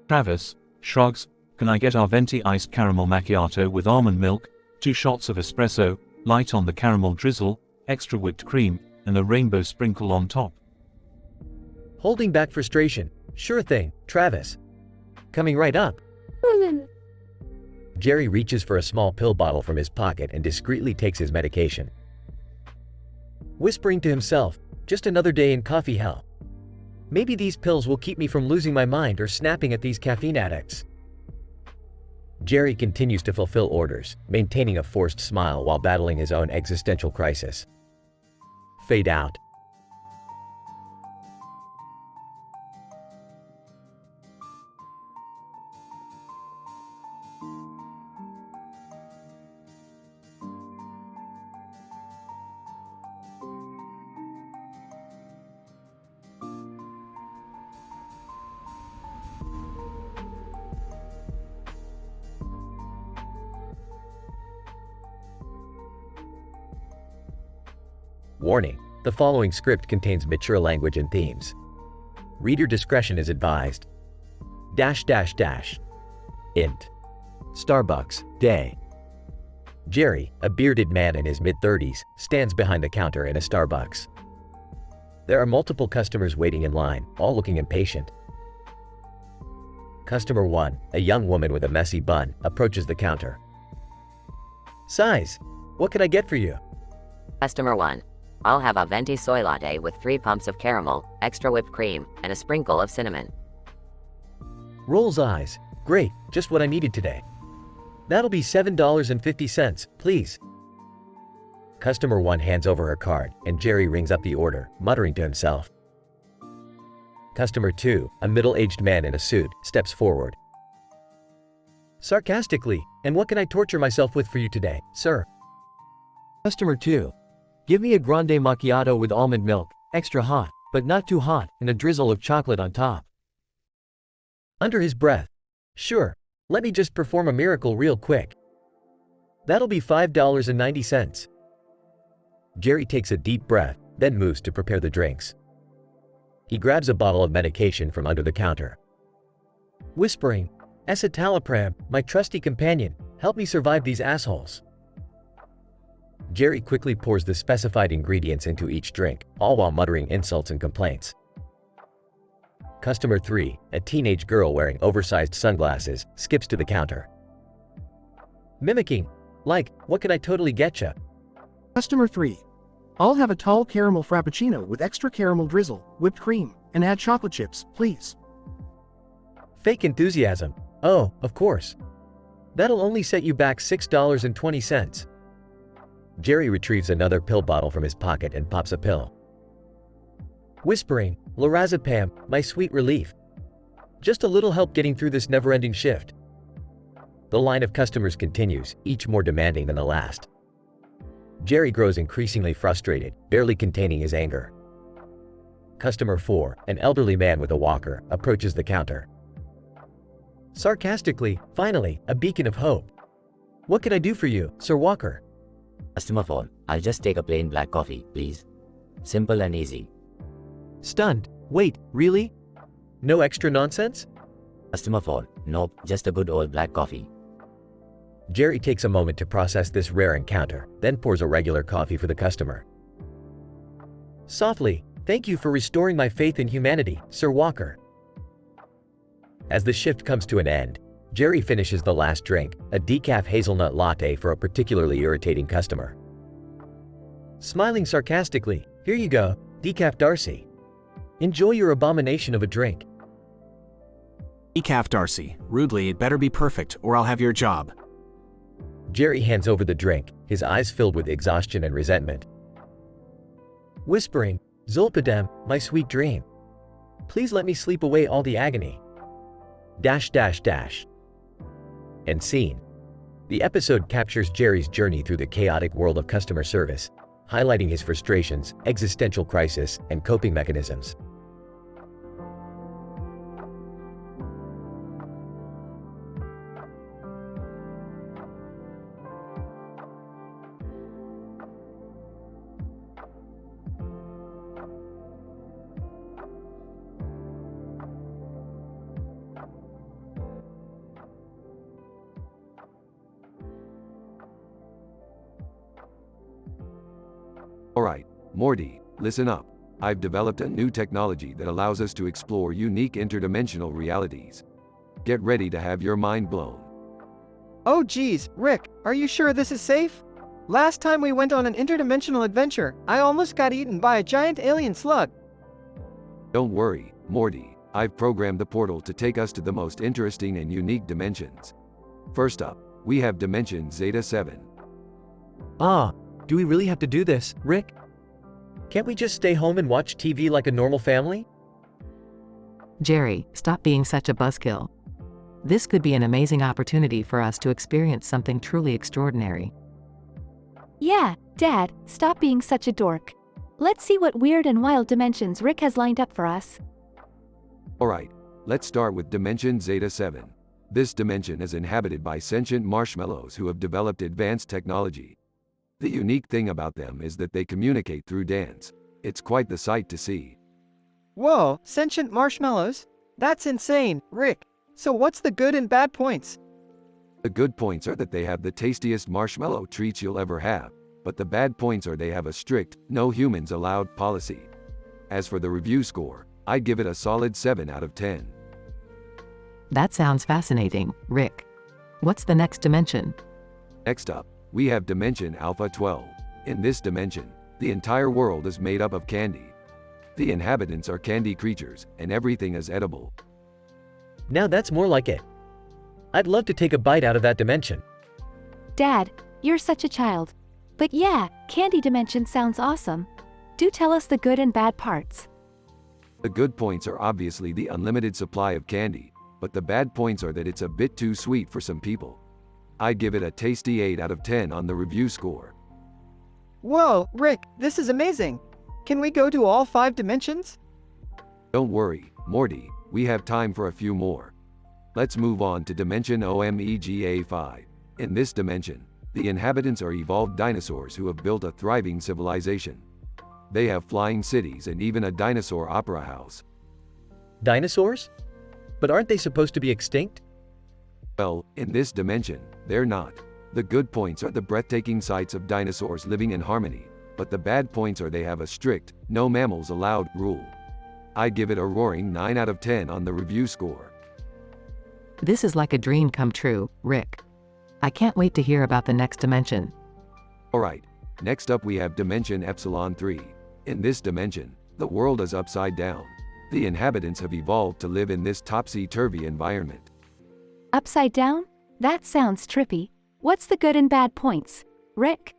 Travis shrugs. Can I get our venti iced caramel macchiato with almond milk, 2 shots of espresso, light on the caramel drizzle, extra whipped cream, and a rainbow sprinkle on top? Holding back frustration, sure thing, Travis. Coming right up. Woman. Jerry reaches for a small pill bottle from his pocket and discreetly takes his medication. Whispering to himself, just another day in coffee hell. Maybe these pills will keep me from losing my mind or snapping at these caffeine addicts. Jerry continues to fulfill orders, maintaining a forced smile while battling his own existential crisis. Fade out. Warning: the following script contains mature language and themes. Reader discretion is advised. Int. Starbucks, day. Jerry, a bearded man in his mid-30s, stands behind the counter in a Starbucks. There are multiple customers waiting in line, all looking impatient. Customer 1, a young woman with a messy bun, approaches the counter. Size, what can I get for you? Customer 1. I'll have a venti soy latte with 3 pumps of caramel, extra whipped cream, and a sprinkle of cinnamon. Rolls eyes. Great, just what I needed today. That'll be $7.50, please. Customer 1 hands over her card, and Jerry rings up the order, muttering to himself. Customer 2, a middle-aged man in a suit, steps forward. Sarcastically, and what can I torture myself with for you today, sir? Customer 2. Give me a grande macchiato with almond milk, extra hot, but not too hot, and a drizzle of chocolate on top. Under his breath. Sure, let me just perform a miracle real quick. That'll be $5.90. Jerry takes a deep breath, then moves to prepare the drinks. He grabs a bottle of medication from under the counter. Whispering, Escitalopram, my trusty companion, help me survive these assholes. Jerry quickly pours the specified ingredients into each drink, all while muttering insults and complaints. Customer 3, a teenage girl wearing oversized sunglasses, skips to the counter. Mimicking, like, what can I totally getcha? Customer 3. I'll have a tall caramel frappuccino with extra caramel drizzle, whipped cream, and add chocolate chips, please. Fake enthusiasm. Oh, of course. That'll only set you back $6.20. Jerry retrieves another pill bottle from his pocket and pops a pill. Whispering, lorazepam, my sweet relief. Just a little help getting through this never-ending shift. The line of customers continues, each more demanding than the last. Jerry grows increasingly frustrated, barely containing his anger. Customer 4, an elderly man with a walker, approaches the counter. Sarcastically, finally, a beacon of hope. What can I do for you, Sir Walker? Customer 4, I'll just take a plain black coffee, please. Simple and easy. Stunned. Wait, really? No extra nonsense? Customer 4, nope, just a good old black coffee. Jerry takes a moment to process this rare encounter, then pours a regular coffee for the customer. Softly, thank you for restoring my faith in humanity, Sir Walker. As the shift comes to an end, Jerry finishes the last drink, a decaf hazelnut latte for a particularly irritating customer. Smiling sarcastically, here you go, Decaf Darcy. Enjoy your abomination of a drink. Decaf Darcy, rudely, it better be perfect or I'll have your job. Jerry hands over the drink, his eyes filled with exhaustion and resentment. whispering, Zolpidem, my sweet dream. Please let me sleep away all the agony. Dash dash dash. And scene. The episode captures Jerry's journey through the chaotic world of customer service, highlighting his frustrations, existential crisis, and coping mechanisms. Alright, Morty, listen up. I've developed a new technology that allows us to explore unique interdimensional realities. Get ready to have your mind blown. Oh geez, Rick, are you sure this is safe? Last time we went on an interdimensional adventure, I almost got eaten by a giant alien slug. Don't worry, Morty. I've programmed the portal to take us to the most interesting and unique dimensions. First up, we have Dimension Zeta 7. Ah, do we really have to do this, Rick? Can't we just stay home and watch TV like a normal family? Jerry, stop being such a buzzkill. This could be an amazing opportunity for us to experience something truly extraordinary. Yeah, Dad, stop being such a dork. Let's see what weird and wild dimensions Rick has lined up for us. Alright, let's start with Dimension Zeta 7. This dimension is inhabited by sentient marshmallows who have developed advanced technology. The unique thing about them is that they communicate through dance. It's quite the sight to see. Whoa, sentient marshmallows? That's insane, Rick. So what's the good and bad points? The good points are that they have the tastiest marshmallow treats you'll ever have, but the bad points are they have a strict, no humans allowed policy. As for the review score, I'd give it a solid 7 out of 10. That sounds fascinating, Rick. What's the next dimension? Next up, we have Dimension Alpha 12. In this dimension, the entire world is made up of candy. The inhabitants are candy creatures, and everything is edible. Now that's more like it. I'd love to take a bite out of that dimension. Dad, you're such a child. But yeah, candy dimension sounds awesome. Do tell us the good and bad parts. The good points are obviously the unlimited supply of candy, but the bad points are that it's a bit too sweet for some people. I'd give it a tasty 8 out of 10 on the review score. Whoa, Rick, this is amazing. Can we go to all 5 dimensions? Don't worry, Morty, we have time for a few more. Let's move on to Dimension Omega 5. In this dimension, the inhabitants are evolved dinosaurs who have built a thriving civilization. They have flying cities and even a dinosaur opera house. Dinosaurs? But aren't they supposed to be extinct? Well, in this dimension, they're not. The good points are the breathtaking sights of dinosaurs living in harmony, but the bad points are they have a strict, no mammals allowed rule. I give it a roaring 9 out of 10 on the review score. This is like a dream come true, Rick. I can't wait to hear about the next dimension. Alright, next up we have Dimension Epsilon 3. In this dimension, the world is upside down. The inhabitants have evolved to live in this topsy-turvy environment. Upside down? That sounds trippy. What's the good and bad points, Rick?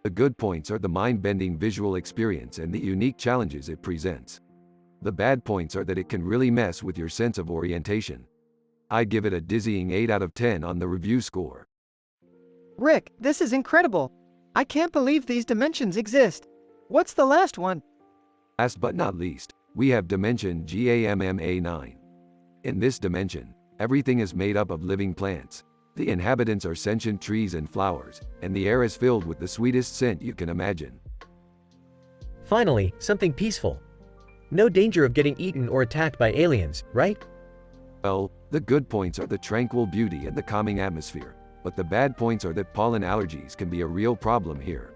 The good points are the mind-bending visual experience and the unique challenges it presents. The bad points are that it can really mess with your sense of orientation. I'd give it a dizzying 8 out of 10 on the review score. Rick, this is incredible. I can't believe these dimensions exist. What's the last one? Last but not least, we have Dimension Gamma 9. In this dimension, everything is made up of living plants. The inhabitants are sentient trees and flowers, and the air is filled with the sweetest scent you can imagine. Finally, something peaceful. No danger of getting eaten or attacked by aliens, right? Well, the good points are the tranquil beauty and the calming atmosphere, but the bad points are that pollen allergies can be a real problem here.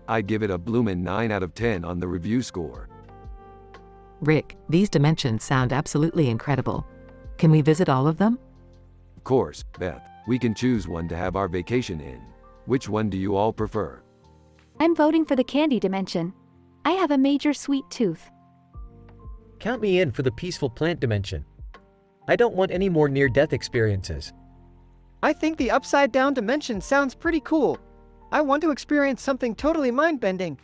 I'd give it a bloomin' 9 out of 10 on the review score. Rick, these dimensions sound absolutely incredible. Can we visit all of them? Of course, Beth, we can choose one to have our vacation in. Which one do you all prefer? I'm voting for the candy dimension. I have a major sweet tooth. Count me in for the peaceful plant dimension. I don't want any more near-death experiences. I think the upside-down dimension sounds pretty cool. I want to experience something totally mind-bending.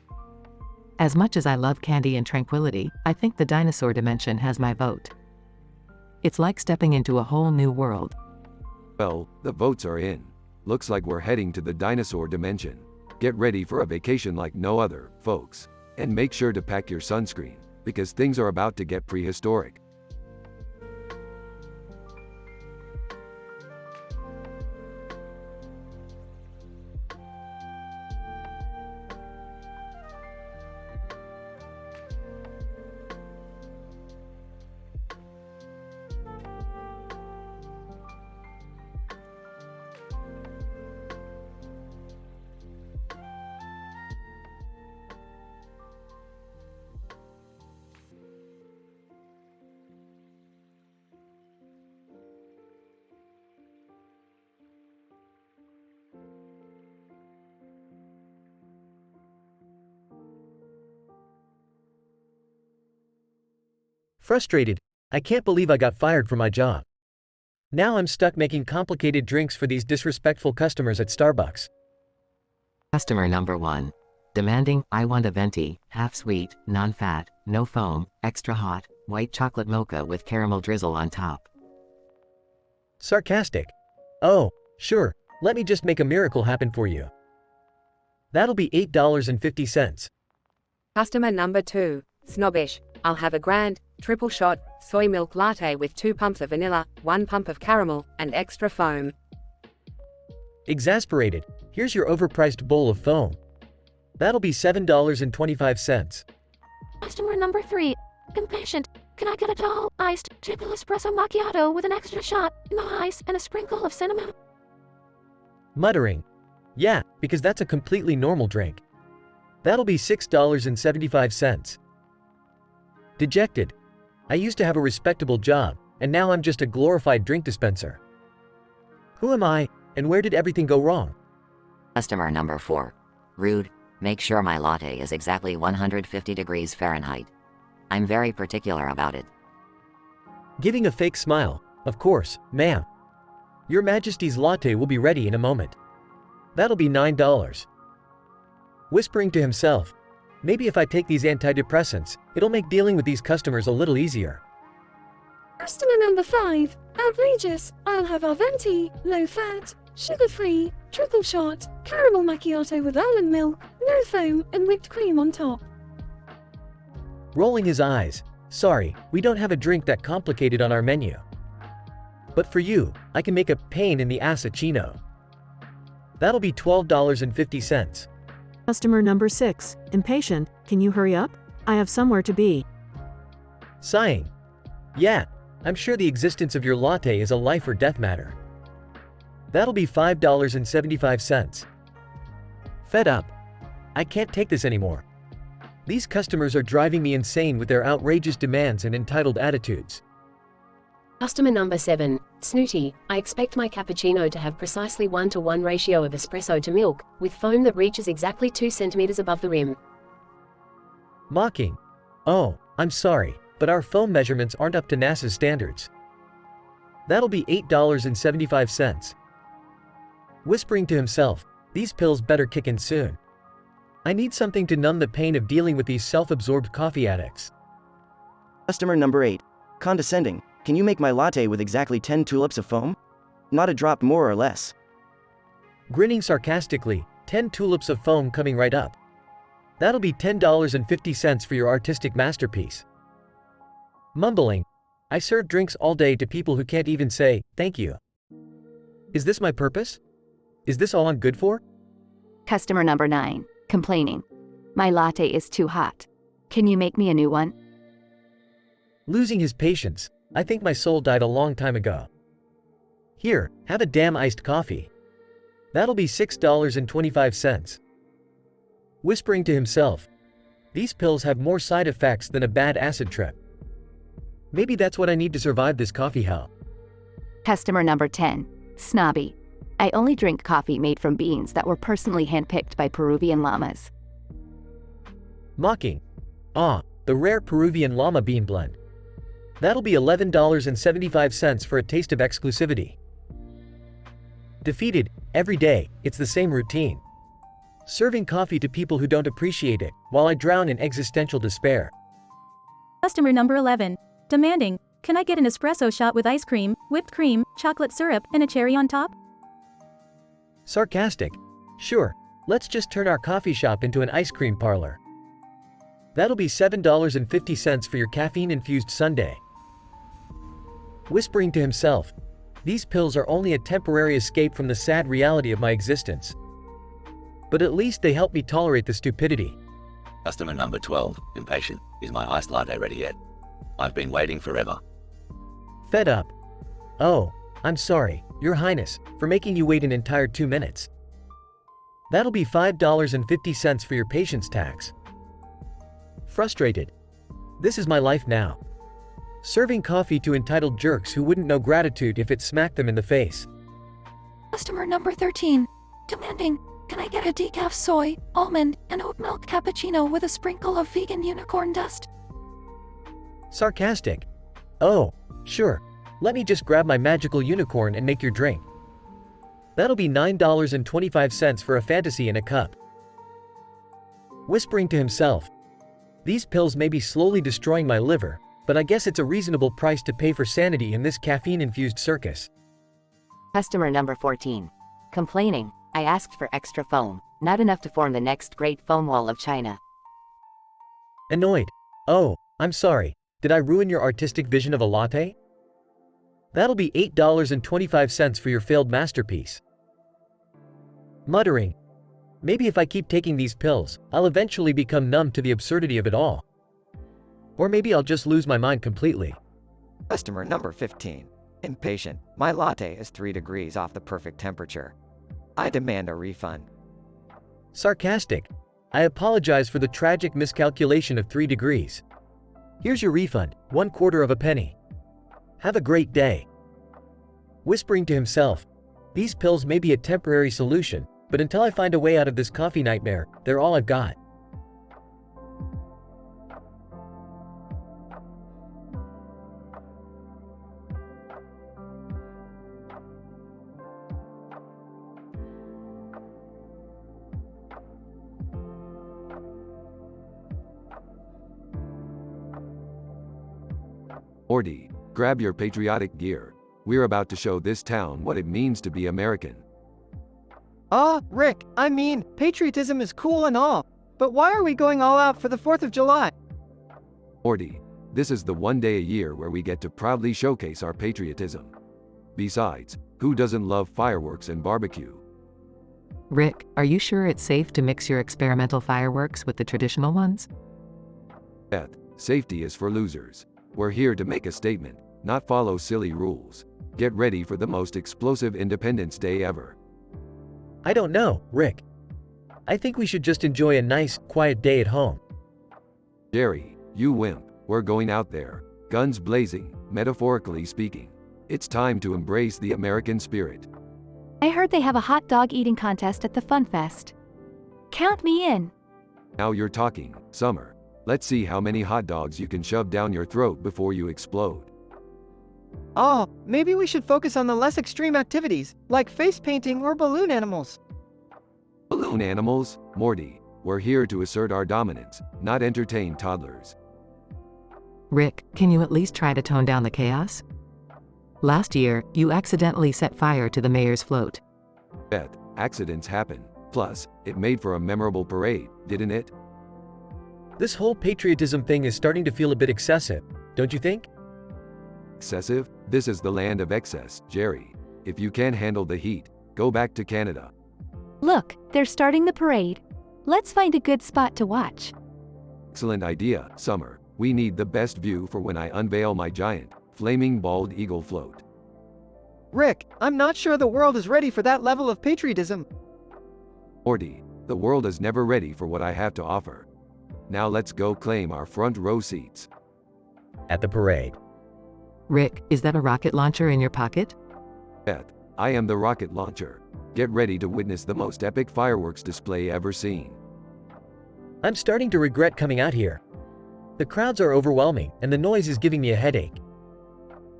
As much as I love candy and tranquility, I think the dinosaur dimension has my vote. It's like stepping into a whole new world. Well, the votes are in. Looks like we're heading to the dinosaur dimension. Get ready for a vacation like no other, folks. And make sure to pack your sunscreen, because things are about to get prehistoric. Frustrated, I can't believe I got fired from my job. Now I'm stuck making complicated drinks for these disrespectful customers at Starbucks. Customer number 1. Demanding, I want a venti, half sweet, non-fat, no foam, extra hot, white chocolate mocha with caramel drizzle on top. Sarcastic. Oh, sure, let me just make a miracle happen for you. That'll be $8.50. Customer number 2. Snobbish. I'll have a grand, triple shot, soy milk latte with 2 pumps of vanilla, 1 pump of caramel, and extra foam. Exasperated. Here's your overpriced bowl of foam. That'll be $7.25. Customer number 3. Impatient. Can I get a tall, iced, triple espresso macchiato with an extra shot, no ice, and a sprinkle of cinnamon? Muttering. Yeah, because that's a completely normal drink. That'll be $6.75. Dejected. I used to have a respectable job, and now I'm just a glorified drink dispenser. Who am I, and where did everything go wrong? Customer number 4. Rude. Make sure my latte is exactly 150 degrees Fahrenheit. I'm very particular about it. Giving a fake smile. Of course, ma'am. Your Majesty's latte will be ready in a moment. That'll be $9. Whispering to himself. Maybe if I take these antidepressants, it'll make dealing with these customers a little easier. Customer number 5. Outrageous. I'll have our venti, low fat, sugar-free, triple shot, caramel macchiato with almond milk, no foam, and whipped cream on top. Rolling his eyes. Sorry, we don't have a drink that complicated on our menu. But for you, I can make a pain in the assachino. That'll be $12.50. Customer number 6. Impatient. Can you hurry up? I have somewhere to be. Sighing. Yeah, I'm sure the existence of your latte is a life or death matter. That'll be $5.75. Fed up. I can't take this anymore. These customers are driving me insane with their outrageous demands and entitled attitudes. Customer number 7. Snooty. I expect my cappuccino to have precisely 1-to-1 ratio of espresso to milk, with foam that reaches exactly 2 centimeters above the rim. Mocking. Oh, I'm sorry, but our foam measurements aren't up to NASA's standards. That'll be $8.75. Whispering to himself, these pills better kick in soon. I need something to numb the pain of dealing with these self-absorbed coffee addicts. Customer number 8. Condescending. Can you make my latte with exactly 10 tulips of foam? Not a drop more or less. Grinning sarcastically, 10 tulips of foam coming right up. That'll be $10.50 for your artistic masterpiece. Mumbling. I serve drinks all day to people who can't even say, thank you. Is this my purpose? Is this all I'm good for? Customer number 9. Complaining. My latte is too hot. Can you make me a new one? Losing his patience. I think my soul died a long time ago. Here, have a damn iced coffee. That'll be $6.25. Whispering to himself. These pills have more side effects than a bad acid trip. Maybe that's what I need to survive this coffee hell. Customer number 10. Snobby. I only drink coffee made from beans that were personally handpicked by Peruvian llamas. Mocking. Ah, the rare Peruvian llama bean blend. That'll be $11.75 for a taste of exclusivity. Defeated, every day, it's the same routine. serving coffee to people who don't appreciate it, while I drown in existential despair. Customer number 11. Demanding, can I get an espresso shot with ice cream, whipped cream, chocolate syrup, and a cherry on top? Sarcastic. Sure, let's just turn our coffee shop into an ice cream parlor. That'll be $7.50 for your caffeine-infused sundae. Whispering to himself, these pills are only a temporary escape from the sad reality of my existence. But at least they help me tolerate the stupidity. Customer number 12, impatient. Is my iced latte ready yet? I've been waiting forever. Fed up. Oh, I'm sorry, Your Highness, for making you wait an entire 2 minutes. That'll be $5.50 for your patience tax. Frustrated. This is my life now. Serving coffee to entitled jerks who wouldn't know gratitude if it smacked them in the face. Customer number 13. Demanding, can I get a decaf soy, almond, and oat milk cappuccino with a sprinkle of vegan unicorn dust? Sarcastic. Oh, sure. Let me just grab my magical unicorn and make your drink. That'll be $9.25 for a fantasy in a cup. Whispering to himself, these pills may be slowly destroying my liver, but I guess it's a reasonable price to pay for sanity in this caffeine-infused circus. Customer number 14. Complaining, I asked for extra foam, not enough to form the next great foam wall of China. Annoyed. Oh, I'm sorry. Did I ruin your artistic vision of a latte? That'll be $8.25 for your failed masterpiece. Muttering, maybe if I keep taking these pills, I'll eventually become numb to the absurdity of it all. Or maybe I'll just lose my mind completely. Customer number 15. Impatient. My latte is 3 degrees off the perfect temperature. I demand a refund. Sarcastic. I apologize for the tragic miscalculation of 3 degrees. Here's your refund, 1/4 of a penny. Have a great day. Whispering to himself, these pills may be a temporary solution, but until I find a way out of this coffee nightmare, they're all I've got. Morty, grab your patriotic gear. We're about to show this town what it means to be American. Rick, I mean, patriotism is cool and all, but why are we going all out for the 4th of July? Morty, this is the one day a year where we get to proudly showcase our patriotism. Besides, who doesn't love fireworks and barbecue? Rick, are you sure it's safe to mix your experimental fireworks with the traditional ones? Beth, safety is for losers. We're here to make a statement, not follow silly rules. Get ready for the most explosive Independence Day ever. I don't know, Rick. I think we should just enjoy a nice, quiet day at home. Jerry, you wimp, we're going out there, guns blazing, metaphorically speaking. It's time to embrace the American spirit. I heard they have a hot dog eating contest at the Fun Fest. Count me in. Now you're talking, Summer. Let's see how many hot dogs you can shove down your throat before you explode. Maybe we should focus on the less extreme activities, like face painting or balloon animals. Balloon animals? Morty, we're here to assert our dominance, not entertain toddlers. Rick, can you at least try to tone down the chaos? Last year, you accidentally set fire to the mayor's float. Beth, accidents happen. Plus, it made for a memorable parade, didn't it? This whole patriotism thing is starting to feel a bit excessive, don't you think? Excessive? This is the land of excess, Jerry. If you can't handle the heat, go back to Canada. Look, they're starting the parade. Let's find a good spot to watch. Excellent idea, Summer. We need the best view for when I unveil my giant, flaming bald eagle float. Rick, I'm not sure the world is ready for that level of patriotism. Morty, the world is never ready for what I have to offer. Now let's go claim our front row seats. At the parade. Rick, is that a rocket launcher in your pocket? Beth, I am the rocket launcher. Get ready to witness the most epic fireworks display ever seen. I'm starting to regret coming out here. The crowds are overwhelming, and the noise is giving me a headache.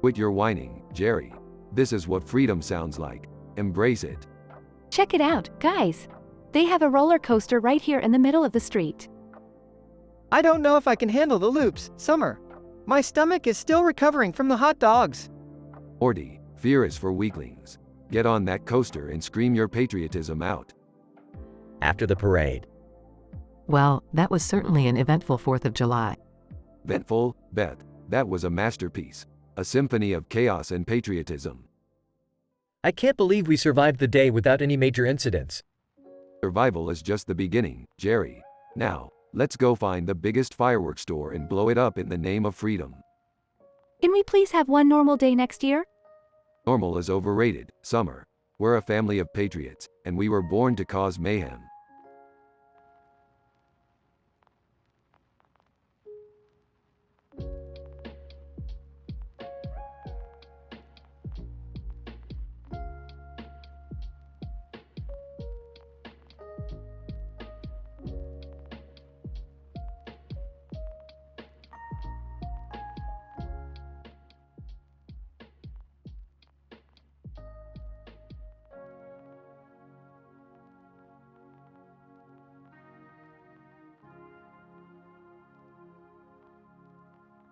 Quit your whining, Jerry. This is what freedom sounds like. Embrace it. Check it out, guys. They have a roller coaster right here in the middle of the street. I don't know if I can handle the loops, Summer. My stomach is still recovering from the hot dogs. Morty, fear is for weaklings. Get on that coaster and scream your patriotism out. After the parade. Well, that was certainly an eventful 4th of July. Eventful, Beth. That was a masterpiece. A symphony of chaos and patriotism. I can't believe we survived the day without any major incidents. Survival is just the beginning, Jerry. Now, let's go find the biggest fireworks store and blow it up in the name of freedom. Can we please have one normal day next year? Normal is overrated, Summer. We're a family of patriots, and we were born to cause mayhem.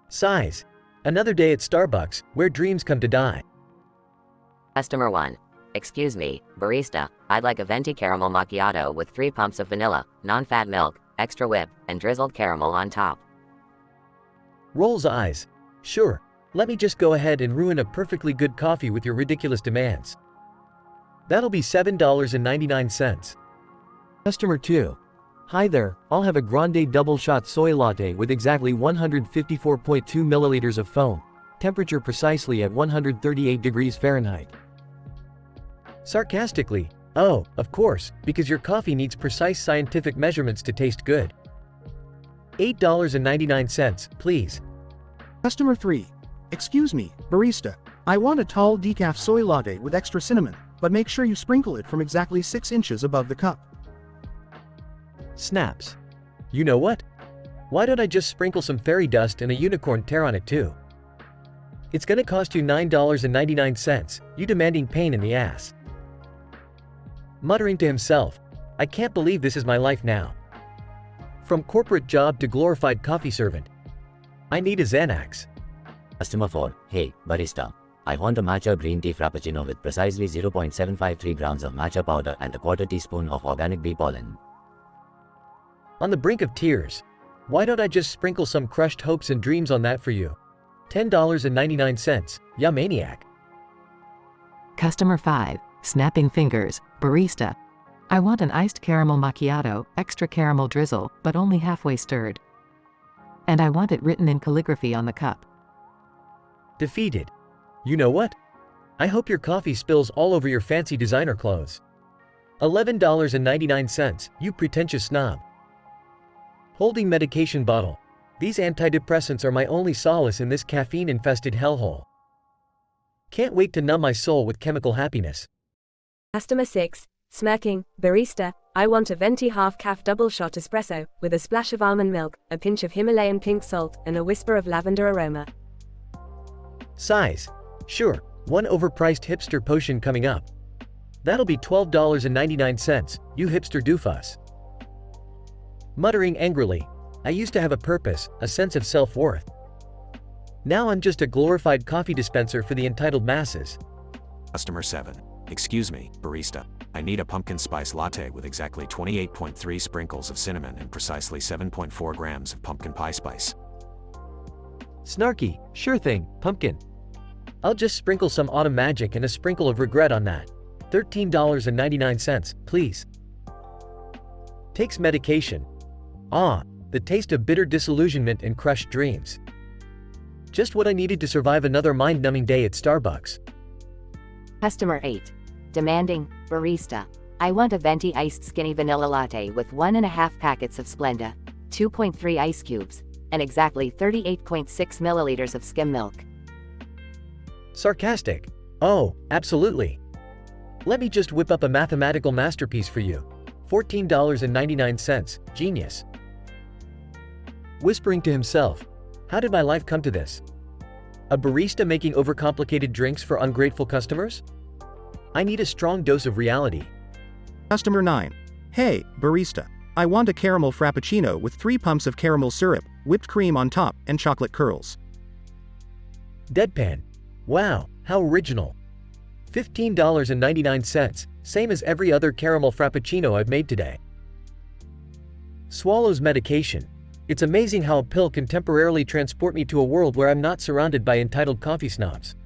Size. Another day at Starbucks, where dreams come to die. Customer 1. Excuse me, barista, I'd like a venti caramel macchiato with 3 pumps of vanilla, non-fat milk, extra whip, and drizzled caramel on top. Rolls eyes. Sure, let me just go ahead and ruin a perfectly good coffee with your ridiculous demands. That'll be $7.99. Customer 2. Hi there, I'll have a grande double shot soy latte with exactly 154.2 milliliters of foam. Temperature precisely at 138 degrees Fahrenheit. Sarcastically, oh, of course, because your coffee needs precise scientific measurements to taste good. $8.99, please. Customer 3. Excuse me, barista. I want a tall decaf soy latte with extra cinnamon, but make sure you sprinkle it from exactly 6 inches above the cup. Snaps. You know what? Why don't I just sprinkle some fairy dust and a unicorn tear on it too? It's gonna cost you $9.99, you demanding pain in the ass. Muttering to himself, I can't believe this is my life now. From corporate job to glorified coffee servant. I need a Xanax. Customer 4. Hey, barista. I want a matcha green tea frappuccino with precisely 0.753 grams of matcha powder and a quarter teaspoon of organic bee pollen. On the brink of tears. Why don't I just sprinkle some crushed hopes and dreams on that for you? $10.99, ya maniac. Customer 5. Snapping fingers. Barista. I want an iced caramel macchiato, extra caramel drizzle, but only halfway stirred. And I want it written in calligraphy on the cup. Defeated. You know what? I hope your coffee spills all over your fancy designer clothes. $11.99, you pretentious snob. Holding medication bottle. These antidepressants are my only solace in this caffeine-infested hellhole. Can't wait to numb my soul with chemical happiness. Customer 6. Smirking, barista, I want a venti half-caff double shot espresso, with a splash of almond milk, a pinch of Himalayan pink salt, and a whisper of lavender aroma. Size. Sure, one overpriced hipster potion coming up. That'll be $12.99, you hipster doofus. Muttering angrily, I used to have a purpose, a sense of self-worth. Now I'm just a glorified coffee dispenser for the entitled masses. Customer 7. Excuse me, barista. I need a pumpkin spice latte with exactly 28.3 sprinkles of cinnamon and precisely 7.4 grams of pumpkin pie spice. Snarky, sure thing, pumpkin. I'll just sprinkle some autumn magic and a sprinkle of regret on that. $13.99, please. Takes medication. Ah, the taste of bitter disillusionment and crushed dreams. Just what I needed to survive another mind-numbing day at Starbucks. Customer 8. Demanding, barista. I want a venti iced skinny vanilla latte with 1.5 packets of Splenda, 2.3 ice cubes, and exactly 38.6 milliliters of skim milk. Sarcastic. Oh, absolutely. Let me just whip up a mathematical masterpiece for you. $14.99, genius. Whispering to himself, how did my life come to this? A barista making overcomplicated drinks for ungrateful customers? I need a strong dose of reality. Customer 9. Hey, barista. I want a caramel frappuccino with 3 pumps of caramel syrup, whipped cream on top, and chocolate curls. Deadpan. Wow, how original. $15.99, same as every other caramel frappuccino I've made today. Swallows medication. It's amazing how a pill can temporarily transport me to a world where I'm not surrounded by entitled coffee snobs.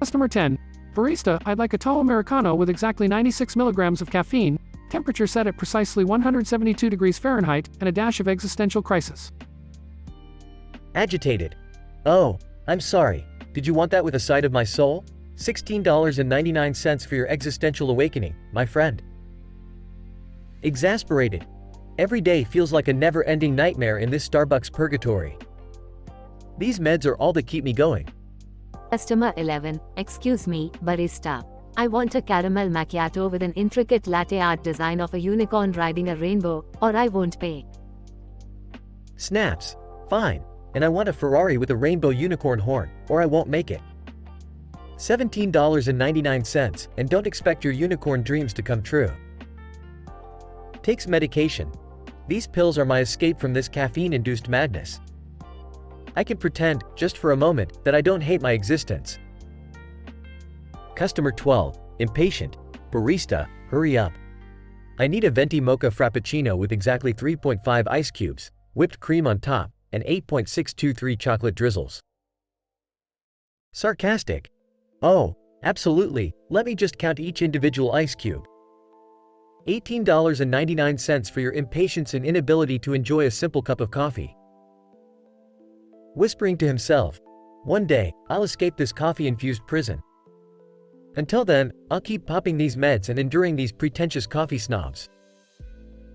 Customer 10. Barista, I'd like a tall Americano with exactly 96 milligrams of caffeine, temperature set at precisely 172 degrees Fahrenheit, and a dash of existential crisis. Agitated. Oh, I'm sorry. Did you want that with a side of my soul? $16.99 for your existential awakening, my friend. Exasperated. Every day feels like a never-ending nightmare in this Starbucks purgatory. These meds are all that keep me going. Customer 11, excuse me, barista. I want a caramel macchiato with an intricate latte art design of a unicorn riding a rainbow, or I won't pay. Snaps. Fine. And I want a Ferrari with a rainbow unicorn horn, or I won't make it. $17.99, and don't expect your unicorn dreams to come true. Takes medication. These pills are my escape from this caffeine-induced madness. I can pretend, just for a moment, that I don't hate my existence. Customer 12, impatient. Barista, hurry up. I need a venti mocha frappuccino with exactly 3.5 ice cubes, whipped cream on top, and 8.623 chocolate drizzles. Sarcastic. Oh, absolutely, let me just count each individual ice cube. $18.99 for your impatience and inability to enjoy a simple cup of coffee. Whispering to himself, one day, I'll escape this coffee-infused prison. Until then, I'll keep popping these meds and enduring these pretentious coffee snobs.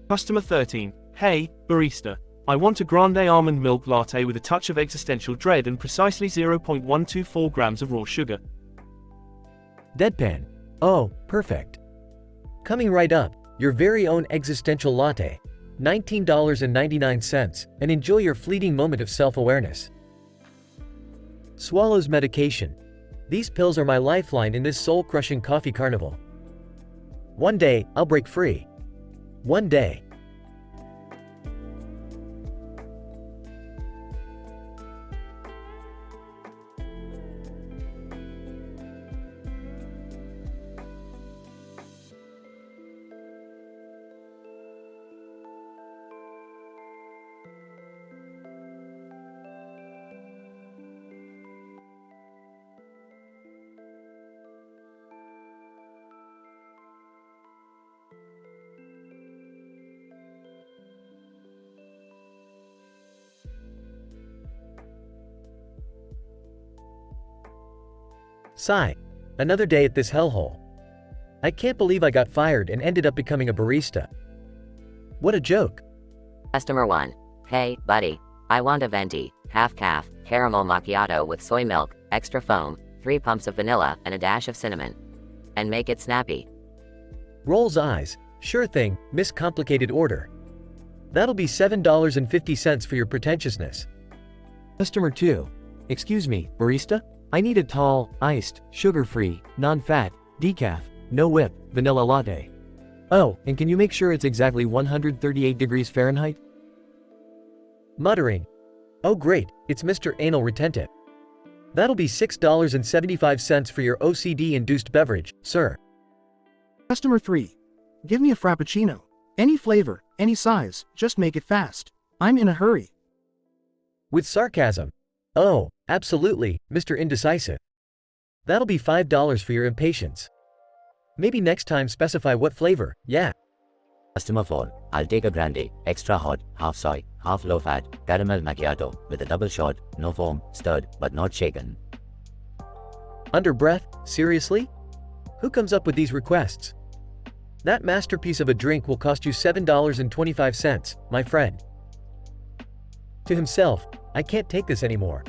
Customer 13. Hey, barista. I want a grande almond milk latte with a touch of existential dread and precisely 0.124 grams of raw sugar. Deadpan. Oh, perfect. Coming right up, your very own existential latte. $19.99, and enjoy your fleeting moment of self-awareness. Swallows medication. These pills are my lifeline in this soul-crushing coffee carnival. One day, I'll break free. One day. Sigh. Another day at this hellhole. I can't believe I got fired and ended up becoming a barista. What a joke. Customer 1. Hey, buddy. I want a venti, half-calf, caramel macchiato with soy milk, extra foam, 3 pumps of vanilla, and a dash of cinnamon. And make it snappy. Rolls eyes. Sure thing, Miss Complicated Order. That'll be $7.50 for your pretentiousness. Customer 2. Excuse me, barista? I need a tall, iced, sugar-free, non-fat, decaf, no whip, vanilla latte. Oh, and can you make sure it's exactly 138 degrees Fahrenheit? Muttering. Oh great, it's Mr. Anal Retentive. That'll be $6.75 for your OCD-induced beverage, sir. Customer 3. Give me a frappuccino. Any flavor, any size, just make it fast. I'm in a hurry. With sarcasm. Oh, absolutely, Mr. Indecisive. That'll be $5 for your impatience. Maybe next time specify what flavor, yeah. Customer 4. I'll take a grande, extra hot, half soy, half low fat, caramel macchiato with a double shot, no foam, stirred but not shaken. Under breath, seriously? Who comes up with these requests? That masterpiece of a drink will cost you $7.25, my friend. To himself, I can't take this anymore.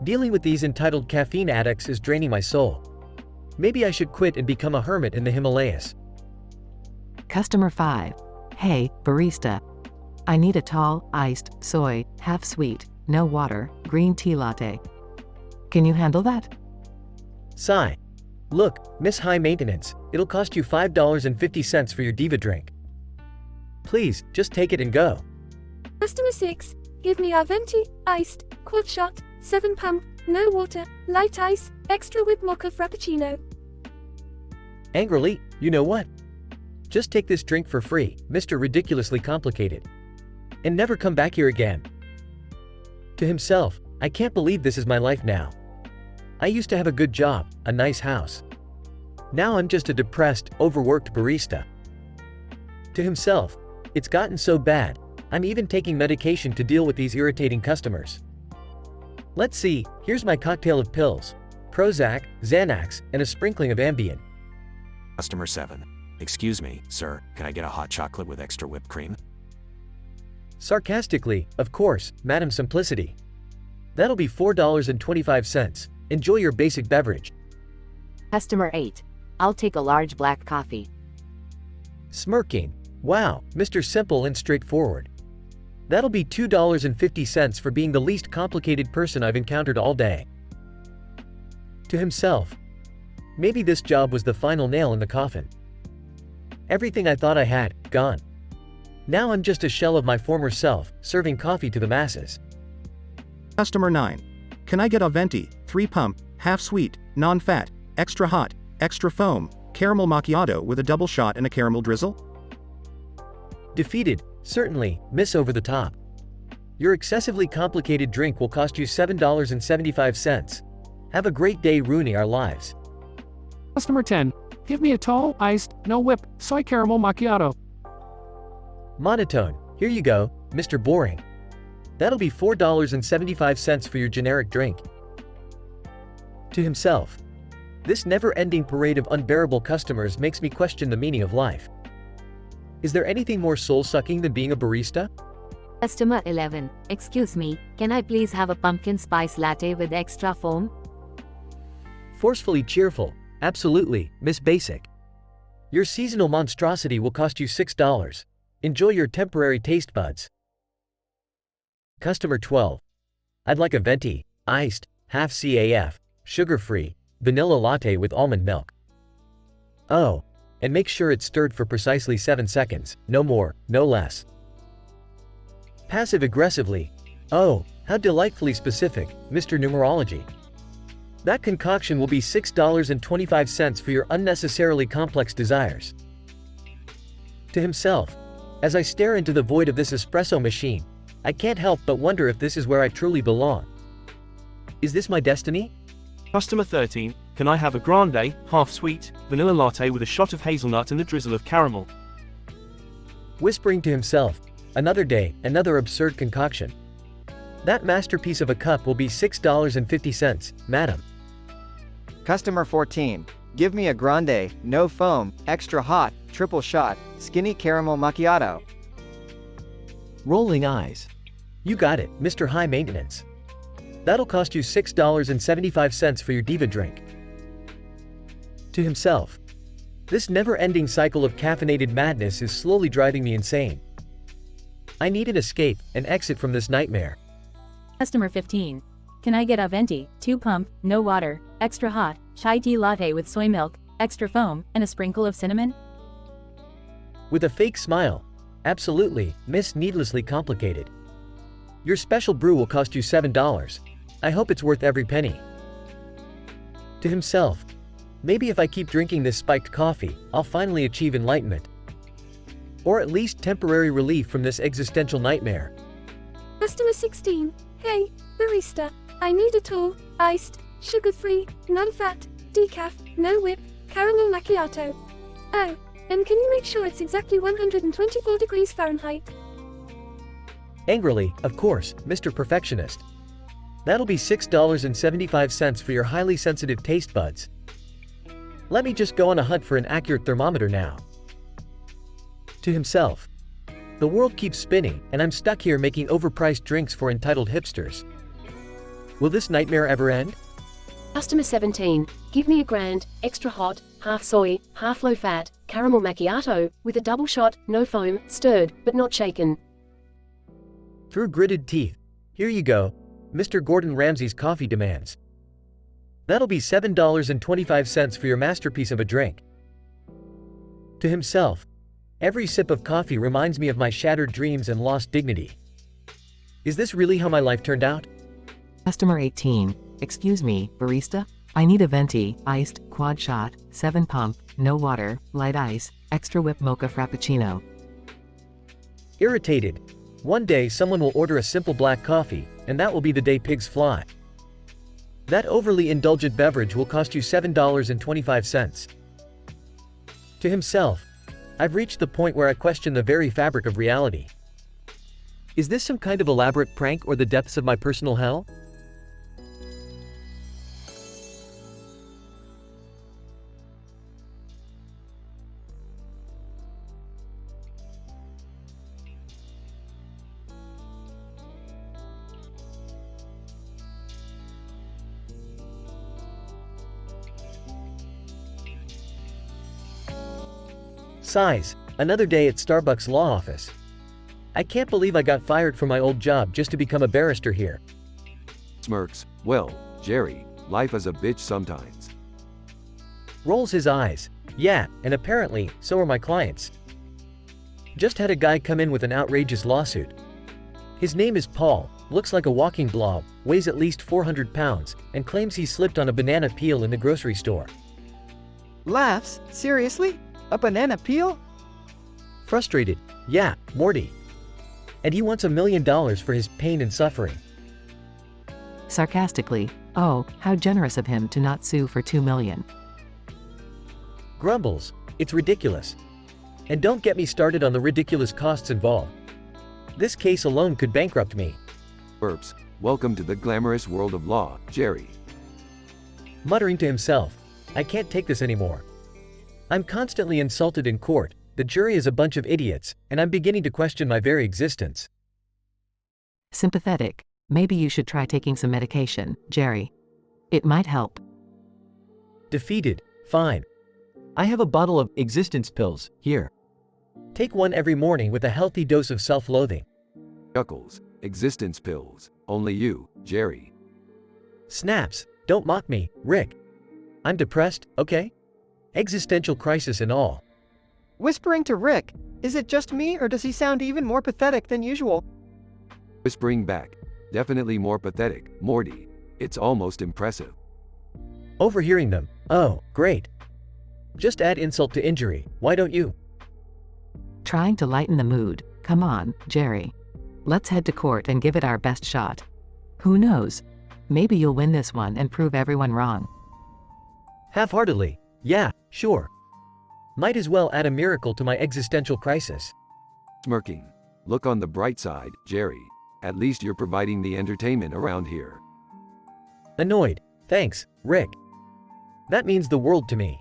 Dealing with these entitled caffeine addicts is draining my soul. Maybe I should quit and become a hermit in the Himalayas. Customer 5. Hey, barista. I need a tall, iced, soy, half-sweet, no water, green tea latte. Can you handle that? Sigh. Look, Miss High Maintenance, it'll cost you $5.50 for your diva drink. Please, just take it and go. Customer 6, give me a venti, iced, quad shot, 7 pump, no water, light ice, extra whip mocha frappuccino. Angrily, you know what? Just take this drink for free, Mr. Ridiculously Complicated. And never come back here again. To himself, I can't believe this is my life now. I used to have a good job, a nice house. Now I'm just a depressed, overworked barista. To himself, it's gotten so bad, I'm even taking medication to deal with these irritating customers. Let's see, here's my cocktail of pills, Prozac, Xanax, and a sprinkling of Ambien. Customer 7. Excuse me, sir, can I get a hot chocolate with extra whipped cream? Sarcastically, of course, Madam Simplicity. That'll be $4.25. Enjoy your basic beverage. Customer 8. I'll take a large black coffee. Smirking. Wow, Mr. Simple and straightforward. That'll be $2.50 for being the least complicated person I've encountered all day. To himself. Maybe this job was the final nail in the coffin. Everything I thought I had, gone. Now I'm just a shell of my former self, serving coffee to the masses. Customer 9. Can I get a venti, 3 pump, half sweet, non-fat, extra hot, extra foam, caramel macchiato with a double shot and a caramel drizzle? Defeated, certainly, Miss Over the Top. Your excessively complicated drink will cost you $7.75. Have a great day ruining our lives. Customer 10, give me a tall, iced, no whip, soy caramel macchiato. Monotone, here you go, Mr. Boring. That'll be $4.75 for your generic drink. To himself. This never-ending parade of unbearable customers makes me question the meaning of life. Is there anything more soul-sucking than being a barista? Customer 11, excuse me, can I please have a pumpkin spice latte with extra foam? Forcefully cheerful, absolutely, Miss Basic. Your seasonal monstrosity will cost you $6. Enjoy your temporary taste buds. Customer 12. I'd like a venti, iced, half CAF, sugar-free, vanilla latte with almond milk. Oh, and make sure it's stirred for precisely 7 seconds, no more, no less. Passive-aggressively. Oh, how delightfully specific, Mr. Numerology. That concoction will be $6.25 for your unnecessarily complex desires. To himself. As I stare into the void of this espresso machine, I can't help but wonder if this is where I truly belong. Is this my destiny? Customer 13, can I have a grande, half sweet, vanilla latte with a shot of hazelnut and a drizzle of caramel? Whispering to himself, another day, another absurd concoction. That masterpiece of a cup will be $6.50, madam. Customer 14, give me a grande, no foam, extra hot, triple shot, skinny caramel macchiato. Rolling eyes. You got it, Mr. High Maintenance. That'll cost you $6.75 for your diva drink. To himself. This never-ending cycle of caffeinated madness is slowly driving me insane. I need an escape, an exit from this nightmare. Customer 15. Can I get a venti, 2 pump, no water, extra hot, chai tea latte with soy milk, extra foam, and a sprinkle of cinnamon? With a fake smile. Absolutely, Miss Needlessly Complicated. Your special brew will cost you $7. I hope it's worth every penny. To himself. Maybe if I keep drinking this spiked coffee, I'll finally achieve enlightenment. Or at least temporary relief from this existential nightmare. Customer 16, hey, barista, I need a tall, iced, sugar-free, non-fat, decaf, no whip, caramel macchiato. Oh, and can you make sure it's exactly 124 degrees Fahrenheit? Angrily, of course, Mr. Perfectionist. That'll be $6.75 for your highly sensitive taste buds. Let me just go on a hunt for an accurate thermometer now. To himself. The world keeps spinning, and I'm stuck here making overpriced drinks for entitled hipsters. Will this nightmare ever end? Customer 17, give me a grand, extra hot, half soy, half low fat, caramel macchiato, with a double shot, no foam, stirred, but not shaken. Through gritted teeth. Here you go, Mr. Gordon Ramsay's coffee demands. That'll be $7.25 for your masterpiece of a drink. To himself. Every sip of coffee reminds me of my shattered dreams and lost dignity. Is this really how my life turned out? Customer 18. Excuse me, barista? I need a venti, iced, quad shot, 7 pump, no water, light ice, extra whip mocha frappuccino. Irritated. One day someone will order a simple black coffee, and that will be the day pigs fly. That overly indulgent beverage will cost you $7.25. To himself, I've reached the point where I question the very fabric of reality. Is this some kind of elaborate prank or the depths of my personal hell? Sighs. Another day at Starbucks law office. I can't believe I got fired from my old job just to become a barrister here. Smirks. Well, Jerry, life is a bitch sometimes. Rolls his eyes. Yeah, and apparently, so are my clients. Just had a guy come in with an outrageous lawsuit. His name is Paul, looks like a walking blob, weighs at least 400 pounds, and claims he slipped on a banana peel in the grocery store. Laughs? Seriously? A banana peel? Frustrated. Yeah, Morty. And he wants $1 million for his pain and suffering. Sarcastically, oh, how generous of him to not sue for $2 million. Grumbles. It's ridiculous. And don't get me started on the ridiculous costs involved. This case alone could bankrupt me. Burps. Welcome to the glamorous world of law, Jerry. Muttering to himself, I can't take this anymore. I'm constantly insulted in court, the jury is a bunch of idiots, and I'm beginning to question my very existence. Sympathetic. Maybe you should try taking some medication, Jerry. It might help. Defeated. Fine. I have a bottle of existence pills, here. Take one every morning with a healthy dose of self-loathing. Chuckles. Existence pills. Only you, Jerry. Snaps. Don't mock me, Rick. I'm depressed, okay? Existential crisis and all. Whispering to Rick, is it just me or does he sound even more pathetic than usual? Whispering back. Definitely more pathetic, Morty. It's almost impressive. Overhearing them. Oh, great. Just add insult to injury, why don't you? Trying to lighten the mood. Come on, Jerry. Let's head to court and give it our best shot. Who knows? Maybe you'll win this one and prove everyone wrong. Half-heartedly. Yeah, sure. Might as well add a miracle to my existential crisis. Smirking. Look on the bright side, Jerry. At least you're providing the entertainment around here. Annoyed. Thanks, Rick. That means the world to me.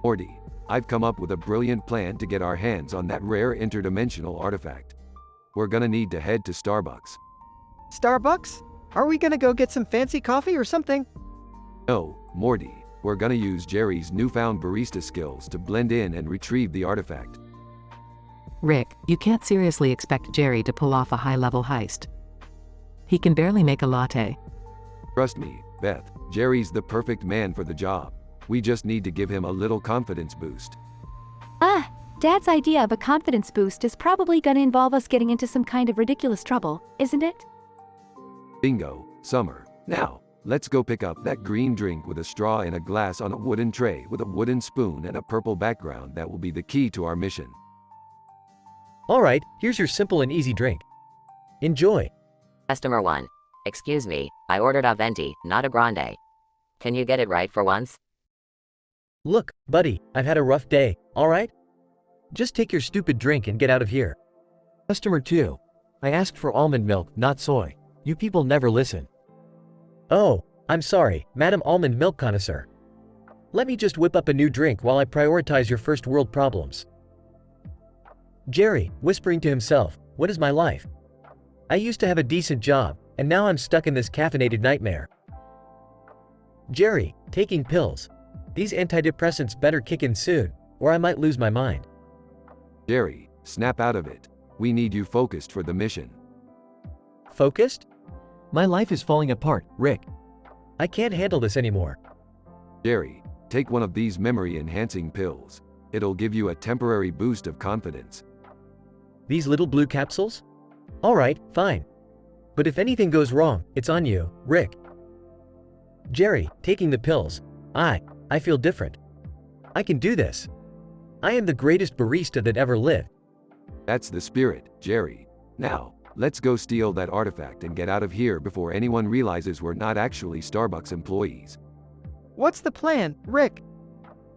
Morty, I've come up with a brilliant plan to get our hands on that rare interdimensional artifact. We're gonna need to head to Starbucks. Starbucks? Are we gonna go get some fancy coffee or something? No, Morty, we're gonna use Jerry's newfound barista skills to blend in and retrieve the artifact. Rick, you can't seriously expect Jerry to pull off a high-level heist. He can barely make a latte. Trust me, Beth, Jerry's the perfect man for the job. We just need to give him a little confidence boost. Dad's idea of a confidence boost is probably gonna involve us getting into some kind of ridiculous trouble, isn't it? Bingo, Summer. Now, let's go pick up that green drink with a straw and a glass on a wooden tray with a wooden spoon and a purple background that will be the key to our mission. Alright, here's your simple and easy drink. Enjoy. Customer 1. Excuse me, I ordered a venti, not a grande. Can you get it right for once? Look, buddy, I've had a rough day, alright? Just take your stupid drink and get out of here. Customer 2. I asked for almond milk, not soy. You people never listen. Oh, I'm sorry, Madam Almond Milk Connoisseur. Let me just whip up a new drink while I prioritize your first world problems. Jerry, whispering to himself, what is my life? I used to have a decent job, and now I'm stuck in this caffeinated nightmare. Jerry, taking pills. These antidepressants better kick in soon, or I might lose my mind. Jerry, snap out of it. We need you focused for the mission. Focused? My life is falling apart, Rick. I can't handle this anymore. Jerry, take one of these memory-enhancing pills. It'll give you a temporary boost of confidence. These little blue capsules? Alright, fine. But if anything goes wrong, it's on you, Rick. Jerry, taking the pills. I feel different. I can do this. I am the greatest barista that ever lived. That's the spirit, Jerry. Now, let's go steal that artifact and get out of here before anyone realizes we're not actually Starbucks employees. What's the plan, Rick?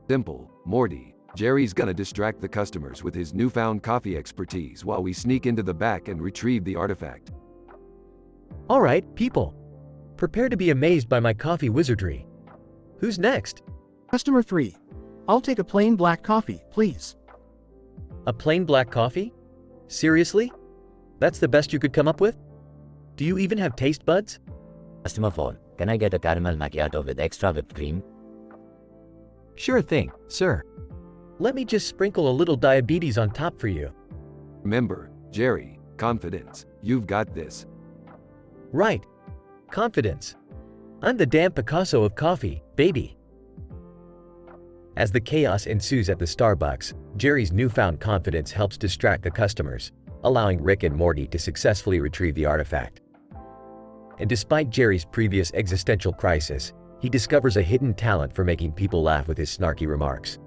Simple, Morty. Jerry's gonna distract the customers with his newfound coffee expertise while we sneak into the back and retrieve the artifact. Alright, people. Prepare to be amazed by my coffee wizardry. Who's next? Customer 3. I'll take a plain black coffee, please. A plain black coffee? Seriously? That's the best you could come up with? Do you even have taste buds? Customer 4. Can I get a caramel macchiato with extra whipped cream? Sure thing, sir. Let me just sprinkle a little diabetes on top for you. Remember, Jerry, confidence. You've got this. Right. Confidence. I'm the damn Picasso of coffee, baby. As the chaos ensues at the Starbucks, Jerry's newfound confidence helps distract the customers, allowing Rick and Morty to successfully retrieve the artifact. And despite Jerry's previous existential crisis, he discovers a hidden talent for making people laugh with his snarky remarks.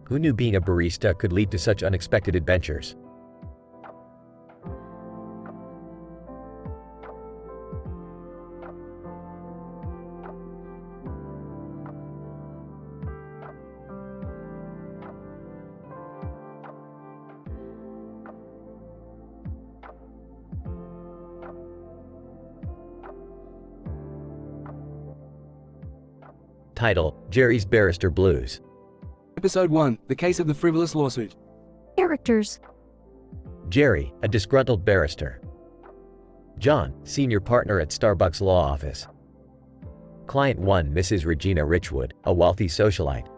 Who knew being a barista could lead to such unexpected adventures? Title: Jerry's Barrister Blues. Episode 1, The Case of the Frivolous Lawsuit. Characters. Jerry, a disgruntled barrister. John, senior partner at Starbucks law office. Client 1, Mrs. Regina Richwood, a wealthy socialite.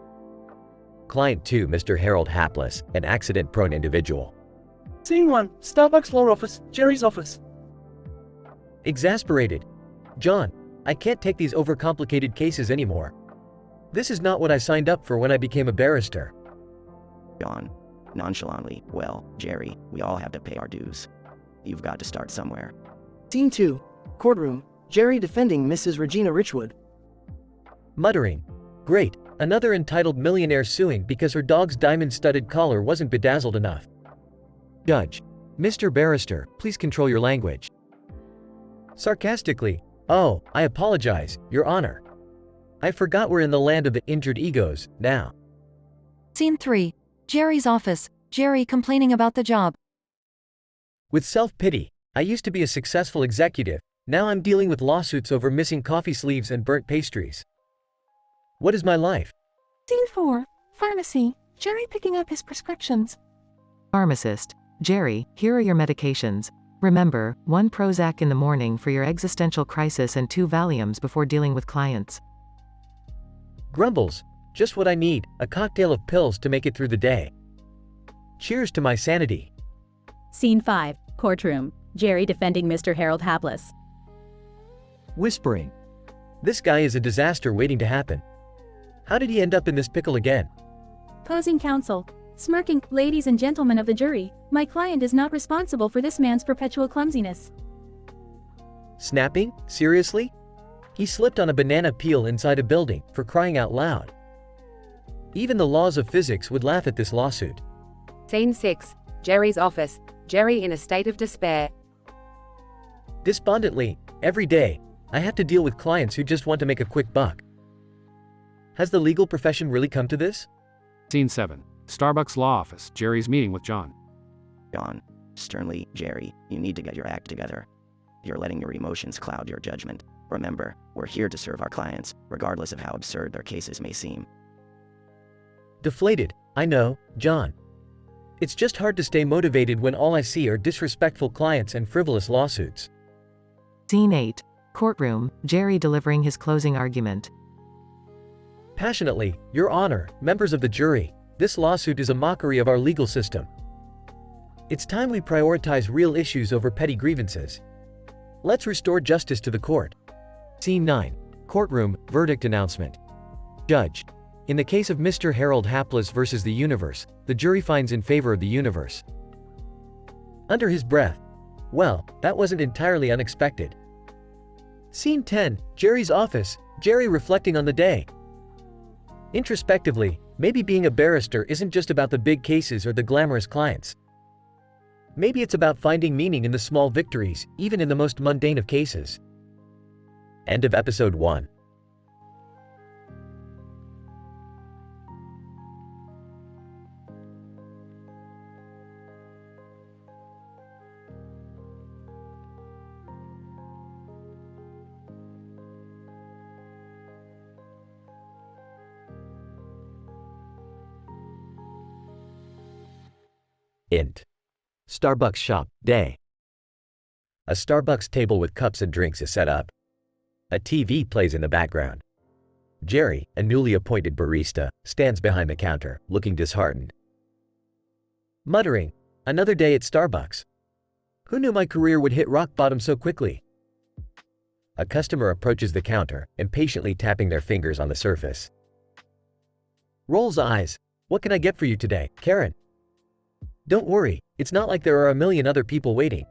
Client 2, Mr. Harold Hapless, an accident-prone individual. Scene 1, Starbucks law office, Jerry's office. Exasperated. John, I can't take these overcomplicated cases anymore. This is not what I signed up for when I became a barrister. John, nonchalantly, well, Jerry, we all have to pay our dues. You've got to start somewhere. Scene 2. Courtroom. Jerry defending Mrs. Regina Richwood. Muttering. Great, another entitled millionaire suing because her dog's diamond-studded collar wasn't bedazzled enough. Judge. Mr. Barrister, please control your language. Sarcastically. Oh, I apologize, Your Honor. I forgot we're in the land of the injured egos, now. Scene 3. Jerry's office. Jerry complaining about the job. With self-pity, I used to be a successful executive. Now I'm dealing with lawsuits over missing coffee sleeves and burnt pastries. What is my life? Scene 4. Pharmacy. Jerry picking up his prescriptions. Pharmacist. Jerry, here are your medications. Remember, 1 Prozac in the morning for your existential crisis and 2 Valiums before dealing with clients. Grumbles. Just what I need, a cocktail of pills to make it through the day. Cheers to my sanity. Scene 5. Courtroom. Jerry defending Mr. Harold Hapless. Whispering. This guy is a disaster waiting to happen. How did he end up in this pickle again? Posing counsel. Smirking, ladies and gentlemen of the jury, my client is not responsible for this man's perpetual clumsiness. Snapping? Seriously? He slipped on a banana peel inside a building, for crying out loud. Even the laws of physics would laugh at this lawsuit. Scene 6. Jerry's office. Jerry in a state of despair. Despondently, every day, I have to deal with clients who just want to make a quick buck. Has the legal profession really come to this? Scene 7. Starbucks law office. Jerry's meeting with John. John, sternly, Jerry, you need to get your act together. You're letting your emotions cloud your judgment. Remember, we're here to serve our clients, regardless of how absurd their cases may seem. Deflated, I know, John. It's just hard to stay motivated when all I see are disrespectful clients and frivolous lawsuits. Scene 8. Courtroom, Jerry delivering his closing argument. Passionately, Your Honor, members of the jury, this lawsuit is a mockery of our legal system. It's time we prioritize real issues over petty grievances. Let's restore justice to the court. Scene 9. Courtroom, verdict announcement. Judge. In the case of Mr. Harold Hapless versus the universe, the jury finds in favor of the universe. Under his breath. Well, that wasn't entirely unexpected. Scene 10. Jerry's office, Jerry reflecting on the day. Introspectively, maybe being a barrister isn't just about the big cases or the glamorous clients. Maybe it's about finding meaning in the small victories, even in the most mundane of cases. End of episode 1. Int. Starbucks shop, day. A Starbucks table with cups and drinks is set up. A TV plays in the background. Jerry, a newly appointed barista, stands behind the counter, looking disheartened. Muttering, another day at Starbucks. Who knew my career would hit rock bottom so quickly? A customer approaches the counter, impatiently tapping their fingers on the surface. Rolls eyes. What can I get for you today, Karen? Don't worry, it's not like there are a million other people waiting.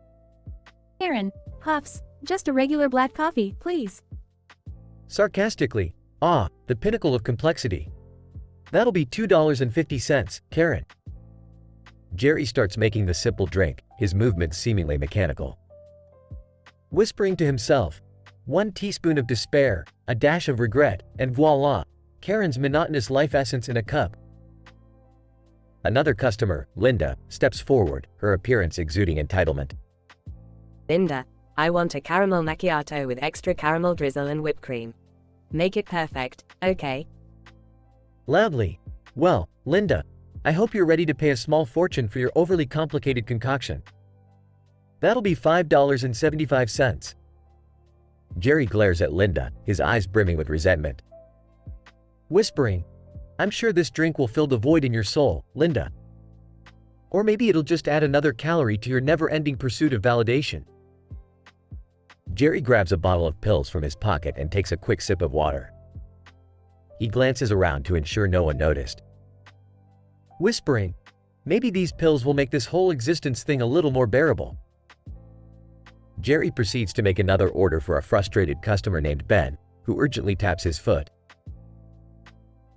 Karen, puffs, just a regular black coffee, please. Sarcastically, ah, the pinnacle of complexity. That'll be $2.50, Karen. Jerry starts making the simple drink, his movements seemingly mechanical. Whispering to himself, 1 teaspoon of despair, a dash of regret, and voila, Karen's monotonous life essence in a cup. Another customer, Linda, steps forward, her appearance exuding entitlement. Linda, I want a caramel macchiato with extra caramel drizzle and whipped cream. Make it perfect, okay? Loudly, well, Linda, I hope you're ready to pay a small fortune for your overly complicated concoction. That'll be $5.75. Jerry glares at Linda, his eyes brimming with resentment. Whispering, I'm sure this drink will fill the void in your soul, Linda. Or maybe it'll just add another calorie to your never-ending pursuit of validation. Jerry grabs a bottle of pills from his pocket and takes a quick sip of water. He glances around to ensure no one noticed. Whispering, maybe these pills will make this whole existence thing a little more bearable. Jerry proceeds to make another order for a frustrated customer named Ben, who urgently taps his foot.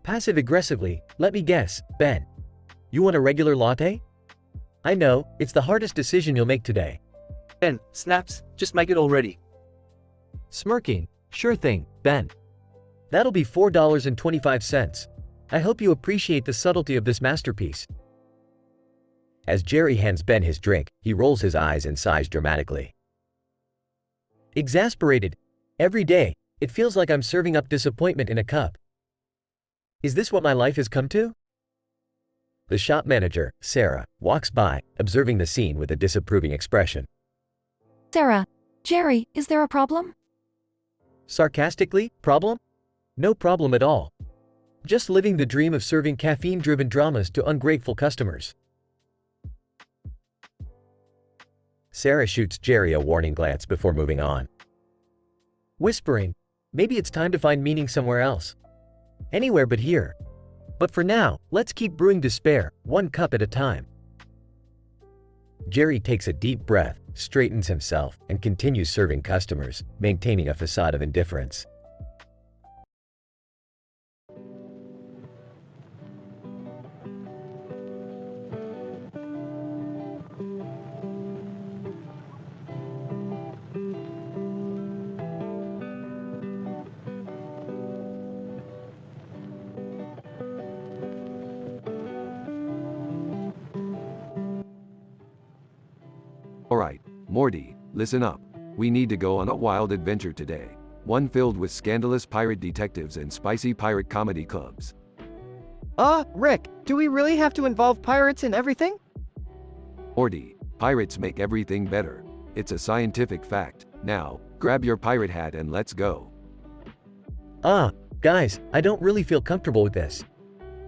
Passive-aggressively, let me guess, Ben. You want a regular latte? I know, it's the hardest decision you'll make today. Ben, snaps, just make it already. Smirking, sure thing, Ben. That'll be $4.25. I hope you appreciate the subtlety of this masterpiece. As Jerry hands Ben his drink, he rolls his eyes and sighs dramatically. Exasperated. Every day, it feels like I'm serving up disappointment in a cup. Is this what my life has come to? The shop manager, Sarah, walks by, observing the scene with a disapproving expression. Sarah, Jerry, is there a problem? Sarcastically, problem? No problem at all. Just living the dream of serving caffeine-driven dramas to ungrateful customers. Sarah shoots Jerry a warning glance before moving on. Whispering, maybe it's time to find meaning somewhere else. Anywhere but here. But for now, let's keep brewing despair, 1 cup at a time. Jerry takes a deep breath, straightens himself, and continues serving customers, maintaining a facade of indifference. Alright, Morty, listen up. We need to go on a wild adventure today. One filled with scandalous pirate detectives and spicy pirate comedy clubs. Rick, do we really have to involve pirates in everything? Morty, pirates make everything better. It's a scientific fact. Now, Grab your pirate hat and let's go. Guys, I don't really feel comfortable with this.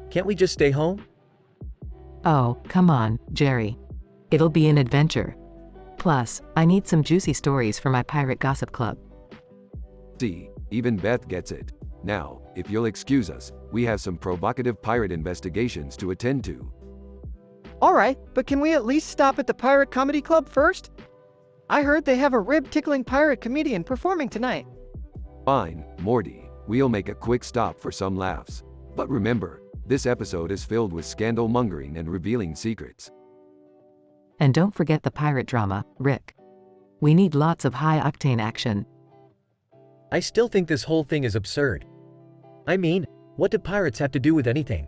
Can't we just stay home? Oh, come on, Jerry. It'll be an adventure. Plus, I need some juicy stories for my pirate gossip club. See, even Beth gets it. Now, if you'll excuse us, we have some provocative pirate investigations to attend to. Alright, but can we at least stop at the Pirate Comedy Club first? I heard they have a rib-tickling pirate comedian performing tonight. Fine, Morty. We'll make a quick stop for some laughs. But remember, this episode is filled with scandal-mongering and revealing secrets. And don't forget the pirate drama, Rick. We need lots of high-octane action. I still think this whole thing is absurd. I mean, what do pirates have to do with anything?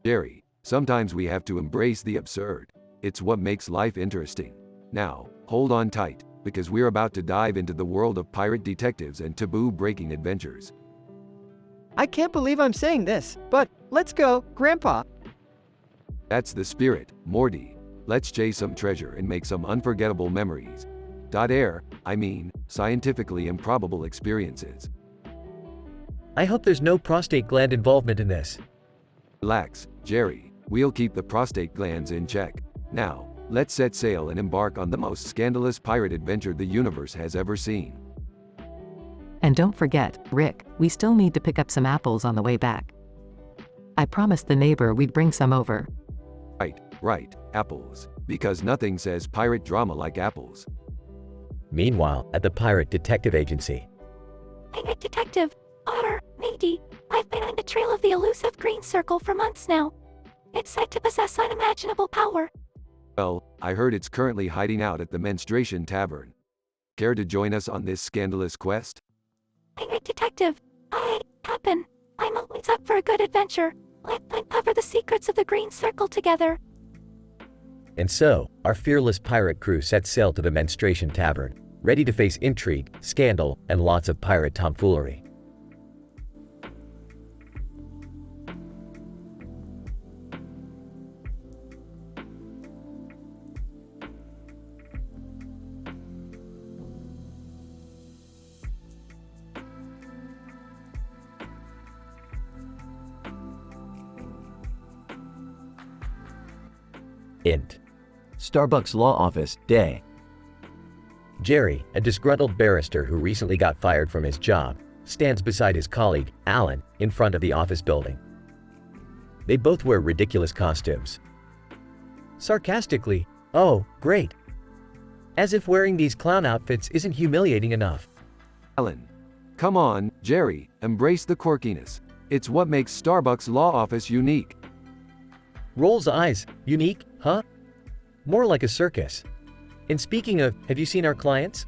Jerry, sometimes we have to embrace the absurd. It's what makes life interesting. Now, hold on tight, because we're about to dive into the world of pirate detectives and taboo-breaking adventures. I can't believe I'm saying this, but let's go, Grandpa. That's the spirit, Morty. Let's chase some treasure and make some unforgettable memories. Scientifically improbable experiences. I hope there's no prostate gland involvement in this. Relax, Jerry. We'll keep the prostate glands in check. Now, let's set sail and embark on the most scandalous pirate adventure the universe has ever seen. And don't forget, Rick, we still need to pick up some apples on the way back. I promised the neighbor we'd bring some over. Right, apples. Because nothing says pirate drama like apples. Meanwhile, at the Pirate Detective Agency. Pirate Detective, matey, I've been on the trail of the elusive green circle for months now. It's said to possess unimaginable power. Well, I heard it's currently hiding out at the Menstruation Tavern. Care to join us on this scandalous quest? Pirate Detective, I'm always up for a good adventure. Let's uncover the secrets of the green circle together. And so, our fearless pirate crew sets sail to the Menstruation Tavern, ready to face intrigue, scandal, and lots of pirate tomfoolery. Int. Starbucks Law Office, Day. Jerry, a disgruntled barrister who recently got fired from his job, stands beside his colleague, Alan, in front of the office building. They both wear ridiculous costumes. Sarcastically, "Oh, great." As if wearing these clown outfits isn't humiliating enough. Alan. Come on, Jerry, embrace the quirkiness. It's what makes Starbucks Law Office unique. Rolls eyes. Unique, huh? More like a circus. And speaking of, have you seen our clients?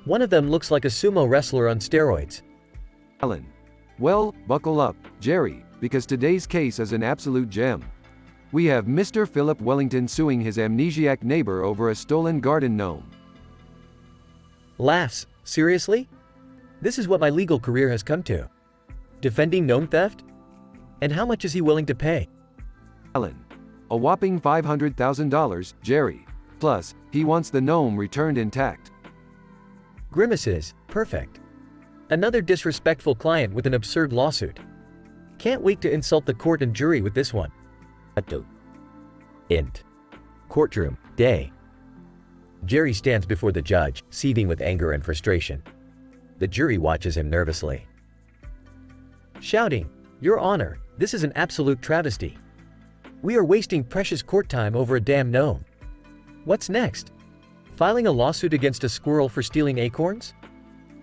One of them looks like a sumo wrestler on steroids. Alan. Well, buckle up, Jerry, because today's case is an absolute gem. We have Mr. Philip Wellington suing his amnesiac neighbor over a stolen garden gnome. Laughs. Seriously? This is what my legal career has come to. Defending gnome theft? And how much is he willing to pay? Alan. A whopping $500,000, Jerry. Plus, he wants the gnome returned intact. Grimaces. Perfect. Another disrespectful client with an absurd lawsuit. Can't wait to insult the court and jury with this one. Int. Courtroom, Day. Jerry stands before the judge, seething with anger and frustration. The jury watches him nervously. Shouting, "Your Honor, this is an absolute travesty. We are wasting precious court time over a damn gnome. What's next? Filing a lawsuit against a squirrel for stealing acorns?"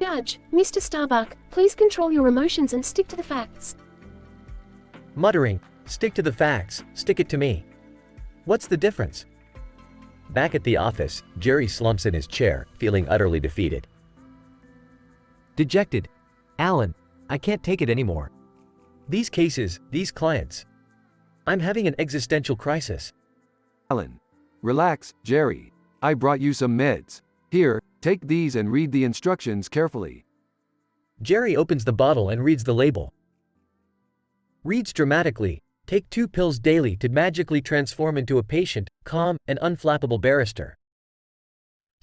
Judge, Mr. Starbuck, please control your emotions and stick to the facts. Muttering, "Stick to the facts, stick it to me. What's the difference?" Back at the office, Jerry slumps in his chair, feeling utterly defeated. Dejected. "Alan, I can't take it anymore. These cases, these clients. I'm having an existential crisis." Alan. Relax, Jerry. I brought you some meds. Here, take these and read the instructions carefully. Jerry opens the bottle and reads the label. Reads dramatically, "Take 2 pills daily to magically transform into a patient, calm, and unflappable barrister."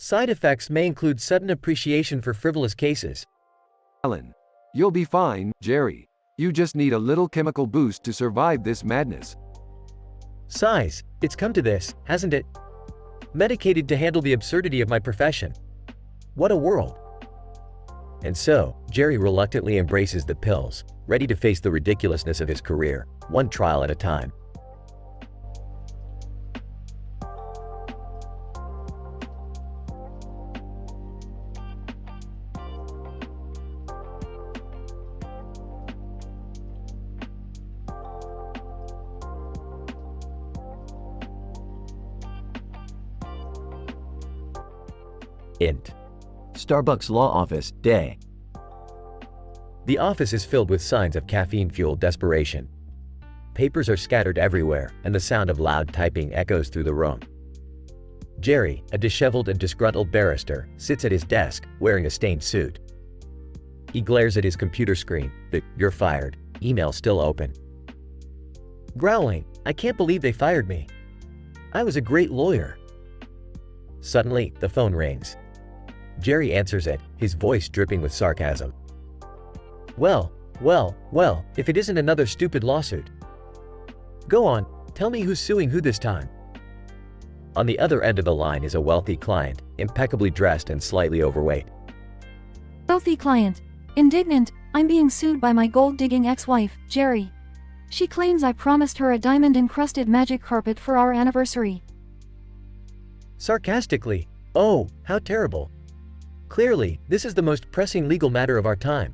Side effects may include sudden appreciation for frivolous cases. Alan. You'll be fine, Jerry. You just need a little chemical boost to survive this madness. Sighs. It's come to this, hasn't it? Medicated to handle the absurdity of my profession. What a world. And so, Jerry reluctantly embraces the pills, ready to face the ridiculousness of his career, one trial at a time. Int. Starbucks Law Office, Day. The office is filled with signs of caffeine-fueled desperation. Papers are scattered everywhere, and the sound of loud typing echoes through the room. Jerry, a disheveled and disgruntled barrister, sits at his desk, wearing a stained suit. He glares at his computer screen, the "you're fired" email still open. Growling, "I can't believe they fired me. I was a great lawyer." Suddenly, the phone rings. Jerry answers it, his voice dripping with sarcasm. Well, if it isn't another stupid lawsuit. Go on, tell me who's suing who this time. On the other end of the line is a wealthy client, impeccably dressed and slightly overweight. Wealthy client. Indignant, I'm being sued by my gold-digging ex-wife, Jerry. She claims I promised her a diamond-encrusted magic carpet for our anniversary. Sarcastically, oh, how terrible. Clearly, this is the most pressing legal matter of our time.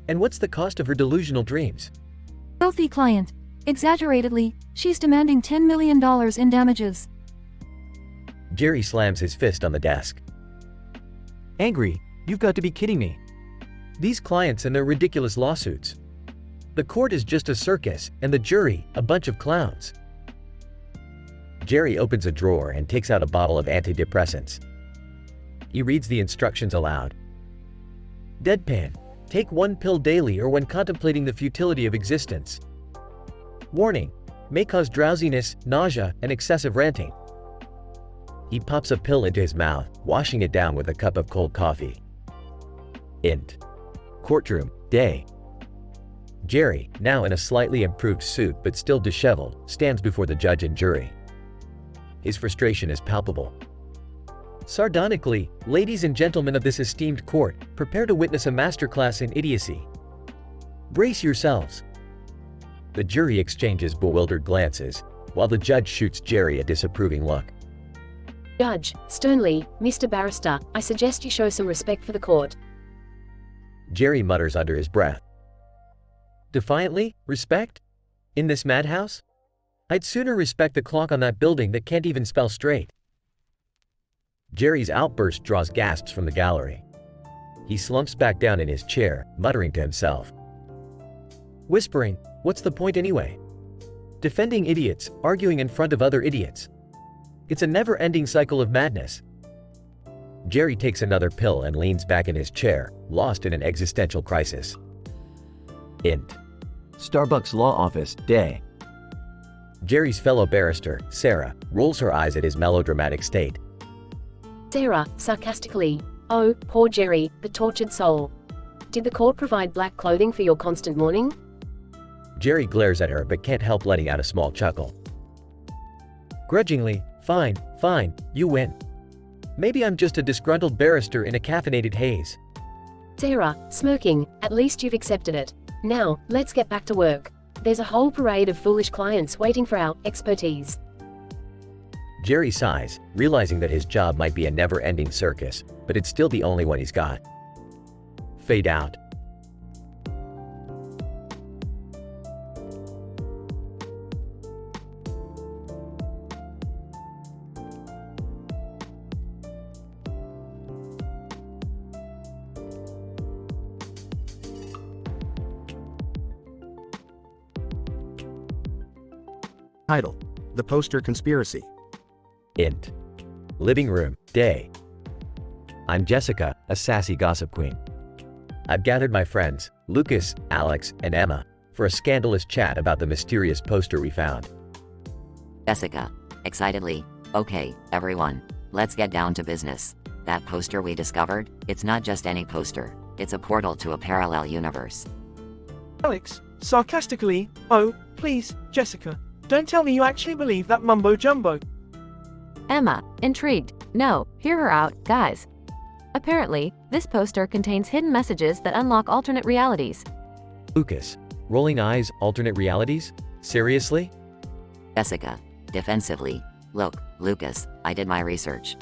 And what's the cost of her delusional dreams? Wealthy client. Exaggeratedly, she's demanding $10 million in damages. Jerry slams his fist on the desk. Angry, you've got to be kidding me. These clients and their ridiculous lawsuits. The court is just a circus, and the jury, a bunch of clowns. Jerry opens a drawer and takes out a bottle of antidepressants. He reads the instructions aloud. Deadpan. Take 1 pill daily or when contemplating the futility of existence. Warning. May cause drowsiness, nausea, and excessive ranting. He pops a pill into his mouth, washing it down with a cup of cold coffee. Int. Courtroom, Day. Jerry, now in a slightly improved suit but still disheveled, stands before the judge and jury. His frustration is palpable. Sardonically, ladies and gentlemen of this esteemed court, prepare to witness a masterclass in idiocy. Brace yourselves. The jury exchanges bewildered glances, while the judge shoots Jerry a disapproving look. Judge, sternly, Mr. Barrister, I suggest you show some respect for the court. Jerry mutters under his breath. Defiantly, respect? In this madhouse? I'd sooner respect the clock on that building that can't even spell straight. Jerry's outburst draws gasps from the gallery. He slumps back down in his chair, muttering to himself. Whispering, what's the point anyway? Defending idiots, arguing in front of other idiots. It's a never-ending cycle of madness. Jerry takes another pill and leans back in his chair, lost in an existential crisis. Int. Starbucks Law Office, Day. Jerry's fellow barrister, Sarah, rolls her eyes at his melodramatic state. Sarah, sarcastically, oh, poor Jerry, the tortured soul. Did the court provide black clothing for your constant mourning? Jerry glares at her but can't help letting out a small chuckle. Grudgingly, fine, you win. Maybe I'm just a disgruntled barrister in a caffeinated haze. Sarah, smirking, at least you've accepted it. Now, let's get back to work. There's a whole parade of foolish clients waiting for our expertise. Jerry sighs, realizing that his job might be a never-ending circus, but it's still the only one he's got. Fade out. Title: The Poster Conspiracy. Int. Living room, Day. I'm Jessica, a sassy gossip queen. I've gathered my friends, Lucas, Alex, and Emma, for a scandalous chat about the mysterious poster we found. Jessica. Excitedly. Okay, everyone. Let's get down to business. That poster we discovered, it's not just any poster. It's a portal to a parallel universe. Alex, sarcastically, oh, please, Jessica, don't tell me you actually believe that mumbo jumbo. Emma, intrigued. No, hear her out, guys. Apparently, this poster contains hidden messages that unlock alternate realities. Lucas, rolling eyes, alternate realities? Seriously? Jessica, defensively, look, Lucas, I did my research.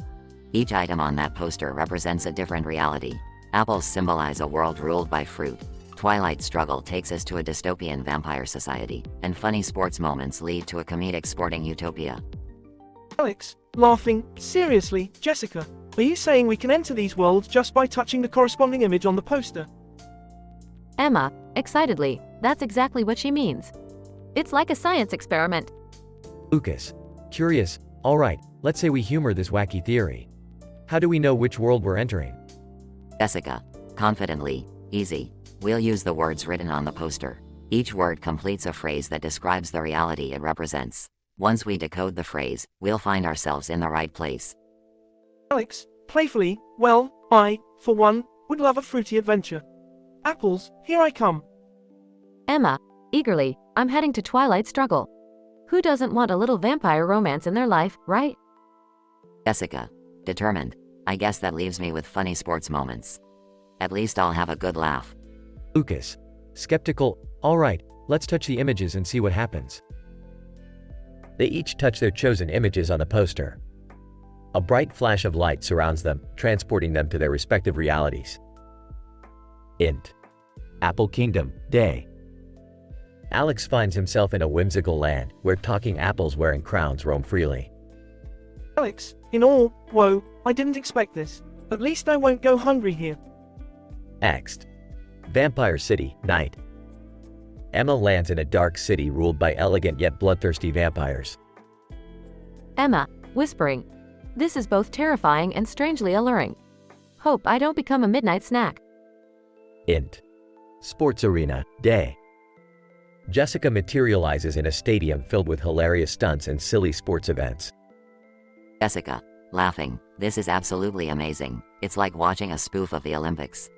Each item on that poster represents a different reality. Apples symbolize a world ruled by fruit. Twilight struggle takes us to a dystopian vampire society, and funny sports moments lead to a comedic sporting utopia. Alex, laughing, seriously, Jessica, are you saying we can enter these worlds just by touching the corresponding image on the poster? Emma, excitedly, that's exactly what she means. It's like a science experiment. Lucas, curious, alright, let's say we humor this wacky theory. How do we know which world we're entering? Jessica, confidently, easy. We'll use the words written on the poster. Each word completes a phrase that describes the reality it represents. Once we decode the phrase, we'll find ourselves in the right place. Alex, playfully, well, I, for one, would love a fruity adventure. Apples, here I come. Emma, eagerly, I'm heading to Twilight Struggle. Who doesn't want a little vampire romance in their life, right? Jessica, determined. I guess that leaves me with funny sports moments. At least I'll have a good laugh. Lucas, skeptical, alright, let's touch the images and see what happens. They each touch their chosen images on the poster. A bright flash of light surrounds them, transporting them to their respective realities. Int. Apple Kingdom, Day. Alex finds himself in a whimsical land, where talking apples wearing crowns roam freely. Alex, in all, whoa, I didn't expect this. At least I won't go hungry here. Next. Vampire City, Night. Emma lands in a dark city ruled by elegant yet bloodthirsty vampires. Emma, whispering. This is both terrifying and strangely alluring. Hope I don't become a midnight snack. Int. Sports Arena, Day. Jessica materializes in a stadium filled with hilarious stunts and silly sports events. Jessica, laughing, this is absolutely amazing. It's like watching a spoof of the Olympics.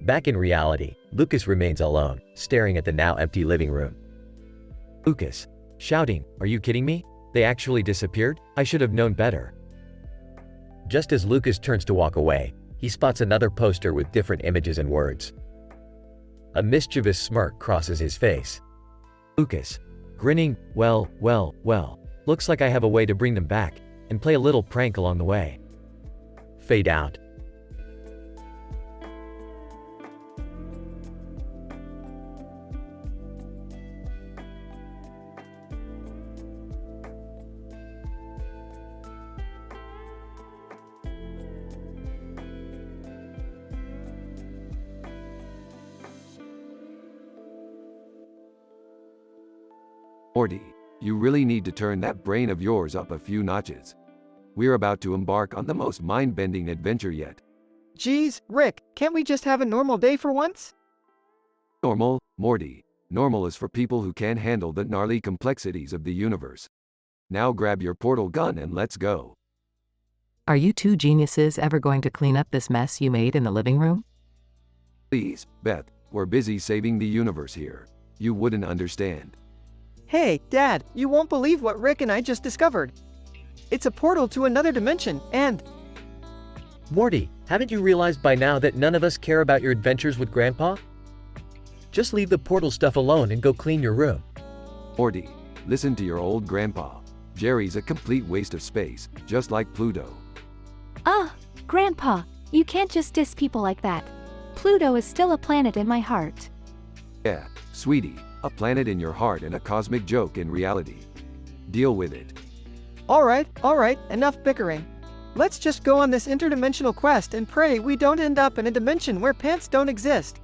Back in reality, Lucas remains alone, staring at the now empty living room. Lucas, shouting, are you kidding me? They actually disappeared? I should have known better. Just as Lucas turns to walk away, he spots another poster with different images and words. A mischievous smirk crosses his face. Lucas, grinning, well, looks like I have a way to bring them back, and play a little prank along the way. Fade out. Morty, you really need to turn that brain of yours up a few notches. We're about to embark on the most mind-bending adventure yet. Geez, Rick, can't we just have a normal day for once? Normal, Morty. Normal is for people who can't handle the gnarly complexities of the universe. Now grab your portal gun and let's go. Are you two geniuses ever going to clean up this mess you made in the living room? Please, Beth, we're busy saving the universe here. You wouldn't understand. Hey, Dad, you won't believe what Rick and I just discovered. It's a portal to another dimension, and... Morty, haven't you realized by now that none of us care about your adventures with Grandpa? Just leave the portal stuff alone and go clean your room. Morty, listen to your old grandpa. Jerry's a complete waste of space, just like Pluto. Grandpa, you can't just diss people like that. Pluto is still a planet in my heart. Yeah, sweetie, a planet in your heart and a cosmic joke in reality. Deal with it. Alright, enough bickering. Let's just go on this interdimensional quest and pray we don't end up in a dimension where pants don't exist.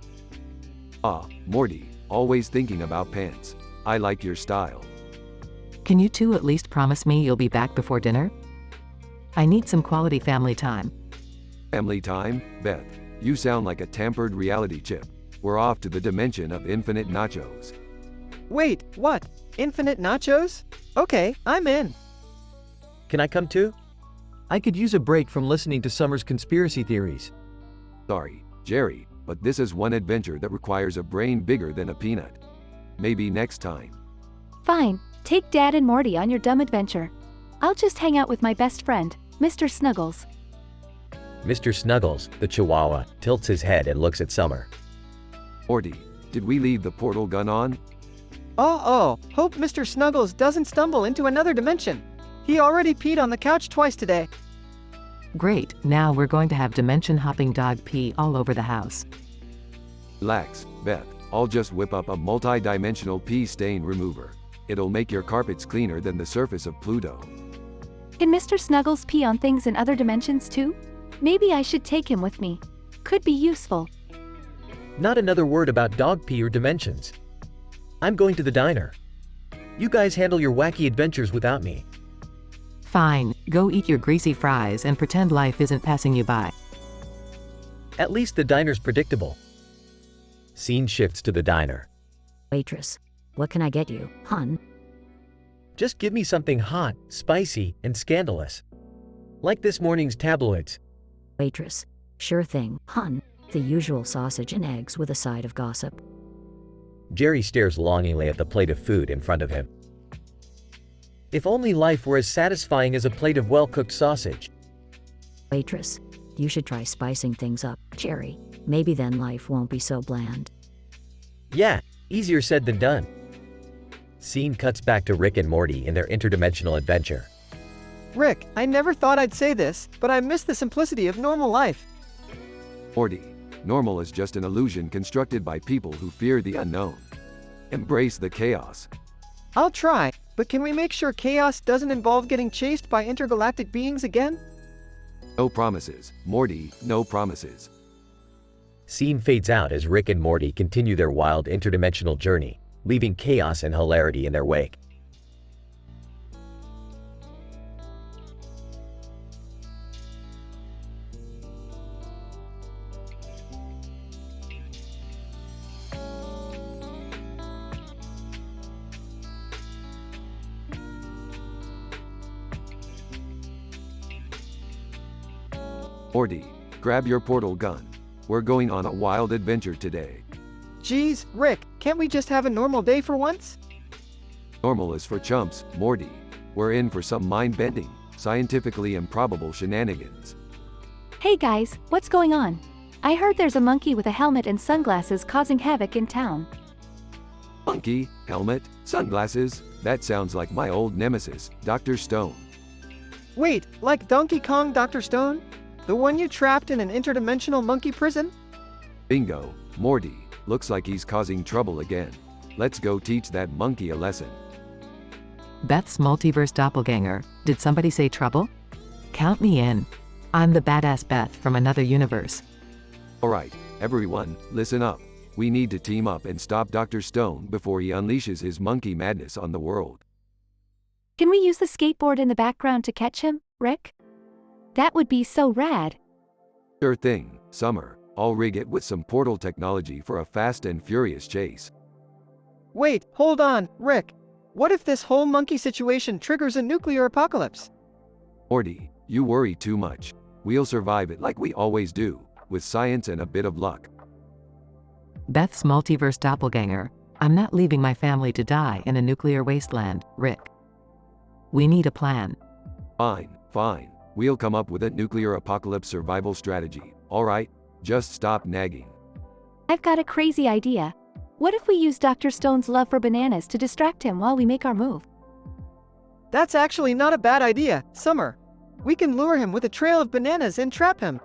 Morty, always thinking about pants. I like your style. Can you two at least promise me you'll be back before dinner? I need some quality family time. Family time? Beth, you sound like a tampered reality chip. We're off to the dimension of infinite nachos. Wait, what? Infinite nachos? Okay, I'm in. Can I come too? I could use a break from listening to Summer's conspiracy theories. Sorry, Jerry, but this is one adventure that requires a brain bigger than a peanut. Maybe next time. Fine, take Dad and Morty on your dumb adventure. I'll just hang out with my best friend, Mr. Snuggles. Mr. Snuggles, the Chihuahua, tilts his head and looks at Summer. Morty, did we leave the portal gun on? Hope Mr. Snuggles doesn't stumble into another dimension. He already peed on the couch twice today. Great, now we're going to have dimension-hopping dog pee all over the house. Relax, Beth. I'll just whip up a multi-dimensional pee stain remover. It'll make your carpets cleaner than the surface of Pluto. Can Mr. Snuggles pee on things in other dimensions too? Maybe I should take him with me. Could be useful. Not another word about dog pee or dimensions. I'm going to the diner. You guys handle your wacky adventures without me. Fine, go eat your greasy fries and pretend life isn't passing you by. At least the diner's predictable. Scene shifts to the diner. Waitress, what can I get you, hun? Just give me something hot, spicy, and scandalous. Like this morning's tabloids. Waitress, sure thing, hun. The usual sausage and eggs with a side of gossip. Jerry stares longingly at the plate of food in front of him. If only life were as satisfying as a plate of well-cooked sausage. Waitress, you should try spicing things up, Jerry. Maybe then life won't be so bland. Yeah, easier said than done. Scene cuts back to Rick and Morty in their interdimensional adventure. Rick, I never thought I'd say this, but I miss the simplicity of normal life. Morty, normal is just an illusion constructed by people who fear the unknown. Embrace the chaos. I'll try, but can we make sure chaos doesn't involve getting chased by intergalactic beings again? No promises, Morty, no promises. Scene fades out as Rick and Morty continue their wild interdimensional journey, leaving chaos and hilarity in their wake. Morty, grab your portal gun. We're going on a wild adventure today. Geez, Rick, can't we just have a normal day for once? Normal is for chumps, Morty. We're in for some mind-bending, scientifically improbable shenanigans. Hey guys, what's going on? I heard there's a monkey with a helmet and sunglasses causing havoc in town. Monkey, helmet, sunglasses? That sounds like my old nemesis, Dr. Stone. Wait, like Donkey Kong Dr. Stone? The one you trapped in an interdimensional monkey prison? Bingo, Morty. Looks like he's causing trouble again. Let's go teach that monkey a lesson. Beth's multiverse doppelganger. Did somebody say trouble? Count me in. I'm the badass Beth from another universe. Alright, everyone, listen up. We need to team up and stop Dr. Stone before he unleashes his monkey madness on the world. Can we use the skateboard in the background to catch him, Rick? That would be so rad. Sure thing, Summer. I'll rig it with some portal technology for a fast and furious chase. Wait, hold on, Rick. What if this whole monkey situation triggers a nuclear apocalypse? Morty, you worry too much. We'll survive it like we always do, with science and a bit of luck. Beth's multiverse doppelganger. I'm not leaving my family to die in a nuclear wasteland, Rick. We need a plan. Fine, fine. We'll come up with a nuclear apocalypse survival strategy, alright? Just stop nagging. I've got a crazy idea. What if we use Dr. Stone's love for bananas to distract him while we make our move? That's actually not a bad idea, Summer. We can lure him with a trail of bananas and trap him.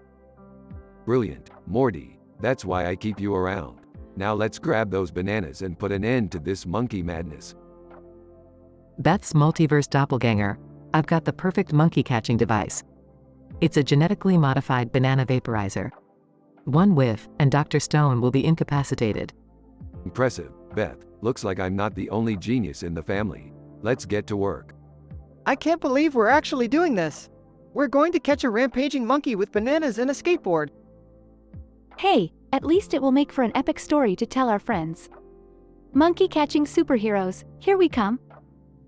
Brilliant, Morty. That's why I keep you around. Now let's grab those bananas and put an end to this monkey madness. Beth's multiverse doppelganger. I've got the perfect monkey catching device. It's a genetically modified banana vaporizer. One whiff, and Dr. Stone will be incapacitated. Impressive, Beth. Looks like I'm not the only genius in the family. Let's get to work. I can't believe we're actually doing this. We're going to catch a rampaging monkey with bananas and a skateboard. Hey, at least it will make for an epic story to tell our friends. Monkey catching superheroes, here we come.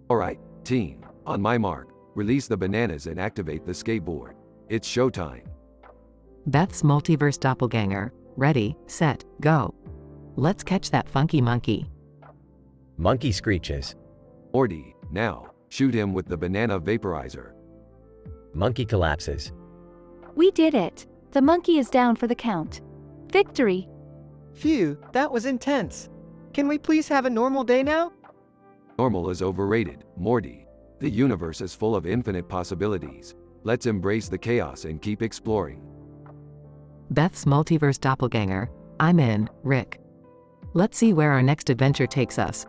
Alright, team. On my mark. Release the bananas and activate the skateboard. It's showtime. Beth's multiverse doppelganger. Ready, set, go. Let's catch that funky monkey. Monkey screeches. Morty, now, shoot him with the banana vaporizer. Monkey collapses. We did it. The monkey is down for the count. Victory. Phew, that was intense. Can we please have a normal day now? Normal is overrated, Morty. The universe is full of infinite possibilities. Let's embrace the chaos and keep exploring. Beth's multiverse doppelganger. I'm in, Rick. Let's see where our next adventure takes us.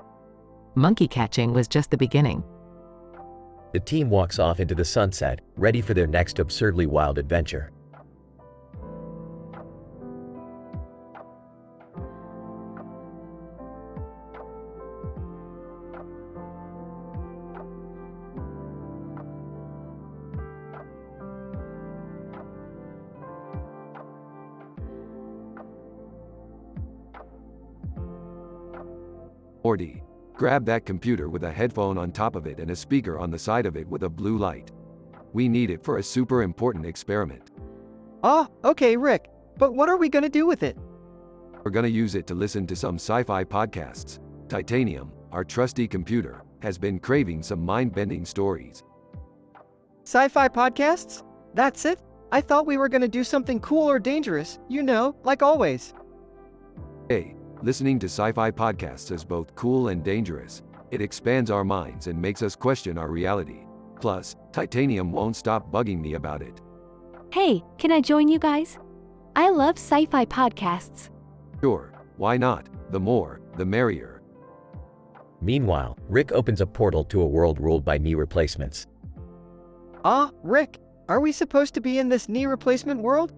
Monkey catching was just the beginning. The team walks off into the sunset, ready for their next absurdly wild adventure. Morty, grab that computer with a headphone on top of it and a speaker on the side of it with a blue light. We need it for a super important experiment. Ah, okay, Rick. But what are we gonna do with it? We're gonna use it to listen to some sci-fi podcasts. Titanium, our trusty computer, has been craving some mind-bending stories. Sci-fi podcasts? That's it? I thought we were gonna do something cool or dangerous, you know, like always. Hey, listening to sci-fi podcasts is both cool and dangerous. It expands our minds and makes us question our reality. Plus, Titanium won't stop bugging me about it. Hey, can I join you guys? I love sci-fi podcasts. Sure, why not? The more, the merrier. Meanwhile, Rick opens a portal to a world ruled by knee replacements. Ah, Rick, are we supposed to be in this knee replacement world?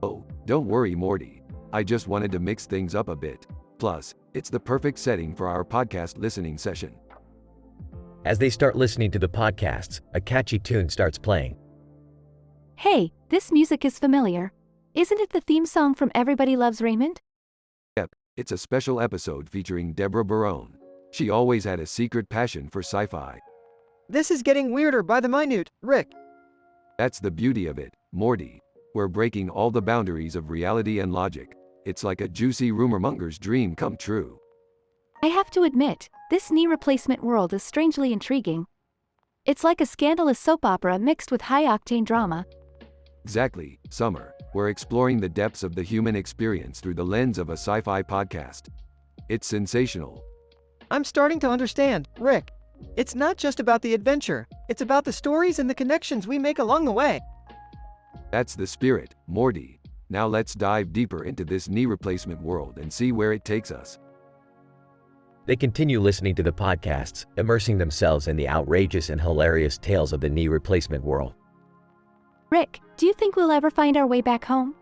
Oh, don't worry, Morty. I just wanted to mix things up a bit. Plus, it's the perfect setting for our podcast listening session. As they start listening to the podcasts, a catchy tune starts playing. Hey, this music is familiar. Isn't it the theme song from Everybody Loves Raymond? Yep, it's a special episode featuring Deborah Barone. She always had a secret passion for sci-fi. This is getting weirder by the minute, Rick. That's the beauty of it, Morty. We're breaking all the boundaries of reality and logic. It's like a juicy rumormonger's dream come true. I have to admit, this knee replacement world is strangely intriguing. It's like a scandalous soap opera mixed with high-octane drama. Exactly, Summer. We're exploring the depths of the human experience through the lens of a sci-fi podcast. It's sensational. I'm starting to understand, Rick. It's not just about the adventure, it's about the stories and the connections we make along the way. That's the spirit, Morty. Now let's dive deeper into this knee replacement world and see where it takes us. They continue listening to the podcasts, immersing themselves in the outrageous and hilarious tales of the knee replacement world. Rick, do you think we'll ever find our way back home?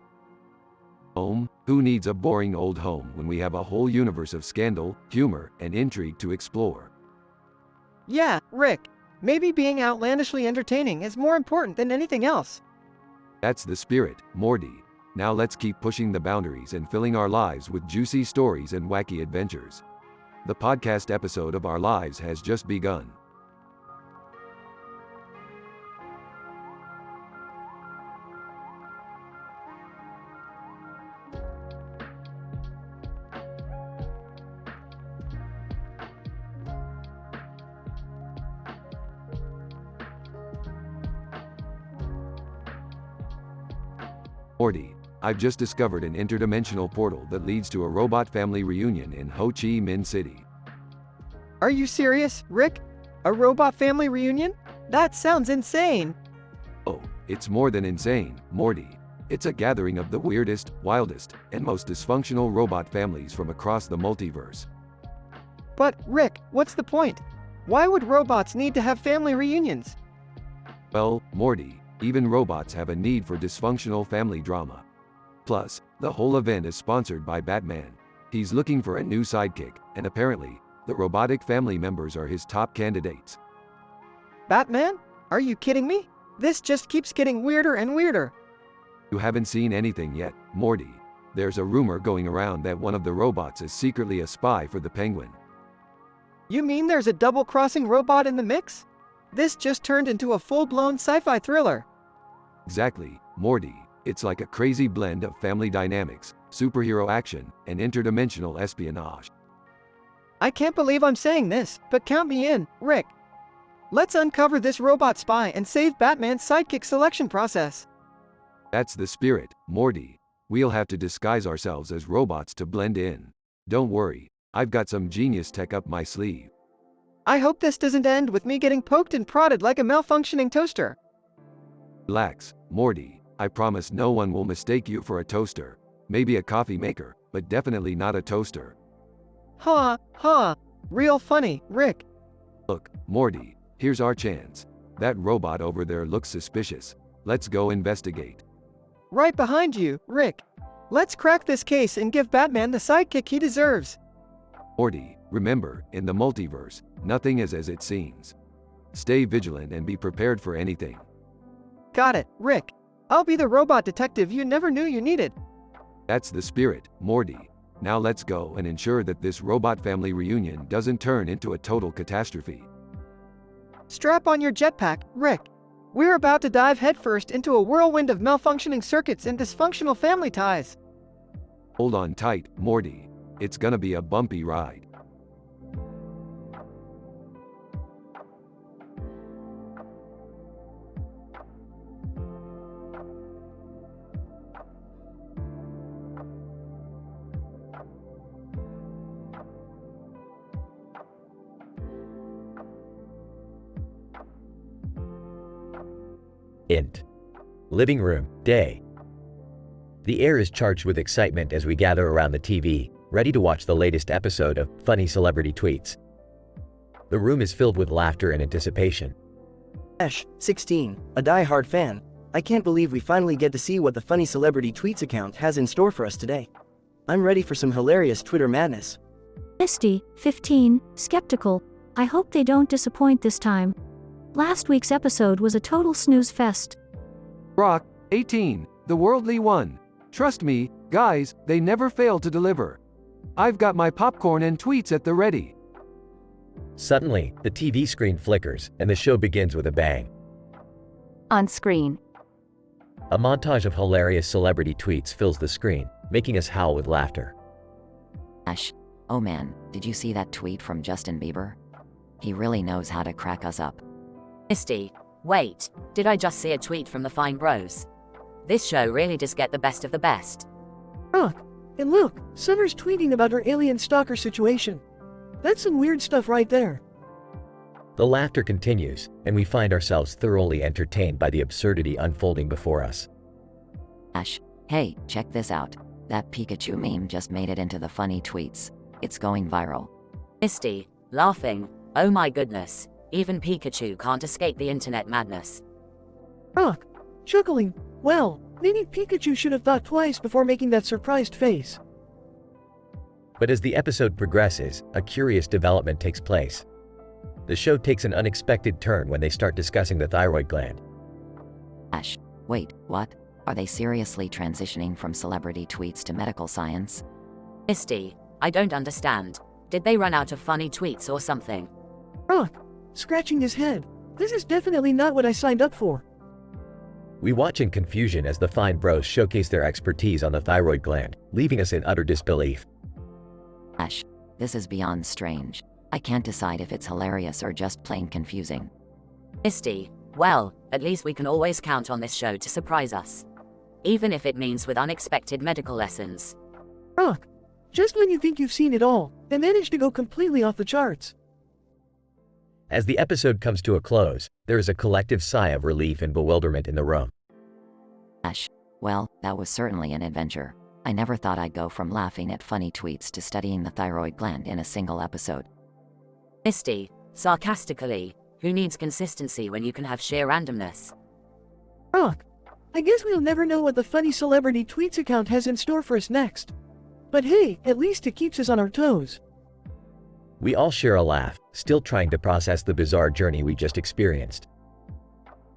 Home? Who needs a boring old home when we have a whole universe of scandal, humor, and intrigue to explore? Yeah, Rick. Maybe being outlandishly entertaining is more important than anything else. That's the spirit, Morty. Now let's keep pushing the boundaries and filling our lives with juicy stories and wacky adventures. The podcast episode of our lives has just begun. Morty, I've just discovered an interdimensional portal that leads to a robot family reunion in Ho Chi Minh City. Are you serious, Rick? A robot family reunion? That sounds insane. Oh, it's more than insane, Morty. It's a gathering of the weirdest, wildest, and most dysfunctional robot families from across the multiverse. But, Rick, what's the point? Why would robots need to have family reunions? Well, Morty, even robots have a need for dysfunctional family drama. Plus, the whole event is sponsored by Batman. He's looking for a new sidekick, and apparently, the robotic family members are his top candidates. Batman? Are you kidding me? This just keeps getting weirder and weirder. You haven't seen anything yet, Morty. There's a rumor going around that one of the robots is secretly a spy for the Penguin. You mean there's a double-crossing robot in the mix? This just turned into a full-blown sci-fi thriller. Exactly, Morty. It's like a crazy blend of family dynamics, superhero action, and interdimensional espionage. I can't believe I'm saying this, but count me in, Rick. Let's uncover this robot spy and save Batman's sidekick selection process. That's the spirit, Morty. We'll have to disguise ourselves as robots to blend in. Don't worry, I've got some genius tech up my sleeve. I hope this doesn't end with me getting poked and prodded like a malfunctioning toaster. Relax, Morty. I promise no one will mistake you for a toaster. Maybe a coffee maker, but definitely not a toaster. Ha, ha. Real funny, Rick. Look, Morty, here's our chance. That robot over there looks suspicious. Let's go investigate. Right behind you, Rick. Let's crack this case and give Batman the sidekick he deserves. Morty, remember, in the multiverse, nothing is as it seems. Stay vigilant and be prepared for anything. Got it, Rick. I'll be the robot detective you never knew you needed. That's the spirit, Morty. Now let's go and ensure that this robot family reunion doesn't turn into a total catastrophe. Strap on your jetpack, Rick. We're about to dive headfirst into a whirlwind of malfunctioning circuits and dysfunctional family ties. Hold on tight, Morty. It's gonna be a bumpy ride. Int. Living room, day. The air is charged with excitement as we gather around the TV, ready to watch the latest episode of Funny Celebrity Tweets. The room is filled with laughter and anticipation. 16, a die-hard fan. I can't believe we finally get to see what the Funny Celebrity Tweets account has in store for us today. I'm ready for some hilarious Twitter madness. Misty, 15, skeptical. I hope they don't disappoint this time. Last week's episode was a total snooze fest. Brock, 18, the worldly one. Trust me, guys, they never fail to deliver. I've got my popcorn and tweets at the ready. Suddenly, the TV screen flickers, and the show begins with a bang. On screen. A montage of hilarious celebrity tweets fills the screen, making us howl with laughter. Ash, oh man, did you see that tweet from Justin Bieber? He really knows how to crack us up. Misty, wait, did I just see a tweet from the Fine Bros? This show really does get the best of the best. Ugh, and look, Summer's tweeting about her alien stalker situation. That's some weird stuff right there. The laughter continues, and we find ourselves thoroughly entertained by the absurdity unfolding before us. Ash, hey, check this out. That Pikachu meme just made it into the funny tweets. It's going viral. Misty, laughing, oh my goodness, even Pikachu can't escape the internet madness. Ugh, chuckling. Well, maybe Pikachu should have thought twice before making that surprised face. But as the episode progresses, a curious development takes place. The show takes an unexpected turn when they start discussing the thyroid gland. Ash, wait, what? Are they seriously transitioning from celebrity tweets to medical science? Misty, I don't understand. Did they run out of funny tweets or something? Ugh, scratching his head. This is definitely not what I signed up for. We watch in confusion as the Fine Bros showcase their expertise on the thyroid gland, leaving us in utter disbelief. Ash, this is beyond strange. I can't decide if it's hilarious or just plain confusing. Misty, well, at least we can always count on this show to surprise us. Even if it means with unexpected medical lessons. Ugh, just when you think you've seen it all, they manage to go completely off the charts. As the episode comes to a close, there is a collective sigh of relief and bewilderment in the room. Ash, well, that was certainly an adventure. I never thought I'd go from laughing at funny tweets to studying the thyroid gland in a single episode. Misty, sarcastically, who needs consistency when you can have sheer randomness? Ugh, I guess we'll never know what the Funny Celebrity Tweets account has in store for us next. But hey, at least it keeps us on our toes. We all share a laugh, still trying to process the bizarre journey we just experienced.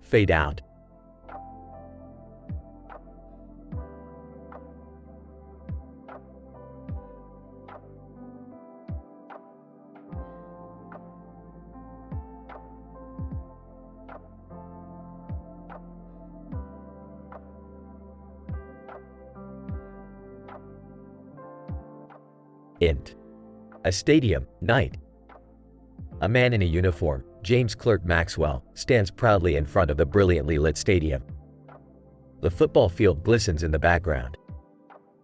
Fade out. Int. A stadium, night. A man in a uniform, James Clerk Maxwell, stands proudly in front of the brilliantly lit stadium. The football field glistens in the background.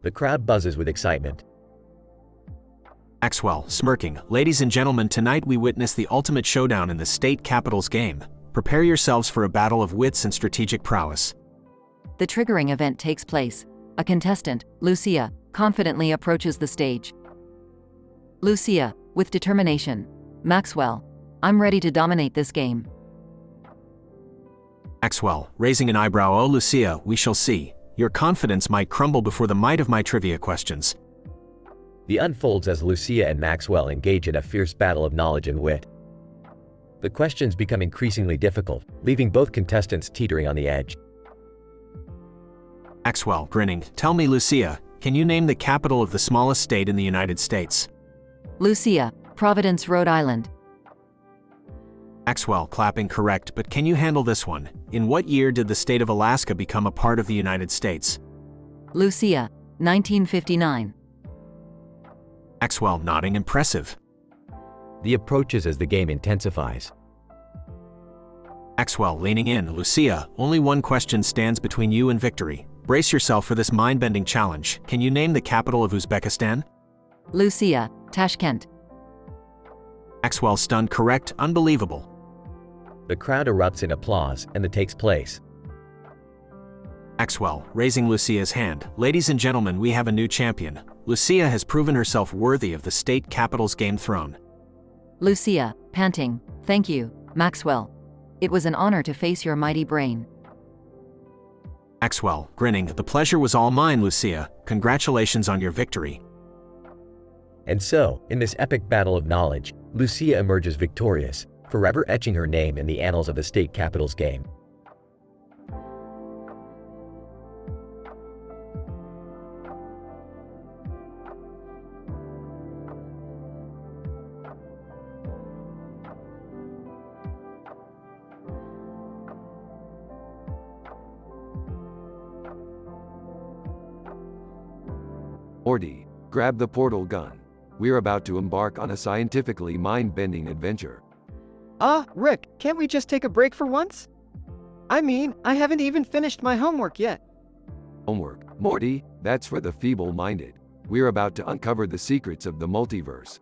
The crowd buzzes with excitement. Maxwell, smirking. Ladies and gentlemen, tonight we witness the ultimate showdown in the state capitals game. Prepare yourselves for a battle of wits and strategic prowess. The triggering event takes place. A contestant, Lucia, confidently approaches the stage. Lucia, with determination. Maxwell, I'm ready to dominate this game. Maxwell, raising an eyebrow. Oh, Lucia, we shall see. Your confidence might crumble before the might of my trivia questions. The unfolds as Lucia and Maxwell engage in a fierce battle of knowledge and wit. The questions become increasingly difficult, leaving both contestants teetering on the edge. Maxwell, grinning. Tell me, Lucia, can you name the capital of the smallest state in the United States? Lucia, Providence, Rhode Island. Maxwell, clapping. Correct, but can you handle this one? In what year did the state of Alaska become a part of the United States? Lucia, 1959. Maxwell, nodding. Impressive. The approaches as the game intensifies. Maxwell, leaning in. Lucia, only one question stands between you and victory. Brace yourself for this mind-bending challenge. Can you name the capital of Uzbekistan? Lucia, Tashkent. Maxwell, stunned. Correct. Unbelievable. The crowd erupts in applause, and it takes place. Maxwell, raising Lucia's hand. Ladies and gentlemen, we have a new champion. Lucia has proven herself worthy of the state capital's game throne. Lucia, panting. Thank you, Maxwell. It was an honor to face your mighty brain. Maxwell, grinning. The pleasure was all mine, Lucia. Congratulations on your victory. And so, in this epic battle of knowledge, Lucia emerges victorious, forever etching her name in the annals of the state capital's game. Morty, grab the portal gun. We're about to embark on a scientifically mind-bending adventure. Rick, can't we just take a break for once? I mean, I haven't even finished my homework yet. Homework, Morty, that's for the feeble-minded. We're about to uncover the secrets of the multiverse.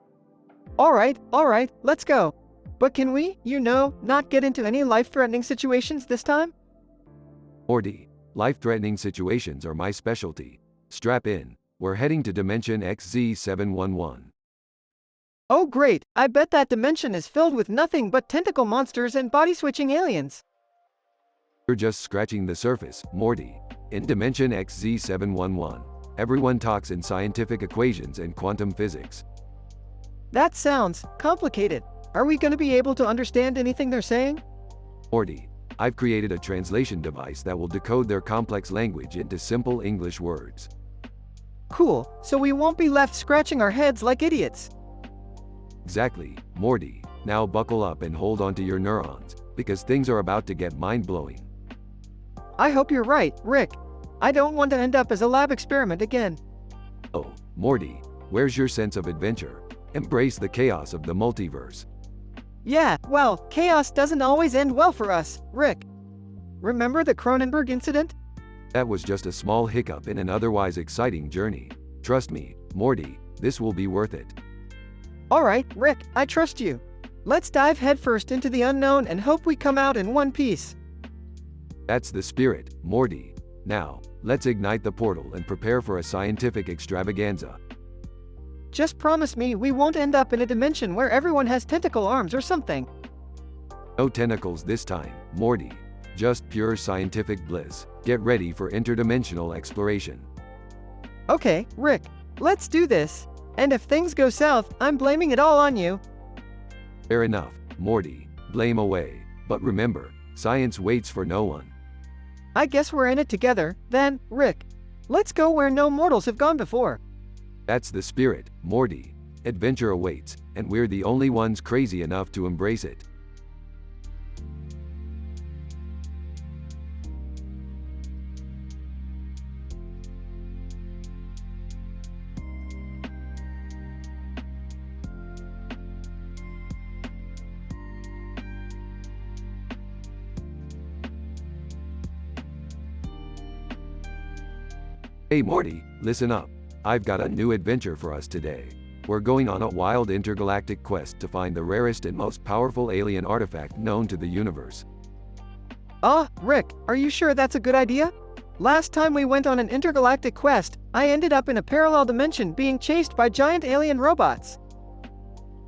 All right, let's go. But can we, not get into any life-threatening situations this time? Morty, life-threatening situations are my specialty. Strap in. We're heading to Dimension XZ711. Oh great, I bet that dimension is filled with nothing but tentacle monsters and body-switching aliens. You're just scratching the surface, Morty. In Dimension XZ711, everyone talks in scientific equations and quantum physics. That sounds complicated. Are we going to be able to understand anything they're saying? Morty, I've created a translation device that will decode their complex language into simple English words. Cool, so we won't be left scratching our heads like idiots. Exactly, Morty. Now buckle up and hold on to your neurons, because things are about to get mind-blowing. I hope you're right, Rick. I don't want to end up as a lab experiment again. Oh, Morty, where's your sense of adventure? Embrace the chaos of the multiverse. Yeah, well, chaos doesn't always end well for us, Rick. Remember the Cronenberg incident? That was just a small hiccup in an otherwise exciting journey. Trust me, Morty, this will be worth it. All right, Rick, I trust you. Let's dive headfirst into the unknown and hope we come out in one piece. That's the spirit, Morty. Now, let's ignite the portal and prepare for a scientific extravaganza. Just promise me we won't end up in a dimension where everyone has tentacle arms or something. No tentacles this time, Morty. Just pure scientific bliss. Get ready for interdimensional exploration. Okay, Rick, let's do this. And if things go south, I'm blaming it all on you. Fair enough, Morty. Blame away. But remember, science waits for no one. I guess we're in it together, then, Rick. Let's go where no mortals have gone before. That's the spirit, Morty. Adventure awaits, and we're the only ones crazy enough to embrace it. Hey Morty, listen up. I've got a new adventure for us today. We're going on a wild intergalactic quest to find the rarest and most powerful alien artifact known to the universe. Rick, are you sure that's a good idea? Last time we went on an intergalactic quest, I ended up in a parallel dimension being chased by giant alien robots.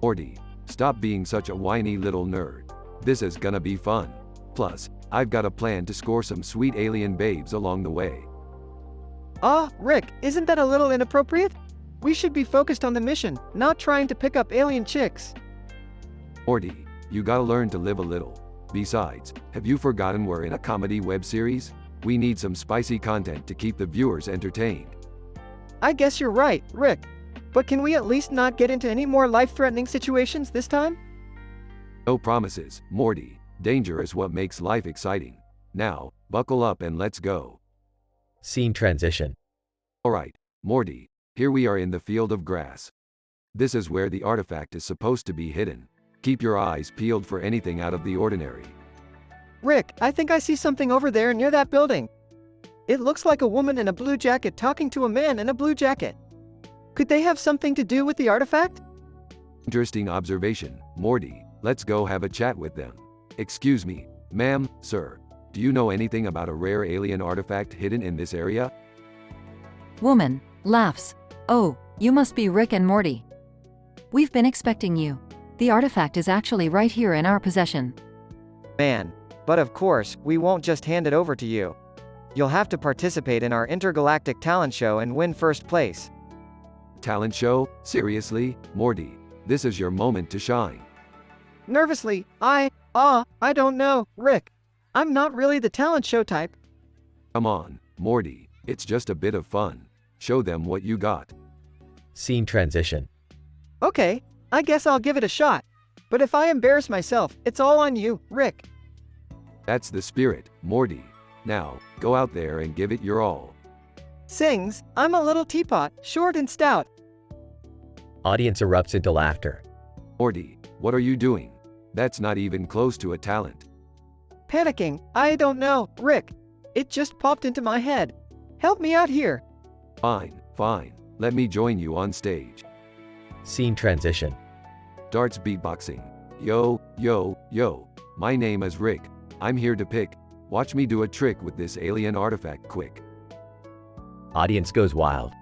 Morty, stop being such a whiny little nerd. This is gonna be fun. Plus, I've got a plan to score some sweet alien babes along the way. Rick, isn't that a little inappropriate? We should be focused on the mission, not trying to pick up alien chicks. Morty, you gotta learn to live a little. Besides, have you forgotten we're in a comedy web series? We need some spicy content to keep the viewers entertained. I guess you're right, Rick. But can we at least not get into any more life-threatening situations this time? No promises, Morty. Danger is what makes life exciting. Now, buckle up and let's go. Scene transition. Alright, Morty, here we are in the field of grass. This is where the artifact is supposed to be hidden. Keep your eyes peeled for anything out of the ordinary. Rick, I think I see something over there near that building. It looks like a woman in a blue jacket talking to a man in a blue jacket. Could they have something to do with the artifact? Interesting observation, Morty. Let's go have a chat with them. Excuse me, ma'am, sir. Do you know anything about a rare alien artifact hidden in this area? Woman laughs. Oh, you must be Rick and Morty. We've been expecting you. The artifact is actually right here in our possession. Man, but of course, we won't just hand it over to you. You'll have to participate in our intergalactic talent show and win first place. Talent show? Seriously, Morty? This is your moment to shine. Nervously, I don't know, Rick. I'm not really the talent show type. Come on, Morty. It's just a bit of fun. Show them what you got. Scene transition. Okay, I guess I'll give it a shot. But if I embarrass myself, it's all on you, Rick. That's the spirit, Morty. Now, go out there and give it your all. Sings, I'm a little teapot, short and stout. Audience erupts into laughter. Morty, what are you doing? That's not even close to a talent. Panicking, I don't know, Rick. It just popped into my head. Help me out here. Fine. Let me join you on stage. Scene transition. Starts beatboxing. Yo, yo, yo. My name is Rick. I'm here to pick. Watch me do a trick with this alien artifact quick. Audience goes wild.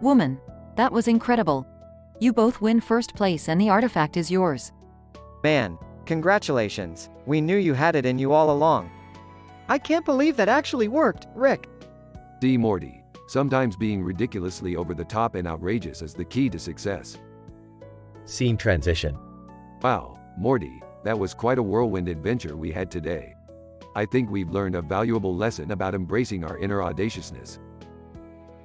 Woman, that was incredible. You both win first place and the artifact is yours. Man, congratulations. We knew you had it in you all along. I can't believe that actually worked, Rick. See, Morty, sometimes being ridiculously over the top and outrageous is the key to success. Scene transition. Wow, Morty, that was quite a whirlwind adventure we had today. I think we've learned a valuable lesson about embracing our inner audaciousness.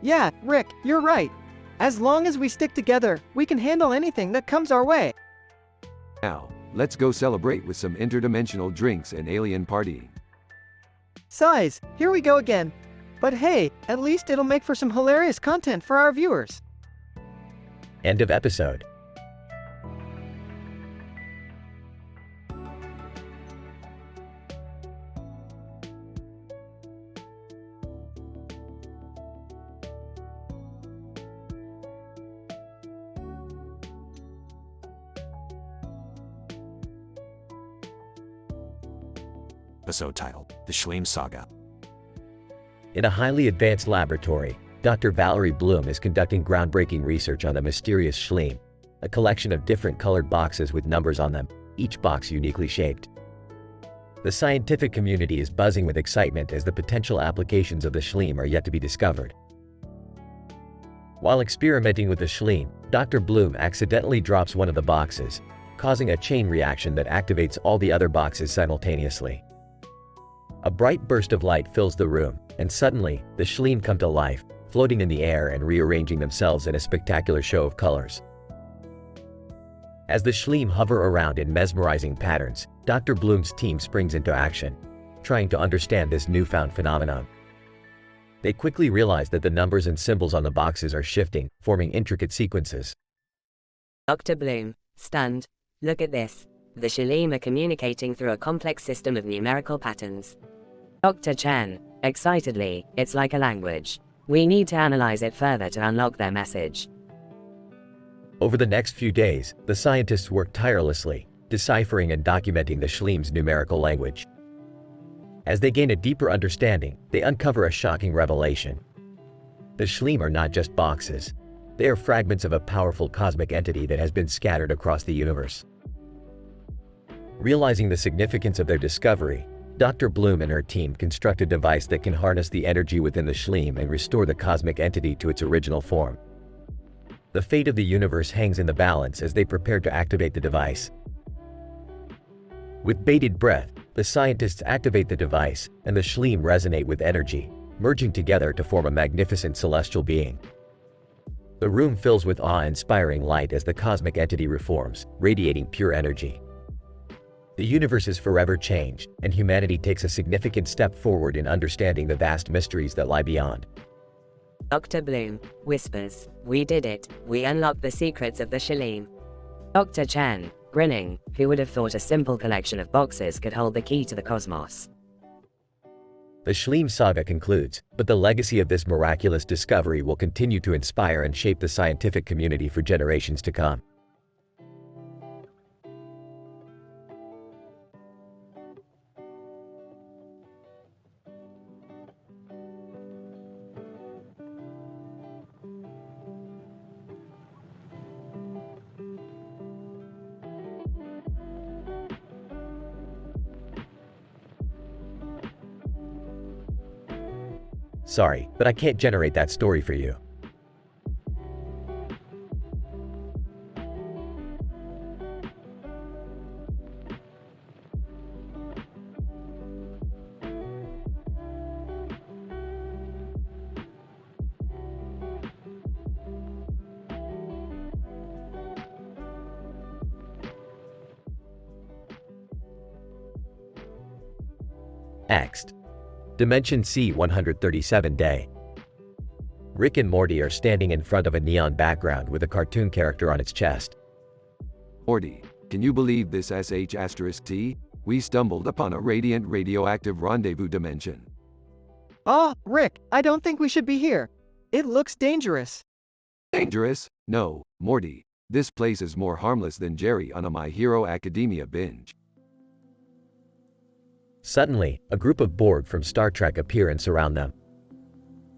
Yeah, Rick, you're right. As long as we stick together, we can handle anything that comes our way. Now, let's go celebrate with some interdimensional drinks and alien partying. Size, here we go again. But hey, at least it'll make for some hilarious content for our viewers. End of episode. Episode titled, The Schleem Saga. In a highly advanced laboratory, Dr. Valerie Bloom is conducting groundbreaking research on the mysterious Schleem, a collection of different colored boxes with numbers on them, each box uniquely shaped. The scientific community is buzzing with excitement as the potential applications of the Schleem are yet to be discovered. While experimenting with the Schleem, Dr. Bloom accidentally drops one of the boxes, causing a chain reaction that activates all the other boxes simultaneously. A bright burst of light fills the room, and suddenly, the Schleem come to life, floating in the air and rearranging themselves in a spectacular show of colors. As the Schleem hover around in mesmerizing patterns, Dr. Bloom's team springs into action, trying to understand this newfound phenomenon. They quickly realize that the numbers and symbols on the boxes are shifting, forming intricate sequences. Dr. Bloom, stunned. Look at this. The Schleem are communicating through a complex system of numerical patterns. Dr. Chen, excitedly, it's like a language. We need to analyze it further to unlock their message. Over the next few days, the scientists worked tirelessly, deciphering and documenting the Schleim's numerical language. As they gain a deeper understanding, they uncover a shocking revelation. The Schleim are not just boxes. They are fragments of a powerful cosmic entity that has been scattered across the universe. Realizing the significance of their discovery, Dr. Bloom and her team construct a device that can harness the energy within the Schleim and restore the cosmic entity to its original form. The fate of the universe hangs in the balance as they prepare to activate the device. With bated breath, the scientists activate the device, and the Schleim resonate with energy, merging together to form a magnificent celestial being. The room fills with awe-inspiring light as the cosmic entity reforms, radiating pure energy. The universe is forever changed, and humanity takes a significant step forward in understanding the vast mysteries that lie beyond. Dr. Bloom whispers, "We did it, we unlocked the secrets of the Schleim." Dr. Chen, grinning, who would have thought a simple collection of boxes could hold the key to the cosmos. The Schleim saga concludes, but the legacy of this miraculous discovery will continue to inspire and shape the scientific community for generations to come. Sorry, but I can't generate that story for you. Next. Dimension C-137 Day. Rick and Morty are standing in front of a neon background with a cartoon character on its chest. Morty, can you believe this sh*T? We stumbled upon a radiant radioactive rendezvous dimension. Ah, Rick, I don't think we should be here. It looks dangerous. Dangerous? No, Morty. This place is more harmless than Jerry on a My Hero Academia binge. Suddenly, a group of Borg from Star Trek appear and surround them.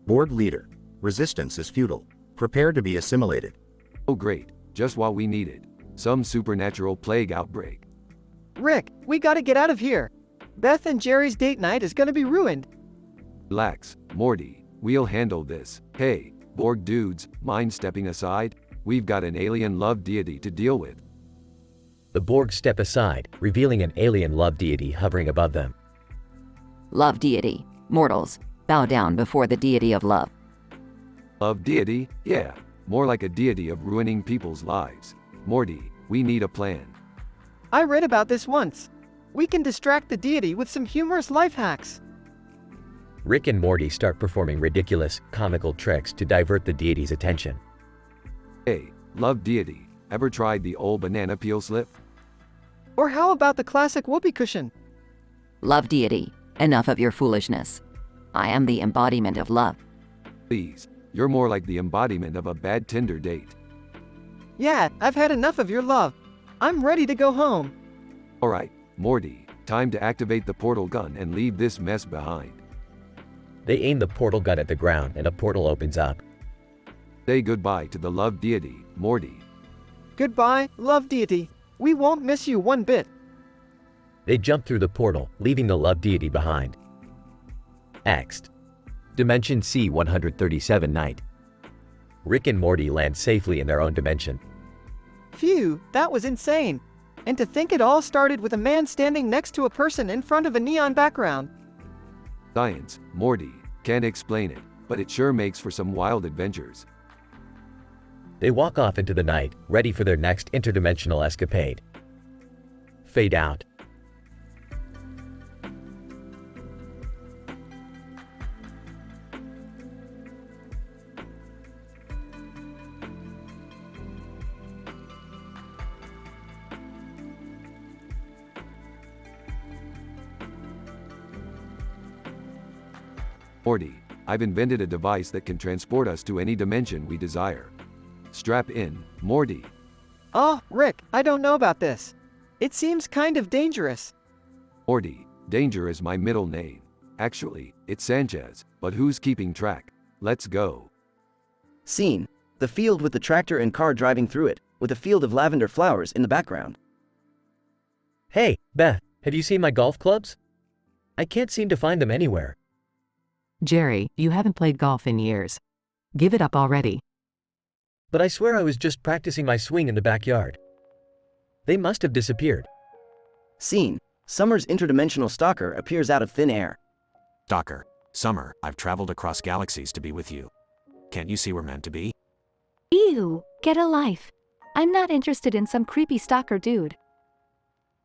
Borg leader. Resistance is futile. Prepare to be assimilated. Oh great, just what we needed. Some supernatural plague outbreak. Rick, we gotta get out of here. Beth and Jerry's date night is gonna be ruined. Relax, Morty, we'll handle this. Hey, Borg dudes, mind stepping aside? We've got an alien love deity to deal with. The Borg step aside, revealing an alien love deity hovering above them. Love deity. Mortals, bow down before the deity of love. Love deity? Yeah, more like a deity of ruining people's lives. Morty, we need a plan. I read about this once. We can distract the deity with some humorous life hacks. Rick and Morty start performing ridiculous, comical tricks to divert the deity's attention. Hey, love deity, ever tried the old banana peel slip? Or how about the classic whoopee cushion? Love deity. Enough of your foolishness. I am the embodiment of love. Please, you're more like the embodiment of a bad Tinder date. Yeah, I've had enough of your love. I'm ready to go home. Alright, Morty, time to activate the portal gun and leave this mess behind. They aim the portal gun at the ground and a portal opens up. Say goodbye to the love deity, Morty. Goodbye, love deity. We won't miss you one bit. They jump through the portal, leaving the love deity behind. Next. Dimension C-137 Night. Rick and Morty land safely in their own dimension. Phew, that was insane. And to think it all started with a man standing next to a person in front of a neon background. Science, Morty, can't explain it, but it sure makes for some wild adventures. They walk off into the night, ready for their next interdimensional escapade. Fade out. Morty, I've invented a device that can transport us to any dimension we desire. Strap in, Morty. Oh, Rick, I don't know about this. It seems kind of dangerous. Morty, Danger is my middle name. Actually, it's Sanchez, but who's keeping track? Let's go. Scene: the field with the tractor and car driving through it, with a field of lavender flowers in the background. Hey, Beth, have you seen my golf clubs? I can't seem to find them anywhere. Jerry, you haven't played golf in years. Give it up already. But I swear I was just practicing my swing in the backyard. They must have disappeared. Scene: Summer's interdimensional stalker appears out of thin air. Stalker, Summer, I've traveled across galaxies to be with you. Can't you see we're meant to be? Ew, get a life. I'm not interested in some creepy stalker dude.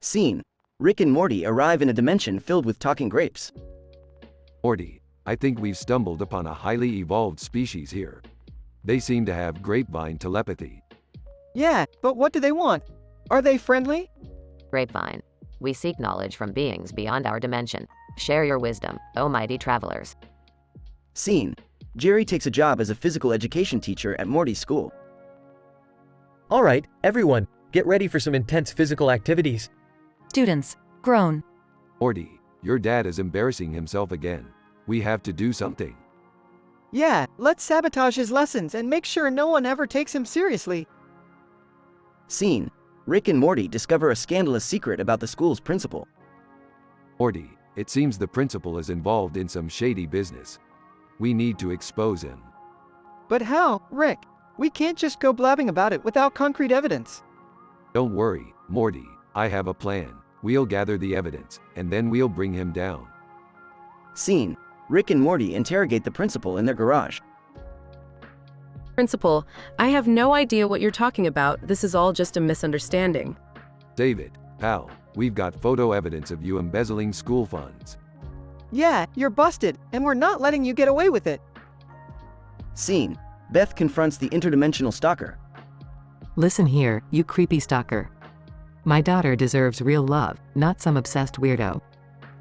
Scene: Rick and Morty arrive in a dimension filled with talking grapes. Morty, I think we've stumbled upon a highly evolved species here. They seem to have grapevine telepathy. Yeah, but what do they want? Are they friendly? Grapevine. We seek knowledge from beings beyond our dimension. Share your wisdom, O mighty travelers. Scene: Jerry takes a job as a physical education teacher at Morty's school. All right, everyone, get ready for some intense physical activities. Students, groan. Morty, your dad is embarrassing himself again. We have to do something. Yeah, let's sabotage his lessons and make sure no one ever takes him seriously. Scene: Rick and Morty discover a scandalous secret about the school's principal. Morty, it seems the principal is involved in some shady business. We need to expose him. But how, Rick? We can't just go blabbing about it without concrete evidence. Don't worry, Morty, I have a plan. We'll gather the evidence, and then we'll bring him down. Scene: Rick and Morty interrogate the principal in their garage. Principal, I have no idea what you're talking about. This is all just a misunderstanding. Save it, pal. We've got photo evidence of you embezzling school funds. Yeah, you're busted, and we're not letting you get away with it. Scene: Beth confronts the interdimensional stalker. Listen here, you creepy stalker. My daughter deserves real love, not some obsessed weirdo.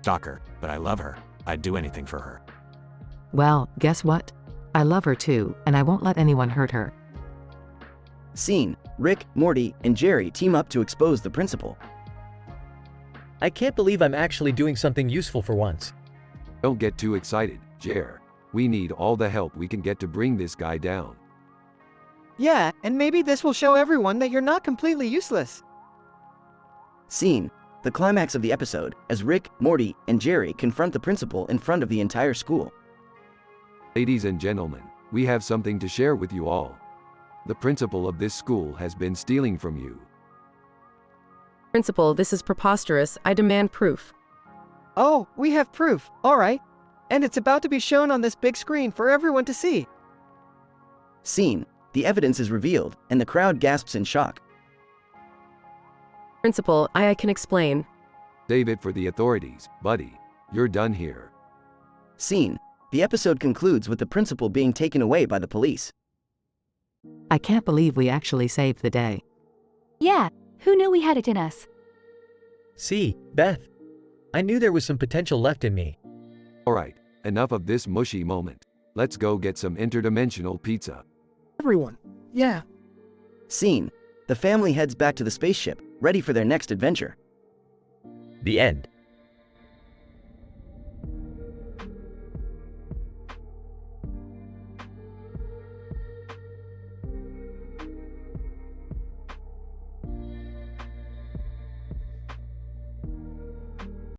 Stalker, but I love her. I'd do anything for her. Well, guess what? I love her too, and I won't let anyone hurt her. Scene: Rick, Morty, and Jerry team up to expose the principal. I can't believe I'm actually doing something useful for once. Don't get too excited, Jer. We need all the help we can get to bring this guy down. Yeah, and maybe this will show everyone that you're not completely useless. Scene: the climax of the episode, as Rick, Morty, and Jerry confront the principal in front of the entire school. Ladies and gentlemen, we have something to share with you all. The principal of this school has been stealing from you. Principal, this is preposterous. I demand proof. Oh, we have proof, all right. And it's about to be shown on this big screen for everyone to see. Scene: the evidence is revealed, and the crowd gasps in shock. Principal, I can explain. Save it for the authorities, buddy. You're done here. Scene: the episode concludes with the principal being taken away by the police. I can't believe we actually saved the day. Yeah, who knew we had it in us? See, Beth. I knew there was some potential left in me. Alright, enough of this mushy moment. Let's go get some interdimensional pizza. Everyone. Yeah. Scene: the family heads back to the spaceship, ready for their next adventure. The end.